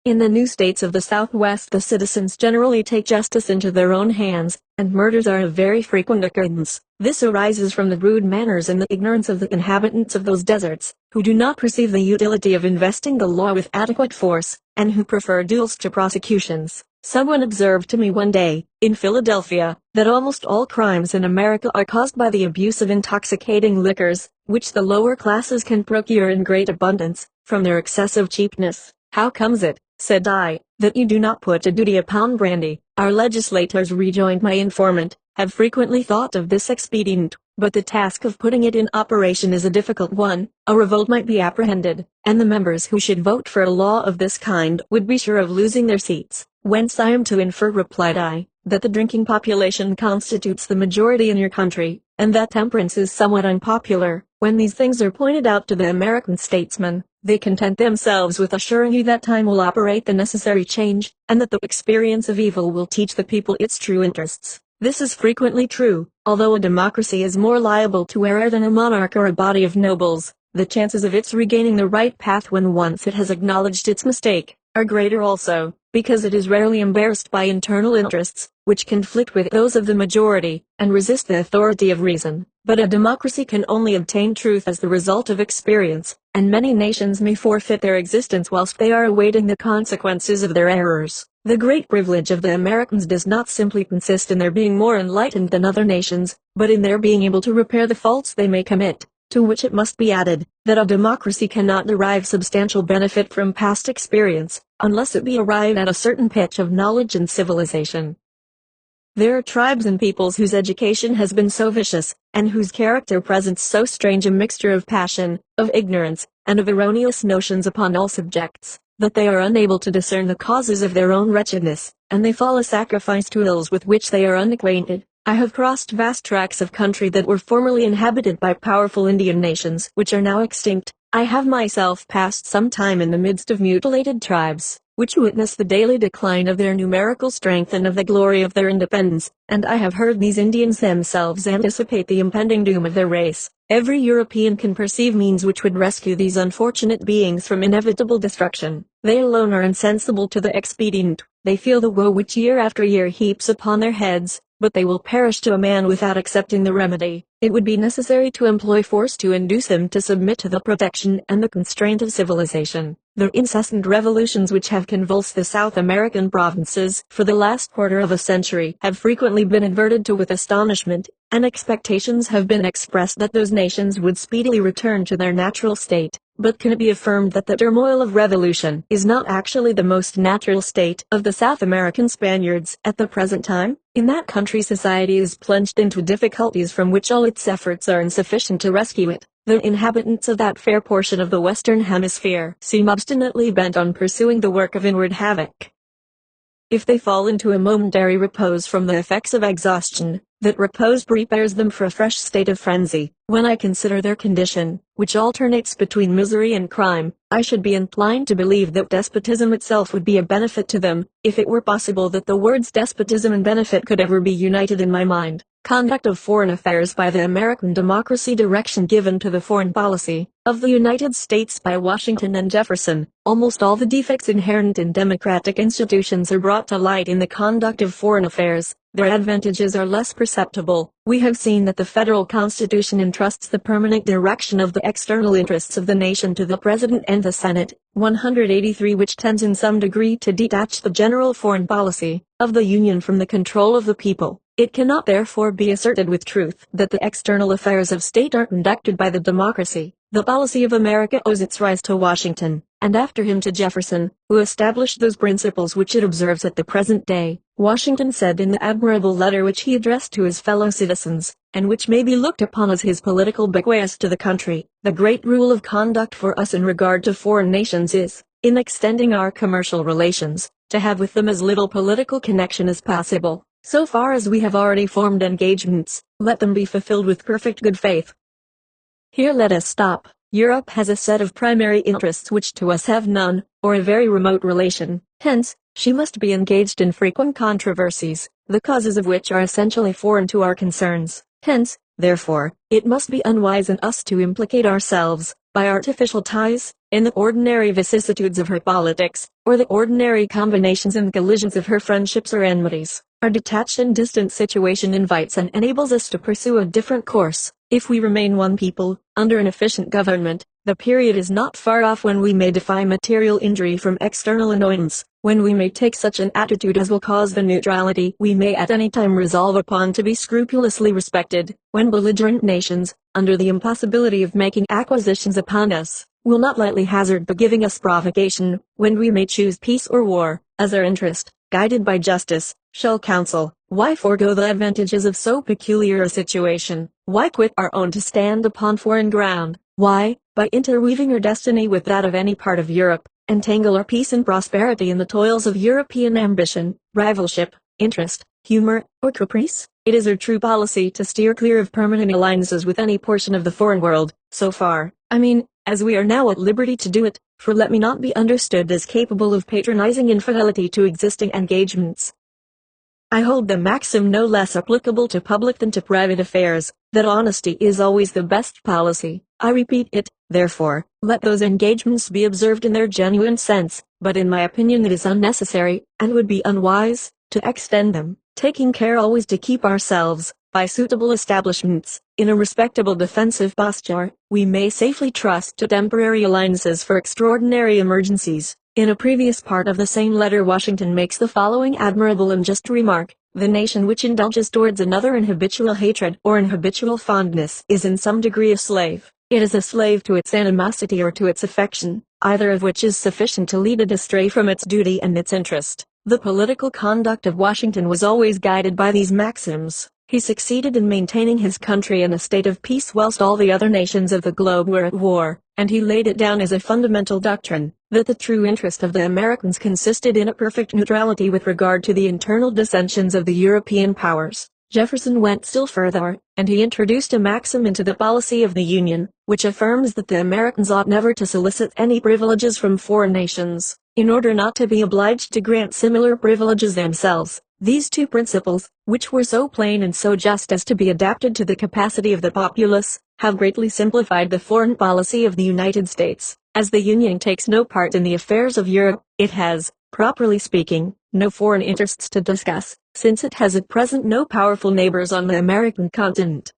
In the new states of the Southwest the citizens generally take justice into their own hands, and murders are of very frequent occurrence. This arises from the rude manners and the ignorance of the inhabitants of those deserts, who do not perceive the utility of investing the law with adequate force, and who prefer duels to prosecutions. Someone observed to me one day, in Philadelphia, that almost all crimes in America are caused by the abuse of intoxicating liquors, which the lower classes can procure in great abundance, from their excessive cheapness. "How comes it," said I, "that you do not put a duty upon brandy?" "Our legislators," rejoined my informant, "have frequently thought of this expedient, but the task of putting it in operation is a difficult one. A revolt might be apprehended, and the members who should vote for a law of this kind would be sure of losing their seats." "Whence I am to infer," replied I, "that the drinking population constitutes the majority in your country, and that temperance is somewhat unpopular." When these things are pointed out to the American statesman, They content themselves with assuring you that time will operate the necessary change, and that the experience of evil will teach the people its true interests. This is frequently true, although a democracy is more liable to error than a monarch or a body of nobles. The chances of its regaining the right path when once it has acknowledged its mistake, are greater also, because it is rarely embarrassed by internal interests, which conflict with those of the majority, and resist the authority of reason. But a democracy can only obtain truth as the result of experience, and many nations may forfeit their existence whilst they are awaiting the consequences of their errors. The great privilege of the Americans does not simply consist in their being more enlightened than other nations, but in their being able to repair the faults they may commit. To which it must be added, that a democracy cannot derive substantial benefit from past experience, unless it be arrived at a certain pitch of knowledge and civilization. There are tribes and peoples whose education has been so vicious, and whose character presents so strange a mixture of passion, of ignorance, and of erroneous notions upon all subjects, that they are unable to discern the causes of their own wretchedness, and they fall a sacrifice to ills with which they are unacquainted. I have crossed vast tracts of country that were formerly inhabited by powerful Indian nations which are now extinct. I have myself passed some time in the midst of mutilated tribes, which witness the daily decline of their numerical strength and of the glory of their independence, and I have heard these Indians themselves anticipate the impending doom of their race. Every European can perceive means which would rescue these unfortunate beings from inevitable destruction. They alone are insensible to the expedient. They feel the woe which year after year heaps upon their heads, but they will perish to a man without accepting the remedy. It would be necessary to employ force to induce them to submit to the protection and the constraint of civilization. The incessant revolutions which have convulsed the South American provinces for the last quarter of a century have frequently been adverted to with astonishment, and expectations have been expressed that those nations would speedily return to their natural state. But can it be affirmed that the turmoil of revolution is not actually the most natural state of the South American Spaniards at the present time? In that country society is plunged into difficulties from which all its efforts are insufficient to rescue it. The inhabitants of that fair portion of the Western Hemisphere seem obstinately bent on pursuing the work of inward havoc. If they fall into a momentary repose from the effects of exhaustion, that repose prepares them for a fresh state of frenzy. When I consider their condition, which alternates between misery and crime, I should be inclined to believe that despotism itself would be a benefit to them, if it were possible that the words despotism and benefit could ever be united in my mind. Conduct of foreign affairs by the American democracy. Direction given to the foreign policy of the United States by Washington and Jefferson. Almost all the defects inherent in democratic institutions are brought to light in the conduct of foreign affairs. Their advantages are less perceptible. We have seen that the federal constitution entrusts the permanent direction of the external interests of the nation to the President and the Senate. 183, which tends in some degree to detach the general foreign policy of the Union from the control of the people. It cannot therefore be asserted with truth that the external affairs of state are conducted by the democracy. The policy of America owes its rise to Washington, and after him to Jefferson, who established those principles which it observes at the present day. Washington said in the admirable letter which he addressed to his fellow citizens, and which may be looked upon as his political bequest to the country, the great rule of conduct for us in regard to foreign nations is, in extending our commercial relations, to have with them as little political connection as possible. So far as we have already formed engagements, let them be fulfilled with perfect good faith. Here let us stop. Europe has a set of primary interests which to us have none, or a very remote relation. Hence, she must be engaged in frequent controversies, the causes of which are essentially foreign to our concerns. Hence, therefore, it must be unwise in us to implicate ourselves, by artificial ties, in the ordinary vicissitudes of her politics, or the ordinary combinations and collisions of her friendships or enmities. Our detached and distant situation invites and enables us to pursue a different course. If we remain one people, under an efficient government, the period is not far off when we may defy material injury from external annoyance, when we may take such an attitude as will cause the neutrality we may at any time resolve upon to be scrupulously respected, when belligerent nations, under the impossibility of making acquisitions upon us, will not lightly hazard the giving us provocation, when we may choose peace or war, as our interest, guided by justice, shall counsel. Why forego the advantages of so peculiar a situation? Why quit our own to stand upon foreign ground? Why, by interweaving our destiny with that of any part of Europe, entangle our peace and prosperity in the toils of European ambition, rivalship, interest, humor, or caprice? It is our true policy to steer clear of permanent alliances with any portion of the foreign world, so far, as we are now at liberty to do it, for let me not be understood as capable of patronizing infidelity to existing engagements. I hold the maxim no less applicable to public than to private affairs, that honesty is always the best policy. I repeat it, therefore, let those engagements be observed in their genuine sense, but in my opinion it is unnecessary, and would be unwise, to extend them, taking care always to keep ourselves, by suitable establishments, in a respectable defensive posture. We may safely trust to temporary alliances for extraordinary emergencies. In a previous part of the same letter Washington makes the following admirable and just remark: the nation which indulges towards another in habitual hatred or in habitual fondness is in some degree a slave. It is a slave to its animosity or to its affection, either of which is sufficient to lead it astray from its duty and its interest. The political conduct of Washington was always guided by these maxims. He succeeded in maintaining his country in a state of peace whilst all the other nations of the globe were at war, and he laid it down as a fundamental doctrine, that the true interest of the Americans consisted in a perfect neutrality with regard to the internal dissensions of the European powers. Jefferson went still further, and he introduced a maxim into the policy of the Union, which affirms that the Americans ought never to solicit any privileges from foreign nations, in order not to be obliged to grant similar privileges themselves. These two principles, which were so plain and so just as to be adapted to the capacity of the populace, have greatly simplified the foreign policy of the United States. As the Union takes no part in the affairs of Europe, it has, properly speaking, no foreign interests to discuss, since it has at present no powerful neighbors on the American continent.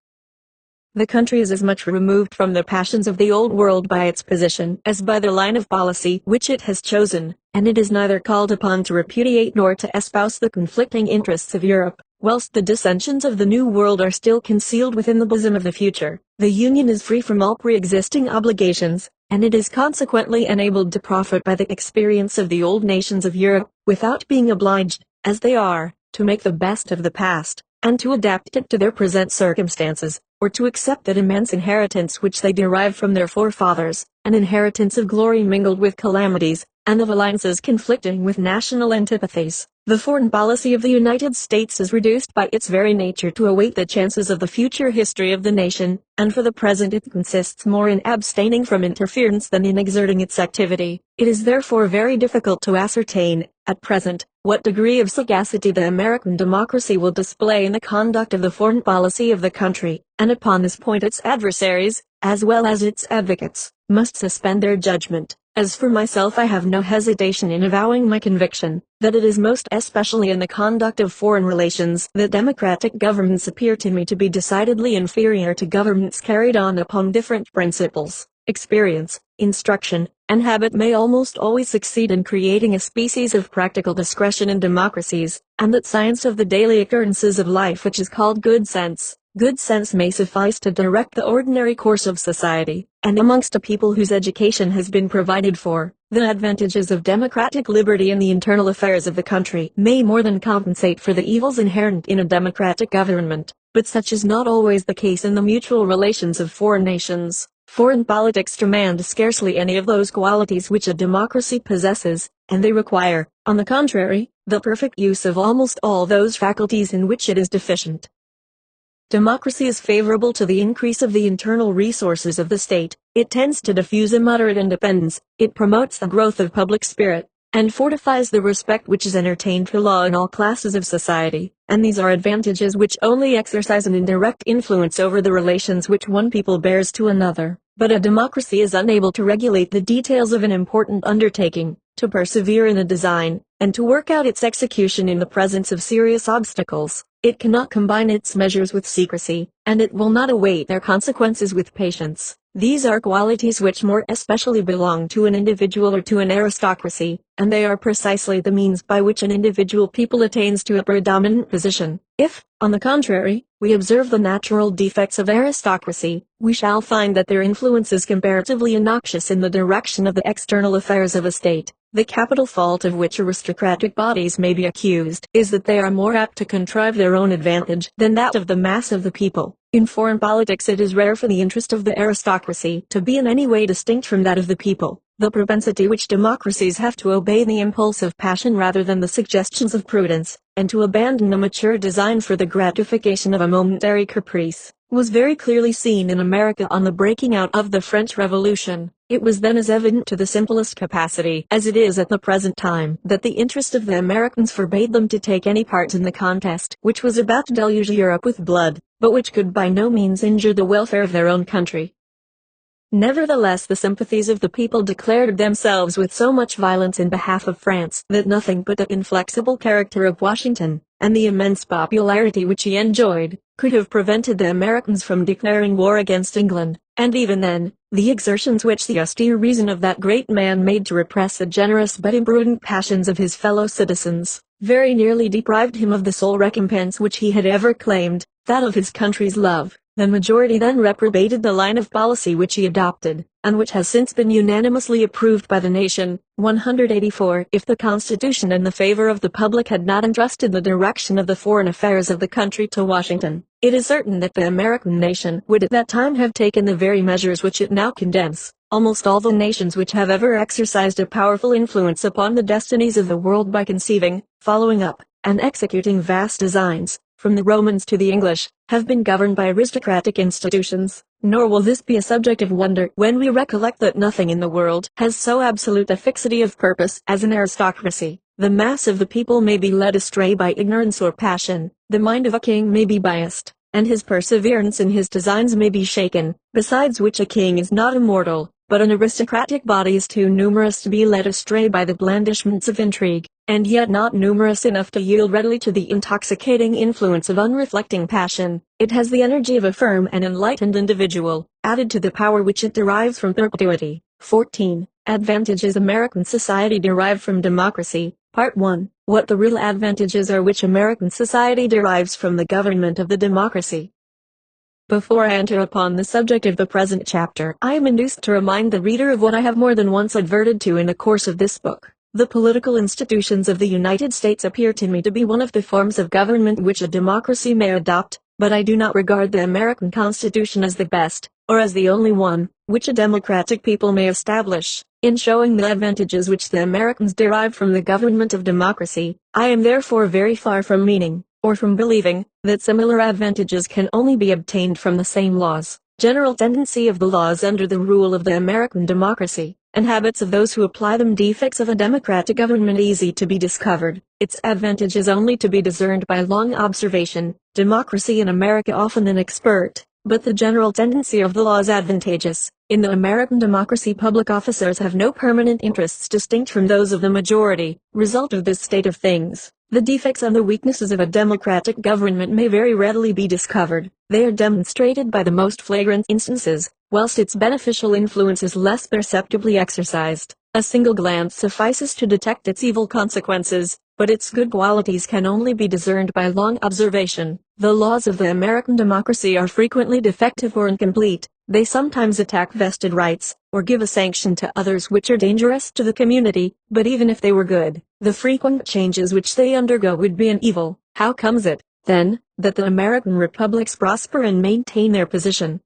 The country is as much removed from the passions of the old world by its position as by the line of policy which it has chosen, and it is neither called upon to repudiate nor to espouse the conflicting interests of Europe, whilst the dissensions of the New World are still concealed within the bosom of the future. The Union is free from all pre-existing obligations, and it is consequently enabled to profit by the experience of the old nations of Europe, without being obliged, as they are, to make the best of the past, and to adapt it to their present circumstances, or to accept that immense inheritance which they derived from their forefathers, an inheritance of glory mingled with calamities, and of alliances conflicting with national antipathies. The foreign policy of the United States is reduced by its very nature to await the chances of the future history of the nation, and for the present it consists more in abstaining from interference than in exerting its activity. It is therefore very difficult to ascertain, at present, what degree of sagacity the American democracy will display in the conduct of the foreign policy of the country, and upon this point its adversaries, as well as its advocates, must suspend their judgment. As for myself, I have no hesitation in avowing my conviction, that it is most especially in the conduct of foreign relations that democratic governments appear to me to be decidedly inferior to governments carried on upon different principles. Experience, instruction, and habit may almost always succeed in creating a species of practical discretion in democracies, and that science of the daily occurrences of life which is called good sense. Good sense may suffice to direct the ordinary course of society, and amongst a people whose education has been provided for, the advantages of democratic liberty in the internal affairs of the country may more than compensate for the evils inherent in a democratic government, but such is not always the case in the mutual relations of foreign nations. Foreign politics demand scarcely any of those qualities which a democracy possesses, and they require, on the contrary, the perfect use of almost all those faculties in which it is deficient. Democracy is favorable to the increase of the internal resources of the state. It tends to diffuse a moderate independence, it promotes the growth of public spirit, and fortifies the respect which is entertained for law in all classes of society, and these are advantages which only exercise an indirect influence over the relations which one people bears to another. But a democracy is unable to regulate the details of an important undertaking, to persevere in a design, and to work out its execution in the presence of serious obstacles. It cannot combine its measures with secrecy, and it will not await their consequences with patience. These are qualities which more especially belong to an individual or to an aristocracy, and they are precisely the means by which an individual people attains to a predominant position. If, on the contrary, we observe the natural defects of aristocracy, we shall find that their influence is comparatively innoxious in the direction of the external affairs of a state. The capital fault of which aristocratic bodies may be accused is that they are more apt to contrive their own advantage than that of the mass of the people. In foreign politics it is rare for the interest of the aristocracy to be in any way distinct from that of the people. The propensity which democracies have to obey the impulse of passion rather than the suggestions of prudence, and to abandon a mature design for the gratification of a momentary caprice, was very clearly seen in America on the breaking out of the French Revolution. It was then as evident to the simplest capacity as it is at the present time that the interest of the Americans forbade them to take any part in the contest which was about to deluge Europe with blood, but which could by no means injure the welfare of their own country. Nevertheless, the sympathies of the people declared themselves with so much violence in behalf of France that nothing but the inflexible character of Washington, and the immense popularity which he enjoyed, could have prevented the Americans from declaring war against England, and even then, the exertions which the austere reason of that great man made to repress the generous but imprudent passions of his fellow citizens, very nearly deprived him of the sole recompense which he had ever claimed, that of his country's love. The majority then reprobated the line of policy which he adopted, and which has since been unanimously approved by the nation. 184. If the Constitution in the favor of the public had not entrusted the direction of the foreign affairs of the country to Washington, it is certain that the American nation would at that time have taken the very measures which it now condemns. Almost all the nations which have ever exercised a powerful influence upon the destinies of the world by conceiving, following up, and executing vast designs, from the Romans to the English, have been governed by aristocratic institutions. Nor will this be a subject of wonder when we recollect that nothing in the world has so absolute a fixity of purpose as an aristocracy. The mass of the people may be led astray by ignorance or passion, the mind of a king may be biased, and his perseverance in his designs may be shaken, besides which a king is not immortal, but an aristocratic body is too numerous to be led astray by the blandishments of intrigue, and yet not numerous enough to yield readily to the intoxicating influence of unreflecting passion. It has the energy of a firm and enlightened individual, added to the power which it derives from perpetuity. 14. Advantages American society derived from democracy. Part 1. What the real advantages are which American society derives from the government of the democracy. Before I enter upon the subject of the present chapter, I am induced to remind the reader of what I have more than once adverted to in the course of this book. The political institutions of the United States appear to me to be one of the forms of government which a democracy may adopt, but I do not regard the American Constitution as the best, or as the only one, which a democratic people may establish. In showing the advantages which the Americans derive from the government of democracy, I am therefore very far from meaning, or from believing, that similar advantages can only be obtained from the same laws, general tendency of the laws under the rule of the American democracy, and habits of those who apply them, defects of a democratic government easy to be discovered, its advantages only to be discerned by long observation, democracy in America often inexpert, but the general tendency of the law is advantageous. In the American democracy, public officers have no permanent interests distinct from those of the majority. Result of this state of things, the defects and the weaknesses of a democratic government may very readily be discovered. They are demonstrated by the most flagrant instances, whilst its beneficial influence is less perceptibly exercised. A single glance suffices to detect its evil consequences, but its good qualities can only be discerned by long observation. The laws of the American democracy are frequently defective or incomplete. They sometimes attack vested rights, or give a sanction to others which are dangerous to the community, but even if they were good, the frequent changes which they undergo would be an evil. How comes it, then, that the American republics prosper and maintain their position?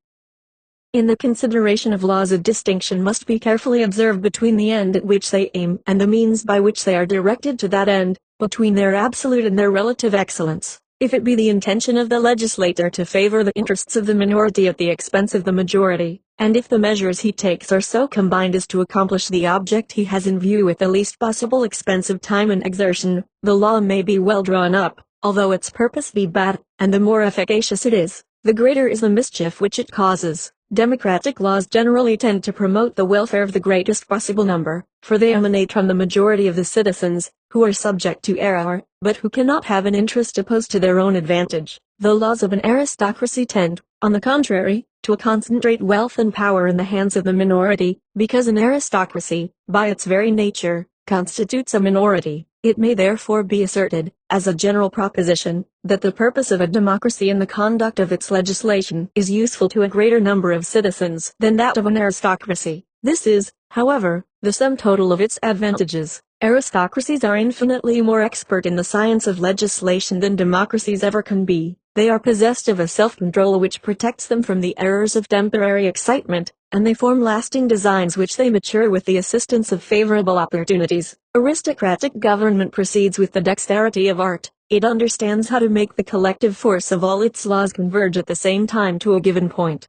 In the consideration of laws, a distinction must be carefully observed between the end at which they aim and the means by which they are directed to that end, between their absolute and their relative excellence. If it be the intention of the legislator to favor the interests of the minority at the expense of the majority, and if the measures he takes are so combined as to accomplish the object he has in view with the least possible expense of time and exertion, the law may be well drawn up, although its purpose be bad, and the more efficacious it is, the greater is the mischief which it causes. Democratic laws generally tend to promote the welfare of the greatest possible number, for they emanate from the majority of the citizens, who are subject to error, but who cannot have an interest opposed to their own advantage. The laws of an aristocracy tend, on the contrary, to concentrate wealth and power in the hands of the minority, because an aristocracy, by its very nature, constitutes a minority. It may therefore be asserted, as a general proposition, that the purpose of a democracy in the conduct of its legislation is useful to a greater number of citizens than that of an aristocracy. This is, however, the sum total of its advantages. Aristocracies are infinitely more expert in the science of legislation than democracies ever can be. They are possessed of a self-control which protects them from the errors of temporary excitement, and they form lasting designs which they mature with the assistance of favorable opportunities. Aristocratic government proceeds with the dexterity of art, It understands how to make the collective force of all its laws converge at the same time to a given point.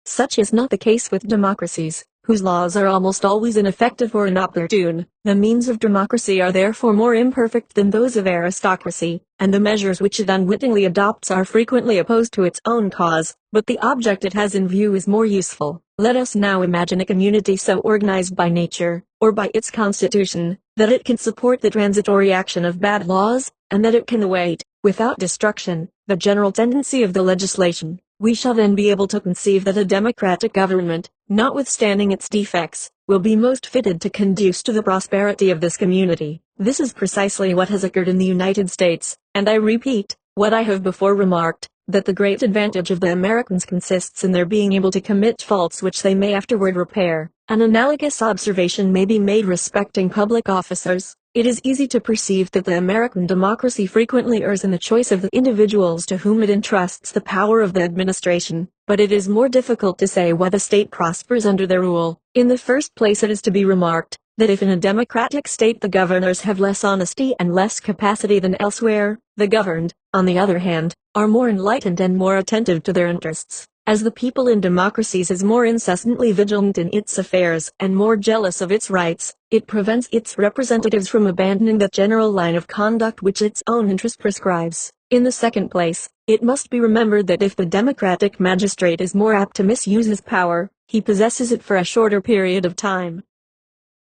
Such is not the case with democracies, whose laws are almost always ineffective or inopportune. The means of democracy are therefore more imperfect than those of aristocracy, and the measures which it unwittingly adopts are frequently opposed to its own cause, but the object it has in view is more useful. Let us now imagine a community so organized by nature, or by its constitution, that it can support the transitory action of bad laws, and that it can await, without destruction, the general tendency of the legislation. We shall then be able to conceive that a democratic government, notwithstanding its defects, will be most fitted to conduce to the prosperity of this community. This is precisely what has occurred in the United States, and I repeat, what I have before remarked, that the great advantage of the Americans consists in their being able to commit faults which they may afterward repair. An analogous observation may be made respecting public officers. It is easy to perceive that the American democracy frequently errs in the choice of the individuals to whom it entrusts the power of the administration, but it is more difficult to say why the state prospers under their rule. In the first place, it is to be remarked that if in a democratic state the governors have less honesty and less capacity than elsewhere, the governed, on the other hand, are more enlightened and more attentive to their interests. As the people in democracies is more incessantly vigilant in its affairs and more jealous of its rights, it prevents its representatives from abandoning that general line of conduct which its own interest prescribes. In the second place, it must be remembered that if the democratic magistrate is more apt to misuse his power, he possesses it for a shorter period of time.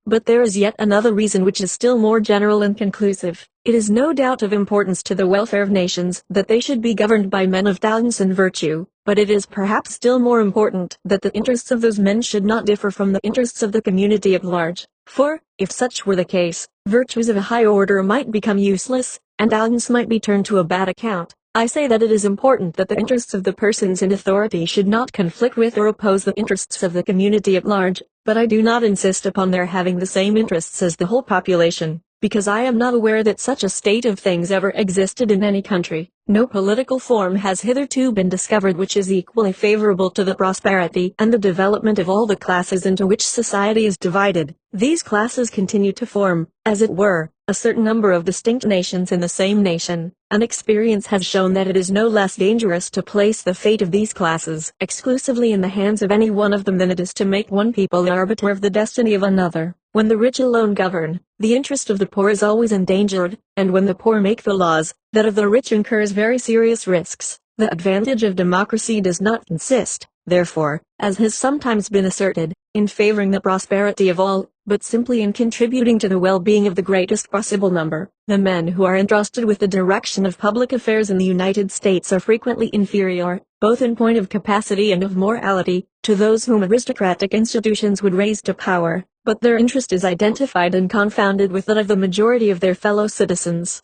But there is yet another reason which is still more general and conclusive. It is no doubt of importance to the welfare of nations that they should be governed by men of talents and virtue, but it is perhaps still more important that the interests of those men should not differ from the interests of the community at large. For, if such were the case, virtues of a high order might become useless, and talents might be turned to a bad account. I say that it is important that the interests of the persons in authority should not conflict with or oppose the interests of the community at large, but I do not insist upon their having the same interests as the whole population, because I am not aware that such a state of things ever existed in any country. No political form has hitherto been discovered which is equally favorable to the prosperity and the development of all the classes into which society is divided. These classes continue to form, as it were, a certain number of distinct nations in the same nation, and experience has shown that it is no less dangerous to place the fate of these classes exclusively in the hands of any one of them than it is to make one people the arbiter of the destiny of another. When the rich alone govern, the interest of the poor is always endangered, and when the poor make the laws, that of the rich incurs very serious risks. The advantage of democracy does not consist, therefore, as has sometimes been asserted, in favoring the prosperity of all, but simply in contributing to the well-being of the greatest possible number. The men who are entrusted with the direction of public affairs in the United States are frequently inferior, both in point of capacity and of morality, to those whom aristocratic institutions would raise to power, but their interest is identified and confounded with that of the majority of their fellow citizens.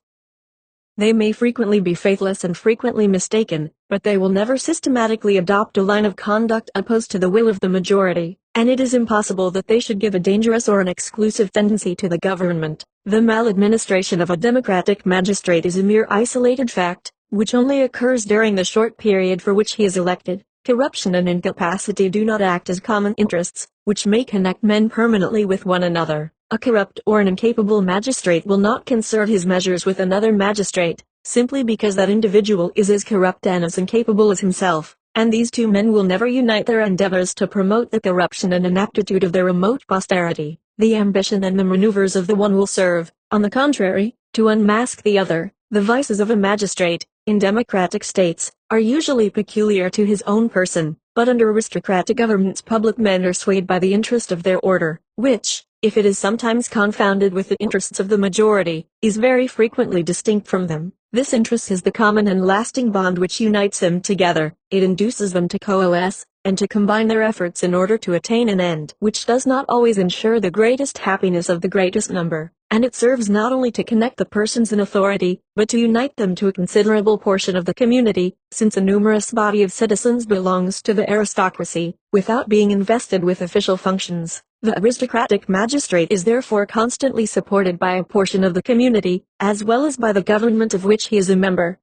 They may frequently be faithless and frequently mistaken, but they will never systematically adopt a line of conduct opposed to the will of the majority, and it is impossible that they should give a dangerous or an exclusive tendency to the government. The maladministration of a democratic magistrate is a mere isolated fact, which only occurs during the short period for which he is elected. Corruption and incapacity do not act as common interests, which may connect men permanently with one another. A corrupt or an incapable magistrate will not concert his measures with another magistrate, simply because that individual is as corrupt and as incapable as himself, and these two men will never unite their endeavors to promote the corruption and inaptitude of their remote posterity. The ambition and the maneuvers of the one will serve, on the contrary, to unmask the other. The vices of a magistrate, in democratic states, are usually peculiar to his own person, but under aristocratic governments public men are swayed by the interest of their order, which, if it is sometimes confounded with the interests of the majority, is very frequently distinct from them. This interest is the common and lasting bond which unites them together. It induces them to coalesce, and to combine their efforts in order to attain an end which does not always ensure the greatest happiness of the greatest number, and it serves not only to connect the persons in authority, but to unite them to a considerable portion of the community, since a numerous body of citizens belongs to the aristocracy, without being invested with official functions. The aristocratic magistrate is therefore constantly supported by a portion of the community, as well as by the government of which he is a member.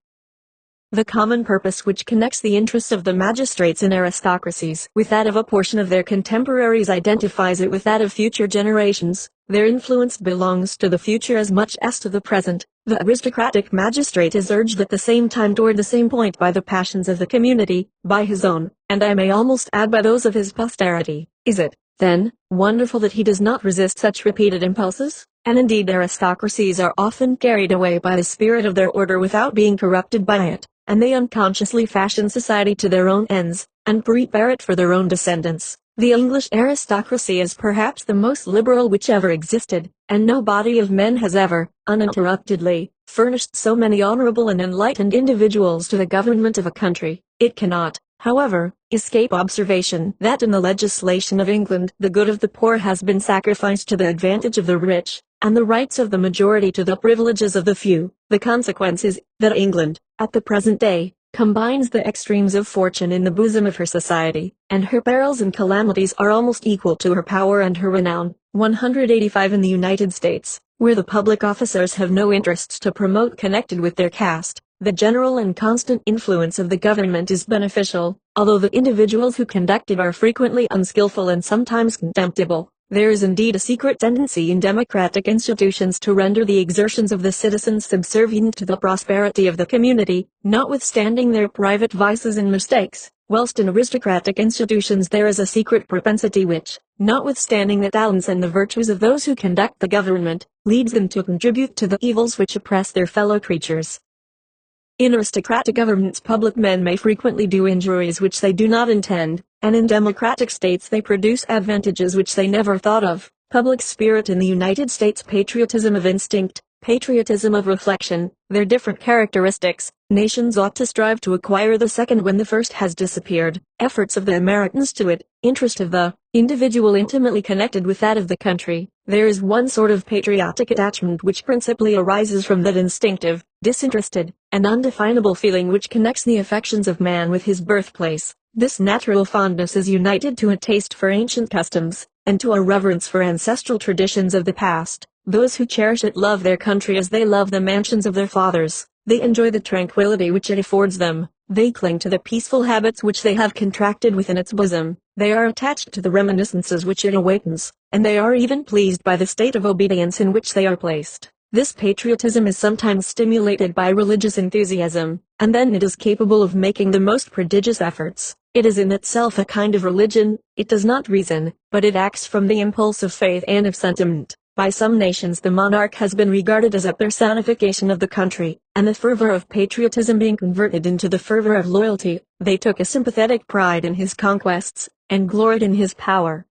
The common purpose which connects the interests of the magistrates in aristocracies with that of a portion of their contemporaries identifies it with that of future generations. their influence belongs to the future as much as to the present. The aristocratic magistrate is urged at the same time toward the same point by the passions of the community, by his own, and I may almost add by those of his posterity. Is it, then, wonderful that he does not resist such repeated impulses? And indeed aristocracies are often carried away by the spirit of their order without being corrupted by it, and they unconsciously fashion society to their own ends, and prepare it for their own descendants. The English aristocracy is perhaps the most liberal which ever existed, and no body of men has ever, uninterruptedly, furnished so many honorable and enlightened individuals to the government of a country. It cannot, however, escape observation that in the legislation of England the good of the poor has been sacrificed to the advantage of the rich, and the rights of the majority to the privileges of the few. The consequence is, that England, at the present day, combines the extremes of fortune in the bosom of her society, and her perils and calamities are almost equal to her power and her renown. 185 In the United States, where the public officers have no interests to promote connected with their caste, the general and constant influence of the government is beneficial, although the individuals who conduct it are frequently unskillful and sometimes contemptible. There is indeed a secret tendency in democratic institutions to render the exertions of the citizens subservient to the prosperity of the community, notwithstanding their private vices and mistakes, whilst in aristocratic institutions there is a secret propensity which, notwithstanding the talents and the virtues of those who conduct the government, leads them to contribute to the evils which oppress their fellow creatures. In aristocratic governments public men may frequently do injuries which they do not intend, and in democratic states they produce advantages which they never thought of. Public spirit in the United States, patriotism of instinct, patriotism of reflection, their different characteristics. Nations ought to strive to acquire the second when the first has disappeared. Efforts of the Americans to it, interest of the individual intimately connected with that of the country. There is one sort of patriotic attachment which principally arises from that instinctive, disinterested, and undefinable feeling which connects the affections of man with his birthplace. This natural fondness is united to a taste for ancient customs, and to a reverence for ancestral traditions of the past. Those who cherish it love their country as they love the mansions of their fathers. They enjoy the tranquility which it affords them. They cling to the peaceful habits which they have contracted within its bosom. They are attached to the reminiscences which it awakens, and they are even pleased by the state of obedience in which they are placed. This patriotism is sometimes stimulated by religious enthusiasm, and then it is capable of making the most prodigious efforts. It is in itself a kind of religion. It does not reason, but it acts from the impulse of faith and of sentiment. By some nations the monarch has been regarded as a personification of the country, and the fervor of patriotism being converted into the fervor of loyalty, they took a sympathetic pride in his conquests, and gloried in his power.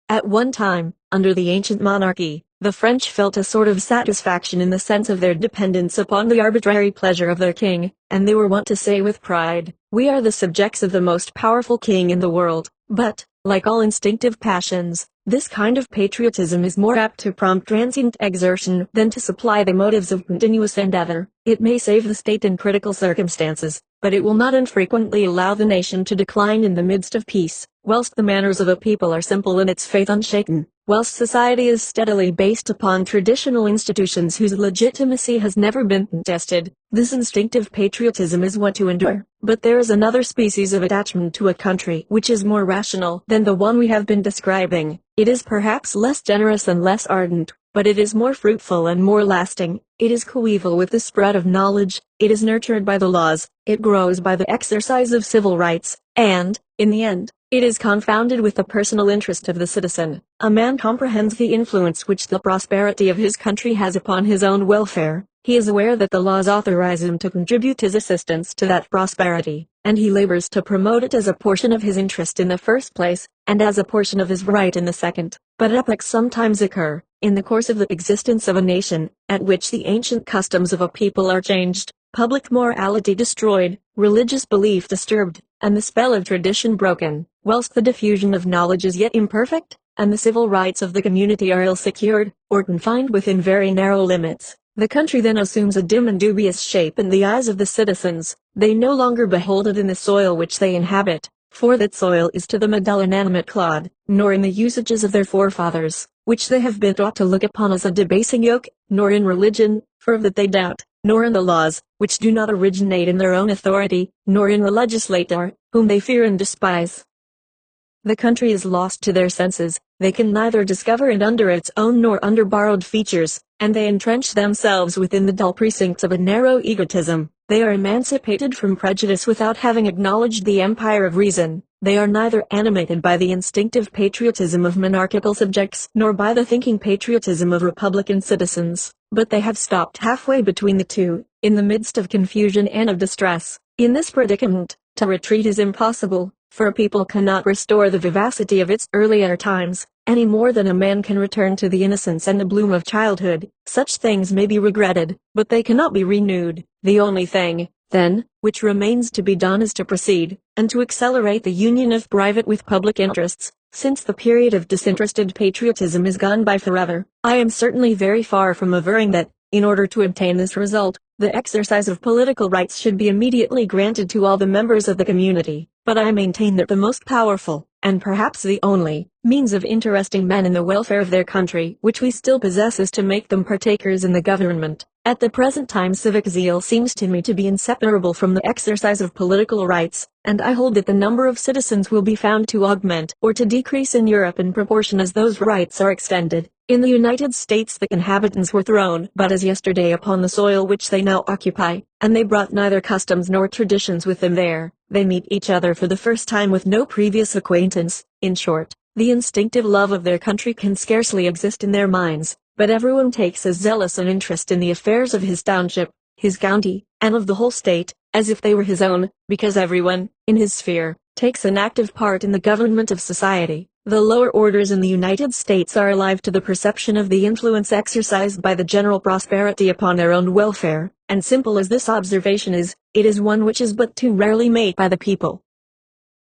At one time, under the ancient monarchy, the French felt a sort of satisfaction in the sense of their dependence upon the arbitrary pleasure of their king, and they were wont to say with pride, "We are the subjects of the most powerful king in the world." But, like all instinctive passions, this kind of patriotism is more apt to prompt transient exertion than to supply the motives of continuous endeavor. It may save the state in critical circumstances, but it will not infrequently allow the nation to decline in the midst of peace. Whilst the manners of a people are simple and its faith unshaken, whilst society is steadily based upon traditional institutions whose legitimacy has never been contested, this instinctive patriotism is what to endure. But there is another species of attachment to a country which is more rational than the one we have been describing. It is perhaps less generous and less ardent, but it is more fruitful and more lasting. It is coeval with the spread of knowledge, it is nurtured by the laws, it grows by the exercise of civil rights, and, in the end, it is confounded with the personal interest of the citizen. A man comprehends the influence which the prosperity of his country has upon his own welfare. He is aware that the laws authorize him to contribute his assistance to that prosperity, and he labors to promote it as a portion of his interest in the first place, and as a portion of his right in the second. But epochs sometimes occur, in the course of the existence of a nation, at which the ancient customs of a people are changed, public morality destroyed, religious belief disturbed, and the spell of tradition broken, whilst the diffusion of knowledge is yet imperfect, and the civil rights of the community are ill secured, or confined within very narrow limits. The country then assumes a dim and dubious shape in the eyes of the citizens. They no longer behold it in the soil which they inhabit, for that soil is to them a dull inanimate clod, nor in the usages of their forefathers, which they have been taught to look upon as a debasing yoke, nor in religion, for that they doubt, nor in the laws, which do not originate in their own authority, nor in the legislator, whom they fear and despise. the country is lost to their senses. They can neither discover it under its own nor under borrowed features, and they entrench themselves within the dull precincts of a narrow egotism. They are emancipated from prejudice without having acknowledged the empire of reason. They are neither animated by the instinctive patriotism of monarchical subjects nor by the thinking patriotism of republican citizens, but they have stopped halfway between the two, in the midst of confusion and of distress. In this predicament, to retreat is impossible, for a people cannot restore the vivacity of its earlier times, any more than a man can return to the innocence and the bloom of childhood. Such things may be regretted, but they cannot be renewed. The only thing, then, which remains to be done is to proceed, and to accelerate the union of private with public interests, since the period of disinterested patriotism is gone by forever. I am certainly very far from averring that, in order to obtain this result, the exercise of political rights should be immediately granted to all the members of the community, but I maintain that the most powerful, and perhaps the only, means of interesting men in the welfare of their country which we still possess is to make them partakers in the government. At the present time civic zeal seems to me to be inseparable from the exercise of political rights, and I hold that the number of citizens will be found to augment or to decrease in Europe in proportion as those rights are extended. In the United States the inhabitants were thrown but as yesterday upon the soil which they now occupy, and they brought neither customs nor traditions with them there. They meet each other for the first time with no previous acquaintance. In short, the instinctive love of their country can scarcely exist in their minds, but everyone takes as zealous an interest in the affairs of his township, his county, and of the whole state, as if they were his own, because everyone, in his sphere, takes an active part in the government of society. The lower orders in the United States are alive to the perception of the influence exercised by the general prosperity upon their own welfare, and simple as this observation is, it is one which is but too rarely made by the people.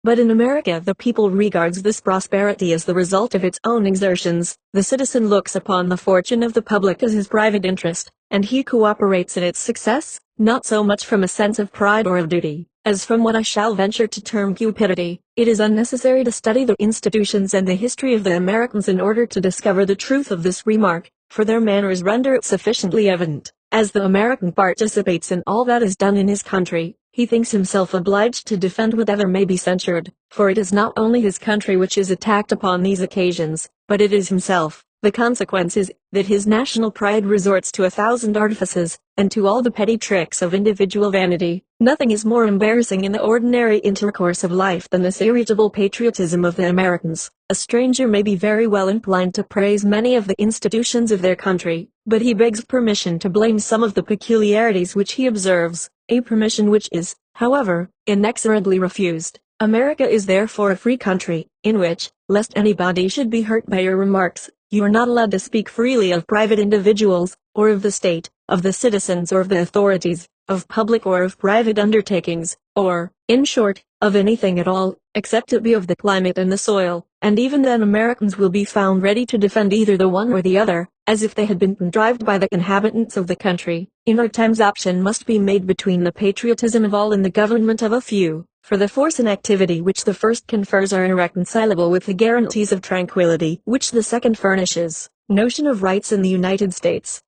But in America the people regards this prosperity as the result of its own exertions. The citizen looks upon the fortune of the public as his private interest, and he cooperates in its success, not so much from a sense of pride or of duty, as from what I shall venture to term cupidity. It is unnecessary to study the institutions and the history of the Americans in order to discover the truth of this remark, for their manners render it sufficiently evident. As the American participates in all that is done in his country, he thinks himself obliged to defend whatever may be censured, for it is not only his country which is attacked upon these occasions, but it is himself. The consequence is, that his national pride resorts to 1,000 artifices, and to all the petty tricks of individual vanity. Nothing is more embarrassing in the ordinary intercourse of life than this irritable patriotism of the Americans. A stranger may be very well inclined to praise many of the institutions of their country, but he begs permission to blame some of the peculiarities which he observes, a permission which is, however, inexorably refused. America is therefore a free country, in which, lest anybody should be hurt by your remarks, you are not allowed to speak freely of private individuals, or of the state, of the citizens or of the authorities, of public or of private undertakings, or, in short, of anything at all, except it be of the climate and the soil, and even then Americans will be found ready to defend either the one or the other, as if they had been contrived by the inhabitants of the country. In our times option must be made between the patriotism of all and the government of a few, for the force and activity which the first confers are irreconcilable with the guarantees of tranquility which the second furnishes. Notion of rights in the United States.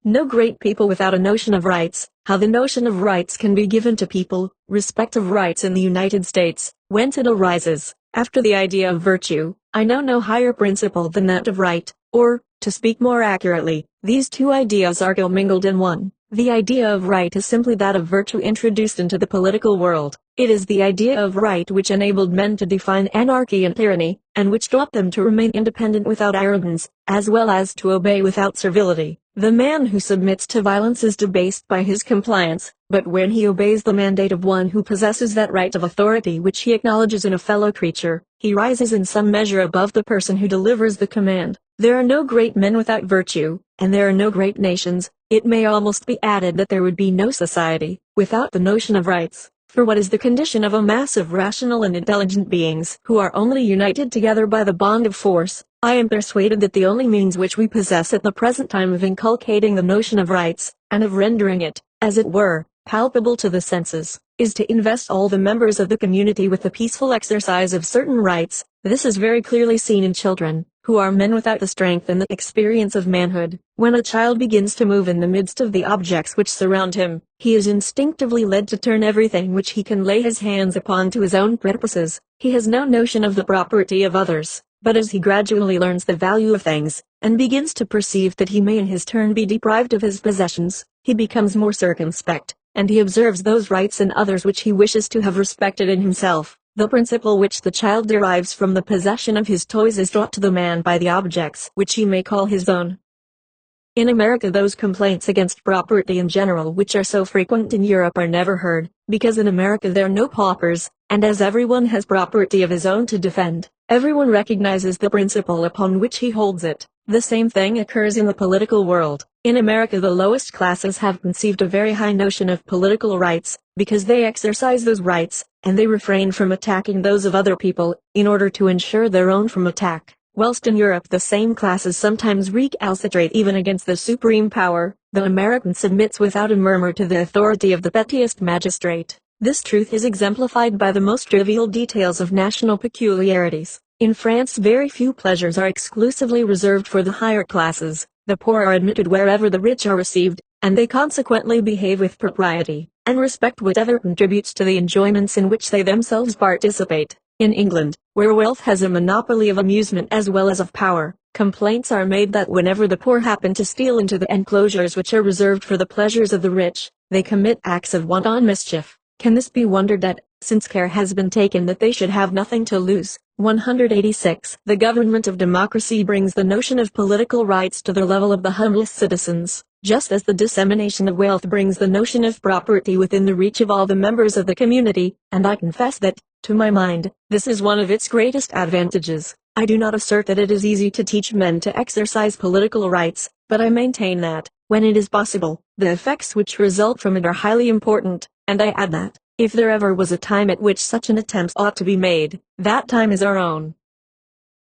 No great people without a notion of rights. How the notion of rights can be given to people, respect of rights in the United States, whence it arises. After the idea of virtue, I know no higher principle than that of right, or, to speak more accurately, these two ideas are commingled in one. The idea of right is simply that of virtue introduced into the political world. It is the idea of right which enabled men to define anarchy and tyranny, and which taught them to remain independent without arrogance, as well as to obey without servility. The man who submits to violence is debased by his compliance, but when he obeys the mandate of one who possesses that right of authority which he acknowledges in a fellow creature, he rises in some measure above the person who delivers the command. There are no great men without virtue, and there are no great nations. It may almost be added that there would be no society without the notion of rights. For what is the condition of a mass of rational and intelligent beings who are only united together by the bond of force? I am persuaded that the only means which we possess at the present time of inculcating the notion of rights, and of rendering it, as it were, palpable to the senses, is to invest all the members of the community with the peaceful exercise of certain rights. This is very clearly seen in children, who are men without the strength and the experience of manhood. When a child begins to move in the midst of the objects which surround him, he is instinctively led to turn everything which he can lay his hands upon to his own purposes. He has no notion of the property of others, but as he gradually learns the value of things, and begins to perceive that he may in his turn be deprived of his possessions, he becomes more circumspect, and he observes those rights in others which he wishes to have respected in himself. The principle which the child derives from the possession of his toys is taught to the man by the objects which he may call his own. In America, those complaints against property in general which are so frequent in Europe are never heard, because in America there are no paupers, and as everyone has property of his own to defend, everyone recognizes the principle upon which he holds it. The same thing occurs in the political world. In America, the lowest classes have conceived a very high notion of political rights, because they exercise those rights, and they refrain from attacking those of other people, in order to ensure their own from attack. Whilst in Europe the same classes sometimes recalcitrate even against the supreme power, the American submits without a murmur to the authority of the pettiest magistrate. This truth is exemplified by the most trivial details of national peculiarities. In France, very few pleasures are exclusively reserved for the higher classes. The poor are admitted wherever the rich are received, and they consequently behave with propriety, and respect whatever contributes to the enjoyments in which they themselves participate. In England, where wealth has a monopoly of amusement as well as of power, complaints are made that whenever the poor happen to steal into the enclosures which are reserved for the pleasures of the rich, they commit acts of wanton mischief. Can this be wondered at, since care has been taken that they should have nothing to lose? 186. The government of democracy brings the notion of political rights to the level of the humblest citizens, just as the dissemination of wealth brings the notion of property within the reach of all the members of the community, and I confess that, to my mind, this is one of its greatest advantages. I do not assert that it is easy to teach men to exercise political rights, but I maintain that, when it is possible, the effects which result from it are highly important, and I add that, if there ever was a time at which such an attempt ought to be made, that time is our own.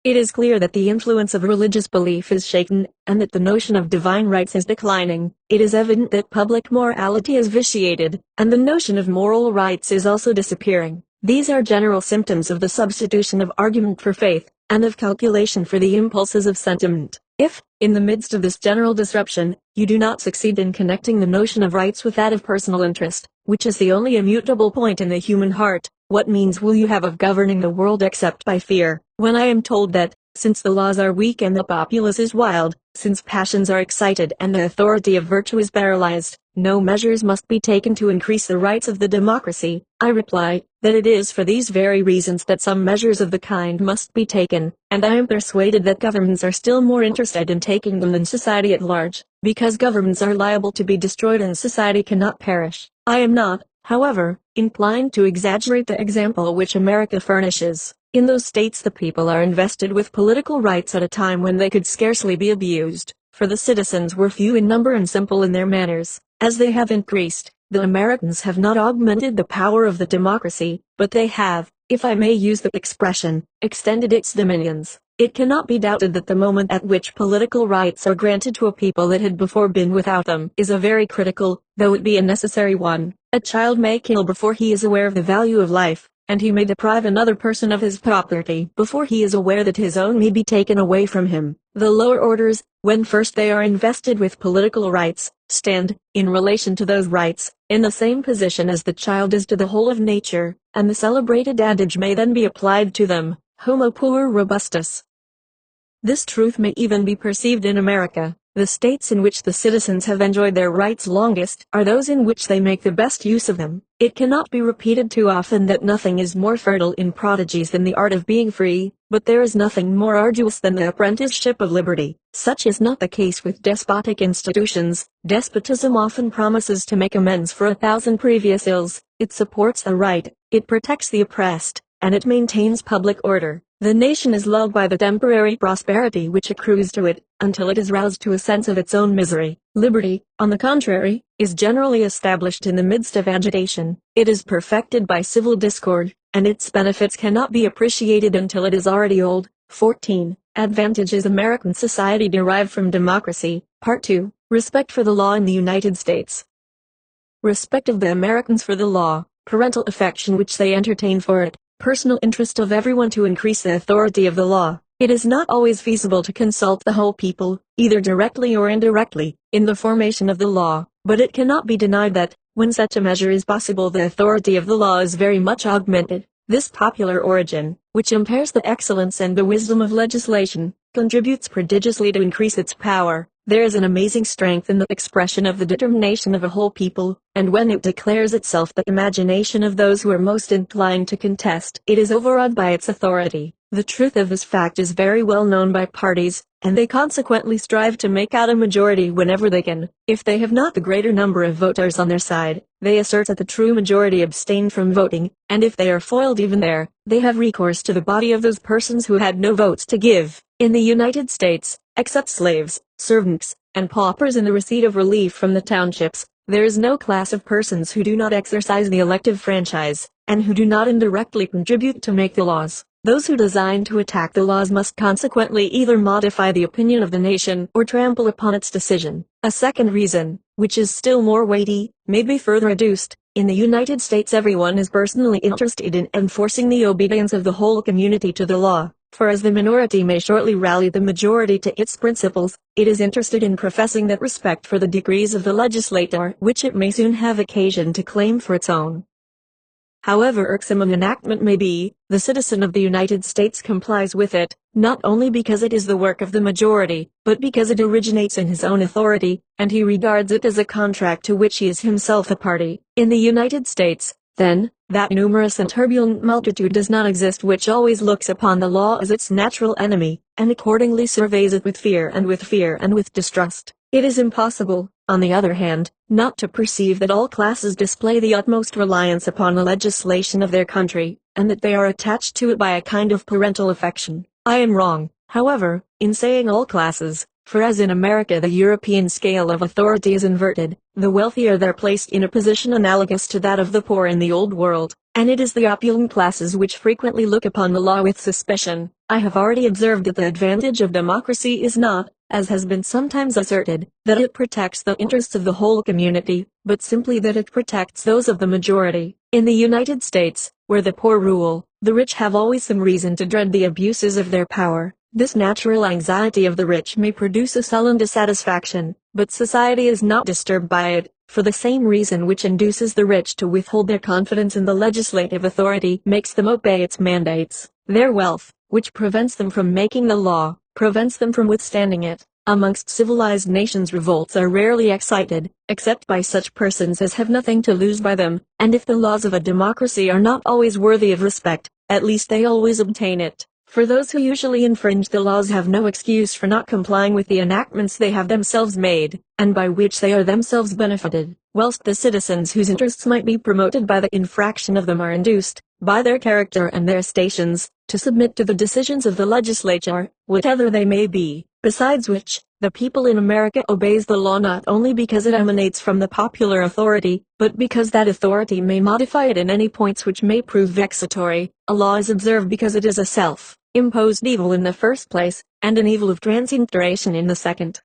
It is clear that the influence of religious belief is shaken, and that the notion of divine rights is declining. It is evident that public morality is vitiated, and the notion of moral rights is also disappearing. These are general symptoms of the substitution of argument for faith, and of calculation for the impulses of sentiment. If, in the midst of this general disruption, you do not succeed in connecting the notion of rights with that of personal interest, which is the only immutable point in the human heart, what means will you have of governing the world except by fear? When I am told that, since the laws are weak and the populace is wild, since passions are excited and the authority of virtue is paralyzed, no measures must be taken to increase the rights of the democracy, I reply, that it is for these very reasons that some measures of the kind must be taken, and I am persuaded that governments are still more interested in taking them than society at large, because governments are liable to be destroyed and society cannot perish. I am not, however, inclined to exaggerate the example which America furnishes. In those states the people are invested with political rights at a time when they could scarcely be abused, for the citizens were few in number and simple in their manners. As they have increased, the Americans have not augmented the power of the democracy, but they have, if I may use the expression, extended its dominions. It cannot be doubted that the moment at which political rights are granted to a people that had before been without them is a very critical, though it be a necessary one. A child may kill before he is aware of the value of life, and he may deprive another person of his property before he is aware that his own may be taken away from him. The lower orders, when first they are invested with political rights, stand, in relation to those rights, in the same position as the child is to the whole of nature, and the celebrated adage may then be applied to them, Homo puer robustus. This truth may even be perceived in America. The states in which the citizens have enjoyed their rights longest are those in which they make the best use of them. It cannot be repeated too often that nothing is more fertile in prodigies than the art of being free, but there is nothing more arduous than the apprenticeship of liberty. Such is not the case with despotic institutions. Despotism often promises to make amends for 1,000 previous ills. It supports the right, it protects the oppressed, and it maintains public order. The nation is lulled by the temporary prosperity which accrues to it, until it is roused to a sense of its own misery. Liberty, on the contrary, is generally established in the midst of agitation. It is perfected by civil discord, and its benefits cannot be appreciated until it is already old. 14. Advantages American society derive from democracy. Part 2. Respect for the law in the United States. Respect of the Americans for the law, parental affection which they entertain for it, personal interest of everyone to increase the authority of the law, It is not always feasible to consult the whole people, either directly or indirectly, in the formation of the law, but it cannot be denied that, when such a measure is possible, the authority of the law is very much augmented. This popular origin, which impairs the excellence and the wisdom of legislation, contributes prodigiously to increase its power. There is an amazing strength in the expression of the determination of a whole people, and when it declares itself the imagination of those who are most inclined to contest, it is overawed by its authority. The truth of this fact is very well known by parties, and they consequently strive to make out a majority whenever they can. If they have not the greater number of voters on their side, they assert that the true majority abstain from voting, and if they are foiled even there, they have recourse to the body of those persons who had no votes to give. In the United States, except slaves, servants, and paupers in the receipt of relief from the townships, there is no class of persons who do not exercise the elective franchise, and who do not indirectly contribute to make the laws. Those who design to attack the laws must consequently either modify the opinion of the nation or trample upon its decision. A second reason, which is still more weighty, may be further adduced. In the United States everyone is personally interested in enforcing the obedience of the whole community to the law, for as the minority may shortly rally the majority to its principles, it is interested in professing that respect for the decrees of the legislator which it may soon have occasion to claim for its own. However irksome an enactment may be, the citizen of the United States complies with it, not only because it is the work of the majority, but because it originates in his own authority, and he regards it as a contract to which he is himself a party. In the United States, then, that numerous and turbulent multitude does not exist which always looks upon the law as its natural enemy, and accordingly surveys it with fear and with distrust. It is impossible, on the other hand, not to perceive that all classes display the utmost reliance upon the legislation of their country, and that they are attached to it by a kind of parental affection. I am wrong, however, in saying all classes, for as in America the European scale of authority is inverted, the wealthy are there placed in a position analogous to that of the poor in the Old World, and it is the opulent classes which frequently look upon the law with suspicion. I have already observed that the advantage of democracy is not, as has been sometimes asserted, that it protects the interests of the whole community, but simply that it protects those of the majority. In the United States, where the poor rule, the rich have always some reason to dread the abuses of their power. This natural anxiety of the rich may produce a sullen dissatisfaction, but society is not disturbed by it, for the same reason which induces the rich to withhold their confidence in the legislative authority makes them obey its mandates. Their wealth, which prevents them from making the law, prevents them from withstanding it. Amongst civilized nations revolts are rarely excited, except by such persons as have nothing to lose by them, and if the laws of a democracy are not always worthy of respect, at least they always obtain it. For those who usually infringe the laws have no excuse for not complying with the enactments they have themselves made, and by which they are themselves benefited, whilst the citizens whose interests might be promoted by the infraction of them are induced, by their character and their stations, to submit to the decisions of the legislature, whatever they may be. Besides which, the people in America obeys the law not only because it emanates from the popular authority, but because that authority may modify it in any points which may prove vexatory. A law is observed because it is a self-imposed evil in the first place, and an evil of transient duration in the second.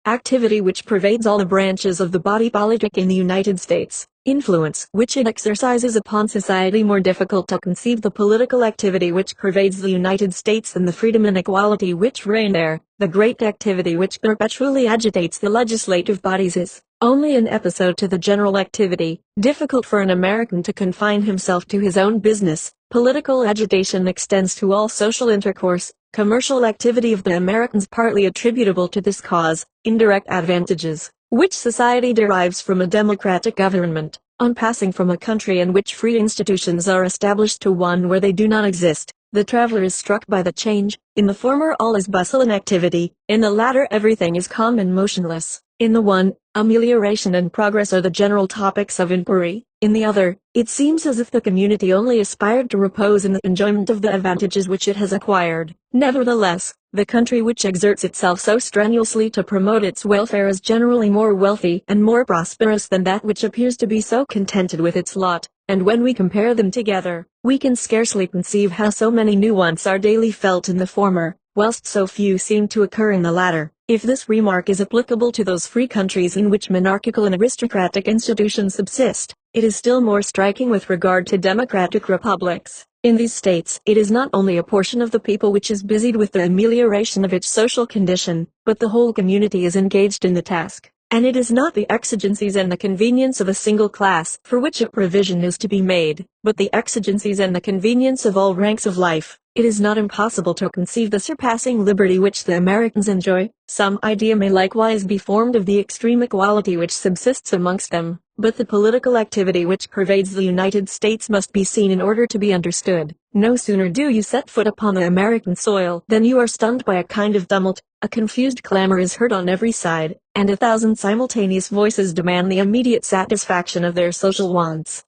Activity which pervades all the branches of the body politic in the United States. Influence which it exercises upon society more difficult to conceive. The political activity which pervades the United States and the freedom and equality which reign there. The great activity which perpetually agitates the legislative bodies is only an episode to the general activity. Difficult for an American to confine himself to his own business. Political agitation extends to all social intercourse. Commercial activity of the Americans partly attributable to this cause. Indirect advantages which society derives from a democratic government, on passing from a country in which free institutions are established to one where they do not exist. The traveler is struck by the change. In the former all is bustle and activity, in the latter everything is calm and motionless. In the one, amelioration and progress are the general topics of inquiry. In the other, it seems as if the community only aspired to repose in the enjoyment of the advantages which it has acquired. Nevertheless, the country which exerts itself so strenuously to promote its welfare is generally more wealthy and more prosperous than that which appears to be so contented with its lot, and when we compare them together, we can scarcely conceive how so many new wants are daily felt in the former, whilst so few seem to occur in the latter. If this remark is applicable to those free countries in which monarchical and aristocratic institutions subsist, it is still more striking with regard to democratic republics. In these states, it is not only a portion of the people which is busied with the amelioration of its social condition, but the whole community is engaged in the task. And it is not the exigencies and the convenience of a single class for which a provision is to be made, but the exigencies and the convenience of all ranks of life. It is not impossible to conceive the surpassing liberty which the Americans enjoy. Some idea may likewise be formed of the extreme equality which subsists amongst them, but the political activity which pervades the United States must be seen in order to be understood. No sooner do you set foot upon the American soil than you are stunned by a kind of tumult. A confused clamor is heard on every side, and 1,000 simultaneous voices demand the immediate satisfaction of their social wants.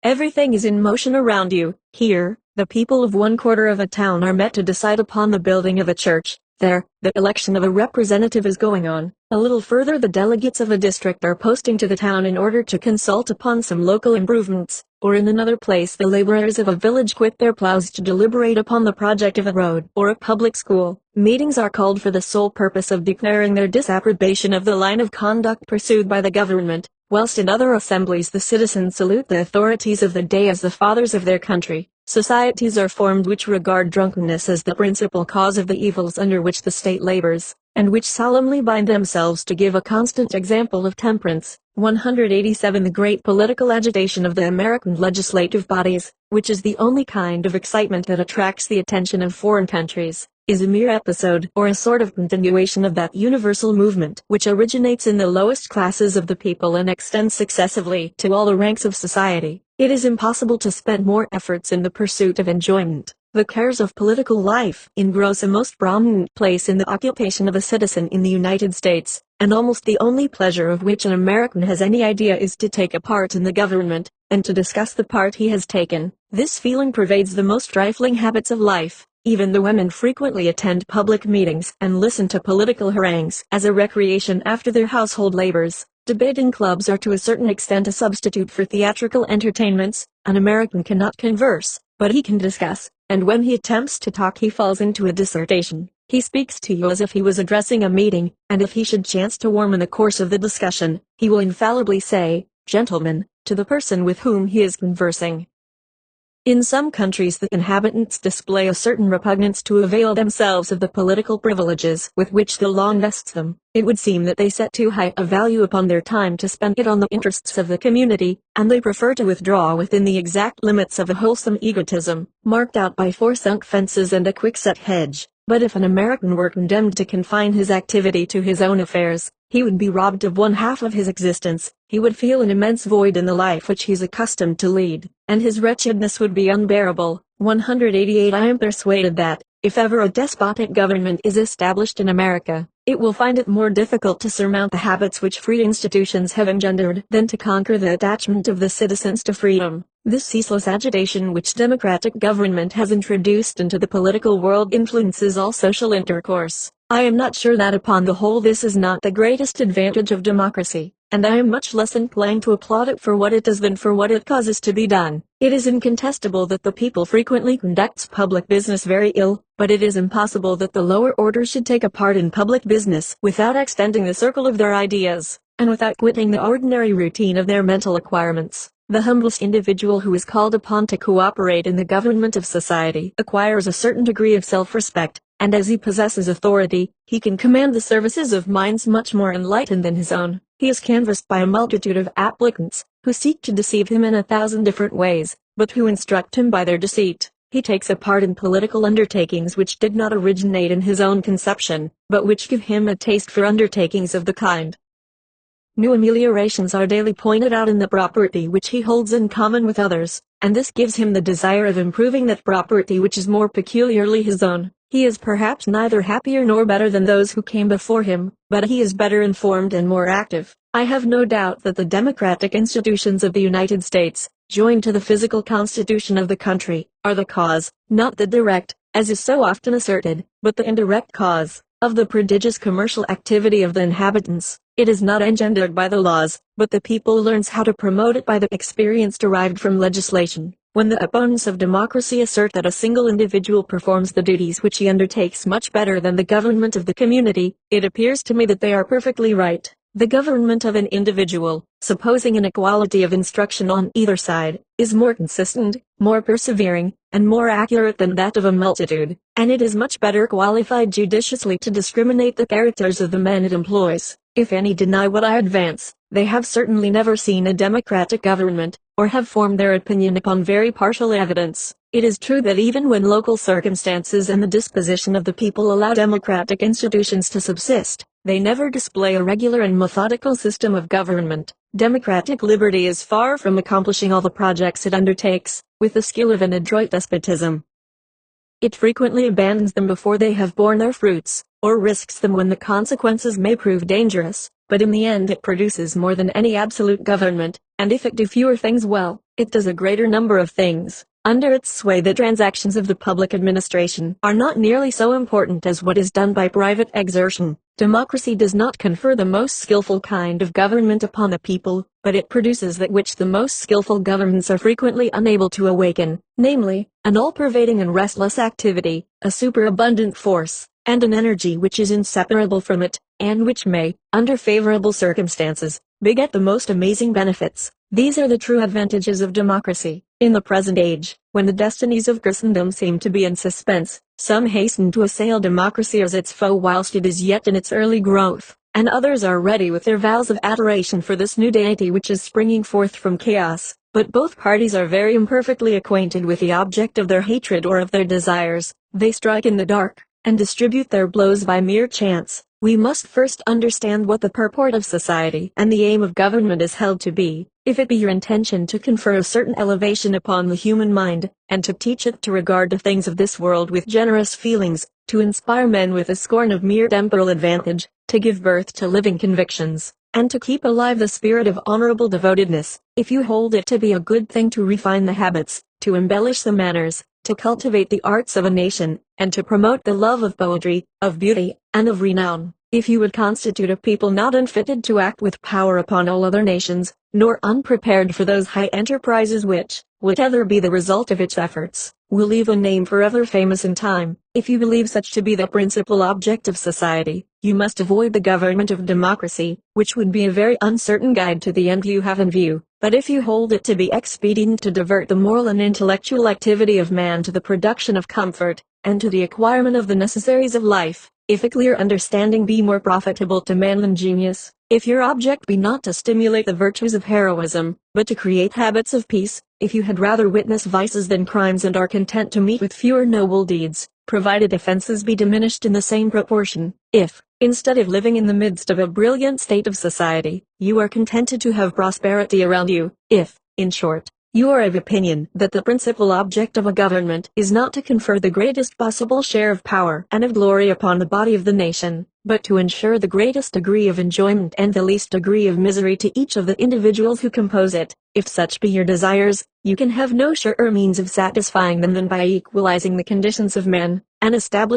Everything is in motion around you. Here, the people of one quarter of a town are met to decide upon the building of a church. There, the election of a representative is going on. A little further, the delegates of a district are posting to the town in order to consult upon some local improvements, or in another place the laborers of a village quit their plows to deliberate upon the project of a road or a public school. Meetings are called for the sole purpose of declaring their disapprobation of the line of conduct pursued by the government, whilst in other assemblies the citizens salute the authorities of the day as the fathers of their country. Societies are formed which regard drunkenness as the principal cause of the evils under which the state labors, and which solemnly bind themselves to give a constant example of temperance. 187. The great political agitation of the American legislative bodies, which is the only kind of excitement that attracts the attention of foreign countries, is a mere episode or a sort of continuation of that universal movement which originates in the lowest classes of the people and extends successively to all the ranks of society. It is impossible to spend more efforts in the pursuit of enjoyment. The cares of political life engross a most prominent place in the occupation of a citizen in the United States, and almost the only pleasure of which an American has any idea is to take a part in the government, and to discuss the part he has taken. This feeling pervades the most trifling habits of life. Even the women frequently attend public meetings and listen to political harangues as a recreation after their household labors. Debating clubs are to a certain extent a substitute for theatrical entertainments. An American cannot converse, but he can discuss, and when he attempts to talk he falls into a dissertation. He speaks to you as if he was addressing a meeting, and if he should chance to warm in the course of the discussion, he will infallibly say, "Gentlemen," to the person with whom he is conversing. In some countries the inhabitants display a certain repugnance to avail themselves of the political privileges with which the law invests them. It would seem that they set too high a value upon their time to spend it on the interests of the community, and they prefer to withdraw within the exact limits of a wholesome egotism, marked out by 4 sunk fences and a quickset hedge. But if an American were condemned to confine his activity to his own affairs, he would be robbed of 1/2 of his existence. He would feel an immense void in the life which he is accustomed to lead, and his wretchedness would be unbearable. 188. I am persuaded that, if ever a despotic government is established in America, it will find it more difficult to surmount the habits which free institutions have engendered than to conquer the attachment of the citizens to freedom. This ceaseless agitation which democratic government has introduced into the political world influences all social intercourse. I am not sure that upon the whole this is not the greatest advantage of democracy, and I am much less inclined to applaud it for what it does than for what it causes to be done. It is incontestable that the people frequently conducts public business very ill, but it is impossible that the lower orders should take a part in public business without extending the circle of their ideas, and without quitting the ordinary routine of their mental acquirements. The humblest individual who is called upon to cooperate in the government of society acquires a certain degree of self-respect, and as he possesses authority, he can command the services of minds much more enlightened than his own. He is canvassed by a multitude of applicants, who seek to deceive him in 1,000 different ways, but who instruct him by their deceit. He takes a part in political undertakings which did not originate in his own conception, but which give him a taste for undertakings of the kind. New ameliorations are daily pointed out in the property which he holds in common with others, and this gives him the desire of improving that property which is more peculiarly his own. He is perhaps neither happier nor better than those who came before him, but he is better informed and more active. I have no doubt that the democratic institutions of the United States, joined to the physical constitution of the country, are the cause, not the direct, as is so often asserted, but the indirect cause, of the prodigious commercial activity of the inhabitants. It is not engendered by the laws, but the people learns how to promote it by the experience derived from legislation. When the opponents of democracy assert that a single individual performs the duties which he undertakes much better than the government of the community, it appears to me that they are perfectly right. The government of an individual, supposing an equality of instruction on either side, is more consistent, more persevering, and more accurate than that of a multitude, and it is much better qualified judiciously to discriminate the characters of the men it employs. If any deny what I advance, they have certainly never seen a democratic government, or have formed their opinion upon very partial evidence. It is true that even when local circumstances and the disposition of the people allow democratic institutions to subsist, they never display a regular and methodical system of government. Democratic liberty is far from accomplishing all the projects it undertakes, with the skill of an adroit despotism. It frequently abandons them before they have borne their fruits, or risks them when the consequences may prove dangerous, but in the end it produces more than any absolute government, and if it do fewer things well, it does a greater number of things. Under its sway the transactions of the public administration are not nearly so important as what is done by private exertion. Democracy does not confer the most skillful kind of government upon the people, but it produces that which the most skillful governments are frequently unable to awaken, namely, an all-pervading and restless activity, a superabundant force, and an energy which is inseparable from it, and which may, under favorable circumstances, beget the most amazing benefits. These are the true advantages of democracy. In the present age, when the destinies of Christendom seem to be in suspense, some hasten to assail democracy as its foe whilst it is yet in its early growth, and others are ready with their vows of adoration for this new deity which is springing forth from chaos. But both parties are very imperfectly acquainted with the object of their hatred or of their desires. They strike in the dark, and distribute their blows by mere chance. We must first understand what the purport of society and the aim of government is held to be. If it be your intention to confer a certain elevation upon the human mind, and to teach it to regard the things of this world with generous feelings, to inspire men with a scorn of mere temporal advantage, to give birth to living convictions, and to keep alive the spirit of honorable devotedness, if you hold it to be a good thing to refine the habits, to embellish the manners, to cultivate the arts of a nation, and to promote the love of poetry, of beauty, and of renown, if you would constitute a people not unfitted to act with power upon all other nations, nor unprepared for those high enterprises which, whatever be the result of its efforts, will leave a name forever famous in time, if you believe such to be the principal object of society, you must avoid the government of democracy, which would be a very uncertain guide to the end you have in view. But if you hold it to be expedient to divert the moral and intellectual activity of man to the production of comfort, and to the acquirement of the necessaries of life, if a clear understanding be more profitable to man than genius, if your object be not to stimulate the virtues of heroism, but to create habits of peace, if you had rather witness vices than crimes and are content to meet with fewer noble deeds, provided offenses be diminished in the same proportion, if, instead of living in the midst of a brilliant state of society, you are contented to have prosperity around you, if, in short, you are of opinion that the principal object of a government is not to confer the greatest possible share of power and of glory upon the body of the nation, but to ensure the greatest degree of enjoyment and the least degree of misery to each of the individuals who compose it, if such be your desires, you can have no surer means of satisfying them than by equalizing the conditions of men, and establishing